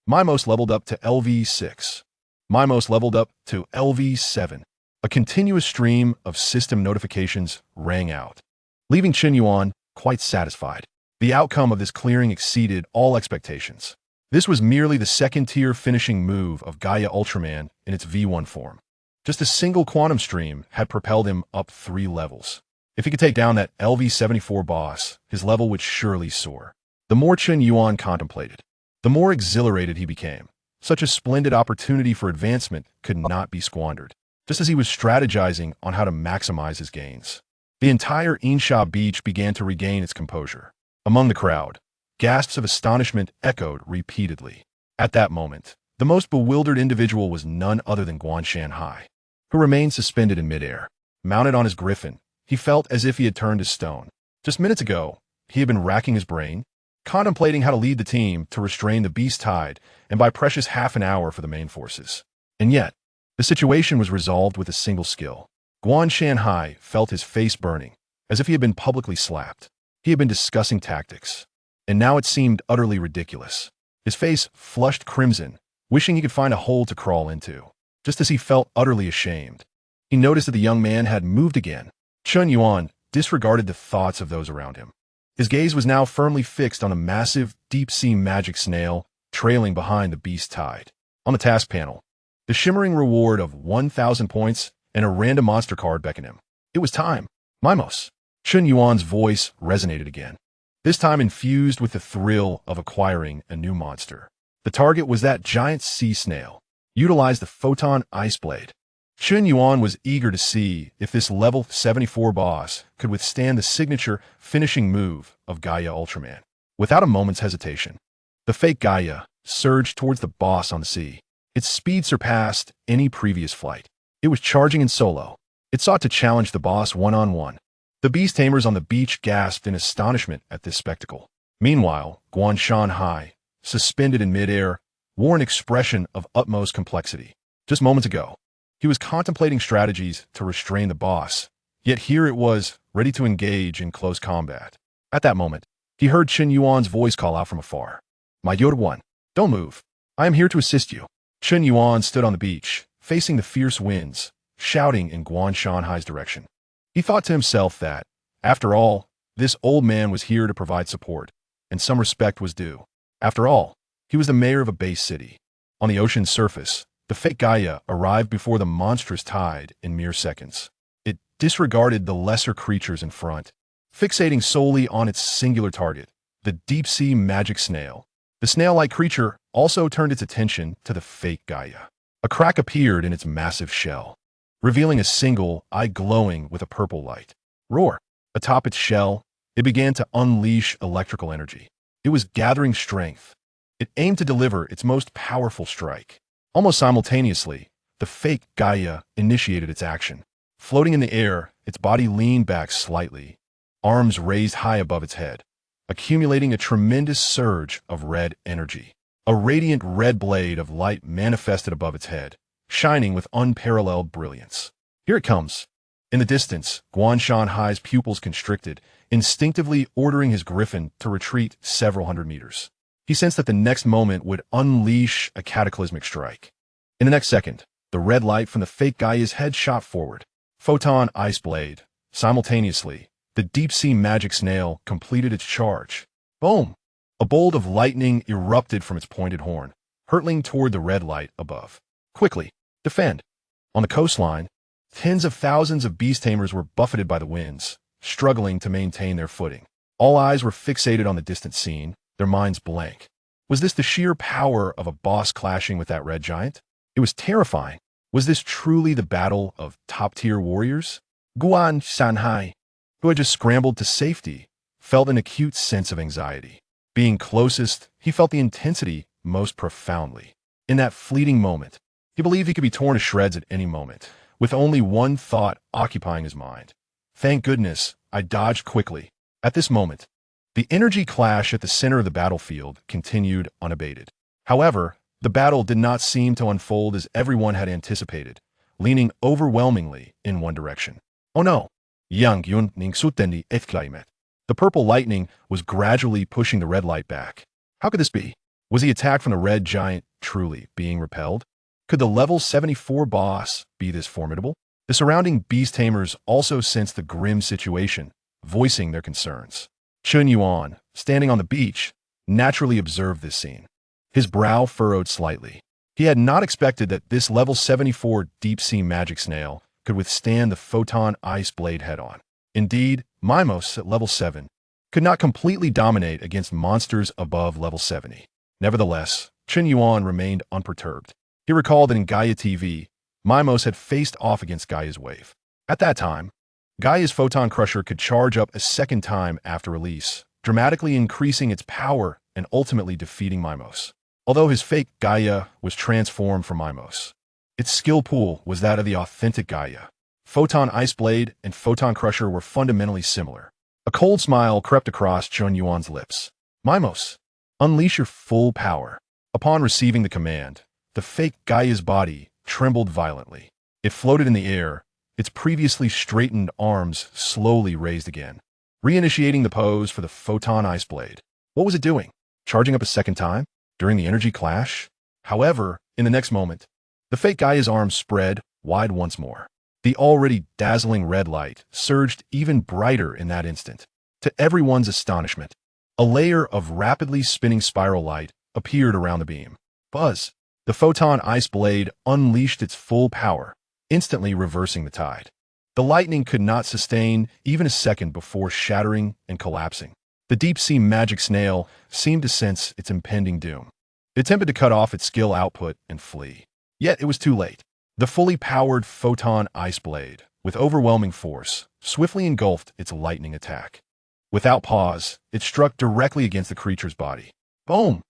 Mimos leveled up to LV6. Mimos leveled up to LV7. A continuous stream of system notifications rang out, leaving Chen Yuan quite satisfied. The outcome of this clearing exceeded all expectations. This was merely the second-tier finishing move of Gaia Ultraman in its V1 form. Just a single quantum stream had propelled him up 3 levels. If he could take down that LV-74 boss, his level would surely soar. The more Chen Yuan contemplated, the more exhilarated he became. Such a splendid opportunity for advancement could not be squandered. Just as he was strategizing on how to maximize his gains, the entire Insha beach began to regain its composure. Among the crowd, gasps of astonishment echoed repeatedly. At that moment, the most bewildered individual was none other than Guan Shanhai, who remained suspended in midair. Mounted on his griffin, he felt as if he had turned to stone. Just minutes ago, he had been racking his brain, contemplating how to lead the team to restrain the beast tide and buy precious half an hour for the main forces. And yet, the situation was resolved with a single skill. Guan Shanhai felt his face burning, as if he had been publicly slapped. He had been discussing tactics, and now it seemed utterly ridiculous. His face flushed crimson, wishing he could find a hole to crawl into. Just as he felt utterly ashamed, he noticed that the young man had moved again. Chen Yuan disregarded the thoughts of those around him. His gaze was now firmly fixed on a massive, deep-sea magic snail trailing behind the beast tide. On the task panel, the shimmering reward of 1,000 points and a random monster card beckoned him. It was time. Mimos. Chen Yuan's voice resonated again, this time infused with the thrill of acquiring a new monster. The target was that giant sea snail. Utilize the Photon Ice Blade. Chen Yuan was eager to see if this level 74 boss could withstand the signature finishing move of Gaia Ultraman. Without a moment's hesitation, the fake Gaia surged towards the boss on the sea. Its speed surpassed any previous flight. It was charging in solo. It sought to challenge the boss one-on-one. The beast tamers on the beach gasped in astonishment at this spectacle. Meanwhile, Guan Shanhai, suspended in midair, wore an expression of utmost complexity. Just moments ago, he was contemplating strategies to restrain the boss, yet here it was, ready to engage in close combat. At that moment, He heard Chen Yuan's voice call out from afar. My Yoda One, don't move. I am here to assist you. Chen Yuan stood on the beach, facing the fierce winds, shouting in Guan Shanhai's direction. He thought to himself that, after all, this old man was here to provide support, and some respect was due. After all, he was the mayor of a base city. On the ocean's surface, the fake Gaia arrived before the monstrous tide in mere seconds. It disregarded the lesser creatures in front, fixating solely on its singular target, the deep-sea magic snail. The snail-like creature also turned its attention to the fake Gaia. A crack appeared in its massive shell, revealing a single eye glowing with a purple light. Roar! Atop its shell, it began to unleash electrical energy. It was gathering strength. It aimed to deliver its most powerful strike. Almost simultaneously, the fake Gaia initiated its action. Floating in the air, its body leaned back slightly, arms raised high above its head, accumulating a tremendous surge of red energy. A radiant red blade of light manifested above its head, shining with unparalleled brilliance. Here it comes. In the distance, Guan Shanhai's pupils constricted, instinctively ordering his griffin to retreat several hundred meters. He sensed that the next moment would unleash a cataclysmic strike. In the next second, the red light from the fake Gaia's head shot forward. Photon ice blade. Simultaneously, the deep-sea magic snail completed its charge. Boom! A bolt of lightning erupted from its pointed horn, hurtling toward the red light above. Quickly, defend! On the coastline, tens of thousands of beast tamers were buffeted by the winds, struggling to maintain their footing. All eyes were fixated on the distant scene, their minds blank. Was this the sheer power of a boss clashing with that red giant? It was terrifying. Was this truly the battle of top-tier warriors? Guan Shanhai, who had just scrambled to safety, felt an acute sense of anxiety. Being closest, he felt the intensity most profoundly. In that fleeting moment, he believed he could be torn to shreds at any moment, with only one thought occupying his mind. Thank goodness, I dodged quickly. At this moment, the energy clash at the center of the battlefield continued unabated. However, the battle did not seem to unfold as everyone had anticipated, leaning overwhelmingly in one direction. Oh no! Leo-Nix exclaimed. The purple lightning was gradually pushing the red light back. How could this be? Was the attack from the red giant truly being repelled? Could the level 74 boss be this formidable? The surrounding beast tamers also sensed the grim situation, voicing their concerns. Chen Yuan, standing on the beach, naturally observed this scene. His brow furrowed slightly. He had not expected that this level 74 deep-sea magic snail could withstand the photon ice blade head-on. Indeed, Mimos at level 7 could not completely dominate against monsters above level 70. Nevertheless, Chen Yuan remained unperturbed. He recalled that in Gaia TV, Mimos had faced off against Gaia's wave. At that time, Gaia's Photon Crusher could charge up a second time after release, dramatically increasing its power and ultimately defeating Mimos. Although his fake Gaia was transformed from Mimos, its skill pool was that of the authentic Gaia. Photon Ice Blade and Photon Crusher were fundamentally similar. A cold smile crept across Chen Yuan's lips. Mimos, unleash your full power. Upon receiving the command, the fake Gaia's body trembled violently. It floated in the air, its previously straightened arms slowly raised again, reinitiating the pose for the Photon Ice Blade. What was it doing? Charging up a second time? During the energy clash? However, in the next moment, the fake Gaia's arms spread wide once more. The already dazzling red light surged even brighter in that instant. To everyone's astonishment, a layer of rapidly spinning spiral light appeared around the beam. Buzz! The Photon Ice Blade unleashed its full power, instantly reversing the tide. The lightning could not sustain even a second before shattering and collapsing. The deep-sea magic snail seemed to sense its impending doom. It attempted to cut off its skill output and flee. Yet it was too late. The fully powered Photon Ice Blade, with overwhelming force, swiftly engulfed its lightning attack. Without pause, it struck directly against the creature's body. Boom!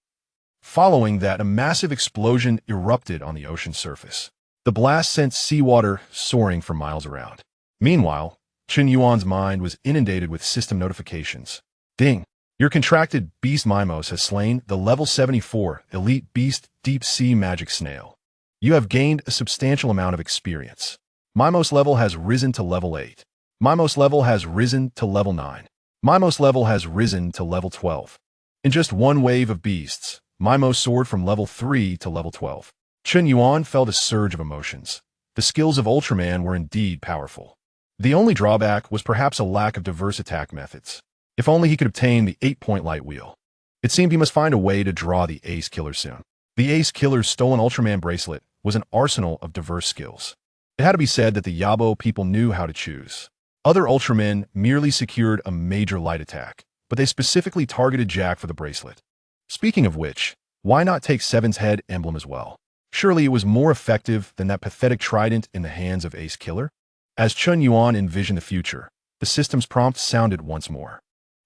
Following that, a massive explosion erupted on the ocean's surface. The blast sent seawater soaring for miles around. Meanwhile, Chen Yuan's mind was inundated with system notifications. Ding! Your contracted beast Mimos has slain the level 74 elite beast deep-sea magic snail. You have gained a substantial amount of experience. Mimos level has risen to level 8. Mimos level has risen to level 9. Mimo's level has risen to level 12. In just one wave of beasts, Mimo soared from level 3 to level 12. Chun Yuan felt a surge of emotions. The skills of Ultraman were indeed powerful. The only drawback was perhaps a lack of diverse attack methods. If only he could obtain the 8-point light wheel. It seemed he must find a way to draw the Ace Killer soon. The Ace Killer's stolen Ultraman bracelet was an arsenal of diverse skills. It had to be said that the Yabo people knew how to choose. Other Ultramen merely secured a major light attack, but they specifically targeted Jack for the bracelet. Speaking of which, why not take Seven's head emblem as well? Surely it was more effective than that pathetic trident in the hands of Ace Killer? As Chun Yuan envisioned the future, the system's prompt sounded once more.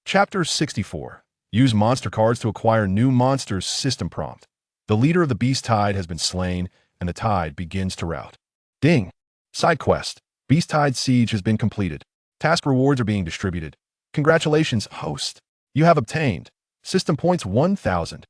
Chapter 64. Use monster cards to acquire new monsters. System prompt. The leader of the Beast Tide has been slain, and the tide begins to rout. Ding! Side quest. Beast Tide Siege has been completed. Task rewards are being distributed. Congratulations, host. You have obtained System Points 1000.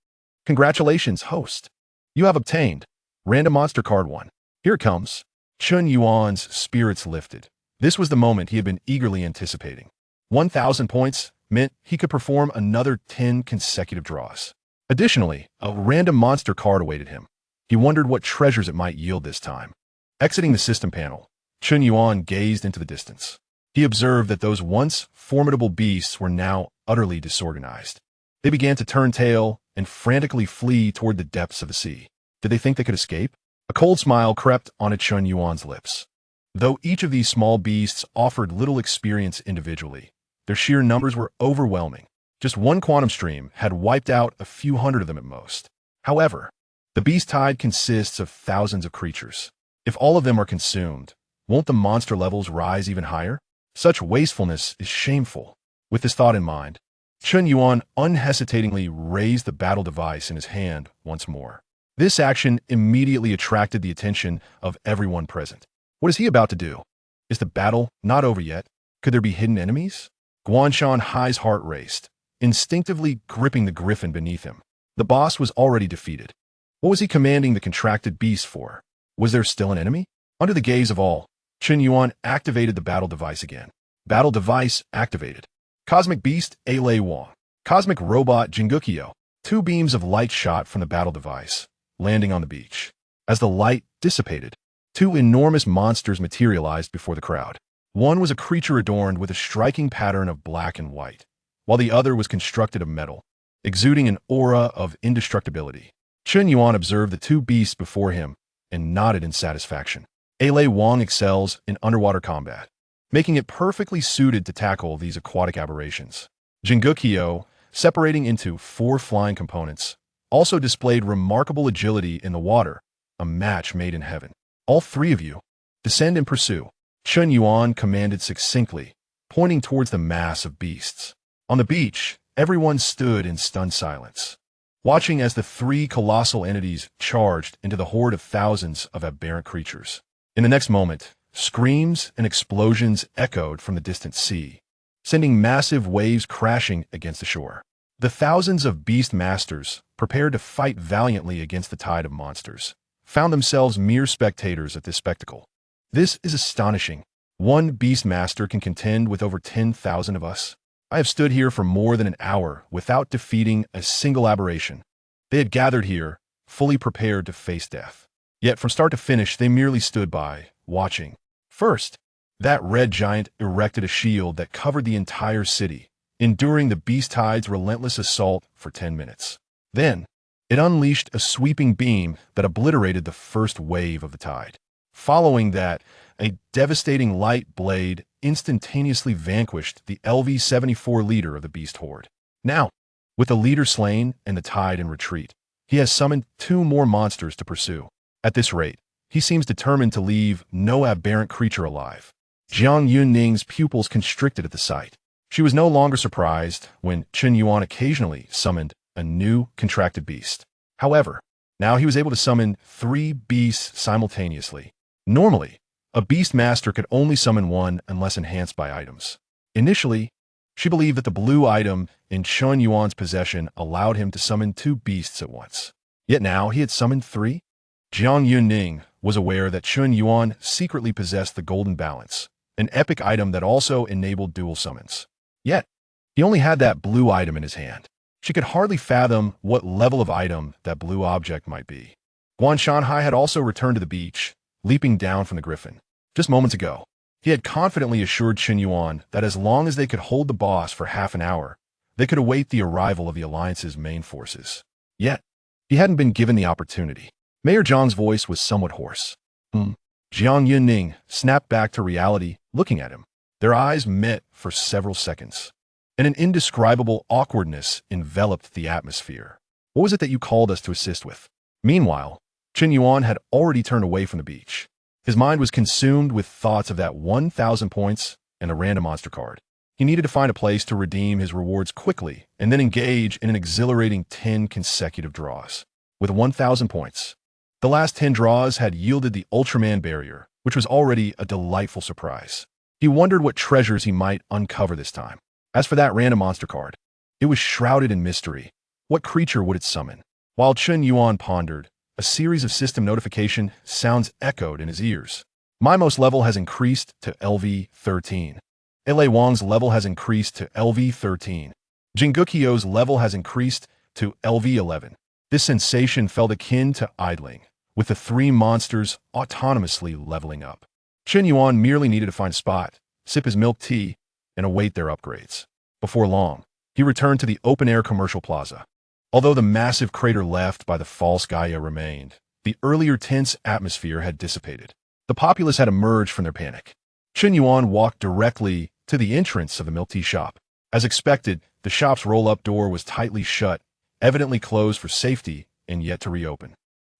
Congratulations, host. You have obtained Random Monster Card 1. Here it comes. Chun Yuan's spirits lifted. This was the moment he had been eagerly anticipating. 1,000 points meant he could perform another 10 consecutive draws. Additionally, a random monster card awaited him. He wondered what treasures it might yield this time. Exiting the system panel, Chun Yuan gazed into the distance. He observed that those once formidable beasts were now utterly disorganized. They began to turn tail and frantically flee toward the depths of the sea. Did they think they could escape? A cold smile crept onto Chun Yuan's lips. Though each of these small beasts offered little experience individually, their sheer numbers were overwhelming. Just one quantum stream had wiped out a few hundred of them at most. However, the beast tide consists of thousands of creatures. If all of them are consumed, won't the monster levels rise even higher? Such wastefulness is shameful. With this thought in mind, Chun Yuan unhesitatingly raised the battle device in his hand once more. This action immediately attracted the attention of everyone present. What is he about to do? Is the battle not over yet? Could there be hidden enemies? Guanshan Hai's heart raced, instinctively gripping the griffin beneath him. The boss was already defeated. What was he commanding the contracted beast for? Was there still an enemy? Under the gaze of all, Chun Yuan activated the battle device again. Battle device activated. Cosmic Beast Lei Wang. Cosmic Robot Jingukyo. 2 beams of light shot from the battle device, landing on the beach. As the light dissipated, 2 enormous monsters materialized before the crowd. One was a creature adorned with a striking pattern of black and white, while the other was constructed of metal, exuding an aura of indestructibility. Chun Yuan observed the 2 beasts before him and nodded in satisfaction. Lei Wang excels in underwater combat, making it perfectly suited to tackle these aquatic aberrations. Jingukyo, separating into 4 flying components, also displayed remarkable agility in the water, a match made in heaven. All 3 of you, descend and pursue, Chun Yuan commanded succinctly, pointing towards the mass of beasts. On the beach, everyone stood in stunned silence, watching as the 3 colossal entities charged into the horde of thousands of aberrant creatures. In the next moment, screams and explosions echoed from the distant sea, sending massive waves crashing against the shore. The thousands of beast masters, prepared to fight valiantly against the tide of monsters, found themselves mere spectators at this spectacle. This is astonishing. One beast master can contend with over 10,000 of us. I have stood here for more than an hour without defeating a single aberration. They had gathered here, fully prepared to face death. Yet from start to finish, they merely stood by, watching. First, that red giant erected a shield that covered the entire city, enduring the beast tide's relentless assault for 10 minutes. Then, it unleashed a sweeping beam that obliterated the first wave of the tide. Following that, a devastating light blade instantaneously vanquished the LV-74 leader of the beast horde. Now, with the leader slain and the tide in retreat, he has summoned 2 more monsters to pursue. At this rate, he seems determined to leave no aberrant creature alive. Jiang Yunning's pupils constricted at the sight. She was no longer surprised when Chun Yuan occasionally summoned a new contracted beast. However, now he was able to summon 3 beasts simultaneously. Normally, a beast master could only summon one unless enhanced by items. Initially, she believed that the blue item in Chun Yuan's possession allowed him to summon 2 beasts at once. Yet now he had summoned 3. Jiang Yunning was aware that Chun Yuan secretly possessed the Golden Balance, an epic item that also enabled dual summons. Yet, He only had that blue item in his hand. She could hardly fathom what level of item that blue object might be. Guan Shanhai had also returned to the beach, leaping down from the griffin. Just moments ago, he had confidently assured Qin Yuan that as long as they could hold the boss for half an hour, they could await the arrival of the Alliance's main forces. Yet, he hadn't been given the opportunity. Mayor Zhang's voice was somewhat hoarse. Jiang Yunning snapped back to reality, looking at him. Their eyes met for several seconds, and an indescribable awkwardness enveloped the atmosphere. What was it that you called us to assist with? Meanwhile, Qin Yuan had already turned away from the beach. His mind was consumed with thoughts of that 1,000 points and a random monster card. He needed to find a place to redeem his rewards quickly and then engage in an exhilarating 10 consecutive draws. With 1,000 points, the last 10 draws had yielded the Ultraman barrier, which was already a delightful surprise. He wondered what treasures he might uncover this time. As for that random monster card, it was shrouded in mystery. What creature would it summon? While Qin Yuan pondered, a series of system notification sounds echoed in his ears. Maimo's level has increased to LV-13. Lei Wang's level has increased to LV-13. Jingukio's level has increased to LV-11. This sensation felt akin to idling, with the three monsters autonomously leveling up. Qin Yuan merely needed to find a spot, sip his milk tea, and await their upgrades. Before long, he returned to the open-air commercial plaza. Although the massive crater left by the false Gaia remained, the earlier tense atmosphere had dissipated. The populace had emerged from their panic. Qin Yuan walked directly to the entrance of the milk tea shop. As expected, the shop's roll-up door was tightly shut, evidently closed for safety and yet to reopen.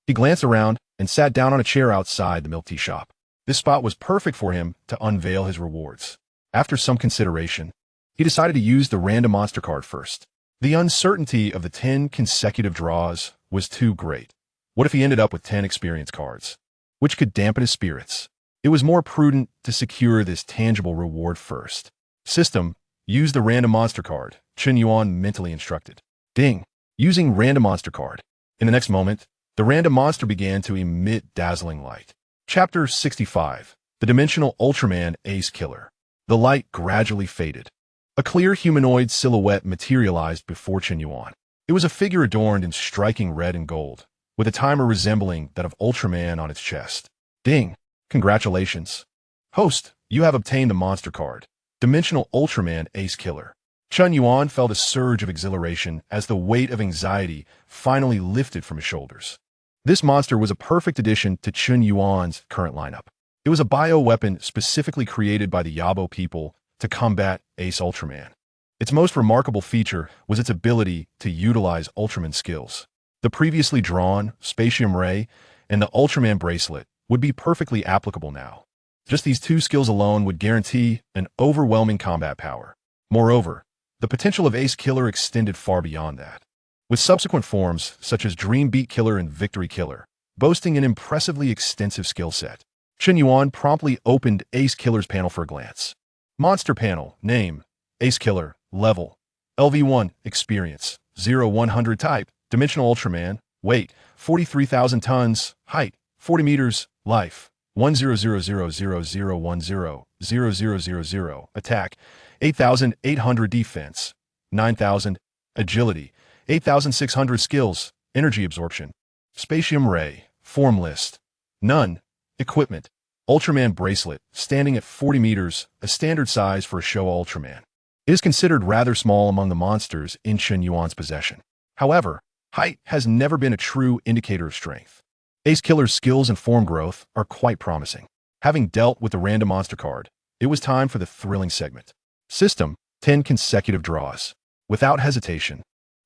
He glanced around and sat down on a chair outside the milk tea shop. This spot was perfect for him to unveil his rewards. After some consideration, he decided to use the random monster card first. The uncertainty of the 10 consecutive draws was too great. What if he ended up with 10 experience cards, which could dampen his spirits? It was more prudent to secure this tangible reward first. System, use the random monster card, Qin Yuan mentally instructed. Ding, using random monster card. In the next moment, the random monster began to emit dazzling light. Chapter 65, The Dimensional Ultraman Ace Killer. The light gradually faded. A clear humanoid silhouette materialized before Qin Yuan. It was a figure adorned in striking red and gold, with a timer resembling that of Ultraman on its chest. Ding! Congratulations. Host, you have obtained the monster card, Dimensional Ultraman Ace Killer. Qin Yuan felt a surge of exhilaration as the weight of anxiety finally lifted from his shoulders. This monster was a perfect addition to Qin Yuan's current lineup. It was a bioweapon specifically created by the Yabo people to combat Ace Ultraman. Its most remarkable feature was its ability to utilize Ultraman skills. The previously drawn Spatium Ray and the Ultraman Bracelet would be perfectly applicable now. Just these two skills alone would guarantee an overwhelming combat power. Moreover, the potential of Ace Killer extended far beyond that. With subsequent forms such as Dream Beat Killer and Victory Killer, boasting an impressively extensive skill set, Qin Yuan promptly opened Ace Killer's panel for a glance. Monster panel, name, Ace Killer, level, LV1, experience, 0-100 type, Dimensional Ultraman, weight, 43,000 tons, height, 40 meters, life, 10000100000, attack, 8,800 defense, 9,000, agility, 8,600 skills, energy absorption, Spatium Ray, form list, none, equipment, Ultraman Bracelet, standing at 40 meters, a standard size for a Showa Ultraman. It is considered rather small among the monsters in Qin Yuan's possession. However, height has never been a true indicator of strength. Ace Killer's skills and form growth are quite promising. Having dealt with the random monster card, it was time for the thrilling segment. System, 10 consecutive draws. Without hesitation,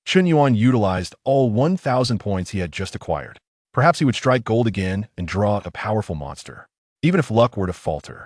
Qin Yuan utilized all 1,000 points he had just acquired. Perhaps he would strike gold again and draw a powerful monster, even if luck were to falter.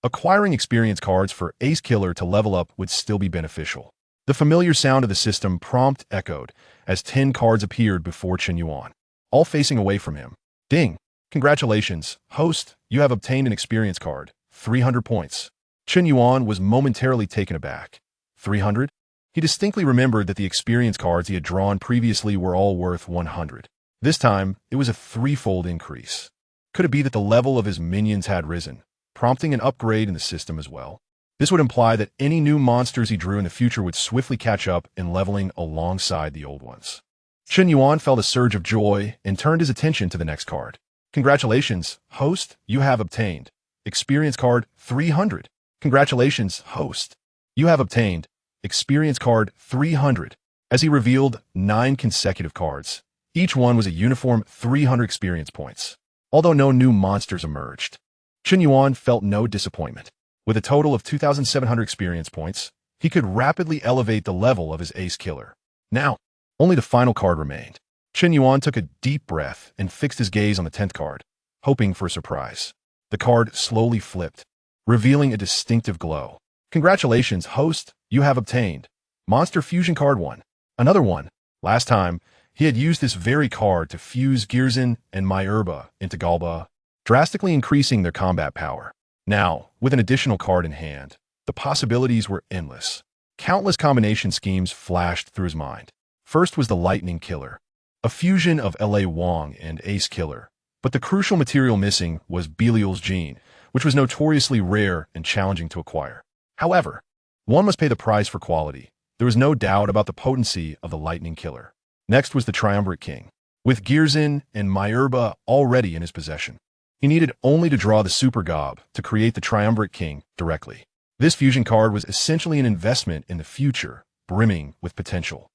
Acquiring experience cards for Ace Killer to level up would still be beneficial. The familiar sound of the system prompt echoed as 10 cards appeared before Qin Yuan, all facing away from him. Ding! Congratulations, host, you have obtained an experience card, 300 points. Qin Yuan was momentarily taken aback. 300? He distinctly remembered that the experience cards he had drawn previously were all worth 100. This time, it was a threefold increase. Could it be that the level of his minions had risen, prompting an upgrade in the system as well? This would imply that any new monsters he drew in the future would swiftly catch up in leveling alongside the old ones. Chen Yuan felt a surge of joy and turned his attention to the next card. Congratulations, host, you have obtained Experience Card 300. Congratulations, host. You have obtained Experience Card 300. As he revealed 9 consecutive cards, each one was a uniform 300 experience points. Although no new monsters emerged, Chen Yuan felt no disappointment. With a total of 2,700 experience points, he could rapidly elevate the level of his ace killer. Now, only the final card remained. Chen Yuan took a deep breath and fixed his gaze on the 10th card, hoping for a surprise. The card slowly flipped, revealing a distinctive glow. Congratulations, host, you have obtained Monster Fusion Card 1. Another one. Last time, he had used this very card to fuse Gearzin and Myerba into Galba, drastically increasing their combat power. Now, with an additional card in hand, the possibilities were endless. Countless combination schemes flashed through his mind. First was the Lightning Killer, a fusion of L.A. Wong and Ace Killer, but the crucial material missing was Belial's gene, which was notoriously rare and challenging to acquire. However, one must pay the price for quality. There was no doubt about the potency of the Lightning Killer. Next was the Triumvirate King, with Gearzin and Myerba already in his possession. He needed only to draw the Super Gob to create the Triumvirate King directly. This fusion card was essentially an investment in the future, brimming with potential.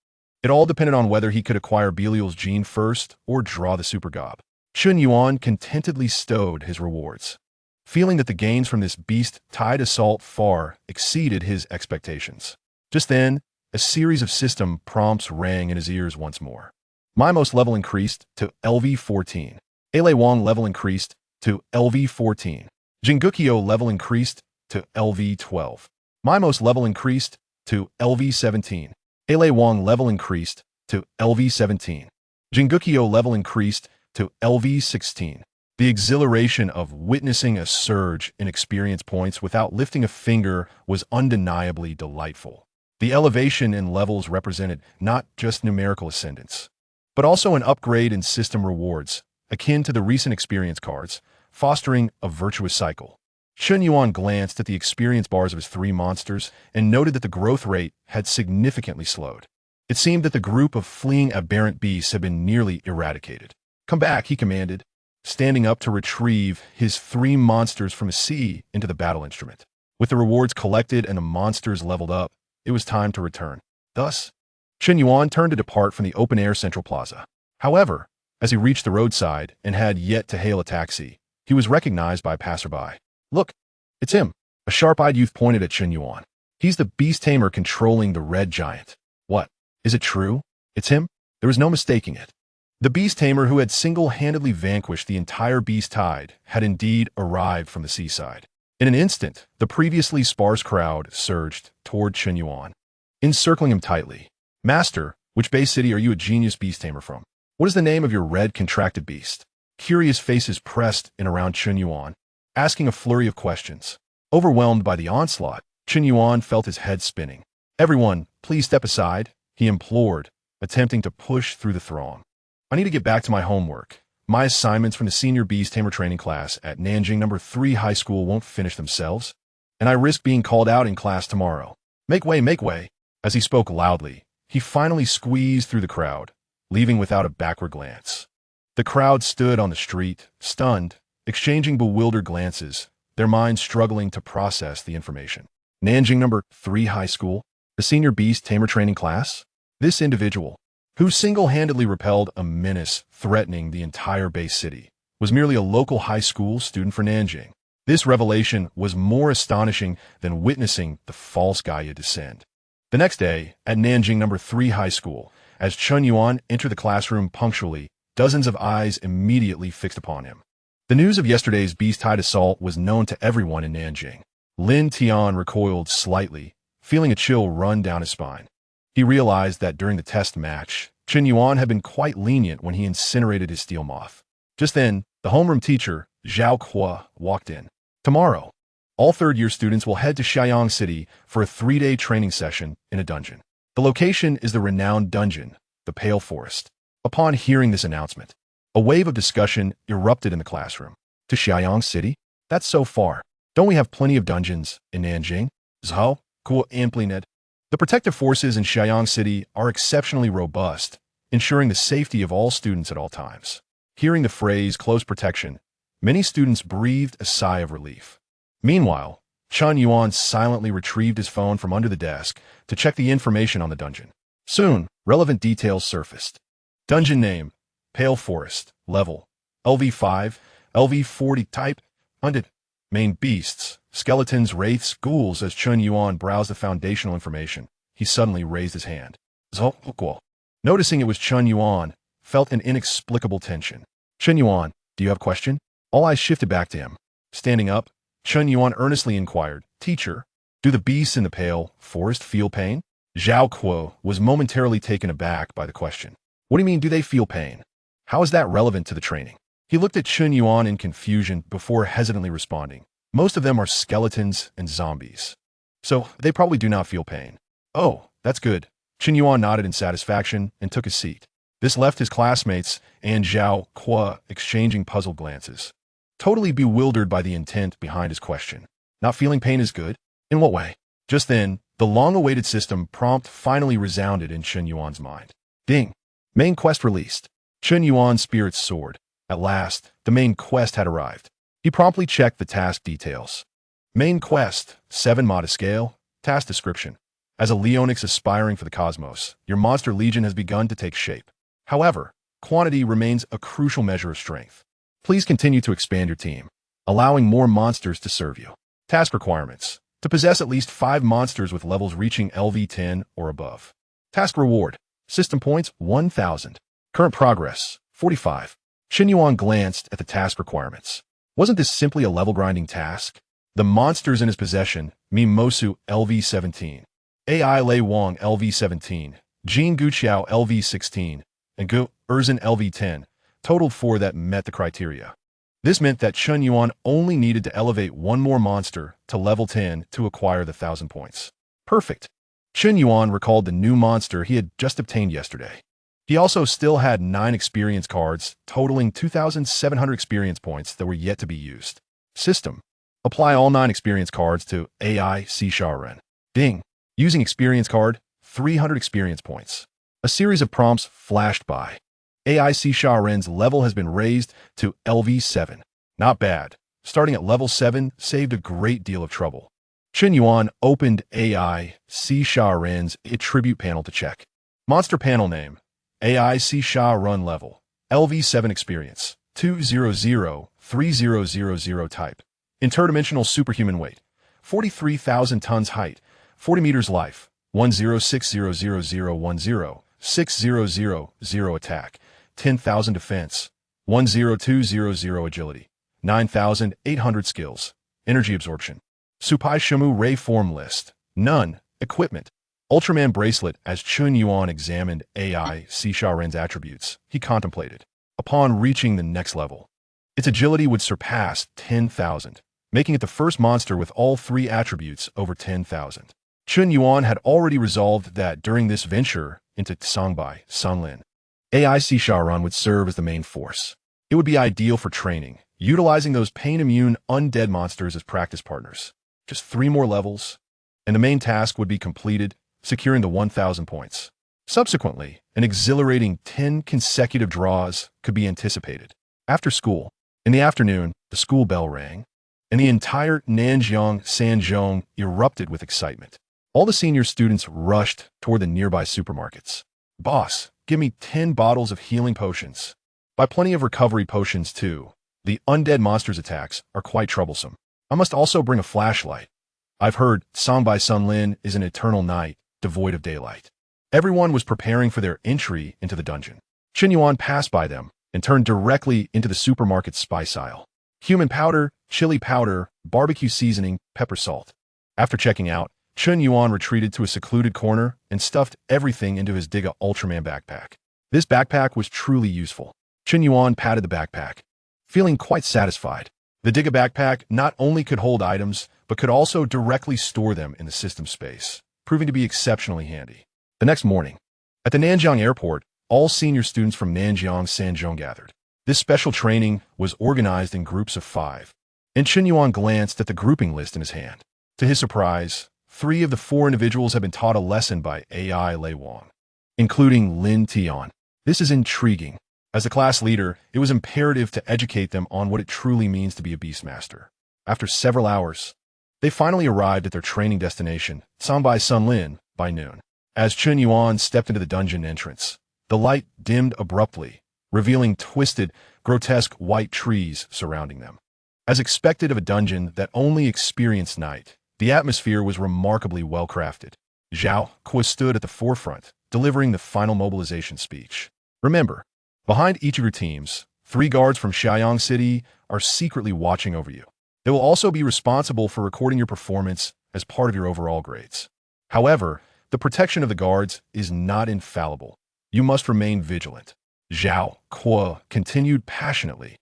It all depended on whether he could acquire Belial's gene first or draw the Super Gob. Chen Yuan contentedly stowed his rewards, feeling that the gains from this beast-tied assault far exceeded his expectations. Just then, a series of system prompts rang in his ears once more. Mimos level increased to LV14. Ele Wong level increased to LV14. Jingukyo level increased to LV12. Mimos level increased to LV17. Ele Wong level increased to LV17. Jingukyo level increased to LV16. The exhilaration of witnessing a surge in experience points without lifting a finger was undeniably delightful. The elevation in levels represented not just numerical ascendance, but also an upgrade in system rewards, akin to the recent experience cards, fostering a virtuous cycle. Chen Yuan glanced at the experience bars of his 3 monsters and noted that the growth rate had significantly slowed. It seemed that the group of fleeing aberrant beasts had been nearly eradicated. Come back, he commanded, standing up to retrieve his 3 monsters from the sea into the battle instrument. With the rewards collected and the monsters leveled up, it was time to return. Thus, Chen Yuan turned to depart from the open-air central plaza. However, as he reached the roadside and had yet to hail a taxi, he was recognized by a passerby. Look, it's him. A sharp-eyed youth pointed at Chen Yuan. He's the beast tamer controlling the red giant. What? Is it true? It's him? There was no mistaking it. The beast tamer who had single-handedly vanquished the entire beast tide had indeed arrived from the seaside. In an instant, the previously sparse crowd surged toward Chen Yuan, encircling him tightly. Master, which base city are you a genius beast tamer from? What is the name of your red contracted beast? Curious faces pressed in around Chen Yuan, asking a flurry of questions. Overwhelmed by the onslaught, Chen Yuan felt his head spinning. Everyone, please step aside, he implored, attempting to push through the throng. I need to get back to my homework. My assignments from the senior beast tamer training class at Nanjing No. 3 High School won't finish themselves, and I risk being called out in class tomorrow. Make way, make way. As he spoke loudly, he finally squeezed through the crowd, leaving without a backward glance. The crowd stood on the street, stunned, exchanging bewildered glances, their minds struggling to process the information. Nanjing No. 3 High School, the senior beast tamer training class? This individual, who single-handedly repelled a menace threatening the entire base city, was merely a local high school student for Nanjing. This revelation was more astonishing than witnessing the false Gaia descend. The next day, at Nanjing No. 3 High School, as Chen Yuan entered the classroom punctually, dozens of eyes immediately fixed upon him. The news of yesterday's beast-tide assault was known to everyone in Nanjing. Lin Tian recoiled slightly, feeling a chill run down his spine. He realized that during the test match, Chen Yuan had been quite lenient when he incinerated his steel moth. Just then, the homeroom teacher, Zhao Kuo, walked in. Tomorrow, all third-year students will head to Xiaoyang City for a 3-day training session in a dungeon. The location is the renowned dungeon, the Pale Forest. Upon hearing this announcement, a wave of discussion erupted in the classroom. To Xiaoyang City? That's so far. Don't we have plenty of dungeons in Nanjing? Zhao, Kuo Amplinet. The protective forces in Xianyang City are exceptionally robust, ensuring the safety of all students at all times. Hearing the phrase close protection, many students breathed a sigh of relief. Meanwhile, Chun Yuan silently retrieved his phone from under the desk to check the information on the dungeon. Soon, relevant details surfaced. Dungeon name, Pale Forest, level, LV5, LV40 type, hunted. Main beasts, skeletons, wraiths, ghouls. As Chun Yuan browsed the foundational information, he suddenly raised his hand. Zhou, noticing it was Chun Yuan, felt an inexplicable tension. Chun Yuan, do you have a question? All eyes shifted back to him. Standing up, Chun Yuan earnestly inquired, Teacher, do the beasts in the pale forest feel pain? Zhao Kuo was momentarily taken aback by the question. What do you mean, do they feel pain? How is that relevant to the training? He looked at Chun Yuan in confusion before hesitantly responding. Most of them are skeletons and zombies, so they probably do not feel pain. Oh, that's good. Chun Yuan nodded in satisfaction and took his seat. This left his classmates and Zhao Kuo exchanging puzzled glances, totally bewildered by the intent behind his question. Not feeling pain is good? In what way? Just then, the long-awaited system prompt finally resounded in Chun Yuan's mind. Ding! Main quest released. Chun Yuan's spirits soared. At last, the main quest had arrived. He promptly checked the task details. Main quest, 7 Mata scale, task description. As a Leo-Nix aspiring for the cosmos, your monster legion has begun to take shape. However, quantity remains a crucial measure of strength. Please continue to expand your team, allowing more monsters to serve you. Task requirements. To possess at least 5 monsters with levels reaching LV10 or above. Task reward. System points, 1,000. Current progress, 45. Chun Yuan glanced at the task requirements. Wasn't this simply a level-grinding task? The monsters in his possession, Mimosu LV17, AI Lei Wang LV17, Jin Guqiao LV16, and Gu Erzin LV10, totaled 4 that met the criteria. This meant that Chun Yuan only needed to elevate 1 more monster to level 10 to acquire the 1,000 points. Perfect. Chun Yuan recalled the new monster he had just obtained yesterday. He also still had 9 experience cards, totaling 2,700 experience points that were yet to be used. System. Apply all 9 experience cards to AI Xiaoren. Ding. Using experience card, 300 experience points. A series of prompts flashed by. AI Xiaoren's level has been raised to LV7. Not bad. Starting at level 7 saved a great deal of trouble. Chun Yuan opened AI Xiaoren's attribute panel to check. Monster panel name. AI Xiaoren level. LV7 experience. 2003000 type. Interdimensional superhuman weight. 43,000 tons height. 40 meters life. 10600010. 6000 attack. 10,000 defense. 10200 agility. 9,800 skills. Energy absorption. Supai Shamu Ray form list. None. Equipment. Ultraman bracelet. As Chun Yuan examined AI Xiaoren's attributes, he contemplated. Upon reaching the next level, its agility would surpass 10,000, making it the first monster with all 3 attributes over 10,000. Chun Yuan had already resolved that during this venture into Songbai, Sunlin, AI Xiaoren would serve as the main force. It would be ideal for training, utilizing those pain-immune undead monsters as practice partners. Just 3 more levels, and the main task would be completed, securing the 1,000 points. Subsequently, an exhilarating 10 consecutive draws could be anticipated. After school, in the afternoon, the school bell rang, and the entire Nanjiang Sanzhong erupted with excitement. All the senior students rushed toward the nearby supermarkets. Boss, give me 10 bottles of healing potions. Buy plenty of recovery potions too. The undead monsters' attacks are quite troublesome. I must also bring a flashlight. I've heard Songbai Sunlin is an eternal night, devoid of daylight. Everyone was preparing for their entry into the dungeon. Chun Yuan passed by them and turned directly into the supermarket's spice aisle. Human powder, chili powder, barbecue seasoning, pepper salt. After checking out, Chun Yuan retreated to a secluded corner and stuffed everything into his Diga Ultraman backpack. This backpack was truly useful. Chun Yuan patted the backpack, feeling quite satisfied. The Diga backpack not only could hold items, but could also directly store them in the system space, proving to be exceptionally handy. The next morning, at the Nanjiang airport, all senior students from Nanjiang Sanzhong gathered. This special training was organized in groups of 5, and Chun Yuan glanced at the grouping list in his hand. To his surprise, 3 of the 4 individuals have been taught a lesson by AI Lei Wang, including Lin Tian. This is intriguing. As the class leader, it was imperative to educate them on what it truly means to be a Beastmaster. After several hours, they finally arrived at their training destination, Songbai Sunlin, by noon. As Chun Yuan stepped into the dungeon entrance, the light dimmed abruptly, revealing twisted, grotesque white trees surrounding them. As expected of a dungeon that only experienced night, the atmosphere was remarkably well-crafted. Zhao Kuo stood at the forefront, delivering the final mobilization speech. Remember, behind each of your teams, 3 guards from Xiaoyang City are secretly watching over you. They will also be responsible for recording your performance as part of your overall grades. However, the protection of the guards is not infallible. You must remain vigilant. Zhao Kuo continued passionately,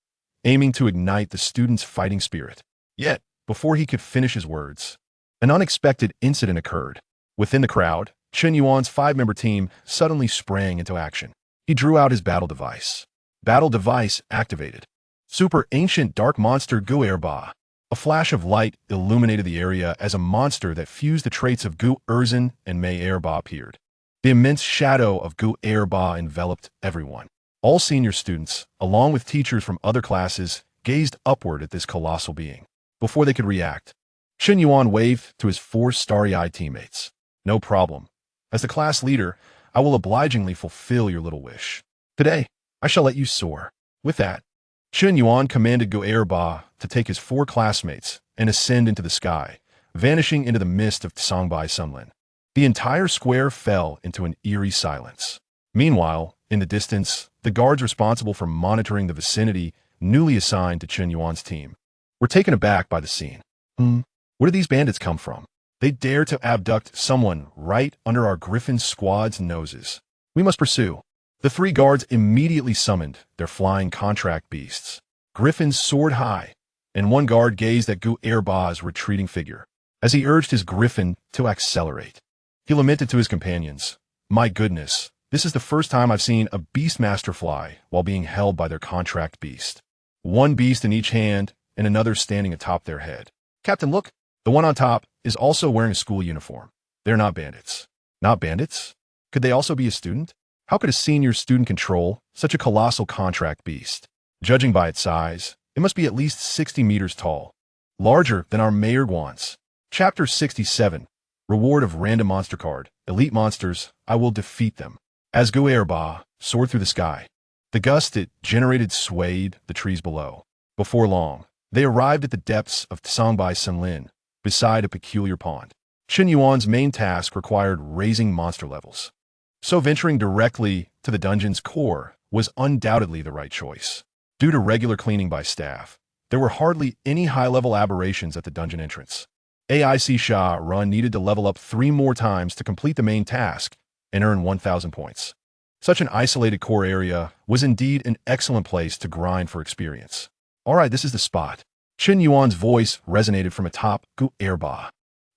aiming to ignite the students' fighting spirit. Yet, before he could finish his words, an unexpected incident occurred. Within the crowd, Chun Yuan's 5-member team suddenly sprang into action. He drew out his battle device. Battle device activated. Super Ancient Dark Monster Gu Erba. A flash of light illuminated the area as a monster that fused the traits of Gu Erzin and Mei Erba appeared. The immense shadow of Gu Erba enveloped everyone. All senior students, along with teachers from other classes, gazed upward at this colossal being. Before they could react, Chun Yuan waved to his 4 starry-eyed teammates. No problem. As the class leader, I will obligingly fulfill your little wish. Today, I shall let you soar. With that, Chun Yuan commanded Gu Erba to take his 4 classmates and ascend into the sky, vanishing into the mist of Songbai Sunlin. The entire square fell into an eerie silence. Meanwhile, in the distance, the guards responsible for monitoring the vicinity, newly assigned to Chun Yuan's team, were taken aback by the scene. Where did these bandits come from? They dare to abduct someone right under our Griffin squad's noses. We must pursue. The 3 guards immediately summoned their flying contract beasts. Griffins soared high, and one guard gazed at Gu Erba's retreating figure. As he urged his Griffin to accelerate, he lamented to his companions, "My goodness, this is the first time I've seen a Beastmaster fly while being held by their contract beast. One beast in each hand and another standing atop their head. Captain, look, the one on top is also wearing a school uniform. They're not bandits." Not bandits? Could they also be a student? How could a senior student control such a colossal contract beast? Judging by its size, it must be at least 60 meters tall, larger than our Mayor wants. Chapter 67. Reward of Random Monster Card. Elite Monsters, I will defeat them. As Gu Erba soared through the sky, the gust it generated swayed the trees below. Before long, they arrived at the depths of Songbai Sunlin, beside a peculiar pond. Chun Yuan's main task required raising monster levels, so venturing directly to the dungeon's core was undoubtedly the right choice. Due to regular cleaning by staff, there were hardly any high-level aberrations at the dungeon entrance. AIC Sha Run needed to level up 3 more times to complete the main task and earn 1,000 points. Such an isolated core area was indeed an excellent place to grind for experience. All right, this is the spot. Chun Yuan's voice resonated from atop Gu Erba.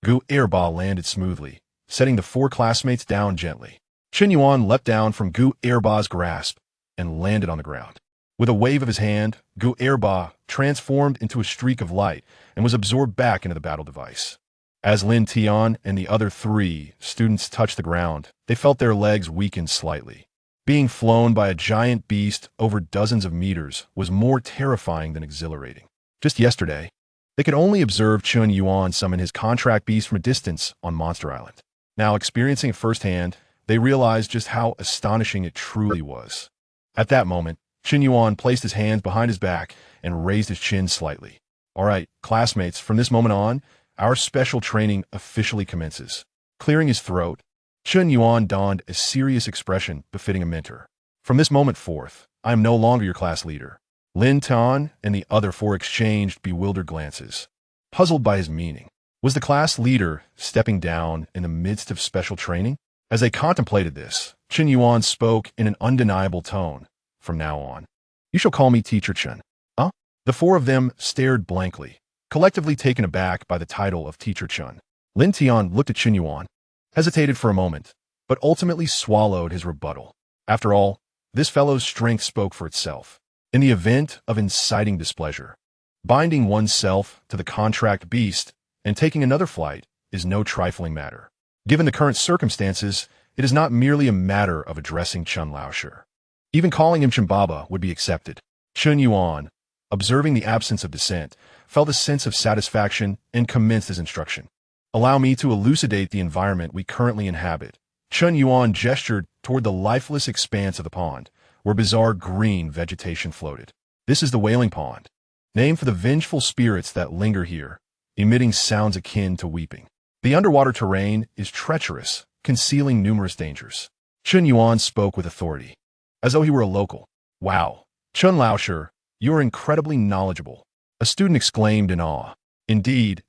Gu Erba landed smoothly, setting the 4 classmates down gently. Chun Yuan leapt down from Gu Erba's grasp and landed on the ground. With a wave of his hand, Gu Erba transformed into a streak of light and was absorbed back into the battle device. As Lin Tian and the other 3 students touched the ground, they felt their legs weaken slightly. Being flown by a giant beast over dozens of meters was more terrifying than exhilarating. Just yesterday, they could only observe Chun Yuan summon his contract beast from a distance on Monster Island. Now, experiencing it firsthand, they realized just how astonishing it truly was. At that moment, Chun Yuan placed his hands behind his back and raised his chin slightly. All right, classmates, from this moment on, our special training officially commences. Clearing his throat, Chun Yuan donned a serious expression befitting a mentor. From this moment forth, I am no longer your class leader. Lin Tan and the other 4 exchanged bewildered glances, puzzled by his meaning. Was the class leader stepping down in the midst of special training? As they contemplated this, Chun Yuan spoke in an undeniable tone. From now on, you shall call me Teacher Chun. Huh? The 4 of them stared blankly, collectively taken aback by the title of Teacher Chun. Lin Tian looked at Chun Yuan, hesitated for a moment, but ultimately swallowed his rebuttal. After all, this fellow's strength spoke for itself. In the event of inciting displeasure, binding oneself to the contract beast and taking another flight is no trifling matter. Given the current circumstances, it is not merely a matter of addressing Chen Laoshi. Even calling him Chimbaba would be accepted. Chun Yuan, observing the absence of dissent, felt a sense of satisfaction and commenced his instruction. Allow me to elucidate the environment we currently inhabit. Chun Yuan gestured toward the lifeless expanse of the pond, where bizarre green vegetation floated. This is the Wailing Pond, named for the vengeful spirits that linger here, emitting sounds akin to weeping. The underwater terrain is treacherous, concealing numerous dangers. Chun Yuan spoke with authority, as though he were a local. Wow, Chun Laoshi, you are incredibly knowledgeable. A student exclaimed in awe. Indeed,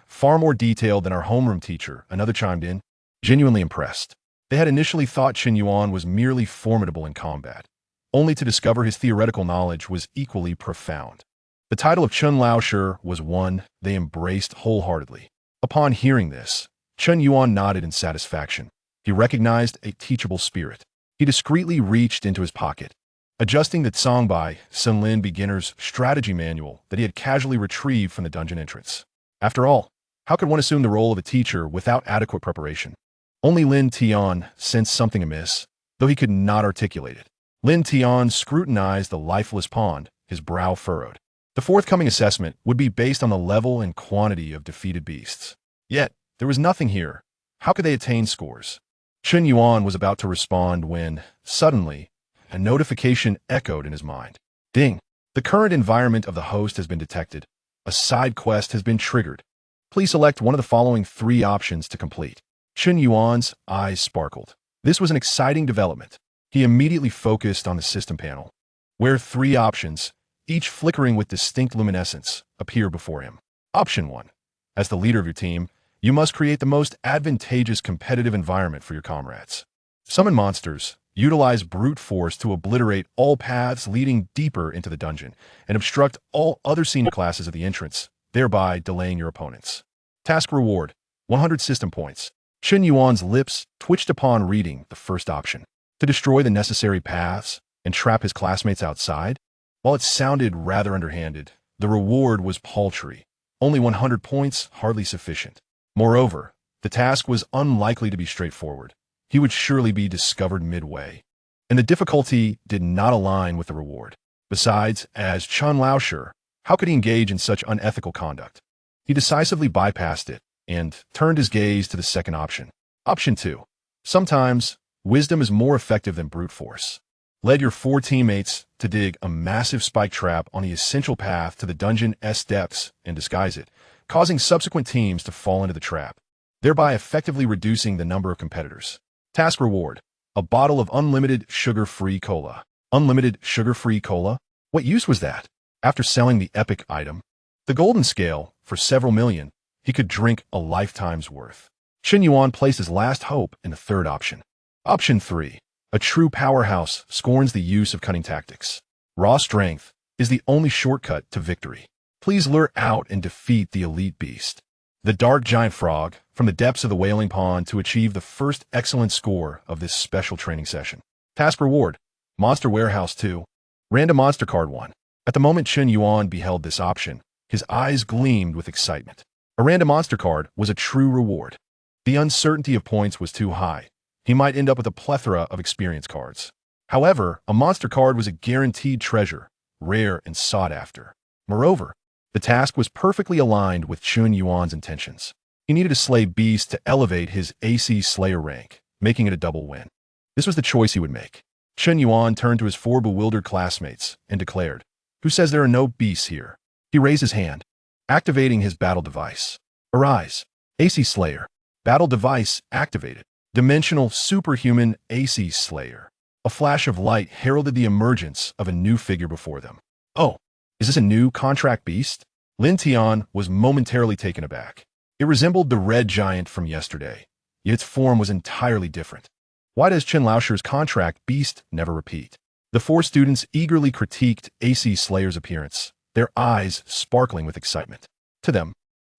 far more detailed than our homeroom teacher, another chimed in, genuinely impressed. They had initially thought Chun Yuan was merely formidable in combat, only to discover his theoretical knowledge was equally profound. The title of Chun Laoshi was one they embraced wholeheartedly. Upon hearing this, Chun Yuan nodded in satisfaction. He recognized a teachable spirit. He discreetly reached into his pocket, adjusting the Tsangbai Senlin Beginner's Strategy Manual that he had casually retrieved from the dungeon entrance. After all, how could one assume the role of a teacher without adequate preparation? Only Lin Tian sensed something amiss, though he could not articulate it. Lin Tian scrutinized the lifeless pond, his brow furrowed. The forthcoming assessment would be based on the level and quantity of defeated beasts. Yet, there was nothing here. How could they attain scores? Chun Yuan was about to respond when, suddenly, a notification echoed in his mind. Ding! The current environment of the host has been detected. A side quest has been triggered. Please select one of the following 3 options to complete. Chun Yuan's eyes sparkled. This was an exciting development. He immediately focused on the system panel, where 3 options, each flickering with distinct luminescence, appear before him. Option 1. As the leader of your team, you must create the most advantageous competitive environment for your comrades. Summon monsters, utilize brute force to obliterate all paths leading deeper into the dungeon, and obstruct all other senior classes of the entrance, thereby delaying your opponents. Task reward, 100 system points. Chun Yuan's lips twitched upon reading the first option. To destroy the necessary paths and trap his classmates outside? While it sounded rather underhanded, the reward was paltry. Only 100 points, hardly sufficient. Moreover, the task was unlikely to be straightforward. He would surely be discovered midway, and the difficulty did not align with the reward. Besides, as Chun Laoshi, how could he engage in such unethical conduct? He decisively bypassed it and turned his gaze to the second option. Option 2. Sometimes, wisdom is more effective than brute force. Led your 4 teammates to dig a massive spike trap on the essential path to the dungeon's depths and disguise it, causing subsequent teams to fall into the trap, thereby effectively reducing the number of competitors. Task reward, a bottle of unlimited sugar-free cola. Unlimited sugar-free cola? What use was that? After selling the epic item, the golden scale, for several million, he could drink a lifetime's worth. Chun Yuan placed his last hope in the third option. Option 3. A true powerhouse scorns the use of cunning tactics. Raw strength is the only shortcut to victory. Please lure out and defeat the elite beast, the dark giant frog, from the depths of the Wailing Pond to achieve the first excellent score of this special training session. Task reward, Monster Warehouse 2. Random monster card 1. At the moment Chun Yuan beheld this option, his eyes gleamed with excitement. A random monster card was a true reward. The uncertainty of points was too high. He might end up with a plethora of experience cards. However, a monster card was a guaranteed treasure, rare and sought after. Moreover, the task was perfectly aligned with Chun Yuan's intentions. He needed to slay beasts to elevate his AC Slayer rank, making it a double win. This was the choice he would make. Chun Yuan turned to his 4 bewildered classmates and declared, "Who says there are no beasts here?" He raised his hand, activating his battle device. Arise, AC Slayer. Battle device activated. Dimensional superhuman AC Slayer. A flash of light heralded the emergence of a new figure before them. Oh, is this a new contract beast? Lin Tian was momentarily taken aback. It resembled the red giant from yesterday, yet its form was entirely different. Why does Chun Laoshi's contract beast never repeat? The 4 students eagerly critiqued AC Slayer's appearance, their eyes sparkling with excitement. To them,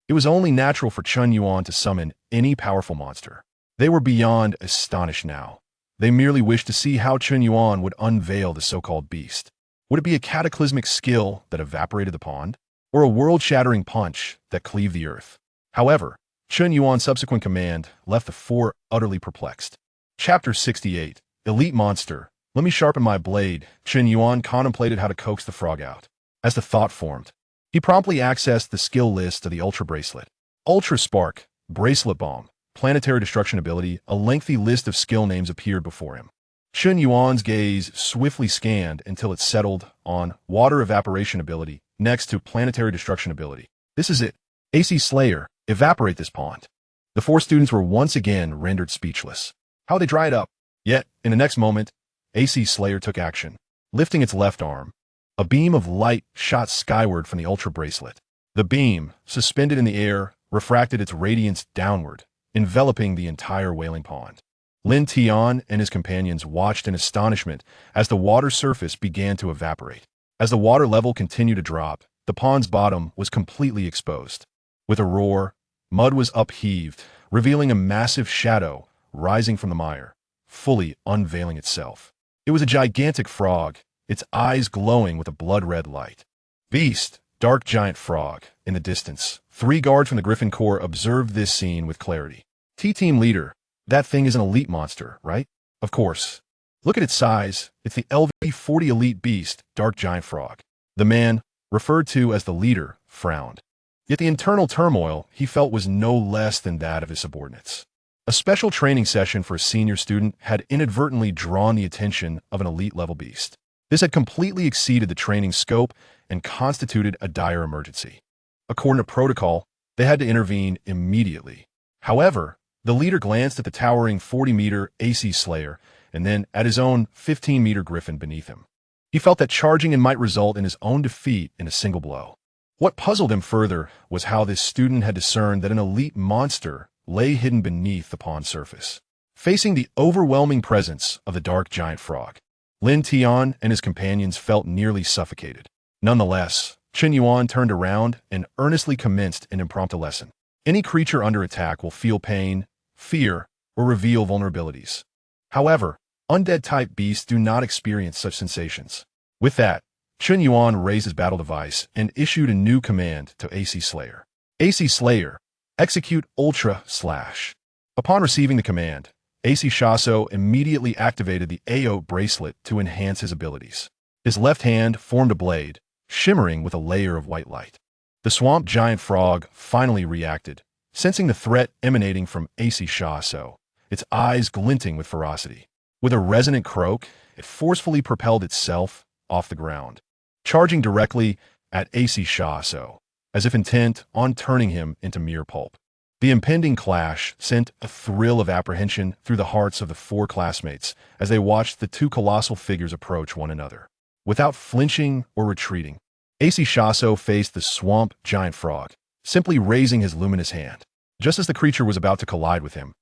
it was only natural for Chun Yuan to summon any powerful monster. They were beyond astonished now. They merely wished to see how Chun Yuan would unveil the so-called beast. Would it be a cataclysmic skill that evaporated the pond, or a world-shattering punch that cleaved the earth? However, Chun Yuan's subsequent command left the four utterly perplexed. Chapter 68. Elite Monster. Let me sharpen my blade. Chun Yuan contemplated how to coax the frog out. As the thought formed, he promptly accessed the skill list of the Ultra Bracelet. Ultra Spark, Bracelet Bomb, Planetary Destruction Ability. A lengthy list of skill names appeared before him. Chun Yuan's gaze swiftly scanned until it settled on Water Evaporation Ability, next to Planetary Destruction Ability. This is it. AC Slayer, evaporate this pond. The four students were once again rendered speechless. How they dried up. Yet, in the next moment, AC Slayer took action. Lifting its left arm, a beam of light shot skyward from the Ultra Bracelet. The beam, suspended in the air, refracted its radiance downward, enveloping the entire Wailing Pond. Lin Tian and his companions watched in astonishment as the water surface began to evaporate. As the water level continued to drop, the pond's bottom was completely exposed. With a roar, mud was upheaved, revealing a massive shadow rising from the mire, fully unveiling itself. It was a gigantic frog, its eyes glowing with a blood-red light. Beast, dark giant frog. In the distance, 3 guards from the Griffin Corps observed this scene with clarity. T-Team leader, that thing is an elite monster, right? Of course. Look at its size. It's the LV-40 elite beast, dark giant frog. The man, referred to as the leader, frowned. Yet the internal turmoil he felt was no less than that of his subordinates. A special training session for a senior student had inadvertently drawn the attention of an elite-level beast. This had completely exceeded the training scope and constituted a dire emergency. According to protocol, they had to intervene immediately. However, the leader glanced at the towering 40-meter AC Slayer and then at his own 15-meter Griffin beneath him. He felt that charging in might result in his own defeat in a single blow. What puzzled him further was how this student had discerned that an elite monster lay hidden beneath the pond surface, facing the overwhelming presence of the dark giant frog. Lin Tian and his companions felt nearly suffocated. Nonetheless, Chun Yuan turned around and earnestly commenced an impromptu lesson. Any creature under attack will feel pain, fear, or reveal vulnerabilities. However, undead-type beasts do not experience such sensations. With that, Chun Yuan raised his battle device and issued a new command to AC Slayer. AC Slayer, execute Ultra Slash. Upon receiving the command, AC Shaso immediately activated the AO bracelet to enhance his abilities. His left hand formed a blade, shimmering with a layer of white light. The swamp giant frog finally reacted, sensing the threat emanating from AC Shaso, its eyes glinting with ferocity. With a resonant croak, it forcefully propelled itself off the ground, charging directly at AC Shaso, as if intent on turning him into mere pulp. The impending clash sent a thrill of apprehension through the hearts of the 4 classmates as they watched the 2 colossal figures approach one another. Without flinching or retreating, AC Shaso faced the swamp giant frog, simply raising his luminous hand. Just as the creature was about to collide with him,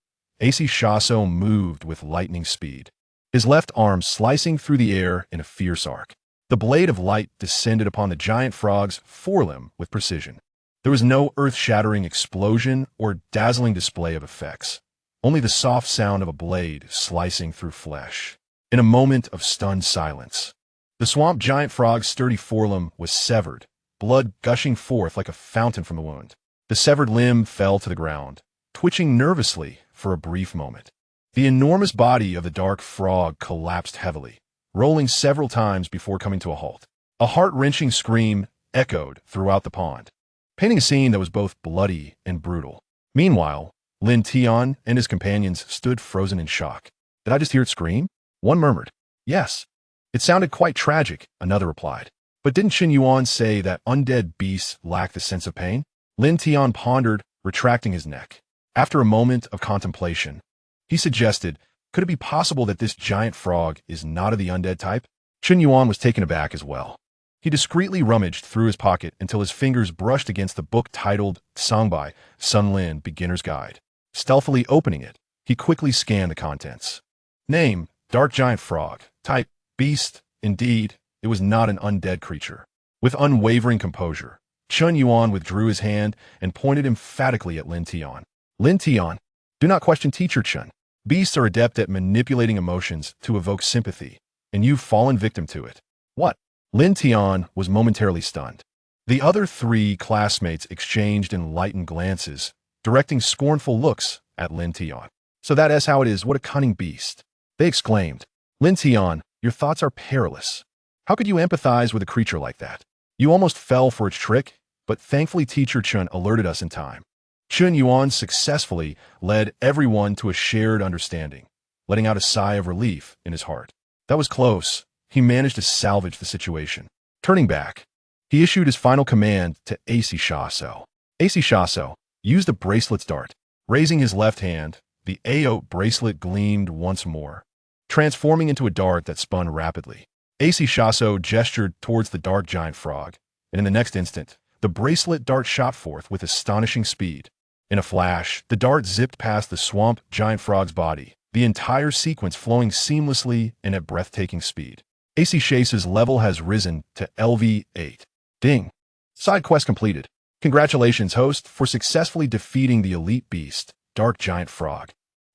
AC Shaso moved with lightning speed, his left arm slicing through the air in a fierce arc. The blade of light descended upon the giant frog's forelimb with precision. There was no earth-shattering explosion or dazzling display of effects, only the soft sound of a blade slicing through flesh. In a moment of stunned silence, the swamp giant frog's sturdy forelimb was severed, blood gushing forth like a fountain from the wound. The severed limb fell to the ground, twitching nervously for a brief moment. The enormous body of the dark frog collapsed heavily, rolling several times before coming to a halt. A heart-wrenching scream echoed throughout the pond, painting a scene that was both bloody and brutal. Meanwhile, Lin Tian and his companions stood frozen in shock. Did I just hear it scream? One murmured. Yes. It sounded quite tragic, another replied. But didn't Chun Yuan say that undead beasts lack the sense of pain? Lin Tian pondered, retracting his neck. After a moment of contemplation, he suggested, could it be possible that this giant frog is not of the undead type? Chun Yuan was taken aback as well. He discreetly rummaged through his pocket until his fingers brushed against the book titled Sangbai, Sun Lin Beginner's Guide. Stealthily opening it, he quickly scanned the contents. Name, Dark Giant Frog. Type, Beast. Indeed, it was not an undead creature. With unwavering composure, Chun Yuan withdrew his hand and pointed emphatically at Lin Tian. Lin Tian, do not question Teacher Chun. Beasts are adept at manipulating emotions to evoke sympathy, and you've fallen victim to it. What? Lin Tian was momentarily stunned. The other 3 classmates exchanged enlightened glances, directing scornful looks at Lin Tian. So that is how it is, what a cunning beast. They exclaimed. Lin Tian, your thoughts are perilous. How could you empathize with a creature like that? You almost fell for its trick, but thankfully Teacher Chun alerted us in time. Chun Yuan successfully led everyone to a shared understanding, letting out a sigh of relief in his heart. That was close. He managed to salvage the situation. Turning back, he issued his final command to AC Shaso. AC Shaso, use the bracelet's dart. Raising his left hand, the AO bracelet gleamed once more, transforming into a dart that spun rapidly. AC Shaso gestured towards the dark giant frog, and in the next instant, the bracelet dart shot forth with astonishing speed. In a flash, the dart zipped past the swamp giant frog's body, the entire sequence flowing seamlessly and at breathtaking speed. AC Shase's level has risen to LV8. Ding. Side quest completed. Congratulations, host, for successfully defeating the elite beast, Dark Giant Frog.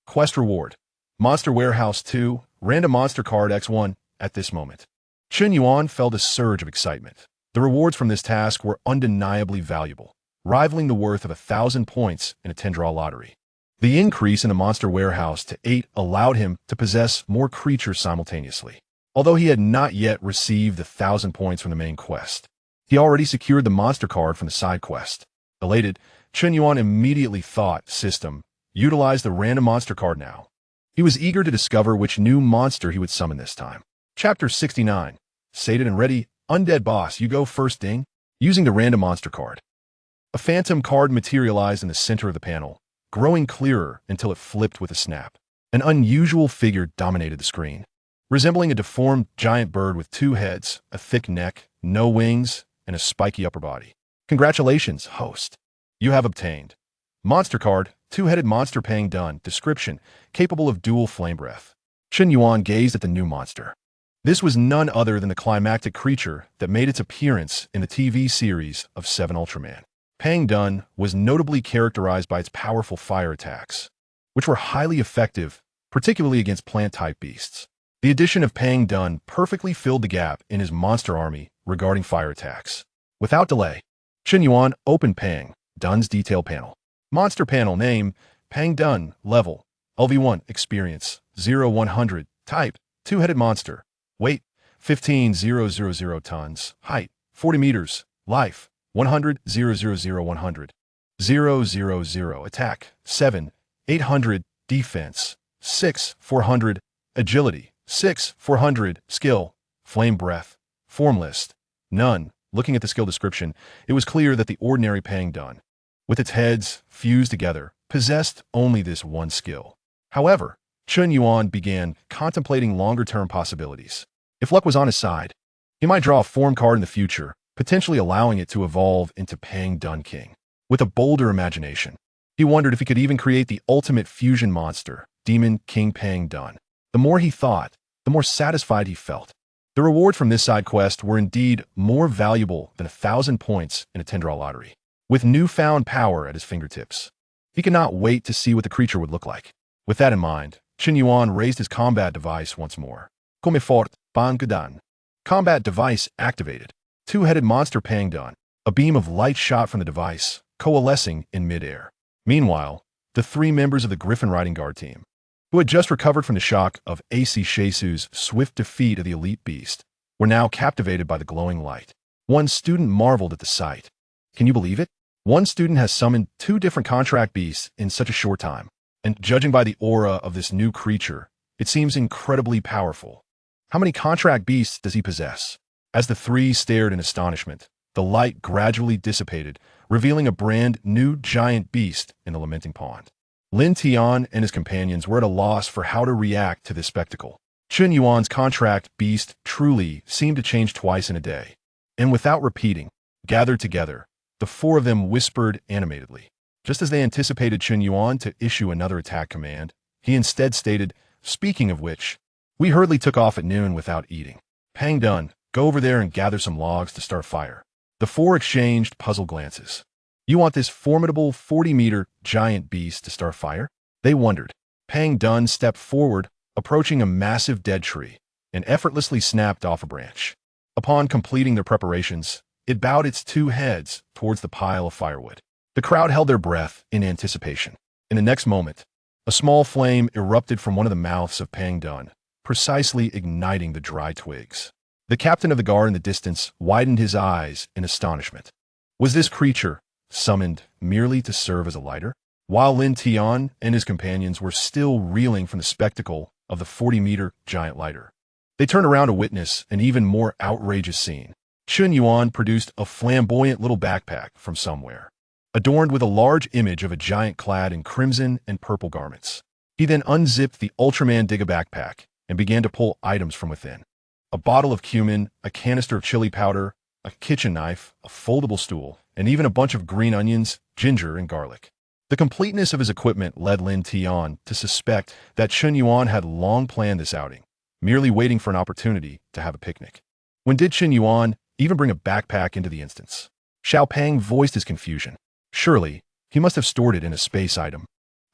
Quest reward. Monster Warehouse 2, Random Monster Card X1, at this moment. Chun Yuan felt a surge of excitement. The rewards from this task were undeniably valuable, rivaling the worth of 1,000 points in a 10-draw lottery. The increase in the Monster Warehouse to 8 allowed him to possess more creatures simultaneously. Although he had not yet received the 1,000 points from the main quest, he already secured the monster card from the side quest. Elated, Chun Yuan immediately thought, system, utilize the random monster card now. He was eager to discover which new monster he would summon this time. Chapter 69. Sated and ready, undead boss, you go first, ding. Using the random monster card. A phantom card materialized in the center of the panel, growing clearer until it flipped with a snap. An unusual figure dominated the screen. Resembling a deformed giant bird with 2 heads, a thick neck, no wings, and a spiky upper body. Congratulations, host. You have obtained. Monster card, 2-headed monster Pang Dun, description, capable of dual flame breath. Chun Yuan gazed at the new monster. This was none other than the climactic creature that made its appearance in the TV series of 7 Ultraman. Pang Dun was notably characterized by its powerful fire attacks, which were highly effective, particularly against plant-type beasts. The addition of Pang Dun perfectly filled the gap in his monster army regarding fire attacks. Without delay, Chun Yuan opened Pang Dun's detail panel. Monster panel name, Pang Dun, level, LV1, experience, 0-100, type, 2-headed monster, weight, 15,000 tons, height, 40 meters, life, 100, 100, 000, attack, 7, 800, defense, 6, 400, agility, 6, 400, skill, flame breath, form list, none. Looking at the skill description, it was clear that the ordinary Pang Dun, with its heads fused together, possessed only this one skill. However, Chun Yuan began contemplating longer-term possibilities. If luck was on his side, he might draw a form card in the future, potentially allowing it to evolve into Pang Dun King. With a bolder imagination, he wondered if he could even create the ultimate fusion monster, Demon King Pang Dun. The more he thought, the more satisfied he felt. The rewards from this side quest were indeed more valuable than 1,000 points in a 10-draw lottery. With newfound power at his fingertips, he could not wait to see what the creature would look like. With that in mind, Chun Yuan raised his combat device once more. Come fort, Pang Dun. Combat device activated. 2-headed monster Pang Dun. A beam of light shot from the device, coalescing in midair. Meanwhile, the 3 members of the Griffin Riding Guard team, who had just recovered from the shock of AC Shesu's swift defeat of the elite beast, were now captivated by the glowing light. One student marveled at the sight. Can you believe it? One student has summoned 2 different contract beasts in such a short time, and judging by the aura of this new creature, it seems incredibly powerful. How many contract beasts does he possess? As the 3 stared in astonishment, the light gradually dissipated, revealing a brand new giant beast in the lamenting pond. Lin Tian and his companions were at a loss for how to react to this spectacle. Chun Yuan's contract beast truly seemed to change twice in a day, and without repeating, gathered together, the 4 of them whispered animatedly. Just as they anticipated Chun Yuan to issue another attack command, he instead stated, speaking of which, we hurriedly took off at noon without eating. Pang Dun, go over there and gather some logs to start fire. The 4 exchanged puzzled glances. You want this formidable 40-meter giant beast to start fire? They wondered. Pang Dun stepped forward, approaching a massive dead tree, and effortlessly snapped off a branch. Upon completing their preparations, it bowed its 2 heads towards the pile of firewood. The crowd held their breath in anticipation. In the next moment, a small flame erupted from one of the mouths of Pang Dun, precisely igniting the dry twigs. The captain of the guard in the distance widened his eyes in astonishment. Was this creature summoned merely to serve as a lighter? While Lin Tian and his companions were still reeling from the spectacle of the 40-meter giant lighter, they turned around to witness an even more outrageous scene. Chun Yuan produced a flamboyant little backpack from somewhere, adorned with a large image of a giant clad in crimson and purple garments. He then unzipped the Ultraman Digga backpack and began to pull items from within. A bottle of cumin, a canister of chili powder, a kitchen knife, a foldable stool, and even a bunch of green onions, ginger, and garlic. The completeness of his equipment led Lin Tian to suspect that Chun Yuan had long planned this outing, merely waiting for an opportunity to have a picnic. When did Chun Yuan even bring a backpack into the instance? Xiao Pang voiced his confusion. Surely, he must have stored it in a space item.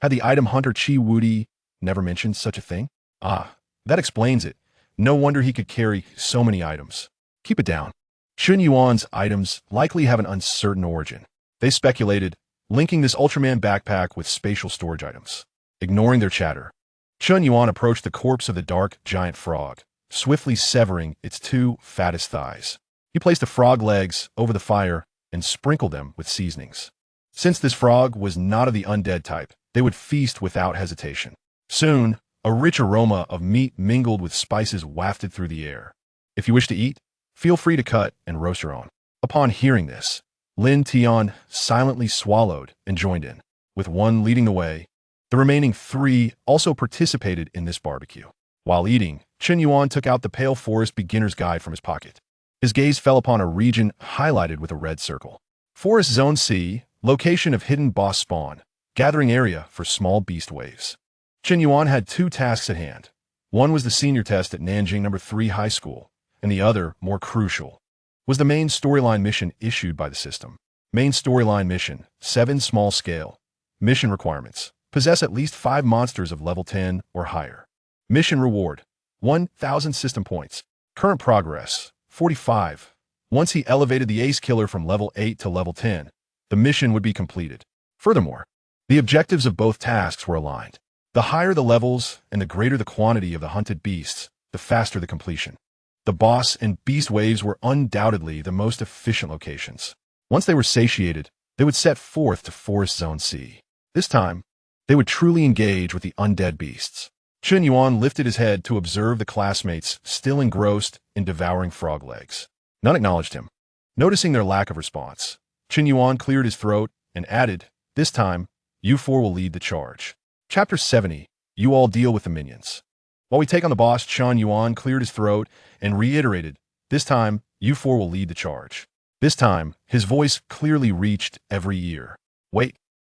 Had the item hunter Chi Wudi never mentioned such a thing? Ah, that explains it. No wonder he could carry so many items. Keep it down. Chun Yuan's items likely have an uncertain origin. They speculated, linking this Ultraman backpack with spatial storage items. Ignoring their chatter, Chun Yuan approached the corpse of the dark giant frog, swiftly severing its two fattest thighs. He placed the frog legs over the fire and sprinkled them with seasonings. Since this frog was not of the undead type, they would feast without hesitation. Soon, a rich aroma of meat mingled with spices wafted through the air. If you wish to eat, feel free to cut and roast your own. Upon hearing this, Lin Tian silently swallowed and joined in, with one leading the way. The remaining three also participated in this barbecue. While eating, Chun Yuan took out the Pale Forest Beginner's Guide from his pocket. His gaze fell upon a region highlighted with a red circle. Forest Zone C, location of hidden boss spawn, gathering area for small beast waves. Chun Yuan had two tasks at hand. One was the senior test at Nanjing No. 3 High School, and the other, more crucial, was the main storyline mission issued by the system. Main storyline mission, 7 small scale. Mission requirements, possess at least 5 monsters of level 10 or higher. Mission reward, 1,000 system points. Current progress, 45. Once he elevated the ace killer from level 8 to level 10, the mission would be completed. Furthermore, the objectives of both tasks were aligned. The higher the levels and the greater the quantity of the hunted beasts, the faster the completion. The boss and beast waves were undoubtedly the most efficient locations. Once they were satiated, they would set forth to Forest Zone C. This time, they would truly engage with the undead beasts. Chun Yuan lifted his head to observe the classmates still engrossed in devouring frog legs. None acknowledged him. Noticing their lack of response, Chun Yuan cleared his throat and added, "This time, you four will lead the charge." Chapter 70, You All Deal with the Minions. While we take on the boss, Chun Yuan cleared his throat and reiterated, "This time, you four will lead the charge." This time, his voice clearly reached every ear. Wait,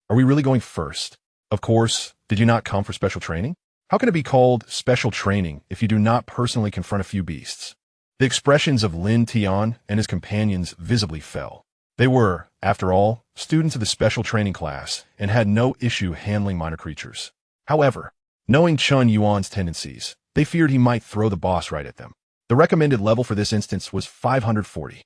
are we really going first? Of course, did you not come for special training? How can it be called special training if you do not personally confront a few beasts? The expressions of Lin Tian and his companions visibly fell. They were, after all, students of the special training class and had no issue handling minor creatures. However, knowing Chun Yuan's tendencies, they feared he might throw the boss right at them. The recommended level for this instance was 540.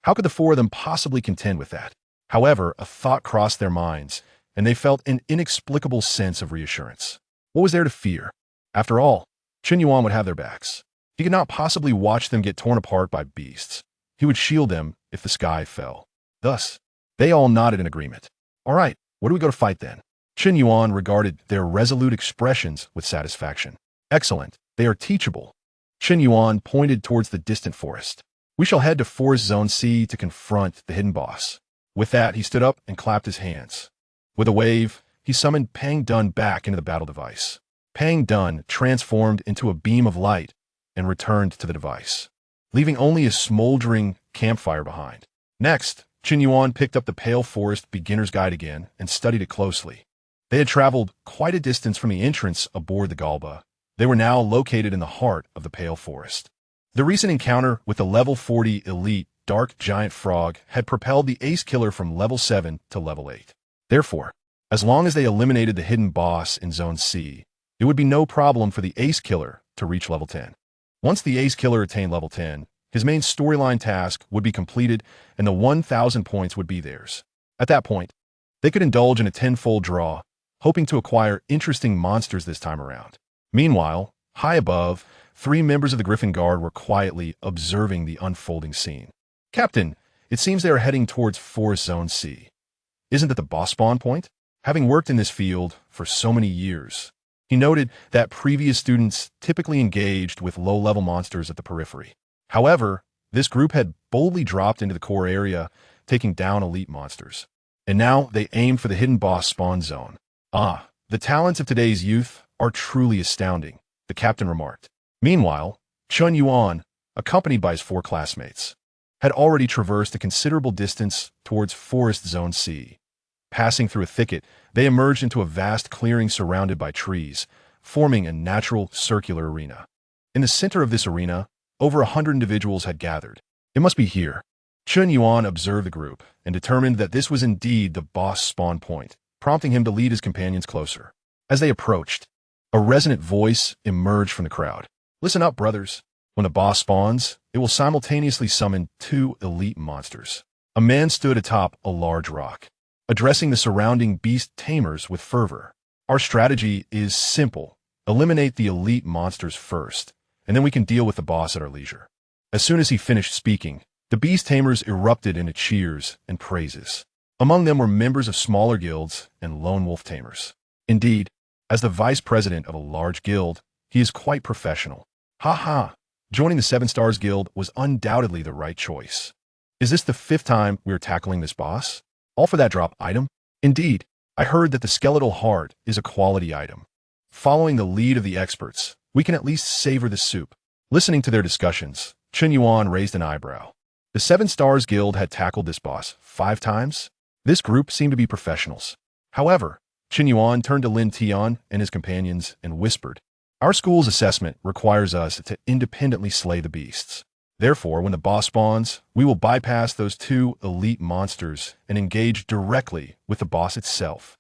How could the four of them possibly contend with that? However, a thought crossed their minds, and they felt an inexplicable sense of reassurance. What was there to fear? After all, Chun Yuan would have their backs. He could not possibly watch them get torn apart by beasts. He would shield them if the sky fell. Thus, they all nodded in agreement. All right, where do we go to fight then? Chun Yuan regarded their resolute expressions with satisfaction. Excellent, they are teachable. Chun Yuan pointed towards the distant forest. We shall head to Forest Zone C to confront the hidden boss. With that, he stood up and clapped his hands. With a wave, he summoned Pang Dun back into the battle device. Pang Dun transformed into a beam of light and returned to the device, leaving only a smoldering campfire behind. Next, Chun Yuan picked up the Pale Forest Beginner's Guide again and studied it closely. They had traveled quite a distance from the entrance aboard the Galba. They were now located in the heart of the Pale Forest. The recent encounter with the level 40 elite dark giant frog had propelled the ace killer from level 7 to level 8. Therefore, as long as they eliminated the hidden boss in Zone C, it would be no problem for the ace killer to reach level 10. Once the ace killer attained level 10, his main storyline task would be completed and the 1,000 points would be theirs. At that point, They could indulge in a tenfold draw, hoping to acquire interesting monsters this time around. Meanwhile, high above, 3 members of the Griffin Guard were quietly observing the unfolding scene. Captain, it seems they are heading towards Forest Zone C. Isn't that the boss spawn point? Having worked in this field for so many years, he noted that previous students typically engaged with low-level monsters at the periphery. However, this group had boldly dropped into the core area, taking down elite monsters. And now they aimed for the hidden boss spawn zone. Ah, the talents of today's youth are truly astounding, the captain remarked. Meanwhile, Chun Yuan, accompanied by his 4 classmates, had already traversed a considerable distance towards Forest Zone C. Passing through a thicket, they emerged into a vast clearing surrounded by trees, forming a natural circular arena. In the center of this arena, over 100 individuals had gathered. It must be here. Chun Yuan observed the group and determined that this was indeed the boss spawn point, prompting him to lead his companions closer. As they approached, a resonant voice emerged from the crowd. Listen up, brothers. When the boss spawns, it will simultaneously summon 2 elite monsters. A man stood atop a large rock, addressing the surrounding beast tamers with fervor. Our strategy is simple. Eliminate the elite monsters first, and then we can deal with the boss at our leisure. As soon as he finished speaking, the beast tamers erupted into cheers and praises. Among them were members of smaller guilds and lone wolf tamers. Indeed, as the vice president of a large guild, he is quite professional. Ha! Joining the 7 Stars Guild was undoubtedly the right choice. Is this the 5th time we are tackling this boss? All for that drop item? Indeed, I heard that the skeletal heart is a quality item. Following the lead of the experts, we can at least savor the soup. Listening to their discussions, Chun Yuan raised an eyebrow. The 7 Stars Guild had tackled this boss 5 times? This group seemed to be professionals. However, Chun Yuan turned to Lin Tian and his companions and whispered, "Our school's assessment requires us to independently slay the beasts. Therefore, when the boss spawns, we will bypass those 2 elite monsters and engage directly with the boss itself.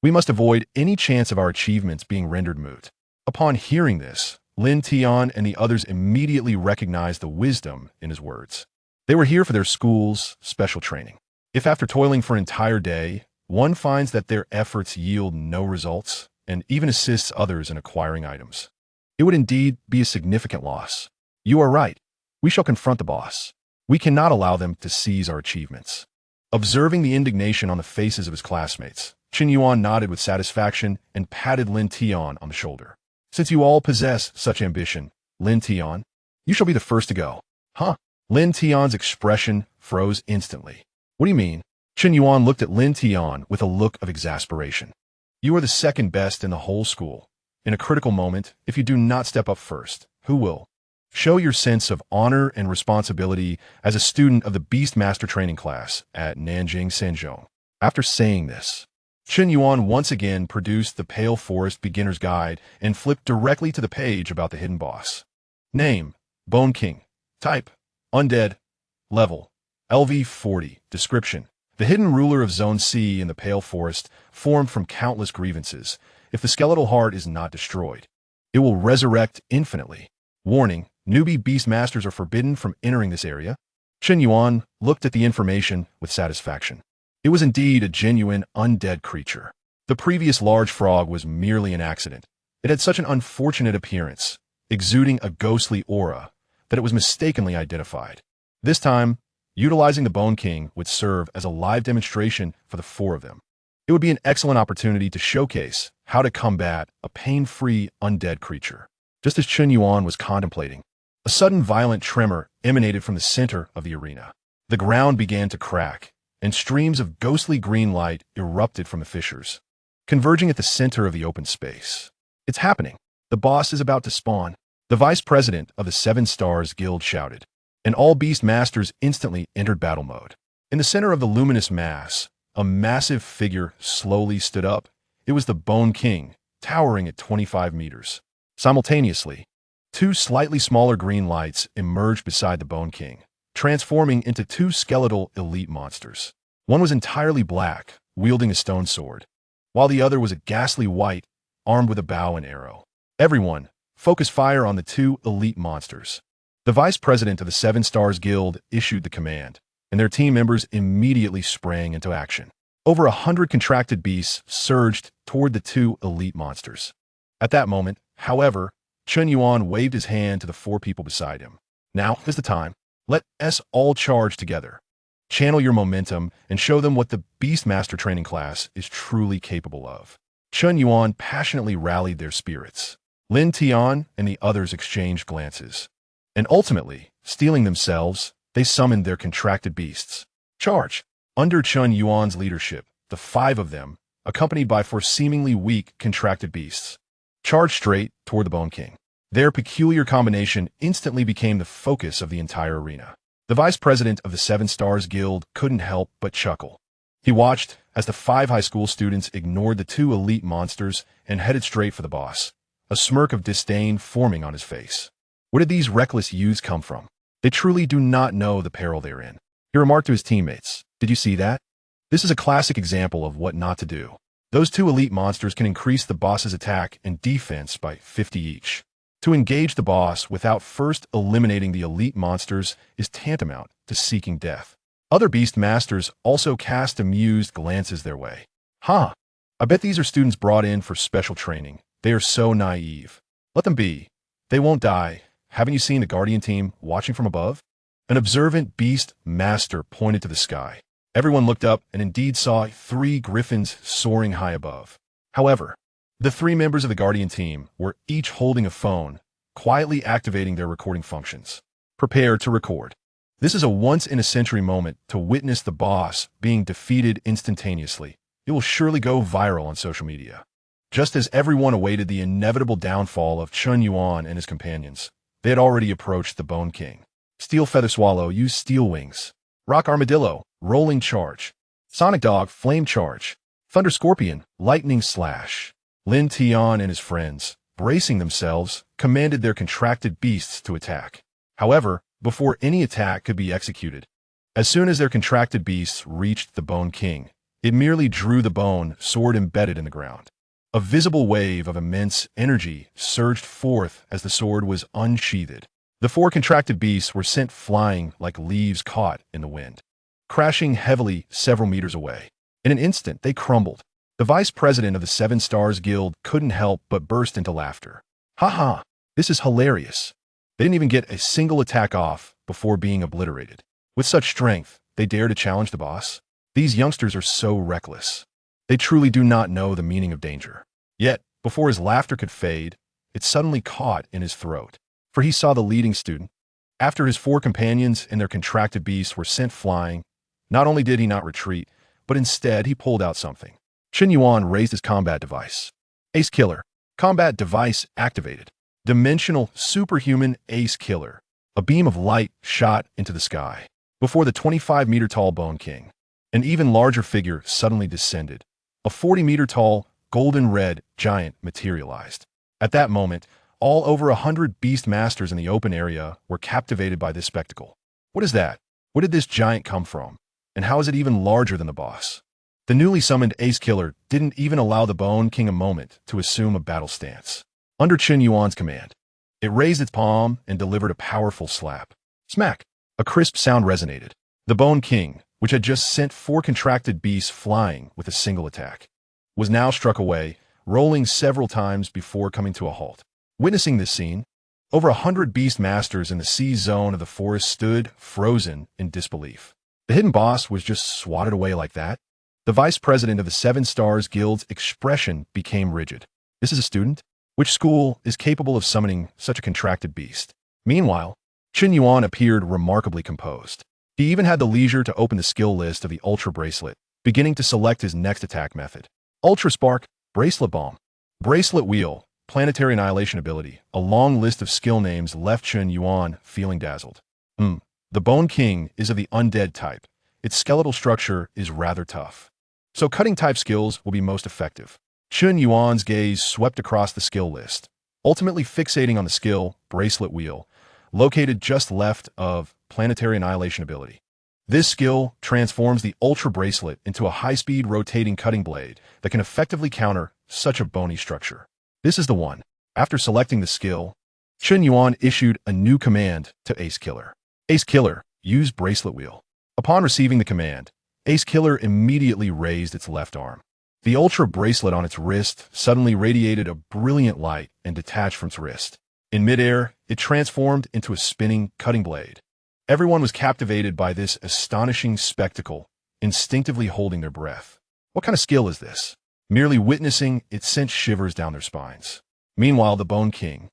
We must avoid any chance of our achievements being rendered moot." Upon hearing this, Lin Tian and the others immediately recognized the wisdom in his words. They were here for their school's special training. If after toiling for an entire day, one finds that their efforts yield no results, and even assists others in acquiring items, it would indeed be a significant loss. You are right. We shall confront the boss. We cannot allow them to seize our achievements. Observing the indignation on the faces of his classmates, Chun Yuan nodded with satisfaction and patted Lin Tian on the shoulder. Since you all possess such ambition, Lin Tian, you shall be the first to go. Huh? Lin Tian's expression froze instantly. What do you mean? Chun Yuan looked at Lin Tian with a look of exasperation. You are the 2nd best in the whole school. In a critical moment, if you do not step up first, who will? Show your sense of honor and responsibility as a student of the Beastmaster training class at Nanjing Sanzhong. After saying this, Chun Yuan once again produced the Pale Forest Beginner's Guide and flipped directly to the page about the hidden boss. Name: Bone King. Type: Undead. Level: LV40. Description: the hidden ruler of Zone C in the Pale Forest, formed from countless grievances. If the skeletal heart is not destroyed, it will resurrect infinitely. Warning: newbie beastmasters are forbidden from entering this area. Chun Yuan looked at the information with satisfaction. It was indeed a genuine undead creature. The previous large frog was merely an accident. It had such an unfortunate appearance, exuding a ghostly aura, that it was mistakenly identified. This time, utilizing the Bone King would serve as a live demonstration for the 4 of them. It would be an excellent opportunity to showcase how to combat a pain-free undead creature. Just as Chun Yuan was contemplating, a sudden violent tremor emanated from the center of the arena. The ground began to crack, and streams of ghostly green light erupted from the fissures, converging at the center of the open space. It's happening. The boss is about to spawn. The vice president of the 7 Stars Guild shouted, and all beast masters instantly entered battle mode. In the center of the luminous mass, a massive figure slowly stood up. It was the Bone King, towering at 25 meters. Simultaneously, 2 slightly smaller green lights emerged beside the Bone King, transforming into 2 skeletal elite monsters. One was entirely black, wielding a stone sword, while the other was a ghastly white, armed with a bow and arrow. Everyone, focus fire on the 2 elite monsters. The vice president of the 7 Stars Guild issued the command, and their team members immediately sprang into action. Over 100 contracted beasts surged toward the two elite monsters. At that moment, however, Chun Yuan waved his hand to the four people beside him. Now is the time. Let us all charge together. Channel your momentum and show them what the Beastmaster training class is truly capable of. Chun Yuan passionately rallied their spirits. Lin Tian and the others exchanged glances. And ultimately, steeling themselves, they summoned their contracted beasts. Charge! Under Chun Yuan's leadership, the five of them, accompanied by four seemingly weak contracted beasts, charged straight toward the Bone King. Their peculiar combination instantly became the focus of the entire arena. The vice president of the Seven Stars Guild couldn't help but chuckle. He watched as the five high school students ignored the two elite monsters and headed straight for the boss, a smirk of disdain forming on his face. Where did these reckless youths come from? They truly do not know the peril they're in. He remarked to his teammates, "Did you see that? This is a classic example of what not to do. Those two elite monsters can increase the boss's attack and defense by 50 each. To engage the boss without first eliminating the elite monsters is tantamount to seeking death." Other beast masters also cast amused glances their way. "Huh, I bet these are students brought in for special training. They are so naive. Let them be. They won't die. Haven't you seen the Guardian team watching from above?" An observant beast master pointed to the sky. Everyone looked up and indeed saw 3 griffins soaring high above. However, the 3 members of the Guardian team were each holding a phone, quietly activating their recording functions. Prepare to record. This is a once-in-a-century moment to witness the boss being defeated instantaneously. It will surely go viral on social media. Just as everyone awaited the inevitable downfall of Chun Yuan and his companions, they had already approached the Bone King. Steel Feather Swallow, use Steel Wings. Rock Armadillo, Rolling Charge. Sonic Dog, Flame Charge. Thunder Scorpion, Lightning Slash. Lin Tian and his friends, bracing themselves, commanded their contracted beasts to attack. However, before any attack could be executed, as soon as their contracted beasts reached the Bone King, it merely drew the bone sword embedded in the ground. A visible wave of immense energy surged forth as the sword was unsheathed. The 4 contracted beasts were sent flying like leaves caught in the wind, crashing heavily several meters away. In an instant, they crumbled. The vice president of the Seven Stars Guild couldn't help but burst into laughter. "Ha ha, this is hilarious. They didn't even get a single attack off before being obliterated. With such strength, they dare to challenge the boss? These youngsters are so reckless. They truly do not know the meaning of danger." Yet, before his laughter could fade, it suddenly caught in his throat. For he saw the leading student. After his 4 companions and their contracted beasts were sent flying, not only did he not retreat, but instead he pulled out something. Chun Yuan raised his combat device. Ace Killer. Combat device activated. Dimensional superhuman Ace Killer. A beam of light shot into the sky. Before the 25-meter-tall Bone King, an even larger figure suddenly descended. A 40-meter-tall, golden-red giant materialized. At that moment, all over 100 beast masters in the open area were captivated by this spectacle. What is that? Where did this giant come from? And how is it even larger than the boss? The newly summoned Ace Killer didn't even allow the Bone King a moment to assume a battle stance. Under Chun Yuan's command, it raised its palm and delivered a powerful slap. Smack! A crisp sound resonated. The Bone King, which had just sent 4 contracted beasts flying with a single attack, was now struck away, rolling several times before coming to a halt. Witnessing this scene, over 100 beast masters in the sea zone of the forest stood frozen in disbelief. The hidden boss was just swatted away like that? The vice president of the Seven Stars Guild's expression became rigid. This is a student? Which school is capable of summoning such a contracted beast? Meanwhile, Chun Yuan appeared remarkably composed. He even had the leisure to open the skill list of the Ultra Bracelet, beginning to select his next attack method. Ultra Spark, Bracelet Bomb, Bracelet Wheel, Planetary Annihilation Ability. A long list of skill names left Chun Yuan feeling dazzled. The Bone King is of the undead type. Its skeletal structure is rather tough. So cutting type skills will be most effective. Chun Yuan's gaze swept across the skill list, ultimately fixating on the skill, Bracelet Wheel, located just left of Planetary Annihilation Ability. This skill transforms the Ultra Bracelet into a high-speed rotating cutting blade that can effectively counter such a bony structure. This is the one. After selecting the skill, Chun Yuan issued a new command to Ace Killer. Ace Killer, use Bracelet Wheel. Upon receiving the command, Ace Killer immediately raised its left arm. The ultra bracelet on its wrist suddenly radiated a brilliant light and detached from its wrist. In midair, it transformed into a spinning cutting blade. Everyone was captivated by this astonishing spectacle, instinctively holding their breath. What kind of skill is this? Merely witnessing it sent shivers down their spines. Meanwhile, the Bone King,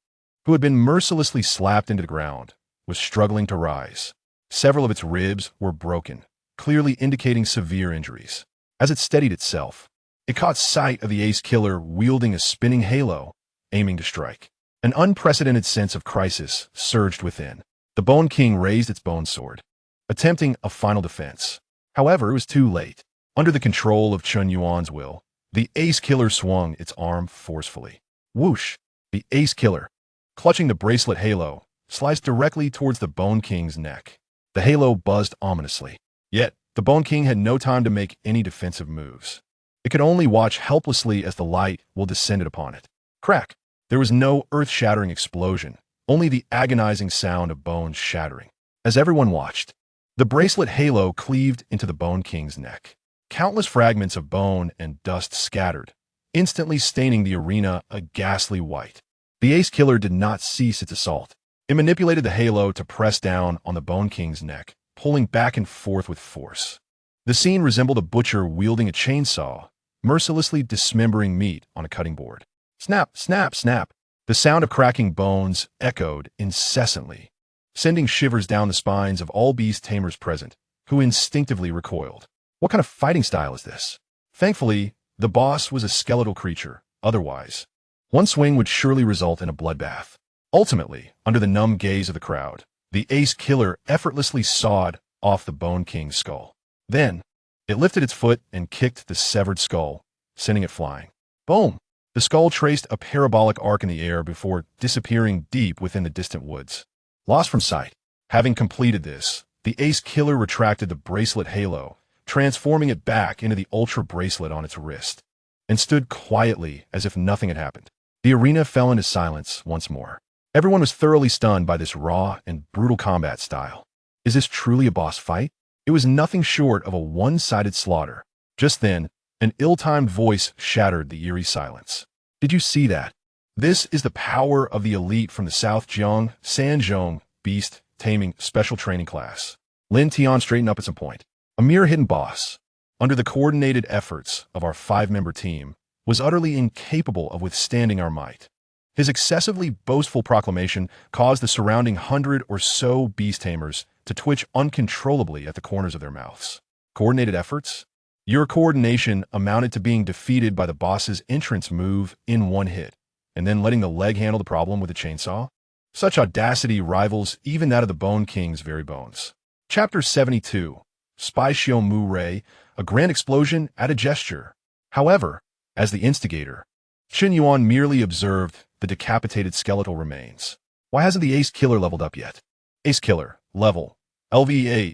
who had been mercilessly slapped into the ground, was struggling to rise. Several of its ribs were broken, clearly indicating severe injuries. As it steadied itself, it caught sight of the Ace Killer wielding a spinning halo, aiming to strike. An unprecedented sense of crisis surged within. The Bone King raised its bone sword, attempting a final defense. However, it was too late. Under the control of Chun Yuan's will, the Ace Killer swung its arm forcefully. Whoosh! The Ace Killer, clutching the bracelet halo, sliced directly towards the Bone King's neck. The halo buzzed ominously. Yet, the Bone King had no time to make any defensive moves. It could only watch helplessly as the light will descended upon it. Crack! There was no earth-shattering explosion, only the agonizing sound of bones shattering. As everyone watched, the bracelet halo cleaved into the Bone King's neck. Countless fragments of bone and dust scattered, instantly staining the arena a ghastly white. The Ace Killer did not cease its assault. It manipulated the halo to press down on the Bone King's neck, pulling back and forth with force. The scene resembled a butcher wielding a chainsaw, mercilessly dismembering meat on a cutting board. Snap, snap, snap. The sound of cracking bones echoed incessantly, sending shivers down the spines of all beast tamers present, who instinctively recoiled. What kind of fighting style is this? Thankfully, the boss was a skeletal creature. Otherwise, one swing would surely result in a bloodbath. Ultimately, under the numb gaze of the crowd, the Ace Killer effortlessly sawed off the Bone King's skull. Then, it lifted its foot and kicked the severed skull, sending it flying. Boom! The skull traced a parabolic arc in the air before disappearing deep within the distant woods. Lost from sight. Having completed this, the Ace Killer retracted the bracelet halo, transforming it back into the ultra bracelet on its wrist, and stood quietly as if nothing had happened. The arena fell into silence once more. Everyone was thoroughly stunned by this raw and brutal combat style. Is this truly a boss fight? It was nothing short of a one-sided slaughter. Just then, an ill-timed voice shattered the eerie silence. Did you see that? This is the power of the elite from the South Jiang Sanzhong Beast Taming Special Training Class. Lin Tian straightened up at some point. A mere hidden boss, under the coordinated efforts of our 5-member team, was utterly incapable of withstanding our might. His excessively boastful proclamation caused the surrounding 100 or so beast tamers to twitch uncontrollably at the corners of their mouths. Coordinated efforts? Your coordination amounted to being defeated by the boss's entrance move in one hit, and then letting the leg handle the problem with a chainsaw? Such audacity rivals even that of the Bone King's very bones. Chapter 72. Spy Xiao Mu Rei, a grand explosion at a gesture. However, as the instigator, Qin Yuan merely observed the decapitated skeletal remains. Why hasn't the Ace Killer leveled up yet? Ace Killer, level, LV8,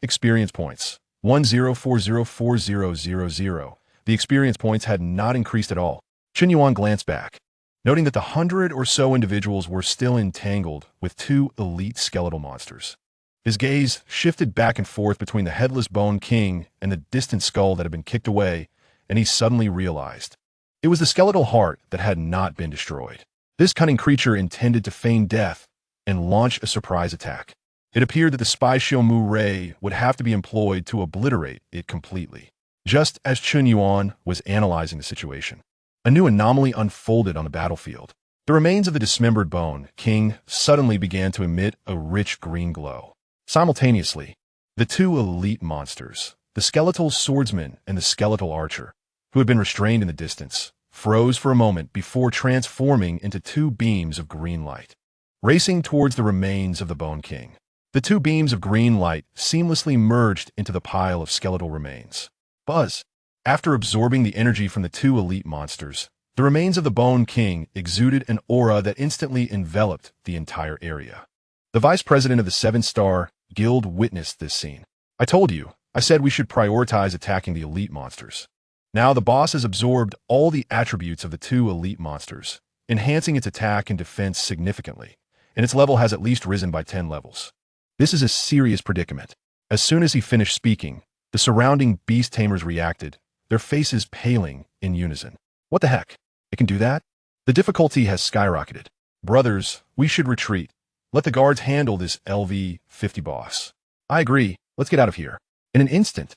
experience points, 10404000. The experience points had not increased at all. Qin Yuan glanced back, noting that the 100 or so individuals were still entangled with 2 elite skeletal monsters. His gaze shifted back and forth between the headless Bone King and the distant skull that had been kicked away, and he suddenly realized. It was the skeletal heart that had not been destroyed. This cunning creature intended to feign death and launch a surprise attack. It appeared that the Spy Xiao Mu Rei would have to be employed to obliterate it completely. Just as Qin Yuan was analyzing the situation, a new anomaly unfolded on the battlefield. The remains of the dismembered Bone King suddenly began to emit a rich green glow. Simultaneously, the 2 elite monsters, the skeletal swordsman and the skeletal archer, who had been restrained in the distance, froze for a moment before transforming into 2 beams of green light, racing towards the remains of the Bone King. The 2 beams of green light seamlessly merged into the pile of skeletal remains. Buzz! After absorbing the energy from the 2 elite monsters, the remains of the Bone King exuded an aura that instantly enveloped the entire area. The vice president of the 7-Star Guild witnessed this scene. I told you, I said we should prioritize attacking the elite monsters. Now the boss has absorbed all the attributes of the 2 elite monsters, enhancing its attack and defense significantly, and its level has at least risen by 10 levels. This is a serious predicament. As soon as he finished speaking, The surrounding beast tamers reacted, their faces paling in unison. What the heck? It can do that? The difficulty has skyrocketed. Brothers, we should retreat. Let the guards handle this LV-50 boss. I agree. Let's get out of here. In an instant,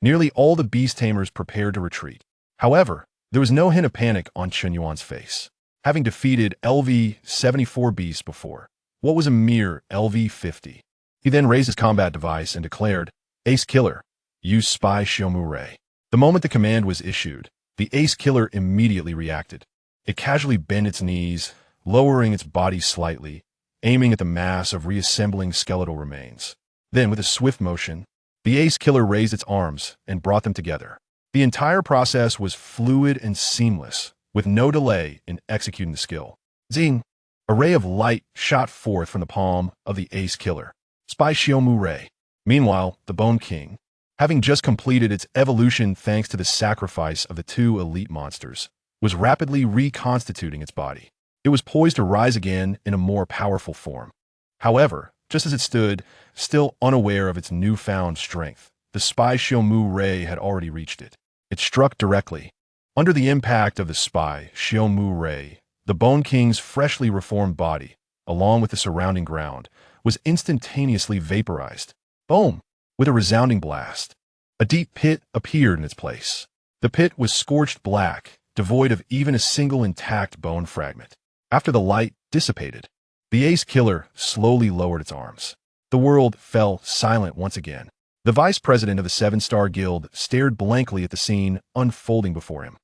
nearly all the beast tamers prepared to retreat. However, there was no hint of panic on Chen Yuan's face. Having defeated LV-74 beasts before, what was a mere LV-50? He then raised his combat device and declared, Ace Killer, use Spy Xiaomu Ray. The moment the command was issued, the Ace Killer immediately reacted. It casually bent its knees, lowering its body slightly, aiming at the mass of reassembling skeletal remains. Then, with a swift motion, the Ace Killer raised its arms and brought them together. The entire process was fluid and seamless, with no delay in executing the skill. Zing! A ray of light shot forth from the palm of the Ace Killer. Spy Xiaomu Ray. Meanwhile, the Bone King, having just completed its evolution thanks to the sacrifice of the two elite monsters, was rapidly reconstituting its body. It was poised to rise again in a more powerful form. However, just as it stood, still unaware of its newfound strength, the Spy Xiaomu Ray had already reached it. It struck directly. Under the impact of the Spy Xiaomu Ray, the Bone King's freshly reformed body, along with the surrounding ground, was instantaneously vaporized. Boom! With a resounding blast, a deep pit appeared in its place. The pit was scorched black, devoid of even a single intact bone fragment. After the light dissipated, the Ace Killer slowly lowered its arms. The world fell silent once again. The vice president of the Seven-Star Guild stared blankly at the scene unfolding before him.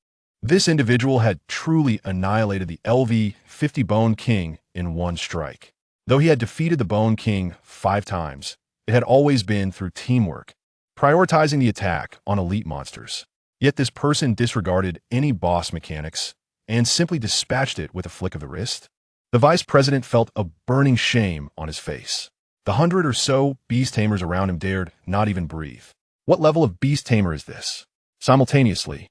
This individual had truly annihilated the LV-50 Bone King in one strike. Though he had defeated the Bone King 5 times, it had always been through teamwork, prioritizing the attack on elite monsters. Yet this person disregarded any boss mechanics and simply dispatched it with a flick of the wrist. The vice president felt a burning shame on his face. The 100 or so beast tamers around him dared not even breathe. What level of beast tamer is this? Simultaneously,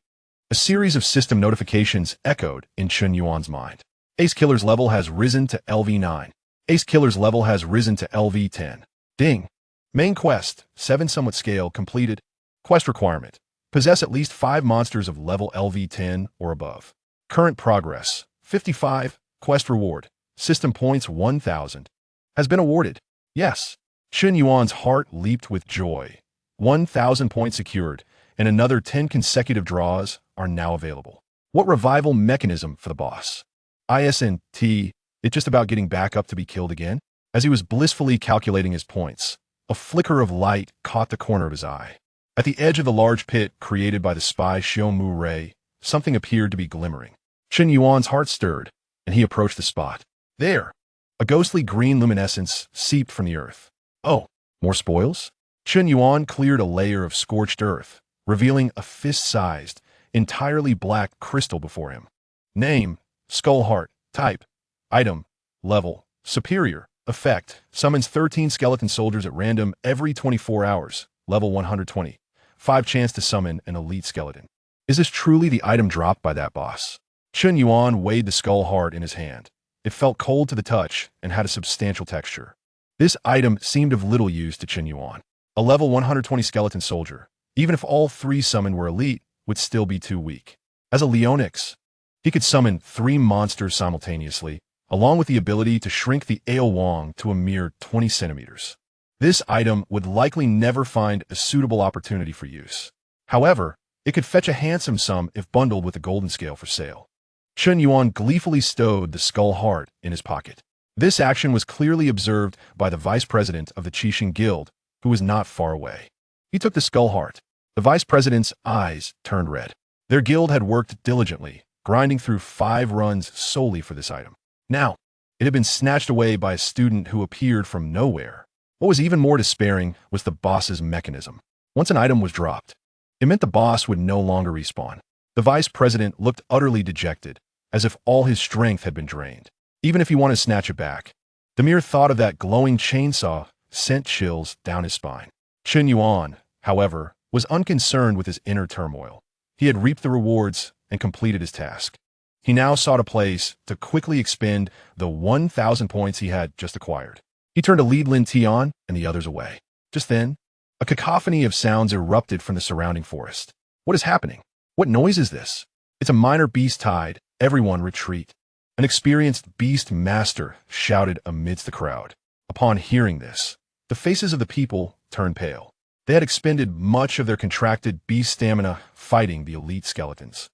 a series of system notifications echoed in Chen Yuan's mind. Ace Killer's level has risen to LV9. Ace Killer's level has risen to LV10. Ding! Main quest, 7 Summit Scale completed. Quest requirement, possess at least 5 monsters of level LV10 or above. Current progress, 55. Quest reward, system points 1,000. Has been awarded. Yes. Chen Yuan's heart leaped with joy. 1,000 points secured, and another 10 consecutive draws are now available. What revival mechanism for the boss? ISNT, it just about getting back up to be killed again? As he was blissfully calculating his points, a flicker of light caught the corner of his eye. At the edge of the large pit created by the Spy Xiaomu Ray, something appeared to be glimmering. Chen Yuan's heart stirred, and he approached the spot. There! A ghostly green luminescence seeped from the earth. Oh, more spoils? Chen Yuan cleared a layer of scorched earth, revealing a fist-sized, entirely black crystal before him. Name, Skull Heart. Type, Item, Level, Superior. Effect, summons 13 skeleton soldiers at random every 24 hours. Level 120. 5 chance to summon an elite skeleton. Is this truly the item dropped by that boss? Chen Yuan weighed the Skull Heart in his hand. It felt cold to the touch and had a substantial texture. This item seemed of little use to Chen Yuan. A level 120 skeleton soldier, even if all 3 summoned were elite, would still be too weak. As a Leo-Nix, he could summon 3 monsters simultaneously, along with the ability to shrink the Ale Wong to a mere 20 centimeters. This item would likely never find a suitable opportunity for use. However, it could fetch a handsome sum if bundled with the golden scale for sale. Chen Yuan gleefully stowed the Skull Heart in his pocket. This action was clearly observed by the vice president of the Qixing Guild, who was not far away. He took the Skull Heart. The vice president's eyes turned red. Their guild had worked diligently, grinding through 5 runs solely for this item. Now, it had been snatched away by a student who appeared from nowhere. What was even more despairing was the boss's mechanism. Once an item was dropped, it meant the boss would no longer respawn. The vice president looked utterly dejected, as if all his strength had been drained. Even if he wanted to snatch it back, the mere thought of that glowing chainsaw sent chills down his spine. Chen Yuan, however, was unconcerned with his inner turmoil. He had reaped the rewards and completed his task. He now sought a place to quickly expend the 1,000 points he had just acquired. He turned to lead Lin Tian and the others away. Just then, A cacophony of sounds erupted from the surrounding forest. What is happening? What noise is this? It's a minor beast tide. Everyone retreat. An experienced beast master shouted amidst the crowd. Upon hearing this, the faces of the people turned pale. They had expended much of their contracted beast stamina fighting the elite skeletons.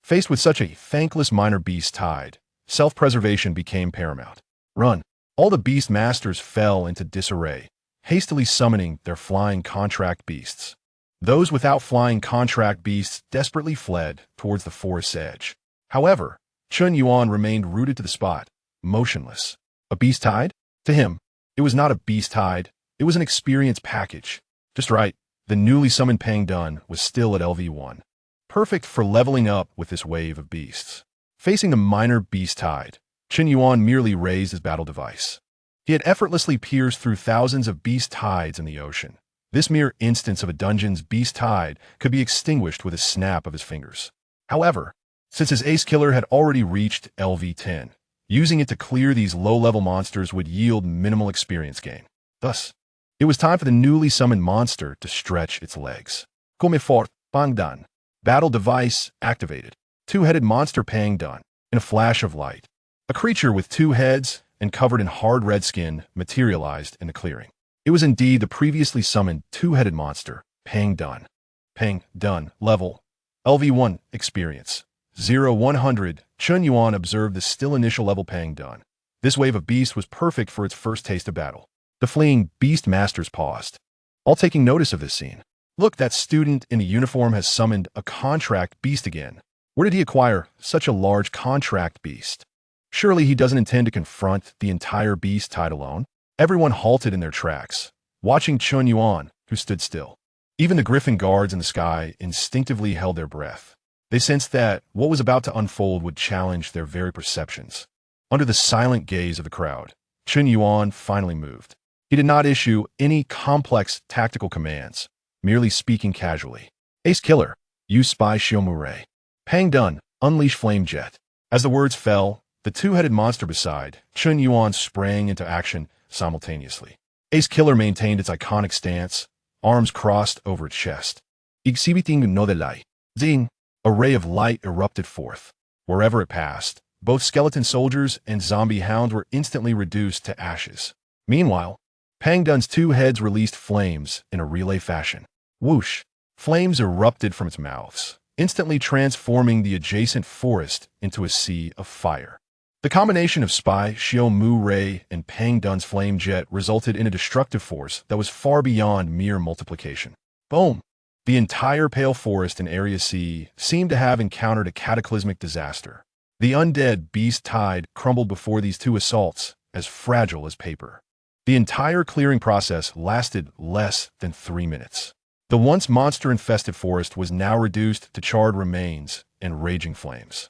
Faced with such a thankless minor beast tide, self-preservation became paramount. Run! All the beast masters fell into disarray, hastily summoning their flying contract beasts. Those without flying contract beasts desperately fled towards the forest's edge. However, Chun Yuan remained rooted to the spot, motionless. A beast tide? To him, it was not a beast tide, it was an experience package. Just right, the newly summoned Pang Dun was still at LV1. Perfect for leveling up with this wave of beasts. Facing the minor beast tide, Chun Yuan merely raised his battle device. He had effortlessly pierced through thousands of beast tides in the ocean. This mere instance of a dungeon's beast tide could be extinguished with a snap of his fingers. However, since his ace killer had already reached LV10, using it to clear these low-level monsters would yield minimal experience gain. Thus, it was time for the newly summoned monster to stretch its legs. Come fort, Pang Dun. Battle device activated. Two-headed monster Pang Dun. In a flash of light, a creature with two heads and covered in hard red skin materialized in the clearing. It was indeed the previously summoned two-headed monster, Pang Dun. Pang Dun. Level. LV1. Experience. 0-100. Chun Yuan observed the still initial level Pang Dun. This wave of beast was perfect for its first taste of battle. The fleeing beast masters paused, all taking notice of this scene. Look, that student in the uniform has summoned a contract beast again. Where did he acquire such a large contract beast? Surely he doesn't intend to confront the entire beast tide alone. Everyone halted in their tracks, watching Chun Yuan, who stood still. Even the griffin guards in the sky instinctively held their breath. They sensed that what was about to unfold would challenge their very perceptions. Under the silent gaze of the crowd, Chun Yuan finally moved. He did not issue any complex tactical commands, merely speaking casually. Ace Killer, use Spy Shiomure. Pang Dun, unleash Flame Jet. As the words fell, the two-headed monster beside Chun Yuan sprang into action simultaneously. Ace Killer maintained its iconic stance, arms crossed over its chest. Exhibiting no delay. Zing! A ray of light erupted forth. Wherever it passed, both skeleton soldiers and zombie hounds were instantly reduced to ashes. Meanwhile, Pang Dun's two heads released flames in a relay fashion. Whoosh! Flames erupted from its mouths, instantly transforming the adjacent forest into a sea of fire. The combination of Spy, Xiao Mu Ray, and Pang Dun's flame jet resulted in a destructive force that was far beyond mere multiplication. Boom! The entire Pale Forest in Area C seemed to have encountered a cataclysmic disaster. The undead beast tide crumbled before these two assaults, as fragile as paper. The entire clearing process lasted less than 3 minutes. The once monster-infested forest was now reduced to charred remains and raging flames.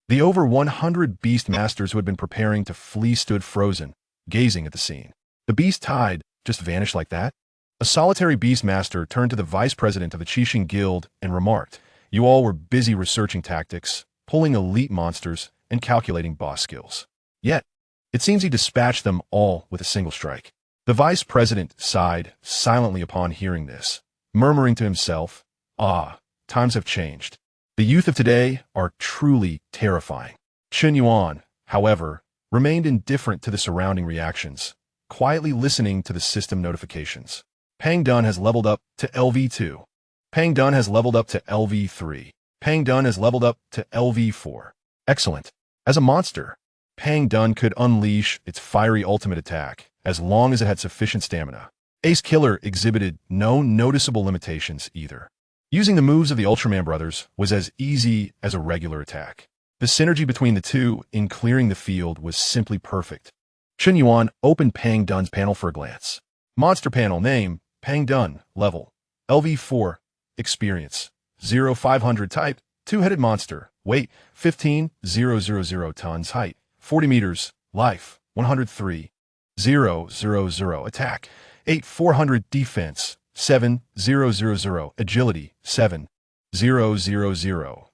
The over 100 beast masters who had been preparing to flee stood frozen, gazing at the scene. The beast tide just vanished like that? A solitary beast master turned to the vice president of the Qixing Guild and remarked, "You all were busy researching tactics, pulling elite monsters, and calculating boss skills. Yet, it seems he dispatched them all with a single strike." The vice president sighed silently upon hearing this, murmuring to himself, "Ah, times have changed. The youth of today are truly terrifying." Chun Yuan, however, remained indifferent to the surrounding reactions, quietly listening to the system notifications. Pang Dun has leveled up to LV2. Pang Dun has leveled up to LV3. Pang Dun has leveled up to LV4. Excellent. As a monster, Pang Dun could unleash its fiery ultimate attack as long as it had sufficient stamina. Ace Killer exhibited no noticeable limitations either. Using the moves of the Ultraman brothers was as easy as a regular attack. The synergy between the two in clearing the field was simply perfect. Chun Yuan opened Pang Dun's panel for a glance. Monster panel name, Pang Dun, level, LV4, experience, 0-500 type, two-headed monster, weight, 15,000 tons, height, 40 meters, life, 103,000, attack, 8,400 defense, 7,000, agility, 7,000,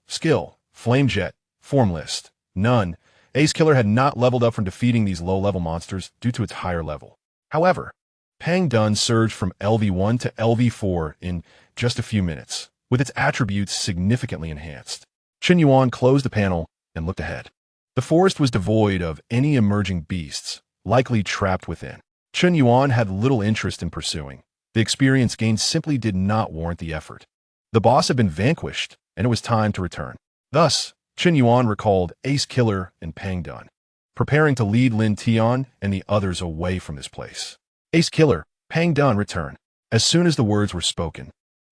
skill, flame jet, form list, none. Ace Killer had not leveled up from defeating these low-level monsters due to its higher level. However, Pang Dun surged from LV1 to LV4 in just a few minutes, with its attributes significantly enhanced. Chen Yuan closed the panel and looked ahead. The forest was devoid of any emerging beasts, likely trapped within. Chen Yuan had little interest in pursuing. The experience gained simply did not warrant the effort. The boss had been vanquished, and it was time to return. Thus, Chen Yuan recalled Ace Killer and Pang Dun, preparing to lead Lin Tian and the others away from this place. Ace Killer, Pang Dun return. As soon as the words were spoken,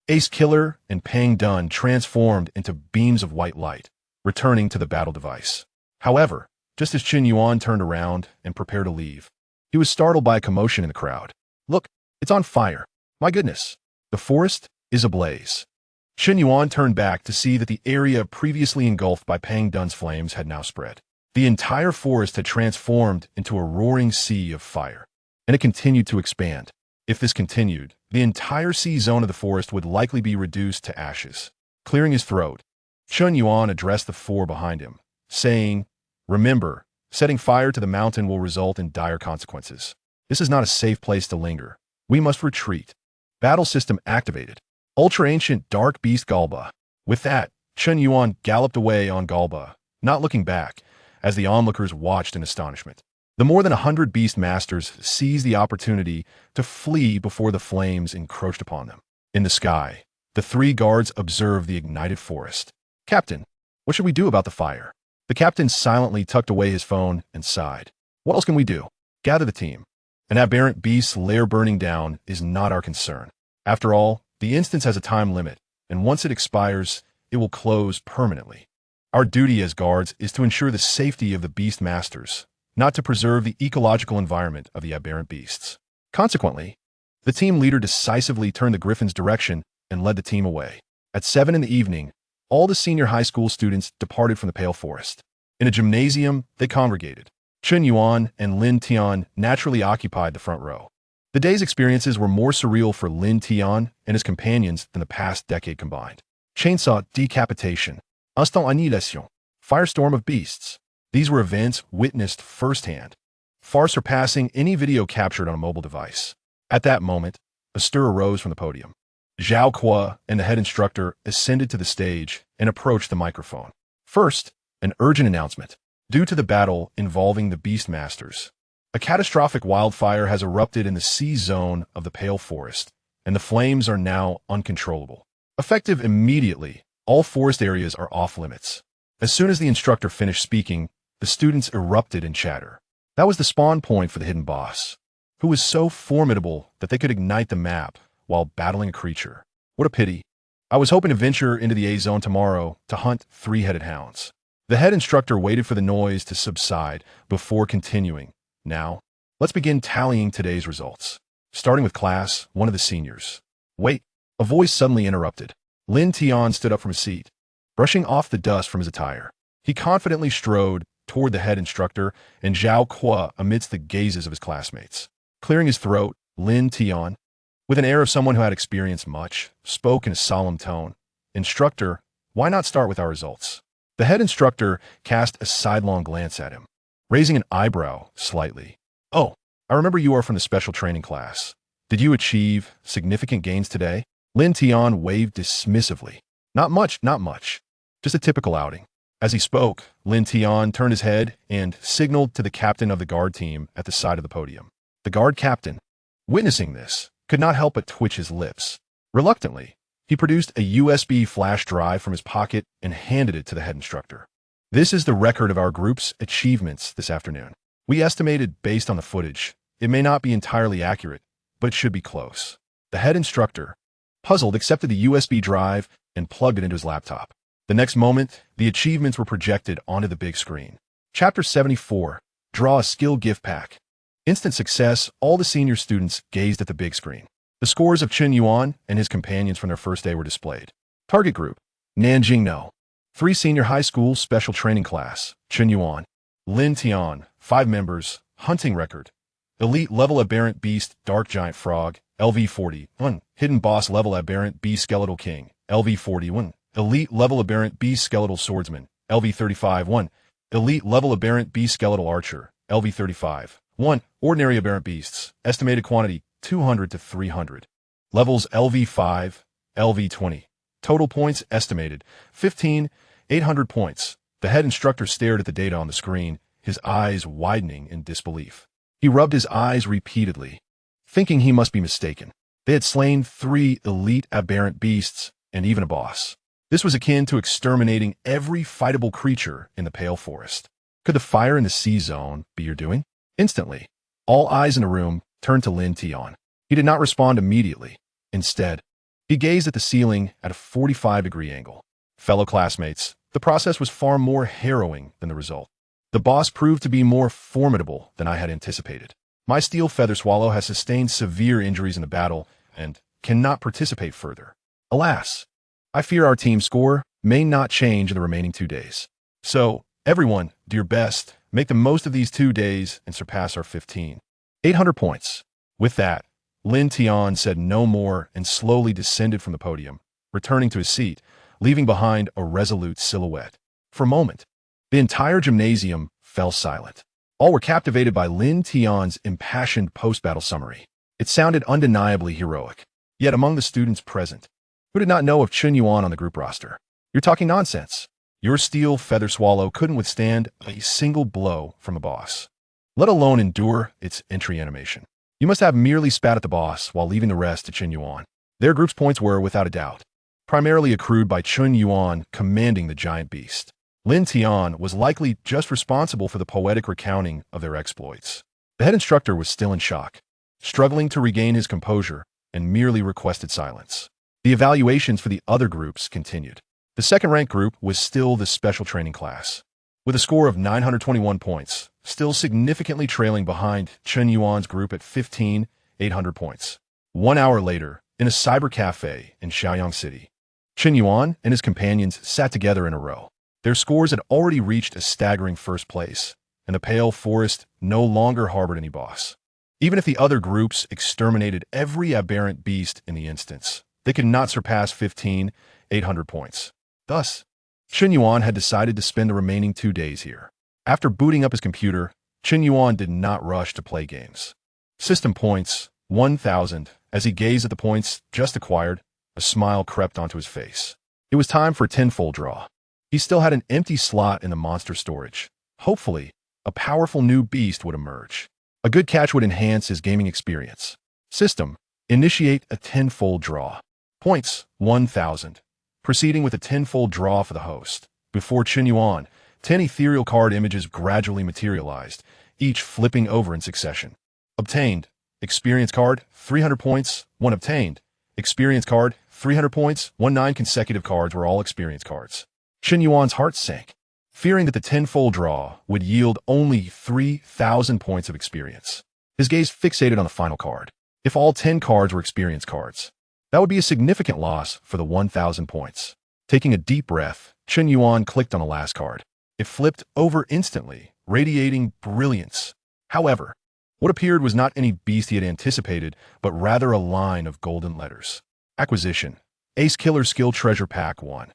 Ace Killer and Pang Dun transformed into beams of white light, returning to the battle device. However, just as Chen Yuan turned around and prepared to leave, he was startled by a commotion in the crowd. Look, it's on fire. My goodness, the forest is ablaze. Chen Yuan turned back to see that the area previously engulfed by Pang Dun's flames had now spread. The entire forest had transformed into a roaring sea of fire, and it continued to expand. If this continued, the entire sea zone of the forest would likely be reduced to ashes. Clearing his throat, Chen Yuan addressed the four behind him, saying, "Remember, setting fire to the mountain will result in dire consequences. This is not a safe place to linger. We must retreat." Battle system activated. Ultra-ancient dark beast Galba. With that, Chen Yuan galloped away on Galba, not looking back, as the onlookers watched in astonishment. The more than 100 beast masters seized the opportunity to flee before the flames encroached upon them. In the sky, the three guards observed the ignited forest. "Captain, what should we do about the fire?" The captain silently tucked away his phone and sighed. "What else can we do? Gather the team. An aberrant beast's lair burning down is not our concern. After all, the instance has a time limit, and once it expires, it will close permanently. Our duty as guards is to ensure the safety of the beast masters, not to preserve the ecological environment of the aberrant beasts." Consequently, the team leader decisively turned the griffin's direction and led the team away. At 7 in the evening, all the senior high school students departed from the Pale Forest. In a gymnasium, they congregated. Chen Yuan and Lin Tian naturally occupied the front row. The day's experiences were more surreal for Lin Tian and his companions than the past decade combined. Chainsaw decapitation, instant annihilation, firestorm of beasts. These were events witnessed firsthand, far surpassing any video captured on a mobile device. At that moment, a stir arose from the podium. Zhao Kuo and the head instructor ascended to the stage and approached the microphone. First, an urgent announcement. Due to the battle involving the Beast Masters, a catastrophic wildfire has erupted in the sea zone of the Pale Forest, and the flames are now uncontrollable. Effective immediately, all forest areas are off limits. As soon as the instructor finished speaking, the students erupted in chatter. That was the spawn point for the hidden boss, who was so formidable that they could ignite the map while battling a creature. What a pity. I was hoping to venture into the A-zone tomorrow to hunt three-headed hounds. The head instructor waited for the noise to subside before continuing. Now, let's begin tallying today's results. Starting with class, one of the seniors. Wait, a voice suddenly interrupted. Lin Tian stood up from his seat, brushing off the dust from his attire. He confidently strode toward the head instructor and Zhao Kuo amidst the gazes of his classmates. Clearing his throat, Lin Tian, with an air of someone who had experienced much, spoke in a solemn tone. "Instructor, why not start with our results?" The head instructor cast a sidelong glance at him, raising an eyebrow slightly. "Oh, I remember you are from the special training class. Did you achieve significant gains today?" Lin Tian waved dismissively. Not much. Just a typical outing." As he spoke, Lin Tian turned his head and signaled to the captain of the guard team at the side of the podium. The guard captain, witnessing this, could not help but twitch his lips. Reluctantly, he produced a USB flash drive from his pocket and handed it to the head instructor. "This is the record of our group's achievements this afternoon. We estimated based on the footage. It may not be entirely accurate, but it should be close." The head instructor, puzzled, accepted the USB drive and plugged it into his laptop. The next moment, the achievements were projected onto the big screen. Chapter 74, Draw a Skill Gift Pack. Instant success, all the senior students gazed at the big screen. The scores of Chen Yuan and his companions from their first day were displayed. Target group, Nanjing No. 3 senior high school special training class, Chen Yuan. Lin Tian, 5 members, hunting record. Elite level aberrant beast, dark giant frog, LV41. Hidden boss level aberrant beast skeletal king, LV41. Elite level aberrant beast skeletal swordsman, LV35. 1. Elite level aberrant beast skeletal archer, LV35. 1. Ordinary aberrant beasts. Estimated quantity, 200 to 300. Levels LV5, LV20. Total points estimated 15,800 points. The head instructor stared at the data on the screen, his eyes widening in disbelief. He rubbed his eyes repeatedly, thinking he must be mistaken. They had slain 3 elite aberrant beasts and even a boss. This was akin to exterminating every fightable creature in the Pale Forest. Could the fire in the sea zone be your doing? Instantly, all eyes in the room turned to Lin Tian. He did not respond immediately. Instead, he gazed at the ceiling at a 45-degree angle. Fellow classmates, the process was far more harrowing than the result. The boss proved to be more formidable than I had anticipated. My steel feather swallow has sustained severe injuries in the battle and cannot participate further. Alas, I fear our team's score may not change in the remaining 2 days. So, everyone, do your best, make the most of these 2 days and surpass our 15,800 points. With that, Lin Tian said no more and slowly descended from the podium, returning to his seat, leaving behind a resolute silhouette. For a moment, the entire gymnasium fell silent. All were captivated by Lin Tian's impassioned post-battle summary. It sounded undeniably heroic. Yet among the students present, who did not know of Chen Yuan on the group roster, "You're talking nonsense. Your steel feather swallow couldn't withstand a single blow from a boss, let alone endure its entry animation. You must have merely spat at the boss while leaving the rest to Chen Yuan." Their group's points were, without a doubt, primarily accrued by Chen Yuan commanding the giant beast. Lin Tian was likely just responsible for the poetic recounting of their exploits. The head instructor was still in shock, struggling to regain his composure, and merely requested silence. The evaluations for the other groups continued. The second-ranked group was still the special training class, with a score of 921 points, still significantly trailing behind Chen Yuan's group at 15,800 points. 1 hour later, in a cyber cafe in Shaoyang City, Chen Yuan and his companions sat together in a row. Their scores had already reached a staggering first place, and the Pale Forest no longer harbored any boss. Even if the other groups exterminated every aberrant beast in the instance, they could not surpass 15,800 points. Thus, Chen Yuan had decided to spend the remaining 2 days here. After booting up his computer, Chen Yuan did not rush to play games. System points, 1,000. As he gazed at the points just acquired, a smile crept onto his face. It was time for a tenfold draw. He still had an empty slot in the monster storage. Hopefully, a powerful new beast would emerge. A good catch would enhance his gaming experience. System, initiate a tenfold draw. Points, 1,000. Proceeding with a tenfold draw for the host. Before Chen Yuan, 10 ethereal card images gradually materialized, each flipping over in succession. Obtained. Experience card, 300 points, 1 obtained. Experience card, 300 points, 9 consecutive cards were all experience cards. Chen Yuan's heart sank, fearing that the tenfold draw would yield only 3,000 points of experience. His gaze fixated on the final card. If all 10 cards were experience cards, that would be a significant loss for the 1,000 points. Taking a deep breath, Chen Yuan clicked on the last card. It flipped over instantly, radiating brilliance. However, what appeared was not any beast he had anticipated, but rather a line of golden letters. Acquisition. Ace Killer Skill Treasure Pack 1.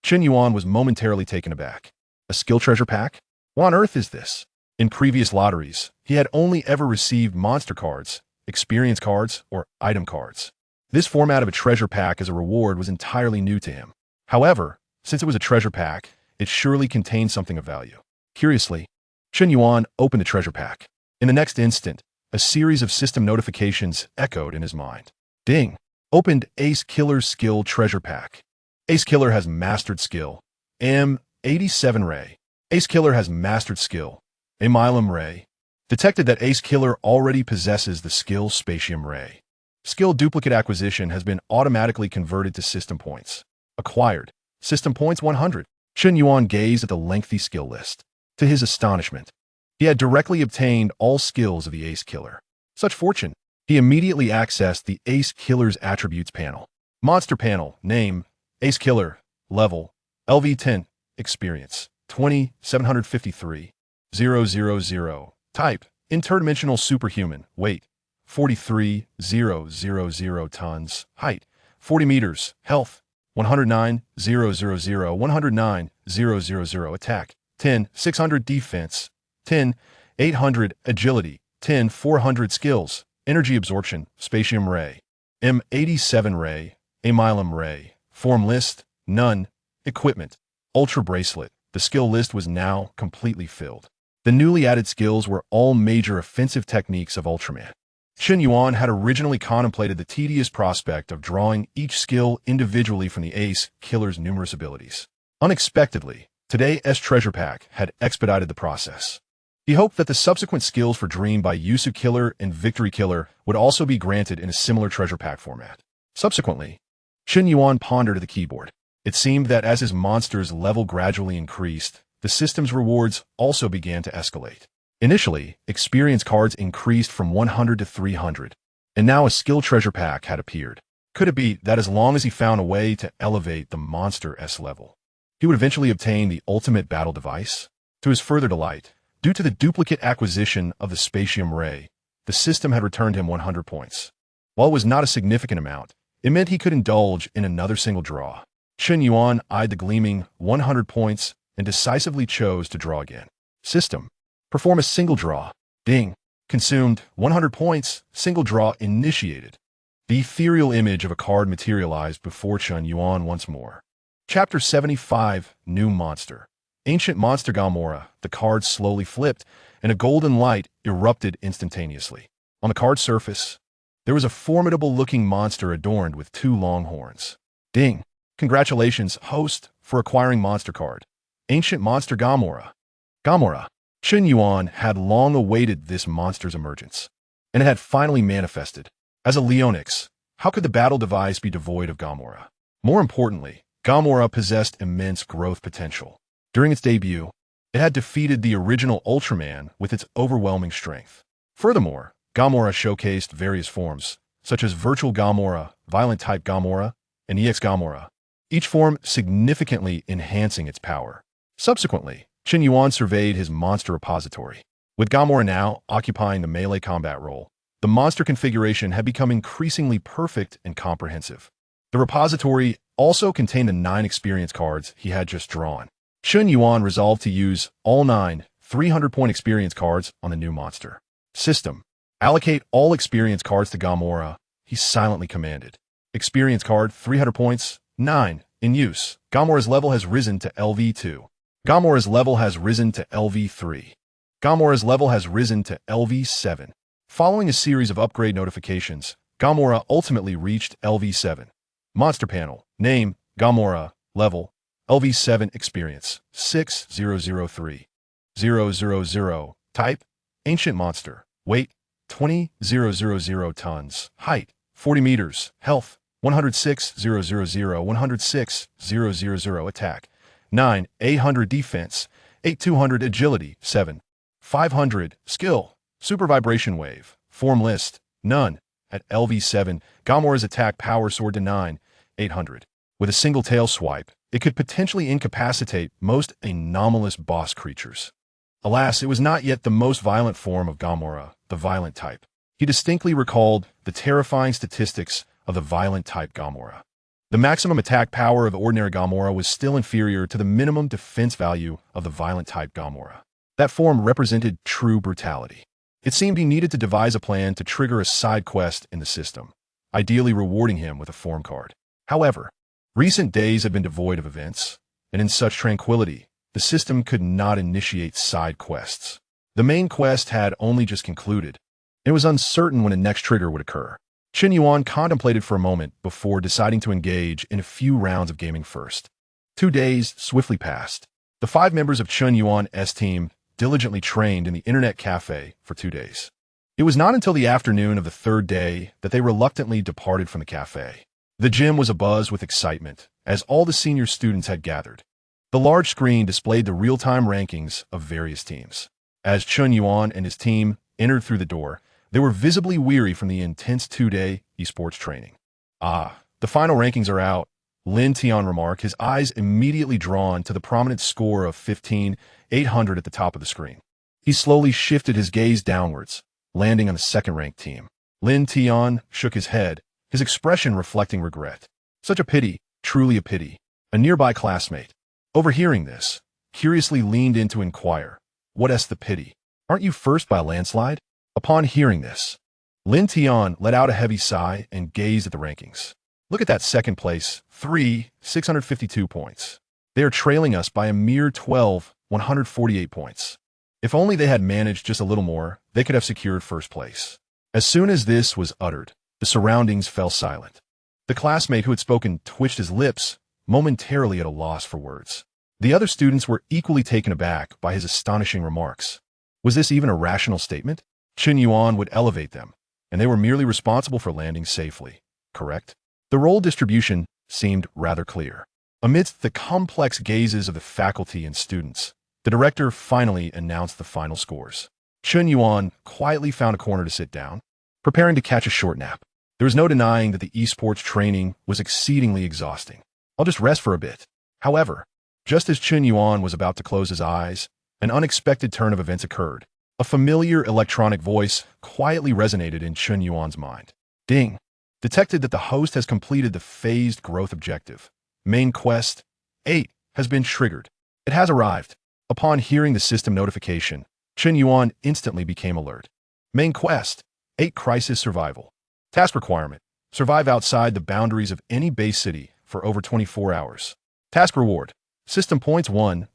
Chen Yuan was momentarily taken aback. A skill treasure pack? What on earth is this? In previous lotteries, he had only ever received monster cards, experience cards, or item cards. This format of a treasure pack as a reward was entirely new to him. However, since it was a treasure pack, it surely contained something of value. Curiously, Chen Yuan opened the treasure pack. In the next instant, a series of system notifications echoed in his mind. Ding! Opened Ace Killer Skill Treasure Pack. Ace Killer has mastered skill. M87 Ray. Ace Killer has mastered skill. Amylum Ray. Detected that Ace Killer already possesses the skill Spatium Ray. Skill duplicate acquisition has been automatically converted to system points. Acquired. System points 100. Chen Yuan gazed at the lengthy skill list. To his astonishment, he had directly obtained all skills of the Ace Killer. Such fortune. He immediately accessed the Ace Killer's attributes panel. Monster panel. Name. Ace Killer. Level. LV10. Experience. 20,753. 000. Type. Interdimensional superhuman. Weight. 43,000 tons. Height. 40 meters. Health. 109,000. 109,000. Attack. 10,600 defense. 10,800 agility. 10,400 skills. Energy absorption, Spatium Ray. M87 Ray, Amylum Ray. Form list, none. Equipment, Ultra Bracelet. The skill list was now completely filled. The newly added skills were all major offensive techniques of Ultraman. Chen Yuan had originally contemplated the tedious prospect of drawing each skill individually from the Ace Killer's numerous abilities. Unexpectedly, today's treasure pack had expedited the process. He hoped that the subsequent skills for Dream by Yusu Killer and Victory Killer would also be granted in a similar treasure pack format. Subsequently, Chen Yuan pondered at the keyboard. It seemed that as his monster's level gradually increased, the system's rewards also began to escalate. Initially, experience cards increased from 100 to 300, and now a skill treasure pack had appeared. Could it be that as long as he found a way to elevate the monster's level, he would eventually obtain the ultimate battle device? To his further delight, due to the duplicate acquisition of the Spatium Ray, the system had returned him 100 points. While it was not a significant amount, it meant he could indulge in another single draw. Chen Yuan eyed the gleaming 100 points and decisively chose to draw again. System. Perform a single draw. Ding. Consumed 100 points. Single draw initiated. The ethereal image of a card materialized before Chen Yuan once more. Chapter 75, New Monster. Ancient Monster Gamora. The card slowly flipped, and a golden light erupted instantaneously. On the card surface, there was a formidable-looking monster adorned with 2 long horns. Ding. Congratulations, host, for acquiring monster card. Ancient Monster Gamora. Gamora. Chen Yuan had long awaited this monster's emergence, and it had finally manifested. As a Leo-Nix, how could the battle device be devoid of Gamora? More importantly, Gamora possessed immense growth potential. During its debut, it had defeated the original Ultraman with its overwhelming strength. Furthermore, Gamora showcased various forms, such as Virtual Gamora, Violent-type Gamora, and EX Gamora, each form significantly enhancing its power. Subsequently, Chen Yuan surveyed his monster repository. With Gamora now occupying the melee combat role, the monster configuration had become increasingly perfect and comprehensive. The repository also contained the 9 experience cards he had just drawn. Chen Yuan resolved to use all 9 300-point experience cards on the new monster. System. Allocate all experience cards to Gamora, he silently commanded. Experience card, 300 points, 9, in use. Gamora's level has risen to LV2. Gamora's level has risen to LV3. Gamora's level has risen to LV7. Following a series of upgrade notifications, Gamora ultimately reached LV7. Monster panel. Name, Gamora. Level, LV7. Experience, 6003. 000. Type, Ancient Monster. Weight, 20,000 tons. Height, 40 meters. Health, 106,000. 106,000. Attack, 9, 800 defense, 8200 agility, 7, 500 skill, super vibration wave, form list, none. At LV7, Gamora's attack power soared to 9, 800. With a single tail swipe, it could potentially incapacitate most anomalous boss creatures. Alas, it was not yet the most violent form of Gamora, the violent type. He distinctly recalled the terrifying statistics of the violent type Gamora. The maximum attack power of the ordinary Gamora was still inferior to the minimum defense value of the violent-type Gamora. That form represented true brutality. It seemed he needed to devise a plan to trigger a side quest in the system, ideally rewarding him with a form card. However, recent days had been devoid of events, and in such tranquility, the system could not initiate side quests. The main quest had only just concluded. It was uncertain when the next trigger would occur. Chen Yuan contemplated for a moment before deciding to engage in a few rounds of gaming first. 2 days swiftly passed. The 5 members of Chen Yuan's team diligently trained in the internet cafe for 2 days. It was not until the afternoon of the 3rd day that they reluctantly departed from the cafe. The gym was abuzz with excitement, as all the senior students had gathered. The large screen displayed the real-time rankings of various teams. As Chen Yuan and his team entered through the door, they were visibly weary from the intense 2-day esports training. Ah, the final rankings are out, Lin Tian remarked, his eyes immediately drawn to the prominent score of 15,800 at the top of the screen. He slowly shifted his gaze downwards, landing on the second-ranked team. Lin Tian shook his head, his expression reflecting regret. Such a pity, truly a pity. A nearby classmate, overhearing this, curiously leaned in to inquire, "What's the pity? Aren't you first by a landslide?" Upon hearing this, Lin Tian let out a heavy sigh and gazed at the rankings. Look at that second place, 652 points. They are trailing us by a mere 148 points. If only they had managed just a little more, they could have secured first place. As soon as this was uttered, the surroundings fell silent. The classmate who had spoken twitched his lips, momentarily at a loss for words. The other students were equally taken aback by his astonishing remarks. Was this even a rational statement? Chen Yuan would elevate them, and they were merely responsible for landing safely, correct? The role distribution seemed rather clear. Amidst the complex gazes of the faculty and students, the director finally announced the final scores. Chen Yuan quietly found a corner to sit down, preparing to catch a short nap. There was no denying that the esports training was exceedingly exhausting. I'll just rest for a bit. However, just as Chen Yuan was about to close his eyes, an unexpected turn of events occurred. A familiar electronic voice quietly resonated in Chen Yuan's mind. Ding! Detected that the host has completed the phased growth objective. Main quest 8 has been triggered. It has arrived. Upon hearing the system notification, Chen Yuan instantly became alert. Main quest 8 Crisis Survival. Task requirement: survive outside the boundaries of any base city for over 24 hours. Task reward: system points 1000.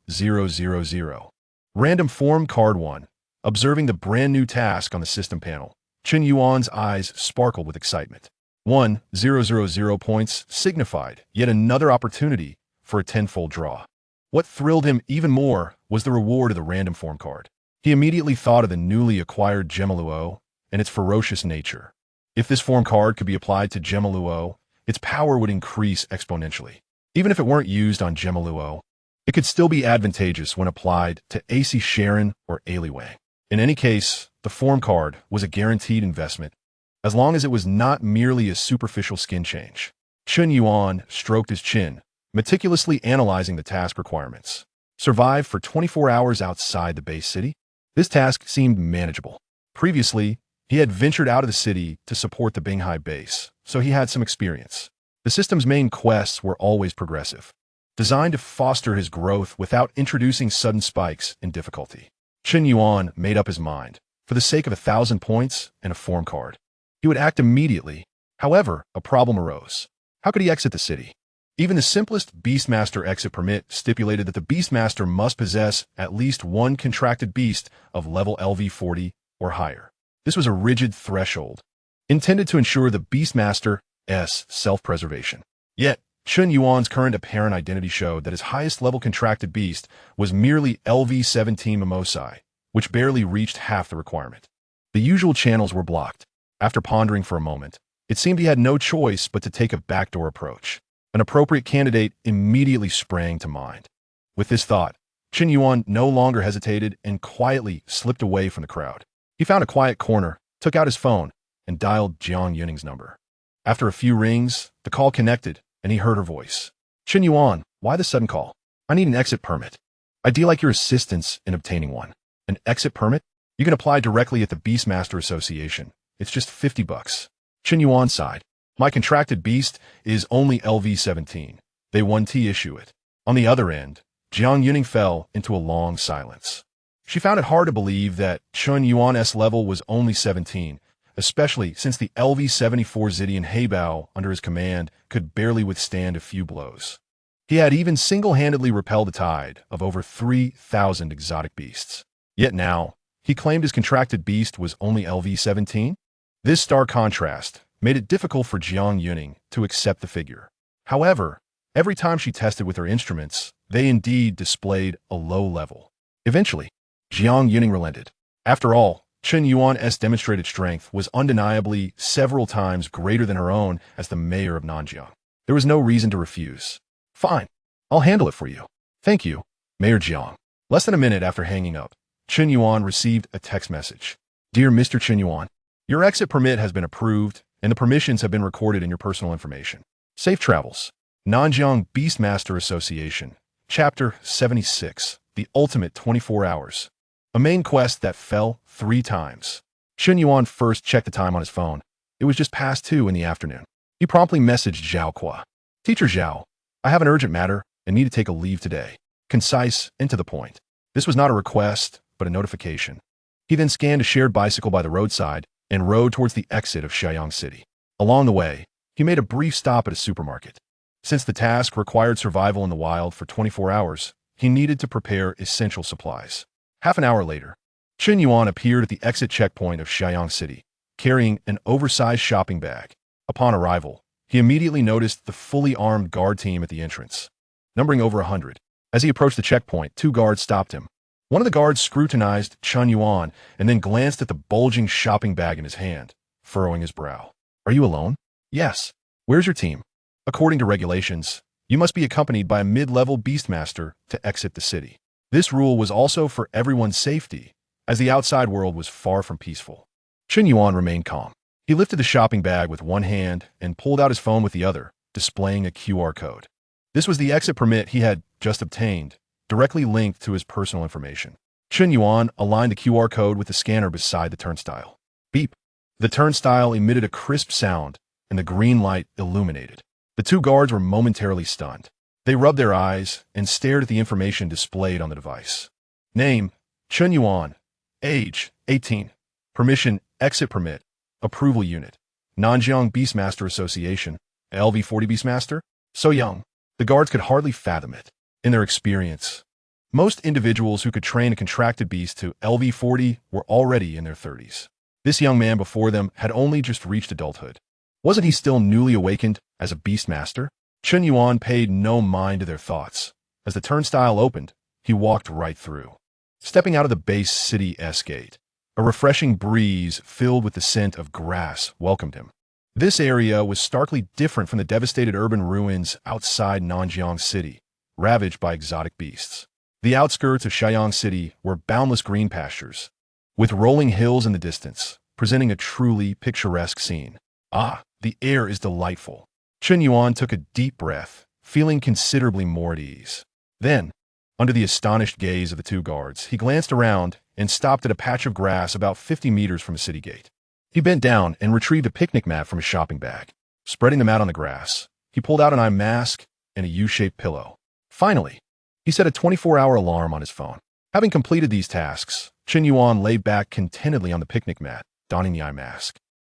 Random form card 1. Observing the brand new task on the system panel, Chen Yuan's eyes sparkled with excitement. 1000 points signified yet another opportunity for a tenfold draw. What thrilled him even more was the reward of the random form card. He immediately thought of the newly acquired Gemeluo and its ferocious nature. If this form card could be applied to Gemeluo, its power would increase exponentially. Even if it weren't used on Gemeluo, it could still be advantageous when applied to AC Sharon or Aliwei. In any case, the form card was a guaranteed investment, as long as it was not merely a superficial skin change. Chen Yuan stroked his chin, meticulously analyzing the task requirements. Survive for 24 hours outside the base city? This task seemed manageable. Previously, he had ventured out of the city to support the Binghai base, so he had some experience. The system's main quests were always progressive, designed to foster his growth without introducing sudden spikes in difficulty. Chen Yuan made up his mind. For the sake of 1,000 points and a form card, he would act immediately. However, a problem arose. How could he exit the city? Even the simplest Beastmaster exit permit stipulated that the Beastmaster must possess at least one contracted beast of level LV40 or higher. This was a rigid threshold, intended to ensure the Beastmaster's self-preservation. Yet, Chen Yuan's current apparent identity showed that his highest level contracted beast was merely LV17 Mimosai, which barely reached half the requirement. The usual channels were blocked. After pondering for a moment, it seemed he had no choice but to take a backdoor approach. An appropriate candidate immediately sprang to mind. With this thought, Chen Yuan no longer hesitated and quietly slipped away from the crowd. He found a quiet corner, took out his phone, and dialed Jiang Yuning's number. After a few rings, the call connected, and he heard her voice. Chen Yuan, why the sudden call? I need an exit permit. I'd like your assistance in obtaining one. An exit permit? You can apply directly at the Beastmaster Association. It's just $50. Chen Yuan sighed. My contracted beast is only LV17. They 1T issue it. On the other end, Jiang Yuning fell into a long silence. She found it hard to believe that Chen Yuan's level was only 17, especially since the LV74 Zidian Heibao under his command could barely withstand a few blows. He had even single-handedly repelled a tide of over 3,000 exotic beasts. Yet now, he claimed his contracted beast was only LV17? This stark contrast made it difficult for Jiang Yuning to accept the figure. However, every time she tested with her instruments, they indeed displayed a low level. Eventually, Jiang Yuning relented. After all, Chen Yuan's demonstrated strength was undeniably several times greater than her own as the mayor of Nanjiang. There was no reason to refuse. Fine, I'll handle it for you. Thank you, Mayor Jiang. Less than a minute after hanging up, Chen Yuan received a text message. Dear Mr. Chen Yuan, your exit permit has been approved, and the permissions have been recorded in your personal information. Safe travels. Nanjiang Beastmaster Association, Chapter 76, The Ultimate 24 Hours. A main quest that fell 3 times. Chen Yuan first checked the time on his phone. It was just past 2 in the afternoon. He promptly messaged Zhao Qua. Teacher Zhao, I have an urgent matter and need to take a leave today. Concise and to the point. This was not a request, but a notification. He then scanned a shared bicycle by the roadside and rode towards the exit of Xianyang City. Along the way, he made a brief stop at a supermarket. Since the task required survival in the wild for 24 hours, he needed to prepare essential supplies. Half an hour later, Chen Yuan appeared at the exit checkpoint of Xianyang City, carrying an oversized shopping bag. Upon arrival, he immediately noticed the fully armed guard team at the entrance, numbering over 100. As he approached the checkpoint, 2 guards stopped him. One of the guards scrutinized Chen Yuan and then glanced at the bulging shopping bag in his hand, furrowing his brow. "Are you alone?" "Yes." "Where's your team?" "According to regulations, you must be accompanied by a mid-level beastmaster to exit the city." This rule was also for everyone's safety, as the outside world was far from peaceful. Chen Yuan remained calm. He lifted the shopping bag with one hand and pulled out his phone with the other, displaying a QR code. This was the exit permit he had just obtained, directly linked to his personal information. Chen Yuan aligned the QR code with the scanner beside the turnstile. Beep. The turnstile emitted a crisp sound, and the green light illuminated. The 2 guards were momentarily stunned. They rubbed their eyes and stared at the information displayed on the device. Name, Chen Yuan. Age, 18. Permission, exit permit. Approval unit. Nanjiang Beastmaster Association. LV40 Beastmaster? So young. The guards could hardly fathom it. In their experience, most individuals who could train a contracted beast to LV40 were already in their 30s. This young man before them had only just reached adulthood. Wasn't he still newly awakened as a beastmaster? Chen Yuan paid no mind to their thoughts. As the turnstile opened, he walked right through. Stepping out of the base city-esque gate, a refreshing breeze filled with the scent of grass welcomed him. This area was starkly different from the devastated urban ruins outside Nanjiang City, ravaged by exotic beasts. The outskirts of Xianyang City were boundless green pastures, with rolling hills in the distance, presenting a truly picturesque scene. Ah, the air is delightful. Chen Yuan took a deep breath, feeling considerably more at ease. Then, under the astonished gaze of the 2 guards, he glanced around and stopped at a patch of grass about 50 meters from the city gate. He bent down and retrieved a picnic mat from his shopping bag. Spreading the mat on the grass, he pulled out an eye mask and a U-shaped pillow. Finally, he set a 24-hour alarm on his phone. Having completed these tasks, Chen Yuan lay back contentedly on the picnic mat, donning the eye mask.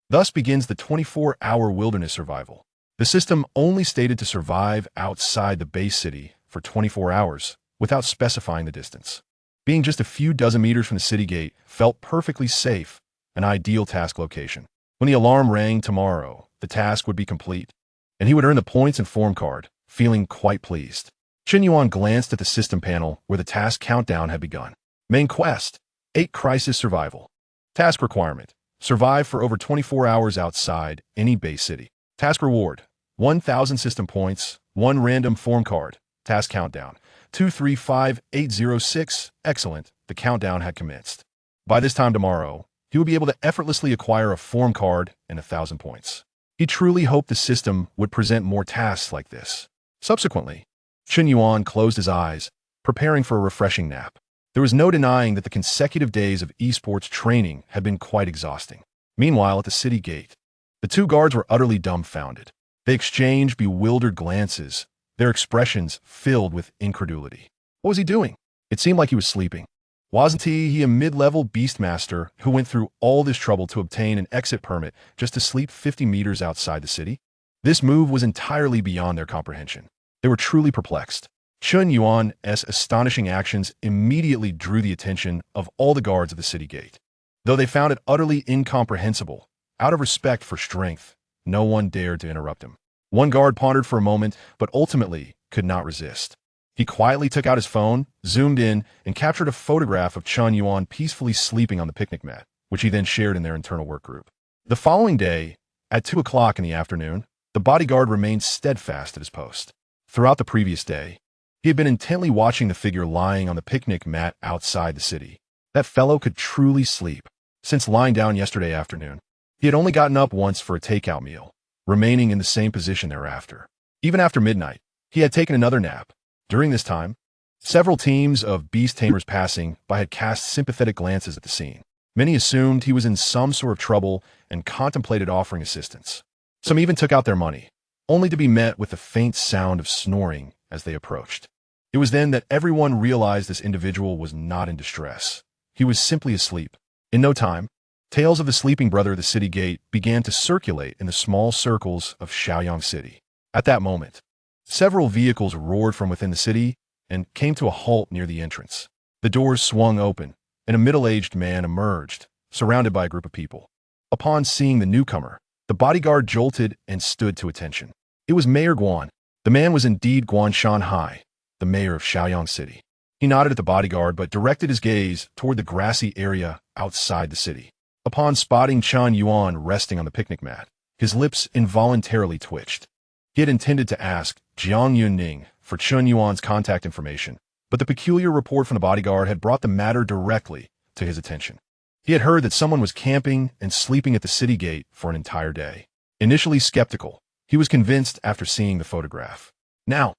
Thus begins the 24-hour wilderness survival. The system only stated to survive outside the base city for 24 hours, without specifying the distance. Being just a few dozen meters from the city gate felt perfectly safe, an ideal task location. When the alarm rang tomorrow, the task would be complete, and he would earn the points and form card, feeling quite pleased. Chen Yuan glanced at the system panel where the task countdown had begun. Main quest, 8 crisis survival. Task requirement, survive for over 24 hours outside any base city. Task reward, 1,000 system points, 1 random form card. Task countdown, 235806. Excellent, the countdown had commenced. By this time tomorrow, he would be able to effortlessly acquire a form card and 1,000 points. He truly hoped the system would present more tasks like this. Subsequently, Chen Yuan closed his eyes, preparing for a refreshing nap. There was no denying that the consecutive days of esports training had been quite exhausting. Meanwhile, at the city gate, the 2 guards were utterly dumbfounded. They exchanged bewildered glances, their expressions filled with incredulity. What was he doing? It seemed like he was sleeping. Wasn't he a mid-level beastmaster who went through all this trouble to obtain an exit permit just to sleep 50 meters outside the city? This move was entirely beyond their comprehension. They were truly perplexed. Chen Yuan's astonishing actions immediately drew the attention of all the guards of the city gate. Though they found it utterly incomprehensible, out of respect for strength, no one dared to interrupt him. One guard pondered for a moment, but ultimately could not resist. He quietly took out his phone, zoomed in, and captured a photograph of Chen Yuan peacefully sleeping on the picnic mat, which he then shared in their internal work group. The following day, at 2 o'clock in the afternoon, the bodyguard remained steadfast at his post. Throughout the previous day, he had been intently watching the figure lying on the picnic mat outside the city. That fellow could truly sleep. Since lying down yesterday afternoon, he had only gotten up once for a takeout meal, remaining in the same position thereafter. Even after midnight, he had taken another nap. During this time, several teams of beast tamers passing by had cast sympathetic glances at the scene. Many assumed he was in some sort of trouble and contemplated offering assistance. Some even took out their money, only to be met with the faint sound of snoring as they approached. It was then that everyone realized this individual was not in distress. He was simply asleep. In no time, Tales of the sleeping brother of the city gate began to circulate in the small circles of Shaoyang City. At that moment, several vehicles roared from within the city and came to a halt near the entrance. The doors swung open, and a middle-aged man emerged, surrounded by a group of people. Upon seeing the newcomer, the bodyguard jolted and stood to attention. It was Mayor Guan. The man was indeed Guan Shanhai, the mayor of Shaoyang City. He nodded at the bodyguard but directed his gaze toward the grassy area outside the city. Upon spotting Chen Yuan resting on the picnic mat, his lips involuntarily twitched. He had intended to ask Jiang Yunning for Chen Yuan's contact information, but the peculiar report from the bodyguard had brought the matter directly to his attention. He had heard that someone was camping and sleeping at the city gate for an entire day. Initially skeptical, he was convinced after seeing the photograph. Now,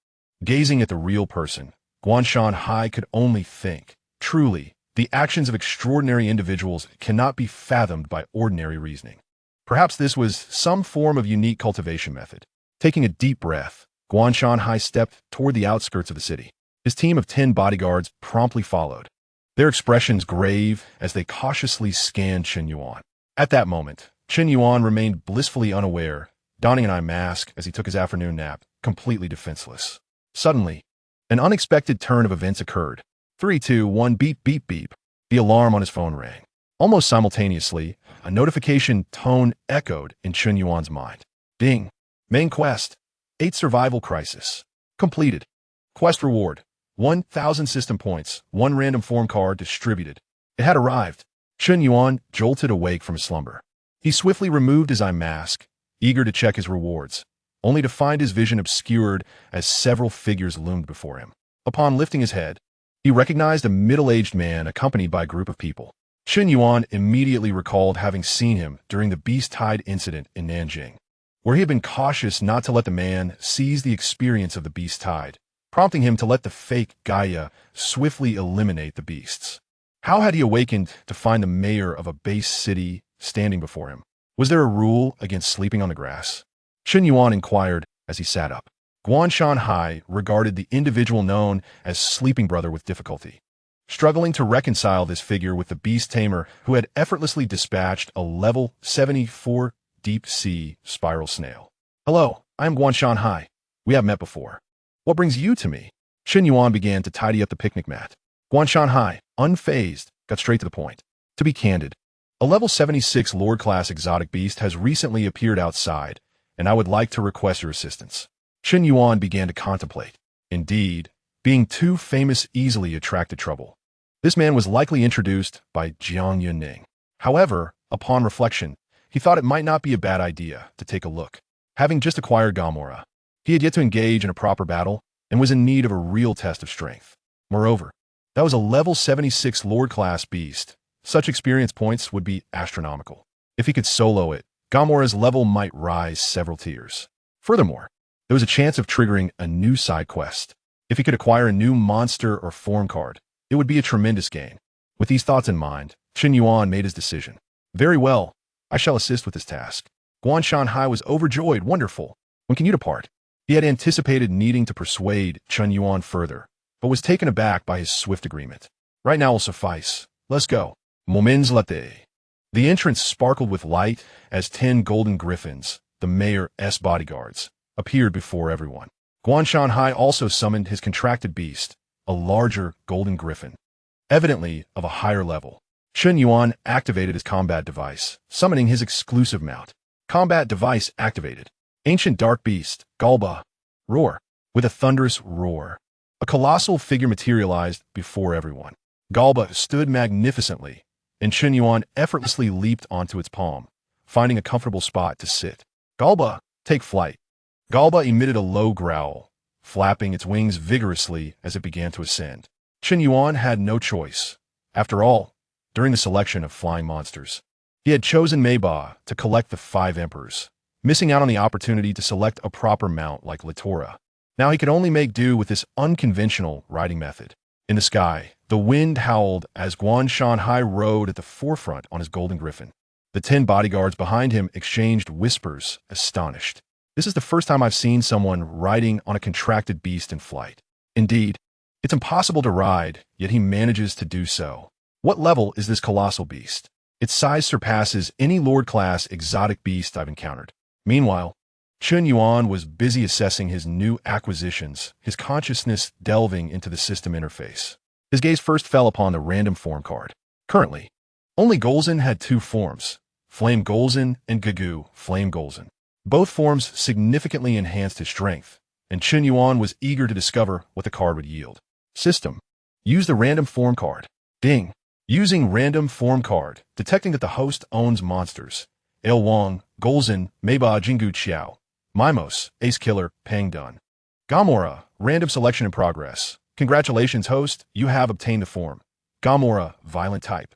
gazing at the real person, Guan Shanhai could only think, truly, the actions of extraordinary individuals cannot be fathomed by ordinary reasoning. Perhaps this was some form of unique cultivation method. Taking a deep breath, Guan Shanhai stepped toward the outskirts of the city. His team of 10 bodyguards promptly followed, their expressions grave as they cautiously scanned Chen Yuan. At that moment, Chen Yuan remained blissfully unaware, donning an eye mask as he took his afternoon nap, completely defenseless. Suddenly, an unexpected turn of events occurred. 3, 2, 1, beep, beep, beep. The alarm on his phone rang. Almost simultaneously, a notification tone echoed in Chen Yuan's mind. Ding. Main quest. 8 survival crisis. Completed. Quest reward. 1,000 system points. 1 random form card distributed. It had arrived. Chen Yuan jolted awake from his slumber. He swiftly removed his eye mask, eager to check his rewards, only to find his vision obscured as several figures loomed before him. Upon lifting his head, he recognized a middle-aged man accompanied by a group of people. Chen Yuan immediately recalled having seen him during the Beast Tide incident in Nanjing, where he had been cautious not to let the man seize the experience of the Beast Tide, prompting him to let the fake Gaia swiftly eliminate the beasts. How had he awakened to find the mayor of a base city standing before him? Was there a rule against sleeping on the grass? Chen Yuan inquired as he sat up. Guan Shanhai regarded the individual known as Sleeping Brother with difficulty, struggling to reconcile this figure with the beast tamer who had effortlessly dispatched a level 74 deep-sea spiral snail. Hello, I am Guan Shanhai. We have met before. What brings you to me? Chen Yuan began to tidy up the picnic mat. Guan Shanhai, unfazed, got straight to the point. To be candid, a level 76 Lord-class exotic beast has recently appeared outside, and I would like to request your assistance. Chen Yuan began to contemplate. Indeed, being too famous easily attracted trouble. This man was likely introduced by Jiang Yunning. However, upon reflection, he thought it might not be a bad idea to take a look. Having just acquired Gamora, he had yet to engage in a proper battle and was in need of a real test of strength. Moreover, that was a level 76 Lord-class beast. Such experience points would be astronomical. If he could solo it, Gamora's level might rise several tiers. Furthermore, there was a chance of triggering a new side quest. If he could acquire a new monster or form card, it would be a tremendous gain. With these thoughts in mind, Chen Yuan made his decision. Very well, I shall assist with this task. Guan Shanhai was overjoyed. Wonderful. When can you depart? He had anticipated needing to persuade Chen Yuan further, but was taken aback by his swift agreement. Right now will suffice. Let's go. Moments latte. The entrance sparkled with light as 10 golden griffins, the mayor's bodyguards, appeared before everyone. Guan Shanhai also summoned his contracted beast, a larger golden griffin, evidently of a higher level. Chen Yuan activated his combat device, summoning his exclusive mount. Combat device activated. Ancient dark beast, Galba. Roar. With a thunderous roar, a colossal figure materialized before everyone. Galba stood magnificently, and Chen Yuan effortlessly leaped onto its palm, finding a comfortable spot to sit. Galba, take flight. Galba emitted a low growl, flapping its wings vigorously as it began to ascend. Chen Yuan had no choice. After all, during the selection of flying monsters, he had chosen Meiba to collect the 5 emperors, missing out on the opportunity to select a proper mount like Litora. Now he could only make do with this unconventional riding method. In the sky, the wind howled as Guan Shanhai rode at the forefront on his golden griffin. The 10 bodyguards behind him exchanged whispers, astonished. This is the first time I've seen someone riding on a contracted beast in flight. Indeed, it's impossible to ride, yet he manages to do so. What level is this colossal beast? Its size surpasses any Lord-class exotic beast I've encountered. Meanwhile, Chun Yuan was busy assessing his new acquisitions, his consciousness delving into the system interface. His gaze first fell upon the random form card. Currently, only Golzin had two forms, Flame Golzin and Gagu Flame Golzin. Both forms significantly enhanced his strength, and Chun Yuan was eager to discover what the card would yield. System. Use the random form card. Ding. Using random form card, detecting that the host owns monsters. Il Wang, Golzin, Meiba Jingu Qiao. Mimos, Ace Killer, Pang Dun. Gamora, random selection in progress. Congratulations, host, you have obtained the form. Gamora, violent type.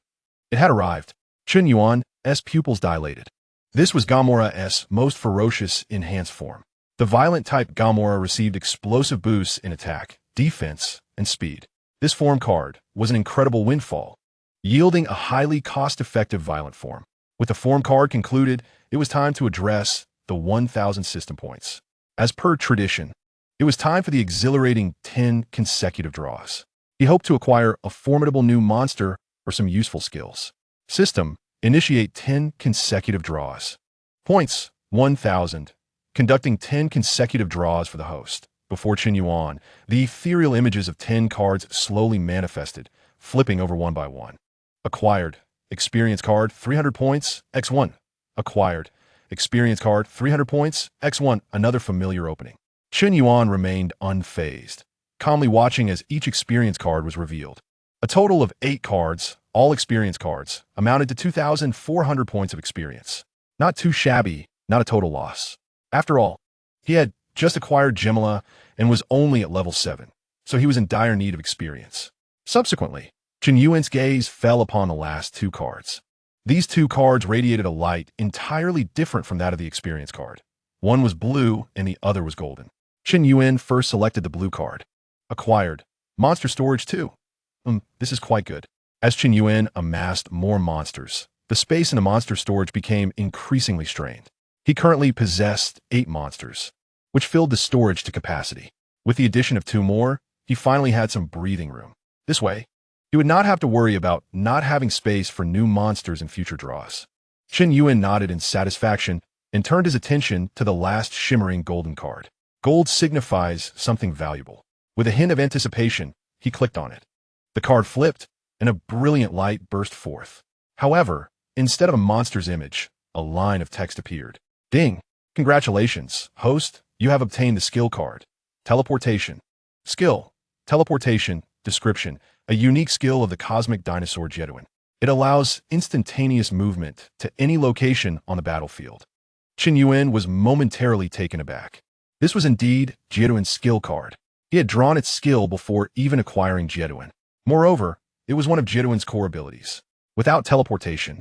It had arrived. Chun Yuan's pupils dilated. This was Gamora's most ferocious enhanced form. The violent type Gamora received explosive boosts in attack, defense, and speed. This form card was an incredible windfall, yielding a highly cost-effective violent form. With the form card concluded, it was time to address the 1,000 system points. As per tradition, it was time for the exhilarating 10 consecutive draws. He hoped to acquire a formidable new monster or some useful skills. System. Initiate 10 consecutive draws. Points. 1,000. Conducting 10 consecutive draws for the host. Before Chun Yuan, the ethereal images of 10 cards slowly manifested, flipping over one by one. Acquired. Experience card, 300 points, X1. Acquired. Experience card, 300 points, X1. Another familiar opening. Chun Yuan remained unfazed, calmly watching as each experience card was revealed. A total of 8 cards, all experience cards, amounted to 2,400 points of experience. Not too shabby, not a total loss. After all, he had just acquired Gemila and was only at level 7, so he was in dire need of experience. Subsequently, Chun Yuan's gaze fell upon the last 2 cards. These 2 cards radiated a light entirely different from that of the experience card. One was blue and the other was golden. Chun Yuan first selected the blue card. Acquired. Monster storage 2. This is quite good. As Chun Yuan amassed more monsters, the space in the monster storage became increasingly strained. He currently possessed 8 monsters, which filled the storage to capacity. With the addition of 2 more, he finally had some breathing room. This way, he would not have to worry about not having space for new monsters in future draws. Chun Yuan nodded in satisfaction and turned his attention to the last shimmering golden card. Gold signifies something valuable. With a hint of anticipation, he clicked on it. The card flipped, and a brilliant light burst forth. However, instead of a monster's image, a line of text appeared. Ding! Congratulations, host, you have obtained the skill card. Teleportation. Skill. Teleportation. Description. A unique skill of the cosmic dinosaur Jeduin. It allows instantaneous movement to any location on the battlefield. Chun Yuan was momentarily taken aback. This was indeed Jeduin's skill card. He had drawn its skill before even acquiring Jeduin. Moreover, it was one of Jeduin's core abilities. Without teleportation,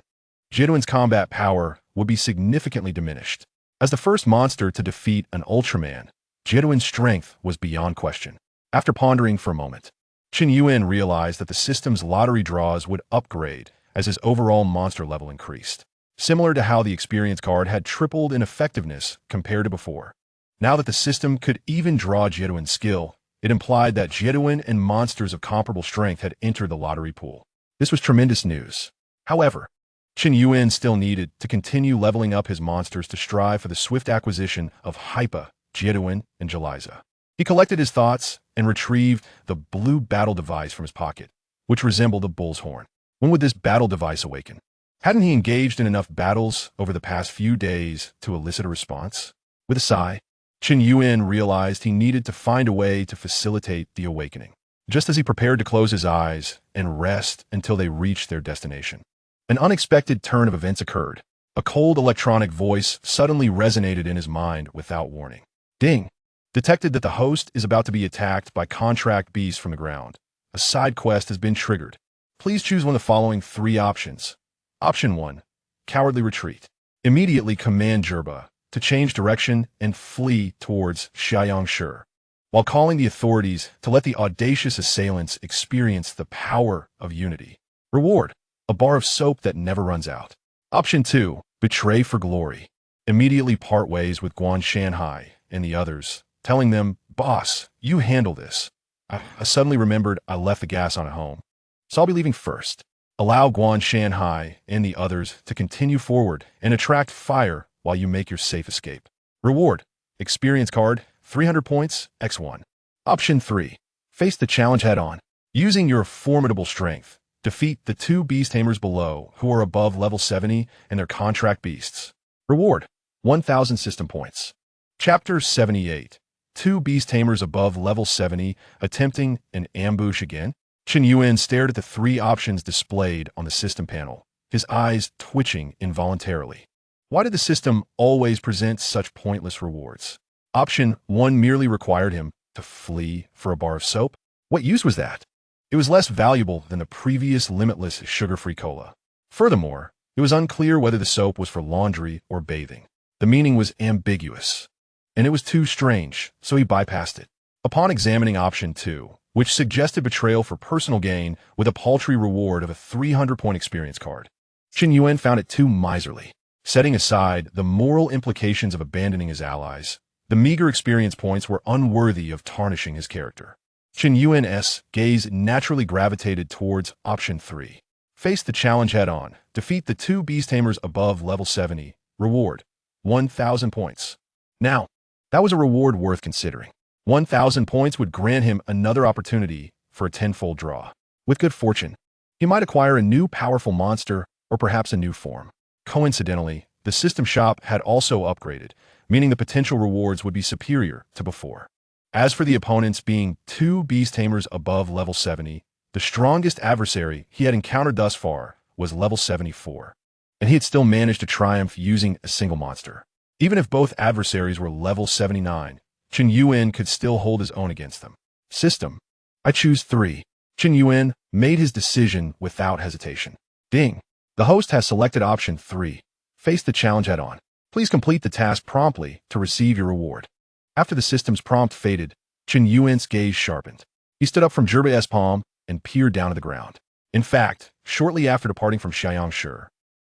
Jeduin's combat power would be significantly diminished. As the first monster to defeat an Ultraman, Jeduin's strength was beyond question. After pondering for a moment, Chun Yuan realized that the system's lottery draws would upgrade as his overall monster level increased, similar to how the experience card had tripled in effectiveness compared to before. Now that the system could even draw Jeduin's skill, it implied that Jeduin and monsters of comparable strength had entered the lottery pool. This was tremendous news. However, Chun Yuan still needed to continue leveling up his monsters to strive for the swift acquisition of Hypa, Jeduin, and Jeliza. He collected his thoughts and retrieved the blue battle device from his pocket, which resembled a bull's horn. When would this battle device awaken? Hadn't he engaged in enough battles over the past few days to elicit a response? With a sigh, Chun Yuan realized he needed to find a way to facilitate the awakening. Just as he prepared to close his eyes and rest until they reached their destination, an unexpected turn of events occurred. A cold electronic voice suddenly resonated in his mind without warning. Ding! Detected that the host is about to be attacked by contract beasts from the ground. A side quest has been triggered. Please choose one of the following 3 options. Option 1. Cowardly retreat. Immediately command Jerba to change direction and flee towards Xiaoyangshu, while calling the authorities to let the audacious assailants experience the power of unity. Reward. A bar of soap that never runs out. Option 2. Betray for glory. Immediately part ways with Guan Shanhai and the others, telling them, "Boss, you handle this. I suddenly remembered I left the gas on at home, so I'll be leaving first." Allow Guan Shanhai and the others to continue forward and attract fire while you make your safe escape. Reward: Experience card, 300 points, X1. Option 3. Face the challenge head-on. Using your formidable strength, defeat the 2 beast tamers below who are above level 70 and their contract beasts. Reward: 1,000 system points. Chapter 78. 2 beast tamers above level 70 attempting an ambush again. Chen Yuan stared at the 3 options displayed on the system panel, his eyes twitching involuntarily. Why did the system always present such pointless rewards? Option 1 merely required him to flee for a bar of soap. What use was that? It was less valuable than the previous limitless sugar-free cola. Furthermore, it was unclear whether the soap was for laundry or bathing. The meaning was ambiguous, and it was too strange, so he bypassed it. Upon examining option 2, which suggested betrayal for personal gain with a paltry reward of a 300-point experience card, Chen Yuan found it too miserly. Setting aside the moral implications of abandoning his allies, the meager experience points were unworthy of tarnishing his character. Chen Yuan's gaze naturally gravitated towards option 3. Face the challenge head-on. Defeat the 2 beast tamers above level 70. Reward: 1,000 points. Now, that was a reward worth considering. 1,000 points would grant him another opportunity for a 10-fold draw. With good fortune, he might acquire a new powerful monster or perhaps a new form. Coincidentally, the system shop had also upgraded, meaning the potential rewards would be superior to before. As for the opponents being 2 beast tamers above level 70, the strongest adversary he had encountered thus far was level 74, and he had still managed to triumph using a single monster. Even if both adversaries were level 79, Chen Yuan could still hold his own against them. System: I choose 3. Chen Yuan made his decision without hesitation. Ding! The host has selected option 3. Face the challenge head-on. Please complete the task promptly to receive your reward. After the system's prompt faded, Chen Yuan's gaze sharpened. He stood up from Zhirbei's palm and peered down to the ground. In fact, shortly after departing from Xiaoyangshu,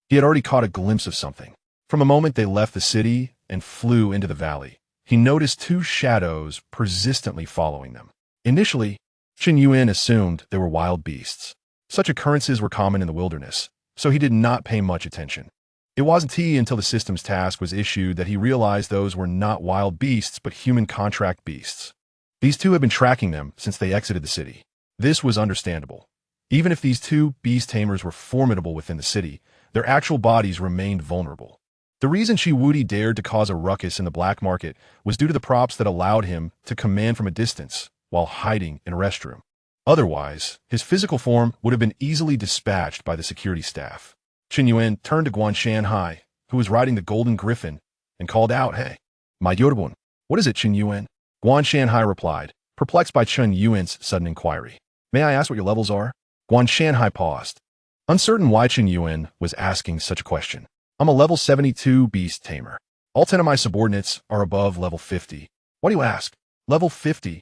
he had already caught a glimpse of something. From the moment they left the city and flew into the valley, he noticed 2 shadows persistently following them. Initially, Chen Yuan assumed they were wild beasts. Such occurrences were common in the wilderness, so he did not pay much attention. It wasn't until the system's task was issued that he realized those were not wild beasts but human contract beasts. These 2 had been tracking them since they exited the city. This was understandable. Even if these 2 beast tamers were formidable within the city, their actual bodies remained vulnerable. The reason Shi Wudi dared to cause a ruckus in the black market was due to the props that allowed him to command from a distance while hiding in a restroom. Otherwise, his physical form would have been easily dispatched by the security staff. Chen Yuan turned to Guan Shanhai, who was riding the golden griffin, and called out, "Hey, my Yorobun." "What is it, Chen Yuan?" Guan Shanhai replied, perplexed by Chen Yuan's sudden inquiry. "May I ask what your levels are?" Guan Shanhai paused, uncertain why Chen Yuan was asking such a question. "I'm a level 72 beast tamer. All 10 of my subordinates are above level 50. Why do you ask? Level 50?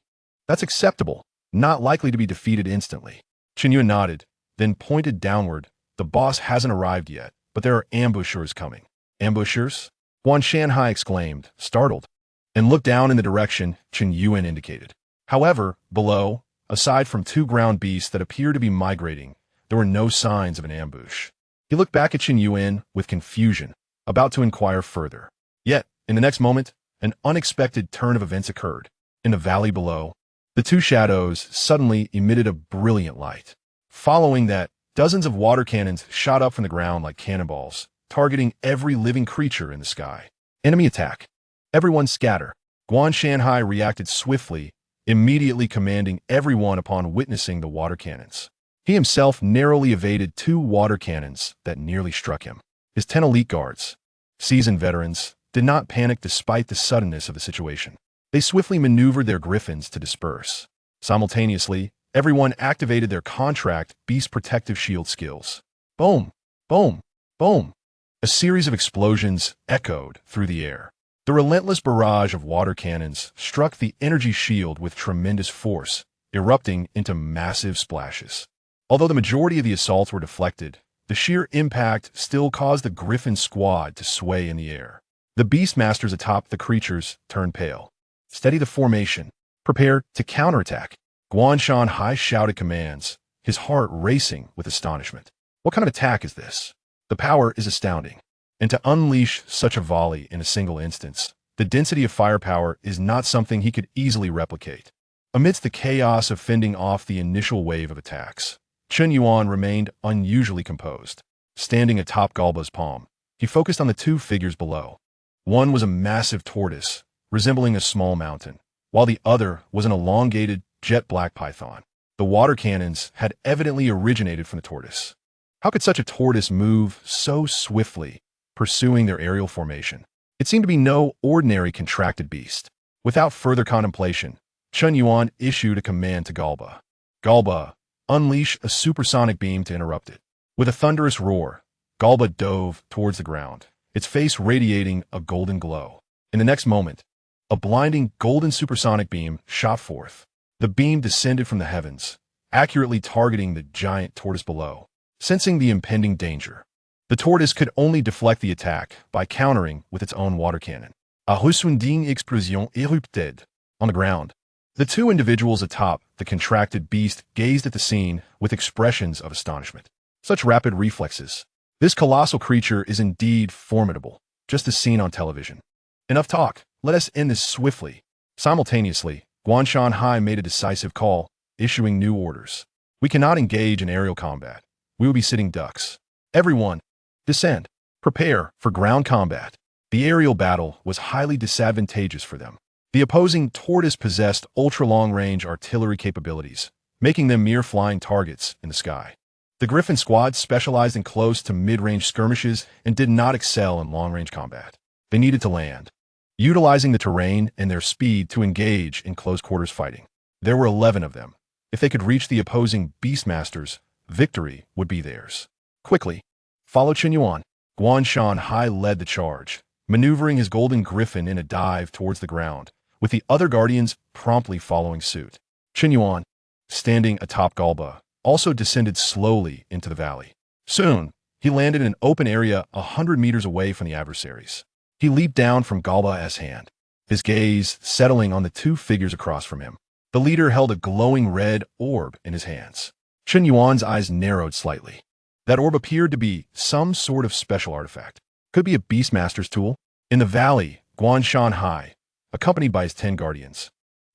That's acceptable, not likely to be defeated instantly." Chen Yuan nodded, then pointed downward. "The boss hasn't arrived yet, but there are ambushers coming." "Ambushers?" Guan Shanhai exclaimed, startled, and looked down in the direction Chen Yuan indicated. However, below, aside from 2 ground beasts that appeared to be migrating, there were no signs of an ambush. He looked back at Chen Yuan with confusion, about to inquire further. Yet, in the next moment, an unexpected turn of events occurred. In the valley below, the 2 shadows suddenly emitted a brilliant light. Following that, dozens of water cannons shot up from the ground like cannonballs, targeting every living creature in the sky. Enemy attack. Everyone scatter. Guan Shanhai reacted swiftly, immediately commanding everyone upon witnessing the water cannons. He himself narrowly evaded 2 water cannons that nearly struck him. His 10 elite guards, seasoned veterans, did not panic despite the suddenness of the situation. They swiftly maneuvered their griffins to disperse. Simultaneously, everyone activated their contract beast protective shield skills. Boom! Boom! Boom! A series of explosions echoed through the air. The relentless barrage of water cannons struck the energy shield with tremendous force, erupting into massive splashes. Although the majority of the assaults were deflected, the sheer impact still caused the Griffin squad to sway in the air. The Beastmasters atop the creatures turned pale. "Steady the formation. Prepare to counterattack." Guan Shanhai shouted commands, his heart racing with astonishment. What kind of attack is this? The power is astounding. And to unleash such a volley in a single instance, the density of firepower is not something he could easily replicate. Amidst the chaos of fending off the initial wave of attacks, Chen Yuan remained unusually composed. Standing atop Galba's palm, he focused on the two figures below. One was a massive tortoise, resembling a small mountain, while the other was an elongated, jet-black python. The water cannons had evidently originated from the tortoise. How could such a tortoise move so swiftly, pursuing their aerial formation? It seemed to be no ordinary contracted beast. Without further contemplation, Chen Yuan issued a command to Galba. Galba, unleash a supersonic beam to interrupt it. With a thunderous roar, Galba dove towards the ground, its face radiating a golden glow. In the next moment, a blinding golden supersonic beam shot forth. The beam descended from the heavens, accurately targeting the giant tortoise below. Sensing the impending danger, the tortoise could only deflect the attack by countering with its own water cannon. A resounding explosion érupted. On the ground, the two individuals atop the contracted beast gazed at the scene with expressions of astonishment. Such rapid reflexes. This colossal creature is indeed formidable, just as seen on television. Enough talk. Let us end this swiftly. Simultaneously, Guanshan Hai made a decisive call, issuing new orders. We cannot engage in aerial combat. We will be sitting ducks. Everyone, descend. Prepare for ground combat. The aerial battle was highly disadvantageous for them. The opposing tortoise possessed ultra-long-range artillery capabilities, making them mere flying targets in the sky. The Griffin squad specialized in close to mid-range skirmishes and did not excel in long-range combat. They needed to land, utilizing the terrain and their speed to engage in close-quarters fighting. There were 11 of them. If they could reach the opposing Beastmasters, victory would be theirs. Quickly, follow Chen Yuan. Guanshan Hai led the charge, maneuvering his golden griffin in a dive towards the ground, with the other guardians promptly following suit. Chen Yuan, standing atop Galba, also descended slowly into the valley. Soon, he landed in an open area 100 meters away from the adversaries. He leaped down from Galba's hand, his gaze settling on the two figures across from him. The leader held a glowing red orb in his hands. Chen Yuan's eyes narrowed slightly. That orb appeared to be some sort of special artifact. Could be a Beastmaster's tool. In the valley, Guanshan Hai, accompanied by his 10 guardians,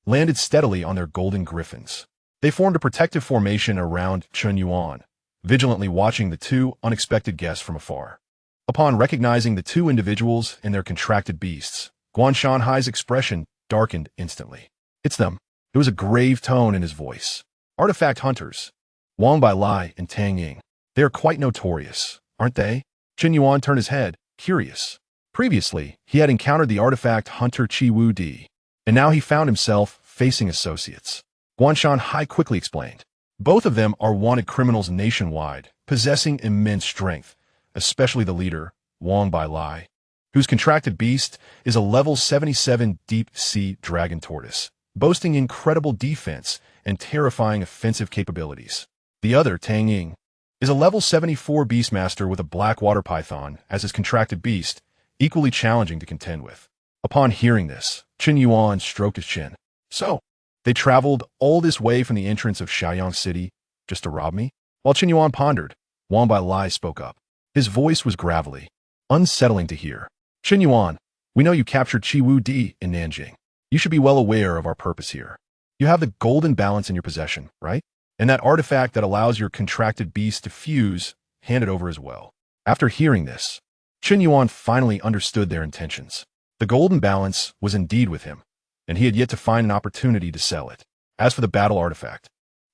landed steadily on their golden griffins. They formed a protective formation around Chen Yuan, vigilantly watching the two unexpected guests from afar. Upon recognizing the two individuals and their contracted beasts, Guanshan Hai's expression darkened instantly. It's them. There was a grave tone in his voice. Artifact hunters, Wang Bailai and Tang Ying. They are quite notorious, aren't they? Chen Yuan turned his head, curious. Previously, he had encountered the artifact hunter Qi Wu Di, and now he found himself facing associates. Guanshan Hai quickly explained. Both of them are wanted criminals nationwide, possessing immense strength, especially the leader, Wang Bailai, whose contracted beast is a level 77 deep-sea dragon tortoise, boasting incredible defense and terrifying offensive capabilities. The other, Tang Ying, is a level 74 beastmaster with a black water python as his contracted beast, equally challenging to contend with. Upon hearing this, Chen Yuan stroked his chin. So, they traveled all this way from the entrance of Xiaoyang City just to rob me? While Chen Yuan pondered, Wang Bailai spoke up. His voice was gravelly, unsettling to hear. Chen Yuan, we know you captured Qi Wu Di in Nanjing. You should be well aware of our purpose here. You have the golden balance in your possession, right? And that artifact that allows your contracted beast to fuse, hand it over as well. After hearing this, Chen Yuan finally understood their intentions. The golden balance was indeed with him, and he had yet to find an opportunity to sell it. As for the battle artifact,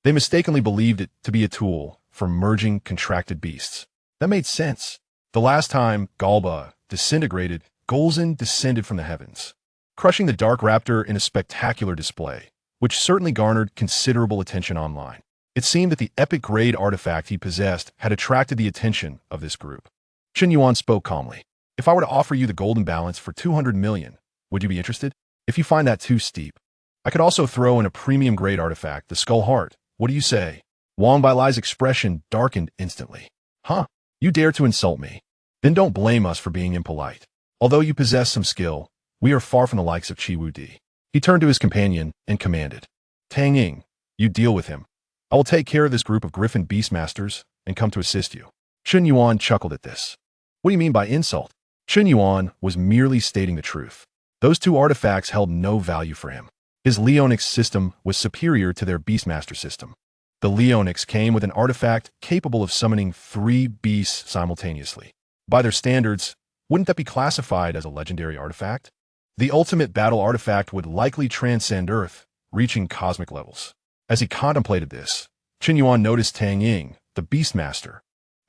they mistakenly believed it to be a tool for merging contracted beasts. That made sense. The last time Galba disintegrated, Golzin descended from the heavens, crushing the Dark Raptor in a spectacular display, which certainly garnered considerable attention online. It seemed that the epic-grade artifact he possessed had attracted the attention of this group. Chen Yuan spoke calmly. If I were to offer you the golden balance for 200 million, would you be interested? If you find that too steep, I could also throw in a premium-grade artifact, the Skull Heart. What do you say? Wang Bailai's expression darkened instantly. Huh? You dare to insult me? Then don't blame us for being impolite. Although you possess some skill, we are far from the likes of Qi Wu Di. He turned to his companion and commanded. Tang Ying, you deal with him. I will take care of this group of Griffin Beastmasters and come to assist you. Chen Yuan chuckled at this. What do you mean by insult? Chen Yuan was merely stating the truth. Those two artifacts held no value for him. His Leo-Nix system was superior to their Beastmaster system. The Leo-Nix came with an artifact capable of summoning 3 beasts simultaneously. By their standards, wouldn't that be classified as a legendary artifact? The ultimate battle artifact would likely transcend Earth, reaching cosmic levels. As he contemplated this, Chen Yuan noticed Taming, the Beastmaster,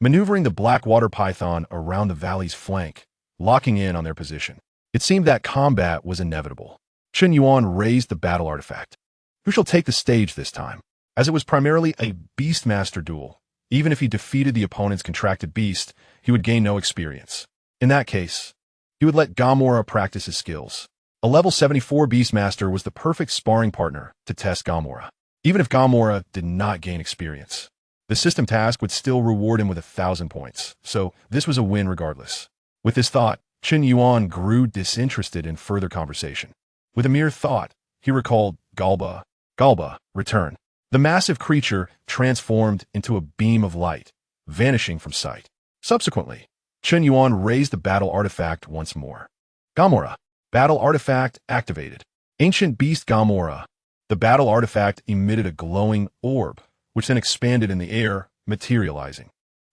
maneuvering the black water python around the valley's flank, locking in on their position. It seemed that combat was inevitable. Chen Yuan raised the battle artifact. Who shall take the stage this time? As it was primarily a Beastmaster duel, even if he defeated the opponent's contracted beast, he would gain no experience. In that case, he would let Gamora practice his skills. A level 74 Beastmaster was the perfect sparring partner to test Gamora. Even if Gamora did not gain experience, the system task would still reward him with 1,000 points, so this was a win regardless. With this thought, Chen Yuan grew disinterested in further conversation. With a mere thought, he recalled Galba. Galba, return. The massive creature transformed into a beam of light, vanishing from sight. Subsequently, Chen Yuan raised the battle artifact once more. Gamora. Battle artifact activated. Ancient beast Gamora. The battle artifact emitted a glowing orb, which then expanded in the air, materializing.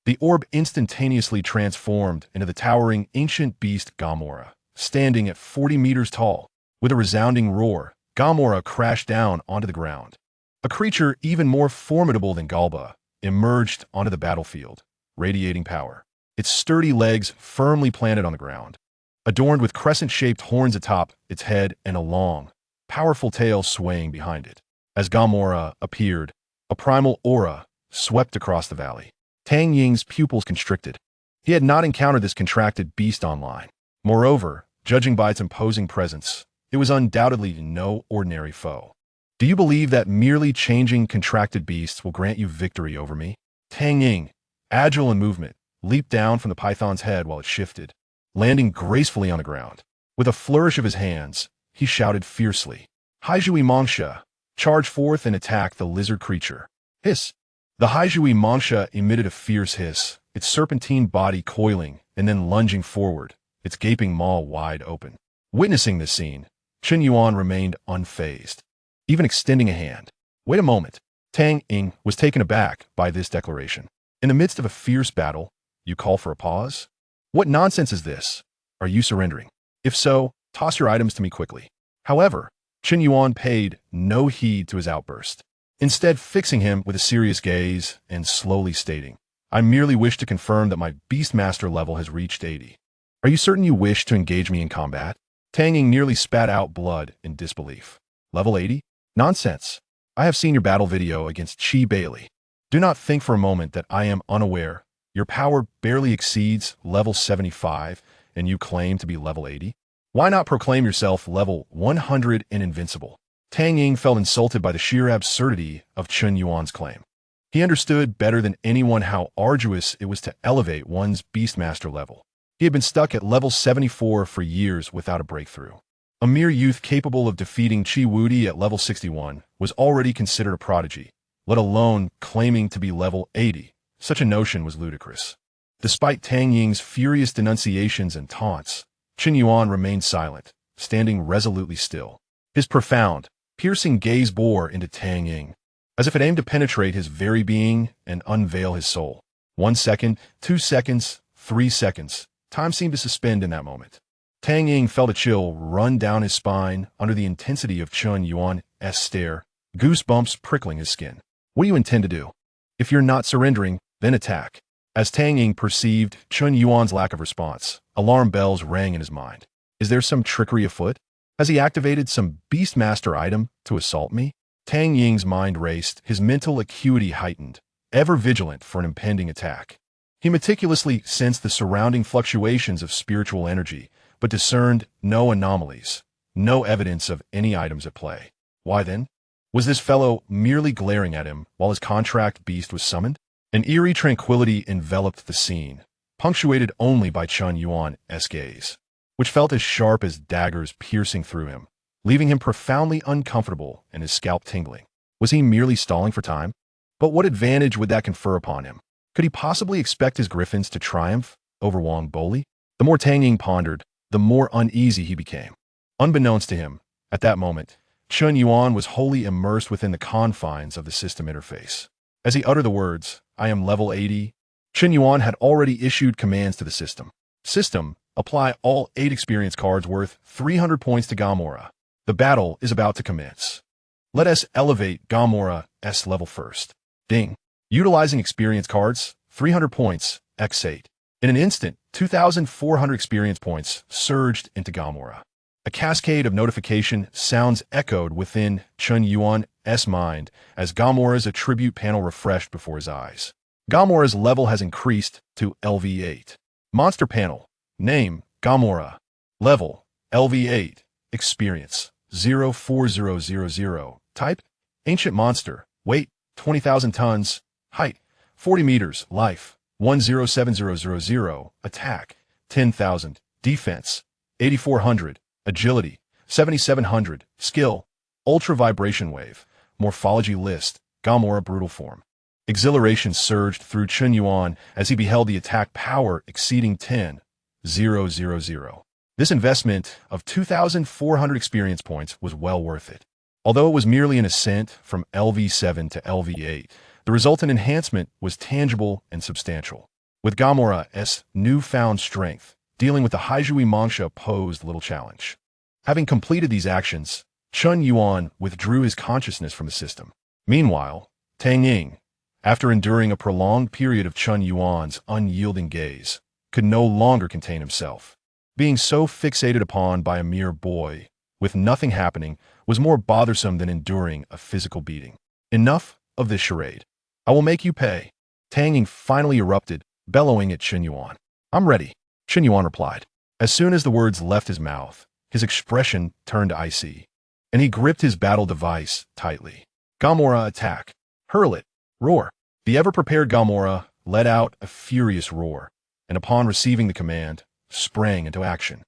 The orb instantaneously transformed into the towering ancient beast Gamora, standing at 40 meters tall. With a resounding roar, Gamora crashed down onto the ground. A creature even more formidable than Galba emerged onto the battlefield, radiating power. Its sturdy legs firmly planted on the ground, adorned with crescent-shaped horns atop its head and a long, powerful tail swaying behind it. As Gamora appeared, a primal aura swept across the valley. Taming's pupils constricted. He had not encountered this contracted beast online. Moreover, judging by its imposing presence, it was undoubtedly no ordinary foe. Do you believe that merely changing contracted beasts will grant you victory over me? Taming, agile in movement, leaped down from the python's head while it shifted, landing gracefully on the ground. With a flourish of his hands, he shouted fiercely, Haijui Mongsha, charge forth and attack the lizard creature. Hiss. The Haijui Mongsha emitted a fierce hiss, its serpentine body coiling and then lunging forward, its gaping maw wide open. Witnessing this scene, Chen Yuan remained unfazed, even extending a hand. Wait a moment. Taming was taken aback by this declaration. In the midst of a fierce battle, you call for a pause? What nonsense is this? Are you surrendering? If so, toss your items to me quickly. However, Chen Yuan paid no heed to his outburst, instead fixing him with a serious gaze and slowly stating, I merely wish to confirm that my Beastmaster level has reached 80. Are you certain you wish to engage me in combat? Taming nearly spat out blood in disbelief. Level 80? Nonsense. I have seen your battle video against Chi Bailey. Do not think for a moment that I am unaware. Your power barely exceeds level 75, and you claim to be level 80? Why not proclaim yourself level 100 and invincible? Taming felt insulted by the sheer absurdity of Chen Yuan's claim. He understood better than anyone how arduous it was to elevate one's Beastmaster level. He had been stuck at level 74 for years without a breakthrough. A mere youth capable of defeating Chi Wudi at level 61 was already considered a prodigy, let alone claiming to be level 80. Such a notion was ludicrous. Despite Taming's furious denunciations and taunts, Chen Yuan remained silent, standing resolutely still. His profound, piercing gaze bore into Taming, as if it aimed to penetrate his very being and unveil his soul. 1 second, 2 seconds, 3 seconds. Time seemed to suspend in that moment. Taming felt a chill run down his spine under the intensity of Chen Yuan's stare, goosebumps prickling his skin. What do you intend to do? If you're not surrendering, then attack. As Taming perceived Chen Yuan's lack of response, alarm bells rang in his mind. Is there some trickery afoot? Has he activated some Beastmaster item to assault me? Taming's mind raced, his mental acuity heightened, ever vigilant for an impending attack. He meticulously sensed the surrounding fluctuations of spiritual energy, but discerned no anomalies, no evidence of any items at play. Why then? Was this fellow merely glaring at him while his contract beast was summoned? An eerie tranquility enveloped the scene, punctuated only by Chen Yuan's gaze, which felt as sharp as daggers piercing through him, leaving him profoundly uncomfortable and his scalp tingling. Was he merely stalling for time? But what advantage would that confer upon him? Could he possibly expect his griffins to triumph over Wang Boli? The more Tang Ying pondered, the more uneasy he became. Unbeknownst to him, at that moment, Chun Yuan was wholly immersed within the confines of the system interface. As he uttered the words, "I am level 80," Chun Yuan had already issued commands to the system. System, apply all 8 experience cards worth 300 points to Gamora. The battle is about to commence. Let us elevate Gamora's level first. Ding. Utilizing experience cards, 300 points, x8. In an instant, 2,400 experience points surged into Gamora. A cascade of notification sounds echoed within Chun Yuan's mind as Gamora's attribute panel refreshed before his eyes. Gamora's level has increased to LV8. Monster panel. Name, Gamora. Level, LV8. Experience, 04000. Type, Ancient Monster. Weight, 20,000 tons. Height, 40 meters. Life, 107000. Attack, 10,000. Defense, 8,400. Agility, 7,700. Skill, Ultra Vibration Wave. Morphology list, Gamora Brutal Form. Exhilaration surged through Chun Yuan as he beheld the attack power exceeding 10,000. This investment of 2,400 experience points was well worth it. Although it was merely an ascent from LV7 to LV8, the resultant enhancement was tangible and substantial. With Gamora's newfound strength, dealing with the Haijui Mangsha posed little challenge. Having completed these actions, Chun Yuan withdrew his consciousness from the system. Meanwhile, Tang Ying, after enduring a prolonged period of Chun Yuan's unyielding gaze, could no longer contain himself. Being so fixated upon by a mere boy, with nothing happening, was more bothersome than enduring a physical beating. Enough of this charade. I will make you pay. Tang Ying finally erupted, bellowing at Chun Yuan. I'm ready, Chun Yuan replied. As soon as the words left his mouth, his expression turned icy, and he gripped his battle device tightly. Gamora attack. Hurl it. Roar. The ever-prepared Gamora let out a furious roar, and upon receiving the command, sprang into action.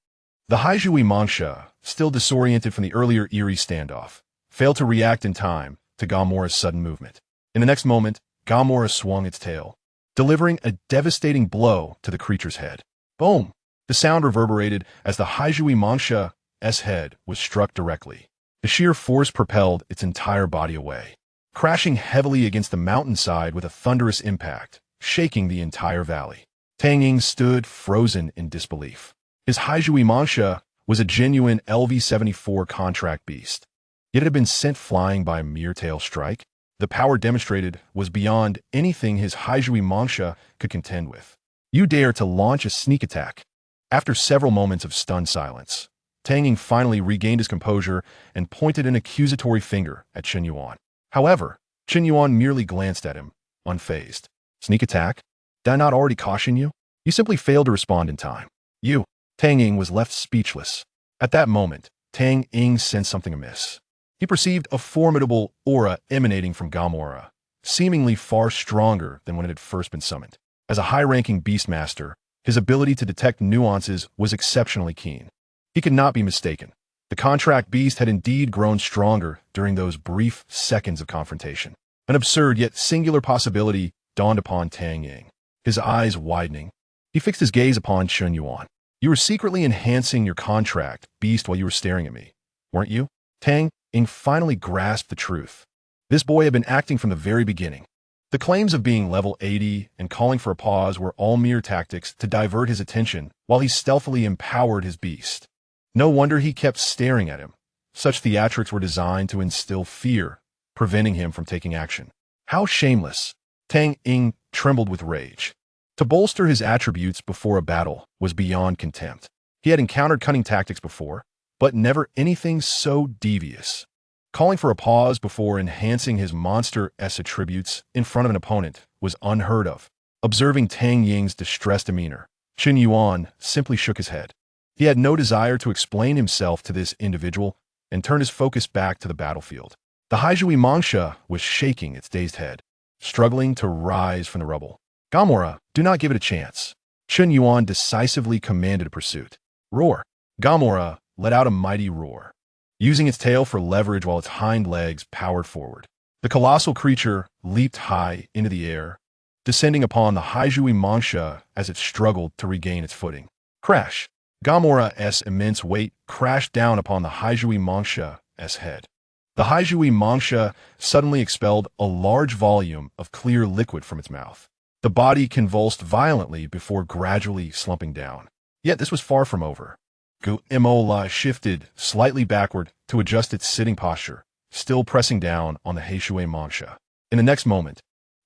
The Haijui Mangsha, still disoriented from the earlier eerie standoff, failed to react in time to Gamora's sudden movement. In the next moment, Gamora swung its tail, delivering a devastating blow to the creature's head. Boom! The sound reverberated as the Haijui Mangsha's head was struck directly. The sheer force propelled its entire body away, crashing heavily against the mountainside with a thunderous impact, shaking the entire valley. Tang Ying stood frozen in disbelief. His Haijui Mangsha was a genuine LV-74 contract beast, yet it had been sent flying by a mere tail strike. The power demonstrated was beyond anything his Haijui Mangsha could contend with. You dare to launch a sneak attack? After several moments of stunned silence, Tang Ying finally regained his composure and pointed an accusatory finger at Chun Yuan. However, Chun Yuan merely glanced at him, unfazed. Sneak attack? Did I not already caution you? You simply failed to respond in time. You. Tang Ying was left speechless. At that moment, Tang Ying sensed something amiss. He perceived a formidable aura emanating from Gamora, seemingly far stronger than when it had first been summoned. As a high-ranking beastmaster, his ability to detect nuances was exceptionally keen. He could not be mistaken. The contract beast had indeed grown stronger during those brief seconds of confrontation. An absurd yet singular possibility dawned upon Tang Ying. His eyes widening, he fixed his gaze upon Chun Yuan. You were secretly enhancing your contract beast while you were staring at me, weren't you? Tang Ying finally grasped the truth. This boy had been acting from the very beginning. The claims of being level 80 and calling for a pause were all mere tactics to divert his attention while he stealthily empowered his beast. No wonder he kept staring at him. Such theatrics were designed to instill fear, preventing him from taking action. How shameless! Tang Ying trembled with rage. To bolster his attributes before a battle was beyond contempt. He had encountered cunning tactics before, but never anything so devious. Calling for a pause before enhancing his monster's attributes in front of an opponent was unheard of. Observing Tang Ying's distressed demeanor, Chun Yuan simply shook his head. He had no desire to explain himself to this individual and turned his focus back to the battlefield. The Haijui Mangsha was shaking its dazed head, struggling to rise from the rubble. Gamora, do not give it a chance. Chun Yuan decisively commanded a pursuit. Roar. Gamora let out a mighty roar, using its tail for leverage while its hind legs powered forward. The colossal creature leaped high into the air, descending upon the Haijui Mongsha as it struggled to regain its footing. Crash! Gamora's immense weight crashed down upon the Haijui Mongsha's head. The Haijui Mongsha suddenly expelled a large volume of clear liquid from its mouth. The body convulsed violently before gradually slumping down. Yet this was far from over. Gu'emola shifted slightly backward to adjust its sitting posture, still pressing down on the Haijui Mongsha. In the next moment,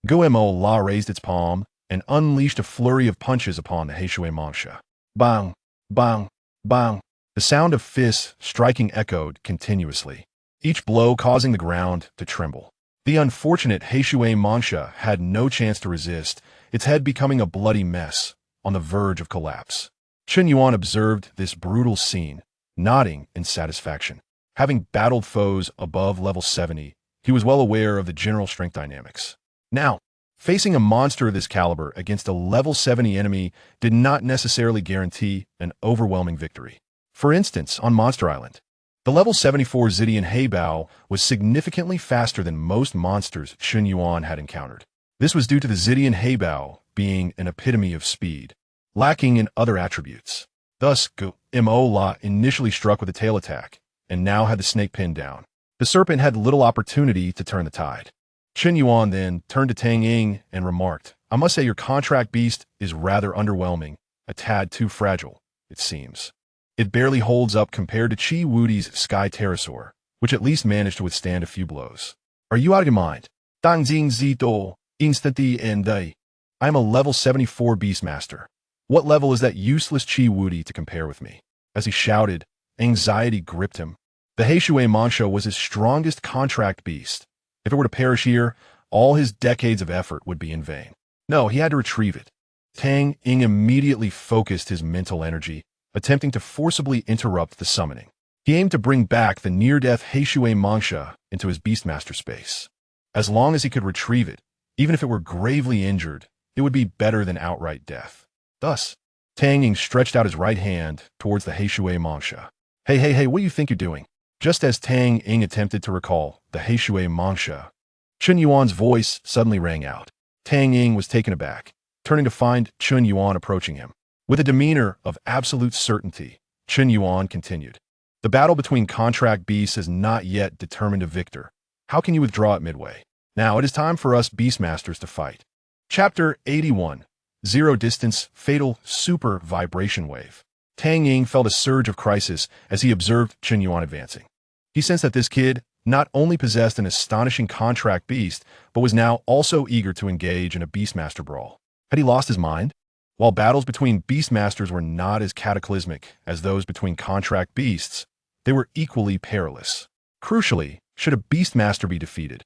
Gu'emola raised its palm and unleashed a flurry of punches upon the Haijui Mongsha. Bang! Bang! Bang! The sound of fists striking echoed continuously, each blow causing the ground to tremble. The unfortunate Haijui Mongsha had no chance to resist, its head becoming a bloody mess, on the verge of collapse. Chen Yuan observed this brutal scene, nodding in satisfaction. Having battled foes above level 70, he was well aware of the general strength dynamics. Now, facing a monster of this caliber against a level 70 enemy did not necessarily guarantee an overwhelming victory. For instance, on Monster Island, the level 74 Zidian Heibao was significantly faster than most monsters Chen Yuan had encountered. This was due to the Zidian Heibao being an epitome of speed, lacking in other attributes. Thus, Gu'emola initially struck with a tail attack, and now had the snake pinned down. The serpent had little opportunity to turn the tide. Chen Yuan then turned to Taming and remarked, "I must say your contract beast is rather underwhelming, a tad too fragile, it seems. It barely holds up compared to Chi Wudi's Sky Pterosaur, which at least managed to withstand a few blows. Are you out of your mind? Dangjing Zito, Instanti and Dai. I am a level 74 Beastmaster. What level is that useless Chi Wudi to compare with me?" As he shouted, anxiety gripped him. The Haijui Mongsha was his strongest contract beast. If it were to perish here, all his decades of effort would be in vain. No, he had to retrieve it. Taming immediately focused his mental energy, attempting to forcibly interrupt the summoning. He aimed to bring back the near-death Haijui Mongsha into his Beastmaster space. As long as he could retrieve it, even if it were gravely injured, it would be better than outright death. Thus, Taming stretched out his right hand towards the Haijui Mongsha. Hey, what do you think you're doing?" Just as Taming attempted to recall the Haijui Mongsha, Chen Yuan's voice suddenly rang out. Taming was taken aback, turning to find Chen Yuan approaching him. With a demeanor of absolute certainty, Chen Yuan continued, "The battle between contract beasts has not yet determined a victor. How can you withdraw at midway? Now it is time for us Beastmasters to fight." Chapter 81. Zero Distance Fatal Super Vibration Wave. Taming felt a surge of crisis as he observed Chen Yuan advancing. He sensed that this kid not only possessed an astonishing contract beast, but was now also eager to engage in a Beastmaster brawl. Had he lost his mind? While battles between Beastmasters were not as cataclysmic as those between contract beasts, they were equally perilous. Crucially, should a Beastmaster be defeated,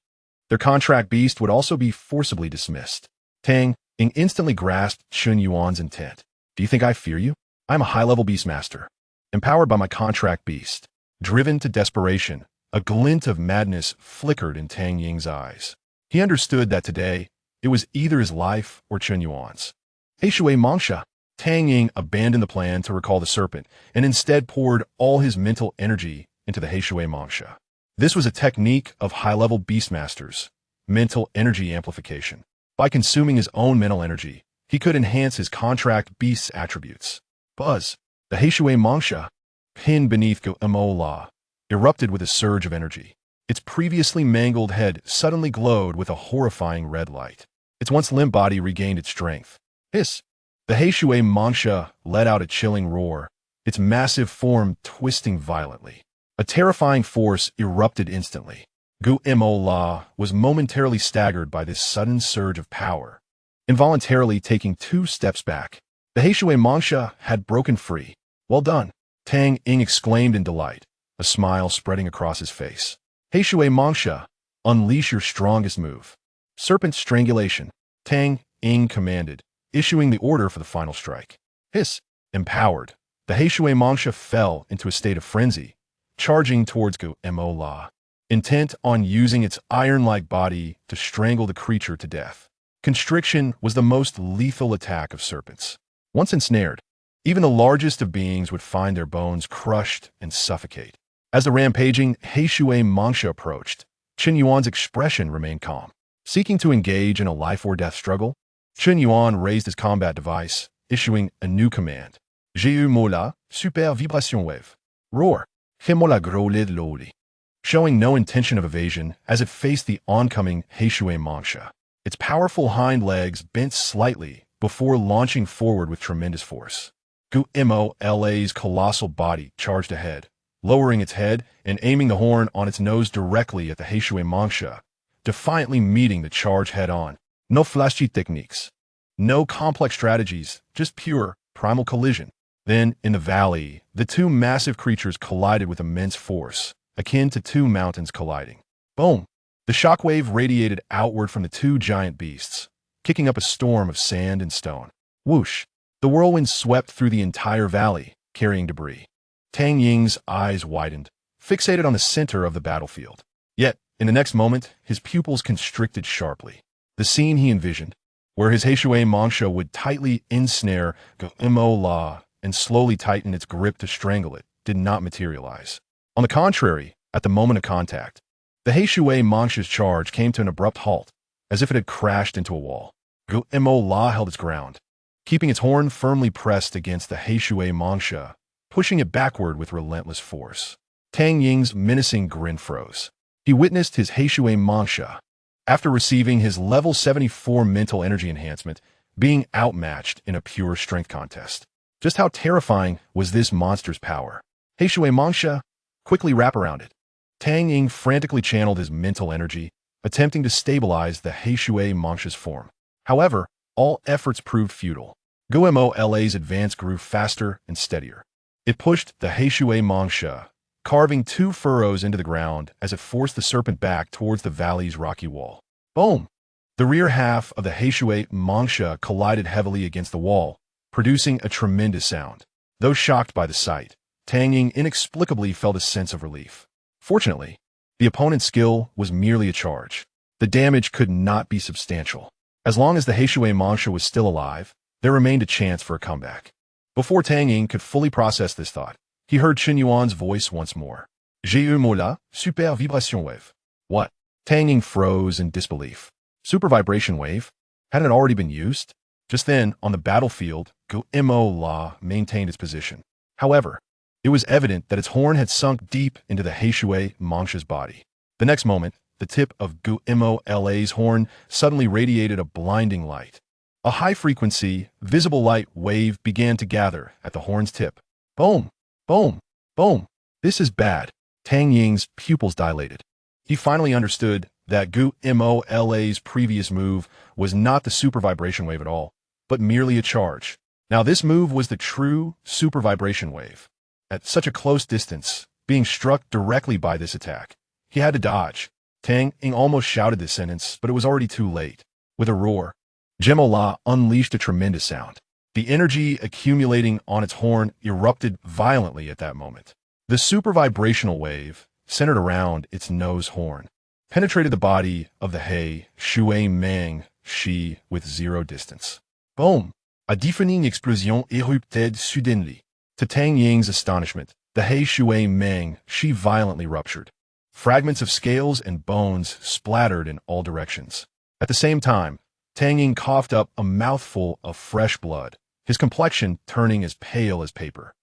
their contract beast would also be forcibly dismissed. Taming instantly grasped Chen Yuan's intent. "Do you think I fear you? I am a high-level Beastmaster, empowered by my contract beast." Driven to desperation, a glint of madness flickered in Taming's eyes. He understood that today, it was either his life or Chen Yuan's. Haijui Mongsha. Taming abandoned the plan to recall the serpent, and instead poured all his mental energy into the Haijui Mongsha. This was a technique of high-level Beastmasters, mental energy amplification. By consuming his own mental energy, he could enhance his contract beast's attributes. Buzz, the Haijui Mongsha, pinned beneath Gu'emola, erupted with a surge of energy. Its previously mangled head suddenly glowed with a horrifying red light. Its once limp body regained its strength. Hiss! The Haijui Mongsha let out a chilling roar, its massive form twisting violently. A terrifying force erupted instantly. Gu'emola was momentarily staggered by this sudden surge of power, involuntarily taking 2 steps back. The Haijui Mongsha had broken free. "Well done," Taming exclaimed in delight, a smile spreading across his face. "Haijui Mongsha, unleash your strongest move." "Serpent Strangulation," Taming commanded, issuing the order for the final strike. Hiss! Empowered, the Haijui Mongsha fell into a state of frenzy, charging towards Gu'emola, intent on using its iron-like body to strangle the creature to death. Constriction was the most lethal attack of serpents. Once ensnared, even the largest of beings would find their bones crushed and suffocate. As the rampaging Haijui Mongsha approached, Chen Yuan's expression remained calm. Seeking to engage in a life-or-death struggle, Chen Yuan raised his combat device, issuing a new command. J'ai eu mola, super vibration wave. Roar. Himola grolid loli. Showing no intention of evasion as it faced the oncoming Heishui Mongsha. Its powerful hind legs bent slightly before launching forward with tremendous force. Gu Mo La's colossal body charged ahead, lowering its head and aiming the horn on its nose directly at the Heishui Mongsha, defiantly meeting the charge head-on. No flashy techniques. No complex strategies, just pure, primal collision. Then, in the valley, the two massive creatures collided with immense force, akin to two mountains colliding. Boom! The shockwave radiated outward from the two giant beasts, kicking up a storm of sand and stone. Whoosh! The whirlwind swept through the entire valley, carrying debris. Tang Ying's eyes widened, fixated on the center of the battlefield. Yet, in the next moment, his pupils constricted sharply. The scene he envisioned, where his Heishui Mongsha would tightly ensnare Mo La and slowly tighten its grip to strangle it, did not materialize. On the contrary, at the moment of contact, the Heishui Mongsha's charge came to an abrupt halt, as if it had crashed into a wall. Mo La held its ground, keeping its horn firmly pressed against the Heishui Mongsha, pushing it backward with relentless force. Tang Ying's menacing grin froze. He witnessed his Heishui Mongsha, after receiving his level 74 mental energy enhancement, being outmatched in a pure strength contest. Just how terrifying was this monster's power? Heishui Mongsha, quickly wrap around it. Tang Ying frantically channeled his mental energy, attempting to stabilize the Heishui Mongsha's form. However, all efforts proved futile. Gumo La's advance grew faster and steadier. It pushed the Heishui Mongsha, carving two furrows into the ground as it forced the serpent back towards the valley's rocky wall. Boom! The rear half of the Heishui Mongsha collided heavily against the wall, producing a tremendous sound. Though shocked by the sight, Tang Ying inexplicably felt a sense of relief. Fortunately, the opponent's skill was merely a charge. The damage could not be substantial. As long as the Heishui Mongsha was still alive, there remained a chance for a comeback. Before Tang Ying could fully process this thought, he heard Chen Yuan's voice once more. J'ai eu mola, super vibration wave. What? Tang Ying froze in disbelief. Super vibration wave? Hadn't it already been used? Just then, on the battlefield, Mo La maintained its position. However, it was evident that its horn had sunk deep into the Heishui Mongsha's body. The next moment, the tip of Mo La's horn suddenly radiated a blinding light. A high-frequency, visible light wave began to gather at the horn's tip. Boom! Boom! Boom! This is bad. Tang Ying's pupils dilated. He finally understood that Mo La's previous move was not the super vibration wave at all, but merely a charge. Now this move was the true super vibration wave. At such a close distance, being struck directly by this attack, he had to dodge. Tang Ying almost shouted this sentence, but it was already too late. With a roar, Gemo La unleashed a tremendous sound. The energy accumulating on its horn erupted violently at that moment. The super vibrational wave, centered around its nose horn, penetrated the body of the Hei Shui Meng Shi with zero distance. Boom! A deafening explosion erupted suddenly. To Tang Ying's astonishment, the Hei Shui Meng Shi violently ruptured. Fragments of scales and bones splattered in all directions. At the same time, Tang Ying coughed up a mouthful of fresh blood, his complexion turning as pale as paper.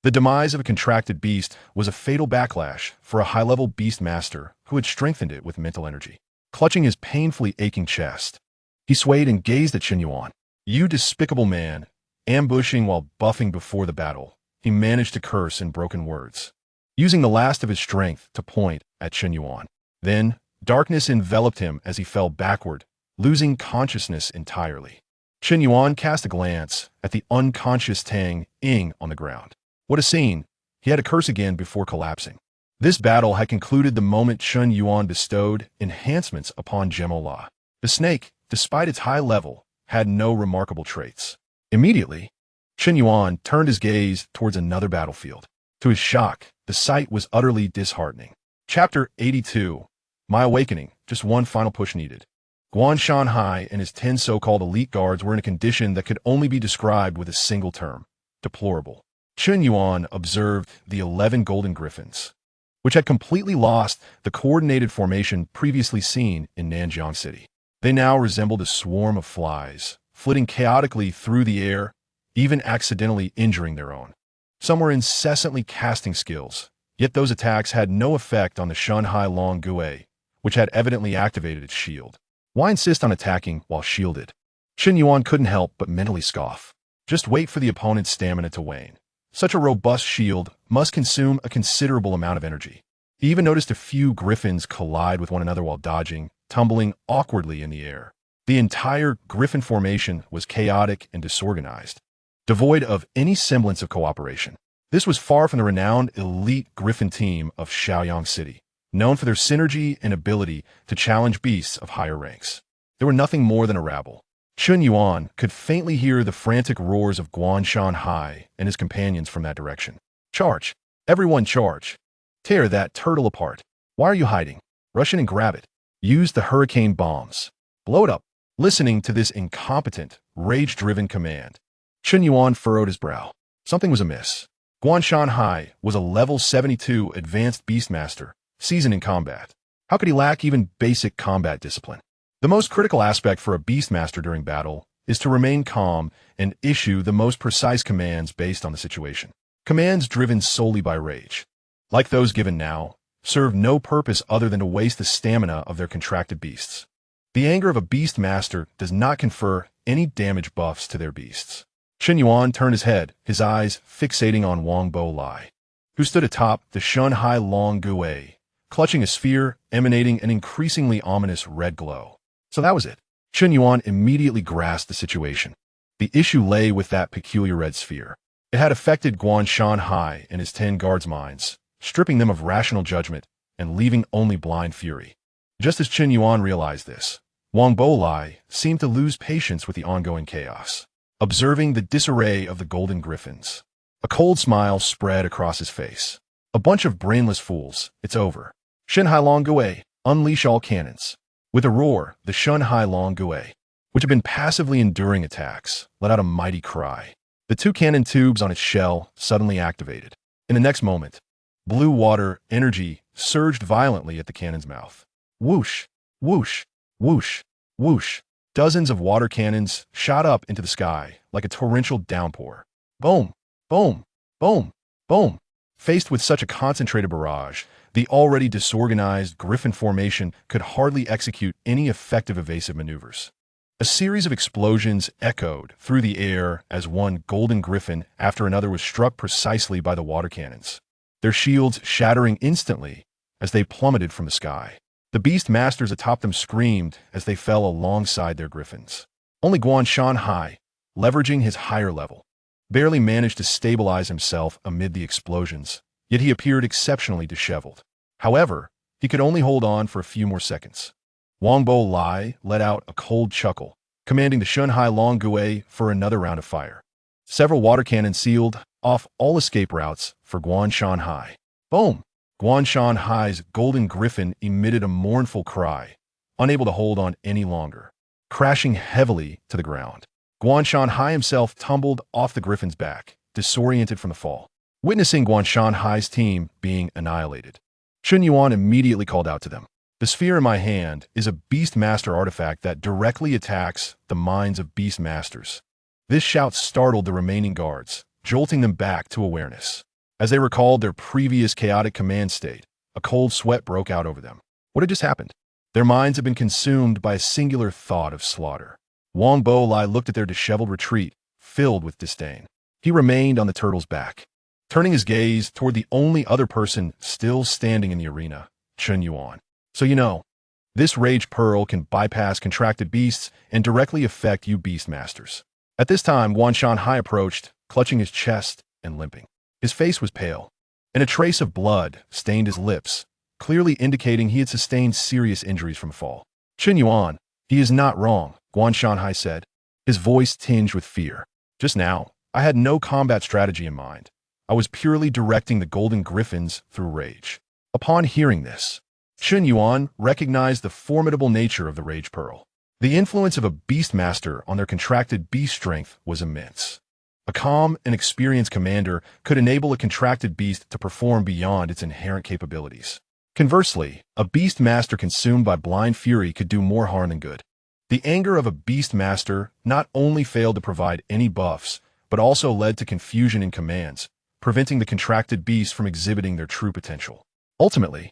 The demise of a contracted beast was a fatal backlash for a high-level beast master who had strengthened it with mental energy. Clutching his painfully aching chest, he swayed and gazed at Chen Yuan. You despicable man, ambushing while buffing before the battle, he managed to curse in broken words, using the last of his strength to point at Chen Yuan. Then, darkness enveloped him as he fell backward, losing consciousness entirely. Chen Yuan cast a glance at the unconscious Tang Ying on the ground. What a scene! He had to curse again before collapsing. This battle had concluded the moment Chen Yuan bestowed enhancements upon Gemo La. The snake, despite its high level, had no remarkable traits. Immediately, Chen Yuan turned his gaze towards another battlefield. To his shock, the sight was utterly disheartening. Chapter 82. My Awakening, just one final push needed. Guan Shanhai and his 10 so-called elite guards were in a condition that could only be described with a single term: deplorable. Chen Yuan observed the 11 golden griffins, which had completely lost the coordinated formation previously seen in Nanjiang City. They now resembled a swarm of flies, flitting chaotically through the air, even accidentally injuring their own. Some were incessantly casting skills, yet those attacks had no effect on the Shunhai Long Gue, which had evidently activated its shield. Why insist on attacking while shielded? Qin Yuan couldn't help but mentally scoff. Just wait for the opponent's stamina to wane. Such a robust shield must consume a considerable amount of energy. He even noticed a few griffins collide with one another while dodging, tumbling awkwardly in the air. The entire griffin formation was chaotic and disorganized, devoid of any semblance of cooperation. This was far from the renowned elite griffin team of Shaoyang City, known for their synergy and ability to challenge beasts of higher ranks. They were nothing more than a rabble. Qin Yuan could faintly hear the frantic roars of Guan Shanhai and his companions from that direction. Charge! Everyone charge! Tear that turtle apart! Why are you hiding? Rush in and grab it. Use the hurricane bombs. Blow it up. Listening to this incompetent, rage-driven command, Qin Yuan furrowed his brow. Something was amiss. Guan Shanhai was a level 72 advanced beastmaster, seasoned in combat. How could he lack even basic combat discipline? The most critical aspect for a beastmaster during battle is to remain calm and issue the most precise commands based on the situation. Commands driven solely by rage, like those given now, serve no purpose other than to waste the stamina of their contracted beasts. The anger of a beastmaster does not confer any damage buffs to their beasts. Qin Yuan turned his head, his eyes fixating on Wang Bo Lai, who stood atop the Shunhai Long Gue, clutching a sphere emanating an increasingly ominous red glow. So that was it. Qin Yuan immediately grasped the situation. The issue lay with that peculiar red sphere. It had affected Guan Shanhai and his 10 guards' minds, stripping them of rational judgment and leaving only blind fury. Just as Qin Yuan realized this, Wang Bo Lai seemed to lose patience with the ongoing chaos. Observing the disarray of the golden griffins, a cold smile spread across his face. A bunch of brainless fools. It's over. Shunhai Long Gue, unleash all cannons. With a roar, the Shunhai Long Gue, which had been passively enduring attacks, let out a mighty cry. The 2 cannon tubes on its shell suddenly activated. In the next moment, blue water energy surged violently at the cannon's mouth. Whoosh, whoosh, whoosh, whoosh. Dozens of water cannons shot up into the sky like a torrential downpour. Boom, boom, boom, boom. Faced with such a concentrated barrage, the already disorganized griffin formation could hardly execute any effective evasive maneuvers. A series of explosions echoed through the air as one golden griffin after another was struck precisely by the water cannons, their shields shattering instantly as they plummeted from the sky. The beast masters atop them screamed as they fell alongside their griffins. Only Guan Shanhai, leveraging his higher level, barely managed to stabilize himself amid the explosions, yet he appeared exceptionally disheveled. However, he could only hold on for a few more seconds. Wang Bo Lai let out a cold chuckle, commanding the Shunhai Long Gue for another round of fire. Several water cannons sealed off all escape routes for Guan Shanhai. Boom! Guan Shanhai's golden griffin emitted a mournful cry, unable to hold on any longer, crashing heavily to the ground. Guan Shanhai himself tumbled off the griffin's back, disoriented from the fall. Witnessing Guan Shanhai's team being annihilated, Qin Yuan immediately called out to them. The sphere in my hand is a Beastmaster artifact that directly attacks the minds of Beastmasters. This shout startled the remaining guards, jolting them back to awareness. As they recalled their previous chaotic command state, a cold sweat broke out over them. What had just happened? Their minds had been consumed by a singular thought of slaughter. Wang Bo Lai looked at their disheveled retreat, filled with disdain. He remained on the turtle's back, turning his gaze toward the only other person still standing in the arena, Qin Yuan. So you know, this Rage Pearl can bypass contracted beasts and directly affect you Beastmasters. At this time, Guan Shanhai approached, clutching his chest and limping. His face was pale, and a trace of blood stained his lips, clearly indicating he had sustained serious injuries from a fall. Qin Yuan, he is not wrong, Guan Shanhai said, his voice tinged with fear. Just now, I had no combat strategy in mind. I was purely directing the golden griffins through rage. Upon hearing this, Qin Yuan recognized the formidable nature of the Rage Pearl. The influence of a Beastmaster on their contracted beast strength was immense. A calm and experienced commander could enable a contracted beast to perform beyond its inherent capabilities. Conversely, a Beastmaster consumed by blind fury could do more harm than good. The anger of a beast master not only failed to provide any buffs, but also led to confusion in commands, preventing the contracted beasts from exhibiting their true potential. Ultimately,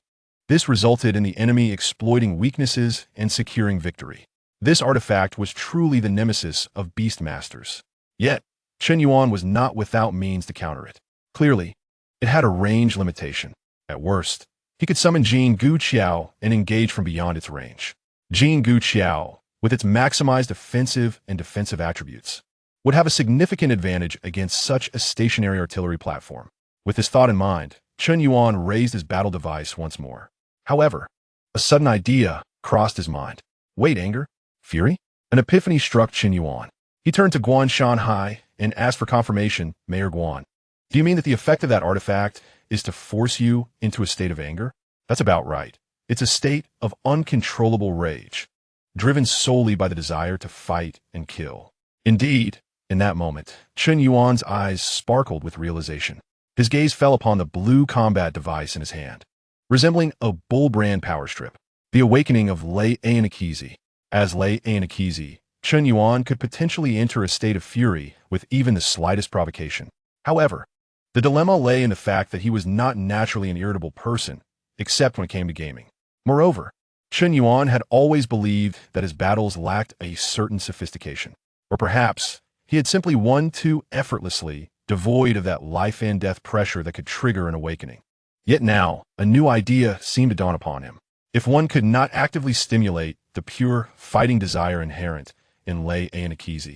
this resulted in the enemy exploiting weaknesses and securing victory. This artifact was truly the nemesis of beast masters. Yet, Chen Yuan was not without means to counter it. Clearly, it had a range limitation. At worst, he could summon Jing Gu Qiao and engage from beyond its range. Jing Gu Qiao, with its maximized offensive and defensive attributes, would have a significant advantage against such a stationary artillery platform. With this thought in mind, Chen Yuan raised his battle device once more. However, a sudden idea crossed his mind. Wait, anger? Fury? An epiphany struck Chen Yuan. He turned to Guan Shanhai and asked for confirmation. Mayor Guan, do you mean that the effect of that artifact is to force you into a state of anger? That's about right. It's a state of uncontrollable rage, driven solely by the desire to fight and kill. Indeed, in that moment, Chen Yuan's eyes sparkled with realization. His gaze fell upon the blue combat device in his hand, resembling a bull brand power strip. The awakening of Leo-Nix. As Leo-Nix, Chen Yuan could potentially enter a state of fury with even the slightest provocation. However, the dilemma lay in the fact that he was not naturally an irritable person, except when it came to gaming. Moreover, Chen Yuan had always believed that his battles lacked a certain sophistication. Or perhaps, he had simply won too effortlessly, devoid of that life-and-death pressure that could trigger an awakening. Yet now, a new idea seemed to dawn upon him. If one could not actively stimulate the pure fighting desire inherent in Leo-Nix,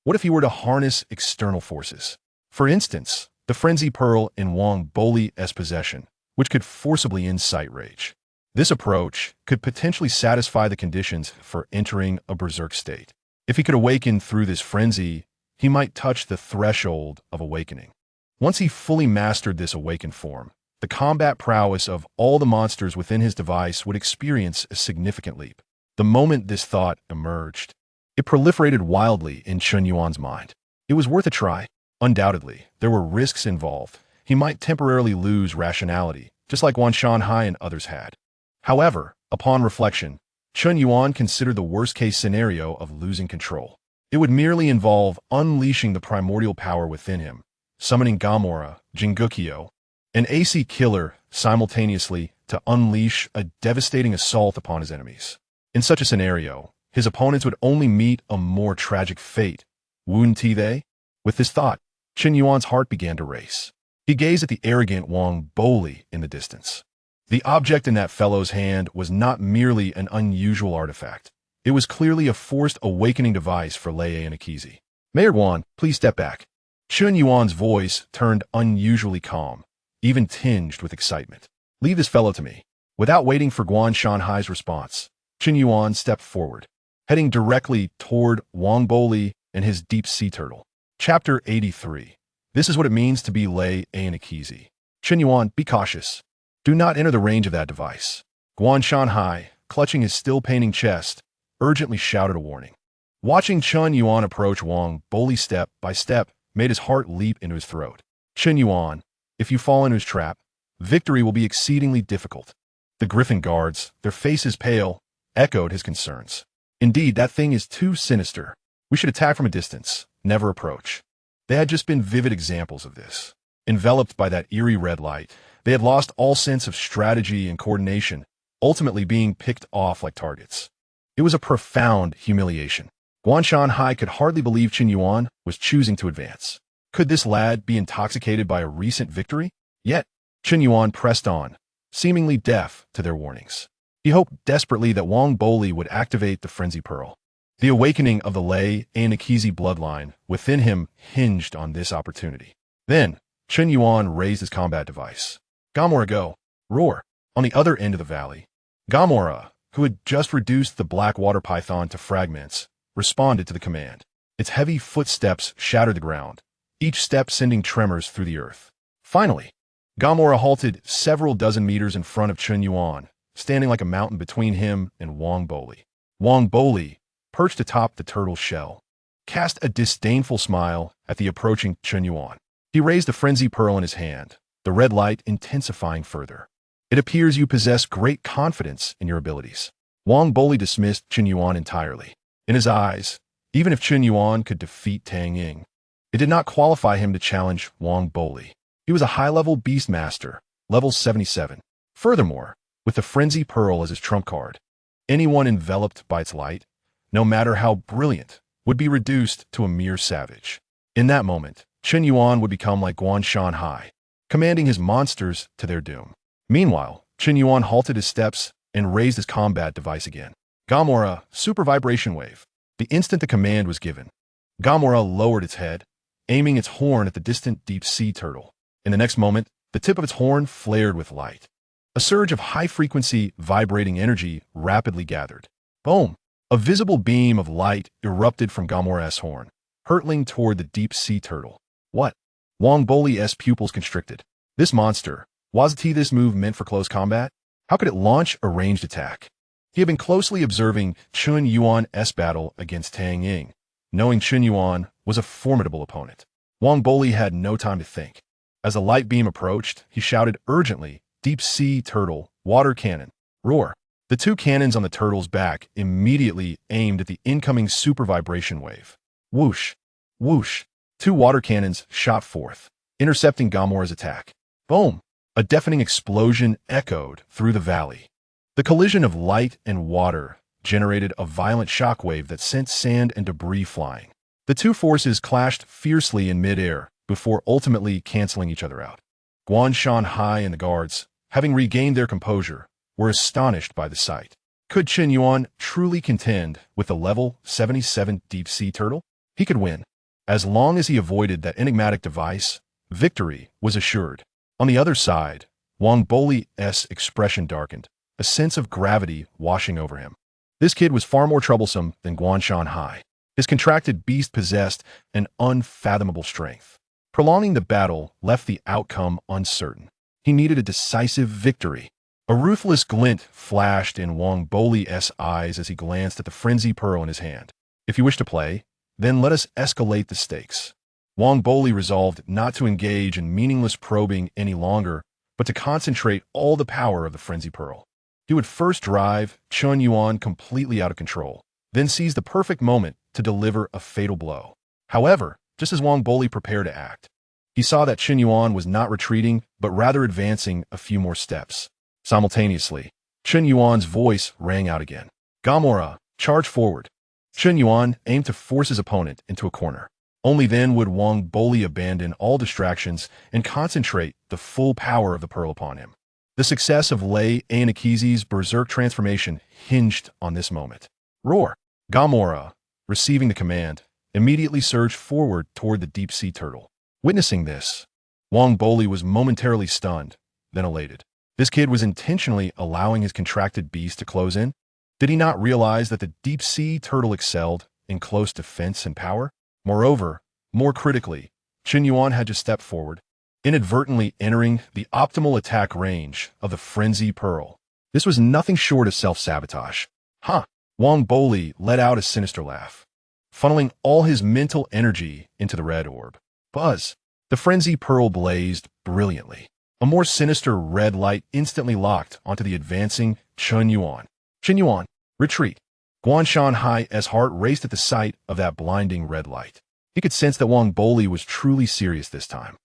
what if he were to harness external forces? For instance, the frenzy pearl in Wang Boli's possession, which could forcibly incite rage. This approach could potentially satisfy the conditions for entering a berserk state. If he could awaken through this frenzy, he might touch the threshold of awakening. Once he fully mastered this awakened form, the combat prowess of all the monsters within his device would experience a significant leap. The moment this thought emerged, it proliferated wildly in Chen Yuan's mind. It was worth a try. Undoubtedly, there were risks involved. He might temporarily lose rationality, just like Guan Shanhai and others had. However, upon reflection, Chen Yuan considered the worst-case scenario of losing control. It would merely involve unleashing the primordial power within him, summoning Gamora, Jingukyo, an AC killer simultaneously to unleash a devastating assault upon his enemies. In such a scenario, his opponents would only meet a more tragic fate, wouldn't they? With this thought, Chen Yuan's heart began to race. He gazed at the arrogant Wang Boli in the distance. The object in that fellow's hand was not merely an unusual artifact. It was clearly a forced awakening device for Leo-Nix. Mayor Guan, please step back. Chen Yuan's voice turned unusually calm, even tinged with excitement. Leave this fellow to me. Without waiting for Guan Shanhai's response, Chen Yuan stepped forward, heading directly toward Wang Boli and his deep sea turtle. Chapter 83. This is what it means to be Leo-Nix. Chen Yuan, be cautious. Do not enter the range of that device. Guan Shanhai, clutching his still-paining chest, urgently shouted a warning. Watching Chen Yuan approach Wang Boli step by step made his heart leap into his throat. Chen Yuan, if you fall into his trap, victory will be exceedingly difficult. The Griffin guards, their faces pale, echoed his concerns. Indeed, that thing is too sinister. We should attack from a distance, never approach. They had just been vivid examples of this. Enveloped by that eerie red light, they had lost all sense of strategy and coordination, ultimately being picked off like targets. It was a profound humiliation. Guan Shanhai could hardly believe Chen Yuan was choosing to advance. Could this lad be intoxicated by a recent victory? Yet, Chen Yuan pressed on, seemingly deaf to their warnings. He hoped desperately that Wang Boli would activate the Frenzy Pearl. The awakening of the Leo-Nix bloodline within him hinged on this opportunity. Then, Chen Yuan raised his combat device. Gamora, go! Roar! On the other end of the valley, Gamora, who had just reduced the black water python to fragments, responded to the command. Its heavy footsteps shattered the ground, each step sending tremors through the earth. Finally, Gamora halted several dozen meters in front of Chen Yuan, standing like a mountain between him and Wang Boli. Wang Boli, perched atop the turtle's shell, cast a disdainful smile at the approaching Chen Yuan. He raised the frenzy pearl in his hand, the red light intensifying further. It appears you possess great confidence in your abilities. Wang Boli dismissed Chen Yuan entirely. In his eyes, even if Chen Yuan could defeat Taming, it did not qualify him to challenge Wang Boli. He was a high-level beastmaster, level 77. Furthermore, with the Frenzy Pearl as his trump card, anyone enveloped by its light, no matter how brilliant, would be reduced to a mere savage. In that moment, Chen Yuan would become like Guan Shanhai, commanding his monsters to their doom. Meanwhile, Chen Yuan halted his steps and raised his combat device again. Gamora, Super Vibration Wave. The instant the command was given, Gamora lowered its head, aiming its horn at the distant deep-sea turtle. In the next moment, the tip of its horn flared with light. A surge of high-frequency, vibrating energy rapidly gathered. Boom! A visible beam of light erupted from Gamora's horn, hurtling toward the deep-sea turtle. What? Wang Boli's pupils constricted. This monster, was it this move meant for close combat? How could it launch a ranged attack? He had been closely observing Chen Yuan's battle against Taming, knowing Chen Yuan was a formidable opponent. Wang Boli had no time to think. As the light beam approached, he shouted urgently, "Deep-sea turtle, water cannon, roar." The two cannons on the turtle's back immediately aimed at the incoming super vibration wave. Whoosh! Whoosh! Two water cannons shot forth, intercepting Gamora's attack. Boom! A deafening explosion echoed through the valley. The collision of light and water generated a violent shockwave that sent sand and debris flying. The two forces clashed fiercely in midair before ultimately canceling each other out. Guan Shanhai and the guards, having regained their composure, were astonished by the sight. Could Chen Yuan truly contend with the level 77 deep-sea turtle? He could win. As long as he avoided that enigmatic device, victory was assured. On the other side, Wang Boli's expression darkened, a sense of gravity washing over him. This kid was far more troublesome than Guan Shanhai. His contracted beast possessed an unfathomable strength. Prolonging the battle left the outcome uncertain. He needed a decisive victory. A ruthless glint flashed in Wang Boli's eyes as he glanced at the Frenzy Pearl in his hand. If you wish to play, then let us escalate the stakes. Wang Boli resolved not to engage in meaningless probing any longer, but to concentrate all the power of the Frenzy Pearl. He would first drive Chen Yuan completely out of control, then seize the perfect moment to deliver a fatal blow. However, just as Wang Boli prepared to act, he saw that Chen Yuan was not retreating, but rather advancing a few more steps. Simultaneously, Chen Yuan's voice rang out again. Gamora, charge forward. Chen Yuan aimed to force his opponent into a corner. Only then would Wang Boli abandon all distractions and concentrate the full power of the pearl upon him. The success of Leo-Nix's berserk transformation hinged on this moment. Roar! Gamora, receiving the command, immediately surged forward toward the deep-sea turtle. Witnessing this, Wang Boli was momentarily stunned, then elated. This kid was intentionally allowing his contracted beast to close in? Did he not realize that the deep-sea turtle excelled in close defense and power? Moreover, more critically, Chen Yuan had to step forward, inadvertently entering the optimal attack range of the Frenzy Pearl. This was nothing short of self-sabotage. Huh! Wang Boli let out a sinister laugh, funneling all his mental energy into the red orb. Buzz! The Frenzy Pearl blazed brilliantly. A more sinister red light instantly locked onto the advancing Chen Yuan. Chen Yuan, retreat! Guan Shanhai's heart raced at the sight of that blinding red light. He could sense that Wang Boli was truly serious this time.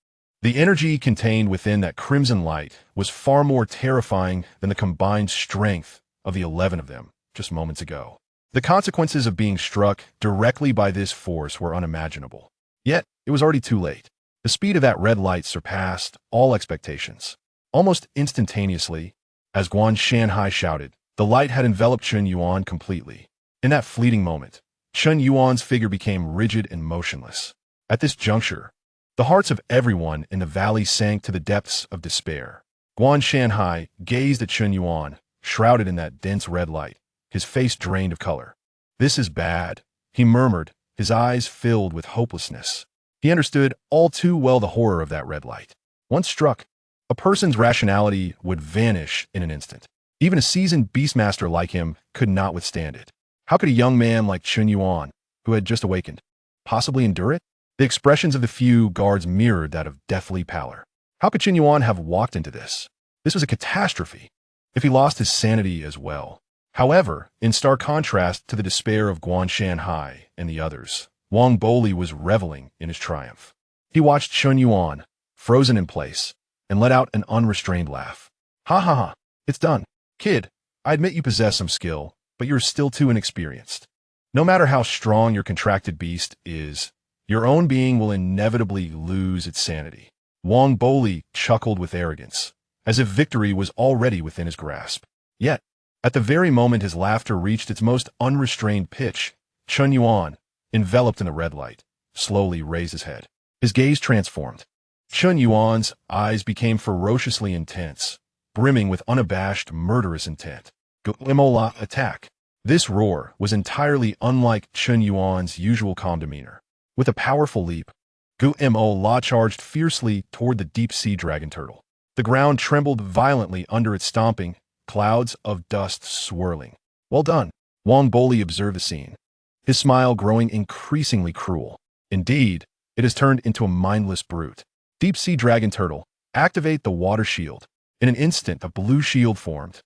The energy contained within that crimson light was far more terrifying than the combined strength of the 11 of them just moments ago. The consequences of being struck directly by this force were unimaginable. Yet, it was already too late. The speed of that red light surpassed all expectations. Almost instantaneously, as Guan Shanhai shouted, the light had enveloped Chen Yuan completely. In that fleeting moment, Chen Yuan's figure became rigid and motionless. At this juncture, the hearts of everyone in the valley sank to the depths of despair. Guan Shanhai gazed at Chen Yuan, shrouded in that dense red light, his face drained of color. "This is bad," he murmured, his eyes filled with hopelessness. He understood all too well the horror of that red light. Once struck, a person's rationality would vanish in an instant. Even a seasoned beastmaster like him could not withstand it. How could a young man like Chen Yuan, who had just awakened, possibly endure it? The expressions of the few guards mirrored that of deathly pallor. How could Chen Yuan have walked into this? This was a catastrophe. If he lost his sanity as well, However, in stark contrast to the despair of Guan Shanhai and the others, Wang Boli was reveling in his triumph. He watched Chun Yuan, frozen in place, and let out an unrestrained laugh. Ha ha ha, it's done. Kid, I admit you possess some skill, but you're still too inexperienced. No matter how strong your contracted beast is, your own being will inevitably lose its sanity. Wang Boli chuckled with arrogance, as if victory was already within his grasp. Yet, at the very moment his laughter reached its most unrestrained pitch, Chun Yuan, enveloped in the red light, slowly raised his head. His gaze transformed. Chun Yuan's eyes became ferociously intense, brimming with unabashed, murderous intent. Guimola attack. This roar was entirely unlike Chun Yuan's usual calm demeanor. With a powerful leap, Guimola charged fiercely toward the deep-sea dragon turtle. The ground trembled violently under its stomping, clouds of dust swirling. Well done. Wang Boli observed the scene, his smile growing increasingly cruel. Indeed, it has turned into a mindless brute. Deep-sea dragon turtle, activate the water shield. In an instant, a blue shield formed,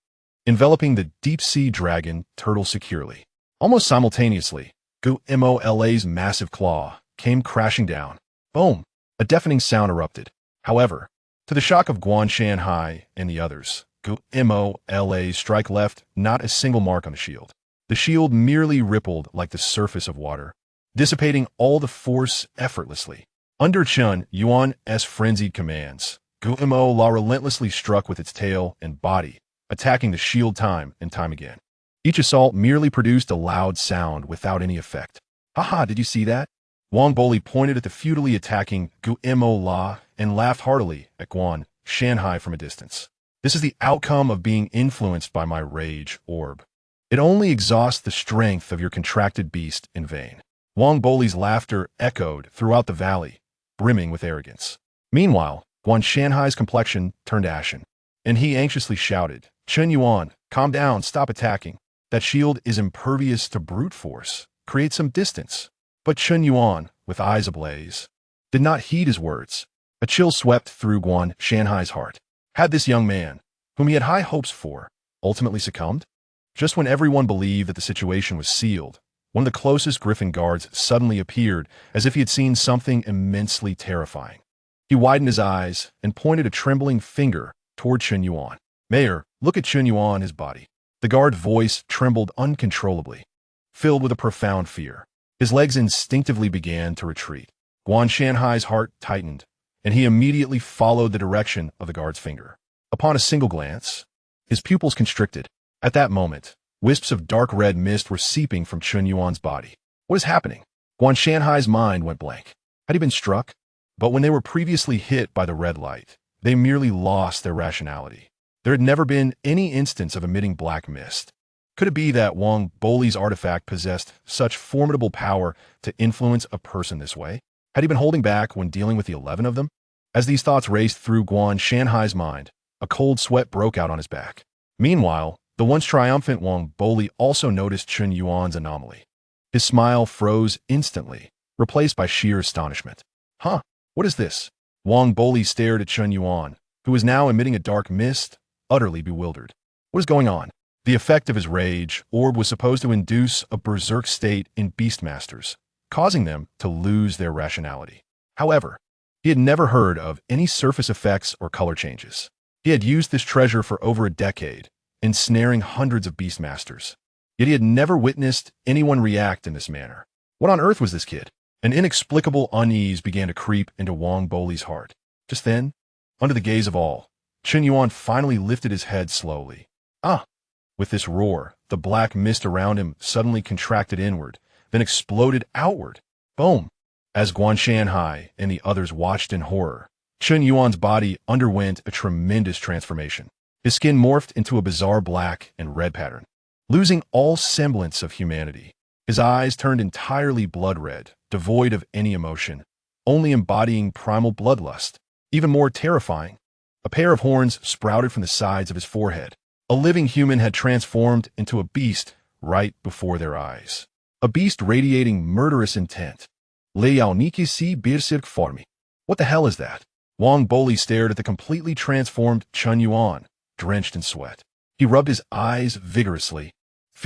enveloping the deep-sea dragon turtle securely. Almost simultaneously, Guimola's massive claw came crashing down. Boom! A deafening sound erupted. However, to the shock of Guan Shanhai and the others, Guimola's strike left not a single mark on the shield. The shield merely rippled like the surface of water, dissipating all the force effortlessly. Under Chun Yuan's frenzied commands, Guimola relentlessly struck with its tail and body, attacking the shield time and time again. Each assault merely produced a loud sound without any effect. Haha, did you see that? Wang Boli pointed at the futilely attacking Guimola and laughed heartily at Guan Shanhai from a distance. This is the outcome of being influenced by my rage orb. It only exhausts the strength of your contracted beast in vain. Wang Boli's laughter echoed throughout the valley, brimming with arrogance. Meanwhile, Guan Shanhai's complexion turned ashen, and he anxiously shouted, Chun Yuan, calm down, stop attacking. That shield is impervious to brute force. Create some distance. But Chun Yuan, with eyes ablaze, did not heed his words. A chill swept through Guan Shanhai's heart. Had this young man, whom he had high hopes for, ultimately succumbed? Just when everyone believed that the situation was sealed, one of the closest Griffin guards suddenly appeared as if he had seen something immensely terrifying. He widened his eyes and pointed a trembling finger toward Chun Yuan. Mayor, look at Chun Yuan, his body. The guard's voice trembled uncontrollably, filled with a profound fear. His legs instinctively began to retreat. Guan Shanhai's heart tightened, and he immediately followed the direction of the guard's finger. Upon a single glance, his pupils constricted. At that moment, wisps of dark red mist were seeping from Chun Yuan's body. What is happening? Guan Shanhai's mind went blank. Had he been struck? But when they were previously hit by the red light, they merely lost their rationality. There had never been any instance of emitting black mist. Could it be that Wang Boli's artifact possessed such formidable power to influence a person this way? Had he been holding back when dealing with the 11 of them? As these thoughts raced through Guan Shanhai's mind, a cold sweat broke out on his back. Meanwhile, the once triumphant Wang Boli also noticed Chun Yuan's anomaly. His smile froze instantly, replaced by sheer astonishment. Huh? What is this? Wang Boli stared at Chun Yuan, who was now emitting a dark mist, utterly bewildered. What is going on? The effect of his rage orb was supposed to induce a berserk state in Beastmasters, causing them to lose their rationality. However, he had never heard of any surface effects or color changes. He had used this treasure for over a decade, ensnaring hundreds of Beastmasters. Yet he had never witnessed anyone react in this manner. What on earth was this kid? An inexplicable unease began to creep into Wang Boli's heart. Just then, under the gaze of all, Chun Yuan finally lifted his head slowly. Ah! With this roar, the black mist around him suddenly contracted inward, then exploded outward. Boom! As Guan Shanhai and the others watched in horror, Chun Yuan's body underwent a tremendous transformation. His skin morphed into a bizarre black and red pattern, losing all semblance of humanity. His eyes turned entirely blood red, devoid of any emotion, only embodying primal bloodlust. Even more terrifying, a pair of horns sprouted from the sides of his forehead. A living human had transformed into a beast right before their eyes. A beast radiating murderous intent. Leo-Nix birsirk formi. What the hell is that? Wang Boli stared at the completely transformed Chun Yuan, drenched in sweat. He rubbed his eyes vigorously,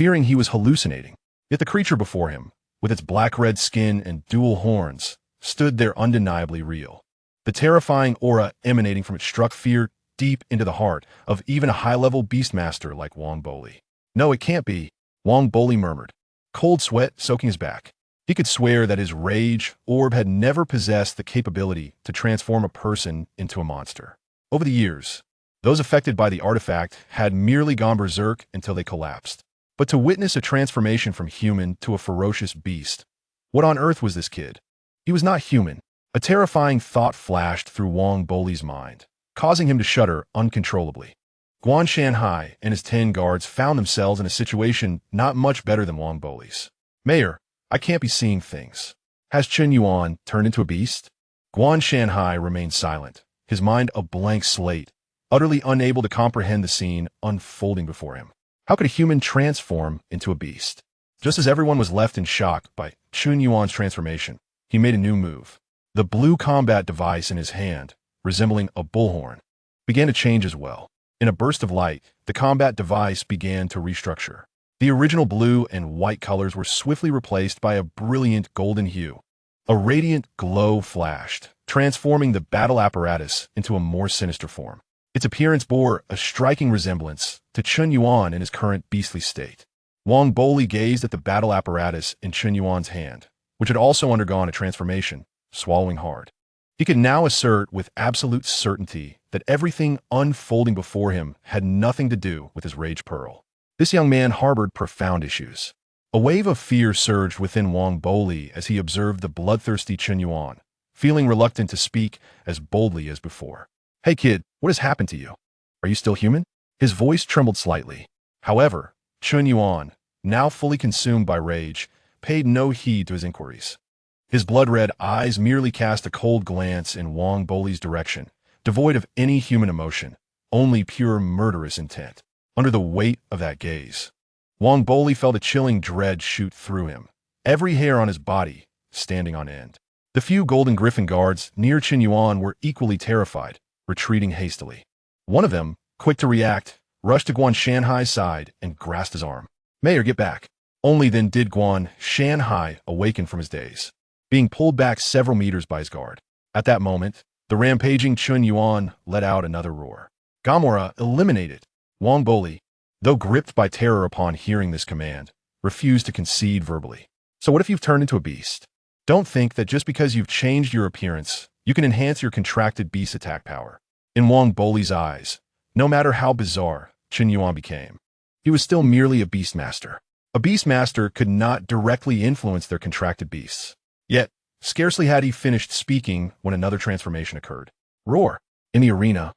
fearing he was hallucinating. Yet the creature before him, with its black-red skin and dual horns, stood there undeniably real. The terrifying aura emanating from it struck fear deep into the heart of even a high-level beastmaster like Wong Boli. "No, it can't be," Wong Boli murmured, cold sweat soaking his back. He could swear that his rage orb had never possessed the capability to transform a person into a monster. Over the years, those affected by the artifact had merely gone berserk until they collapsed. But to witness a transformation from human to a ferocious beast, what on earth was this kid? He was not human. A terrifying thought flashed through Wong Boli's mind, causing him to shudder uncontrollably. Guan Shanhai and his 10 guards found themselves in a situation not much better than Wong Boli's. "Mayor, I can't be seeing things. Has Chen Yuan turned into a beast?" Guan Shanhai remained silent, his mind a blank slate, utterly unable to comprehend the scene unfolding before him. How could a human transform into a beast? Just as everyone was left in shock by Chen Yuan's transformation, he made a new move. The blue combat device in his hand, resembling a bullhorn, began to change as well. In a burst of light, the combat device began to restructure. The original blue and white colors were swiftly replaced by a brilliant golden hue. A radiant glow flashed, transforming the battle apparatus into a more sinister form. Its appearance bore a striking resemblance to Chen Yuan in his current beastly state. Wong Boli gazed at the battle apparatus in Chen Yuan's hand, which had also undergone a transformation, swallowing hard. He could now assert with absolute certainty that everything unfolding before him had nothing to do with his rage pearl. This young man harbored profound issues. A wave of fear surged within Wong Boli as he observed the bloodthirsty Chen Yuan, feeling reluctant to speak as boldly as before. "Hey kid, what has happened to you? Are you still human?" His voice trembled slightly. However, Chen Yuan, now fully consumed by rage, paid no heed to his inquiries. His blood-red eyes merely cast a cold glance in Wong Boli's direction, devoid of any human emotion, only pure murderous intent. Under the weight of that gaze, Wong Boli felt a chilling dread shoot through him, every hair on his body standing on end. The few Golden Griffin guards near Chen Yuan were equally terrified, retreating hastily. One of them, quick to react, rushed to Guan Shanhai's side and grasped his arm. "Mayor, get back." Only then did Guan Shanhai awaken from his daze, being pulled back several meters by his guard. At that moment, the rampaging Chen Yuan let out another roar. Gamora eliminated. Wong Boli, though gripped by terror upon hearing this command, refused to concede verbally. "So what if you've turned into a beast? Don't think that just because you've changed your appearance, you can enhance your contracted beast attack power." In Wong Boli's eyes, no matter how bizarre Chen Yuan became, he was still merely a beastmaster. A beastmaster could not directly influence their contracted beasts. Yet, scarcely had he finished speaking when another transformation occurred. Roar! In the arena,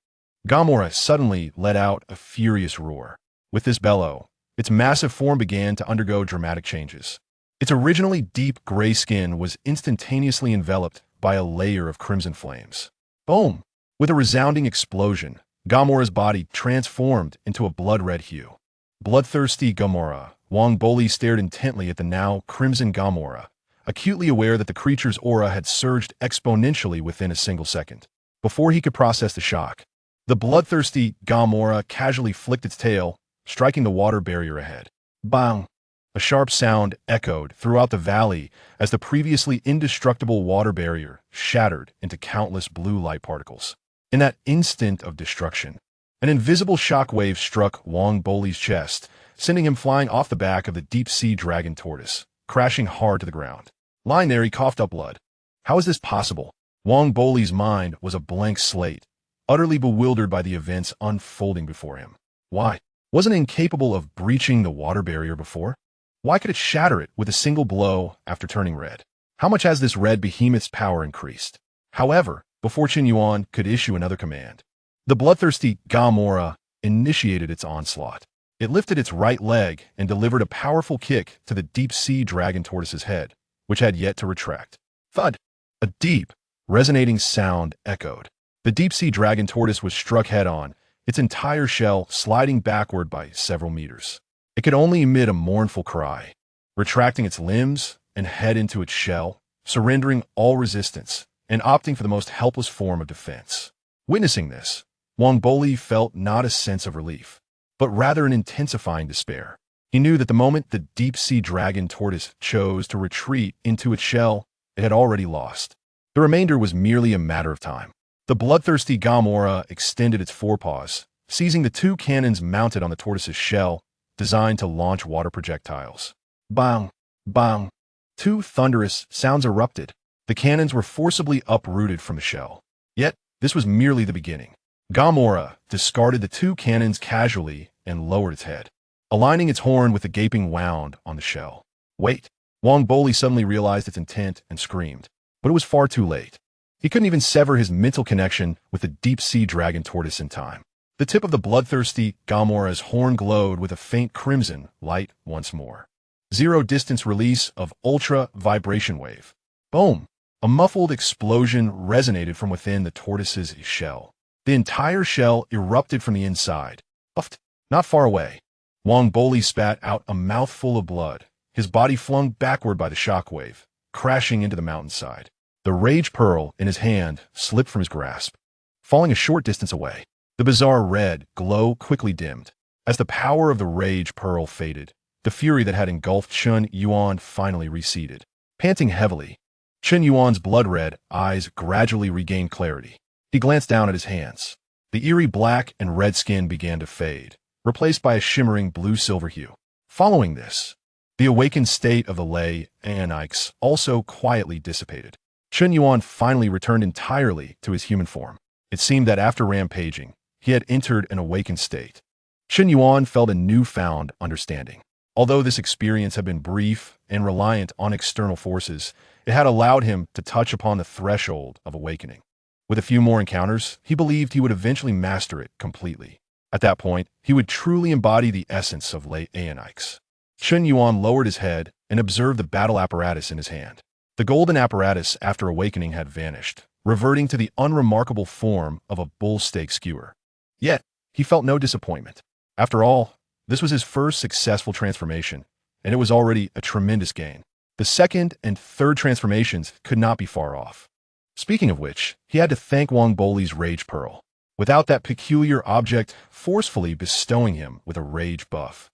Gamora suddenly let out a furious roar. With this bellow, its massive form began to undergo dramatic changes. Its originally deep gray skin was instantaneously enveloped by a layer of crimson flames. Boom! With a resounding explosion, Gamora's body transformed into a blood-red hue. Bloodthirsty Gamora, Wong Boli stared intently at the now crimson Gamora, acutely aware that the creature's aura had surged exponentially within a single second. Before he could process the shock, the bloodthirsty Gamora casually flicked its tail, striking the water barrier ahead. Bang! A sharp sound echoed throughout the valley as the previously indestructible water barrier shattered into countless blue light particles. In that instant of destruction, an invisible shockwave struck Wong Boli's chest, sending him flying off the back of the deep-sea dragon tortoise, crashing hard to the ground. Lying there, he coughed up blood. How is this possible? Wong Boli's mind was a blank slate, utterly bewildered by the events unfolding before him. Why? Wasn't it incapable of breaching the water barrier before? Why could it shatter it with a single blow after turning red? How much has this red behemoth's power increased? However, before Chen Yuan could issue another command, the bloodthirsty Gamora initiated its onslaught. It lifted its right leg and delivered a powerful kick to the deep-sea dragon tortoise's head, which had yet to retract. Thud! A deep, resonating sound echoed. The deep-sea dragon tortoise was struck head-on, its entire shell sliding backward by several meters. It could only emit a mournful cry, retracting its limbs and head into its shell, surrendering all resistance, and opting for the most helpless form of defense. Witnessing this, Wong Boli felt not a sense of relief, but rather an intensifying despair. He knew that the moment the deep-sea dragon tortoise chose to retreat into its shell, it had already lost. The remainder was merely a matter of time. The bloodthirsty Gamora extended its forepaws, seizing the two cannons mounted on the tortoise's shell, designed to launch water projectiles. Bang! Bang! Two thunderous sounds erupted. The cannons were forcibly uprooted from the shell. Yet, this was merely the beginning. Gamora discarded the two cannons casually and lowered its head, aligning its horn with the gaping wound on the shell. Wait! Wong Boli suddenly realized its intent and screamed, but it was far too late. He couldn't even sever his mental connection with the deep-sea dragon tortoise in time. The tip of the bloodthirsty Gamora's horn glowed with a faint crimson light once more. Zero-distance release of ultra vibration wave. Boom! A muffled explosion resonated from within the tortoise's shell. The entire shell erupted from the inside. Puffed. Not far away, Wong Boli spat out a mouthful of blood, his body flung backward by the shockwave, crashing into the mountainside. The rage pearl in his hand slipped from his grasp, falling a short distance away. The bizarre red glow quickly dimmed. As the power of the rage pearl faded, the fury that had engulfed Chun Yuan finally receded. Panting heavily, Chun Yuan's blood-red eyes gradually regained clarity. He glanced down at his hands. The eerie black and red skin began to fade, replaced by a shimmering blue-silver hue. Following this, the awakened state of the Leo-Nix also quietly dissipated. Chun Yuan finally returned entirely to his human form. It seemed that after rampaging, he had entered an awakened state. Chun Yuan felt a newfound understanding. Although this experience had been brief and reliant on external forces, it had allowed him to touch upon the threshold of awakening. With a few more encounters, he believed he would eventually master it completely. At that point, he would truly embody the essence of Leo-Nix. Chun Yuan lowered his head and observed the battle apparatus in his hand. The golden apparatus after awakening had vanished, reverting to the unremarkable form of a bull-steak skewer. Yet, he felt no disappointment. After all, this was his first successful transformation, and it was already a tremendous gain. The second and third transformations could not be far off. Speaking of which, he had to thank Wong Boli's Rage Pearl. Without that peculiar object forcefully bestowing him with a rage buff,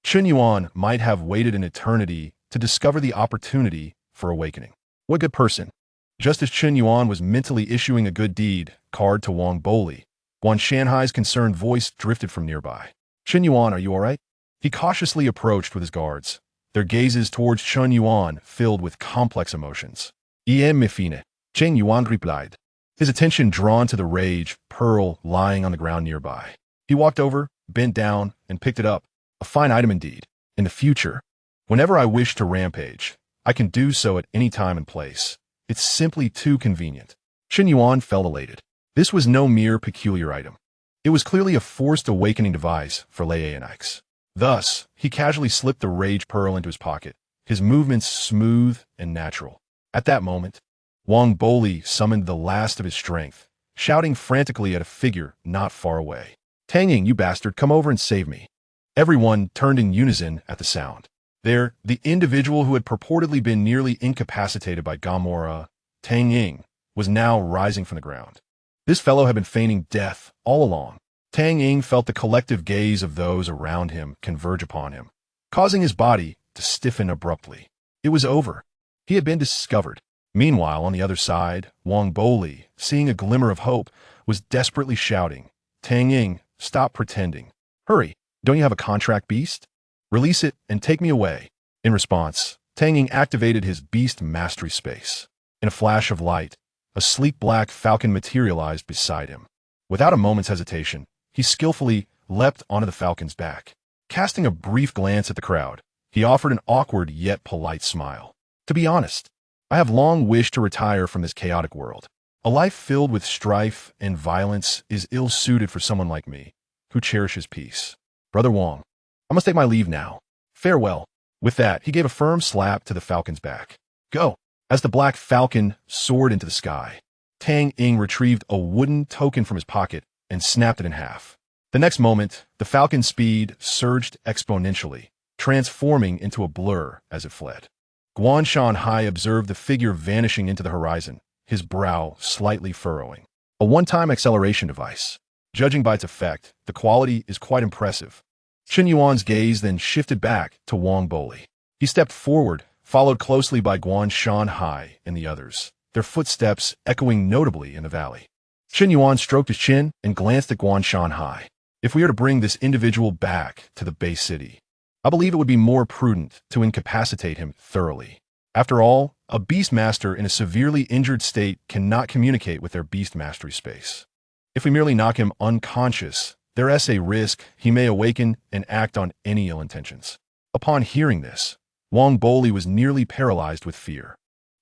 Chun Yuan might have waited an eternity to discover the opportunity for awakening. What good person! Just as Chun Yuan was mentally issuing a good deed card to Wong Boli, Guan Shanhai's concerned voice drifted from nearby. Chun Yuan, are you all right? He cautiously approached with his guards, their gazes towards Chun Yuan filled with complex emotions. "Em fine," Chun Yuan replied, his attention drawn to the rage pearl lying on the ground nearby. He walked over, bent down, and picked it up. A fine item indeed. In the future, whenever I wish to rampage, I can do so at any time and place. It's simply too convenient. Chun Yuan felt elated. This was no mere peculiar item. It was clearly a forced awakening device for Leo-Nix. Thus, he casually slipped the rage pearl into his pocket, his movements smooth and natural. At that moment, Wong Boli summoned the last of his strength, shouting frantically at a figure not far away. "Taming, you bastard, come over and save me." Everyone turned in unison at the sound. There, the individual who had purportedly been nearly incapacitated by Gamora, Taming, was now rising from the ground. This fellow had been feigning death all along. Taming felt the collective gaze of those around him converge upon him, causing his body to stiffen abruptly. It was over. He had been discovered. Meanwhile, on the other side, Wong Boli, seeing a glimmer of hope, was desperately shouting, "Taming, stop pretending. Hurry, don't you have a contract beast? Release it and take me away." In response, Taming activated his beast mastery space. In a flash of light, a sleek black falcon materialized beside him. Without a moment's hesitation, he skillfully leapt onto the falcon's back. Casting a brief glance at the crowd, he offered an awkward yet polite smile. "To be honest, I have long wished to retire from this chaotic world. A life filled with strife and violence is ill-suited for someone like me, who cherishes peace. Brother Wong, I must take my leave now. Farewell." With that, he gave a firm slap to the falcon's back. "Go." As the black falcon soared into the sky, Taming retrieved a wooden token from his pocket and snapped it in half. The next moment, the falcon's speed surged exponentially, transforming into a blur as it fled. Guan Shanhai observed the figure vanishing into the horizon, his brow slightly furrowing. A one-time acceleration device. Judging by its effect, the quality is quite impressive. Chen Yuan's gaze then shifted back to Wang Boli. He stepped forward, followed closely by Guan Shanhai and the others, their footsteps echoing notably in the valley. Chen Yuan stroked his chin and glanced at Guan Shanhai. If we are to bring this individual back to the base city, I believe it would be more prudent to incapacitate him thoroughly. After all, a beastmaster in a severely injured state cannot communicate with their beast mastery space. If we merely knock him unconscious, there is a risk he may awaken and act on any ill intentions. Upon hearing this, Wang Boli was nearly paralyzed with fear.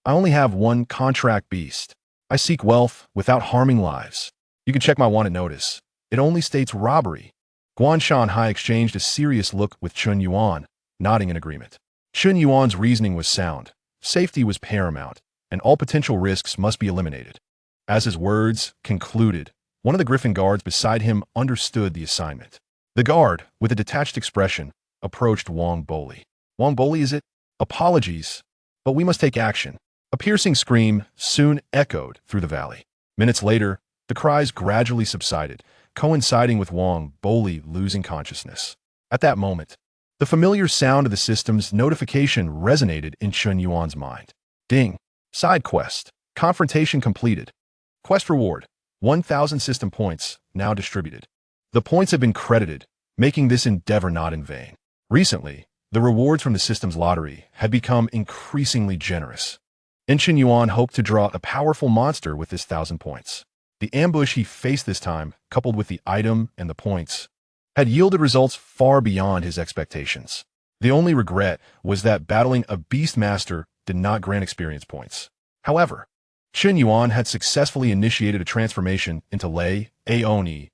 I only have one contract beast. I seek wealth without harming lives. You can check my wanted notice. It only states robbery. Guan Shanhai exchanged a serious look with Chen Yuan, nodding in agreement. Chen Yuan's reasoning was sound. Safety was paramount, and all potential risks must be eliminated. As his words concluded, one of the griffin guards beside him understood the assignment. The guard, with a detached expression, approached Wang Boli. Wang Boli, is it? Apologies, but we must take action. A piercing scream soon echoed through the valley. Minutes later, the cries gradually subsided, coinciding with Wang Boli losing consciousness. At that moment, the familiar sound of the system's notification resonated in Chen Yuan's mind. Ding. Side quest. Confrontation completed. Quest reward. 1,000 system points, now distributed. The points have been credited, making this endeavor not in vain. Recently, the rewards from the system's lottery had become increasingly generous. Chen Yuan hoped to draw a powerful monster with this 1,000 points. The ambush he faced this time, coupled with the item and the points, had yielded results far beyond his expectations. The only regret was that battling a beastmaster did not grant experience points. However, Chen Yuan had successfully initiated a transformation into Leo-Nix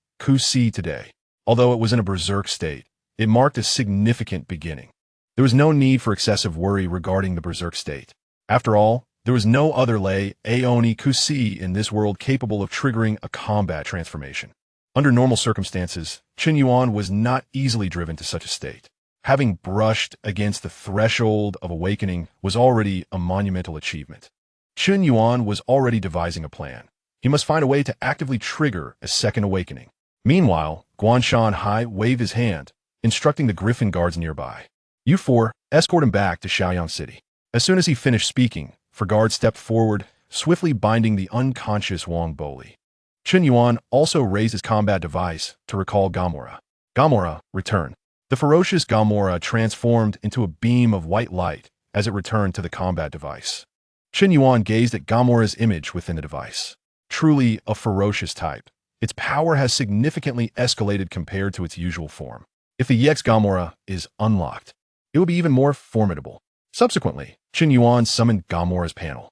today. Although it was in a berserk state, it marked a significant beginning. There was no need for excessive worry regarding the berserk state. After all, there was no other Leo-Nix in this world capable of triggering a combat transformation. Under normal circumstances, Chen Yuan was not easily driven to such a state. Having brushed against the threshold of awakening was already a monumental achievement. Chen Yuan was already devising a plan. He must find a way to actively trigger a second awakening. Meanwhile, Guan Shanhai waved his hand, instructing the griffin guards nearby. You four, escort him back to Shaoyang City. As soon as he finished speaking, four guards stepped forward, swiftly binding the unconscious Wang Boli. Chen Yuan also raised his combat device to recall Gamora. Gamora, return. The ferocious Gamora transformed into a beam of white light as it returned to the combat device. Chen Yuan gazed at Gamora's image within the device. Truly a ferocious type, its power has significantly escalated compared to its usual form. If the EX Gamora is unlocked, it will be even more formidable. Subsequently, Chen Yuan summoned Gamora's panel.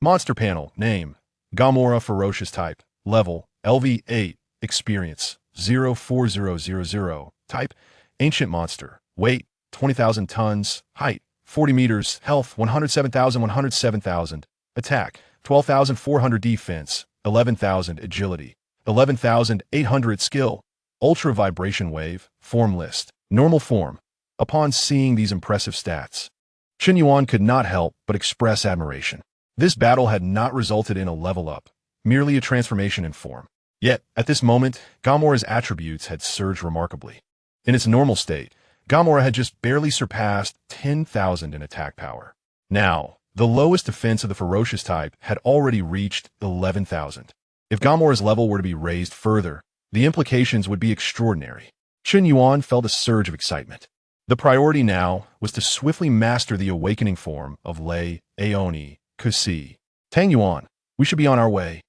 Monster panel, name, Gamora ferocious type, level, LV8, experience, 04000, type, ancient monster, weight, 20,000 tons, height, 40 meters, health, 107,000, attack, 12,400 defense, 11,000 agility, 11,800 skill, ultra vibration wave, form list, normal form. Upon seeing these impressive stats, Chen Yuan could not help but express admiration. This battle had not resulted in a level up, merely a transformation in form. Yet, at this moment, Gamora's attributes had surged remarkably. In its normal state, Gamora had just barely surpassed 10,000 in attack power. Now, the lowest defense of the ferocious type had already reached 11,000. If Gamora's level were to be raised further, the implications would be extraordinary. Chen Yuan felt a surge of excitement. The priority now was to swiftly master the awakening form of Leo-Nix. Tang Yuan, we should be on our way.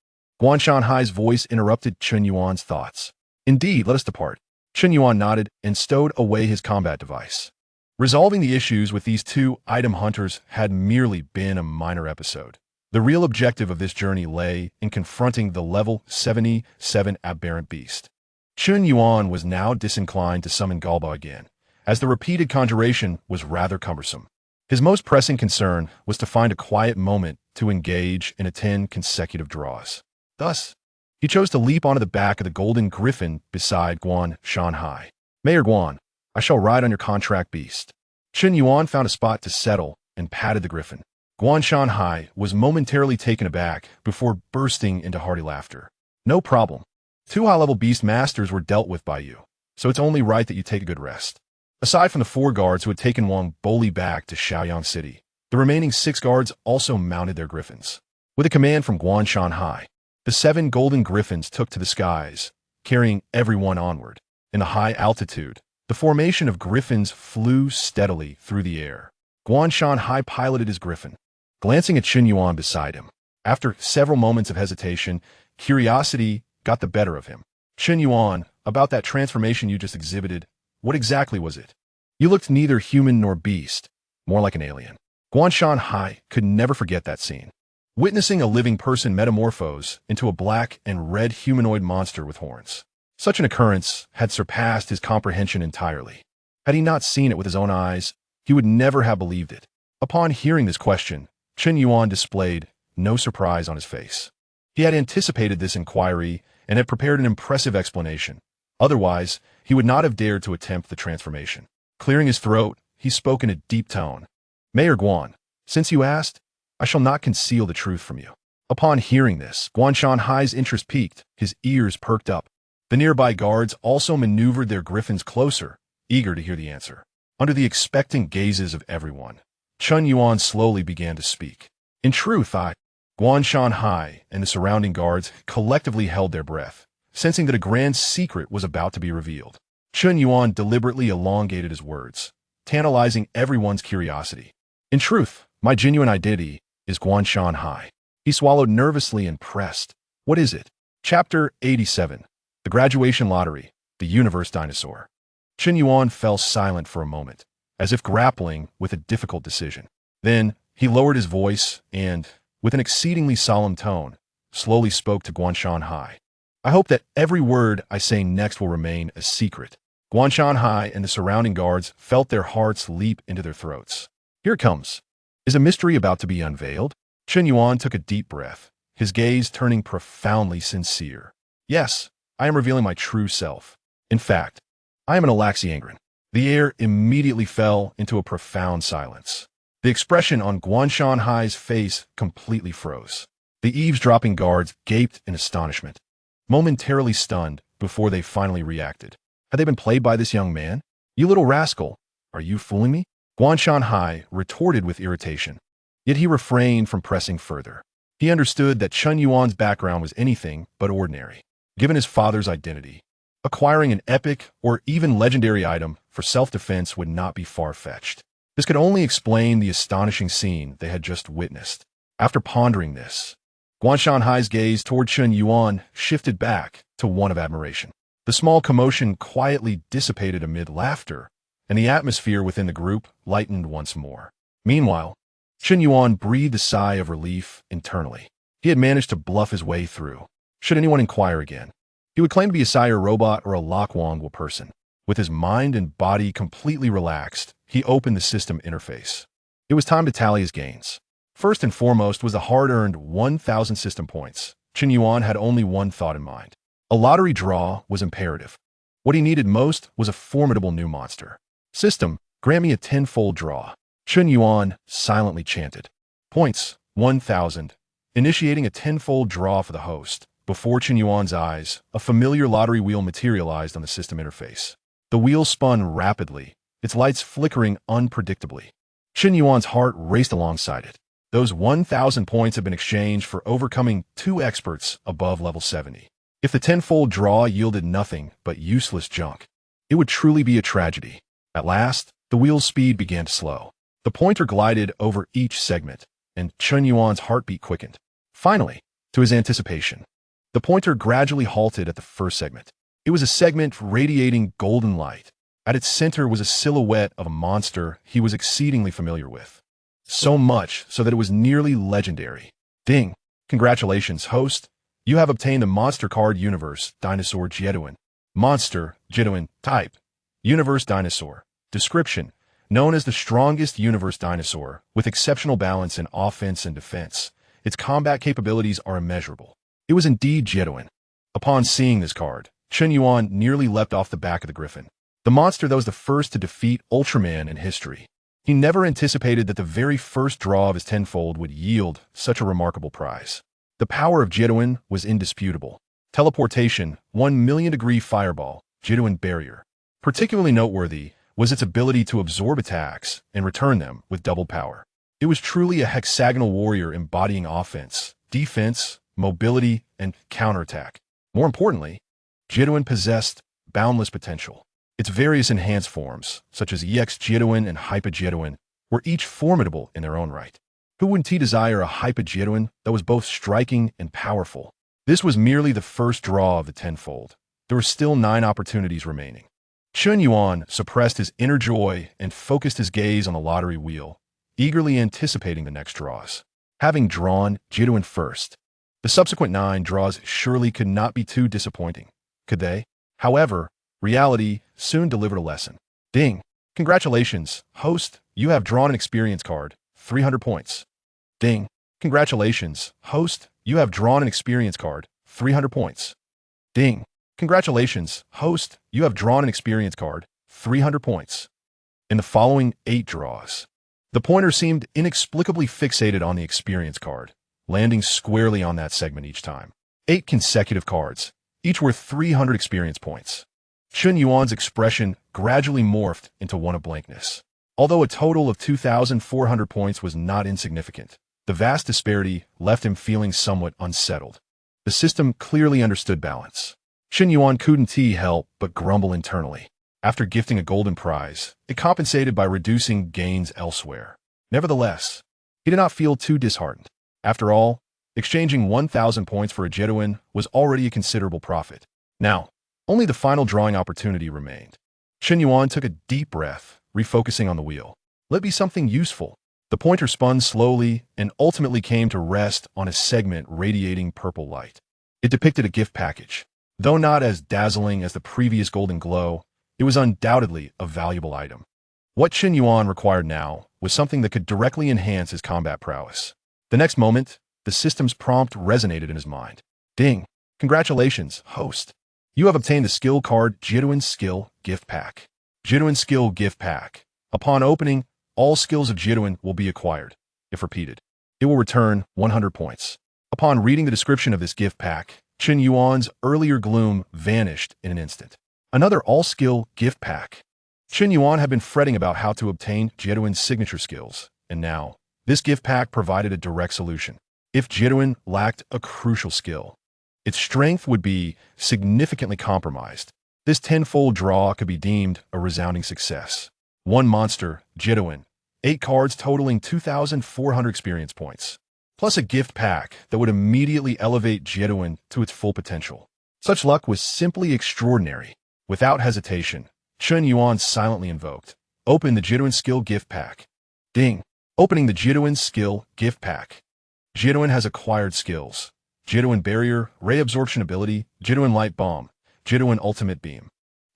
Guan Shanhai's voice interrupted Chen Yuan's thoughts. Indeed, let us depart. Chen Yuan nodded and stowed away his combat device. Resolving the issues with these two item hunters had merely been a minor episode. The real objective of this journey lay in confronting the level 77 aberrant beast. Chen Yuan was now disinclined to summon Galba again, as the repeated conjuration was rather cumbersome. His most pressing concern was to find a quiet moment to engage in 10 consecutive draws. Thus, he chose to leap onto the back of the golden griffin beside Guan Shanhai. Mayor Guan, I shall ride on your contract beast. Chen Yuan found a spot to settle and patted the griffin. Guan Shanhai was momentarily taken aback before bursting into hearty laughter. No problem. 2 high-level beast masters were dealt with by you, so it's only right that you take a good rest. Aside from the 4 guards who had taken Wang Boli back to Shaoyang City, the remaining 6 guards also mounted their griffins. With a command from Guanshan Hai, the 7 golden griffins took to the skies, carrying everyone onward. In the high altitude, the formation of griffins flew steadily through the air. Guanshan Hai piloted his griffin, glancing at Qin Yuan beside him. After several moments of hesitation, curiosity got the better of him. Qin Yuan, about that transformation you just exhibited, what exactly was it? You looked neither human nor beast, more like an alien. Guanshan Hai could never forget that scene. Witnessing a living person metamorphose into a black and red humanoid monster with horns. Such an occurrence had surpassed his comprehension entirely. Had he not seen it with his own eyes, he would never have believed it. Upon hearing this question, Qin Yuan displayed no surprise on his face. He had anticipated this inquiry and had prepared an impressive explanation. Otherwise, he would not have dared to attempt the transformation. Clearing his throat, he spoke in a deep tone. Mayor Guan, since you asked, I shall not conceal the truth from you. Upon hearing this, Guanshan Hai's interest peaked, his ears perked up. The nearby guards also maneuvered their griffins closer, eager to hear the answer. Under the expectant gazes of everyone, Qin Yuan slowly began to speak. In truth, Guanshan Hai and the surrounding guards collectively held their breath, sensing that a grand secret was about to be revealed. Qin Yuan deliberately elongated his words, tantalizing everyone's curiosity. In truth, my genuine identity is Guanshan Hai. He swallowed nervously and pressed. What is it? Chapter 87. The Graduation Lottery, the Universe Dinosaur. Qin Yuan fell silent for a moment, as if grappling with a difficult decision. Then, he lowered his voice and, with an exceedingly solemn tone, slowly spoke to Guanshan Hai. I hope that every word I say next will remain a secret. Guanshan Hai and the surrounding guards felt their hearts leap into their throats. Here it comes. Is a mystery about to be unveiled? Qin Yuan took a deep breath, his gaze turning profoundly sincere. Yes, I am revealing my true self. In fact, I am an Alaxiangren. The air immediately fell into a profound silence. The expression on Guanshan Hai's face completely froze. The eavesdropping guards gaped in astonishment, momentarily stunned before they finally reacted. Had they been played by this young man? You little rascal, are you fooling me? Guanshan Hai retorted with irritation, yet he refrained from pressing further. He understood that Qin Yuan's background was anything but ordinary. Given his father's identity, acquiring an epic or even legendary item for self-defense would not be far-fetched. This could only explain the astonishing scene they had just witnessed. After pondering this, Guanshan Hai's gaze toward Qin Yuan shifted back to one of admiration. The small commotion quietly dissipated amid laughter, and the atmosphere within the group lightened once more. Meanwhile, Qin Yuan breathed a sigh of relief internally. He had managed to bluff his way through. Should anyone inquire again, he would claim to be a Sire robot or a Lokwangwa person. With his mind and body completely relaxed, he opened the system interface. It was time to tally his gains. First and foremost was the hard-earned 1,000 system points. Qin Yuan had only one thought in mind. A lottery draw was imperative. What he needed most was a formidable new monster. System, grant me a 10-fold draw. Qin Yuan silently chanted. Points, 1,000. Initiating a 10-fold draw for the host. Before Qin Yuan's eyes, a familiar lottery wheel materialized on the system interface. The wheel spun rapidly, its lights flickering unpredictably. Qin Yuan's heart raced alongside it. Those 1,000 points had been exchanged for overcoming 2 experts above level 70. If the 10-fold draw yielded nothing but useless junk, it would truly be a tragedy. At last, the wheel's speed began to slow. The pointer glided over each segment, and Qin Yuan's heartbeat quickened. Finally, to his anticipation, the pointer gradually halted at the first segment. It was a segment radiating golden light. At its center was a silhouette of a monster he was exceedingly familiar with. So much so that it was nearly legendary. Ding! Congratulations, host. You have obtained the Monster Card Universe Dinosaur Jeduin. Monster, Jeduin, Type, Universe Dinosaur. Description, known as the strongest universe dinosaur, with exceptional balance in offense and defense. Its combat capabilities are immeasurable. It was indeed Jeduin. Upon seeing this card, Qin Yuan nearly leapt off the back of the griffin. The monster that was the first to defeat Ultraman in history. He never anticipated that the very first draw of his tenfold would yield such a remarkable prize. The power of Jeduin was indisputable. Teleportation, 1 million degree fireball, Jeduin barrier. Particularly noteworthy was its ability to absorb attacks and return them with double power. It was truly a hexagonal warrior embodying offense, defense, mobility, and counterattack. More importantly, Jidouin possessed boundless potential. Its various enhanced forms, such as EX Jidouin and Hyper Jidouin, were each formidable in their own right. Who wouldn't desire a Hyper Jidouin that was both striking and powerful? This was merely the first draw of the tenfold. There were still 9 opportunities remaining. Chun Yuan suppressed his inner joy and focused his gaze on the lottery wheel, eagerly anticipating the next draws. Having drawn Jidouin first, the subsequent 9 draws surely could not be too disappointing, could they? However, reality soon delivered a lesson. Ding! Congratulations, host, you have drawn an experience card, 300 points. Ding! Congratulations, host, you have drawn an experience card, 300 points. Ding! Congratulations, host, you have drawn an experience card, 300 points. In the following 8 draws, the pointer seemed inexplicably fixated on the experience card, landing squarely on that segment each time. 8 consecutive cards, each worth 300 experience points. Chun Yuan's expression gradually morphed into one of blankness. Although a total of 2,400 points was not insignificant, the vast disparity left him feeling somewhat unsettled. The system clearly understood balance. Chun Yuan couldn't help but grumble internally. After gifting a golden prize, it compensated by reducing gains elsewhere. Nevertheless, he did not feel too disheartened. After all, exchanging 1,000 points for a Jidouin was already a considerable profit. Now, only the final drawing opportunity remained. Chun Yuan took a deep breath, refocusing on the wheel. Let be something useful. The pointer spun slowly and ultimately came to rest on a segment radiating purple light. It depicted a gift package. Though not as dazzling as the previous golden glow, it was undoubtedly a valuable item. What Chun Yuan required now was something that could directly enhance his combat prowess. The next moment, the system's prompt resonated in his mind. Ding! Congratulations, host. You have obtained the skill card Jidouin Skill Gift Pack. Jidouin Skill Gift Pack. Upon opening, all skills of Jidouin will be acquired. If repeated, it will return 100 points. Upon reading the description of this gift pack, Chun Yuan's earlier gloom vanished in an instant. Another all-skill gift pack. Chun Yuan had been fretting about how to obtain Jidouin's signature skills, and now, this gift pack provided a direct solution. If Jidouin lacked a crucial skill, its strength would be significantly compromised. This tenfold draw could be deemed a resounding success. 1 monster, Jidouin, 8 cards totaling 2,400 experience points, plus a gift pack that would immediately elevate Jidouin to its full potential. Such luck was simply extraordinary. Without hesitation, Chun Yuan silently invoked, "Open the Jidouin Skill Gift Pack." Ding! Opening the Jidouin Skill Gift Pack. Jidouin has acquired skills. Jidouin Barrier, Ray Absorption Ability, Jidouin Light Bomb, Jidouin Ultimate Beam.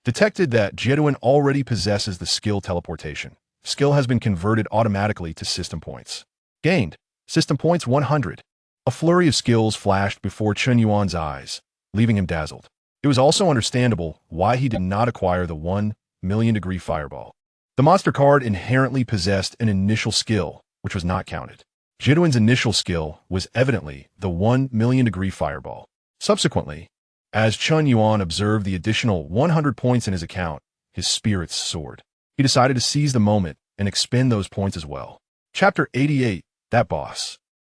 Detected that Jidouin already possesses the skill Teleportation. Skill has been converted automatically to system points. Gained. System points 100. A flurry of skills flashed before Chun Yuan's eyes, leaving him dazzled. It was also understandable why he did not acquire the 1,000,000-degree Fireball. The monster card inherently possessed an initial skill, which was not counted. Jidouin's initial skill was evidently the 1,000,000-degree Fireball. Subsequently, as Chun Yuan observed the additional 100 points in his account, his spirits soared. He decided to seize the moment and expend those points as well. Chapter 88, That Boss.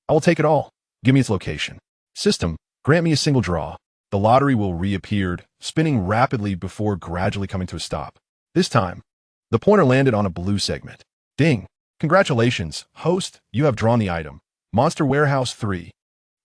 I will take it all. Give me its location. System, grant me a single draw. The lottery wheel reappeared, spinning rapidly before gradually coming to a stop. This time, the pointer landed on a blue segment. Ding! Congratulations, host, you have drawn the item. Monster Warehouse 3.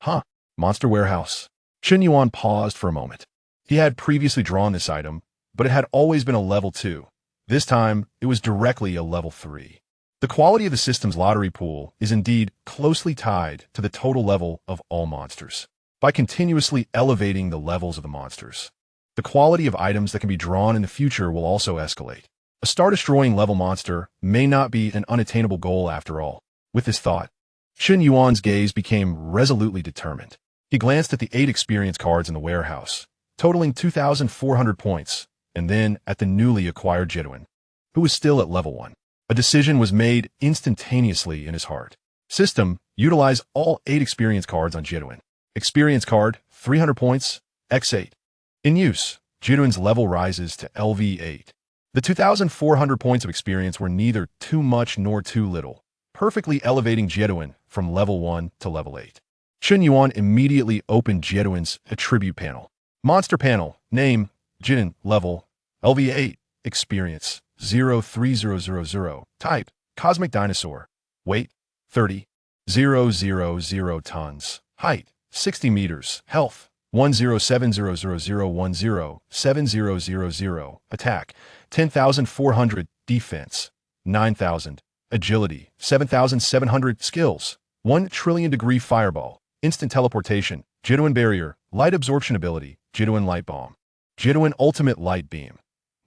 Huh, Monster Warehouse. Chun Yuan paused for a moment. He had previously drawn this item, but it had always been a level 2. This time, it was directly a level 3. The quality of the system's lottery pool is indeed closely tied to the total level of all monsters. By continuously elevating the levels of the monsters, the quality of items that can be drawn in the future will also escalate. A star-destroying level monster may not be an unattainable goal after all. With this thought, Chun Yuan's gaze became resolutely determined. He glanced at the 8 experience cards in the warehouse, totaling 2,400 points, and then at the newly acquired Jidouin, who was still at level 1. A decision was made instantaneously in his heart. System, utilize all 8 experience cards on Jidouin. Experience card, 300 points, X8. In use, Jidouin's level rises to LV8. The 2,400 points of experience were neither too much nor too little, perfectly elevating Jeduin from level 1 to level 8. Chen Yuan immediately opened Jeduin's attribute panel. Monster panel, name, Jin, level, LV8, experience, 03000, type, cosmic dinosaur, weight, 30,000 tons, height, 60 meters, health, 10700107000, attack, 10,400, defense, 9,000, agility, 7,700, skills, 1 trillion degree fireball, instant teleportation, Jeduin barrier, light absorption ability, Jeduin light bomb, Jeduin ultimate light beam,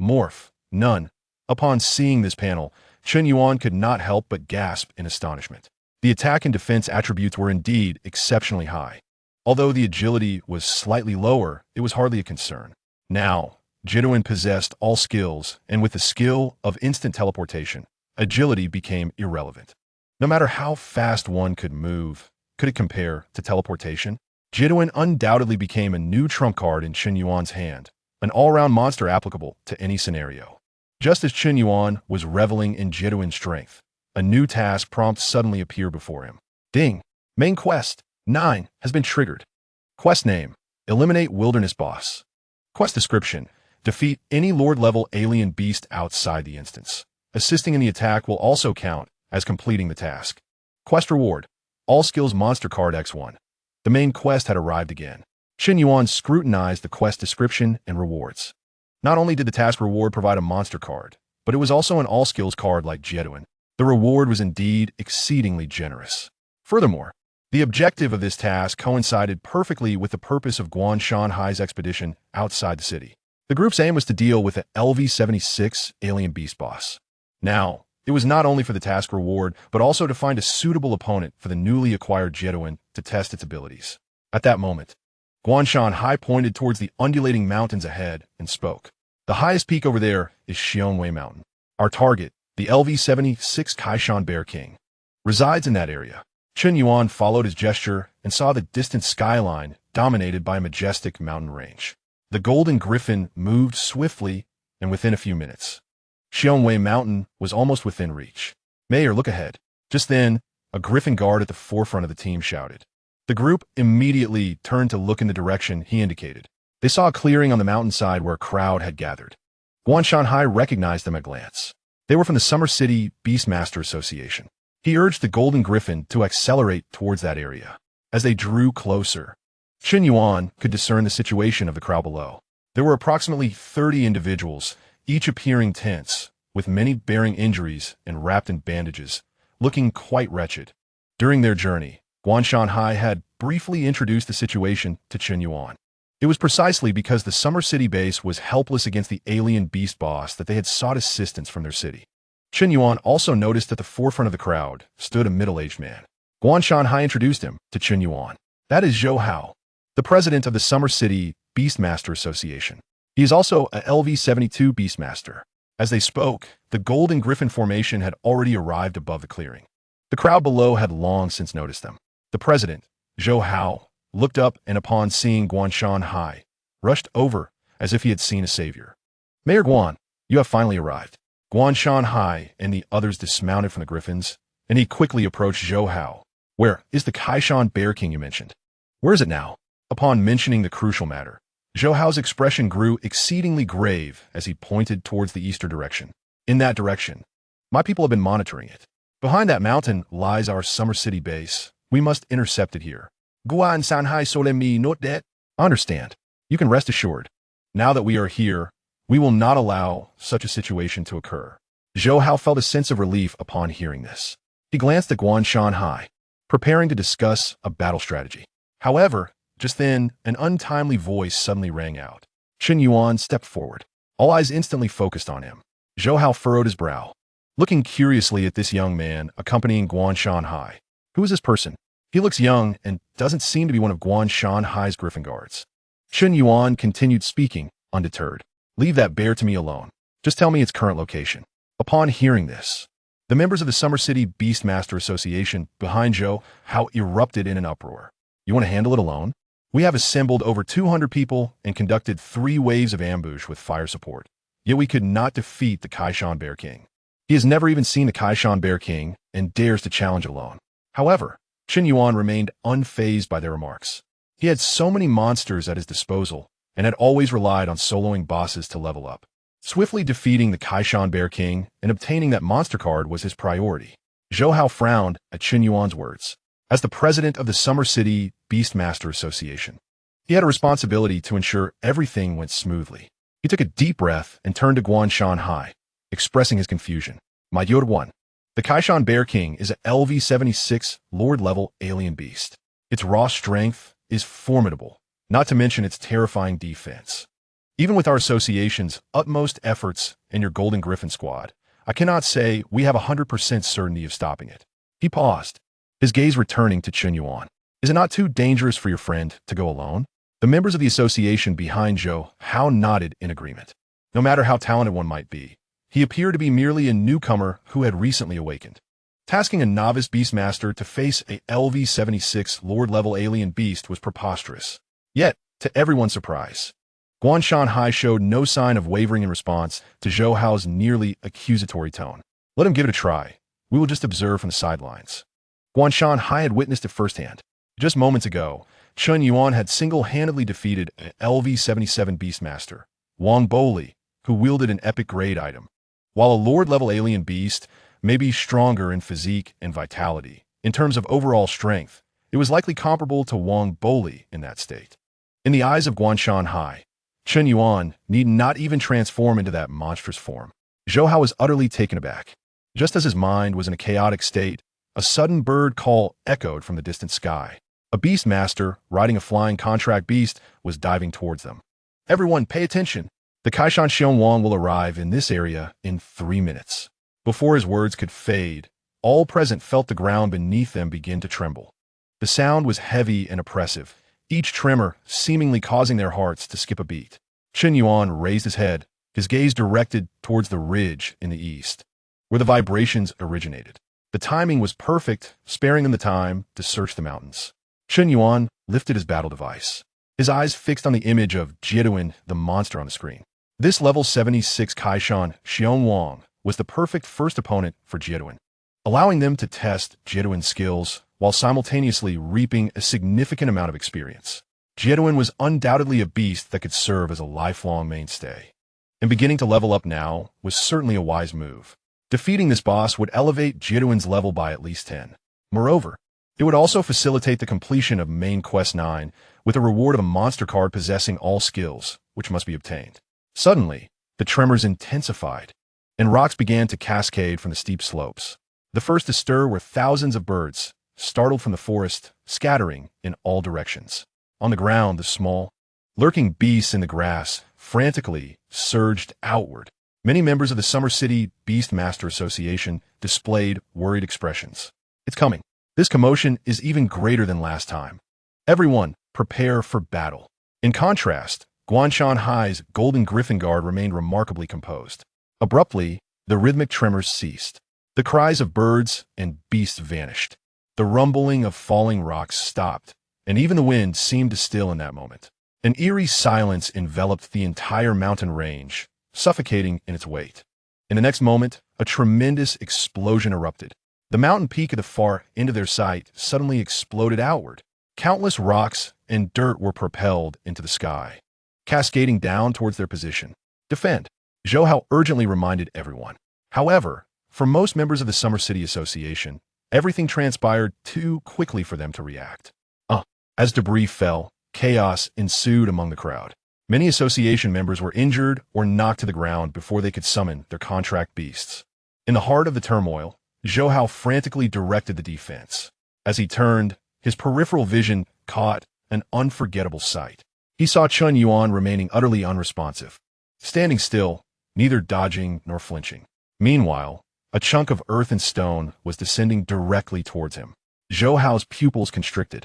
morph, none. Upon seeing this panel, Chen Yuan could not help but gasp in astonishment. The attack and defense attributes were indeed exceptionally high. Although the agility was slightly lower, it was hardly a concern. Now, Jeduin possessed all skills, and with the skill of instant teleportation, agility became irrelevant. No matter how fast one could move, could it compare to teleportation? Jeduin undoubtedly became a new trump card in Chen Yuan's hand, an all-round monster applicable to any scenario. Just as Chen Yuan was reveling in Jeduin's strength, a new task prompt suddenly appeared before him. Ding! Main quest 9 has been triggered. Quest name: Eliminate Wilderness Boss. Quest description: Defeat any Lord-level alien beast outside the instance. Assisting in the attack will also count as completing the task. Quest reward: All skills monster card X1. The main quest had arrived again. Chen Yuan scrutinized the quest description and rewards. Not only did the task reward provide a monster card, but it was also an all-skills card like Jeduin. The reward was indeed exceedingly generous. Furthermore, the objective of this task coincided perfectly with the purpose of Guan Shanhai's expedition outside the city. The group's aim was to deal with the LV-76 alien beast boss. Now, it was not only for the task reward, but also to find a suitable opponent for the newly acquired Jeduin to test its abilities. At that moment, Guan Shanhai pointed towards the undulating mountains ahead and spoke. The highest peak over there is Xiongwei Mountain. Our target, the LV-76 Kaishan Bear King, resides in that area. Chen Yuan followed his gesture and saw the distant skyline dominated by a majestic mountain range. The Golden Griffin moved swiftly, and within a few minutes, Xiongwei Mountain was almost within reach. Mayor, look ahead. Just then, a griffin guard at the forefront of the team shouted. The group immediately turned to look in the direction he indicated. They saw a clearing on the mountainside where a crowd had gathered. Guan Shanhai recognized them at a glance. They were from the Summer City Beastmaster Association. He urged the Golden Griffin to accelerate towards that area. As they drew closer, Chen Yuan could discern the situation of the crowd below. There were approximately 30 individuals, each appearing tense, with many bearing injuries and wrapped in bandages, looking quite wretched. During their journey, Guan Shanhai had briefly introduced the situation to Chen Yuan. It was precisely because the Summer City base was helpless against the alien beast boss that they had sought assistance from their city. Chen Yuan also noticed at the forefront of the crowd stood a middle-aged man. Guan Shanhai introduced him to Chen Yuan. That is Zhou Hao, the president of the Summer City Beastmaster Association. He is also a LV-72 Beastmaster. As they spoke, the Golden Griffin formation had already arrived above the clearing. The crowd below had long since noticed them. The president, Zhou Hao, looked up and upon seeing Guan Shanhai, rushed over as if he had seen a savior. Mayor Guan, you have finally arrived. Guan Shanhai and the others dismounted from the griffins, and he quickly approached Zhou Hao. Where is the Kaishan Bear King you mentioned? Where is it now? Upon mentioning the crucial matter, Zhou Hao's expression grew exceedingly grave as he pointed towards the eastern direction. In that direction, my people have been monitoring it. Behind that mountain lies our Summer City base. We must intercept it here. Guan Shanhai sole mi note that. Understand. You can rest assured. Now that we are here, we will not allow such a situation to occur. Zhou Hao felt a sense of relief upon hearing this. He glanced at Guan Shanhai, preparing to discuss a battle strategy. However, just then, an untimely voice suddenly rang out. Chen Yuan stepped forward. All eyes instantly focused on him. Zhou Hao furrowed his brow, looking curiously at this young man accompanying Guan Shanhai. Who is this person? He looks young and doesn't seem to be one of Guan Shanhai's griffin guards. Chen Yuan continued speaking, undeterred. Leave that bear to me alone. Just tell me its current location. Upon hearing this, the members of the Summer City Beastmaster Association behind Zhou Hao erupted in an uproar. You want to handle it alone? We have assembled over 200 people and conducted 3 waves of ambush with fire support. yet we could not defeat the Kaishan Bear King. He has never even seen the Kaishan Bear King and dares to challenge alone. However, Chen Yuan remained unfazed by their remarks. He had so many monsters at his disposal and had always relied on soloing bosses to level up. Swiftly defeating the Kaishan Bear King and obtaining that monster card was his priority. Zhou Hao frowned at Chen Yuan's words. As the president of the Summer City Beastmaster Association, he had a responsibility to ensure everything went smoothly. He took a deep breath and turned to Guan Shanhai, expressing his confusion. My Yoda 1. The Kaishan Bear King is a LV-76 Lord-level alien beast. Its raw strength is formidable, not to mention its terrifying defense. Even with our association's utmost efforts and your Golden Griffin squad, I cannot say we have 100% certainty of stopping it. He paused, his gaze returning to Chen Yuan. Is it not too dangerous for your friend to go alone? The members of the association behind Zhou Hao nodded in agreement. No matter how talented one might be, he appeared to be merely a newcomer who had recently awakened. Tasking a novice beastmaster to face a LV-76 Lord-level alien beast was preposterous. Yet, to everyone's surprise, Guan Shanhai showed no sign of wavering in response to Zhou Hao's nearly accusatory tone. Let him give it a try. We will just observe from the sidelines. Guan Shanhai had witnessed it firsthand. Just moments ago, Chen Yuan had single-handedly defeated an LV-77 Beastmaster, Wang Boli, who wielded an epic-grade item. While a Lord-level alien beast may be stronger in physique and vitality, in terms of overall strength, it was likely comparable to Wang Boli in that state. In the eyes of Guan Shanhai, Chen Yuan need not even transform into that monstrous form. Zhou Hao was utterly taken aback. Just as his mind was in a chaotic state, a sudden bird call echoed from the distant sky. A beastmaster, riding a flying contract beast, was diving towards them. Everyone, pay attention. The Kaishan Xiongwang will arrive in this area in 3 minutes. Before his words could fade, all present felt the ground beneath them begin to tremble. The sound was heavy and oppressive, each tremor seemingly causing their hearts to skip a beat. Chen Yuan raised his head, his gaze directed towards the ridge in the east, where the vibrations originated. The timing was perfect, sparing him the time to search the mountains. Chen Yuan lifted his battle device, his eyes fixed on the image of Jieduan, the monster on the screen. This level 76 Kaishan Xiongwang was the perfect first opponent for Jieduan, allowing them to test Jieduan's skills while simultaneously reaping a significant amount of experience. Jieduan was undoubtedly a beast that could serve as a lifelong mainstay, and beginning to level up now was certainly a wise move. Defeating this boss would elevate Jieduan's level by at least 10. Moreover, it would also facilitate the completion of Main Quest 9 with a reward of a monster card possessing all skills, which must be obtained. Suddenly, the tremors intensified, and rocks began to cascade from the steep slopes. The first to stir were thousands of birds, startled from the forest, scattering in all directions. On the ground, the small, lurking beasts in the grass frantically surged outward. Many members of the Summer City Beastmaster Association displayed worried expressions. It's coming. This commotion is even greater than last time. Everyone, prepare for battle. In contrast, Guan Shanhai's Golden Griffin Guard remained remarkably composed. Abruptly, the rhythmic tremors ceased. The cries of birds and beasts vanished. The rumbling of falling rocks stopped, and even the wind seemed to still in that moment. An eerie silence enveloped the entire mountain range, suffocating in its weight. In the next moment, a tremendous explosion erupted. The mountain peak of the far end of their sight suddenly exploded outward. Countless rocks and dirt were propelled into the sky, cascading down towards their position. Defend, Zhou Hao urgently reminded everyone. However, for most members of the Summer City Association, everything transpired too quickly for them to react. As debris fell, chaos ensued among the crowd. Many association members were injured or knocked to the ground before they could summon their contract beasts. In the heart of the turmoil, Zhou Hao frantically directed the defense. As he turned, his peripheral vision caught an unforgettable sight. He saw Chen Yuan remaining utterly unresponsive, standing still, neither dodging nor flinching. Meanwhile, a chunk of earth and stone was descending directly towards him. Zhou Hao's pupils constricted,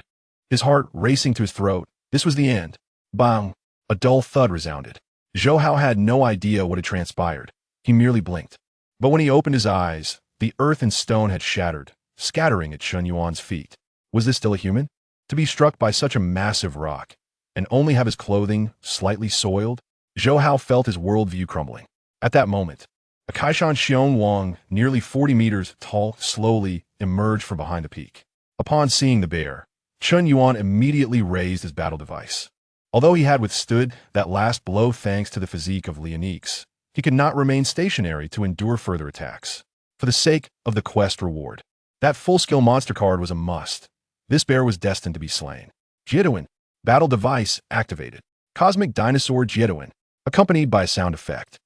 his heart racing to his throat. This was the end. Bang! A dull thud resounded. Zhou Hao had no idea what had transpired. He merely blinked. But when he opened his eyes, the earth and stone had shattered, scattering at Chen Yuan's feet. Was this still a human? To be struck by such a massive rock, and only have his clothing slightly soiled? Zhou Hao felt his worldview crumbling. At that moment, a Kaishan Xion Wang, nearly 40 meters tall, slowly emerged from behind the peak. Upon seeing the bear, Chun Yuan immediately raised his battle device. Although he had withstood that last blow thanks to the physique of Leo-Nix, he could not remain stationary to endure further attacks. For the sake of the quest reward, that full-skill monster card was a must. This bear was destined to be slain. Jieduan, battle device activated. Cosmic Dinosaur Jieduan, accompanied by a sound effect.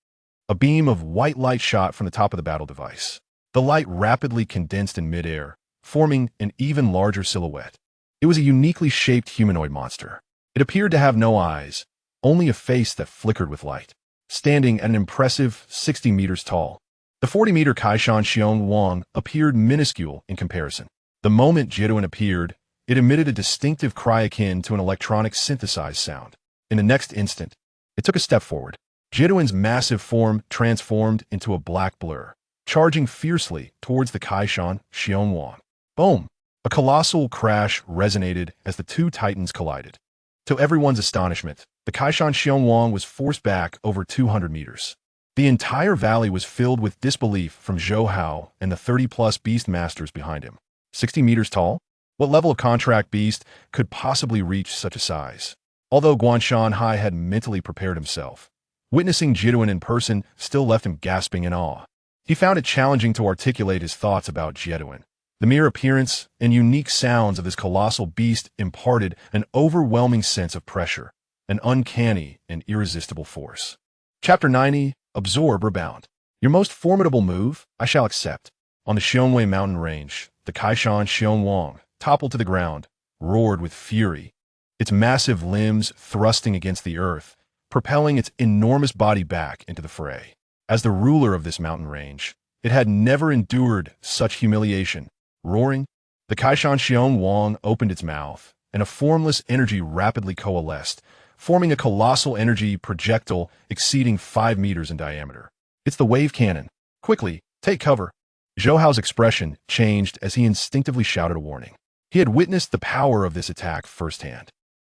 A beam of white light shot from the top of the battle device. The light rapidly condensed in midair, forming an even larger silhouette. It was a uniquely shaped humanoid monster. It appeared to have no eyes, only a face that flickered with light. Standing at an impressive 60 meters tall, the 40-meter Kaishan Xiong Wang appeared minuscule in comparison. The moment Jieduan appeared, it emitted a distinctive cry akin to an electronic synthesized sound. In the next instant, it took a step forward. Jieduan's massive form transformed into a black blur, charging fiercely towards the Kaishan Xiong Wang. Boom! A colossal crash resonated as the two titans collided. To everyone's astonishment, the Kaishan Xiong Wang was forced back over 200 meters. The entire valley was filled with disbelief from Zhou Hao and the 30-plus beast masters behind him. 60 meters tall? What level of contract beast could possibly reach such a size? Although Guanshan Hai had mentally prepared himself, witnessing Jieduan in person still left him gasping in awe. He found it challenging to articulate his thoughts about Jieduan. The mere appearance and unique sounds of this colossal beast imparted an overwhelming sense of pressure, an uncanny and irresistible force. Chapter 90, Absorb Rebound. Your most formidable move, I shall accept. On the Xiongwei mountain range, the Kaishan Xiong Wang, toppled to the ground, roared with fury, its massive limbs thrusting against the earth, propelling its enormous body back into the fray. As the ruler of this mountain range, it had never endured such humiliation. Roaring, the Kaishan Xiong Wang opened its mouth, and a formless energy rapidly coalesced, forming a colossal energy projectile exceeding 5 meters in diameter. It's the wave cannon. Quickly, take cover. Zhou Hao's expression changed as he instinctively shouted a warning. He had witnessed the power of this attack firsthand.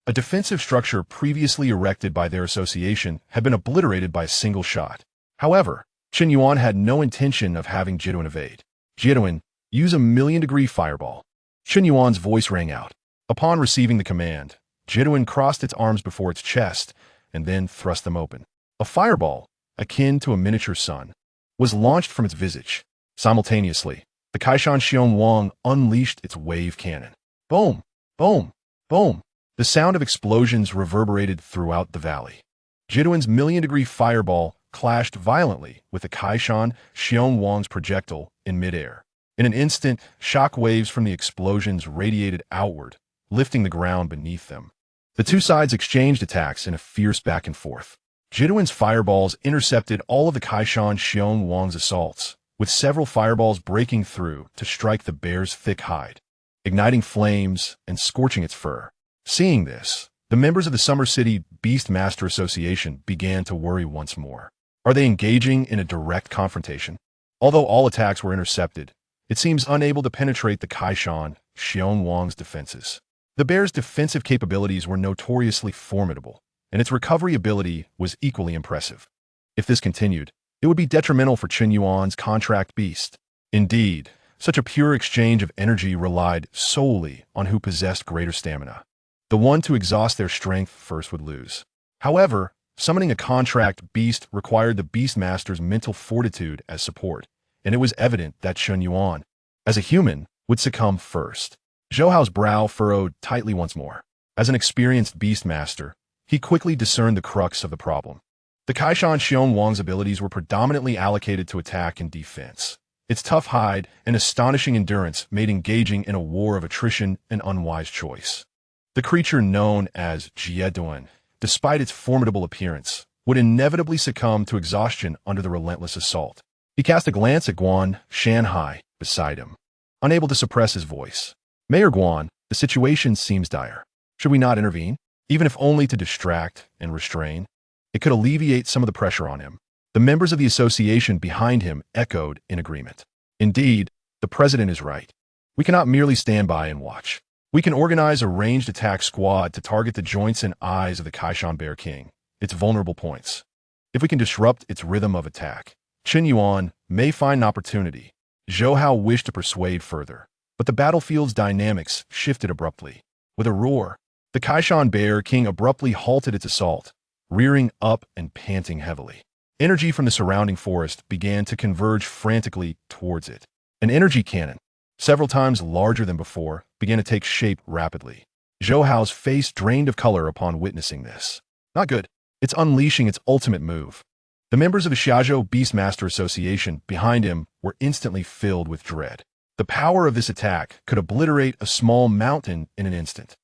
A defensive structure previously erected by their association had been obliterated by a single shot. However, Chen Yuan had no intention of having Jieduan evade. Jieduan, use a million-degree fireball. Chen Yuan's voice rang out. Upon receiving the command, Jieduan crossed its arms before its chest and then thrust them open. A fireball, akin to a miniature sun, was launched from its visage. Simultaneously, the Kaishan Xiong Wang unleashed its wave cannon. Boom! Boom! Boom! The sound of explosions reverberated throughout the valley. Jieduan's million-degree fireball clashed violently with the Kaishan Xiong Wang's projectile in midair. In an instant, shock waves from the explosions radiated outward, lifting the ground beneath them. The two sides exchanged attacks in a fierce back and forth. Jieduan's fireballs intercepted all of the Kaishan Xiong Wang's assaults, with several fireballs breaking through to strike the bear's thick hide, igniting flames and scorching its fur. Seeing this, the members of the Summer City Beastmaster Association began to worry once more. Are they engaging in a direct confrontation? Although all attacks were intercepted, it seems unable to penetrate the Kaishan Xiong Wang's defenses. The bear's defensive capabilities were notoriously formidable, and its recovery ability was equally impressive. If this continued, it would be detrimental for Chen Yuan's contract beast. Indeed, such a pure exchange of energy relied solely on who possessed greater stamina. The one to exhaust their strength first would lose. However, summoning a contract beast required the Beastmaster's mental fortitude as support, and it was evident that Chen Yuan, as a human, would succumb first. Zhou Hao's brow furrowed tightly once more. As an experienced Beastmaster, he quickly discerned the crux of the problem. The Kaishan Xiong Wang's abilities were predominantly allocated to attack and defense. Its tough hide and astonishing endurance made engaging in a war of attrition an unwise choice. The creature known as Jieduan, despite its formidable appearance, would inevitably succumb to exhaustion under the relentless assault. He cast a glance at Guan Shanhai beside him, unable to suppress his voice. Mayor Guan, the situation seems dire. Should we not intervene? Even if only to distract and restrain? It could alleviate some of the pressure on him. The members of the association behind him echoed in agreement. Indeed, the president is right. We cannot merely stand by and watch. We can organize a ranged attack squad to target the joints and eyes of the Kaishan Bear King, its vulnerable points. If we can disrupt its rhythm of attack, Chen Yuan may find an opportunity. Zhou Hao wished to persuade further, but the battlefield's dynamics shifted abruptly. With a roar, the Kaishan Bear King abruptly halted its assault, rearing up and panting heavily. Energy from the surrounding forest began to converge frantically towards it. An energy cannon, several times larger than before, began to take shape rapidly. Zhou Hao's face drained of color upon witnessing this. Not good. It's unleashing its ultimate move. The members of the Xiaozhou Beastmaster Association behind him were instantly filled with dread. The power of this attack could obliterate a small mountain in an instant.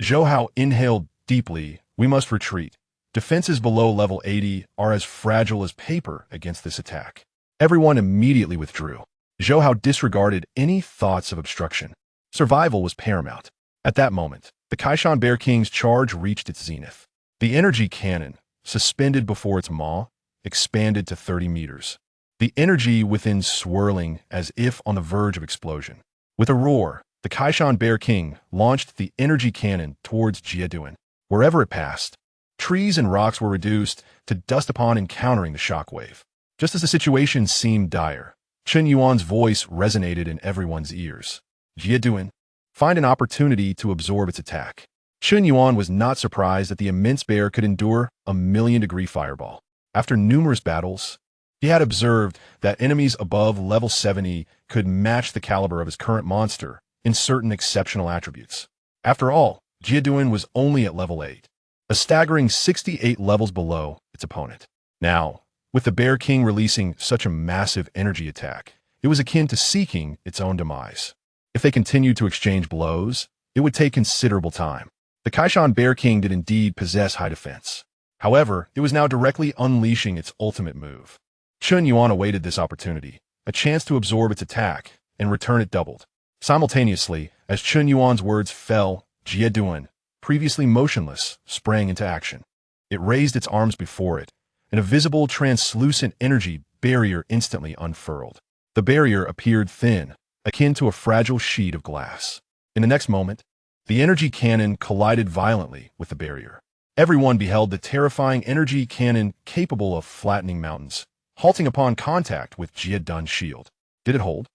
Zhou Hao inhaled deeply. We must retreat. Defenses below level 80 are as fragile as paper against this attack. Everyone immediately withdrew. Zhou Hao disregarded any thoughts of obstruction. Survival was paramount. At that moment, the Kaishan Bear King's charge reached its zenith. The energy cannon, suspended before its maw, expanded to 30 meters. The energy within swirling as if on the verge of explosion. With a roar, the Kaishan Bear King launched the energy cannon towards Jieduan. Wherever it passed, trees and rocks were reduced to dust upon encountering the shockwave. Just as the situation seemed dire, Chen Yuan's voice resonated in everyone's ears. Jieduan, find an opportunity to absorb its attack. Chen Yuan was not surprised that the immense bear could endure a million-degree fireball. After numerous battles, he had observed that enemies above level 70 could match the caliber of his current monster in certain exceptional attributes. After all, Jieduan was only at level 8, a staggering 68 levels below its opponent. Now, with the Bear King releasing such a massive energy attack, it was akin to seeking its own demise. If they continued to exchange blows, it would take considerable time. The Kaishan Bear King did indeed possess high defense. However, it was now directly unleashing its ultimate move. Chen Yuan awaited this opportunity, a chance to absorb its attack and return it doubled. Simultaneously, as Chen Yuan's words fell, Jieduan, previously motionless, sprang into action. It raised its arms before it, and a visible translucent energy barrier instantly unfurled. The barrier appeared thin, akin to a fragile sheet of glass. In the next moment, the energy cannon collided violently with the barrier. Everyone beheld the terrifying energy cannon capable of flattening mountains, halting upon contact with Jieduan's shield. Did it hold?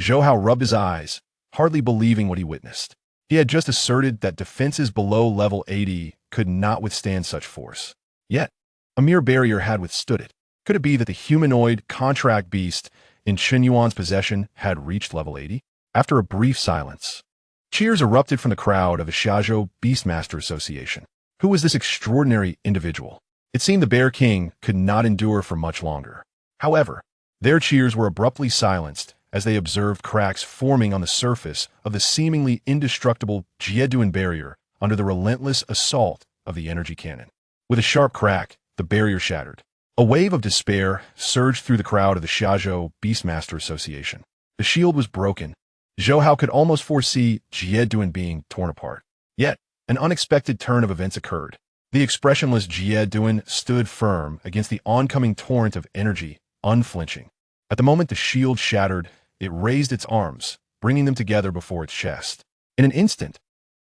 Zhou Hao rubbed his eyes, hardly believing what he witnessed. He had just asserted that defenses below level 80 could not withstand such force. Yet, a mere barrier had withstood it. Could it be that the humanoid contract beast in Chen Yuan's possession had reached level 80? After a brief silence, cheers erupted from the crowd of the Xiaozhou Beastmaster Association. Who was this extraordinary individual? It seemed the Bear King could not endure for much longer. However, their cheers were abruptly silenced as they observed cracks forming on the surface of the seemingly indestructible Jieduan barrier under the relentless assault of the energy cannon. With a sharp crack, the barrier shattered. A wave of despair surged through the crowd of the Xiaozhou Beastmaster Association. The shield was broken. Zhou Hao could almost foresee Jieduan being torn apart. Yet, an unexpected turn of events occurred. The expressionless Jieduan stood firm against the oncoming torrent of energy, unflinching. At the moment the shield shattered, it raised its arms, bringing them together before its chest. In an instant,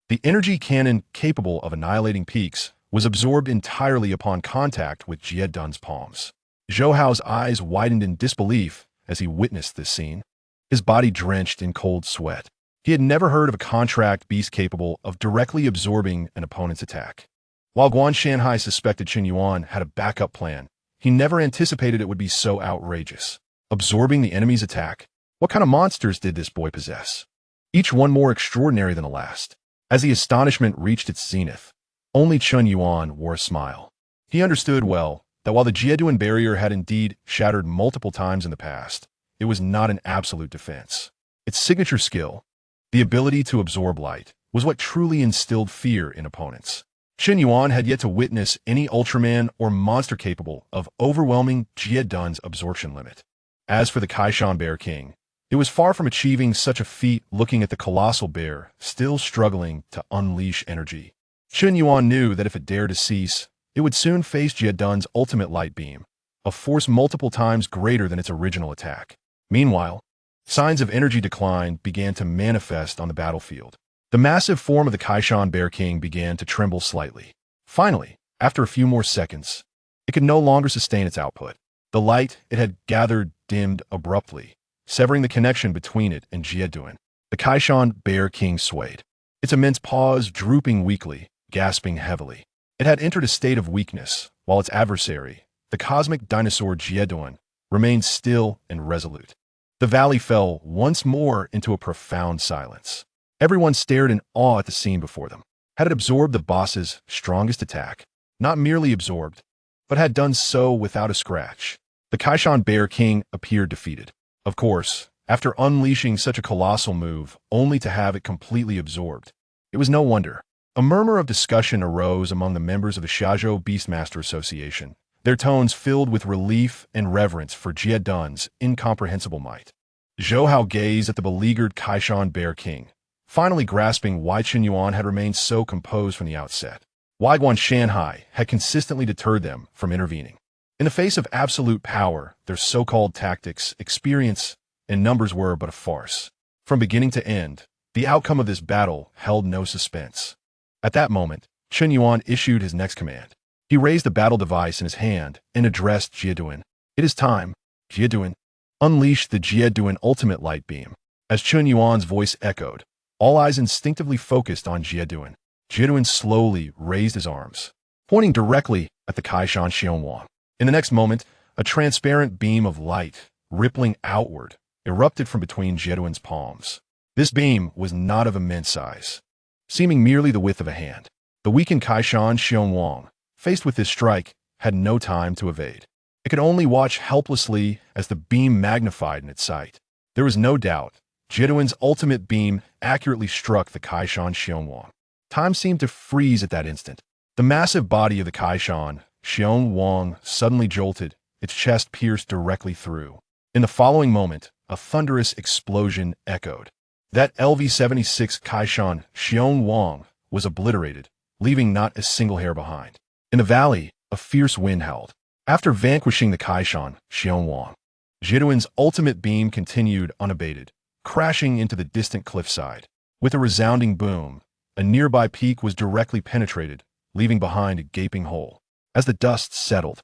the energy cannon capable of annihilating peaks was absorbed entirely upon contact with Jieduan's palms. Zhou Hao's eyes widened in disbelief as he witnessed this scene. His body drenched in cold sweat. He had never heard of a contract beast capable of directly absorbing an opponent's attack. While Guan Shanhai suspected Chen Yuan had a backup plan, he never anticipated it would be so outrageous. Absorbing the enemy's attack? What kind of monsters did this boy possess? Each one more extraordinary than the last. As the astonishment reached its zenith, only Chen Yuan wore a smile. He understood well that while the Jieduan barrier had indeed shattered multiple times in the past, it was not an absolute defense. Its signature skill, the ability to absorb light, was what truly instilled fear in opponents. Chen Yuan had yet to witness any Ultraman or monster capable of overwhelming Jieduan's absorption limit. As for the Kaishan Bear King, it was far from achieving such a feat looking at the colossal bear still struggling to unleash energy. Chen Yuan knew that if it dared to cease, it would soon face Jieduan's ultimate light beam, a force multiple times greater than its original attack. Meanwhile, signs of energy decline began to manifest on the battlefield. The massive form of the Kaishan Bear King began to tremble slightly. Finally, after a few more seconds, It could no longer sustain its output. The light it had gathered dimmed abruptly, severing the connection between it and Jieduan. The Kaishan Bear King swayed, its immense paws drooping weakly, gasping heavily. It had entered a state of weakness, while its adversary, the cosmic dinosaur Jieduan, remained still and resolute. The valley fell once more into a profound silence. Everyone stared in awe at the scene before them. Had it absorbed the boss's strongest attack? Not merely absorbed, but had done so without a scratch. The Kaishan Bear King appeared defeated. Of course, after unleashing such a colossal move, only to have it completely absorbed. It was no wonder. A murmur of discussion arose among the members of the Xiaozhou Beastmaster Association, their tones filled with relief and reverence for Jieduan's incomprehensible might. Zhou Hao gazed at the beleaguered Kaishan Bear King, finally grasping why Qin Yuan had remained so composed from the outset. Why Guan Shanhai had consistently deterred them from intervening. In the face of absolute power, their so-called tactics, experience, and numbers were but a farce. From beginning to end, the outcome of this battle held no suspense. At that moment, Qin Yuan issued his next command. He raised the battle device in his hand and addressed Jieduan. It is time, Jieduan. Unleash the Jieduan ultimate light beam. As Qin Yuan's voice echoed, all eyes instinctively focused on Jieduan. Jieduan slowly raised his arms, pointing directly at the Kaishan Xiongwang. In the next moment, a transparent beam of light, rippling outward, erupted from between Jieduan's palms. This beam was not of immense size, seeming merely the width of a hand. The weakened Kaishan Xiongwang, faced with this strike, had no time to evade. It could only watch helplessly as the beam magnified in its sight. There was no doubt, Jieduan's ultimate beam accurately struck the Kaishan Xiongwang. Time seemed to freeze at that instant. The massive body of the Kaishan Xiongwang suddenly jolted, its chest pierced directly through. In the following moment, a thunderous explosion echoed. That LV-76 Kaishan Xiongwang was obliterated, leaving not a single hair behind. In the valley, a fierce wind howled. After vanquishing the Kaishan Xiongwang, Jieduan's ultimate beam continued unabated, crashing into the distant cliffside. With a resounding boom, a nearby peak was directly penetrated, leaving behind a gaping hole. As the dust settled,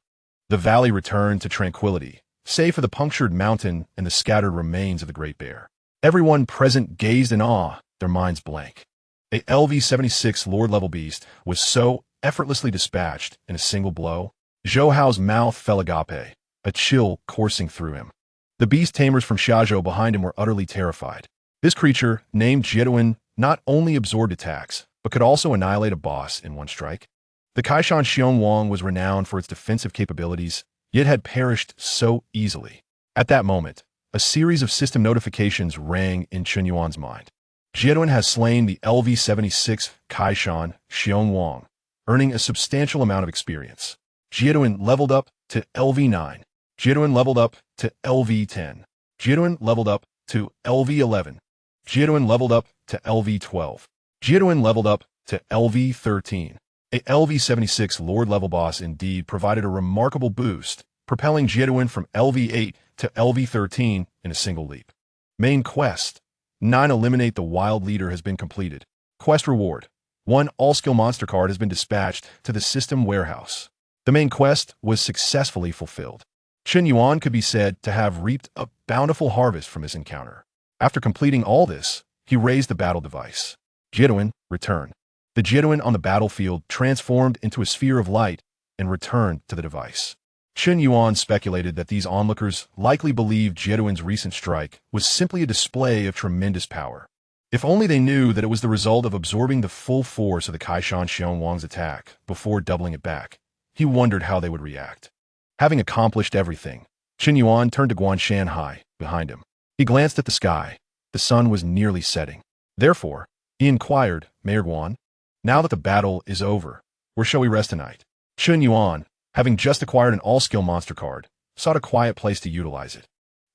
the valley returned to tranquility, save for the punctured mountain and the scattered remains of the Great Bear. Everyone present gazed in awe, their minds blank. A LV-76 Lord-level beast was so effortlessly dispatched in a single blow. Zhou Hao's mouth fell agape, a chill coursing through him. The beast tamers from Xiaozhou behind him were utterly terrified. This creature, named Jieduan, not only absorbed attacks, but could also annihilate a boss in one strike. The Kaishan Xiongwang was renowned for its defensive capabilities, yet had perished so easily. At that moment, a series of system notifications rang in Qin Yuan's mind. Jieduan has slain the LV-76 Kaishan Xiongwang, earning a substantial amount of experience. Jieduan leveled up to LV-9. Jieduan leveled up to LV-10. Jieduan leveled up to LV-11. Jieduan leveled up to LV-12. Jieduan leveled up to LV-13. A LV-76 Lord-level boss indeed provided a remarkable boost, propelling Jieduan from LV-8 to LV-13 in a single leap. Main Quest 9. Eliminate the Wild Leader has been completed. Quest Reward 1. All-Skill Monster Card has been dispatched to the System Warehouse. The main quest was successfully fulfilled. Qin Yuan could be said to have reaped a bountiful harvest from his encounter. After completing all this, he raised the battle device. Jieduan, return. The Jieduan on the battlefield transformed into a sphere of light and returned to the device. Qin Yuan speculated that these onlookers likely believed Jieduan's recent strike was simply a display of tremendous power. If only they knew that it was the result of absorbing the full force of the Kaishan Xiongwang's attack before doubling it back. He wondered how they would react. Having accomplished everything, Qin Yuan turned to Guan Shanhai behind him. He glanced at the sky. The sun was nearly setting. Therefore, he inquired, Mayor Guan, now that the battle is over, where shall we rest tonight? Qin Yuan, having just acquired an all-skill monster card, sought a quiet place to utilize it.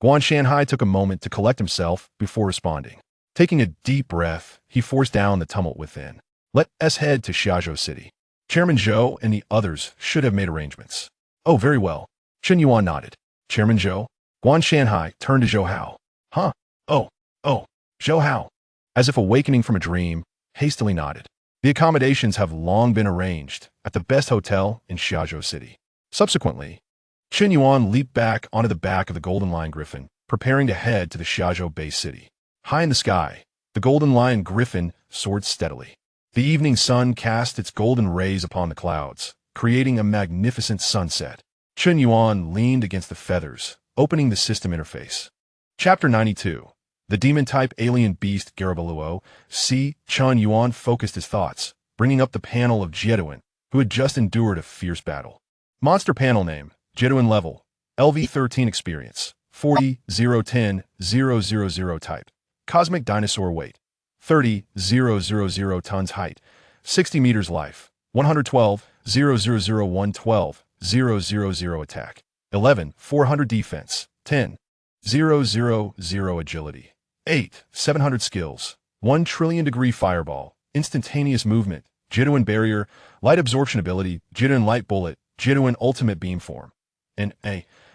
Guan Shanhai took a moment to collect himself before responding. Taking a deep breath, he forced down the tumult within. Let us head to Xiaozhou City. Chairman Zhou and the others should have made arrangements. Oh, very well. Qin Yuan nodded. Chairman Zhou. Guan Shanhai turned to Zhou Hao. Huh? Oh. Zhou Hao, as if awakening from a dream, hastily nodded. The accommodations have long been arranged at the best hotel in Xiaozhou City. Subsequently, Qin Yuan leaped back onto the back of the Golden Lion Griffin, preparing to head to the Xiaozhou base city. High in the sky, the Golden Lion Griffin soared steadily. The evening sun cast its golden rays upon the clouds, creating a magnificent sunset. Qin Yuan leaned against the feathers, opening the system interface. Chapter 92. The Demon-type alien beast Garabaluo. Qin Yuan focused his thoughts, bringing up the panel of Jeduin, who had just endured a fierce battle. Monster panel name, Jeduin level, LV-13 experience, 40-010-000 type. Cosmic dinosaur weight, 30,000 tons height, 60 meters life, 112,000 attack, 11,400 defense, 10,000 agility, 8,700 skills, 1 trillion degree fireball, instantaneous movement, Jeduin barrier, light absorption ability, Jeduin light bullet, Jeduin ultimate beamform, and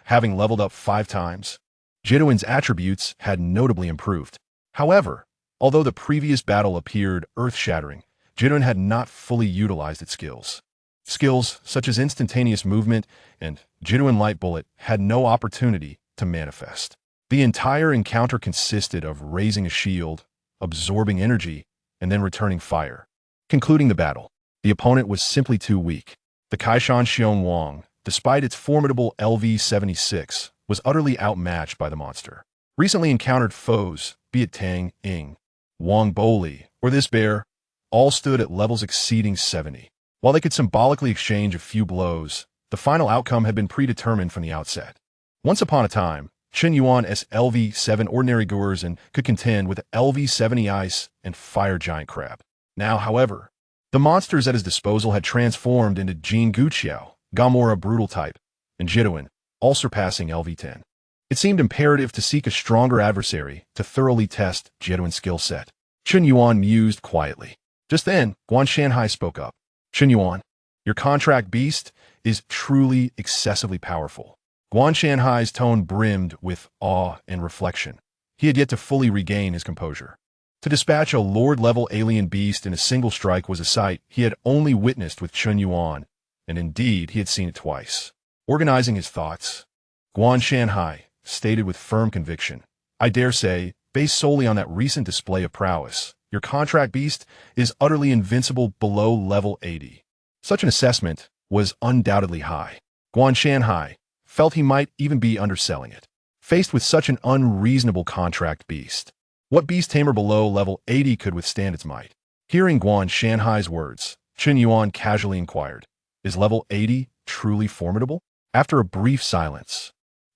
having leveled up 5 times. Jeduin's attributes had notably improved. However, although the previous battle appeared earth-shattering, Jeduin had not fully utilized its skills. Skills such as instantaneous movement and Jeduin light bullet had no opportunity to manifest. The entire encounter consisted of raising a shield, absorbing energy, and then returning fire. Concluding the battle, the opponent was simply too weak. The Kaishan Xiong Wang, despite its formidable LV-76, was utterly outmatched by the monster. Recently encountered foes, be it Tang, Ying, Wang Boli, or this bear, all stood at levels exceeding 70. While they could symbolically exchange a few blows, the final outcome had been predetermined from the outset. Once upon a time, Qin Yuan's LV-7 ordinary Gurzon could contend with LV-70 ice and fire giant crab. Now, however, the monsters at his disposal had transformed into Jin Guqiao, Gamora brutal type, and Jeduin, all surpassing LV-10. It seemed imperative to seek a stronger adversary to thoroughly test Jeduin's skill set. Qin Yuan mused quietly. Just then, Guan Shanhai spoke up. Qin Yuan, your contract beast is truly excessively powerful. Guan Shanhai's tone brimmed with awe and reflection. He had yet to fully regain his composure. To dispatch a Lord-level alien beast in a single strike was a sight he had only witnessed with Qin Yuan, and indeed he had seen it twice. Organizing his thoughts, Guan Shanhai stated with firm conviction, I dare say, based solely on that recent display of prowess, your contract beast is utterly invincible below level 80. Such an assessment was undoubtedly high. Guan Shanhai felt he might even be underselling it. Faced with such an unreasonable contract beast, what beast tamer below level 80 could withstand its might? Hearing Guan Shanhai's words, Qin Yuan casually inquired, is level 80 truly formidable? After a brief silence,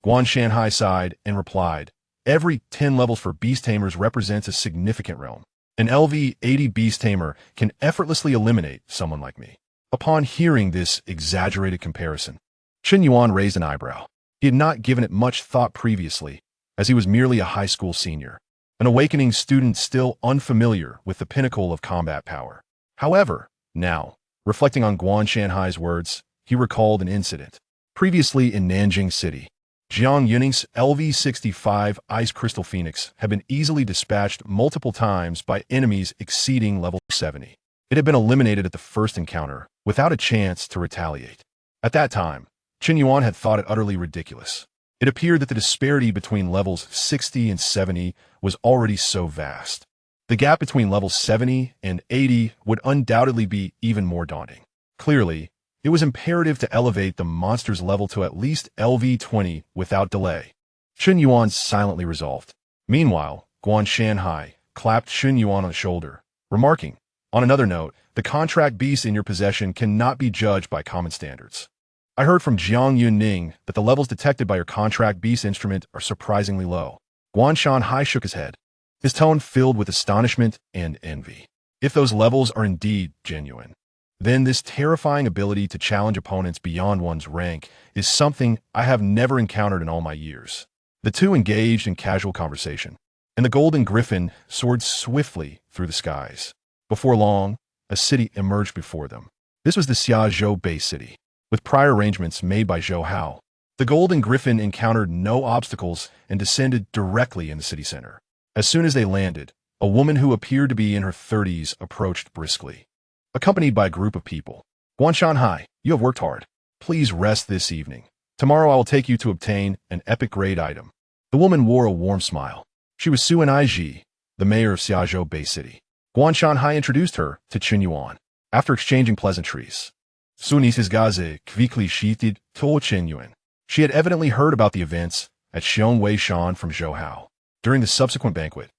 Guan Shanhai sighed and replied, every 10 levels for beast tamers represents a significant realm. An LV-80 beast tamer can effortlessly eliminate someone like me. Upon hearing this exaggerated comparison, Qin Yuan raised an eyebrow. He had not given it much thought previously, as he was merely a high school senior, an awakening student still unfamiliar with the pinnacle of combat power. However, now, reflecting on Guan Shanhai's words, he recalled an incident. Previously in Nanjing City, Jiang Yuning's LV-65 Ice Crystal Phoenix had been easily dispatched multiple times by enemies exceeding level 70. It had been eliminated at the first encounter, without a chance to retaliate. At that time, Qin Yuan had thought it utterly ridiculous. It appeared that the disparity between levels 60 and 70 was already so vast. The gap between levels 70 and 80 would undoubtedly be even more daunting. Clearly, it was imperative to elevate the monster's level to at least LV-20 without delay. Qin Yuan silently resolved. Meanwhile, Guan Shanhai clapped Qin Yuan on the shoulder, remarking, on another note, the contract beasts in your possession cannot be judged by common standards. I heard from Jiang Yuning that the levels detected by your contract beast instrument are surprisingly low. Guan Shanhai shook his head, his tone filled with astonishment and envy. If those levels are indeed genuine, then this terrifying ability to challenge opponents beyond one's rank is something I have never encountered in all my years. The two engaged in casual conversation, and the Golden Griffin soared swiftly through the skies. Before long, a city emerged before them. This was the Xiaozhou base city, with prior arrangements made by Zhou Hao. The Golden Griffin encountered no obstacles and descended directly in the city center. As soon as they landed, a woman who appeared to be in her 30s approached briskly, accompanied by a group of people. Guan Shanhai, you have worked hard. Please rest this evening. Tomorrow I will take you to obtain an epic-grade item. The woman wore a warm smile. She was Su Niji, the mayor of Xiaozhou Bay City. Guan Shanhai introduced her to Qin Yuan. After exchanging pleasantries, Su Ni's gaze quickly sheathed to Qin Yuan. She had evidently heard about the events at Xiongwei Shan from Zhouhao. During the subsequent banquet,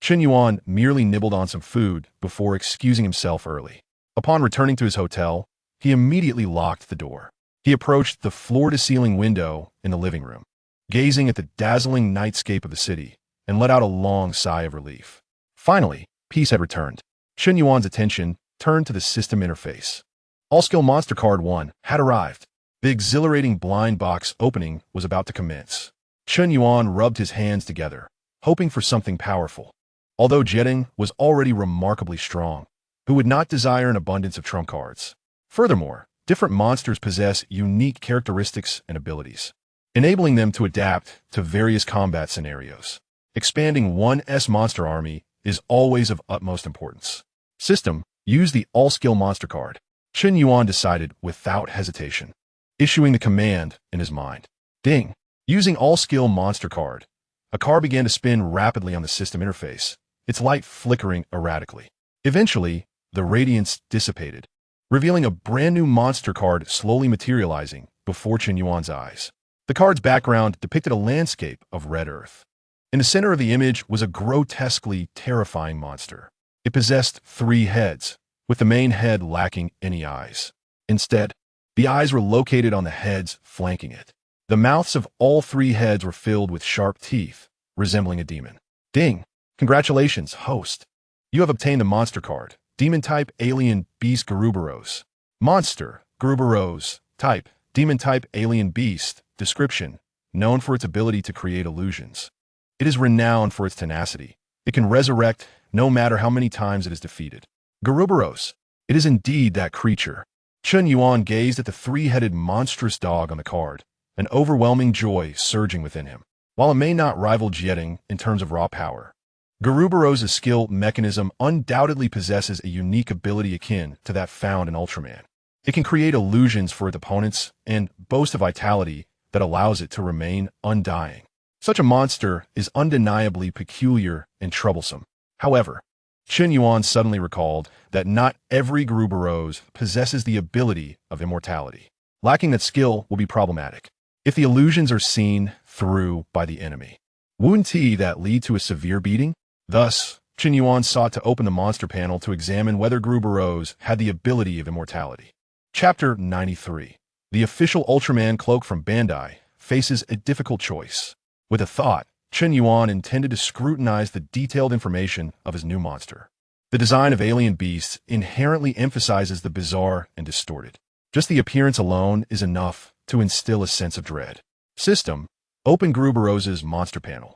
Qin Yuan merely nibbled on some food before excusing himself early. Upon returning to his hotel, he immediately locked the door. He approached the floor-to-ceiling window in the living room, gazing at the dazzling nightscape of the city, and let out a long sigh of relief. Finally, peace had returned. Qin Yuan's attention turned to the system interface. All-Skill Monster Card 1 had arrived. The exhilarating blind box opening was about to commence. Qin Yuan rubbed his hands together, hoping for something powerful. Although Jetting was already remarkably strong, who would not desire an abundance of trump cards? Furthermore, different monsters possess unique characteristics and abilities, enabling them to adapt to various combat scenarios. Expanding one's monster army is always of utmost importance. System, use the All-Skill Monster card. Qin Yuan decided without hesitation, issuing the command in his mind. Ding! Using All-Skill Monster card, a car began to spin rapidly on the system interface, its light flickering erratically. Eventually, the radiance dissipated, revealing a brand new monster card slowly materializing before Qin Yuan's eyes. The card's background depicted a landscape of red earth. In the center of the image was a grotesquely terrifying monster. It possessed 3 heads, with the main head lacking any eyes. Instead, the eyes were located on the heads flanking it. The mouths of all 3 heads were filled with sharp teeth, resembling a demon. Ding! Congratulations, host. You have obtained the monster card. Demon-type alien beast Gurubaros. Monster, Gurubaros. Type, demon-type alien beast. Description, known for its ability to create illusions. It is renowned for its tenacity. It can resurrect no matter how many times it is defeated. Gurubaros. It is indeed that creature. Qin Yuan gazed at the 3-headed monstrous dog on the card, an overwhelming joy surging within him. While it may not rival Jetting in terms of raw power, Gurubaros' skill mechanism undoubtedly possesses a unique ability akin to that found in Ultraman. It can create illusions for its opponents and boast a vitality that allows it to remain undying. Such a monster is undeniably peculiar and troublesome. However, Qin Yuan suddenly recalled that not every Gurubaros possesses the ability of immortality. Lacking that skill will be problematic if the illusions are seen through by the enemy. Wouldn't that lead to a severe beating? Thus, Qin Yuan sought to open the monster panel to examine whether Gurubaros had the ability of immortality. Chapter 93. The official Ultraman cloak from Bandai faces a difficult choice. With a thought, Qin Yuan intended to scrutinize the detailed information of his new monster. The design of alien beasts inherently emphasizes the bizarre and distorted. Just the appearance alone is enough to instill a sense of dread. System, open Gurubaros' monster panel.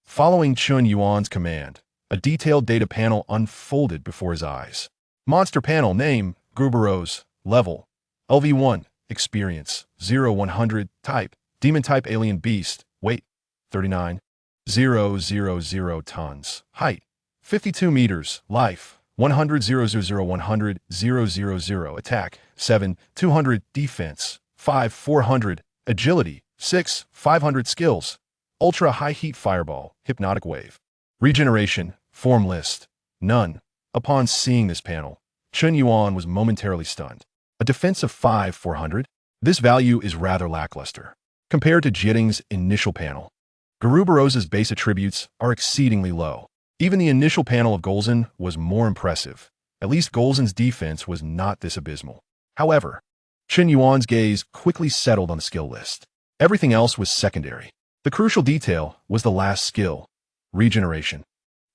Following Qin Yuan's command, a detailed data panel unfolded before his eyes. Monster panel name, Gurubaros. Level, LV1. Experience, 0-100. Type, demon-type alien beast. Weight, 39,000 tons. Height, 52 meters. Life, 100,000,100,000. Attack, 7,200. Defense, 5,400. Agility, 6,500. Skills, Ultra High Heat Fireball, Hypnotic Wave. Regeneration, Form List, none. Upon seeing this panel, Qin Yuan was momentarily stunned. A defense of 5,400? This value is rather lackluster. Compared to Jetting's initial panel, Gurubaros' base attributes are exceedingly low. Even the initial panel of Golzin was more impressive. At least Golzin's defense was not this abysmal. However, Qin Yuan's gaze quickly settled on the skill list. Everything else was secondary. The crucial detail was the last skill, regeneration.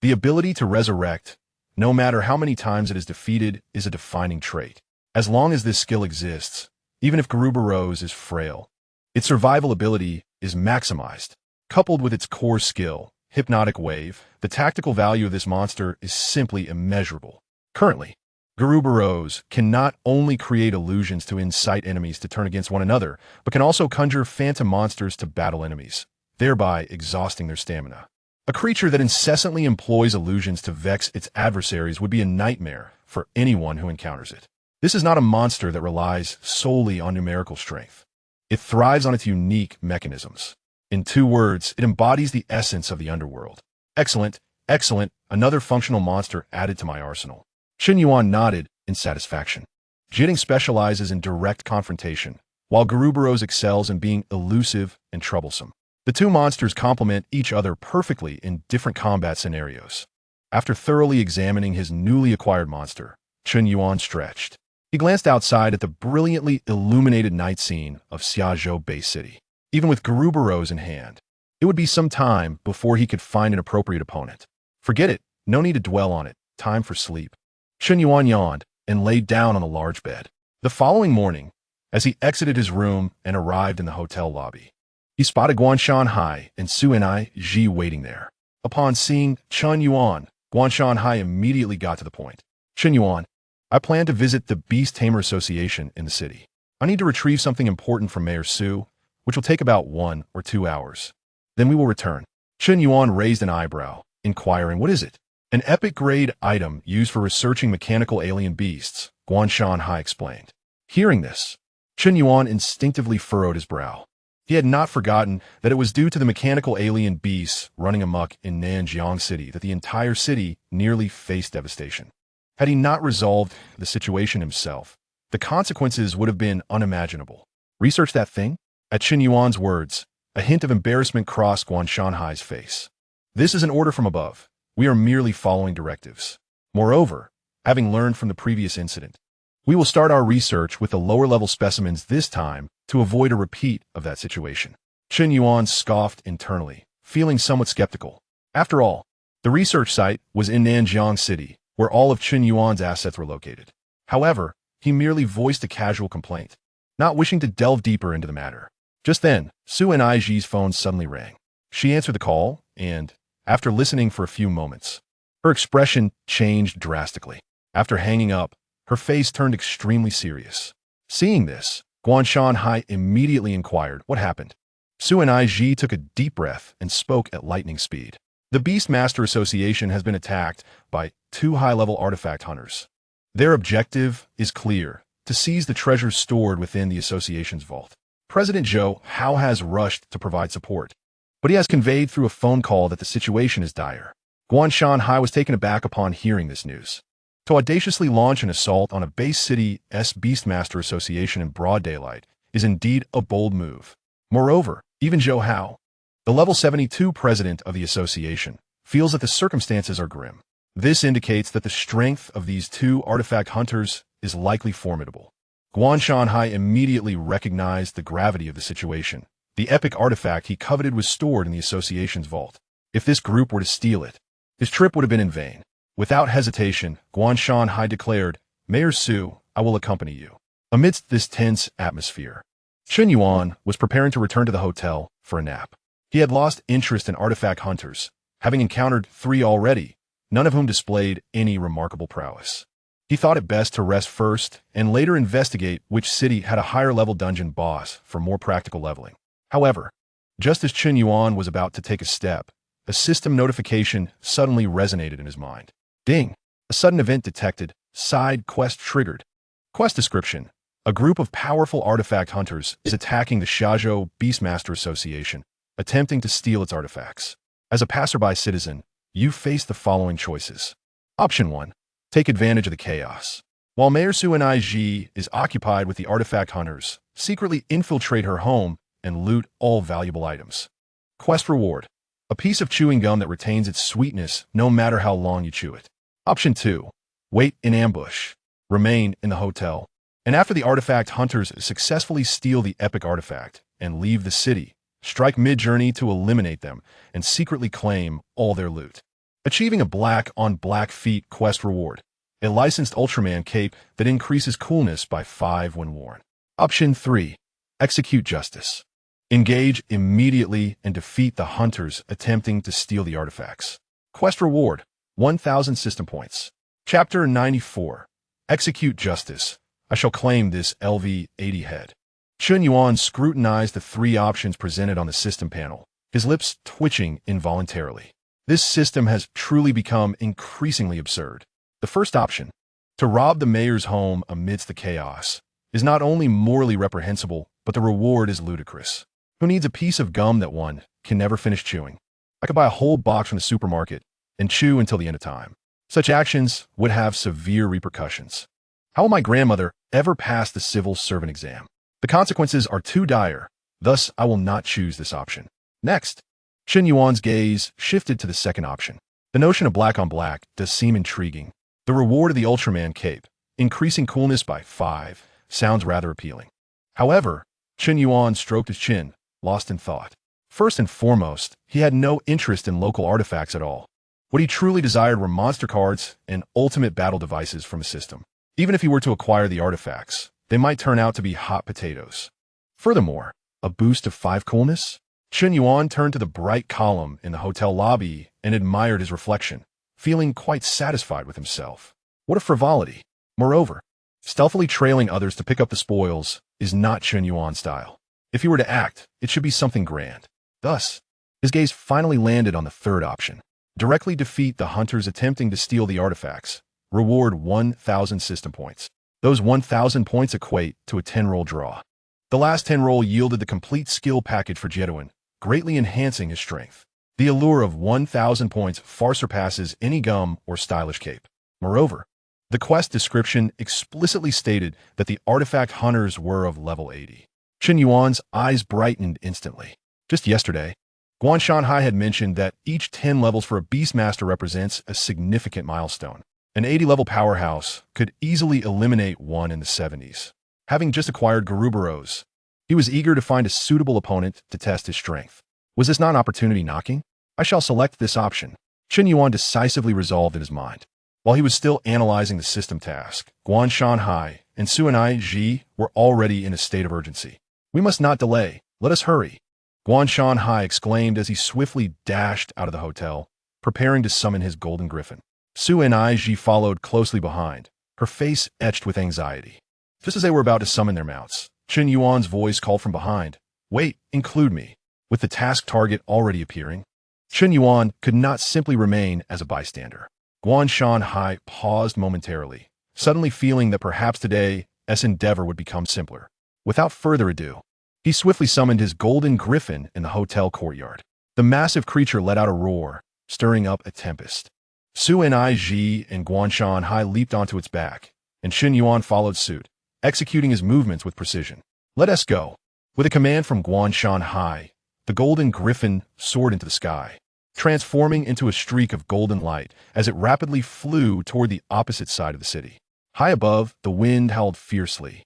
The ability to resurrect, no matter how many times it is defeated, is a defining trait. As long as this skill exists, even if Gurubaros is frail, its survival ability is maximized. Coupled with its core skill, Hypnotic Wave, the tactical value of this monster is simply immeasurable. Currently, Gurubaros can not only create illusions to incite enemies to turn against one another, but can also conjure phantom monsters to battle enemies, thereby exhausting their stamina. A creature that incessantly employs illusions to vex its adversaries would be a nightmare for anyone who encounters it. This is not a monster that relies solely on numerical strength. It thrives on its unique mechanisms. In 2 words, it embodies the essence of the underworld. Excellent, excellent, another functional monster added to my arsenal. Chen Yuan nodded in satisfaction. Jitting specializes in direct confrontation, while Guruboros excels in being elusive and troublesome. The 2 monsters complement each other perfectly in different combat scenarios. After thoroughly examining his newly acquired monster, Chen Yuan stretched. He glanced outside at the brilliantly illuminated night scene of Xiazhou Bay City. Even with Guruboros in hand, it would be some time before he could find an appropriate opponent. Forget it, no need to dwell on it, time for sleep. Chen Yuan yawned and laid down on a large bed. The following morning, as he exited his room and arrived in the hotel lobby, he spotted Guanshan Hai and Su Enai Ji waiting there. Upon seeing Chen Yuan, Guanshan Hai immediately got to the point. Chen Yuan, I plan to visit the Beast Tamer Association in the city. I need to retrieve something important from Mayor Su, which will take about 1 or 2 hours. Then we will return. Chen Yuan raised an eyebrow, inquiring, what is it? An epic-grade item used for researching mechanical alien beasts, Guanshan Hai explained. Hearing this, Chen Yuan instinctively furrowed his brow. He had not forgotten that it was due to the mechanical alien beasts running amok in Nanjiang City that the entire city nearly faced devastation. Had he not resolved the situation himself, the consequences would have been unimaginable. Research that thing? At Chen Yuan's words, a hint of embarrassment crossed Guanshan Hai's face. This is an order from above. We are merely following directives. Moreover, having learned from the previous incident, we will start our research with the lower-level specimens this time to avoid a repeat of that situation. Chen Yuan scoffed internally, feeling somewhat skeptical. After all, the research site was in Nanjiang City, where all of Chen Yuan's assets were located. However, he merely voiced a casual complaint, not wishing to delve deeper into the matter. Just then, Su Enai Ji's phone suddenly rang. She answered the call, and, after listening for a few moments, her expression changed drastically. After hanging up, her face turned extremely serious. Seeing this, Guanshan Hai immediately inquired what happened. Su Enai Ji took a deep breath and spoke at lightning speed. The Beastmaster Association has been attacked by 2 high-level artifact hunters. Their objective is clear, to seize the treasures stored within the association's vault. President Zhou Hao has rushed to provide support, but he has conveyed through a phone call that the situation is dire. Guanshan Hai was taken aback upon hearing this news. To audaciously launch an assault on a base city's Beastmaster Association in broad daylight is indeed a bold move. Moreover, even Zhou Hao, the level 72 president of the association, feels that the circumstances are grim. This indicates that the strength of these 2 artifact hunters is likely formidable. Guanshan Hai immediately recognized the gravity of the situation. The epic artifact he coveted was stored in the association's vault. If this group were to steal it, his trip would have been in vain. Without hesitation, Guanshan Hai declared, Mayor Su, I will accompany you. Amidst this tense atmosphere, Chen Yuan was preparing to return to the hotel for a nap. He had lost interest in artifact hunters, having encountered 3 already, none of whom displayed any remarkable prowess. He thought it best to rest first and later investigate which city had a higher-level dungeon boss for more practical leveling. However, just as Chen Yuan was about to take a step, a system notification suddenly resonated in his mind. Ding! A sudden event detected. Side quest triggered. Quest description. A group of powerful artifact hunters is attacking the Xiazhou Beastmaster Association, attempting to steal its artifacts. As a passerby citizen, you face the following choices. Option 1. Take advantage of the chaos. While Mayor Su Enai Ji is occupied with the artifact hunters, secretly infiltrate her home and loot all valuable items. Quest reward. A piece of chewing gum that retains its sweetness no matter how long you chew it. Option 2. Wait in ambush. Remain in the hotel. And after the artifact hunters successfully steal the epic artifact and leave the city, strike mid-journey to eliminate them and secretly claim all their loot. Achieving a black-on-black feat quest reward. A licensed Ultraman cape that increases coolness by 5 when worn. Option 3. Execute justice. Engage immediately and defeat the hunters attempting to steal the artifacts. Quest reward. 1,000 system points. Chapter 94. Execute justice. I shall claim this LV-80 head. Chen Yuan scrutinized the 3 options presented on the system panel, his lips twitching involuntarily. This system has truly become increasingly absurd. The first option, To rob the mayor's home amidst the chaos is not only morally reprehensible, but the reward is ludicrous. Who needs a piece of gum that one can never finish chewing? I could buy a whole box from the supermarket and chew until the end of time. Such actions would have severe repercussions. How will my grandmother ever pass the civil servant exam? The consequences are too dire, thus I will not choose this option. Next, Chen Yuan's gaze shifted to the second option. The notion of black on black does seem intriguing. The reward of the Ultraman cape, increasing coolness by 5, sounds rather appealing. However, Chen Yuan stroked his chin, lost in thought. First and foremost, he had no interest in local artifacts at all. What he truly desired were monster cards and ultimate battle devices from a system. Even if he were to acquire the artifacts, they might turn out to be hot potatoes. Furthermore, a boost of 5 coolness? Chen Yuan turned to the bright column in the hotel lobby and admired his reflection, feeling quite satisfied with himself. What a frivolity! Moreover, stealthily trailing others to pick up the spoils is not Chen Yuan's style. If he were to act, it should be something grand. Thus, his gaze finally landed on the third option. Directly defeat the hunters attempting to steal the artifacts. Reward 1,000 system points. Those 1,000 points equate to a 10-roll draw. The last 10-roll yielded the complete skill package for Jedouin, greatly enhancing his strength. The allure of 1,000 points far surpasses any gum or stylish cape. Moreover, the quest description explicitly stated that the artifact hunters were of level 80. Chen Yuan's eyes brightened instantly. Just yesterday, Guan Shanhai had mentioned that each 10 levels for a Beastmaster represents a significant milestone. An 80-level powerhouse could easily eliminate one in the 70s. Having just acquired Garubaros, he was eager to find a suitable opponent to test his strength. Was this not an opportunity knocking? I shall select this option. Chen Yuan decisively resolved in his mind. While he was still analyzing the system task, Guan Shanhai and Suanai Ji were already in a state of urgency. We must not delay. Let us hurry. Guan Shanhai exclaimed as he swiftly dashed out of the hotel, preparing to summon his golden griffin. Suanai Ji followed closely behind, her face etched with anxiety. Just as they were about to summon their mounts, Chen Yuan's voice called from behind, "Wait, include me." With the task target already appearing, Chen Yuan could not simply remain as a bystander. Guan Shanhai paused momentarily, suddenly feeling that perhaps today's endeavor would become simpler. Without further ado, he swiftly summoned his golden griffin in the hotel courtyard. The massive creature let out a roar, stirring up a tempest. Suanai Ji and Guan Shanhai leaped onto its back, and Chen Yuan followed suit, executing his movements with precision. "Let us go." With a command from Guan Shanhai, the golden griffin soared into the sky, transforming into a streak of golden light as it rapidly flew toward the opposite side of the city. High above, the wind howled fiercely.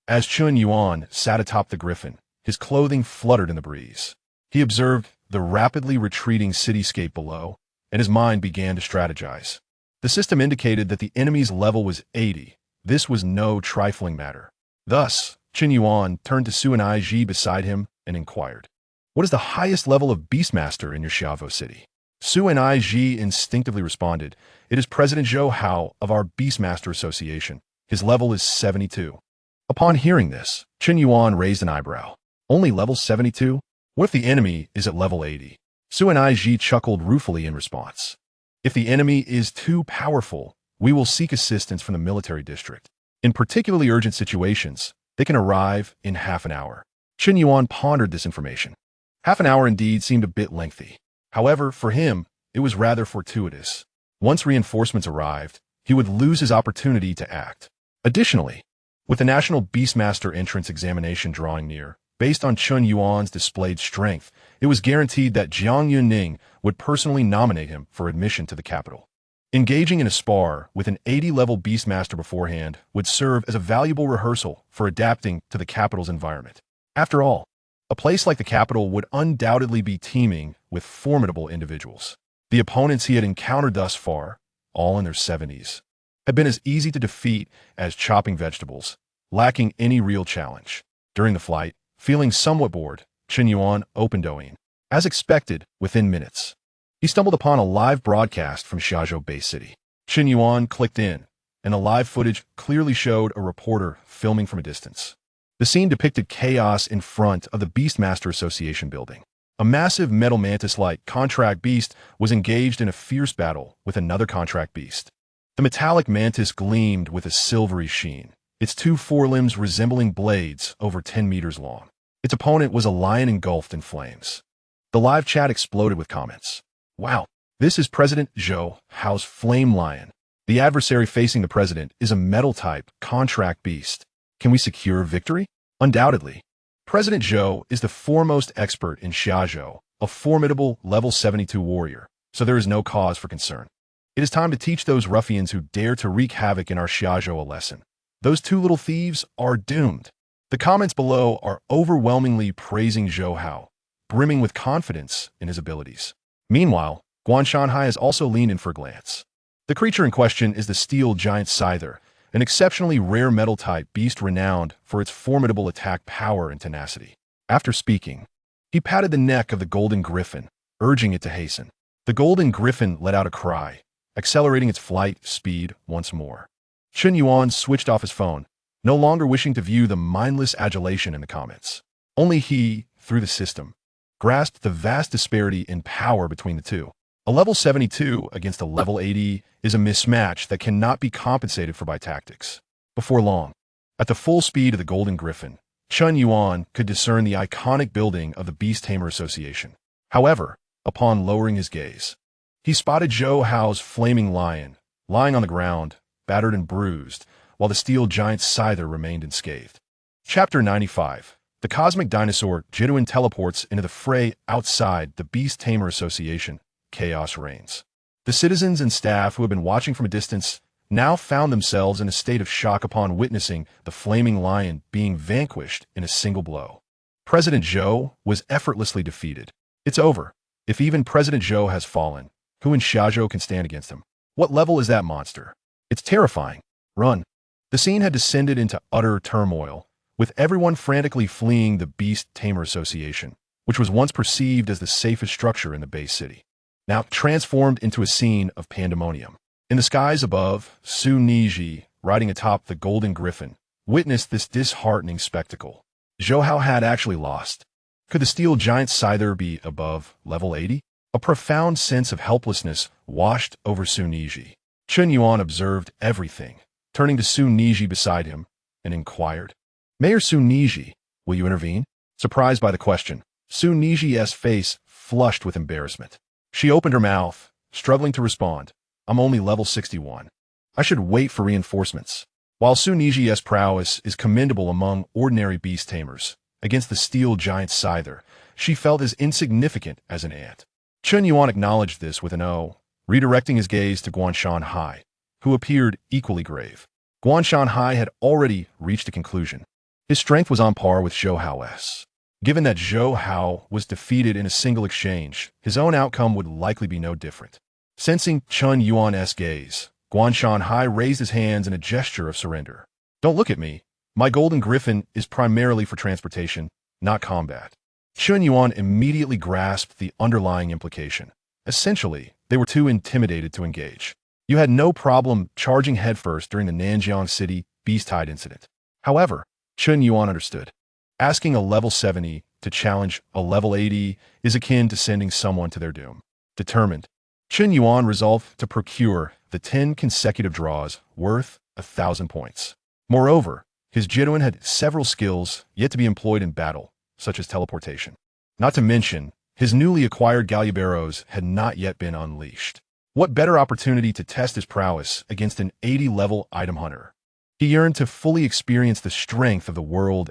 As Chen Yuan sat atop the griffin, his clothing fluttered in the breeze. He observed the rapidly retreating cityscape below, and his mind began to strategize. The system indicated that the enemy's level was 80. This was no trifling matter. Thus, Chen Yuan turned to Suanai Ji beside him and inquired, "What is the highest level of Beastmaster in your Xiavo city?" Suanai Ji instinctively responded, "It is President Zhou Hao of our Beastmaster Association. His level is 72. Upon hearing this, Chen Yuan raised an eyebrow. Only level 72? What if the enemy is at level 80? Suanai Ji chuckled ruefully in response. If the enemy is too powerful, we will seek assistance from the military district. In particularly urgent situations, they can arrive in half an hour. Chen Yuan pondered this information. Half an hour indeed seemed a bit lengthy. However, for him, it was rather fortuitous. Once reinforcements arrived, he would lose his opportunity to act. Additionally, with the National Beastmaster entrance examination drawing near, based on Chen Yuan's displayed strength, it was guaranteed that Jiang Yuning would personally nominate him for admission to the capital. Engaging in a spar with an 80-level Beastmaster beforehand would serve as a valuable rehearsal for adapting to the capital's environment. After all, a place like the capital would undoubtedly be teeming with formidable individuals. The opponents he had encountered thus far, all in their 70s, had been as easy to defeat as chopping vegetables, lacking any real challenge. During the flight, feeling somewhat bored, Chen Yuan opened Douyin. As expected, within minutes, he stumbled upon a live broadcast from Xiazhou Bay City. Chen Yuan clicked in, and the live footage clearly showed a reporter filming from a distance. The scene depicted chaos in front of the Beastmaster Association building. A massive metal mantis-like contract beast was engaged in a fierce battle with another contract beast. The metallic mantis gleamed with a silvery sheen, its two forelimbs resembling blades over 10 meters long. Its opponent was a lion engulfed in flames. The live chat exploded with comments. Wow, this is President Zhou Hao's flame lion. The adversary facing the president is a metal-type contract beast. Can we secure victory? Undoubtedly. President Zhou is the foremost expert in Xiazhou, a formidable level 72 warrior, so there is no cause for concern. It is time to teach those ruffians who dare to wreak havoc in our Xiazhou a lesson. Those two little thieves are doomed. The comments below are overwhelmingly praising Zhou Hao, brimming with confidence in his abilities. Meanwhile, Guanshanhai has also leaned in for a glance. The creature in question is the steel giant Scyther, an exceptionally rare metal-type beast renowned for its formidable attack power and tenacity. After speaking, he patted the neck of the golden griffin, urging it to hasten. The golden griffin let out a cry, accelerating its flight speed once more. Chen Yuan switched off his phone, no longer wishing to view the mindless adulation in the comments. Only he, through the system, grasped the vast disparity in power between the two. A level 72 against a level 80 is a mismatch that cannot be compensated for by tactics. Before long, at the full speed of the Golden Griffin, Chen Yuan could discern the iconic building of the Beast Tamer Association. However, upon lowering his gaze, he spotted Zhou Hao's flaming lion, lying on the ground, battered and bruised, while the steel giant Scyther remained unscathed. Chapter 95. The cosmic dinosaur Jiduin teleports into the fray outside the Beast Tamer Association. Chaos reigns. The citizens and staff who had been watching from a distance now found themselves in a state of shock upon witnessing the flaming lion being vanquished in a single blow. President Zhou was effortlessly defeated. It's over. If even President Zhou has fallen, who in Xiazhou can stand against him? What level is that monster? It's terrifying. Run. The scene had descended into utter turmoil, with everyone frantically fleeing the Beast Tamer Association, which was once perceived as the safest structure in the base city, now transformed into a scene of pandemonium. In the skies above, Su Niji, riding atop the Golden Griffin, witnessed this disheartening spectacle. Zhou Hao had actually lost. Could the steel giant Scyther be above level 80? A profound sense of helplessness washed over Su Niji. Chen Yuan observed everything, turning to Su Niji beside him, and inquired, "Mayor Su Niji, will you intervene?" Surprised by the question, Su Niji's face flushed with embarrassment. She opened her mouth, struggling to respond. "I'm only level 61. I should wait for reinforcements." While Su Niji's prowess is commendable among ordinary beast tamers, against the steel giant Scyther, she felt as insignificant as an ant. Chen Yuan acknowledged this with an O, redirecting his gaze to Guanshanhai, who appeared equally grave. Guanshanhai had already reached a conclusion. His strength was on par with Zhou Hao's. Given that Zhou Hao was defeated in a single exchange, his own outcome would likely be no different. Sensing Chen Yuan's gaze, Guanshanhai raised his hands in a gesture of surrender. "Don't look at me. My Golden Griffin is primarily for transportation, not combat." Chen Yuan immediately grasped the underlying implication. Essentially, they were too intimidated to engage. You had no problem charging headfirst during the Nanjiang City Beast Tide incident. However, Chen Yuan understood. Asking a level 70 to challenge a level 80 is akin to sending someone to their doom. Determined, Chen Yuan resolved to procure the 10 consecutive draws worth 1,000 points. Moreover, his Jiduin had several skills yet to be employed in battle, such as teleportation. Not to mention, his newly acquired Galliberos had not yet been unleashed. What better opportunity to test his prowess against an 80-level item hunter? He yearned to fully experience the strength of the world's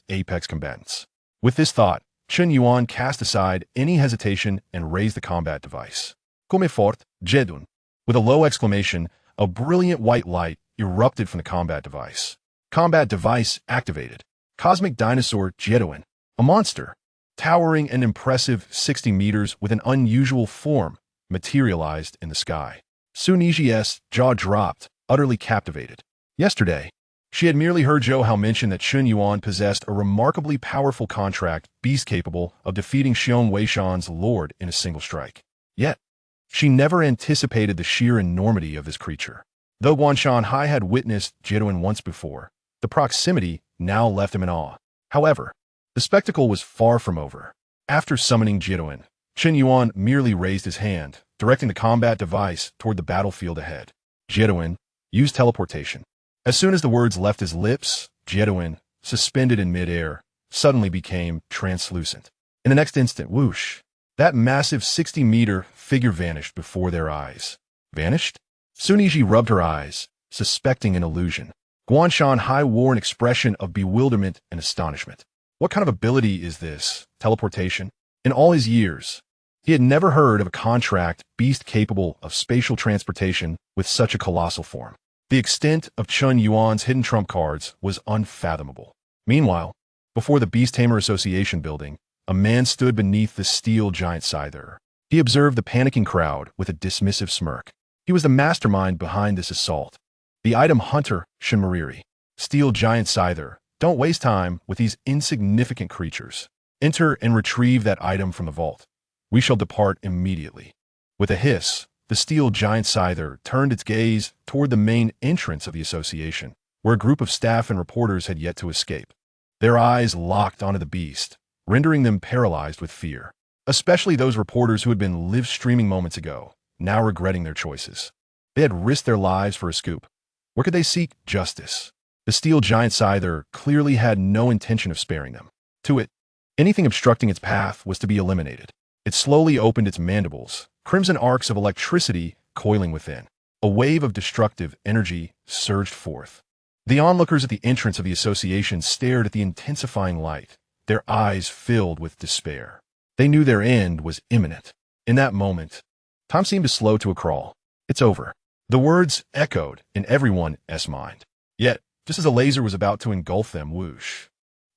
apex combatants. With this thought, Chen Yuan cast aside any hesitation and raised the combat device. "Come fort, Jedun." With a low exclamation, a brilliant white light erupted from the combat device. Combat device activated. Cosmic dinosaur Jedun, a monster, towering an impressive 60 meters with an unusual form, materialized in the sky. Su Niji's jaw dropped, utterly captivated. Yesterday, she had merely heard Zhou Hao mention that Chen Yuan possessed a remarkably powerful contract beast capable of defeating Xiong Weishan's lord in a single strike. Yet, she never anticipated the sheer enormity of this creature. Though Guanshanhai had witnessed Jiduin once before, the proximity now left him in awe. However, the spectacle was far from over. After summoning Jiduin, Chen Yuan merely raised his hand, directing the combat device toward the battlefield ahead. Jedouin, use teleportation. As soon as the words left his lips, Jedouin, suspended in midair, suddenly became translucent. In the next instant, whoosh, that massive 60-meter figure vanished before their eyes. Vanished? Suniji rubbed her eyes, suspecting an illusion. Guanshan Hai wore an expression of bewilderment and astonishment. What kind of ability is this, teleportation? In all his years, he had never heard of a contract beast capable of spatial transportation with such a colossal form. The extent of Chun Yuan's hidden trump cards was unfathomable. Meanwhile, before the Beast Tamer Association building, a man stood beneath the steel giant scyther. He observed the panicking crowd with a dismissive smirk. He was the mastermind behind this assault. The item hunter, Shinmariri. Steel giant scyther, don't waste time with these insignificant creatures. Enter and retrieve that item from the vault. We shall depart immediately. With a hiss, the steel giant scyther turned its gaze toward the main entrance of the association, where a group of staff and reporters had yet to escape. Their eyes locked onto the beast, rendering them paralyzed with fear. Especially those reporters who had been live streaming moments ago, now regretting their choices. They had risked their lives for a scoop. Where could they seek justice? The steel giant scyther clearly had no intention of sparing them. To it, anything obstructing its path was to be eliminated. It slowly opened its mandibles, crimson arcs of electricity coiling within. A wave of destructive energy surged forth. The onlookers at the entrance of the association stared at the intensifying light, their eyes filled with despair. They knew their end was imminent. In that moment, time seemed to slow to a crawl. It's over. The words echoed in everyone's mind. Yet, just as a laser was about to engulf them, whoosh,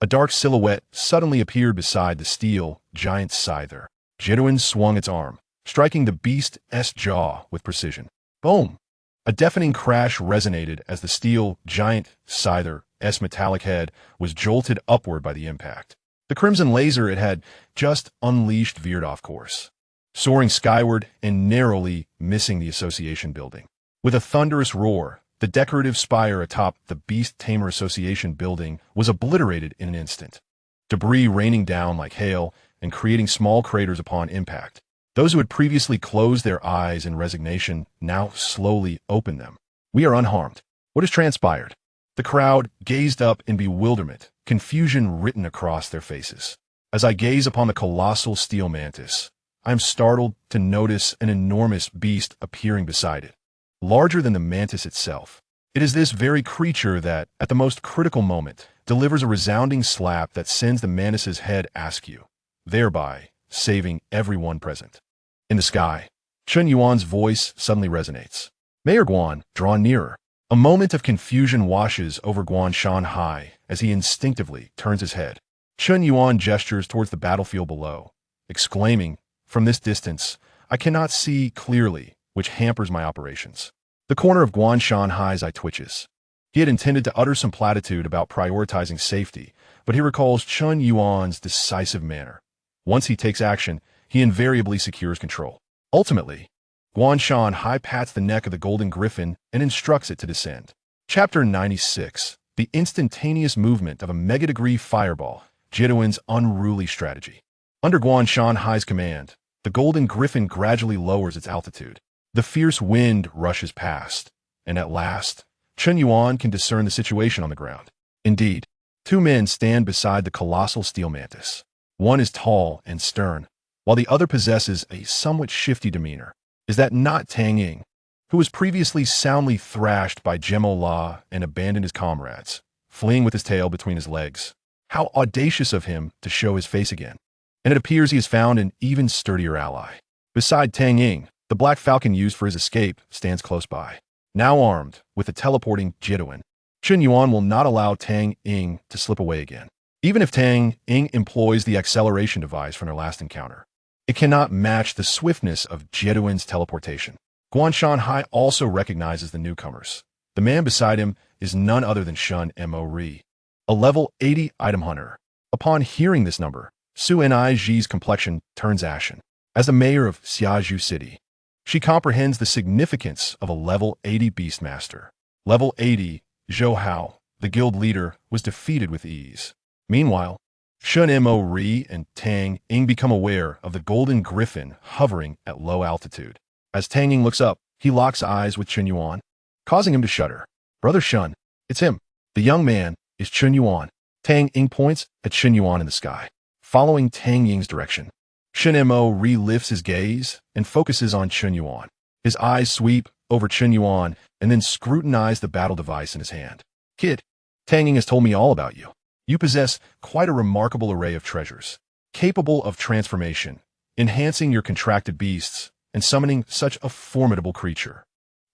a dark silhouette suddenly appeared beside the steel giant scyther. Jedouin swung its arm, striking the beast's jaw with precision. Boom! A deafening crash resonated as the steel giant scyther's metallic head was jolted upward by the impact. The crimson laser it had just unleashed veered off course, soaring skyward and narrowly missing the association building. With a thunderous roar, the decorative spire atop the Beast Tamer Association building was obliterated in an instant, debris raining down like hail and creating small craters upon impact. Those who had previously closed their eyes in resignation now slowly opened them. We are unharmed. What has transpired? The crowd gazed up in bewilderment, confusion written across their faces. As I gaze upon the colossal steel mantis, I am startled to notice an enormous beast appearing beside it, larger than the mantis itself. It is this very creature that, at the most critical moment, delivers a resounding slap that sends the mantis's head askew, thereby saving everyone present. In the sky, Chun Yuan's voice suddenly resonates. Mayor Guan, draw nearer. A moment of confusion washes over Guanshan Hai as he instinctively turns his head. Chun Yuan gestures towards the battlefield below, exclaiming, "From this distance, I cannot see clearly, which hampers my operations." The corner of Guanshan Hai's eye twitches. He had intended to utter some platitude about prioritizing safety, but he recalls Chun Yuan's decisive manner. Once he takes action, he invariably secures control. Ultimately, Guanshan Hai pats the neck of the golden griffin and instructs it to descend. Chapter 96. The instantaneous movement of a mega-degree fireball, Jedouin's unruly strategy. Under Guanshan Hai's command, the golden griffin gradually lowers its altitude. The fierce wind rushes past, and at last, Chun Yuan can discern the situation on the ground. Indeed, two men stand beside the colossal steel mantis. One is tall and stern, while the other possesses a somewhat shifty demeanor. Is that not Taming, who was previously soundly thrashed by Gemo La and abandoned his comrades, fleeing with his tail between his legs? How audacious of him to show his face again. And it appears he has found an even sturdier ally. Beside Taming, the black falcon used for his escape stands close by. Now armed with a teleporting Jedouin, Chun Yuan will not allow Taming to slip away again. Even if Taming employs the acceleration device from their last encounter, it cannot match the swiftness of Jedouin's teleportation. Guanshan Hai also recognizes the newcomers. The man beside him is none other than Shun Mo-Ri, a level 80 item hunter. Upon hearing this number, Su Niji's complexion turns ashen. As the mayor of Xiaju City, she comprehends the significance of a level 80 beastmaster. Level 80, Zhou Hao, the guild leader, was defeated with ease. Meanwhile, Shun Mo-Ri and Taming become aware of the golden griffin hovering at low altitude. As Taming looks up, he locks eyes with Chun Yuan. causing him to shudder. Brother Shun, it's him. The young man is Chun Yuan. Tang Ying points at Chun Yuan in the sky. Following Tang Ying's direction, Chun Mo lifts his gaze and focuses on Chun Yuan. His eyes sweep over Chun Yuan and then scrutinize the battle device in his hand. Kid, Tang Ying has told me all about you. You possess quite a remarkable array of treasures, capable of transformation, enhancing your contracted beasts, and summoning such a formidable creature.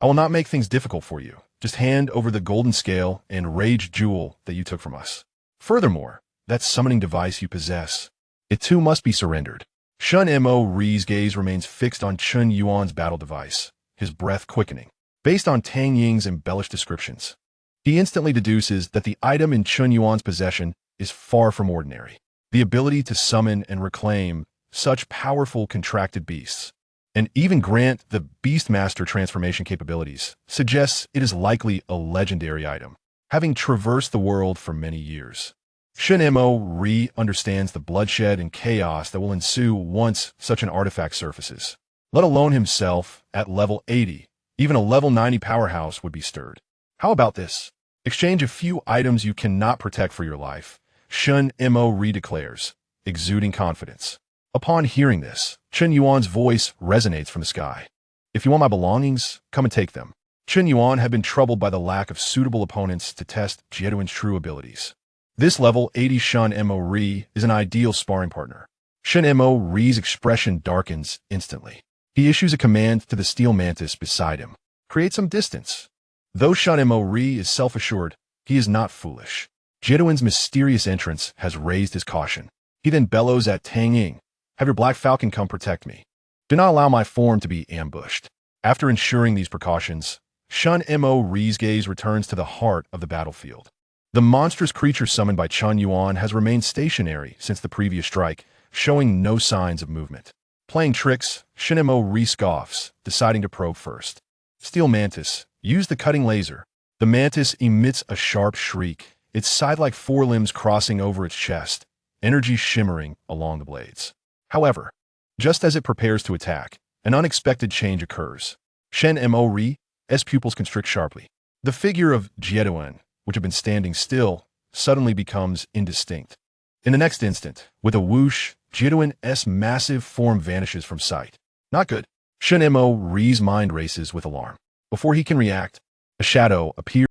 I will not make things difficult for you. Just hand over the golden scale and rage jewel that you took from us. Furthermore, that summoning device you possess, it too must be surrendered. Shun Mo's gaze remains fixed on Chun Yuan's battle device, his breath quickening. Based on Tang Ying's embellished descriptions, he instantly deduces that the item in Chun Yuan's possession is far from ordinary. The ability to summon and reclaim such powerful contracted beasts, and even grant the Beastmaster transformation capabilities, suggests it is likely a legendary item, having traversed the world for many years. Shun Mo understands the bloodshed and chaos that will ensue once such an artifact surfaces. Let alone himself, at level 80, even a level 90 powerhouse would be stirred. How about this? Exchange a few items you cannot protect for your life, Shun Mo declares, exuding confidence. Upon hearing this, Chun Yuan's voice resonates from the sky. If you want my belongings, come and take them. Chun Yuan had been troubled by the lack of suitable opponents to test Jieduan's true abilities. This level 80 Shun Mo is an ideal sparring partner. Shun Mo's expression darkens instantly. He issues a command to the steel mantis beside him. Create some distance. Though Shun Mo is self-assured, he is not foolish. Jieduan's mysterious entrance has raised his caution. He then bellows at Tang Ying, have your Black Falcon come protect me. Do not allow my form to be ambushed. After ensuring these precautions, Shun Mo's gaze returns to the heart of the battlefield. The monstrous creature summoned by Chun Yuan has remained stationary since the previous strike, showing no signs of movement. Playing tricks, Shun Mo scoffs, deciding to probe first. Steel Mantis, use the cutting laser. The mantis emits a sharp shriek, its side-like forelimbs crossing over its chest, energy shimmering along the blades. However, just as it prepares to attack, an unexpected change occurs. Shun Mo's pupils constrict sharply. The figure of Jieduan, which had been standing still, suddenly becomes indistinct. In the next instant, with a whoosh, Jieduan's massive form vanishes from sight. Not good. Shun Mo's mind races with alarm. Before he can react, a shadow appears